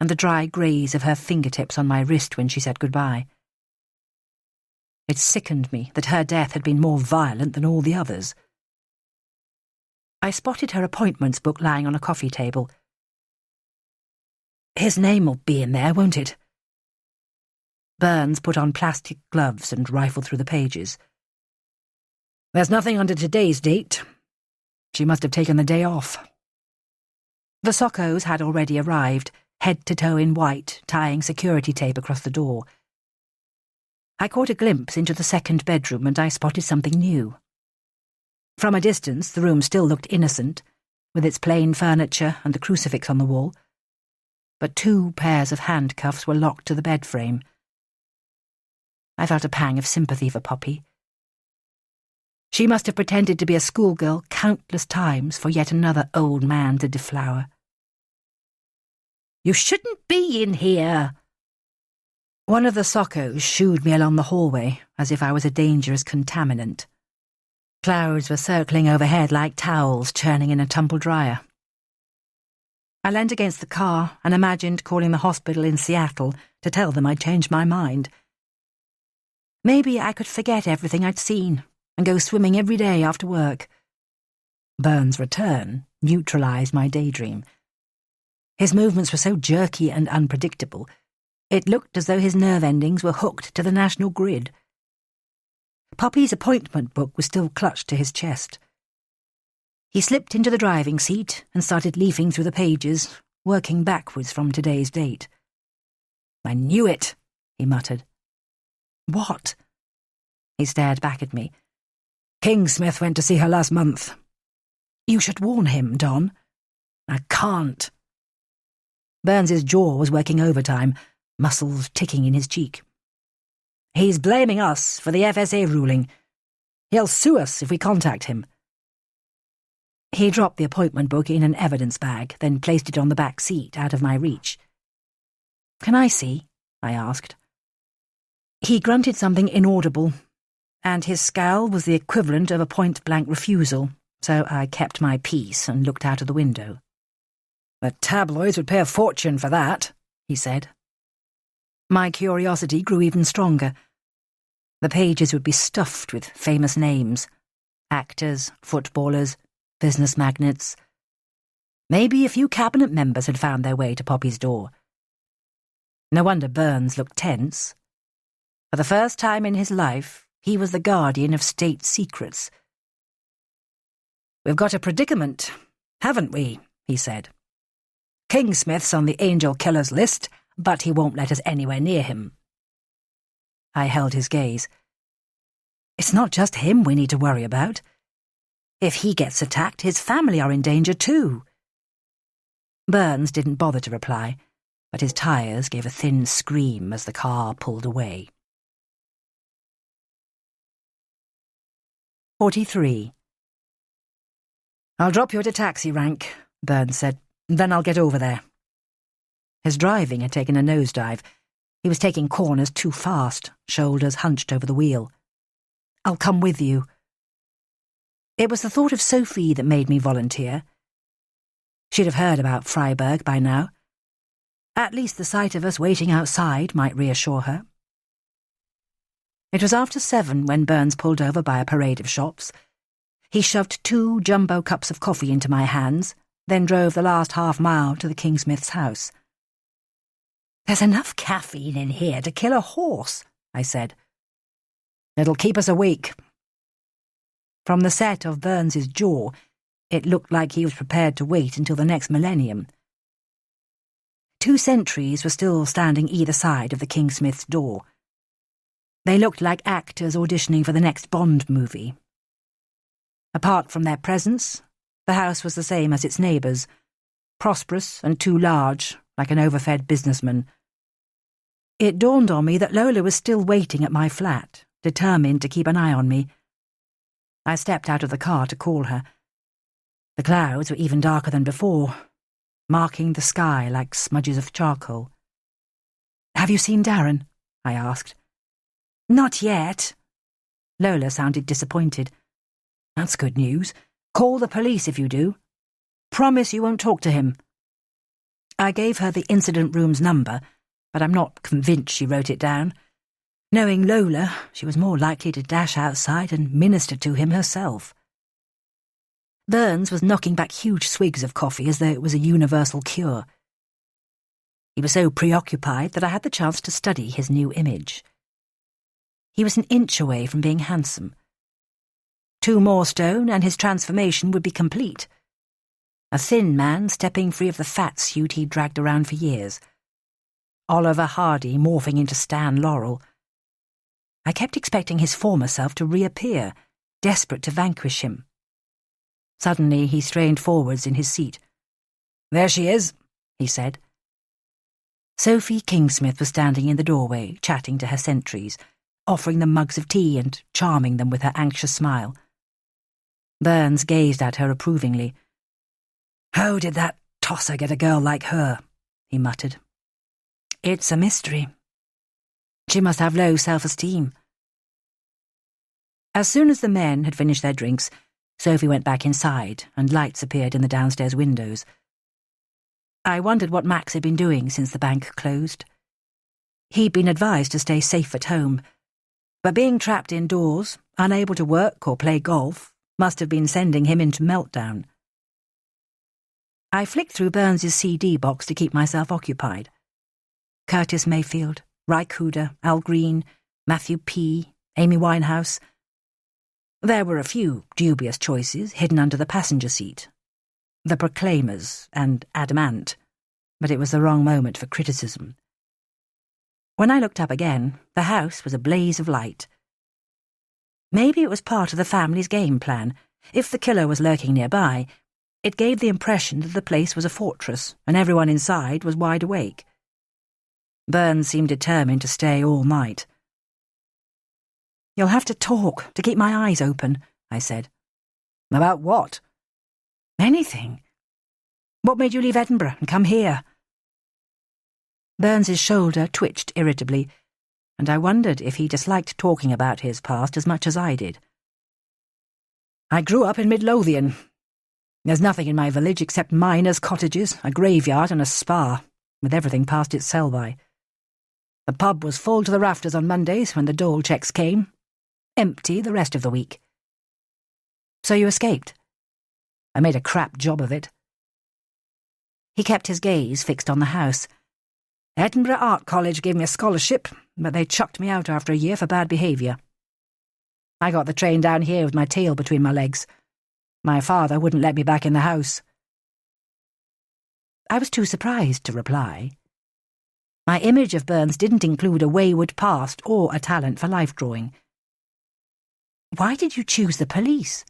and the dry graze of her fingertips on my wrist when she said goodbye. It sickened me that her death had been more violent than all the others. I spotted her appointments book lying on a coffee table. His name will be in there, won't it? Burns put on plastic gloves and rifled through the pages. There's nothing under today's date. She must have taken the day off. The Sockos had already arrived, head to toe in white, tying security tape across the door. I caught a glimpse into the second bedroom and I spotted something new. From a distance, the room still looked innocent, with its plain furniture and the crucifix on the wall. But 2 pairs of handcuffs were locked to the bed frame. I felt a pang of sympathy for Poppy. She must have pretended to be a schoolgirl countless times for yet another old man to deflower. "You shouldn't be in here!" One of the Sockos shooed me along the hallway as if I was a dangerous contaminant. Clouds were circling overhead like towels churning in a tumble dryer. I leant against the car and imagined calling the hospital in Seattle to tell them I'd changed my mind. Maybe I could forget everything I'd seen and go swimming every day after work. Burns' return neutralised my daydream. His movements were so jerky and unpredictable, it looked as though his nerve endings were hooked to the national grid. Poppy's appointment book was still clutched to his chest. He slipped into the driving seat and started leafing through the pages, working backwards from today's date. "I knew it," he muttered. "What?" He stared back at me. "Kingsmith went to see her last month." "You should warn him, Don." "I can't." Burns's jaw was working overtime, muscles ticking in his cheek. "He's blaming us for the FSA ruling. He'll sue us if we contact him." He dropped the appointment book in an evidence bag, then placed it on the back seat out of my reach. "Can I see?" I asked. He grunted something inaudible, and his scowl was the equivalent of a point-blank refusal, so I kept my peace and looked out of the window. "The tabloids would pay a fortune for that," he said. My curiosity grew even stronger. The pages would be stuffed with famous names. Actors, footballers, business magnates. Maybe a few cabinet members had found their way to Poppy's door. No wonder Burns looked tense. For the first time in his life, he was the guardian of state secrets. "We've got a predicament, haven't we?" he said. "Kingsmith's on the angel killer's list, but he won't let us anywhere near him." I held his gaze. "It's not just him we need to worry about. If he gets attacked, his family are in danger too." Burns didn't bother to reply, but his tyres gave a thin scream as the car pulled away. 43. "I'll drop you at a taxi rank," Burns said. "Then I'll get over there." His driving had taken a nosedive. He was taking corners too fast, shoulders hunched over the wheel. "I'll come with you." It was the thought of Sophie that made me volunteer. She'd have heard about Freiburg by now. At least the sight of us waiting outside might reassure her. It was after 7 when Burns pulled over by a parade of shops. He shoved 2 jumbo cups of coffee into my hands, then drove the last half-mile to the Kingsmith's house. "There's enough caffeine in here to kill a horse," I said. "It'll keep us awake." From the set of Burns's jaw, it looked like he was prepared to wait until the next millennium. 2 sentries were still standing either side of the Kingsmith's door. They looked like actors auditioning for the next Bond movie. Apart from their presence, the house was the same as its neighbours, prosperous and too large, like an overfed businessman. It dawned on me that Lola was still waiting at my flat, determined to keep an eye on me. I stepped out of the car to call her. The clouds were even darker than before, marking the sky like smudges of charcoal. "Have you seen Darren?" I asked. "Not yet." Lola sounded disappointed. "That's good news. Call the police if you do. Promise you won't talk to him." I gave her the incident room's number, but I'm not convinced she wrote it down. Knowing Lola, she was more likely to dash outside and minister to him herself. Burns was knocking back huge swigs of coffee as though it was a universal cure. He was so preoccupied that I had the chance to study his new image. He was an inch away from being handsome. 2 more stone and his transformation would be complete. A thin man stepping free of the fat suit he'd dragged around for years. Oliver Hardy morphing into Stan Laurel. I kept expecting his former self to reappear, desperate to vanquish him. Suddenly he strained forwards in his seat. "There she is," he said. Sophie Kingsmith was standing in the doorway, chatting to her sentries, offering them mugs of tea and charming them with her anxious smile. Burns gazed at her approvingly. "How did that tosser get a girl like her?" he muttered. "It's a mystery. She must have low self-esteem." As soon as the men had finished their drinks, Sophie went back inside, and lights appeared in the downstairs windows. I wondered what Max had been doing since the bank closed. He'd been advised to stay safe at home, but being trapped indoors, unable to work or play golf, must have been sending him into meltdown. I flicked through Burns's CD box to keep myself occupied. Curtis Mayfield, Ry Cooder, Al Green, Matthew P., Amy Winehouse. There were a few dubious choices hidden under the passenger seat. The Proclaimers and Adamant, but it was the wrong moment for criticism. When I looked up again, the house was a blaze of light. Maybe it was part of the family's game plan. If the killer was lurking nearby, it gave the impression that the place was a fortress and everyone inside was wide awake. Burns seemed determined to stay all night. "You'll have to talk to keep my eyes open," I said. "About what?" "Anything. What made you leave Edinburgh and come here?" Burns's shoulder twitched irritably, and I wondered if he disliked talking about his past as much as I did. "I grew up in Midlothian. There's nothing in my village except miners' cottages, a graveyard and a spa, with everything past its sell-by. The pub was full to the rafters on Mondays when the dole checks came, empty the rest of the week." "So you escaped?" "I made a crap job of it." He kept his gaze fixed on the house. "Edinburgh Art College gave me a scholarship, but they chucked me out after a year for bad behaviour. I got the train down here with my tail between my legs. My father wouldn't let me back in the house." I was too surprised to reply. My image of Burns didn't include a wayward past or a talent for life-drawing. "Why did you choose the police?"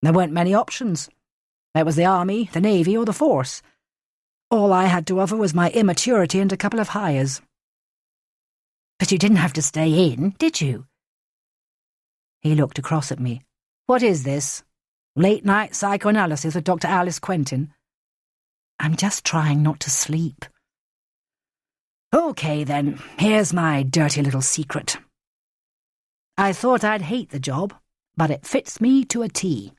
"There weren't many options. There was the army, the navy, or the force. All I had to offer was my immaturity and a couple of hires." "But you didn't have to stay in, did you?" He looked across at me. "What is this? Late-night psychoanalysis with Dr. Alice Quentin?" "I'm just trying not to sleep." "Okay, then. Here's my dirty little secret. I thought I'd hate the job, but it fits me to a T.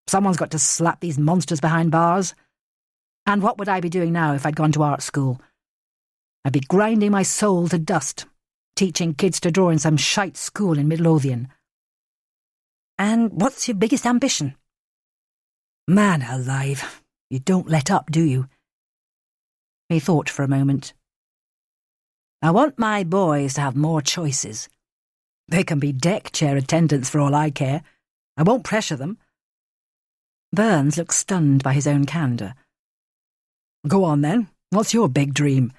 Someone's got to slap these monsters behind bars. And what would I be doing now if I'd gone to art school? I'd be grinding my soul to dust, teaching kids to draw in some shite school in Midlothian." "And what's your biggest ambition?" "Man alive, you don't let up, do you?" He thought for a moment. "I want my boys to have more choices. They can be deck chair attendants for all I care. I won't pressure them." Burns looked stunned by his own candour. "Go on then. What's your big dream?"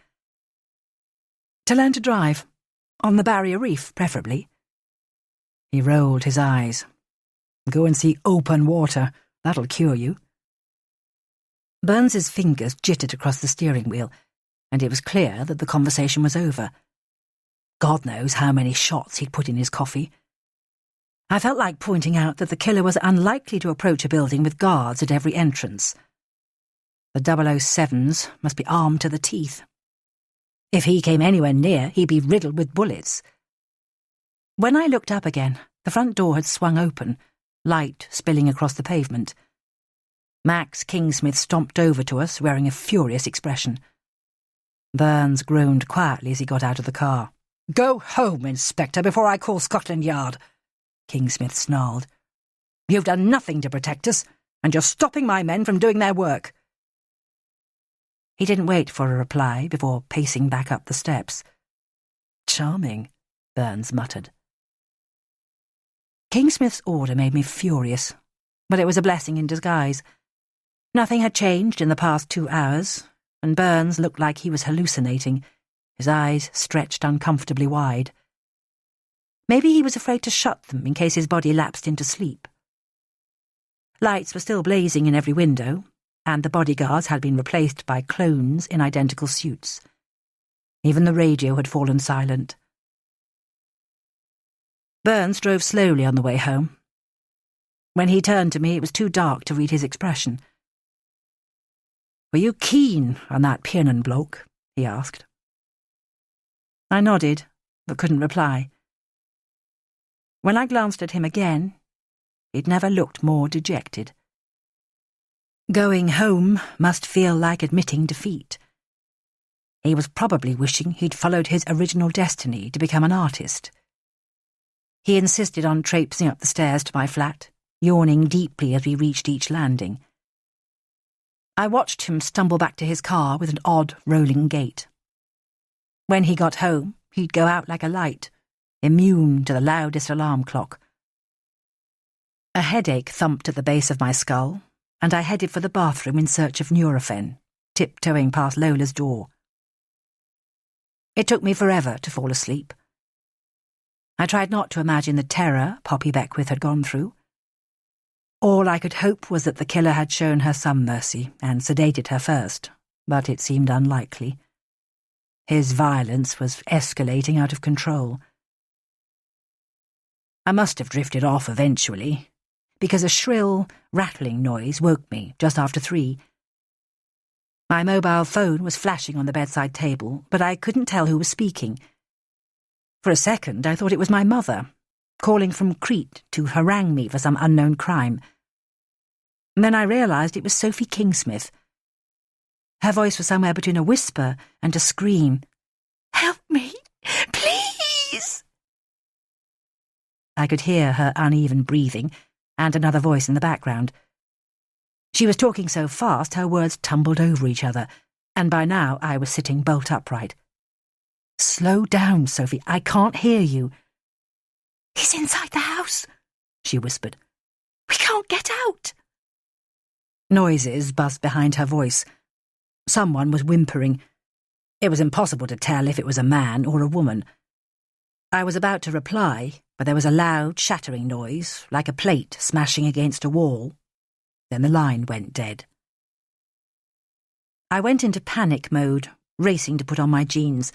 "To learn to drive. On the barrier reef, preferably. He rolled his eyes. Go and see open water. That'll cure you. Burns's fingers jittered across the steering wheel, and it was clear that the conversation was over. God knows how many shots he'd put in his coffee. I felt like pointing out that the killer was unlikely to approach a building with guards at every entrance. The 007s must be armed to the teeth. If he came anywhere near, he'd be riddled with bullets. When I looked up again, the front door had swung open, light spilling across the pavement. Max Kingsmith stomped over to us, wearing a furious expression. Burns groaned quietly as he got out of the car. "Go home, Inspector, before I call Scotland Yard," Kingsmith snarled. "You've done nothing to protect us, and you're stopping my men from doing their work." He didn't wait for a reply before pacing back up the steps. "Charming," Burns muttered. Kingsmith's order made me furious, but it was a blessing in disguise. Nothing had changed in the past 2 hours, and Burns looked like he was hallucinating, his eyes stretched uncomfortably wide. Maybe he was afraid to shut them in case his body lapsed into sleep. Lights were still blazing in every window, and the bodyguards had been replaced by clones in identical suits. Even the radio had fallen silent. Burns drove slowly on the way home. When he turned to me, it was too dark to read his expression. "Were you keen on that Piernan bloke?" he asked. I nodded, but couldn't reply. When I glanced at him again, he'd never looked more dejected. Going home must feel like admitting defeat. He was probably wishing he'd followed his original destiny to become an artist. He insisted on traipsing up the stairs to my flat, yawning deeply as we reached each landing. I watched him stumble back to his car with an odd, rolling gait. When he got home, he'd go out like a light, immune to the loudest alarm clock. A headache thumped at the base of my skull, and I headed for the bathroom in search of Nurofen, tiptoeing past Lola's door. It took me forever to fall asleep. I tried not to imagine the terror Poppy Beckwith had gone through. All I could hope was that the killer had shown her some mercy and sedated her first, but it seemed unlikely. His violence was escalating out of control. I must have drifted off eventually, because a shrill, rattling noise woke me just after 3. My mobile phone was flashing on the bedside table, but I couldn't tell who was speaking. For a second, I thought it was my mother, calling from Crete to harangue me for some unknown crime. And then I realised it was Sophie Kingsmith. Her voice was somewhere between a whisper and a scream. "Help me, please!" I could hear her uneven breathing and another voice in the background. She was talking so fast her words tumbled over each other, and by now I was sitting bolt upright. "Slow down, Sophie, I can't hear you." "He's inside the house," she whispered. "We can't get out." Noises buzzed behind her voice. Someone was whimpering. It was impossible to tell if it was a man or a woman. I was about to reply, but there was a loud, shattering noise, like a plate smashing against a wall. Then the line went dead. I went into panic mode, racing to put on my jeans.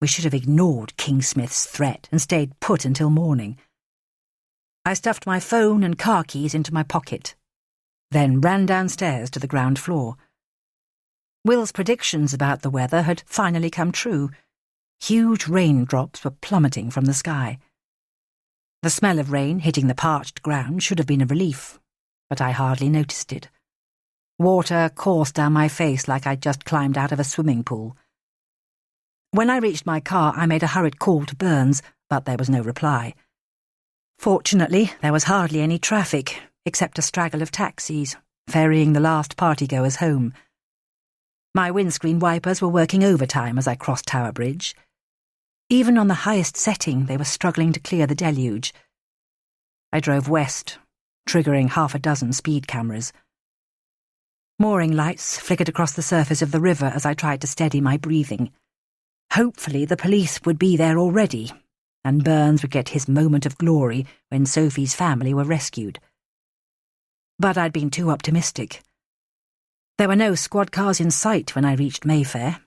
We should have ignored Kingsmith's threat and stayed put until morning. I stuffed my phone and car keys into my pocket, then ran downstairs to the ground floor. Will's predictions about the weather had finally come true. Huge raindrops were plummeting from the sky. The smell of rain hitting the parched ground should have been a relief, but I hardly noticed it. Water coursed down my face like I'd just climbed out of a swimming pool. When I reached my car, I made a hurried call to Burns, but there was no reply. Fortunately, there was hardly any traffic, except a straggle of taxis, ferrying the last partygoers home. My windscreen wipers were working overtime as I crossed Tower Bridge. Even on the highest setting, they were struggling to clear the deluge. I drove west, triggering 6 speed cameras. Mooring lights flickered across the surface of the river as I tried to steady my breathing. Hopefully the police would be there already, and Burns would get his moment of glory when Sophie's family were rescued. But I'd been too optimistic. There were no squad cars in sight when I reached Mayfair,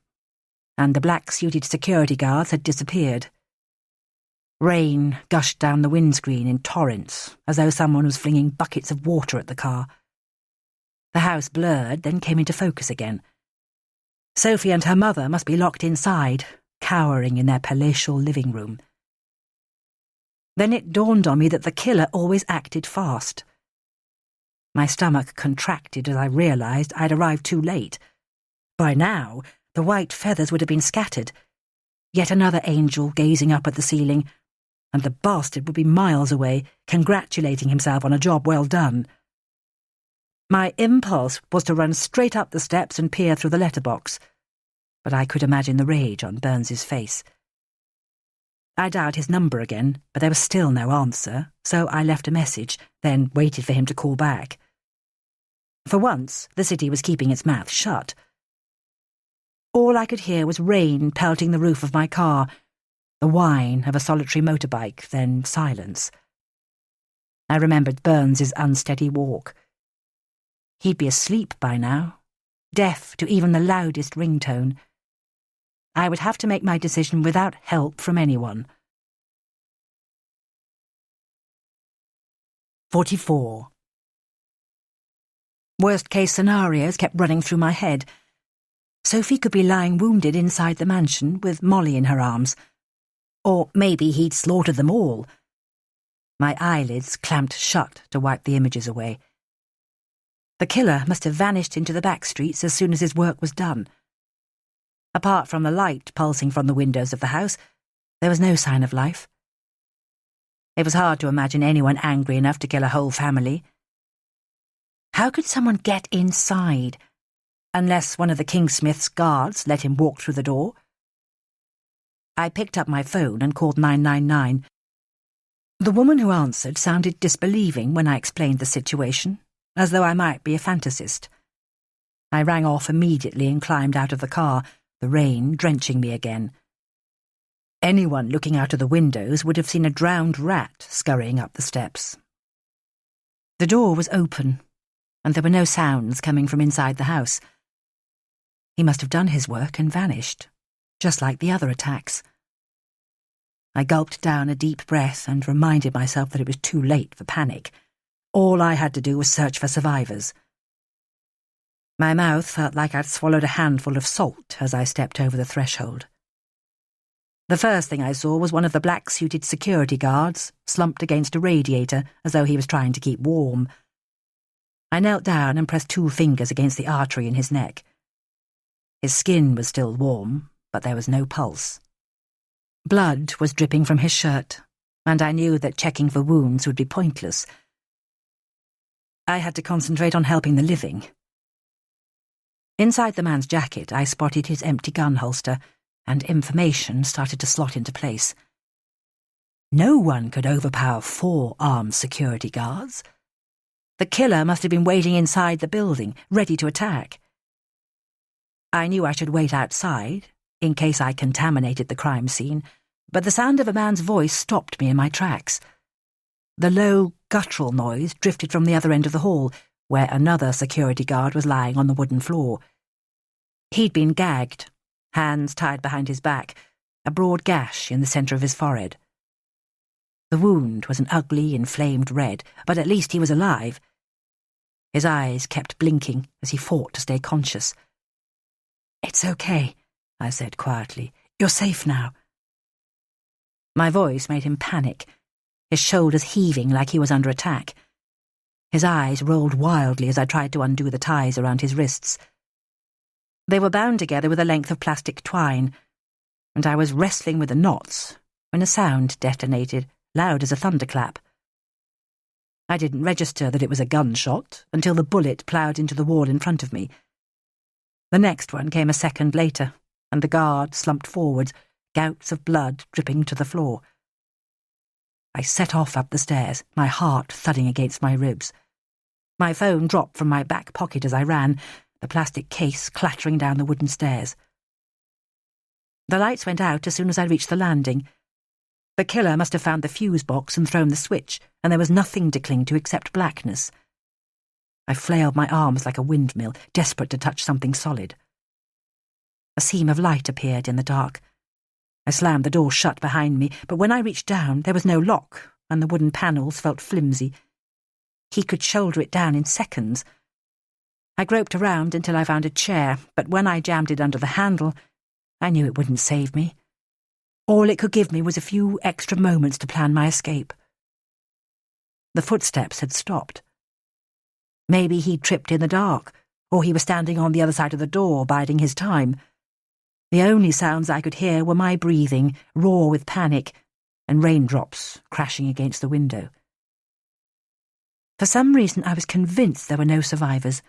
and the black-suited security guards had disappeared. Rain gushed down the windscreen in torrents, as though someone was flinging buckets of water at the car. The house blurred, then came into focus again. Sophie and her mother must be locked inside, cowering in their palatial living room. Then it dawned on me that the killer always acted fast. My stomach contracted as I realised I'd arrived too late. By now, the white feathers would have been scattered. Yet another angel gazing up at the ceiling, and the bastard would be miles away, congratulating himself on a job well done. My impulse was to run straight up the steps and peer through the letterbox, but I could imagine the rage on Burns's face. I dialed his number again, but there was still no answer, so I left a message, then waited for him to call back. For once, the city was keeping its mouth shut. All I could hear was rain pelting the roof of my car, the whine of a solitary motorbike, then silence. I remembered Burns's unsteady walk. He'd be asleep by now, deaf to even the loudest ringtone. I would have to make my decision without help from anyone. 44. Worst-case scenarios kept running through my head. Sophie could be lying wounded inside the mansion with Molly in her arms. Or maybe he'd slaughtered them all. My eyelids clamped shut to wipe the images away. The killer must have vanished into the back streets as soon as his work was done. Apart from the light pulsing from the windows of the house, there was no sign of life. It was hard to imagine anyone angry enough to kill a whole family. How could someone get inside, unless one of the Kingsmith's guards let him walk through the door? I picked up my phone and called 999. The woman who answered sounded disbelieving when I explained the situation, as though I might be a fantasist. I rang off immediately and climbed out of the car, the rain drenching me again. Anyone looking out of the windows would have seen a drowned rat scurrying up the steps. The door was open, and there were no sounds coming from inside the house. He must have done his work and vanished, just like the other attacks. I gulped down a deep breath and reminded myself that it was too late for panic. All I had to do was search for survivors. My mouth felt like I'd swallowed a handful of salt as I stepped over the threshold. The first thing I saw was one of the black-suited security guards, slumped against a radiator as though he was trying to keep warm. I knelt down and pressed 2 fingers against the artery in his neck. His skin was still warm, but there was no pulse. Blood was dripping from his shirt, and I knew that checking for wounds would be pointless. I had to concentrate on helping the living. Inside the man's jacket, I spotted his empty gun holster, and information started to slot into place. No one could overpower 4 armed security guards. The killer must have been waiting inside the building, ready to attack. I knew I should wait outside, in case I contaminated the crime scene, but the sound of a man's voice stopped me in my tracks. The low, guttural noise drifted from the other end of the hall, where another security guard was lying on the wooden floor. He'd been gagged, hands tied behind his back, a broad gash in the centre of his forehead. The wound was an ugly, inflamed red, but at least he was alive. His eyes kept blinking as he fought to stay conscious. "It's okay," I said quietly. "You're safe now." My voice made him panic, his shoulders heaving like he was under attack. His eyes rolled wildly as I tried to undo the ties around his wrists. They were bound together with a length of plastic twine, and I was wrestling with the knots when a sound detonated, loud as a thunderclap. I didn't register that it was a gunshot until the bullet ploughed into the wall in front of me. The next one came a second later, and the guard slumped forwards, gouts of blood dripping to the floor. I set off up the stairs, my heart thudding against my ribs. My phone dropped from my back pocket as I ran, the plastic case clattering down the wooden stairs. The lights went out as soon as I reached the landing. The killer must have found the fuse box and thrown the switch, and there was nothing to cling to except blackness. I flailed my arms like a windmill, desperate to touch something solid. A seam of light appeared in the dark. I slammed the door shut behind me, but when I reached down, there was no lock, and the wooden panels felt flimsy. He could shoulder it down in seconds. I groped around until I found a chair, but when I jammed it under the handle, I knew it wouldn't save me. All it could give me was a few extra moments to plan my escape. The footsteps had stopped. Maybe he'd tripped in the dark, or he was standing on the other side of the door, biding his time. The only sounds I could hear were my breathing, raw with panic, and raindrops crashing against the window. For some reason, I was convinced there were no survivors.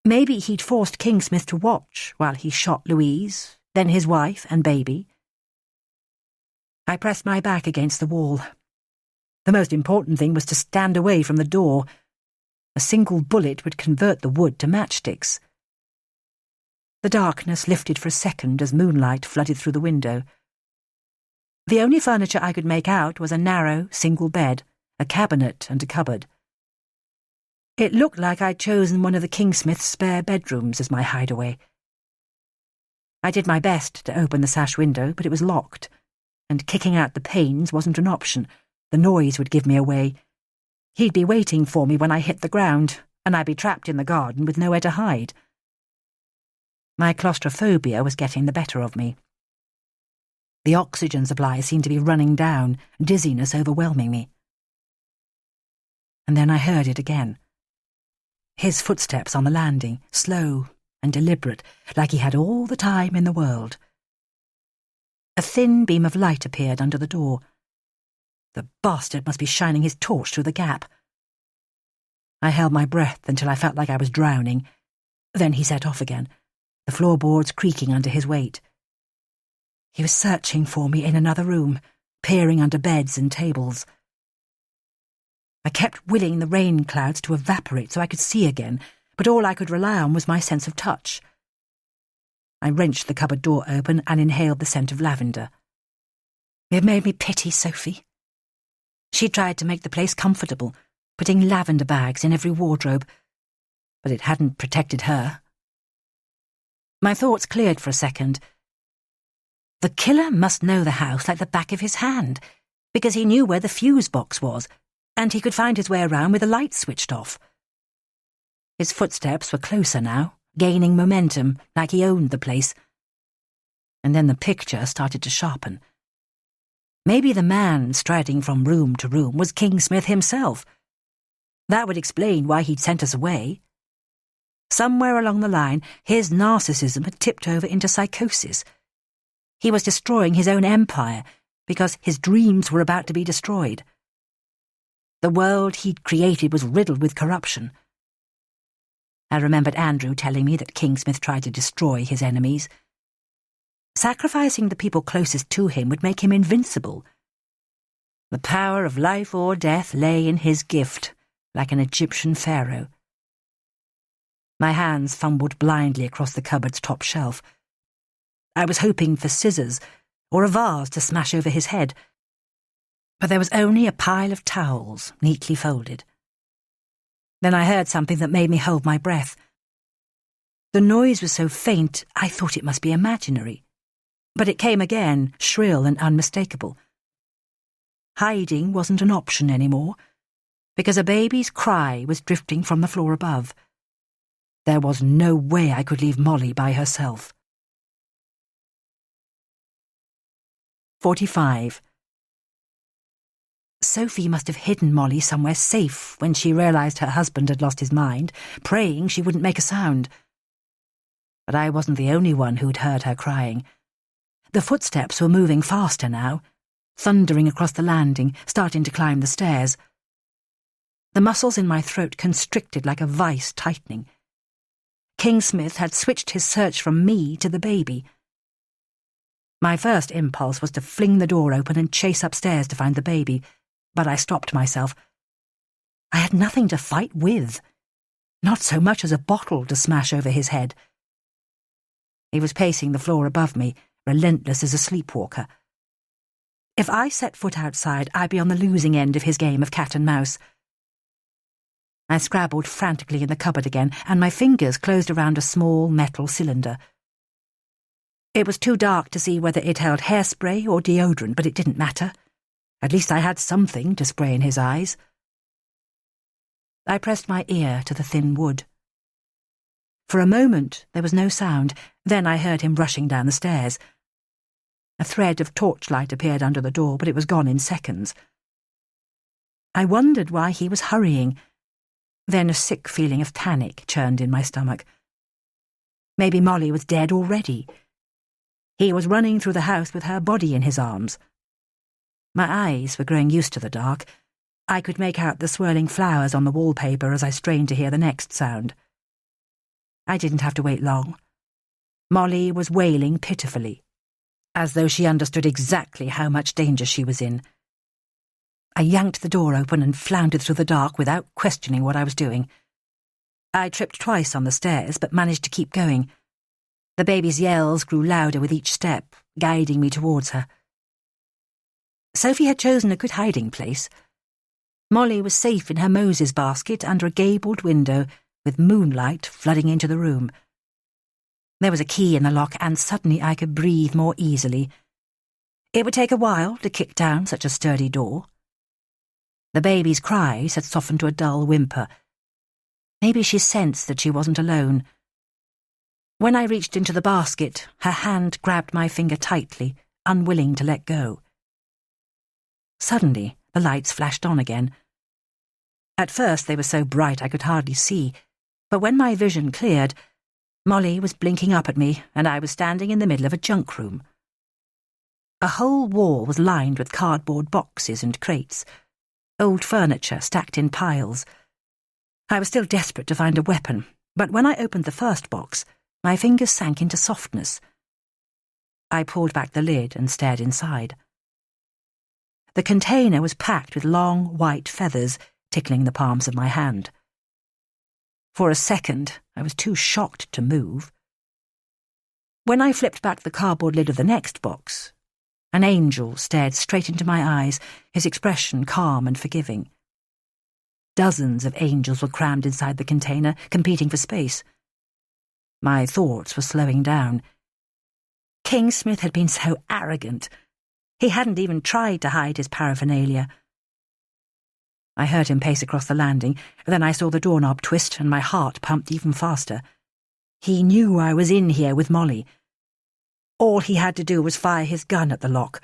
Maybe he'd forced Kingsmith to watch while he shot Louise, then his wife and baby. I pressed my back against the wall. The most important thing was to stand away from the door. A single bullet would convert the wood to matchsticks. The darkness lifted for a second as moonlight flooded through the window. The only furniture I could make out was a narrow, single bed, a cabinet and a cupboard. It looked like I'd chosen one of the Kingsmith's spare bedrooms as my hideaway. I did my best to open the sash window, but it was locked, and kicking out the panes wasn't an option. The noise would give me away. He'd be waiting for me when I hit the ground, and I'd be trapped in the garden with nowhere to hide. My claustrophobia was getting the better of me. The oxygen supply seemed to be running down, dizziness overwhelming me. And then I heard it again. His footsteps on the landing, slow and deliberate, like he had all the time in the world. A thin beam of light appeared under the door. The bastard must be shining his torch through the gap. I held my breath until I felt like I was drowning. Then he set off again, the floorboards creaking under his weight. He was searching for me in another room, peering under beds and tables. I kept willing the rain clouds to evaporate so I could see again, but all I could rely on was my sense of touch. I wrenched the cupboard door open and inhaled the scent of lavender. It made me pity Sophie. She tried to make the place comfortable, putting lavender bags in every wardrobe, but it hadn't protected her. My thoughts cleared for a second. The killer must know the house like the back of his hand, because he knew where the fuse box was, and he could find his way around with the lights switched off. His footsteps were closer now, gaining momentum, like he owned the place. And then the picture started to sharpen. Maybe the man striding from room to room was Kingsmith himself. That would explain why he'd sent us away. Somewhere along the line, his narcissism had tipped over into psychosis. He was destroying his own empire because his dreams were about to be destroyed. The world he'd created was riddled with corruption. I remembered Andrew telling me that Kingsmith tried to destroy his enemies. Sacrificing the people closest to him would make him invincible. The power of life or death lay in his gift, like an Egyptian pharaoh. My hands fumbled blindly across the cupboard's top shelf. I was hoping for scissors or a vase to smash over his head, but there was only a pile of towels, neatly folded. Then I heard something that made me hold my breath. The noise was so faint, I thought it must be imaginary. But it came again, shrill and unmistakable. Hiding wasn't an option anymore, because a baby's cry was drifting from the floor above. There was no way I could leave Molly by herself. 45. Sophie must have hidden Molly somewhere safe when she realised her husband had lost his mind, praying she wouldn't make a sound. But I wasn't the only one who'd heard her crying. The footsteps were moving faster now, thundering across the landing, starting to climb the stairs. The muscles in my throat constricted like a vice tightening. Kingsmith had switched his search from me to the baby. My first impulse was to fling the door open and chase upstairs to find the baby, but I stopped myself. I had nothing to fight with, not so much as a bottle to smash over his head. He was pacing the floor above me, relentless as a sleepwalker. If I set foot outside, I'd be on the losing end of his game of cat and mouse. I scrabbled frantically in the cupboard again, and my fingers closed around a small metal cylinder. It was too dark to see whether it held hairspray or deodorant, but it didn't matter. At least I had something to spray in his eyes. I pressed my ear to the thin wood. For a moment there was no sound, then I heard him rushing down the stairs. A thread of torchlight appeared under the door, but it was gone in seconds. I wondered why he was hurrying. Then a sick feeling of panic churned in my stomach. Maybe Molly was dead already. He was running through the house with her body in his arms. My eyes were growing used to the dark. I could make out the swirling flowers on the wallpaper as I strained to hear the next sound. I didn't have to wait long. Molly was wailing pitifully, as though she understood exactly how much danger she was in. I yanked the door open and floundered through the dark without questioning what I was doing. I tripped twice on the stairs, but managed to keep going. The baby's yells grew louder with each step, guiding me towards her. Sophie had chosen a good hiding place. Molly was safe in her Moses basket under a gabled window, with moonlight flooding into the room. There was a key in the lock, and suddenly I could breathe more easily. It would take a while to kick down such a sturdy door. The baby's cries had softened to a dull whimper. Maybe she sensed that she wasn't alone. When I reached into the basket, her hand grabbed my finger tightly, unwilling to let go. Suddenly, the lights flashed on again. At first they were so bright I could hardly see, but when my vision cleared, Molly was blinking up at me, and I was standing in the middle of a junk room. A whole wall was lined with cardboard boxes and crates, old furniture stacked in piles. I was still desperate to find a weapon, but when I opened the first box, my fingers sank into softness. I pulled back the lid and stared inside. The container was packed with long, white feathers tickling the palms of my hand. For a second, I was too shocked to move. When I flipped back the cardboard lid of the next box, an angel stared straight into my eyes, his expression calm and forgiving. Dozens of angels were crammed inside the container, competing for space. My thoughts were slowing down. King Smith had been so arrogant. He hadn't even tried to hide his paraphernalia. I heard him pace across the landing, then I saw the doorknob twist and my heart pumped even faster. He knew I was in here with Molly. All he had to do was fire his gun at the lock.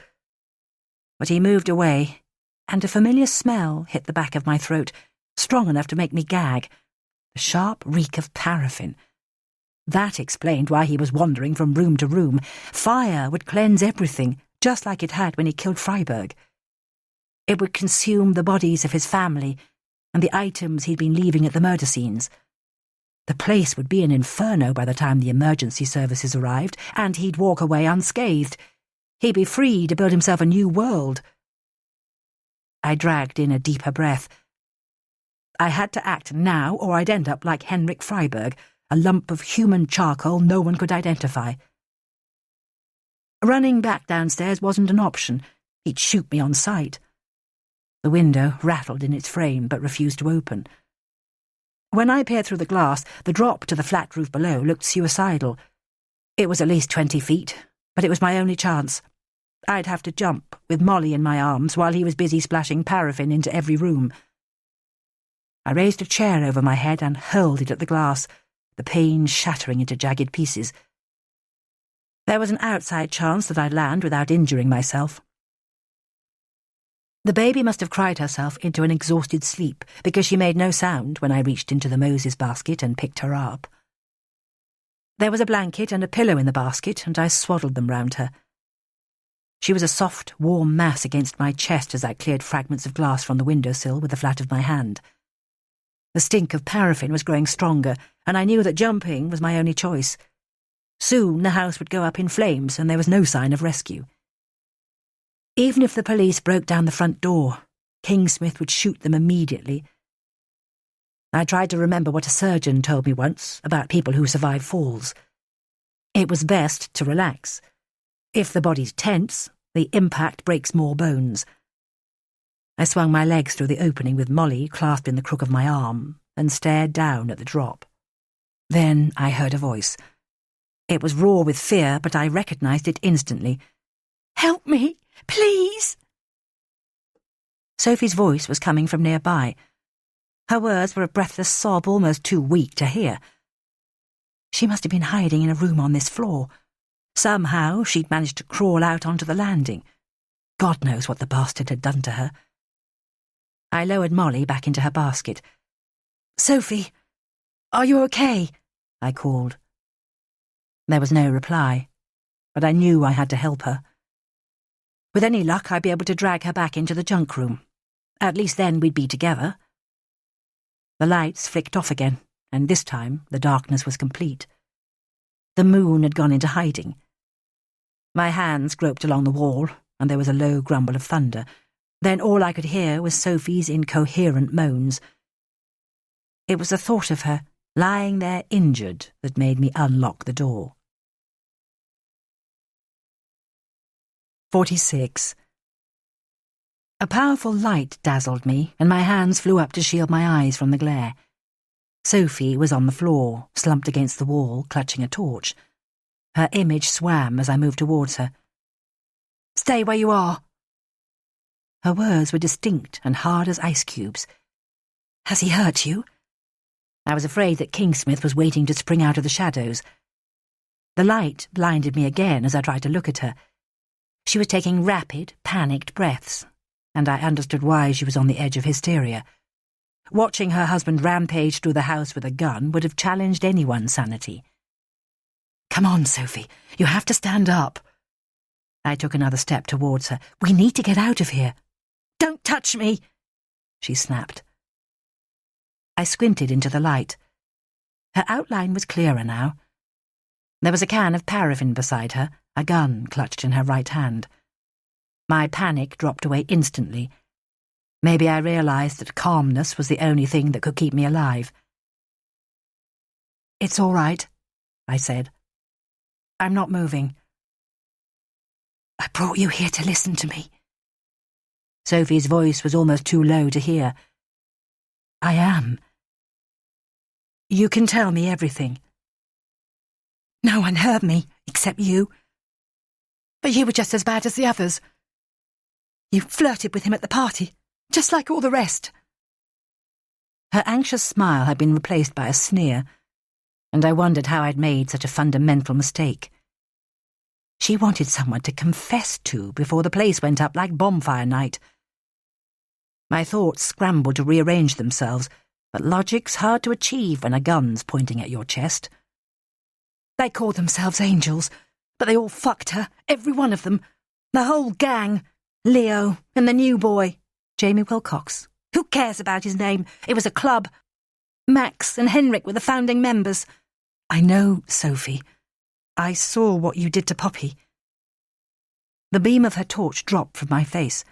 But he moved away, and a familiar smell hit the back of my throat, strong enough to make me gag. The sharp reek of paraffin. That explained why he was wandering from room to room. Fire would cleanse everything, just like it had when he killed Freiberg. It would consume the bodies of his family and the items he'd been leaving at the murder scenes. The place would be an inferno by the time the emergency services arrived, and he'd walk away unscathed. He'd be free to build himself a new world. I dragged in a deeper breath. I had to act now, or I'd end up like Henrik Freiberg, a lump of human charcoal no one could identify. Running back downstairs wasn't an option. He'd shoot me on sight. The window rattled in its frame but refused to open. When I peered through the glass, the drop to the flat roof below looked suicidal. It was at least 20 feet, but it was my only chance. I'd have to jump, with Molly in my arms, while he was busy splashing paraffin into every room. I raised a chair over my head and hurled it at the glass, the pane shattering into jagged pieces. There was an outside chance that I'd land without injuring myself. The baby must have cried herself into an exhausted sleep, because she made no sound when I reached into the Moses basket and picked her up. There was a blanket and a pillow in the basket, and I swaddled them round her. She was a soft, warm mass against my chest as I cleared fragments of glass from the windowsill with the flat of my hand. The stink of paraffin was growing stronger, and I knew that jumping was my only choice. Soon the house would go up in flames, and there was no sign of rescue. Even if the police broke down the front door, King Smith would shoot them immediately. I tried to remember what a surgeon told me once about people who survive falls. It was best to relax. If the body's tense, the impact breaks more bones. I swung my legs through the opening with Molly clasped in the crook of my arm and stared down at the drop. Then I heard a voice. It was raw with fear, but I recognised it instantly. "Help me, please!" Sophie's voice was coming from nearby. Her words were a breathless sob almost too weak to hear. She must have been hiding in a room on this floor. Somehow she'd managed to crawl out onto the landing. God knows what the bastard had done to her. I lowered Molly back into her basket. "Sophie, are you okay?" I called. There was no reply, but I knew I had to help her. With any luck, I'd be able to drag her back into the junk room. At least then we'd be together. The lights flicked off again, and this time the darkness was complete. The moon had gone into hiding. My hands groped along the wall, and there was a low grumble of thunder. Then all I could hear was Sophie's incoherent moans. It was the thought of her, lying there injured, that made me unlock the door. 46. A powerful light dazzled me, and my hands flew up to shield my eyes from the glare. Sophie was on the floor, slumped against the wall, clutching a torch. Her image swam as I moved towards her. "Stay where you are." Her words were distinct and hard as ice cubes. "Has he hurt you?" I was afraid that Kingsmith was waiting to spring out of the shadows. The light blinded me again as I tried to look at her. She was taking rapid, panicked breaths, and I understood why she was on the edge of hysteria. Watching her husband rampage through the house with a gun would have challenged anyone's sanity. "Come on, Sophie, you have to stand up." I took another step towards her. "We need to get out of here." "Don't touch me," she snapped. I squinted into the light. Her outline was clearer now. There was a can of paraffin beside her, a gun clutched in her right hand. My panic dropped away instantly. Maybe I realised that calmness was the only thing that could keep me alive. "It's all right," I said. "I'm not moving." "I brought you here to listen to me." Sophie's voice was almost too low to hear. "I am. You can tell me everything." "No one heard me, except you. But you were just as bad as the others. You flirted with him at the party, just like all the rest." Her anxious smile had been replaced by a sneer, and I wondered how I'd made such a fundamental mistake. She wanted someone to confess to before the place went up like bonfire night. My thoughts scrambled to rearrange themselves, but logic's hard to achieve when a gun's pointing at your chest. "They called themselves angels, but they all fucked her, every one of them. The whole gang. Leo and the new boy, Jamie Wilcox. Who cares about his name? It was a club. Max and Henrik were the founding members." "I know, Sophie. I saw what you did to Poppy." The beam of her torch dropped from my face,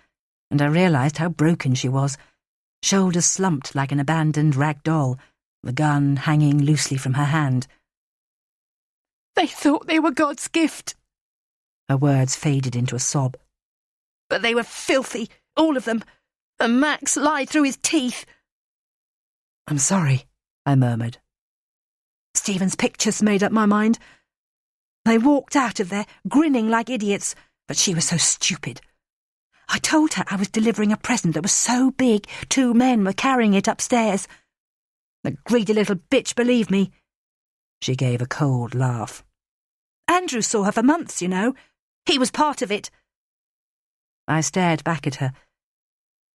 and I realised how broken she was. Shoulders slumped like an abandoned rag doll, the gun hanging loosely from her hand. "They thought they were God's gift." Her words faded into a sob. "But they were filthy, all of them, and Max lied through his teeth." "I'm sorry," I murmured. "Stephen's pictures made up my mind. They walked out of there, grinning like idiots, but she was so stupid. I told her I was delivering a present that was so big 2 men were carrying it upstairs. The greedy little bitch believed me." She gave a cold laugh. "Andrew saw her for months, you know. He was part of it." I stared back at her.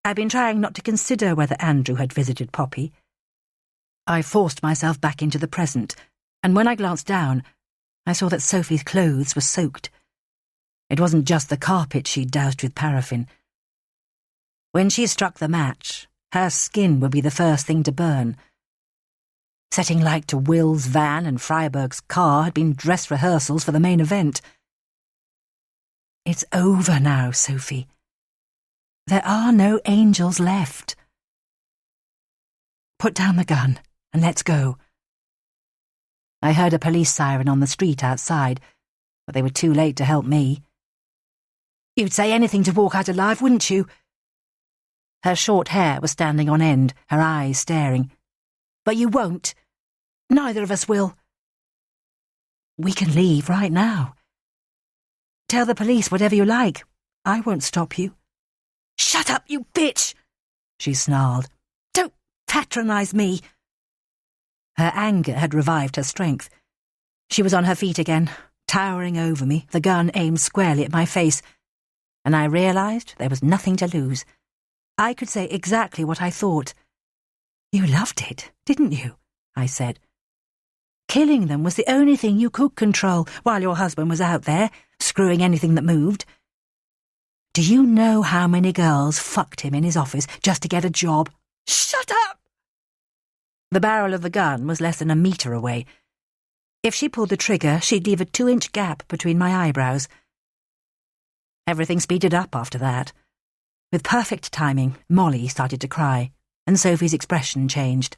I'd been trying not to consider whether Andrew had visited Poppy. I forced myself back into the present, and when I glanced down, I saw that Sophie's clothes were soaked. It wasn't just the carpet she'd doused with paraffin. When she struck the match, her skin would be the first thing to burn. Setting light to Will's van and Freiberg's car had been dress rehearsals for the main event. "It's over now, Sophie. There are no angels left. Put down the gun and let's go." I heard a police siren on the street outside, but they were too late to help me. You'd say anything to walk out alive, wouldn't you? Her short hair was standing on end, her eyes staring. But you won't. Neither of us will. We can leave right now. Tell the police whatever you like. I won't stop you. Shut up, you bitch! She snarled. Don't patronise me. Her anger had revived her strength. She was on her feet again, towering over me, the gun aimed squarely at my face, and I realised there was nothing to lose. I could say exactly what I thought. You loved it, didn't you? I said. Killing them was the only thing you could control while your husband was out there, screwing anything that moved. Do you know how many girls fucked him in his office just to get a job? Shut up! The barrel of the gun was less than a metre away. If she pulled the trigger, she'd leave a 2-inch gap between my eyebrows. Everything speeded up after that. With perfect timing, Molly started to cry, and Sophie's expression changed.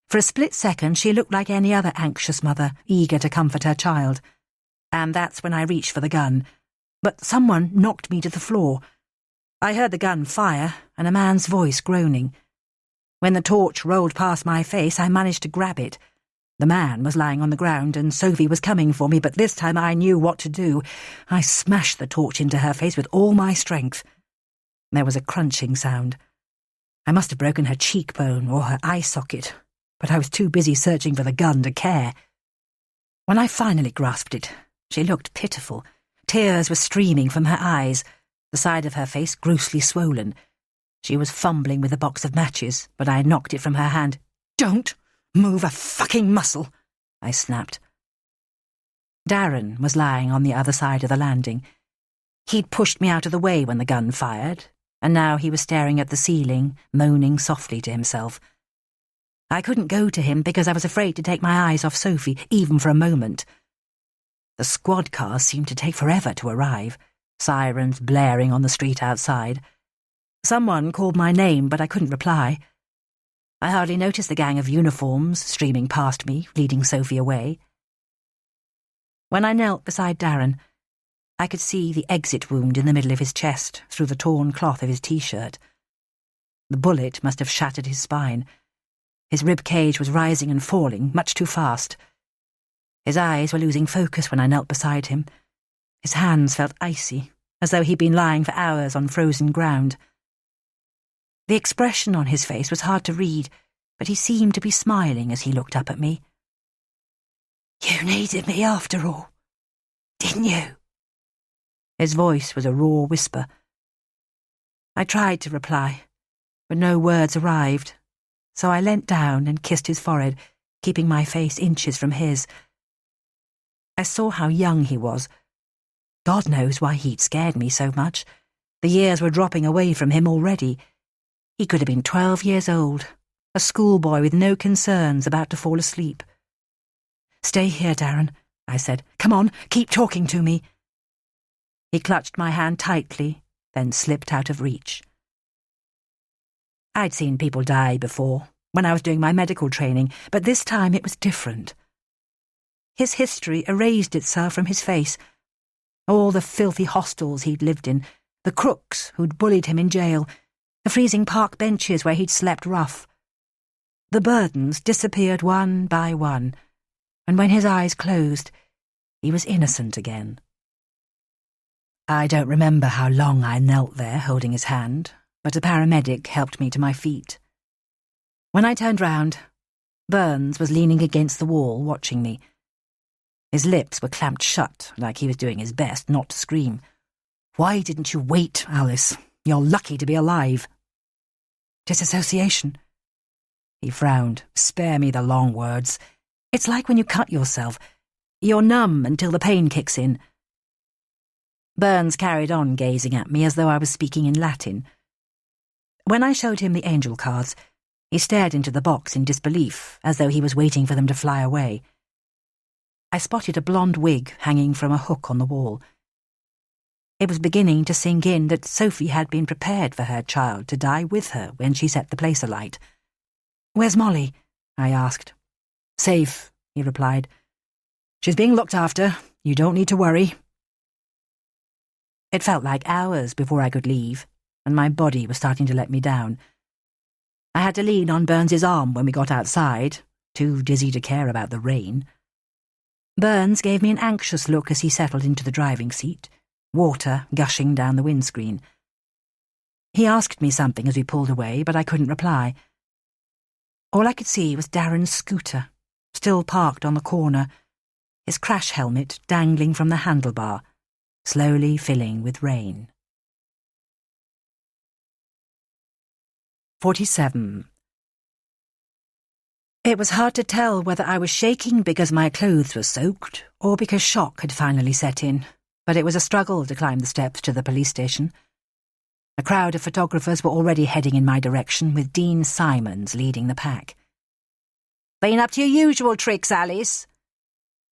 For a split second, she looked like any other anxious mother, eager to comfort her child. And that's when I reached for the gun. But someone knocked me to the floor. I heard the gun fire, and a man's voice groaning. When the torch rolled past my face, I managed to grab it. The man was lying on the ground, and Sophie was coming for me, but this time I knew what to do. I smashed the torch into her face with all my strength. There was a crunching sound. I must have broken her cheekbone or her eye socket, but I was too busy searching for the gun to care. When I finally grasped it, she looked pitiful. Tears were streaming from her eyes, the side of her face grossly swollen. She was fumbling with a box of matches, but I knocked it from her hand. Don't move a fucking muscle, I snapped. Darren was lying on the other side of the landing. He'd pushed me out of the way when the gun fired, and now he was staring at the ceiling, moaning softly to himself. I couldn't go to him because I was afraid to take my eyes off Sophie, even for a moment. The squad cars seemed to take forever to arrive, sirens blaring on the street outside. Someone called my name, but I couldn't reply. I hardly noticed the gang of uniforms streaming past me, leading Sophie away. When I knelt beside Darren, I could see the exit wound in the middle of his chest through the torn cloth of his T-shirt. The bullet must have shattered his spine. His rib cage was rising and falling, much too fast. His eyes were losing focus when I knelt beside him. His hands felt icy, as though he'd been lying for hours on frozen ground. The expression on his face was hard to read, but he seemed to be smiling as he looked up at me. You needed me after all, didn't you? His voice was a raw whisper. I tried to reply, but no words arrived, so I leant down and kissed his forehead, keeping my face inches from his. I saw how young he was. God knows why he'd scared me so much. The years were dropping away from him already. He could have been 12 years old, a schoolboy with no concerns, about to fall asleep. Stay here, Darren, I said. Come on, keep talking to me. He clutched my hand tightly, then slipped out of reach. I'd seen people die before, when I was doing my medical training, but this time it was different. His history erased itself from his face. All the filthy hostels he'd lived in, the crooks who'd bullied him in jail, the freezing park benches where he'd slept rough. The burdens disappeared one by one, and when his eyes closed, he was innocent again. I don't remember how long I knelt there holding his hand, but a paramedic helped me to my feet. When I turned round, Burns was leaning against the wall watching me. His lips were clamped shut, like he was doing his best not to scream. Why didn't you wait, Alice? You're lucky to be alive. Disassociation. He frowned. Spare me the long words. It's like when you cut yourself. You're numb until the pain kicks in. Burns carried on gazing at me as though I was speaking in Latin. When I showed him the angel cards, he stared into the box in disbelief, as though he was waiting for them to fly away. I spotted a blonde wig hanging from a hook on the wall. It was beginning to sink in that Sophie had been prepared for her child to die with her when she set the place alight. Where's Molly? I asked. Safe, he replied. She's being looked after. You don't need to worry. It felt like hours before I could leave, and my body was starting to let me down. I had to lean on Burns's arm when we got outside, too dizzy to care about the rain. Burns gave me an anxious look as he settled into the driving seat, water gushing down the windscreen. He asked me something as we pulled away, but I couldn't reply. All I could see was Darren's scooter, still parked on the corner, his crash helmet dangling from the handlebar, slowly filling with rain. 47. It was hard to tell whether I was shaking because my clothes were soaked or because shock had finally set in, but it was a struggle to climb the steps to the police station. A crowd of photographers were already heading in my direction, with Dean Simons leading the pack. "Been up to your usual tricks, Alice?"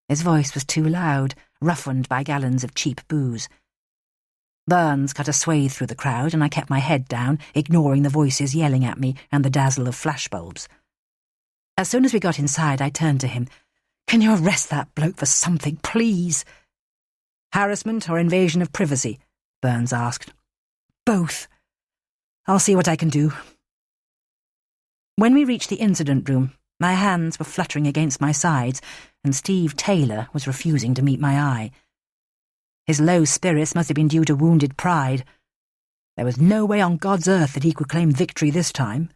His voice was too loud, roughened by gallons of cheap booze. Burns cut a swathe through the crowd, and I kept my head down, ignoring the voices yelling at me and the dazzle of flashbulbs. As soon as we got inside, I turned to him. "Can you arrest that bloke for something, please?" "Harassment or invasion of privacy?" Burns asked. "Both. I'll see what I can do." When we reached the incident room, my hands were fluttering against my sides, and Steve Taylor was refusing to meet my eye. His low spirits must have been due to wounded pride. There was no way on God's earth that he could claim victory this time.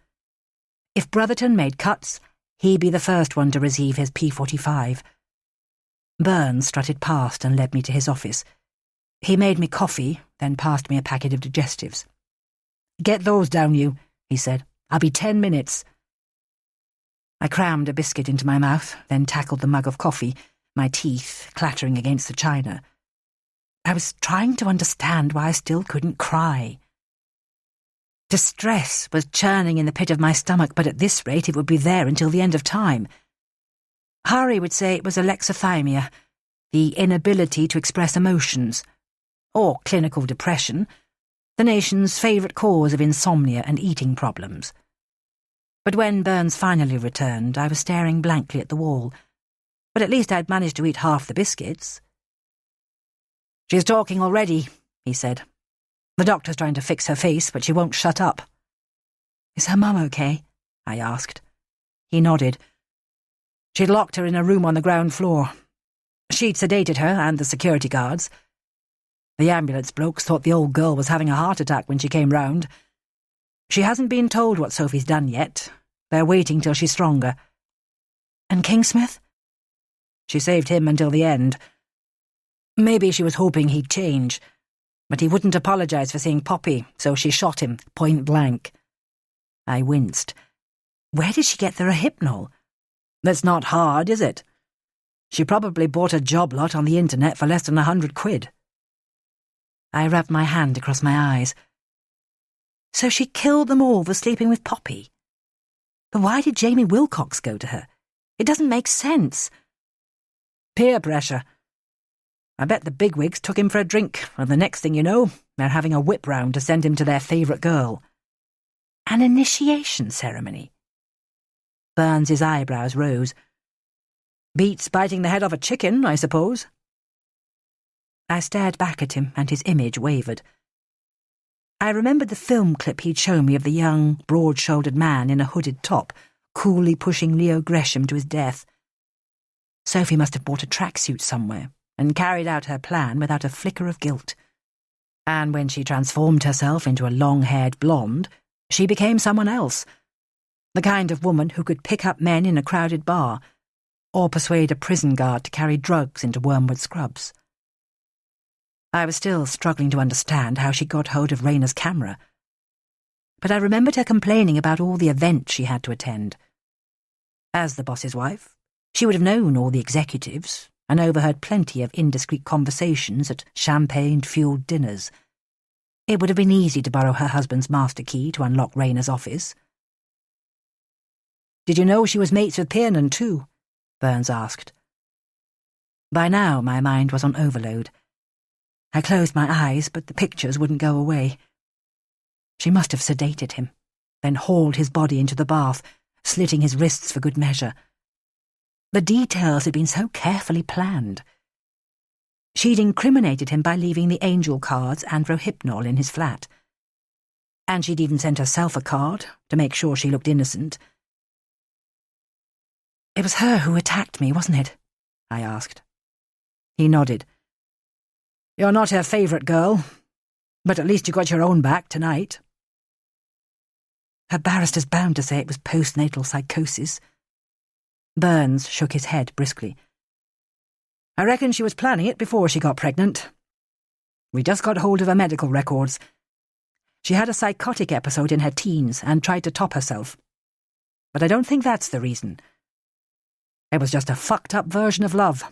If Brotherton made cuts, he'd be the first one to receive his P45. Burns strutted past and led me to his office. He made me coffee, then passed me a packet of digestives. "Get those down you," he said. "I'll be 10 minutes. I crammed a biscuit into my mouth, then tackled the mug of coffee, my teeth clattering against the china. I was trying to understand why I still couldn't cry. Distress was churning in the pit of my stomach, but at this rate it would be there until the end of time. Hari would say it was alexithymia, the inability to express emotions, or clinical depression, the nation's favourite cause of insomnia and eating problems. But when Burns finally returned, I was staring blankly at the wall. But at least I'd managed to eat half the biscuits. "She's talking already," he said. "The doctor's trying to fix her face, but she won't shut up." "Is her mum okay?" I asked. He nodded. "She'd locked her in a room on the ground floor. She'd sedated her and the security guards. The ambulance blokes thought the old girl was having a heart attack when she came round. She hasn't been told what Sophie's done yet. They're waiting till she's stronger." "And Kingsmith?" "She saved him until the end. Maybe she was hoping he'd change, but he wouldn't apologise for seeing Poppy, so she shot him, point blank." I winced. Where did she get the Rohypnol? That's not hard, is it? She probably bought a job lot on the internet for less than £100. I rubbed my hand across my eyes. So she killed them all for sleeping with Poppy. But why did Jamie Wilcox go to her? It doesn't make sense. Peer pressure. I bet the bigwigs took him for a drink, and the next thing you know, they're having a whip round to send him to their favourite girl. An initiation ceremony. Burns's eyebrows rose. Beats biting the head off a chicken, I suppose. I stared back at him, and his image wavered. I remembered the film clip he'd shown me of the young, broad-shouldered man in a hooded top, coolly pushing Leo Gresham to his death. Sophie must have bought a tracksuit somewhere and carried out her plan without a flicker of guilt. And when she transformed herself into a long-haired blonde, she became someone else, the kind of woman who could pick up men in a crowded bar, or persuade a prison guard to carry drugs into Wormwood Scrubs. I was still struggling to understand how she got hold of Rayna's camera, but I remembered her complaining about all the events she had to attend. As the boss's wife, she would have known all the executives and overheard plenty of indiscreet conversations at champagne-fueled dinners. It would have been easy to borrow her husband's master key to unlock Rayna's office. "Did you know she was mates with Piernan too?" Burns asked. By now my mind was on overload. I closed my eyes, but the pictures wouldn't go away. She must have sedated him, then hauled his body into the bath, slitting his wrists for good measure. The details had been so carefully planned. She'd incriminated him by leaving the angel cards and rohypnol in his flat. And she'd even sent herself a card to make sure she looked innocent. "It was her who attacked me, wasn't it?" I asked. He nodded. "You're not her favourite girl, but at least you got your own back tonight." Her barrister's bound to say it was postnatal psychosis. Burns shook his head briskly. "I reckon she was planning it before she got pregnant. We just got hold of her medical records. She had a psychotic episode in her teens and tried to top herself. But I don't think that's the reason. It was just a fucked-up version of love.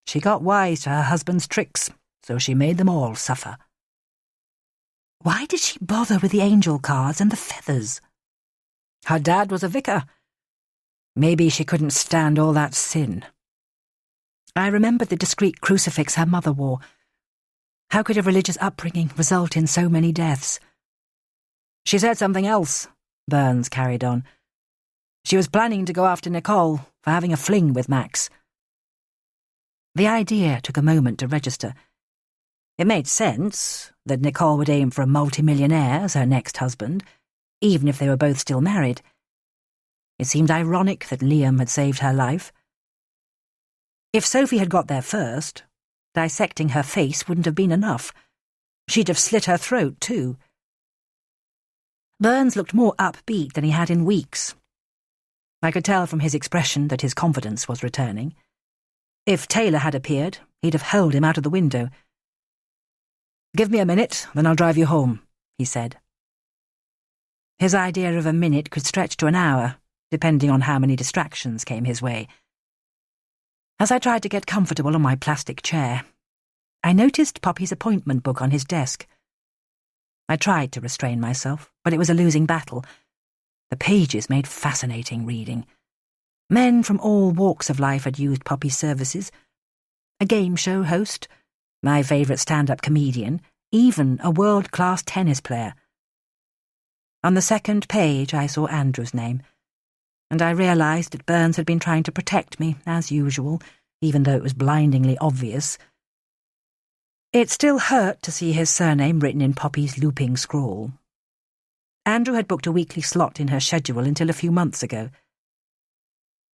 She got wise to her husband's tricks, so she made them all suffer." Why did she bother with the angel cards and the feathers? Her dad was a vicar. Maybe she couldn't stand all that sin. I remembered the discreet crucifix her mother wore. How could a religious upbringing result in so many deaths? "She said something else," Burns carried on. "She was planning to go after Nicole for having a fling with Max." The idea took a moment to register. It made sense that Nicole would aim for a multimillionaire as her next husband, even if they were both still married. It seemed ironic that Liam had saved her life. If Sophie had got there first, dissecting her face wouldn't have been enough. She'd have slit her throat, too. Burns looked more upbeat than he had in weeks. I could tell from his expression that his confidence was returning. If Taylor had appeared, he'd have hurled him out of the window. "Give me a minute, then I'll drive you home," he said. His idea of a minute could stretch to an hour, depending on how many distractions came his way. As I tried to get comfortable on my plastic chair, I noticed Poppy's appointment book on his desk. I tried to restrain myself, but it was a losing battle. The pages made fascinating reading. Men from all walks of life had used Poppy's services. A game show host, my favourite stand-up comedian, even a world-class tennis player. On the second page I saw Andrew's name, and I realised that Burns had been trying to protect me, as usual, even though it was blindingly obvious. It still hurt to see his surname written in Poppy's looping scrawl. Andrew had booked a weekly slot in her schedule until a few months ago.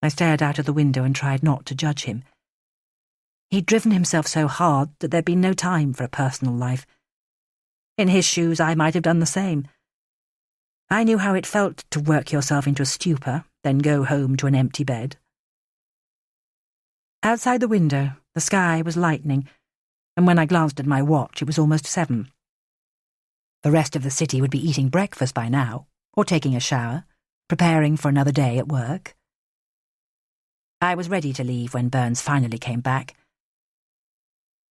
I stared out of the window and tried not to judge him. He'd driven himself so hard that there'd been no time for a personal life. In his shoes, I might have done the same. I knew how it felt to work yourself into a stupor, then go home to an empty bed. Outside the window, the sky was lightening, and when I glanced at my watch, it was almost 7. The rest of the city would be eating breakfast by now, or taking a shower, preparing for another day at work. I was ready to leave when Burns finally came back.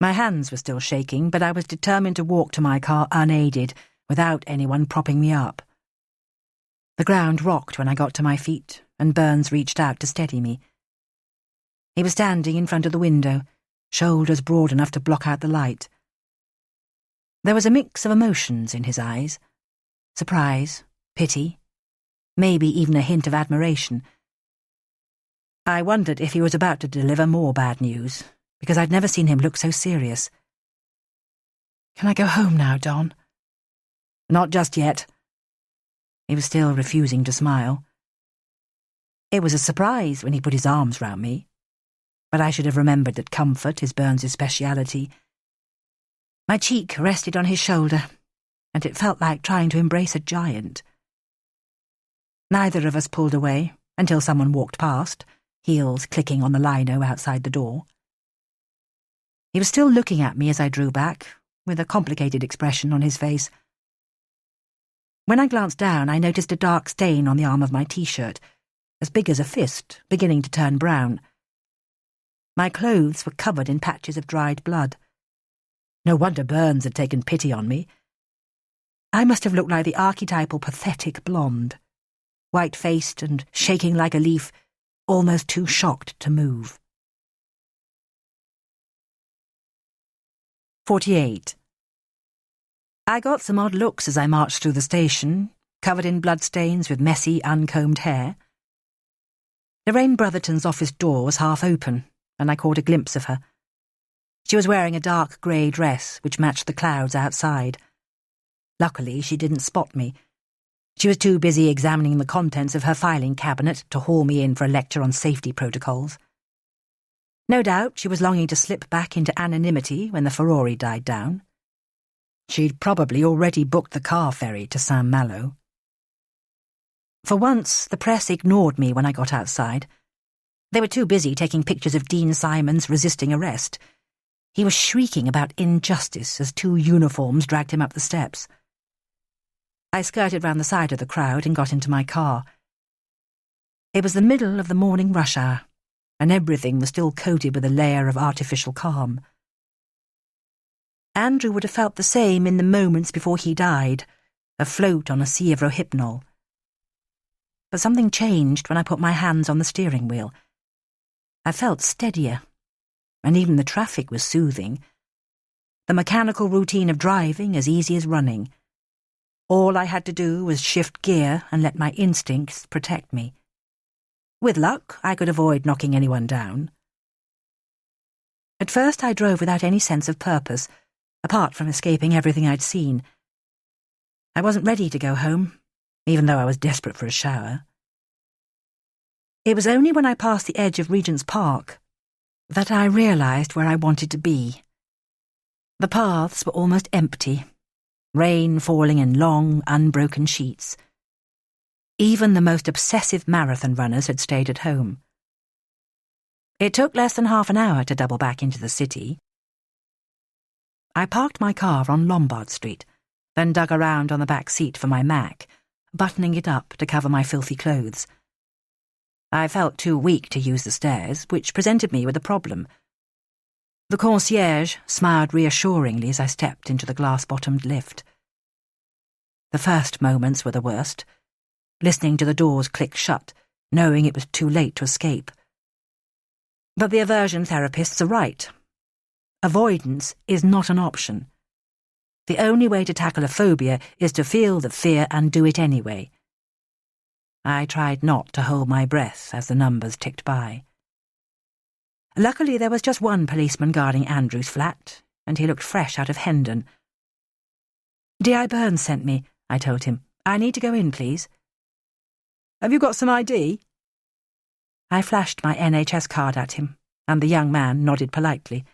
My hands were still shaking, but I was determined to walk to my car unaided, without anyone propping me up. The ground rocked when I got to my feet, and Burns reached out to steady me. He was standing in front of the window, shoulders broad enough to block out the light. There was a mix of emotions in his eyes: surprise, pity, maybe even a hint of admiration. I wondered if he was about to deliver more bad news, because I'd never seen him look so serious. "Can I go home now, Don?" "Not just yet." He was still refusing to smile. It was a surprise when he put his arms round me, but I should have remembered that comfort is Burns's speciality. My cheek rested on his shoulder, and it felt like trying to embrace a giant. Neither of us pulled away until someone walked past, heels clicking on the lino outside the door. He was still looking at me as I drew back, with a complicated expression on his face. When I glanced down, I noticed a dark stain on the arm of my T-shirt, as big as a fist, beginning to turn brown. My clothes were covered in patches of dried blood. No wonder Burns had taken pity on me. I must have looked like the archetypal pathetic blonde, white-faced and shaking like a leaf, almost too shocked to move. 48. I got some odd looks as I marched through the station, covered in bloodstains with messy, uncombed hair. Lorraine Brotherton's office door was half open, and I caught a glimpse of her. She was wearing a dark grey dress which matched the clouds outside. Luckily, she didn't spot me. She was too busy examining the contents of her filing cabinet to haul me in for a lecture on safety protocols. No doubt she was longing to slip back into anonymity when the furore died down. She'd probably already booked the car ferry to Saint-Malo. For once, the press ignored me when I got outside. They were too busy taking pictures of Dean Simons resisting arrest. He was shrieking about injustice as 2 uniforms dragged him up the steps. I skirted round the side of the crowd and got into my car. It was the middle of the morning rush hour, and everything was still coated with a layer of artificial calm. Andrew would have felt the same in the moments before he died, afloat on a sea of rohypnol. But something changed when I put my hands on the steering wheel. I felt steadier, and even the traffic was soothing. The mechanical routine of driving as easy as running. All I had to do was shift gear and let my instincts protect me. With luck, I could avoid knocking anyone down. At first I drove without any sense of purpose, apart from escaping everything I'd seen. I wasn't ready to go home, even though I was desperate for a shower. It was only when I passed the edge of Regent's Park that I realised where I wanted to be. The paths were almost empty, rain falling in long, unbroken sheets. Even the most obsessive marathon runners had stayed at home. It took less than half an hour to double back into the city. I parked my car on Lombard Street, then dug around on the back seat for my Mac, buttoning it up to cover my filthy clothes. I felt too weak to use the stairs, which presented me with a problem. The concierge smiled reassuringly as I stepped into the glass-bottomed lift. The first moments were the worst, listening to the doors click shut, knowing it was too late to escape. But the aversion therapists are right. Avoidance is not an option. The only way to tackle a phobia is to feel the fear and do it anyway. I tried not to hold my breath as the numbers ticked by. Luckily, there was just one policeman guarding Andrew's flat, and he looked fresh out of Hendon. D.I. Burns sent me, I told him. I need to go in, please. Have you got some ID? I flashed my NHS card at him, and the young man nodded politely.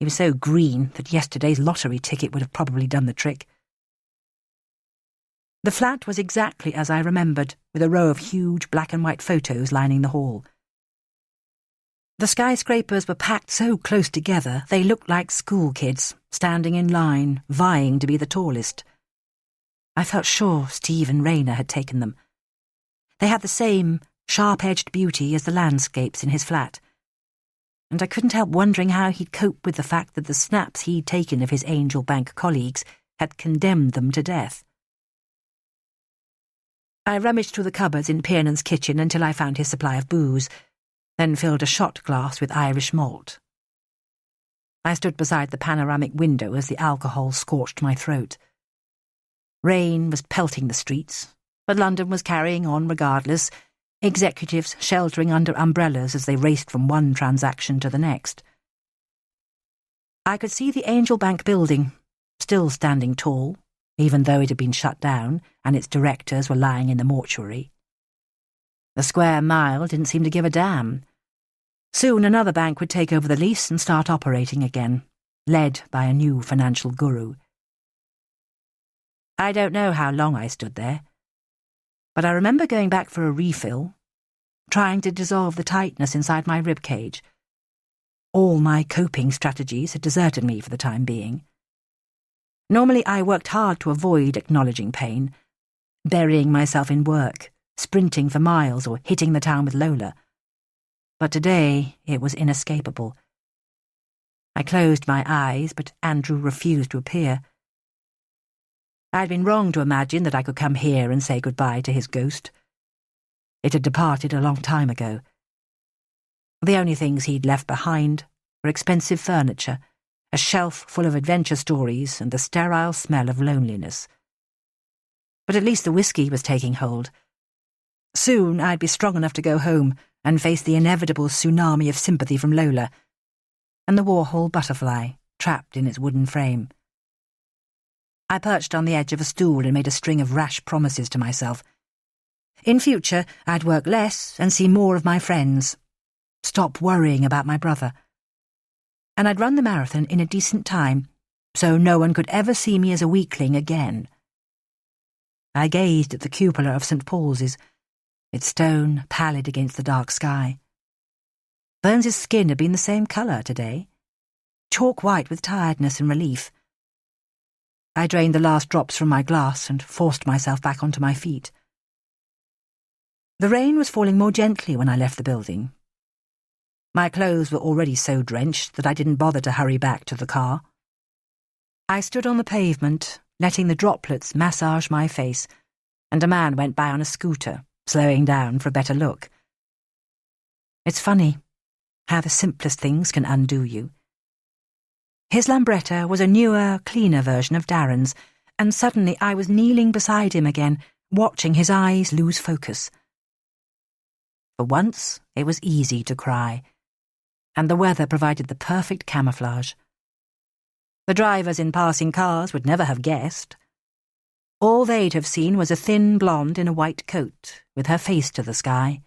He was so green that yesterday's lottery ticket would have probably done the trick. The flat was exactly as I remembered, with a row of huge black and white photos lining the hall. The skyscrapers were packed so close together they looked like school kids, standing in line, vying to be the tallest. I felt sure Steve and Rayner had taken them. They had the same sharp-edged beauty as the landscapes in his flat, and I couldn't help wondering how he'd cope with the fact that the snaps he'd taken of his Angel Bank colleagues had condemned them to death. I rummaged through the cupboards in Piernan's kitchen until I found his supply of booze, then filled a shot glass with Irish malt. I stood beside the panoramic window as the alcohol scorched my throat. Rain was pelting the streets, but London was carrying on regardless, executives sheltering under umbrellas as they raced from one transaction to the next. I could see the Angel Bank building, still standing tall, even though it had been shut down and its directors were lying in the mortuary. The square mile didn't seem to give a damn. Soon another bank would take over the lease and start operating again, led by a new financial guru. I don't know how long I stood there, but I remember going back for a refill, trying to dissolve the tightness inside my ribcage. All my coping strategies had deserted me for the time being. Normally I worked hard to avoid acknowledging pain, burying myself in work, sprinting for miles or hitting the town with Lola. But today it was inescapable. I closed my eyes, but Andrew refused to appear. I'd been wrong to imagine that I could come here and say goodbye to his ghost. It had departed a long time ago. The only things he'd left behind were expensive furniture, a shelf full of adventure stories, and the sterile smell of loneliness. But at least the whiskey was taking hold. Soon I'd be strong enough to go home and face the inevitable tsunami of sympathy from Lola. and the Warhol butterfly, trapped in its wooden frame. I perched on the edge of a stool and made a string of rash promises to myself. In future, I'd work less and see more of my friends, stop worrying about my brother. And I'd run the marathon in a decent time, so no one could ever see me as a weakling again. I gazed at the cupola of St. Paul's, its stone pallid against the dark sky. Burns's skin had been the same colour today, chalk white with tiredness and relief. I drained the last drops from my glass and forced myself back onto my feet. The rain was falling more gently when I left the building. My clothes were already so drenched that I didn't bother to hurry back to the car. I stood on the pavement, letting the droplets massage my face, and a man went by on a scooter, slowing down for a better look. It's funny how the simplest things can undo you. His Lambretta was a newer, cleaner version of Darren's, and suddenly I was kneeling beside him again, watching his eyes lose focus. For once, it was easy to cry, and the weather provided the perfect camouflage. The drivers in passing cars would never have guessed. All they'd have seen was a thin blonde in a white coat, with her face to the sky,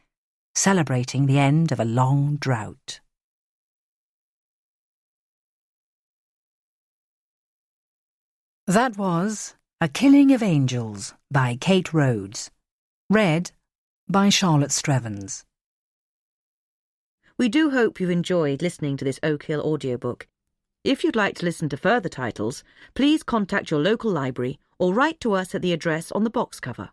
celebrating the end of a long drought. That was A Killing of Angels by Kate Rhodes, read by Charlotte Strevens. We do hope you've enjoyed listening to this Oak Hill audiobook. If you'd like to listen to further titles, please contact your local library or write to us at the address on the box cover.